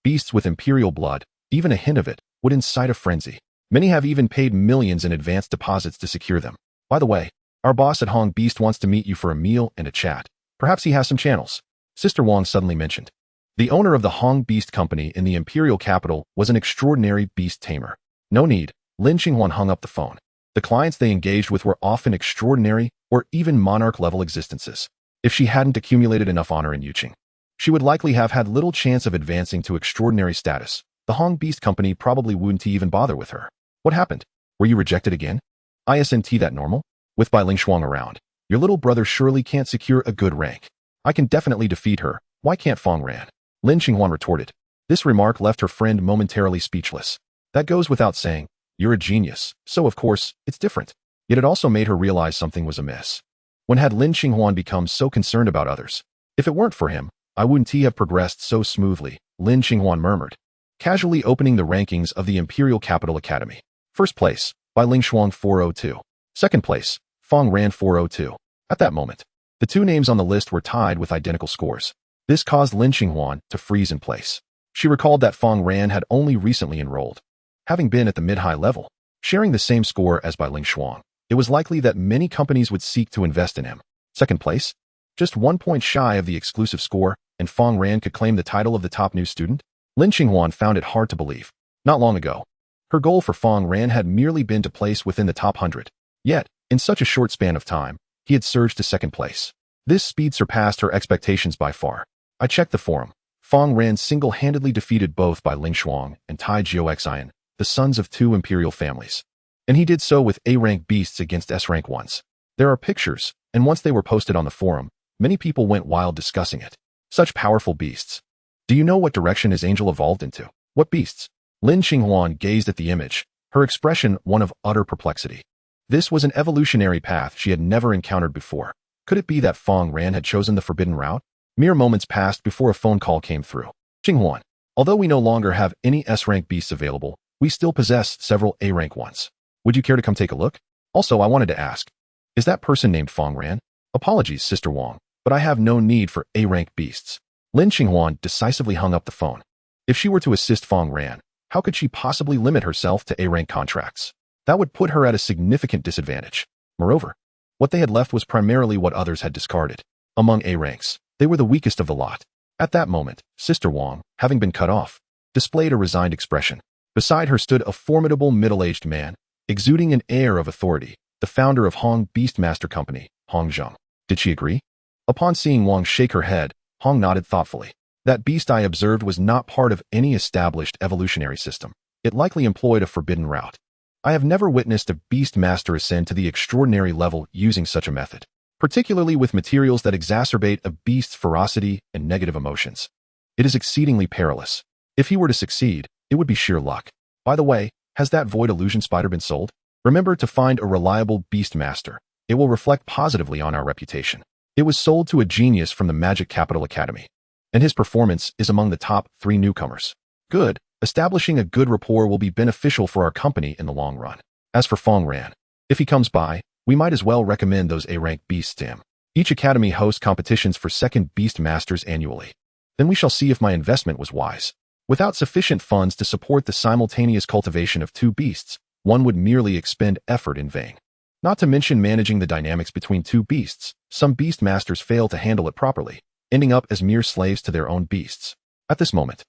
Beasts with imperial blood, even a hint of it, would incite a frenzy. Many have even paid millions in advance deposits to secure them. By the way, our boss at Hong Beast wants to meet you for a meal and a chat. Perhaps he has some channels. Sister Wang suddenly mentioned. The owner of the Hong Beast Company in the imperial capital was an extraordinary beast tamer. No need, Lin Qinghuan hung up the phone. The clients they engaged with were often extraordinary or even monarch-level existences. If she hadn't accumulated enough honor in Yuqing, she would likely have had little chance of advancing to extraordinary status. The Hong Beast Company probably wouldn't even bother with her. What happened? Were you rejected again? Isn't that normal? With Bai Lingshuang around, your little brother surely can't secure a good rank. I can definitely defeat her. Why can't Fang Ran? Lin Qinghuan retorted. This remark left her friend momentarily speechless. That goes without saying. You're a genius, so of course, it's different. Yet it also made her realize something was amiss. When had Lin Qinghuan become so concerned about others? If it weren't for him, I wouldn't have progressed so smoothly, Lin Qinghuan murmured, casually opening the rankings of the Imperial Capital Academy. First place, Bai Lingshuang 402. Second place, Fang Ran 402. At that moment, the two names on the list were tied with identical scores. This caused Lin Qinghuan to freeze in place. She recalled that Fang Ran had only recently enrolled. Having been at the mid-high level, sharing the same score as Bai Lingshuang, it was likely that many companies would seek to invest in him. Second place, just 1 point shy of the exclusive score, and Fang Ran could claim the title of the top new student? Lin Qinghuan found it hard to believe. Not long ago, her goal for Fang Ran had merely been to place within the top 100. Yet, in such a short span of time, he had surged to second place. This speed surpassed her expectations by far. I checked the forum. Fang Ran single-handedly defeated both Bai Lingshuang and Tai Jiuxian, the sons of two imperial families. And he did so with A-rank beasts against S-rank ones. There are pictures, and once they were posted on the forum, many people went wild discussing it. Such powerful beasts. Do you know what direction his angel evolved into? What beasts? Lin Qinghuan gazed at the image, her expression one of utter perplexity. This was an evolutionary path she had never encountered before. Could it be that Fang Ran had chosen the forbidden route? Mere moments passed before a phone call came through. Xinghuan. Although we no longer have any S-rank beasts available, we still possess several A-rank ones. Would you care to come take a look? Also, I wanted to ask, is that person named Fang Ran? Apologies, Sister Wang, but I have no need for A-rank beasts. Lin Xinghuan decisively hung up the phone. If she were to assist Fang Ran, how could she possibly limit herself to A-rank contracts? That would put her at a significant disadvantage. Moreover, what they had left was primarily what others had discarded. Among A-ranks, they were the weakest of the lot. At that moment, Sister Wang, having been cut off, displayed a resigned expression. Beside her stood a formidable middle-aged man, exuding an air of authority, the founder of Hong Beastmaster Company, Hong Zheng. Did she agree? Upon seeing Wang shake her head, Hong nodded thoughtfully. That beast I observed was not part of any established evolutionary system. It likely employed a forbidden route. I have never witnessed a beast master ascend to the extraordinary level using such a method, particularly with materials that exacerbate a beast's ferocity and negative emotions. It is exceedingly perilous. If he were to succeed, it would be sheer luck. By the way, has that void illusion spider been sold? Remember to find a reliable beast master. It will reflect positively on our reputation. It was sold to a genius from the Magic Capital Academy, and his performance is among the top 3 newcomers. Good. Establishing a good rapport will be beneficial for our company in the long run. As for Fang Ran, if he comes by, we might as well recommend those A-rank beasts to him. Each academy hosts competitions for second beast masters annually. Then we shall see if my investment was wise. Without sufficient funds to support the simultaneous cultivation of 2 beasts, one would merely expend effort in vain. Not to mention managing the dynamics between 2 beasts, some beast masters fail to handle it properly, ending up as mere slaves to their own beasts. At this moment,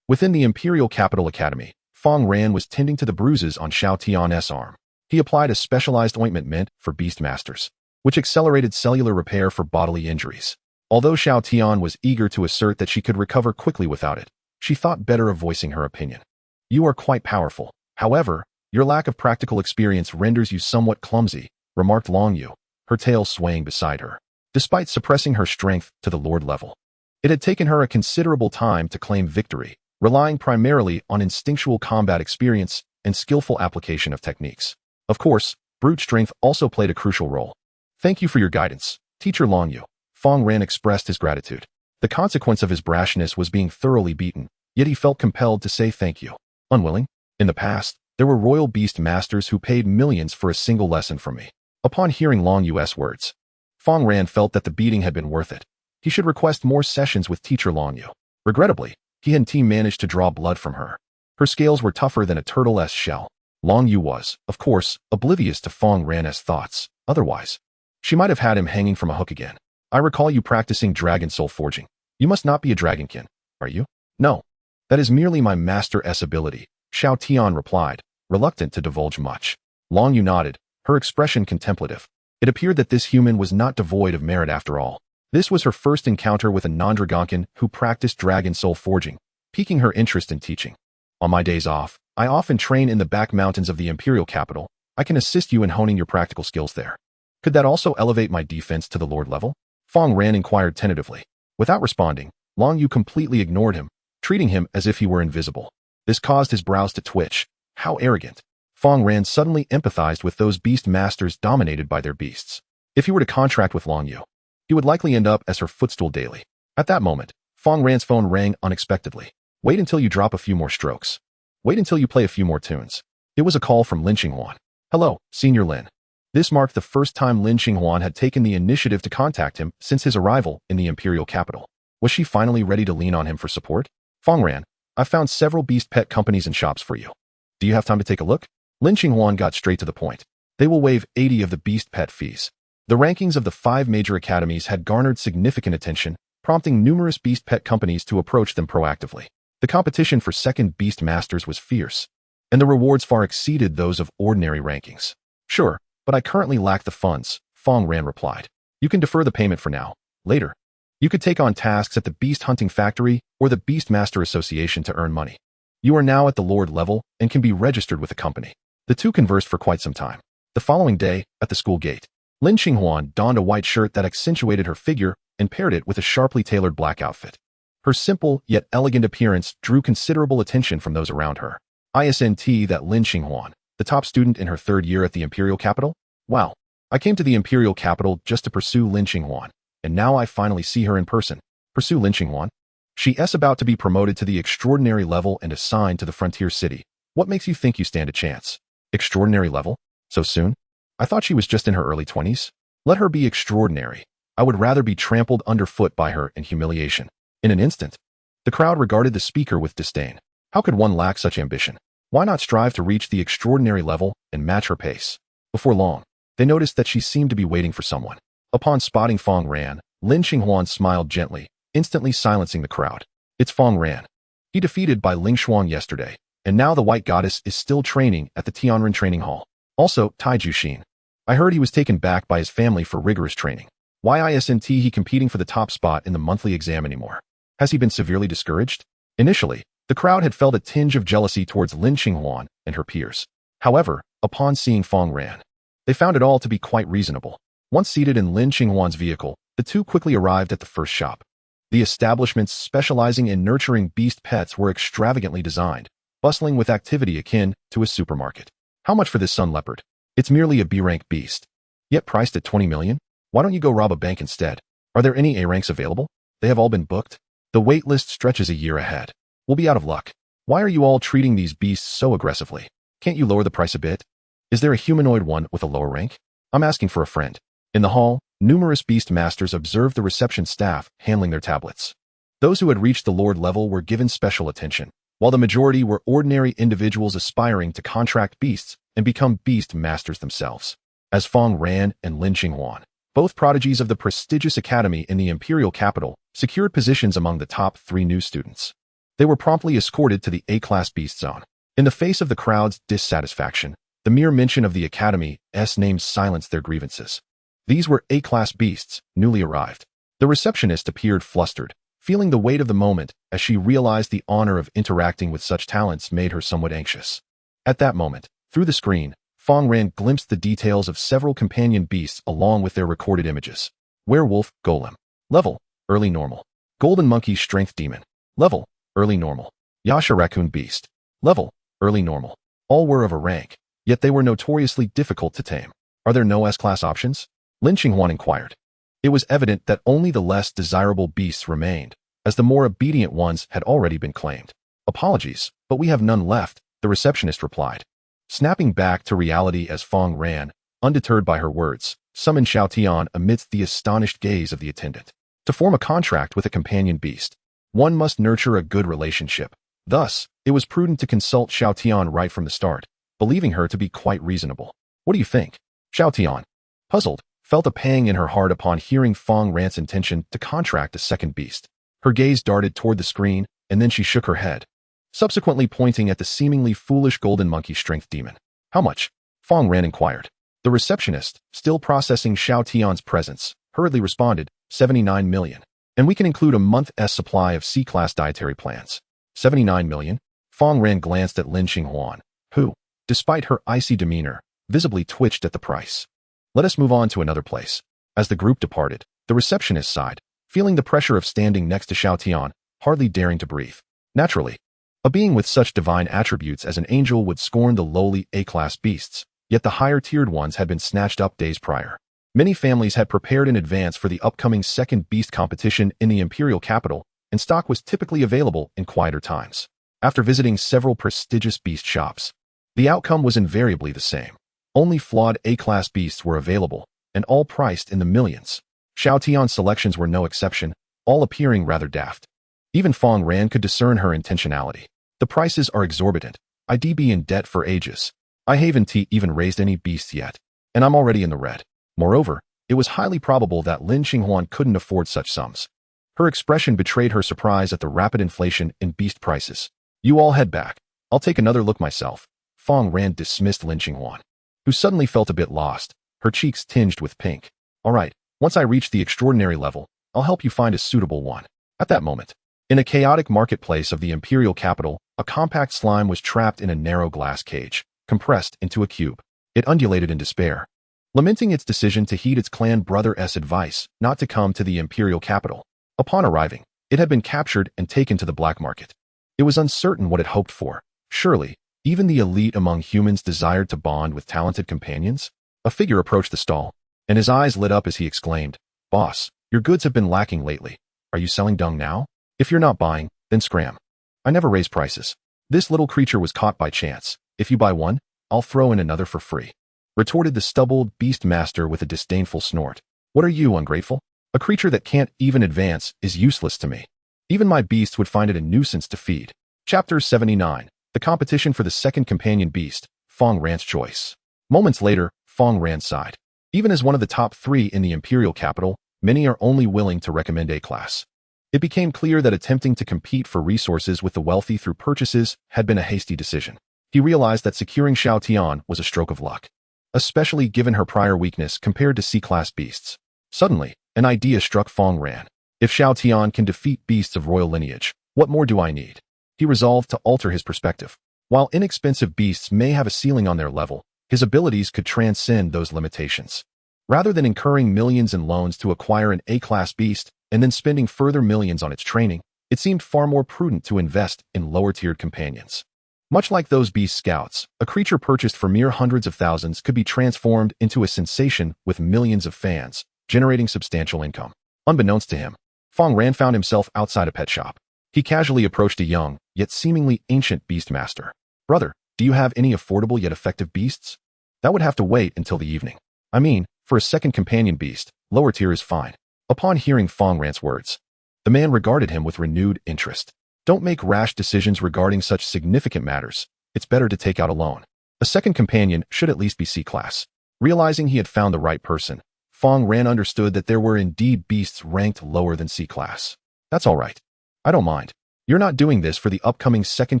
within the Imperial Capital Academy, Fang Ran was tending to the bruises on Xiao Tian's arm. He applied a specialized ointment meant for beast masters, which accelerated cellular repair for bodily injuries. Although Xiao Tian was eager to assert that she could recover quickly without it, she thought better of voicing her opinion. You are quite powerful. However, your lack of practical experience renders you somewhat clumsy, remarked Long Yu, her tail swaying beside her. Despite suppressing her strength to the Lord level, it had taken her a considerable time to claim victory, relying primarily on instinctual combat experience and skillful application of techniques. Of course, brute strength also played a crucial role. Thank you for your guidance, Teacher Long Yu. Fang Ran expressed his gratitude. The consequence of his brashness was being thoroughly beaten, yet he felt compelled to say thank you. Unwilling? In the past, there were royal beast masters who paid millions for a single lesson from me. Upon hearing Long Yu's words, Fang Ran felt that the beating had been worth it. He should request more sessions with Teacher Long Yu. Regrettably, he and team managed to draw blood from her. Her scales were tougher than a turtle's shell. Long Yu was, of course, oblivious to Fang Ran's thoughts. Otherwise, she might have had him hanging from a hook again. I recall you practicing dragon soul forging. You must not be a dragonkin, are you? No. That is merely my master's ability, Xiao Tian replied, reluctant to divulge much. Long Yu nodded, her expression contemplative. It appeared that this human was not devoid of merit after all. This was her first encounter with a non-dragonkin who practiced dragon soul forging, piquing her interest in teaching. On my days off, I often train in the back mountains of the Imperial Capital. I can assist you in honing your practical skills there. Could that also elevate my defense to the Lord level? Fang Ran inquired tentatively. Without responding, Long Yu completely ignored him, treating him as if he were invisible. This caused his brows to twitch. How arrogant. Fang Ran suddenly empathized with those beast masters dominated by their beasts. If he were to contract with Long Yu, he would likely end up as her footstool daily. At that moment, Fang Ran's phone rang unexpectedly. Wait until you drop a few more strokes. Wait until you play a few more tunes. It was a call from Lin Xinghuan. Hello, Senior Lin. This marked the first time Lin Xinghuan had taken the initiative to contact him since his arrival in the Imperial Capital. Was she finally ready to lean on him for support? Fang Ran, I've found several beast pet companies and shops for you. Do you have time to take a look? Lin Xinghuan got straight to the point. They will waive 80 of the beast pet fees. The rankings of the 5 major academies had garnered significant attention, prompting numerous beast pet companies to approach them proactively. The competition for second beast masters was fierce, and the rewards far exceeded those of ordinary rankings. Sure, but I currently lack the funds, Fang Ran replied. You can defer the payment for now. Later, you could take on tasks at the Beast Hunting Factory or the Beastmaster Association to earn money. You are now at the Lord level and can be registered with the company. The two conversed for quite some time. The following day, at the school gate, Lin Xinghuan donned a white shirt that accentuated her figure and paired it with a sharply tailored black outfit. Her simple yet elegant appearance drew considerable attention from those around her. Isn't that Lin Xinghuan, the top student in her 3rd year at the Imperial Capital? Wow. I came to the imperial capital just to pursue Lin Qinghuan, and now I finally see her in person. Pursue Lin Qinghuan? She is about to be promoted to the extraordinary level and assigned to the frontier city. What makes you think you stand a chance? Extraordinary level? So soon? I thought she was just in her early 20s. Let her be extraordinary. I would rather be trampled underfoot by her in humiliation. In an instant, the crowd regarded the speaker with disdain. How could one lack such ambition? Why not strive to reach the extraordinary level and match her pace? Before long, they noticed that she seemed to be waiting for someone. Upon spotting Fang Ran, Lin Qinghuan smiled gently, instantly silencing the crowd. It's Fang Ran. He defeated by Ling Xuan yesterday, and now the White Goddess is still training at the Tianren Training Hall. Also, Tai Jushin. I heard he was taken back by his family for rigorous training. Why isn't he competing for the top spot in the monthly exam anymore? Has he been severely discouraged? Initially, the crowd had felt a tinge of jealousy towards Lin Qinghuan and her peers. However, upon seeing Fang Ran, they found it all to be quite reasonable. Once seated in Lin Qinghuan's vehicle, the two quickly arrived at the first shop. The establishments specializing in nurturing beast pets were extravagantly designed, bustling with activity akin to a supermarket. How much for this sun leopard? It's merely a B-rank beast. Yet priced at 20 million? Why don't you go rob a bank instead? Are there any A ranks available? They have all been booked. The wait list stretches a year ahead. We'll be out of luck. Why are you all treating these beasts so aggressively? Can't you lower the price a bit? Is there a humanoid one with a lower rank? I'm asking for a friend. In the hall, numerous beast masters observed the reception staff handling their tablets. Those who had reached the lord level were given special attention, while the majority were ordinary individuals aspiring to contract beasts and become beast masters themselves. As Fang Ran and Lin Qinghuan, both prodigies of the prestigious academy in the imperial capital, secured positions among the top 3 new students. They were promptly escorted to the A-class beast zone. In the face of the crowd's dissatisfaction, the mere mention of the academy's name silenced their grievances. These were A-class beasts, newly arrived. The receptionist appeared flustered, feeling the weight of the moment as she realized the honor of interacting with such talents made her somewhat anxious. At that moment, through the screen, Fang Ran glimpsed the details of several companion beasts along with their recorded images. Werewolf, Golem. Level, early normal. Golden Monkey Strength Demon. Level, early normal. Yasha Raccoon Beast. Level, early normal. All were of a rank, yet they were notoriously difficult to tame. Are there no S-class options? Lin Qinghuan inquired. It was evident that only the less desirable beasts remained, as the more obedient ones had already been claimed. Apologies, but we have none left, the receptionist replied. Snapping back to reality as Fang Ran, undeterred by her words, summoned Xiaotian amidst the astonished gaze of the attendant. To form a contract with a companion beast, one must nurture a good relationship. Thus, it was prudent to consult Xiaotian right from the start, believing her to be quite reasonable. What do you think? Xiaotian, puzzled, felt a pang in her heart upon hearing Fang Ran's intention to contract a second beast. Her gaze darted toward the screen, and then she shook her head, subsequently pointing at the seemingly foolish golden monkey strength demon. How much? Fang Ran inquired. The receptionist, still processing Xiaotian's presence, hurriedly responded, 79 million. And we can include a month's supply of C-class dietary plans. 79 million? Fang Ran glanced at Lin Qinghuan, who, despite her icy demeanor, visibly twitched at the price. Let us move on to another place. As the group departed, the receptionist sighed, feeling the pressure of standing next to Xiaotian, hardly daring to breathe. Naturally, a being with such divine attributes as an angel would scorn the lowly A-class beasts, yet the higher-tiered ones had been snatched up days prior. Many families had prepared in advance for the upcoming second beast competition in the imperial capital, and stock was typically available in quieter times. After visiting several prestigious beast shops, the outcome was invariably the same. Only flawed A-class beasts were available, and all priced in the millions. Xiaotian's selections were no exception, all appearing rather daft. Even Fang Ran could discern her intentionality. The prices are exorbitant. I'd be in debt for ages. I haven't even raised any beasts yet, and I'm already in the red. Moreover, it was highly probable that Lin Qinghuan couldn't afford such sums. Her expression betrayed her surprise at the rapid inflation in beast prices. You all head back. I'll take another look myself. Fang Ran dismissed Lin Qinghuan, who suddenly felt a bit lost, her cheeks tinged with pink. All right, once I reach the extraordinary level, I'll help you find a suitable one. At that moment, in a chaotic marketplace of the imperial capital, a compact slime was trapped in a narrow glass cage, compressed into a cube. It undulated in despair, lamenting its decision to heed its clan brother's advice not to come to the imperial capital. Upon arriving, it had been captured and taken to the black market. It was uncertain what it hoped for. Surely, even the elite among humans desired to bond with talented companions? A figure approached the stall, and his eyes lit up as he exclaimed, "Boss, your goods have been lacking lately. Are you selling dung now? If you're not buying, then scram. I never raise prices. This little creature was caught by chance. If you buy one, I'll throw in another for free," retorted the stubbled beast master with a disdainful snort. "What are you, ungrateful? A creature that can't even advance is useless to me. Even my beasts would find it a nuisance to feed." Chapter 79. The competition for the second companion beast, Fang Ran's choice. Moments later, Fang Ran sighed. Even as one of the top 3 in the imperial capital, many are only willing to recommend A-class. It became clear that attempting to compete for resources with the wealthy through purchases had been a hasty decision. He realized that securing Xiao Tian was a stroke of luck, especially given her prior weakness compared to C-class beasts. Suddenly, an idea struck Fang Ran. If Xiao Tian can defeat beasts of royal lineage, what more do I need? He resolved to alter his perspective. While inexpensive beasts may have a ceiling on their level, his abilities could transcend those limitations. Rather than incurring millions in loans to acquire an A-class beast and then spending further millions on its training, it seemed far more prudent to invest in lower-tiered companions. Much like those beast scouts, a creature purchased for mere hundreds of thousands could be transformed into a sensation with millions of fans, generating substantial income. Unbeknownst to him, Fang Ran found himself outside a pet shop. He casually approached a young, yet seemingly ancient beastmaster. "Brother, do you have any affordable yet effective beasts?" "That would have to wait until the evening. I mean, for a second companion beast, lower tier is fine." Upon hearing Fang Ran's words, the man regarded him with renewed interest. "Don't make rash decisions regarding such significant matters. It's better to take out a loan. A second companion should at least be C-class." Realizing he had found the right person, Fang Ran understood that there were indeed beasts ranked lower than C-class. "That's all right. I don't mind. You're not doing this for the upcoming second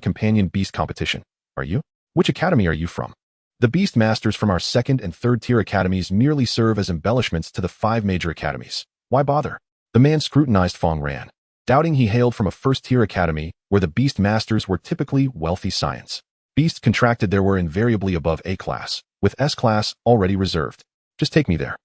companion beast competition, are you? Which academy are you from?" "The beast masters from our second and third tier academies merely serve as embellishments to the 5 major academies. Why bother?" The man scrutinized Fang Ran, doubting he hailed from a first-tier academy where the beast masters were typically wealthy science. Beasts contracted there were invariably above A-class, with S-class already reserved. "Just take me there.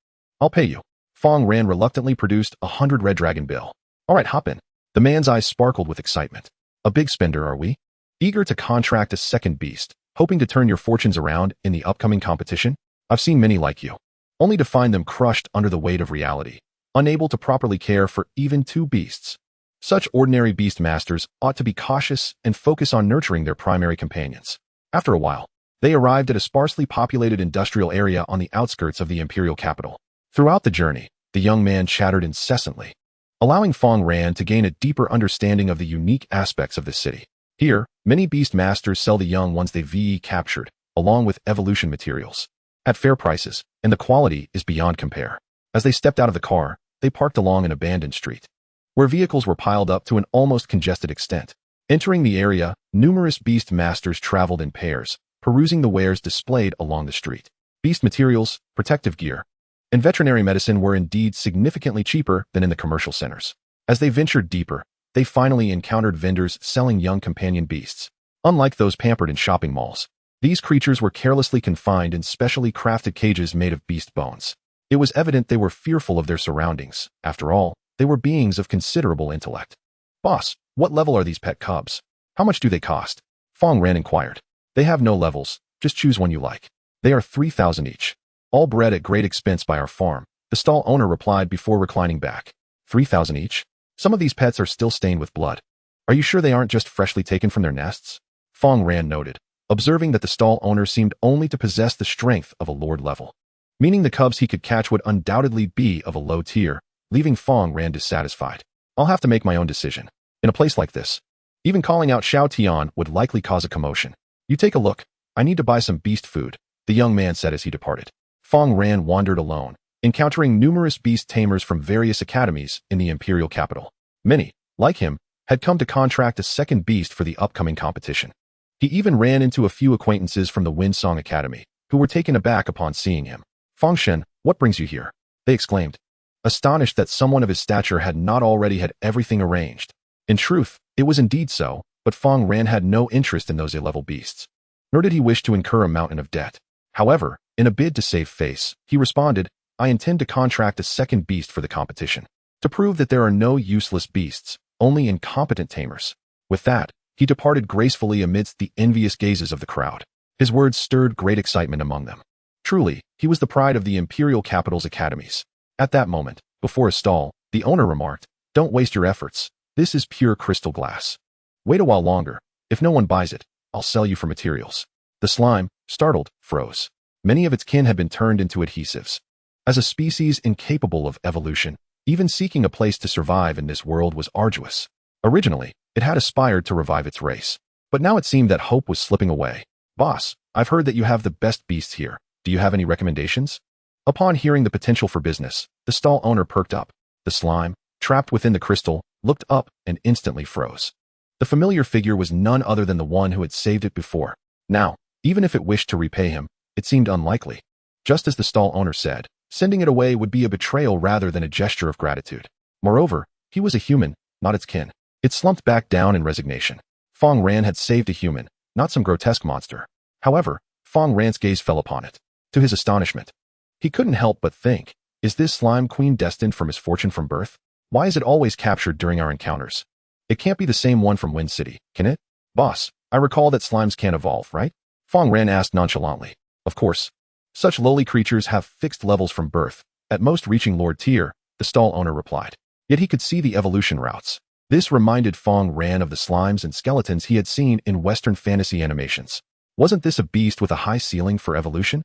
I'll pay you." Fang Ran reluctantly produced 100 red dragon bill. "All right, hop in." The man's eyes sparkled with excitement. "A big spender, are we? Eager to contract a second beast, hoping to turn your fortunes around in the upcoming competition? I've seen many like you, only to find them crushed under the weight of reality, unable to properly care for even 2 beasts. Such ordinary beast masters ought to be cautious and focus on nurturing their primary companions." After a while, they arrived at a sparsely populated industrial area on the outskirts of the imperial capital. Throughout the journey, the young man chattered incessantly, allowing Fang Ran to gain a deeper understanding of the unique aspects of the city. Here, many beast masters sell the young ones they VE captured, along with evolution materials, at fair prices, and the quality is beyond compare. As they stepped out of the car, they parked along an abandoned street, where vehicles were piled up to an almost congested extent. Entering the area, numerous beast masters traveled in pairs, perusing the wares displayed along the street. Beast materials, protective gear, and veterinary medicine were indeed significantly cheaper than in the commercial centers. As they ventured deeper, they finally encountered vendors selling young companion beasts. Unlike those pampered in shopping malls, these creatures were carelessly confined in specially crafted cages made of beast bones. It was evident they were fearful of their surroundings. After all, they were beings of considerable intellect. "Boss, what level are these pet cubs? How much do they cost?" Fang Ran inquired. "They have no levels, just choose one you like. They are 3,000 each. All bred at great expense by our farm," the stall owner replied before reclining back. 3,000 each? Some of these pets are still stained with blood. Are you sure they aren't just freshly taken from their nests?" Fang Ran noted, observing that the stall owner seemed only to possess the strength of a lord level, meaning the cubs he could catch would undoubtedly be of a low tier, leaving Fang Ran dissatisfied. "I'll have to make my own decision. In a place like this, even calling out Xiao Tian would likely cause a commotion. You take a look. I need to buy some beast food," the young man said as he departed. Fang Ran wandered alone, encountering numerous beast tamers from various academies in the imperial capital. Many, like him, had come to contract a second beast for the upcoming competition. He even ran into a few acquaintances from the Winsong Academy, who were taken aback upon seeing him. "Fang Shen, what brings you here?" they exclaimed, astonished that someone of his stature had not already had everything arranged. In truth, it was indeed so, but Fang Ran had no interest in those A-level beasts, nor did he wish to incur a mountain of debt. However, in a bid to save face, he responded, "I intend to contract a second beast for the competition, to prove that there are no useless beasts, only incompetent tamers." With that, he departed gracefully amidst the envious gazes of the crowd. His words stirred great excitement among them. Truly, he was the pride of the imperial capital's academies. At that moment, before a stall, the owner remarked, "Don't waste your efforts. This is pure crystal glass. Wait a while longer. If no one buys it, I'll sell you for materials." The slime, startled, froze. Many of its kin had been turned into adhesives. As a species incapable of evolution, even seeking a place to survive in this world was arduous. Originally, it had aspired to revive its race. But now it seemed that hope was slipping away. "Boss, I've heard that you have the best beasts here. Do you have any recommendations?" Upon hearing the potential for business, the stall owner perked up. The slime, trapped within the crystal, looked up and instantly froze. The familiar figure was none other than the one who had saved it before. Now, even if it wished to repay him, it seemed unlikely. Just as the stall owner said, sending it away would be a betrayal rather than a gesture of gratitude. Moreover, he was a human, not its kin. It slumped back down in resignation. Fang Ran had saved a human, not some grotesque monster. However, Fang Ran's gaze fell upon it. To his astonishment, he couldn't help but think, is this slime queen destined for misfortune from birth? Why is it always captured during our encounters? It can't be the same one from Wind City, can it? "Boss, I recall that slimes can evolve, right?" Fang Ran asked nonchalantly. "Of course. Such lowly creatures have fixed levels from birth, at most reaching Lord Tier," the stall owner replied. Yet he could see the evolution routes. This reminded Fang Ran of the slimes and skeletons he had seen in Western fantasy animations. Wasn't this a beast with a high ceiling for evolution?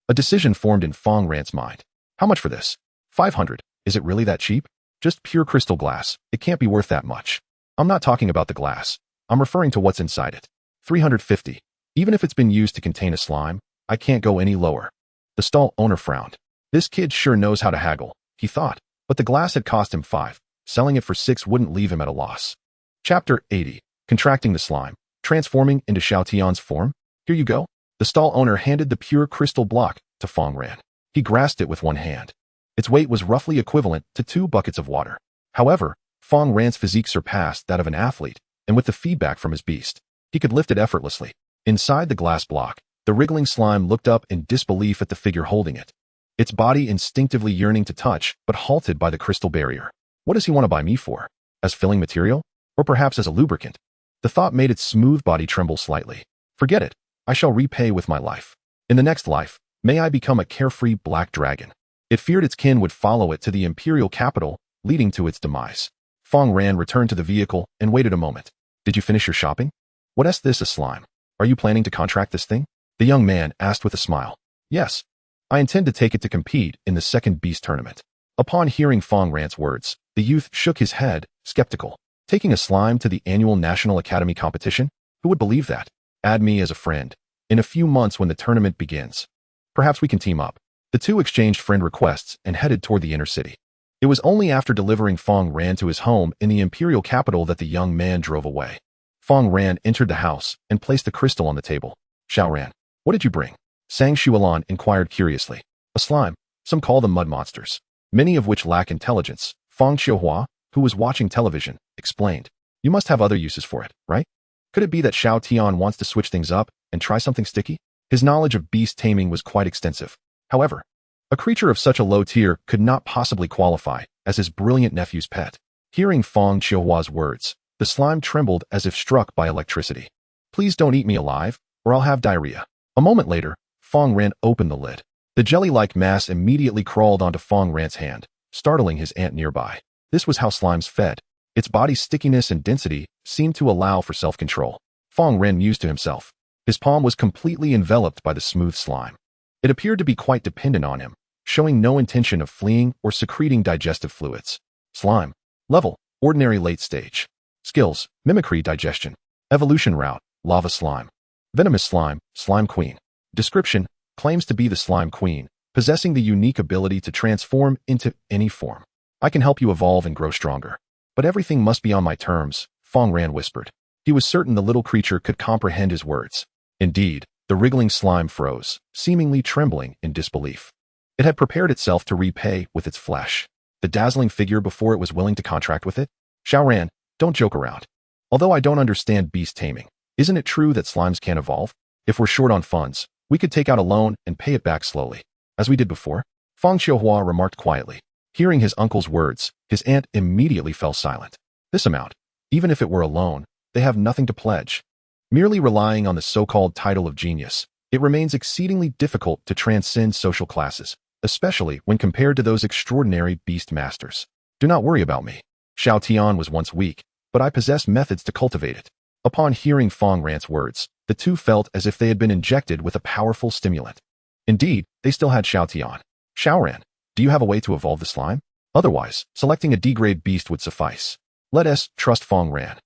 A decision formed in Fang Ran's mind. "How much for this?" 500. Is it really that cheap? Just pure crystal glass. It can't be worth that much. "I'm not talking about the glass. I'm referring to what's inside it." 350. Even if it's been used to contain a slime, I can't go any lower. The stall owner frowned. This kid sure knows how to haggle, he thought, but the glass had cost him 5. Selling it for 6 wouldn't leave him at a loss. Chapter 80. Contracting the slime. Transforming into Xiao Tian's form? "Here you go." The stall owner handed the pure crystal block to Fang Ran. He grasped it with one hand. Its weight was roughly equivalent to 2 buckets of water. However, Fang Ran's physique surpassed that of an athlete, and with the feedback from his beast, he could lift it effortlessly. Inside the glass block, the wriggling slime looked up in disbelief at the figure holding it. Its body instinctively yearning to touch, but halted by the crystal barrier. "What does he want to buy me for? As filling material? Or perhaps as a lubricant?" The thought made its smooth body tremble slightly. "Forget it. I shall repay with my life. In the next life, may I become a carefree black dragon." It feared its kin would follow it to the imperial capital, leading to its demise. Fang Ran returned to the vehicle and waited a moment. "Did you finish your shopping? What is this, a slime? Are you planning to contract this thing?" The young man asked with a smile. "Yes. I intend to take it to compete in the second beast tournament." Upon hearing Fang Ran's words, the youth shook his head, skeptical. Taking a slime to the annual National Academy competition? Who would believe that? "Add me as a friend. In a few months when the tournament begins. Perhaps we can team up." The two exchanged friend requests and headed toward the inner city. It was only after delivering Fang Ran to his home in the imperial capital that the young man drove away. Fang Ran entered the house and placed the crystal on the table. "Xiao Ran, what did you bring?" Sang Shualan inquired curiously. "A slime. Some call them mud monsters, many of which lack intelligence." Fang Qiuhua, who was watching television, explained. "You must have other uses for it, right? Could it be that Xiao Tian wants to switch things up and try something sticky?" His knowledge of beast taming was quite extensive. However, a creature of such a low tier could not possibly qualify as his brilliant nephew's pet. Hearing Fang Qiuhua's words, the slime trembled as if struck by electricity. "Please don't eat me alive, or I'll have diarrhea." A moment later, Fang Ran opened the lid. The jelly-like mass immediately crawled onto Fang Ran's hand, startling his aunt nearby. This was how slimes fed. Its body's stickiness and density seemed to allow for self-control. Fang Ran mused to himself. His palm was completely enveloped by the smooth slime. It appeared to be quite dependent on him, showing no intention of fleeing or secreting digestive fluids. Slime. Level, ordinary late stage. Skills, mimicry, digestion. Evolution route, lava slime. Venomous slime, slime queen. Description, claims to be the slime queen, possessing the unique ability to transform into any form. "I can help you evolve and grow stronger. But everything must be on my terms," Fang Ran whispered. He was certain the little creature could comprehend his words. Indeed, the wriggling slime froze, seemingly trembling in disbelief. It had prepared itself to repay with its flesh. The dazzling figure before it was willing to contract with it? "Xiao Ran, don't joke around. Although I don't understand beast taming, isn't it true that slimes can evolve? If we're short on funds, we could take out a loan and pay it back slowly, as we did before." Fang Qiuhua remarked quietly. Hearing his uncle's words, his aunt immediately fell silent. This amount, even if it were a loan, they have nothing to pledge. Merely relying on the so-called title of genius, it remains exceedingly difficult to transcend social classes, especially when compared to those extraordinary beast masters. Do not worry about me. Xiao Tian was once weak, but I possess methods to cultivate it. Upon hearing Fang Ran's words, the two felt as if they had been injected with a powerful stimulant. Indeed, they still had Xiao Tian. Xiao Ran, do you have a way to evolve the slime? Otherwise, selecting a D-grade beast would suffice. Let us trust Fang Ran.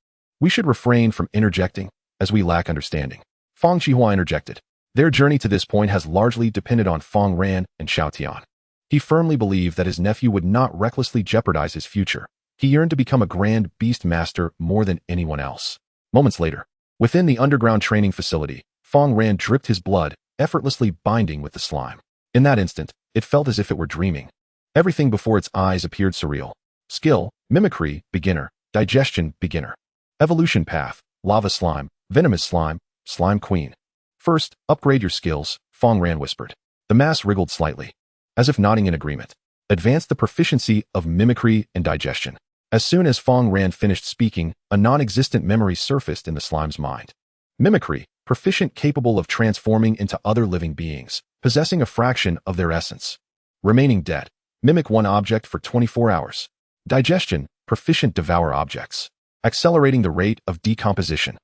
We should refrain from interjecting, as we lack understanding. Fang Xihua interjected. Their journey to this point has largely depended on Fang Ran and Xiao Tian. He firmly believed that his nephew would not recklessly jeopardize his future. He yearned to become a grand beast master more than anyone else. Moments later, within the underground training facility, Fang Ran dripped his blood, effortlessly binding with the slime. In that instant, it felt as if it were dreaming. Everything before its eyes appeared surreal. Skill, mimicry, beginner. Digestion, beginner. Evolution path, lava slime, venomous slime, slime queen. First, upgrade your skills, Fang Ran whispered. The mass wriggled slightly, as if nodding in agreement. Advance the proficiency of mimicry and digestion. As soon as Fang Ran finished speaking, a non-existent memory surfaced in the slime's mind. Mimicry, proficient capable of transforming into other living beings, possessing a fraction of their essence. Remaining dead, mimic one object for 24 hours. Digestion, proficient devour objects, accelerating the rate of decomposition.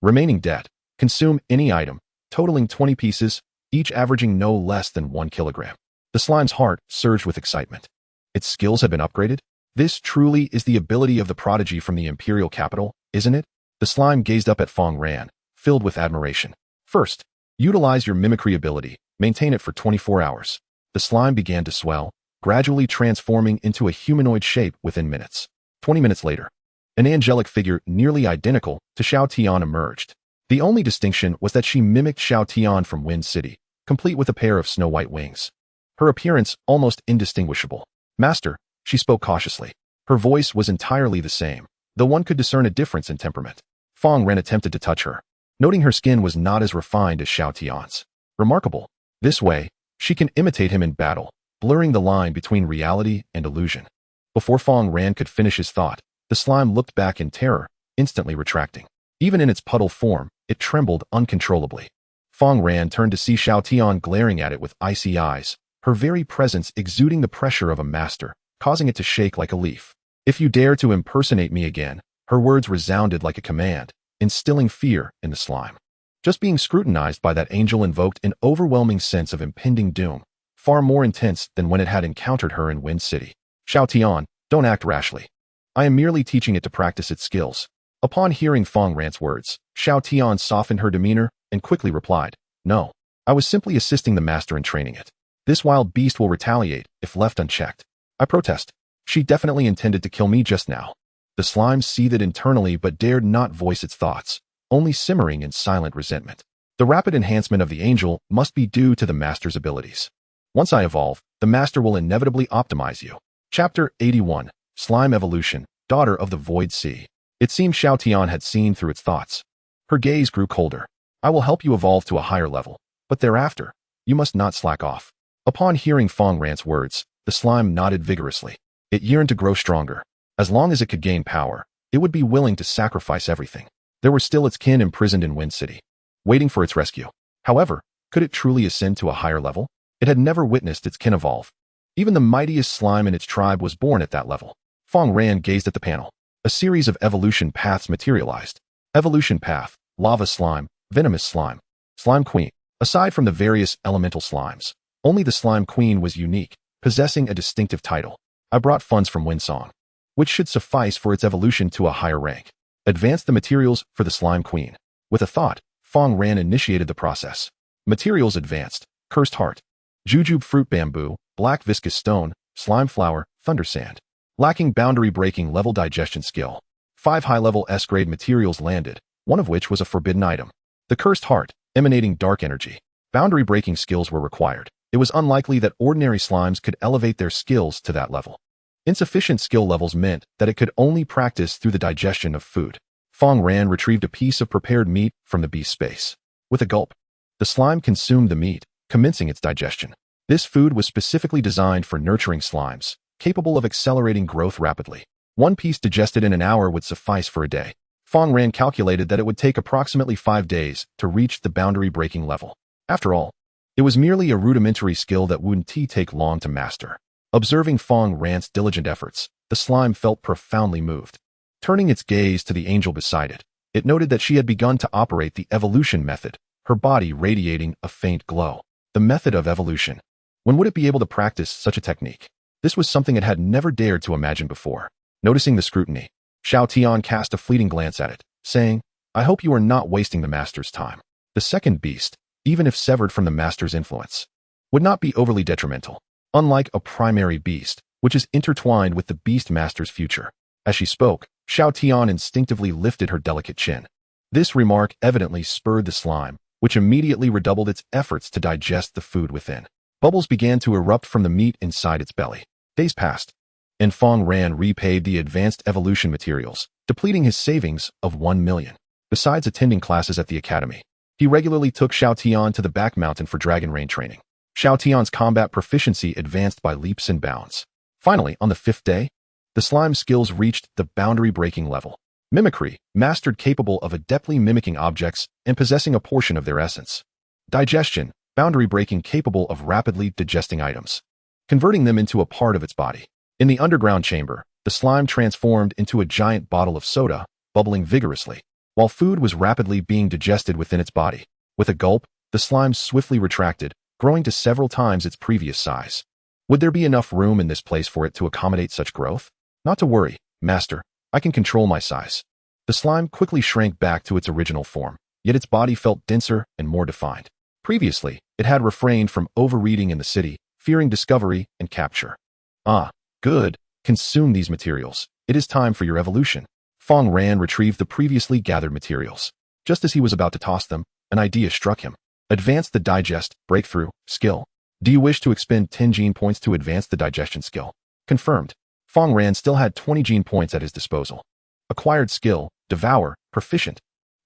Remaining dead, consume any item, totaling 20 pieces, each averaging no less than 1 kilogram. The slime's heart surged with excitement. Its skills had been upgraded? This truly is the ability of the prodigy from the imperial capital, isn't it? The slime gazed up at Fang Ran, filled with admiration. First, utilize your mimicry ability, maintain it for 24 hours. The slime began to swell, gradually transforming into a humanoid shape within minutes. 20 minutes later, an angelic figure nearly identical to Xiao Tian emerged. The only distinction was that she mimicked Xiao Tian from Wind City, complete with a pair of snow-white wings. Her appearance almost indistinguishable. Master, she spoke cautiously. Her voice was entirely the same, though one could discern a difference in temperament. Fang Ran attempted to touch her, noting her skin was not as refined as Xiao Tian's. Remarkable. This way, she can imitate him in battle, blurring the line between reality and illusion. Before Fang Ran could finish his thought, the slime looked back in terror, instantly retracting. Even in its puddle form, it trembled uncontrollably. Fang Ran turned to see Xiao Tian glaring at it with icy eyes, her very presence exuding the pressure of a master, causing it to shake like a leaf. If you dare to impersonate me again, her words resounded like a command, instilling fear in the slime. Just being scrutinized by that angel invoked an overwhelming sense of impending doom, far more intense than when it had encountered her in Wind City. Xiao Tian, don't act rashly. I am merely teaching it to practice its skills. Upon hearing Fang Ran's words, Xiao Tian softened her demeanor and quickly replied, no, I was simply assisting the master in training it. This wild beast will retaliate if left unchecked. I protest. She definitely intended to kill me just now. The slime seethed internally but dared not voice its thoughts, only simmering in silent resentment. The rapid enhancement of the angel must be due to the master's abilities. Once I evolve, the master will inevitably optimize you. Chapter 81, Slime Evolution, Daughter of the Void Sea. It seemed Xiao Tian had seen through its thoughts. Her gaze grew colder. I will help you evolve to a higher level, but thereafter, you must not slack off. Upon hearing Fang Ran's words, the slime nodded vigorously. It yearned to grow stronger. As long as it could gain power, it would be willing to sacrifice everything. There were still its kin imprisoned in Wind City, waiting for its rescue. However, could it truly ascend to a higher level? It had never witnessed its kin evolve. Even the mightiest slime in its tribe was born at that level. Fang Ran gazed at the panel. A series of evolution paths materialized. Evolution path, lava slime, venomous slime, slime queen. Aside from the various elemental slimes, only the slime queen was unique, possessing a distinctive title. I brought funds from Windsong, which should suffice for its evolution to a higher rank. Advance the materials for the slime queen. With a thought, Fang Ran initiated the process. Materials advanced: cursed heart, jujube fruit bamboo, black viscous stone, slime flower, thunder sand. Lacking boundary-breaking level digestion skill. 5 high-level S-grade materials landed, one of which was a forbidden item. The cursed heart, emanating dark energy. Boundary-breaking skills were required. It was unlikely that ordinary slimes could elevate their skills to that level. Insufficient skill levels meant that it could only practice through the digestion of food. Fang Ran retrieved a piece of prepared meat from the beast's space. With a gulp, the slime consumed the meat, commencing its digestion. This food was specifically designed for nurturing slimes, capable of accelerating growth rapidly. One piece digested in an hour would suffice for a day. Fang Ran calculated that it would take approximately 5 days to reach the boundary-breaking level. After all, it was merely a rudimentary skill that wouldn't take long to master. Observing Fang Ran's diligent efforts, the slime felt profoundly moved. Turning its gaze to the angel beside it, it noted that she had begun to operate the evolution method, her body radiating a faint glow. The method of evolution. When would it be able to practice such a technique? This was something it had never dared to imagine before. Noticing the scrutiny, Xiao Tian cast a fleeting glance at it, saying, "I hope you are not wasting the master's time." The second beast, even if severed from the master's influence, would not be overly detrimental, unlike a primary beast, which is intertwined with the beast master's future. As she spoke, Xiao Tian instinctively lifted her delicate chin. This remark evidently spurred the slime, which immediately redoubled its efforts to digest the food within. Bubbles began to erupt from the meat inside its belly. Days passed, and Fang Ran repaid the advanced evolution materials, depleting his savings of 1 million. Besides attending classes at the academy, he regularly took Xiao Tian to the back mountain for Dragon Rain training. Xiao Tian's combat proficiency advanced by leaps and bounds. Finally, on the 5th day, the slime skills reached the boundary-breaking level. Mimicry, mastered, capable of adeptly mimicking objects and possessing a portion of their essence. Digestion, boundary-breaking, capable of rapidly digesting items, converting them into a part of its body. In the underground chamber, the slime transformed into a giant bottle of soda, bubbling vigorously, while food was rapidly being digested within its body. With a gulp, the slime swiftly retracted, growing to several times its previous size. Would there be enough room in this place for it to accommodate such growth? Not to worry, master. I can control my size. The slime quickly shrank back to its original form, yet its body felt denser and more defined. Previously, it had refrained from overeating in the city, fearing discovery and capture. Ah, good. Consume these materials. It is time for your evolution. Fang Ran retrieved the previously gathered materials. Just as he was about to toss them, an idea struck him. Advance the digest, breakthrough, skill. Do you wish to expend 10 gene points to advance the digestion skill? Confirmed. Fang Ran still had 20 gene points at his disposal. Acquired skill, devour, proficient.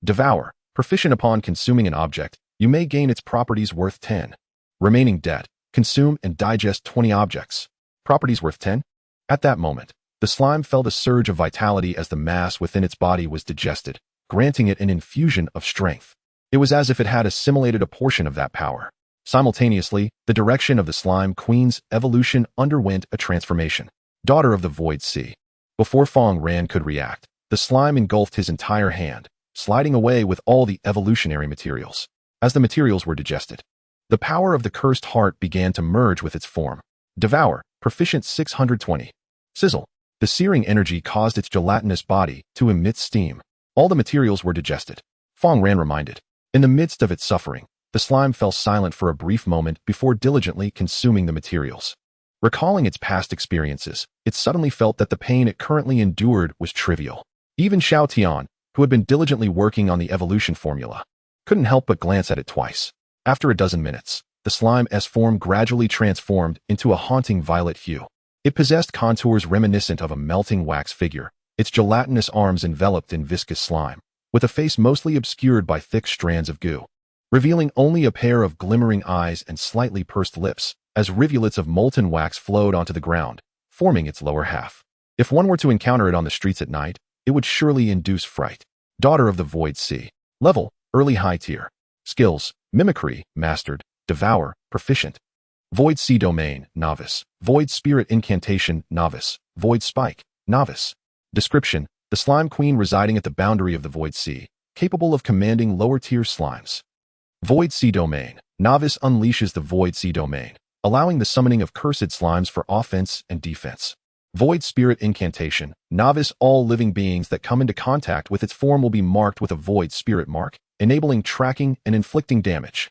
Devour, proficient upon consuming an object, you may gain its properties worth 10. Remaining debt, consume and digest 20 objects. Properties worth 10? At that moment, the slime felt a surge of vitality as the mass within its body was digested, granting it an infusion of strength. It was as if it had assimilated a portion of that power. Simultaneously, the direction of the slime queen's evolution underwent a transformation. Daughter of the Void Sea. Before Fang Ran could react, the slime engulfed his entire hand, sliding away with all the evolutionary materials. As the materials were digested, the power of the cursed heart began to merge with its form. Devour, proficient 620. Sizzle. The searing energy caused its gelatinous body to emit steam. All the materials were digested. Fang Ran reminded. In the midst of its suffering, the slime fell silent for a brief moment before diligently consuming the materials. Recalling its past experiences, it suddenly felt that the pain it currently endured was trivial. Even Xiao Tian, who had been diligently working on the evolution formula, couldn't help but glance at it twice. After a dozen minutes, the slime's form gradually transformed into a haunting violet hue. It possessed contours reminiscent of a melting wax figure, its gelatinous arms enveloped in viscous slime, with a face mostly obscured by thick strands of goo, revealing only a pair of glimmering eyes and slightly pursed lips, as rivulets of molten wax flowed onto the ground, forming its lower half. If one were to encounter it on the streets at night, it would surely induce fright. Daughter of the Void Sea. Level, early high tier. Skills, mimicry, mastered. Devour, proficient. Void Sea Domain, novice. Void Spirit Incantation, novice. Void Spike, novice. Description, the slime queen residing at the boundary of the Void Sea, capable of commanding lower tier slimes. Void Sea Domain, novice unleashes the Void Sea Domain, allowing the summoning of cursed slimes for offense and defense. Void Spirit Incantation, novice, all living beings that come into contact with its form will be marked with a Void Spirit mark, enabling tracking and inflicting damage.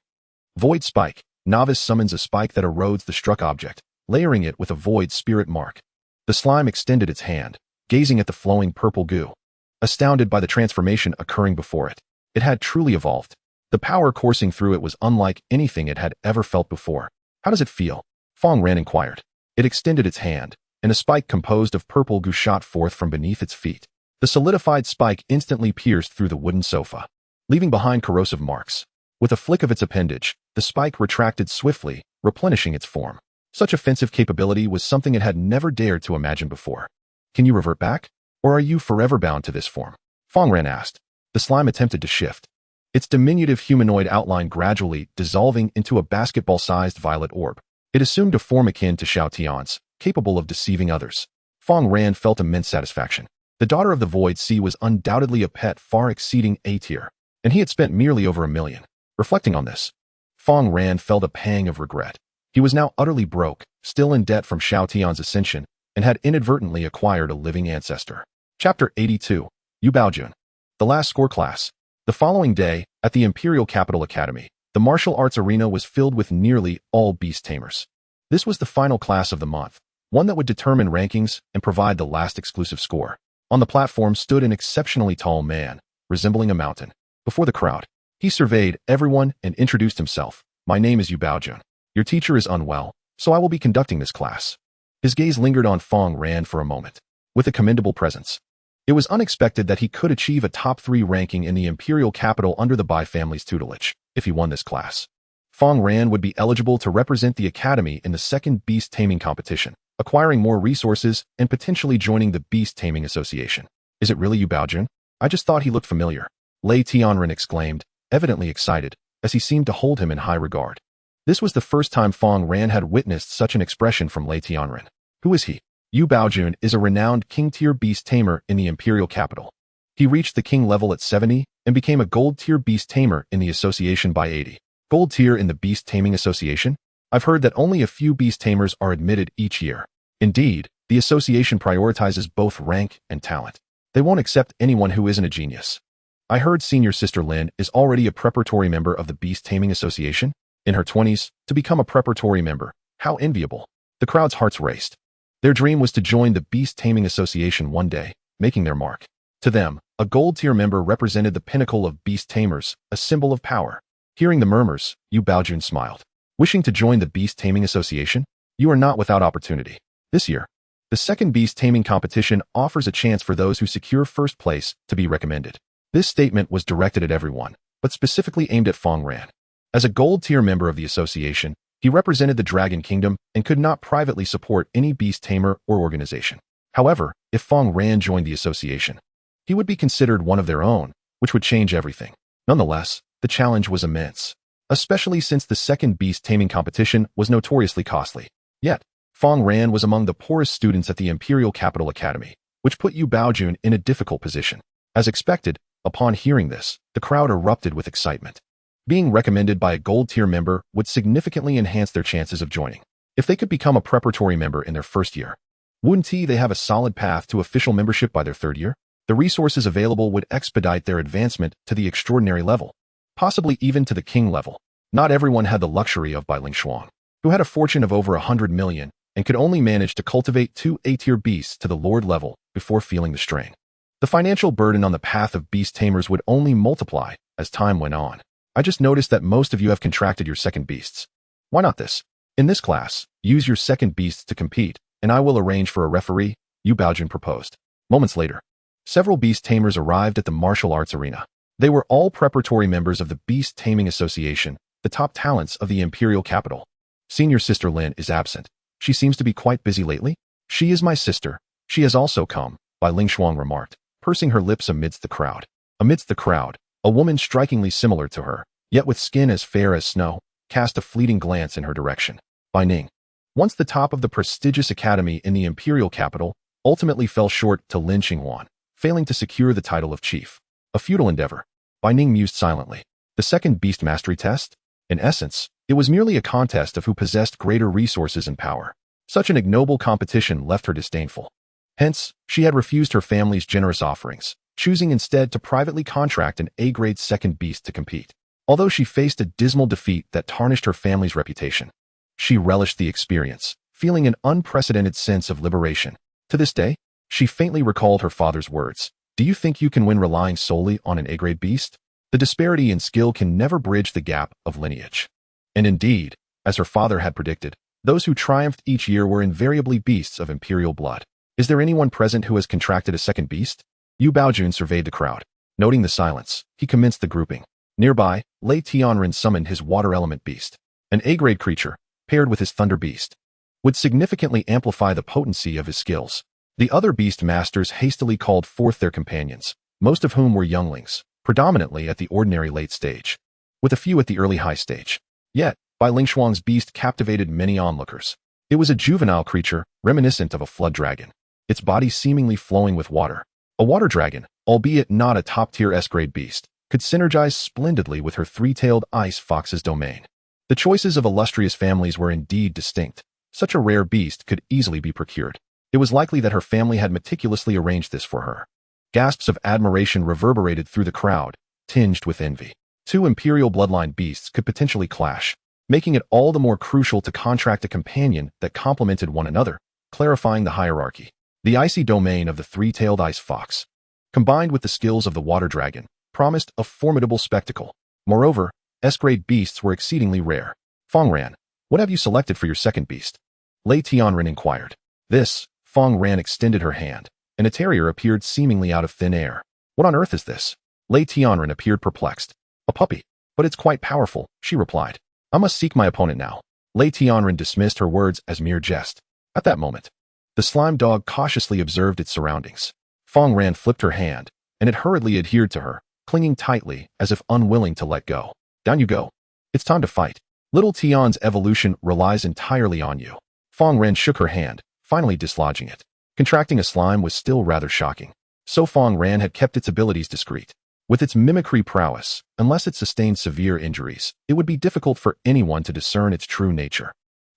Void Spike, novice summons a spike that erodes the struck object, layering it with a Void Spirit mark. The slime extended its hand, gazing at the flowing purple goo, astounded by the transformation occurring before it. It had truly evolved. The power coursing through it was unlike anything it had ever felt before. How does it feel? Fang Ran inquired. It extended its hand, and a spike composed of purple goo shot forth from beneath its feet. The solidified spike instantly pierced through the wooden sofa, leaving behind corrosive marks. With a flick of its appendage, the spike retracted swiftly, replenishing its form. Such offensive capability was something it had never dared to imagine before. Can you revert back? Or are you forever bound to this form? Fang Ran asked. The slime attempted to shift, its diminutive humanoid outline gradually dissolving into a basketball-sized violet orb. It assumed a form akin to Xiao Tian's, capable of deceiving others. Fang Ran felt immense satisfaction. The daughter of the Void Sea was undoubtedly a pet far exceeding A tier, and he had spent merely over $1 million. Reflecting on this, Fang Ran felt a pang of regret. He was now utterly broke, still in debt from Xiao Tian's ascension, and had inadvertently acquired a living ancestor. Chapter 82. Yu Baojun. The last score class. The following day, at the Imperial Capital Academy, the martial arts arena was filled with nearly all beast tamers. This was the final class of the month, one that would determine rankings and provide the last exclusive score. On the platform stood an exceptionally tall man, resembling a mountain. Before the crowd, he surveyed everyone and introduced himself. My name is Yu Baojun. Your teacher is unwell, so I will be conducting this class. His gaze lingered on Fang Ran for a moment, with a commendable presence. It was unexpected that he could achieve a top 3 ranking in the Imperial Capital under the Bai family's tutelage, if he won this class. Fang Ran would be eligible to represent the Academy in the second Beast Taming competition, acquiring more resources and potentially joining the Beast Taming Association. Is it really Yu Baojun? I just thought he looked familiar. Lei Tianren exclaimed, evidently excited, as he seemed to hold him in high regard. This was the first time Fang Ran had witnessed such an expression from Lei Tianren. Who is he? Yu Baojun is a renowned king-tier beast tamer in the Imperial Capital. He reached the king level at 70 and became a gold-tier beast tamer in the association by 80. Gold tier in the Beast Taming Association? I've heard that only a few beast tamers are admitted each year. Indeed, the association prioritizes both rank and talent. They won't accept anyone who isn't a genius. I heard senior sister Lin is already a preparatory member of the Beast Taming Association. In her 20s, to become a preparatory member. How enviable. The crowd's hearts raced. Their dream was to join the Beast Taming Association one day, making their mark. To them, a gold-tier member represented the pinnacle of beast tamers, a symbol of power. Hearing the murmurs, Yu Baojun smiled. Wishing to join the Beast Taming Association? You are not without opportunity. This year, the second Beast Taming competition offers a chance for those who secure first place to be recommended. This statement was directed at everyone, but specifically aimed at Fang Ran. As a gold-tier member of the association, he represented the Dragon Kingdom and could not privately support any beast tamer or organization. However, if Fang Ran joined the association, he would be considered one of their own, which would change everything. Nonetheless, the challenge was immense, especially since the second beast taming competition was notoriously costly. Yet, Fang Ran was among the poorest students at the Imperial Capital Academy, which put Yu Baojun in a difficult position. As expected, upon hearing this, the crowd erupted with excitement. Being recommended by a gold-tier member would significantly enhance their chances of joining. If they could become a preparatory member in their first year, wouldn't they have a solid path to official membership by their third year? The resources available would expedite their advancement to the extraordinary level, possibly even to the king level. Not everyone had the luxury of Bai Lingshuang, who had a fortune of over 100 million and could only manage to cultivate 2 A-tier beasts to the lord level before feeling the strain. The financial burden on the path of beast tamers would only multiply as time went on. I just noticed that most of you have contracted your second beasts. Why not this? In this class, use your second beasts to compete, and I will arrange for a referee, Yu Baojun proposed. Moments later, several beast tamers arrived at the martial arts arena. They were all preparatory members of the Beast Taming Association, the top talents of the Imperial Capital. Senior sister Lin is absent. She seems to be quite busy lately. She is my sister. She has also come, Bai Lingshuang remarked, pursing her lips amidst the crowd. Amidst the crowd, a woman strikingly similar to her, yet with skin as fair as snow, cast a fleeting glance in her direction. Bai Ning, once the top of the prestigious academy in the Imperial Capital, ultimately fell short to Lin Xinghuan, failing to secure the title of chief. A futile endeavor. Bai Ning mused silently. The second beast mastery test? In essence, it was merely a contest of who possessed greater resources and power. Such an ignoble competition left her disdainful. Hence, she had refused her family's generous offerings, choosing instead to privately contract an A-grade second beast to compete. Although she faced a dismal defeat that tarnished her family's reputation, she relished the experience, feeling an unprecedented sense of liberation. To this day, she faintly recalled her father's words. Do you think you can win relying solely on an A-grade beast? The disparity in skill can never bridge the gap of lineage. And indeed, as her father had predicted, those who triumphed each year were invariably beasts of imperial blood. Is there anyone present who has contracted a second beast? Yu Baojun surveyed the crowd. Noting the silence, he commenced the grouping. Nearby, Lei Tianren summoned his water element beast. An A-grade creature, paired with his thunder beast, would significantly amplify the potency of his skills. The other beast masters hastily called forth their companions, most of whom were younglings, predominantly at the ordinary late stage, with a few at the early high stage. Yet, Bai Lingshuang's beast captivated many onlookers. It was a juvenile creature, reminiscent of a flood dragon, its body seemingly flowing with water. A water dragon, albeit not a top-tier S-grade beast, could synergize splendidly with her three-tailed ice fox's domain. The choices of illustrious families were indeed distinct. Such a rare beast could easily be procured. It was likely that her family had meticulously arranged this for her. Gasps of admiration reverberated through the crowd, tinged with envy. Two imperial bloodline beasts could potentially clash, making it all the more crucial to contract a companion that complemented one another, clarifying the hierarchy. The icy domain of the three-tailed ice fox, combined with the skills of the water dragon, promised a formidable spectacle. Moreover, S-grade beasts were exceedingly rare. Fang Ran, what have you selected for your second beast? Lei Tianren inquired. This, Fang Ran extended her hand, and a terrier appeared seemingly out of thin air. What on earth is this? Lei Tianren appeared perplexed. A puppy, but it's quite powerful, she replied. I must seek my opponent now. Lei Tianren dismissed her words as mere jest. At that moment, the slime dog cautiously observed its surroundings. Fang Ran flipped her hand, and it hurriedly adhered to her, clinging tightly as if unwilling to let go. Down you go. It's time to fight. Little Tian's evolution relies entirely on you. Fang Ran shook her hand, finally dislodging it. Contracting a slime was still rather shocking. So Fang Ran had kept its abilities discreet. With its mimicry prowess, unless it sustained severe injuries, it would be difficult for anyone to discern its true nature.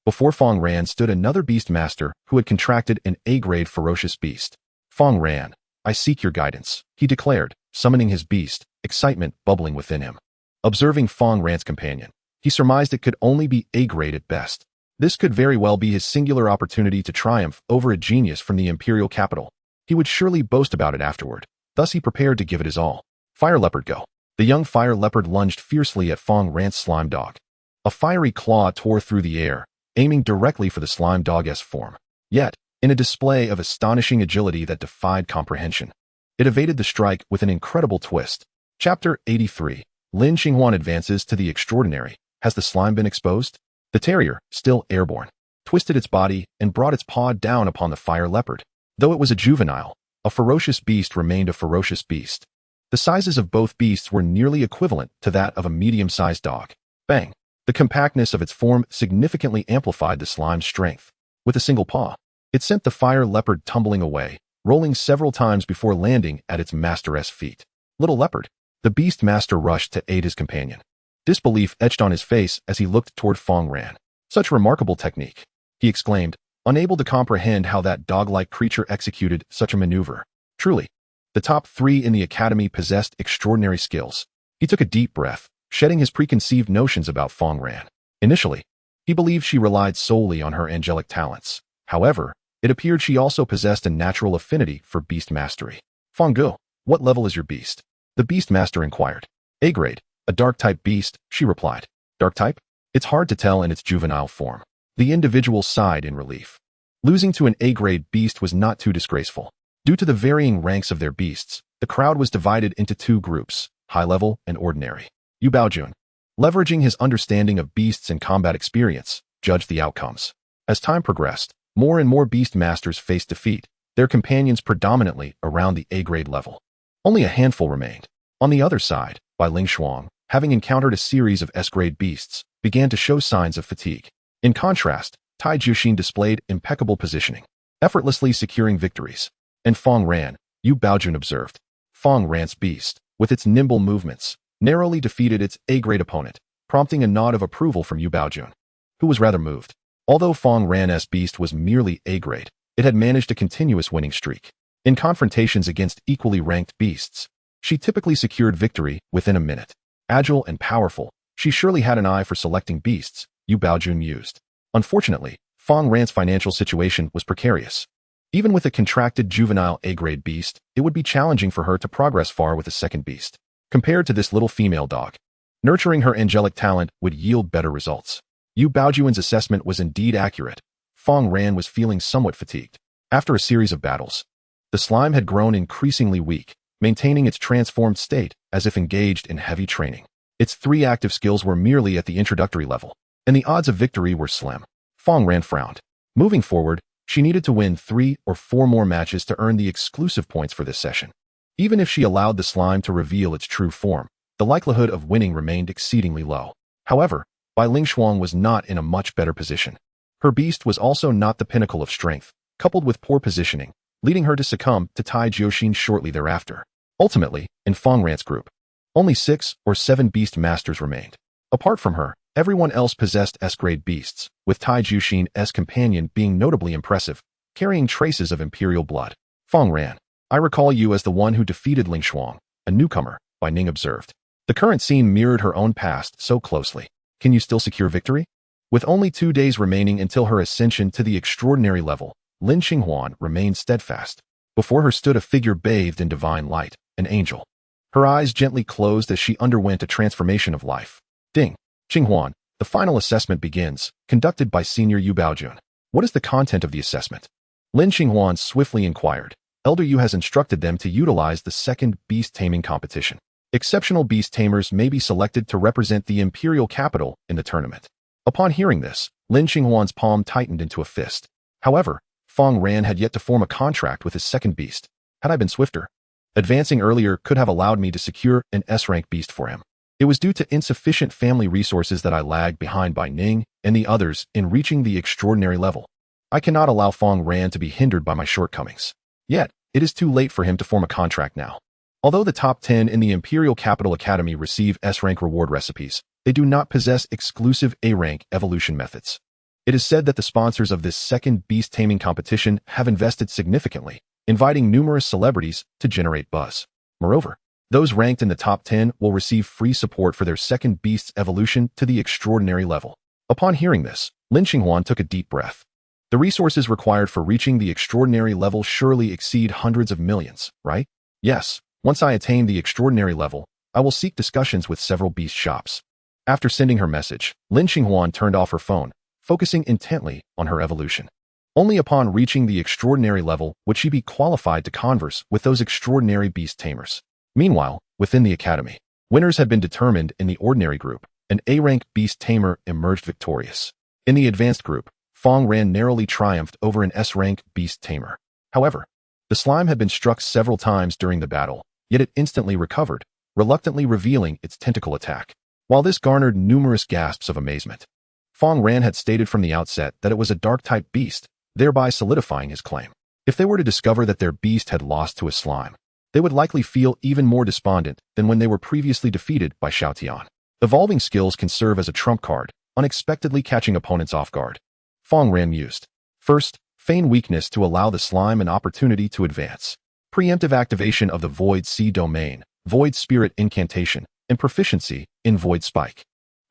Before Fang Ran stood another beast master who had contracted an A-grade ferocious beast. Fang Ran, I seek your guidance, he declared, summoning his beast, excitement bubbling within him. Observing Fang Ran's companion, he surmised it could only be A-grade at best. This could very well be his singular opportunity to triumph over a genius from the imperial capital. He would surely boast about it afterward. Thus he prepared to give it his all. Fire leopard go. The young fire leopard lunged fiercely at Fang Ran's slime dog. A fiery claw tore through the air, aiming directly for the slime dog's form. Yet, in a display of astonishing agility that defied comprehension, it evaded the strike with an incredible twist. Chapter 83. Lin Xinghuan advances to the extraordinary. Has the slime been exposed? The terrier, still airborne, twisted its body and brought its paw down upon the fire leopard. Though it was a juvenile, a ferocious beast remained a ferocious beast. The sizes of both beasts were nearly equivalent to that of a medium-sized dog. Bang! The compactness of its form significantly amplified the slime's strength. With a single paw, it sent the fire leopard tumbling away, rolling several times before landing at its master's feet. Little leopard. The beast master rushed to aid his companion. Disbelief etched on his face as he looked toward Fang Ran. Such remarkable technique, he exclaimed, unable to comprehend how that dog-like creature executed such a maneuver. Truly, the top three in the academy possessed extraordinary skills. He took a deep breath, shedding his preconceived notions about Fang Ran. Initially, he believed she relied solely on her angelic talents. However, it appeared she also possessed a natural affinity for beast mastery. Fang Gu, what level is your beast? The beast master inquired. A-grade, a dark-type beast, she replied. Dark-type? It's hard to tell in its juvenile form. The individual sighed in relief. Losing to an A-grade beast was not too disgraceful. Due to the varying ranks of their beasts, the crowd was divided into two groups, high-level and ordinary. Yu Baojun, leveraging his understanding of beasts and combat experience, judged the outcomes. As time progressed, more and more beast masters faced defeat, their companions predominantly around the A-grade level. Only a handful remained. On the other side, Bai Lingshuang, having encountered a series of S-grade beasts, began to show signs of fatigue. In contrast, Tai Juxin displayed impeccable positioning, effortlessly securing victories. And Fang Ran, Yu Baojun observed. Fang Ran's beast, with its nimble movements, narrowly defeated its A-grade opponent, prompting a nod of approval from Yu Baojun, who was rather moved. Although Fang Ran's beast was merely A-grade, it had managed a continuous winning streak. In confrontations against equally ranked beasts, she typically secured victory within a minute. Agile and powerful, she surely had an eye for selecting beasts, Yu Baojun mused. Unfortunately, Fang Ran's financial situation was precarious. Even with a contracted juvenile A-grade beast, it would be challenging for her to progress far with a second beast. Compared to this little female dog, nurturing her angelic talent would yield better results. Yu Baojun's assessment was indeed accurate. Fang Ran was feeling somewhat fatigued. After a series of battles, the slime had grown increasingly weak, maintaining its transformed state as if engaged in heavy training. Its three active skills were merely at the introductory level, and the odds of victory were slim. Fang Ran frowned. Moving forward, she needed to win 3 or 4 more matches to earn the exclusive points for this session. Even if she allowed the slime to reveal its true form, the likelihood of winning remained exceedingly low. However, Bai Lingshuang was not in a much better position. Her beast was also not the pinnacle of strength, coupled with poor positioning, leading her to succumb to Tai Jiuxin shortly thereafter. Ultimately, in Fang Ran's group, only 6 or 7 beast masters remained. Apart from her, everyone else possessed S-grade beasts, with Tai Jiuxin's companion being notably impressive, carrying traces of imperial blood. Fang Ran, I recall you as the one who defeated Lingshuang, a newcomer, Bai Ning observed. The current scene mirrored her own past so closely. Can you still secure victory? With only 2 days remaining until her ascension to the extraordinary level, Lin Xinghuan remained steadfast. Before her stood a figure bathed in divine light, an angel. Her eyes gently closed as she underwent a transformation of life. Ding. Xinghuan, the final assessment begins, conducted by Senior Yu Baojun. What is the content of the assessment? Lin Xinghuan swiftly inquired. Elder Yu has instructed them to utilize the second beast taming competition. Exceptional beast tamers may be selected to represent the imperial capital in the tournament. Upon hearing this, Lin Xinghuan's palm tightened into a fist. However, Fang Ran had yet to form a contract with his second beast. Had I been swifter, advancing earlier could have allowed me to secure an S-rank beast for him. It was due to insufficient family resources that I lagged behind Bai Ning and the others in reaching the extraordinary level. I cannot allow Fang Ran to be hindered by my shortcomings. Yet, it is too late for him to form a contract now. Although the top 10 in the Imperial Capital Academy receive S-rank reward recipes, they do not possess exclusive A-rank evolution methods. It is said that the sponsors of this second beast taming competition have invested significantly, inviting numerous celebrities to generate buzz. Moreover, those ranked in the top 10 will receive free support for their second beast's evolution to the extraordinary level. Upon hearing this, Lin Xinghuan took a deep breath. The resources required for reaching the extraordinary level surely exceed hundreds of millions, right? Yes. Once I attain the extraordinary level, I will seek discussions with several beast shops. After sending her message, Lin Xinghuan turned off her phone, focusing intently on her evolution. Only upon reaching the extraordinary level would she be qualified to converse with those extraordinary beast tamers. Meanwhile, within the academy, winners had been determined in the ordinary group. An A-rank beast tamer emerged victorious. In the advanced group, Fang Ran narrowly triumphed over an S-rank beast tamer. However, the slime had been struck several times during the battle, yet it instantly recovered, reluctantly revealing its tentacle attack. While this garnered numerous gasps of amazement, Fang Ran had stated from the outset that it was a dark-type beast, thereby solidifying his claim. If they were to discover that their beast had lost to a slime, they would likely feel even more despondent than when they were previously defeated by Xiao Tian. Evolving skills can serve as a trump card, unexpectedly catching opponents off guard. Fang Ran mused. First, feign weakness to allow the slime an opportunity to advance. Preemptive activation of the Void Sea Domain, Void Spirit Incantation, and proficiency in Void Spike.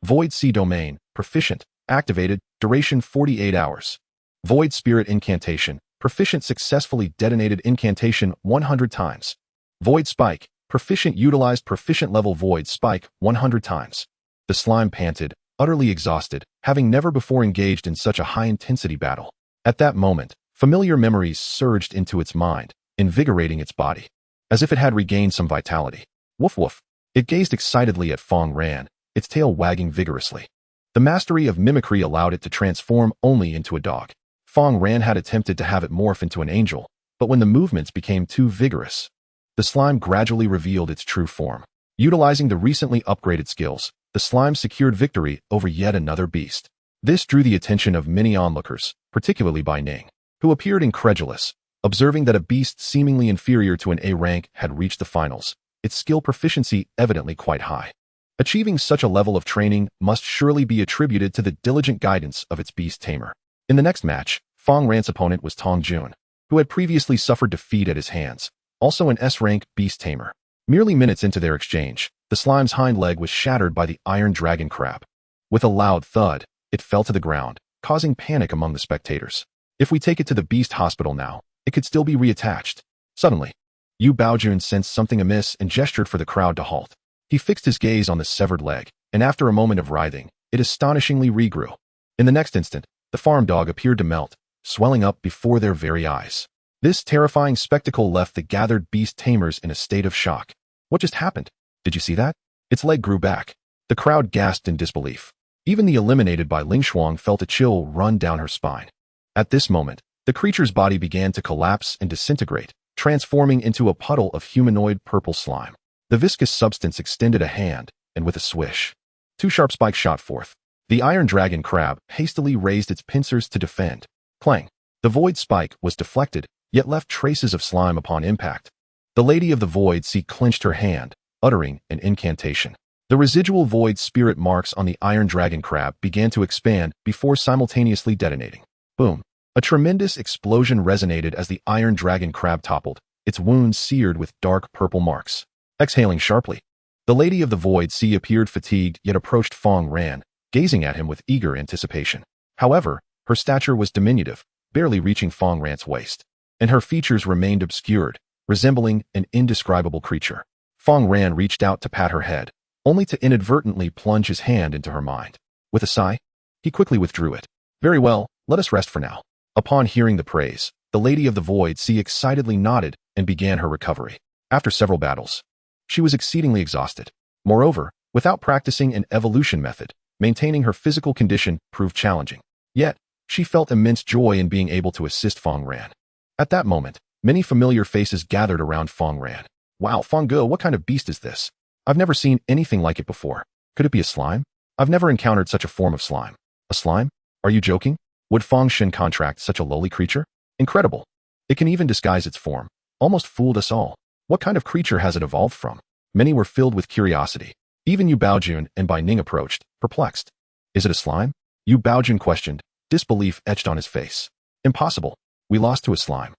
Void Sea Domain, proficient, activated, duration 48 hours. Void Spirit Incantation, proficient successfully detonated incantation 100 times. Void Spike, proficient utilized proficient level Void Spike 100 times. The slime panted, utterly exhausted, having never before engaged in such a high-intensity battle. At that moment, familiar memories surged into its mind, invigorating its body, as if it had regained some vitality. Woof woof. It gazed excitedly at Fang Ran, its tail wagging vigorously. The mastery of mimicry allowed it to transform only into a dog. Fang Ran had attempted to have it morph into an angel, but when the movements became too vigorous, the slime gradually revealed its true form. Utilizing the recently upgraded skills, the slime secured victory over yet another beast. This drew the attention of many onlookers, particularly Bai Ning, who appeared incredulous, observing that a beast seemingly inferior to an A rank had reached the finals, its skill proficiency evidently quite high. Achieving such a level of training must surely be attributed to the diligent guidance of its beast tamer. In the next match, Fang Ran's opponent was Tong Jun, who had previously suffered defeat at his hands, also an S-rank beast tamer. Merely minutes into their exchange, the slime's hind leg was shattered by the iron dragon crab. With a loud thud, it fell to the ground, causing panic among the spectators. If we take it to the beast hospital now, it could still be reattached. Suddenly, Yu Baojun sensed something amiss and gestured for the crowd to halt. He fixed his gaze on the severed leg, and after a moment of writhing, it astonishingly regrew. In the next instant, the farm dog appeared to melt, swelling up before their very eyes. This terrifying spectacle left the gathered beast tamers in a state of shock. What just happened? Did you see that? Its leg grew back. The crowd gasped in disbelief. Even the eliminated Bai Lingshuang felt a chill run down her spine. At this moment, the creature's body began to collapse and disintegrate, transforming into a puddle of humanoid purple slime. The viscous substance extended a hand, and with a swish, 2 sharp spikes shot forth. The iron dragon crab hastily raised its pincers to defend. Clang! The void spike was deflected, yet left traces of slime upon impact. The Lady of the Void Sea clenched her hand, uttering an incantation. The residual void spirit marks on the iron dragon crab began to expand before simultaneously detonating. Boom! A tremendous explosion resonated as the iron dragon crab toppled, its wounds seared with dark purple marks. Exhaling sharply, the Lady of the Void Sea appeared fatigued yet approached Fang Ran, gazing at him with eager anticipation. However, her stature was diminutive, barely reaching Fang Ran's waist, and her features remained obscured, resembling an indescribable creature. Fang Ran reached out to pat her head, only to inadvertently plunge his hand into her mind. With a sigh, he quickly withdrew it. Very well, let us rest for now. Upon hearing the praise, the Lady of the Void Sea excitedly nodded and began her recovery. After several battles, she was exceedingly exhausted. Moreover, without practicing an evolution method, maintaining her physical condition proved challenging. Yet, she felt immense joy in being able to assist Fang Ran. At that moment, many familiar faces gathered around Fang Ran. Wow, Fang Ge, what kind of beast is this? I've never seen anything like it before. Could it be a slime? I've never encountered such a form of slime. A slime? Are you joking? Would Fang Shen contract such a lowly creature? Incredible. It can even disguise its form. Almost fooled us all. What kind of creature has it evolved from? Many were filled with curiosity. Even Yu Baojun and Bai Ning approached, perplexed. Is it a slime? Yu Baojun questioned, disbelief etched on his face. Impossible. We lost to a slime.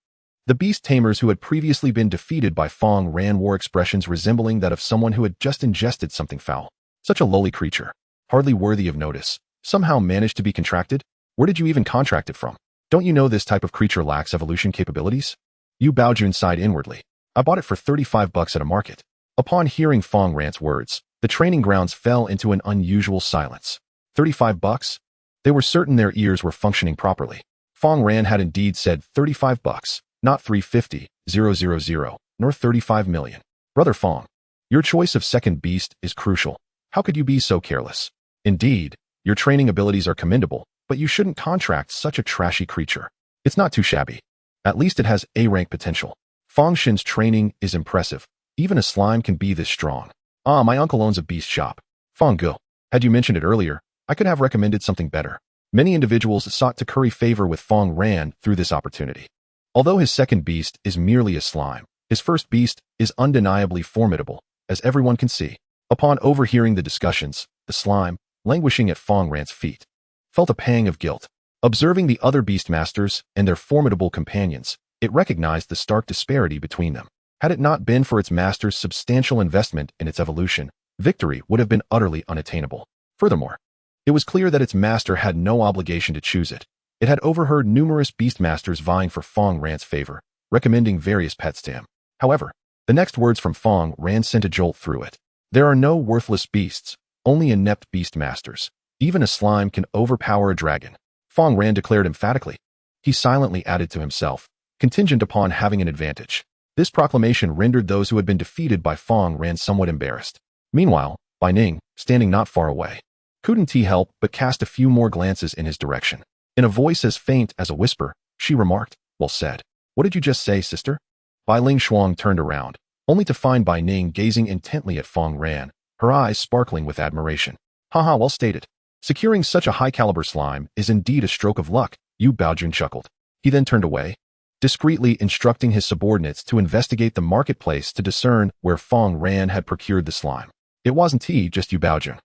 The beast tamers who had previously been defeated by Fang Ran wore expressions resembling that of someone who had just ingested something foul. Such a lowly creature, hardly worthy of notice, somehow managed to be contracted? Where did you even contract it from? Don't you know this type of creature lacks evolution capabilities? Yu Baojun sighed inwardly. I bought it for $35 at a market. Upon hearing Fang Ran's words, the training grounds fell into an unusual silence. $35? They were certain their ears were functioning properly. Fang Ran had indeed said $35, not 350,000, nor 35 million. Brother Fang, your choice of second beast is crucial. How could you be so careless? Indeed, your training abilities are commendable, but you shouldn't contract such a trashy creature. It's not too shabby. At least it has A-rank potential. Fang Shen's training is impressive. Even a slime can be this strong. Ah, my uncle owns a beast shop. Fang Ge, had you mentioned it earlier, I could have recommended something better. Many individuals sought to curry favor with Fang Ran through this opportunity. Although his second beast is merely a slime, his first beast is undeniably formidable, as everyone can see. Upon overhearing the discussions, the slime, languishing at Fang Ran's feet, felt a pang of guilt. Observing the other beastmasters and their formidable companions, it recognized the stark disparity between them. Had it not been for its master's substantial investment in its evolution, victory would have been utterly unattainable. Furthermore, it was clear that its master had no obligation to choose it. It had overheard numerous beastmasters vying for Fang Ran's favor, recommending various pets to him. However, the next words from Fang Ran sent a jolt through it. There are no worthless beasts, only inept beastmasters. Even a slime can overpower a dragon, Fang Ran declared emphatically. He silently added to himself, contingent upon having an advantage. This proclamation rendered those who had been defeated by Fang Ran somewhat embarrassed. Meanwhile, Bai Ning, standing not far away, couldn't he help but cast a few more glances in his direction. In a voice as faint as a whisper, she remarked, "Well said. What did you just say, sister?" Bai Ling Shuang turned around, only to find Bai Ning gazing intently at Fang Ran, her eyes sparkling with admiration. Haha, well stated. Securing such a high-caliber slime is indeed a stroke of luck, Yu Baojun chuckled. He then turned away, discreetly instructing his subordinates to investigate the marketplace to discern where Fang Ran had procured the slime. It wasn't just Yu Baojun.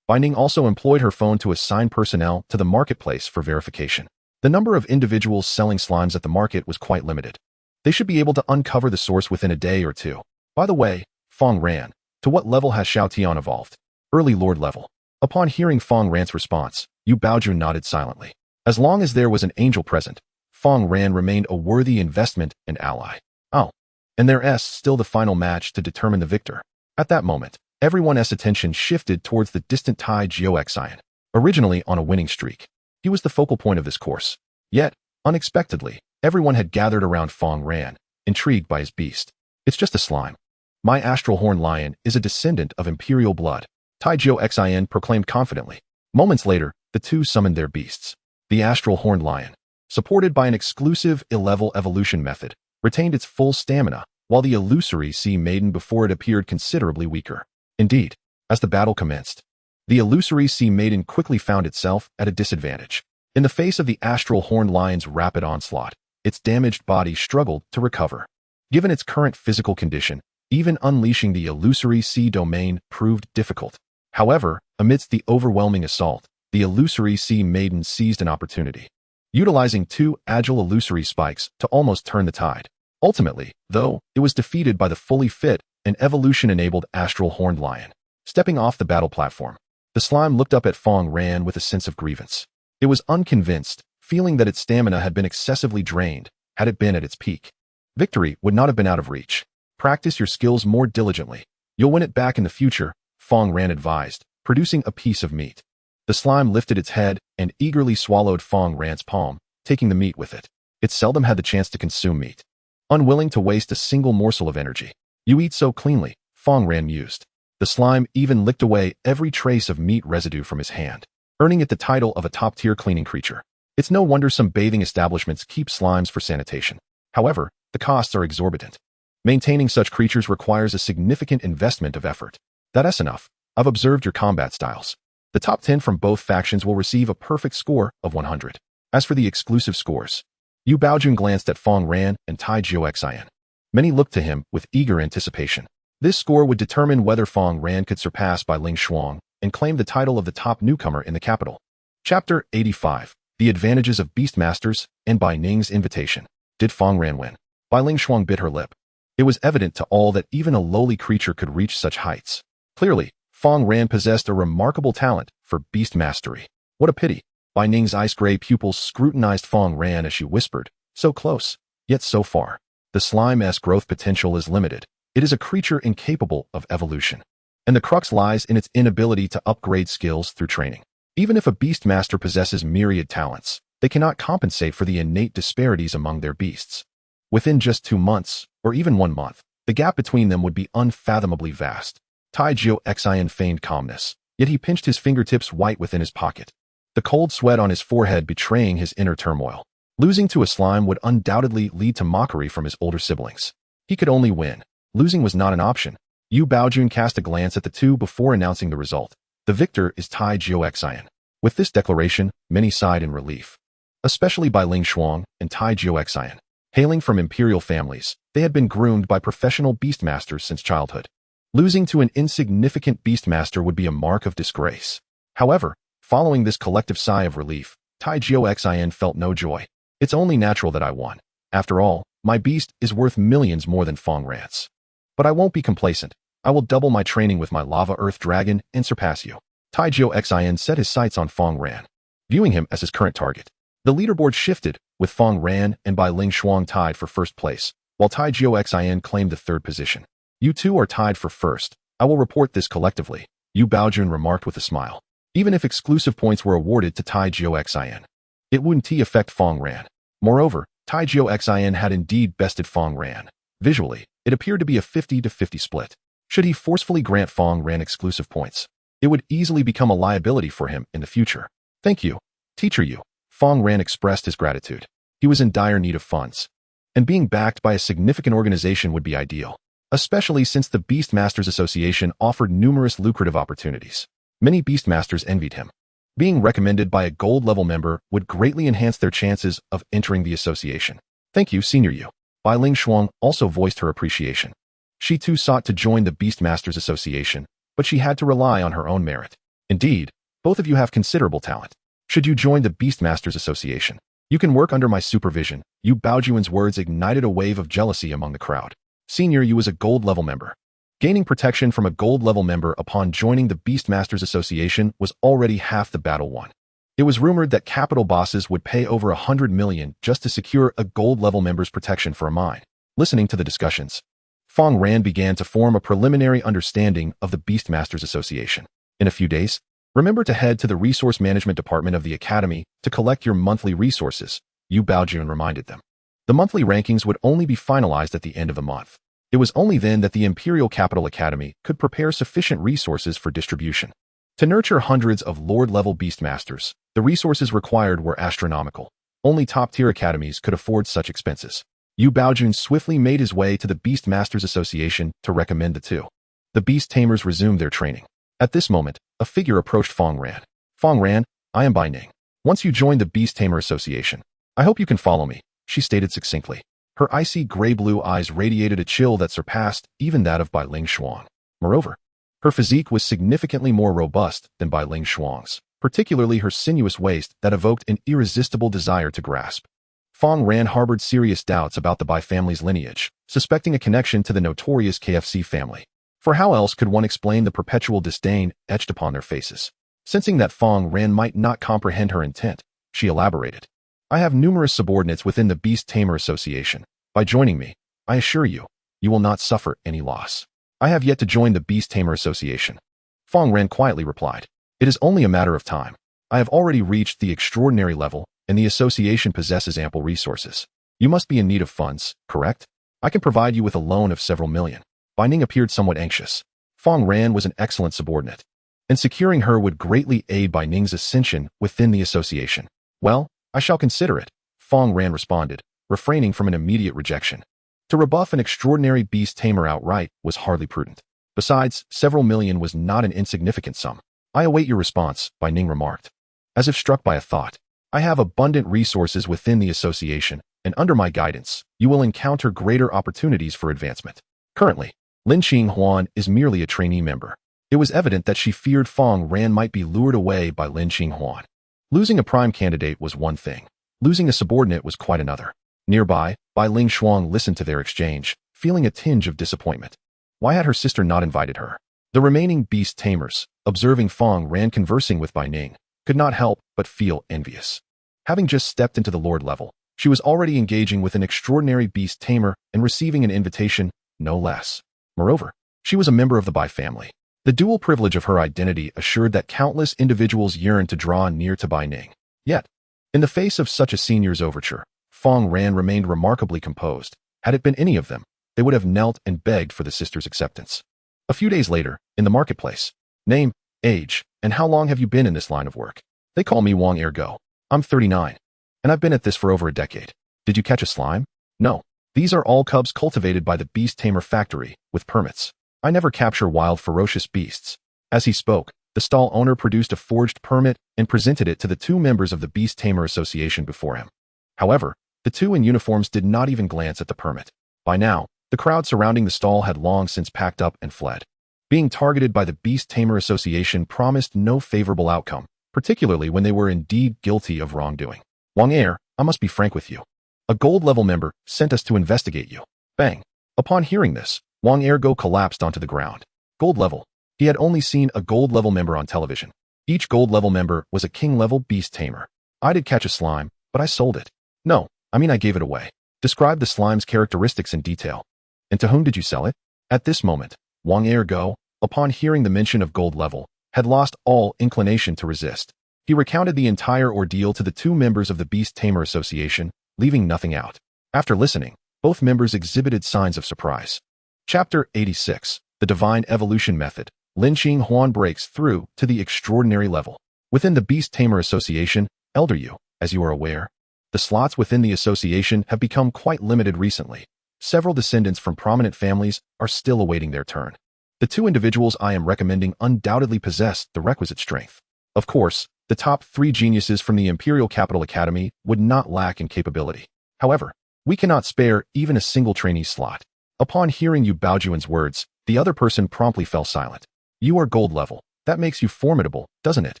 Bai Ning also employed her phone to assign personnel to the marketplace for verification. The number of individuals selling slimes at the market was quite limited. They should be able to uncover the source within a day or two. By the way, Fang Ran, to what level has Xiao Tian evolved? Early Lord level. Upon hearing Fang Ran's response, Yu Baojun nodded silently. As long as there was an angel present, Fang Ran remained a worthy investment and ally. Oh, and there's still the final match to determine the victor. At that moment, everyone's attention shifted towards the distant Tai Xian, originally on a winning streak. He was the focal point of this course. Yet, unexpectedly, everyone had gathered around Fang Ran, intrigued by his beast. It's just a slime. My astral horn lion is a descendant of imperial blood, Tai Xian proclaimed confidently. Moments later, the two summoned their beasts. The astral horned lion, supported by an exclusive ill-level evolution method, retained its full stamina, while the illusory Sea Maiden before it appeared considerably weaker. Indeed, as the battle commenced, the illusory Sea Maiden quickly found itself at a disadvantage. In the face of the astral horned lion's rapid onslaught, its damaged body struggled to recover. Given its current physical condition, even unleashing the illusory sea domain proved difficult. However, amidst the overwhelming assault, the illusory Sea Maiden seized an opportunity, utilizing 2 agile illusory spikes to almost turn the tide. Ultimately, though, it was defeated by the fully fit and evolution-enabled astral horned lion. Stepping off the battle platform, the slime looked up at Fang Ran with a sense of grievance. It was unconvinced, feeling that its stamina had been excessively drained had it been at its peak. Victory would not have been out of reach. Practice your skills more diligently. You'll win it back in the future, Fang Ran advised, producing a piece of meat. The slime lifted its head and eagerly swallowed Fang Ran's palm, taking the meat with it. It seldom had the chance to consume meat, unwilling to waste a single morsel of energy. You eat so cleanly, Fang Ran mused. The slime even licked away every trace of meat residue from his hand, earning it the title of a top-tier cleaning creature. It's no wonder some bathing establishments keep slimes for sanitation. However, the costs are exorbitant. Maintaining such creatures requires a significant investment of effort. That's enough. I've observed your combat styles. The top 10 from both factions will receive a perfect score of 100. As for the exclusive scores, Yu Baojun glanced at Fang Ran and Tai Jiuxian. Many looked to him with eager anticipation. This score would determine whether Fang Ran could surpass Bai Ling Shuang and claim the title of the top newcomer in the capital. Chapter 85. The Advantages of Beastmasters and Bai Ning's Invitation. Did Fang Ran win? Bai Ling Shuang bit her lip. It was evident to all that even a lowly creature could reach such heights. Clearly, Fang Ran possessed a remarkable talent for beast mastery. What a pity. Bai Ning's ice-gray pupils scrutinized Fang Ran as she whispered, so close, yet so far. The slime's growth potential is limited. It is a creature incapable of evolution, and the crux lies in its inability to upgrade skills through training. Even if a beastmaster possesses myriad talents, they cannot compensate for the innate disparities among their beasts. Within just 2 months, or even 1 month, the gap between them would be unfathomably vast. Tai Jiuxian feigned calmness, yet he pinched his fingertips white within his pocket, the cold sweat on his forehead betraying his inner turmoil. Losing to a slime would undoubtedly lead to mockery from his older siblings. He could only win. Losing was not an option. Yu Baojun cast a glance at the two before announcing the result. The victor is Tai Jiuxian. With this declaration, many sighed in relief, especially Bai Ling Shuang and Tai Jiuxian. Hailing from imperial families, they had been groomed by professional beastmasters since childhood. Losing to an insignificant beastmaster would be a mark of disgrace. However, following this collective sigh of relief, Tai Jiuxian felt no joy. It's only natural that I won. After all, my beast is worth millions more than Fang Ran's. But I won't be complacent. I will double my training with my lava earth dragon and surpass you. Tai Jiuxian set his sights on Fang Ran, viewing him as his current target. The leaderboard shifted, with Fang Ran and Bai Ling Shuang tied for first place, while Tai Jiuxian claimed the third position. You two are tied for first. I will report this collectively, Yu Baojun remarked with a smile. Even if exclusive points were awarded to Tai Jiuxian, it wouldn't affect Fang Ran. Moreover, Tai Jiuxian had indeed bested Fang Ran. Visually, it appeared to be a 50-50 split. Should he forcefully grant Fang Ran exclusive points, it would easily become a liability for him in the future. Thank you, Teacher Yu. Fang Ran expressed his gratitude. He was in dire need of funds, and being backed by a significant organization would be ideal, especially since the Beastmasters Association offered numerous lucrative opportunities. Many Beastmasters envied him. Being recommended by a gold-level member would greatly enhance their chances of entering the association. Thank you, Senior Yu. Bai Ling Shuang also voiced her appreciation. She too sought to join the Beastmasters Association, but she had to rely on her own merit. Indeed, both of you have considerable talent. Should you join the Beastmasters Association, you can work under my supervision. Yu Baojun's words ignited a wave of jealousy among the crowd. Senior Yu was a gold-level member. Gaining protection from a gold-level member upon joining the Beastmasters Association was already half the battle won. It was rumored that capital bosses would pay over 100 million just to secure a gold-level member's protection for a mine. Listening to the discussions, Fang Ran began to form a preliminary understanding of the Beastmasters Association. In a few days, remember to head to the Resource Management Department of the Academy to collect your monthly resources, Yu Baojun reminded them. The monthly rankings would only be finalized at the end of the month. It was only then that the Imperial Capital Academy could prepare sufficient resources for distribution. To nurture hundreds of Lord-level Beastmasters, the resources required were astronomical. Only top-tier academies could afford such expenses. Yu Baojun swiftly made his way to the Beast Masters Association to recommend the two. The Beast Tamers resumed their training. At this moment, a figure approached Fang Ran. Fang Ran, I am Bai Ning. Once you join the Beast Tamer Association, I hope you can follow me, she stated succinctly. Her icy gray-blue eyes radiated a chill that surpassed even that of Bai Ling Shuang. Moreover, her physique was significantly more robust than Bai Ling Shuang's, particularly her sinuous waist that evoked an irresistible desire to grasp. Fang Ran harbored serious doubts about the Bai family's lineage, suspecting a connection to the notorious KFC family. For how else could one explain the perpetual disdain etched upon their faces? Sensing that Fang Ran might not comprehend her intent, she elaborated. I have numerous subordinates within the Beast Tamer Association. By joining me, I assure you, you will not suffer any loss. I have yet to join the Beast Tamer Association. Fang Ran quietly replied. It is only a matter of time. I have already reached the extraordinary level, and the association possesses ample resources. You must be in need of funds, correct? I can provide you with a loan of several million. Bai Ning appeared somewhat anxious. Fang Ran was an excellent subordinate, and securing her would greatly aid Bai Ning's ascension within the association. Well, I shall consider it, Fang Ran responded, refraining from an immediate rejection. To rebuff an extraordinary beast tamer outright was hardly prudent. Besides, several million was not an insignificant sum. I await your response, Bai Ning remarked. As if struck by a thought, I have abundant resources within the association, and under my guidance, you will encounter greater opportunities for advancement. Currently, Lin Qinghuan is merely a trainee member. It was evident that she feared Fang Ran might be lured away by Lin Qinghuan. Losing a prime candidate was one thing. Losing a subordinate was quite another. Nearby, Bai Ling Shuang listened to their exchange, feeling a tinge of disappointment. Why had her sister not invited her? The remaining beast tamers, observing Fang Ran conversing with Bai Ning, could not help but feel envious. Having just stepped into the Lord level, she was already engaging with an extraordinary beast tamer and receiving an invitation, no less. Moreover, she was a member of the Bai family. The dual privilege of her identity assured that countless individuals yearned to draw near to Bai Ning. Yet, in the face of such a senior's overture, Fang Ran remained remarkably composed. Had it been any of them, they would have knelt and begged for the sister's acceptance. A few days later, in the marketplace. Name, age, and how long have you been in this line of work? They call me Wang Ergo. I'm 39, and I've been at this for over a decade. Did you catch a slime? No. These are all cubs cultivated by the Beast Tamer factory, with permits. I never capture wild, ferocious beasts. As he spoke, the stall owner produced a forged permit and presented it to the two members of the Beast Tamer Association before him. However, the two in uniforms did not even glance at the permit. By now, the crowd surrounding the stall had long since packed up and fled. Being targeted by the Beast Tamer Association promised no favorable outcome, particularly when they were indeed guilty of wrongdoing. Wang Er, I must be frank with you. A gold-level member sent us to investigate you. Bang. Upon hearing this, Wang Ergo collapsed onto the ground. Gold level. He had only seen a gold-level member on television. Each gold-level member was a king-level beast tamer. I did catch a slime, but I sold it. No, I mean I gave it away. Describe the slime's characteristics in detail. And to whom did you sell it? At this moment, Wang Ergo, upon hearing the mention of gold level, had lost all inclination to resist. He recounted the entire ordeal to the two members of the Beast Tamer Association, leaving nothing out. After listening, both members exhibited signs of surprise. Chapter 86, The Divine Evolution Method. Lin Qinghuan breaks through to the extraordinary level. Within the Beast Tamer Association, Elder Yu, as you are aware, the slots within the association have become quite limited recently. Several descendants from prominent families are still awaiting their turn. The two individuals I am recommending undoubtedly possess the requisite strength. Of course, the top 3 geniuses from the Imperial Capital Academy would not lack in capability. However, we cannot spare even a single trainee slot. Upon hearing Yu Baojuan's words, the other person promptly fell silent. You are gold level. That makes you formidable, doesn't it?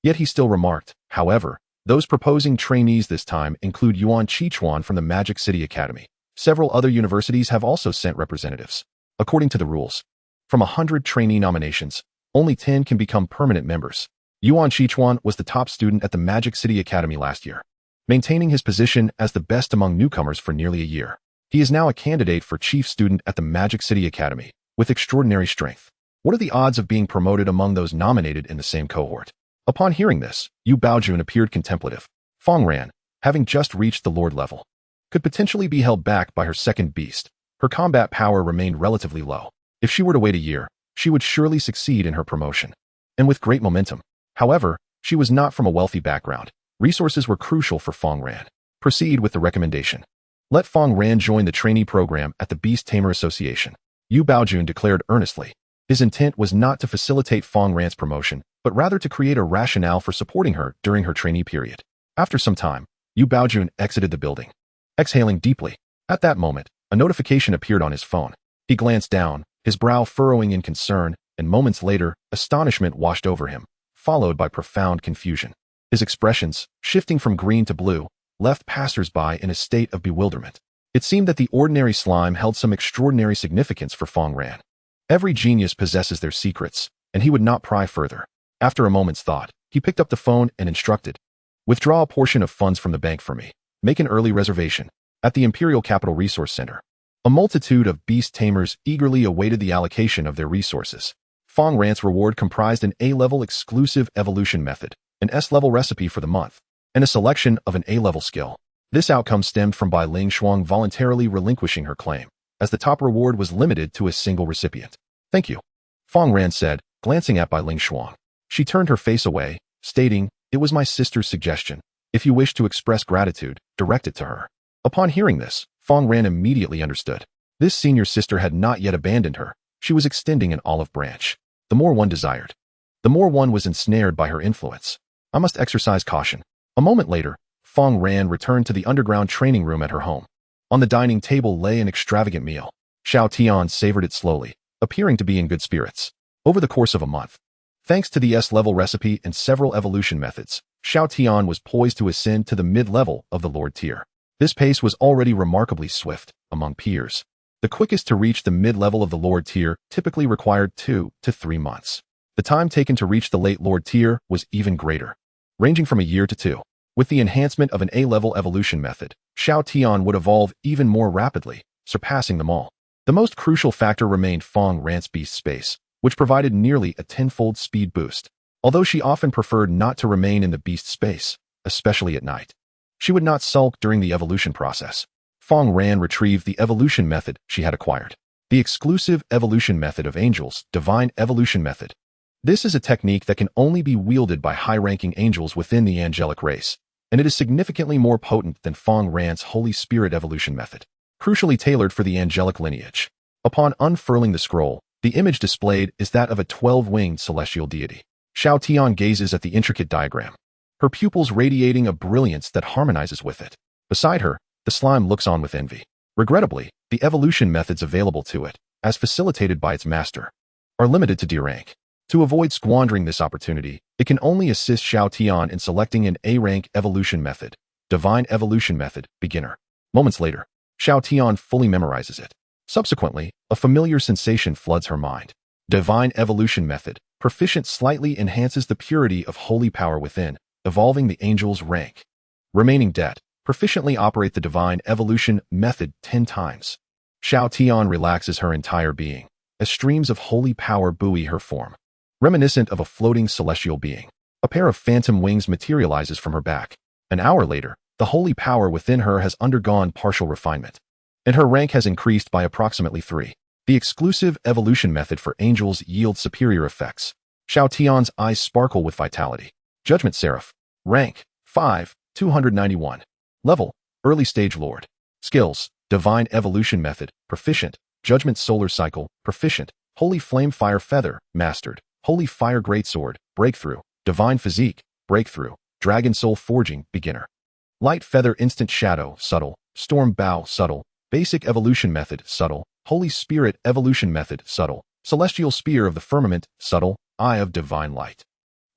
Yet he still remarked, however, those proposing trainees this time include Yuan Qichuan from the Magic City Academy. Several other universities have also sent representatives. According to the rules, from 100 trainee nominations, only 10 can become permanent members. Yuan Qichuan was the top student at the Magic City Academy last year, maintaining his position as the best among newcomers for nearly a year. He is now a candidate for chief student at the Magic City Academy, with extraordinary strength. What are the odds of being promoted among those nominated in the same cohort? Upon hearing this, Yu Baojun appeared contemplative. Fang Ran, having just reached the Lord level, could potentially be held back by her second beast. Her combat power remained relatively low. If she were to wait a year, she would surely succeed in her promotion, and with great momentum. However, she was not from a wealthy background. Resources were crucial for Fang Ran. Proceed with the recommendation. Let Fang Ran join the trainee program at the Beast Tamer Association. Yu Baojun declared earnestly. His intent was not to facilitate Fang Ran's promotion, but rather to create a rationale for supporting her during her trainee period. After some time, Yu Baojun exited the building. Exhaling deeply. At that moment, a notification appeared on his phone. He glanced down, his brow furrowing in concern, and moments later, astonishment washed over him, followed by profound confusion. His expressions, shifting from green to blue, left passers-by in a state of bewilderment. It seemed that the ordinary slime held some extraordinary significance for Fang Ran. Every genius possesses their secrets, and he would not pry further. After a moment's thought, he picked up the phone and instructed, "Withdraw a portion of funds from the bank for me. Make an early reservation at the Imperial Capital Resource Center." A multitude of beast tamers eagerly awaited the allocation of their resources. Fang Ran's reward comprised an A-level exclusive evolution method, an S-level recipe for the month, and a selection of an A-level skill. This outcome stemmed from Bai Ling Shuang voluntarily relinquishing her claim, as the top reward was limited to a single recipient. "Thank you," Fang Ran said, glancing at Bai Ling Shuang. She turned her face away, stating, "It was my sister's suggestion. If you wish to express gratitude, direct it to her." Upon hearing this, Fang Ran immediately understood. This senior sister had not yet abandoned her. She was extending an olive branch. The more one desired, the more one was ensnared by her influence. "I must exercise caution." A moment later, Fang Ran returned to the underground training room at her home. On the dining table lay an extravagant meal. Xiao Tian savored it slowly, appearing to be in good spirits. Over the course of a month, thanks to the S-level recipe and several evolution methods, Xiao Tian was poised to ascend to the mid-level of the Lord tier. This pace was already remarkably swift among peers. The quickest to reach the mid-level of the Lord tier typically required 2 to 3 months. The time taken to reach the late Lord tier was even greater, ranging from a year to 2. With the enhancement of an A-level evolution method, Xiao Tian would evolve even more rapidly, surpassing them all. The most crucial factor remained Fang Ran's beast space, which provided nearly a 10-fold speed boost. Although she often preferred not to remain in the beast space, especially at night, she would not sulk during the evolution process. Fang Ran retrieved the evolution method she had acquired. The exclusive evolution method of angels, divine evolution method. This is a technique that can only be wielded by high-ranking angels within the angelic race, and it is significantly more potent than Fang Ran's Holy Spirit evolution method, crucially tailored for the angelic lineage. Upon unfurling the scroll, the image displayed is that of a 12-winged celestial deity. Xiao Tian gazes at the intricate diagram, her pupils radiating a brilliance that harmonizes with it. Beside her, the slime looks on with envy. Regrettably, the evolution methods available to it, as facilitated by its master, are limited to D rank. To avoid squandering this opportunity, it can only assist Xiao Tian in selecting an A-rank evolution method, Divine Evolution Method, Beginner. Moments later, Xiao Tian fully memorizes it. Subsequently, a familiar sensation floods her mind. Divine Evolution Method, Proficient slightly enhances the purity of holy power within, evolving the angel's rank. Remaining debt, proficiently operate the Divine Evolution Method 10 times. Xiao Tian relaxes her entire being, as streams of holy power buoy her form. Reminiscent of a floating celestial being, a pair of phantom wings materializes from her back. An hour later, the holy power within her has undergone partial refinement, and her rank has increased by approximately 3. The exclusive evolution method for angels yields superior effects. Xiao Tian's eyes sparkle with vitality. Judgment Seraph. Rank, 5, 291. Level, Early Stage Lord. Skills, Divine Evolution Method, Proficient. Judgment Solar Cycle, Proficient. Holy Flame Fire Feather, Mastered. Holy Fire Greatsword, Breakthrough. Divine Physique, Breakthrough. Dragon Soul Forging, Beginner. Light Feather Instant Shadow, Subtle. Storm Bow, Subtle. Basic Evolution Method, Subtle. Holy Spirit Evolution Method, Subtle. Celestial Spear of the Firmament, Subtle. Eye of Divine Light.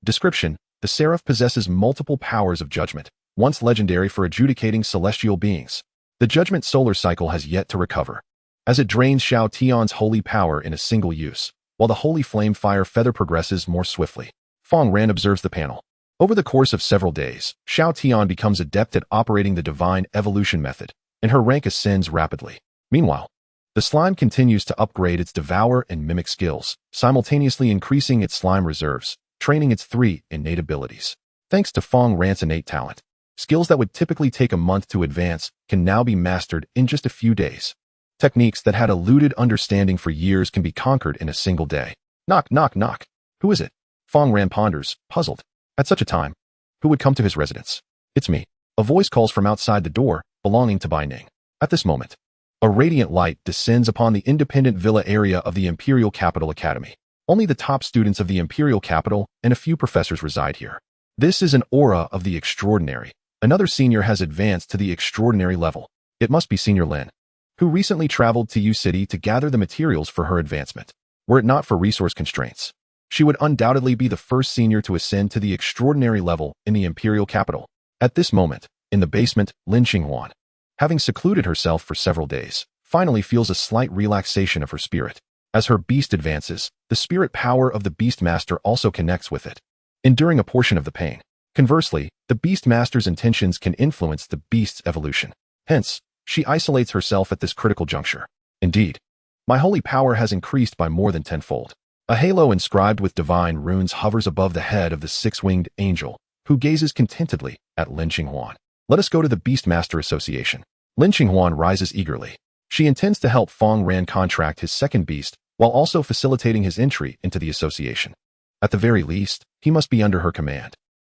Description: the Seraph possesses multiple powers of judgment, once legendary for adjudicating celestial beings. The Judgment Solar Cycle has yet to recover, as it drains Xiao Tian's holy power in a single use, while the Holy Flame Fire Feather progresses more swiftly. Fang Ran observes the panel. Over the course of several days, Xiao Tian becomes adept at operating the Divine Evolution Method, and her rank ascends rapidly. Meanwhile, the slime continues to upgrade its Devour and Mimic skills, simultaneously increasing its slime reserves, training its 3 innate abilities. Thanks to Fang Ran's innate talent, skills that would typically take a month to advance can now be mastered in just a few days. Techniques that had eluded understanding for years can be conquered in a single day. Knock, knock, knock. Who is it? Fang Ran ponders, puzzled. At such a time, who would come to his residence? It's me. A voice calls from outside the door, belonging to Bai Ning. At this moment, a radiant light descends upon the independent villa area of the Imperial Capital Academy. Only the top students of the Imperial Capital and a few professors reside here. This is an aura of the extraordinary. Another senior has advanced to the extraordinary level. It must be Senior Lin, who recently traveled to U City to gather the materials for her advancement. Were it not for resource constraints, she would undoubtedly be the first senior to ascend to the extraordinary level in the Imperial Capital. At this moment, in the basement, Lin Qinghuan, having secluded herself for several days, finally feels a slight relaxation of her spirit. As her beast advances, the spirit power of the Beast Master also connects with it, enduring a portion of the pain. Conversely, the Beast Master's intentions can influence the beast's evolution. Hence, she isolates herself at this critical juncture. Indeed, my holy power has increased by more than tenfold. A halo inscribed with divine runes hovers above the head of the six-winged angel, who gazes contentedly at Lin Qinghuan. Let us go to the Beastmaster Association. Lin Qinghuan rises eagerly. She intends to help Fang Ran contract his second beast, while also facilitating his entry into the association. At the very least, he must be under her command.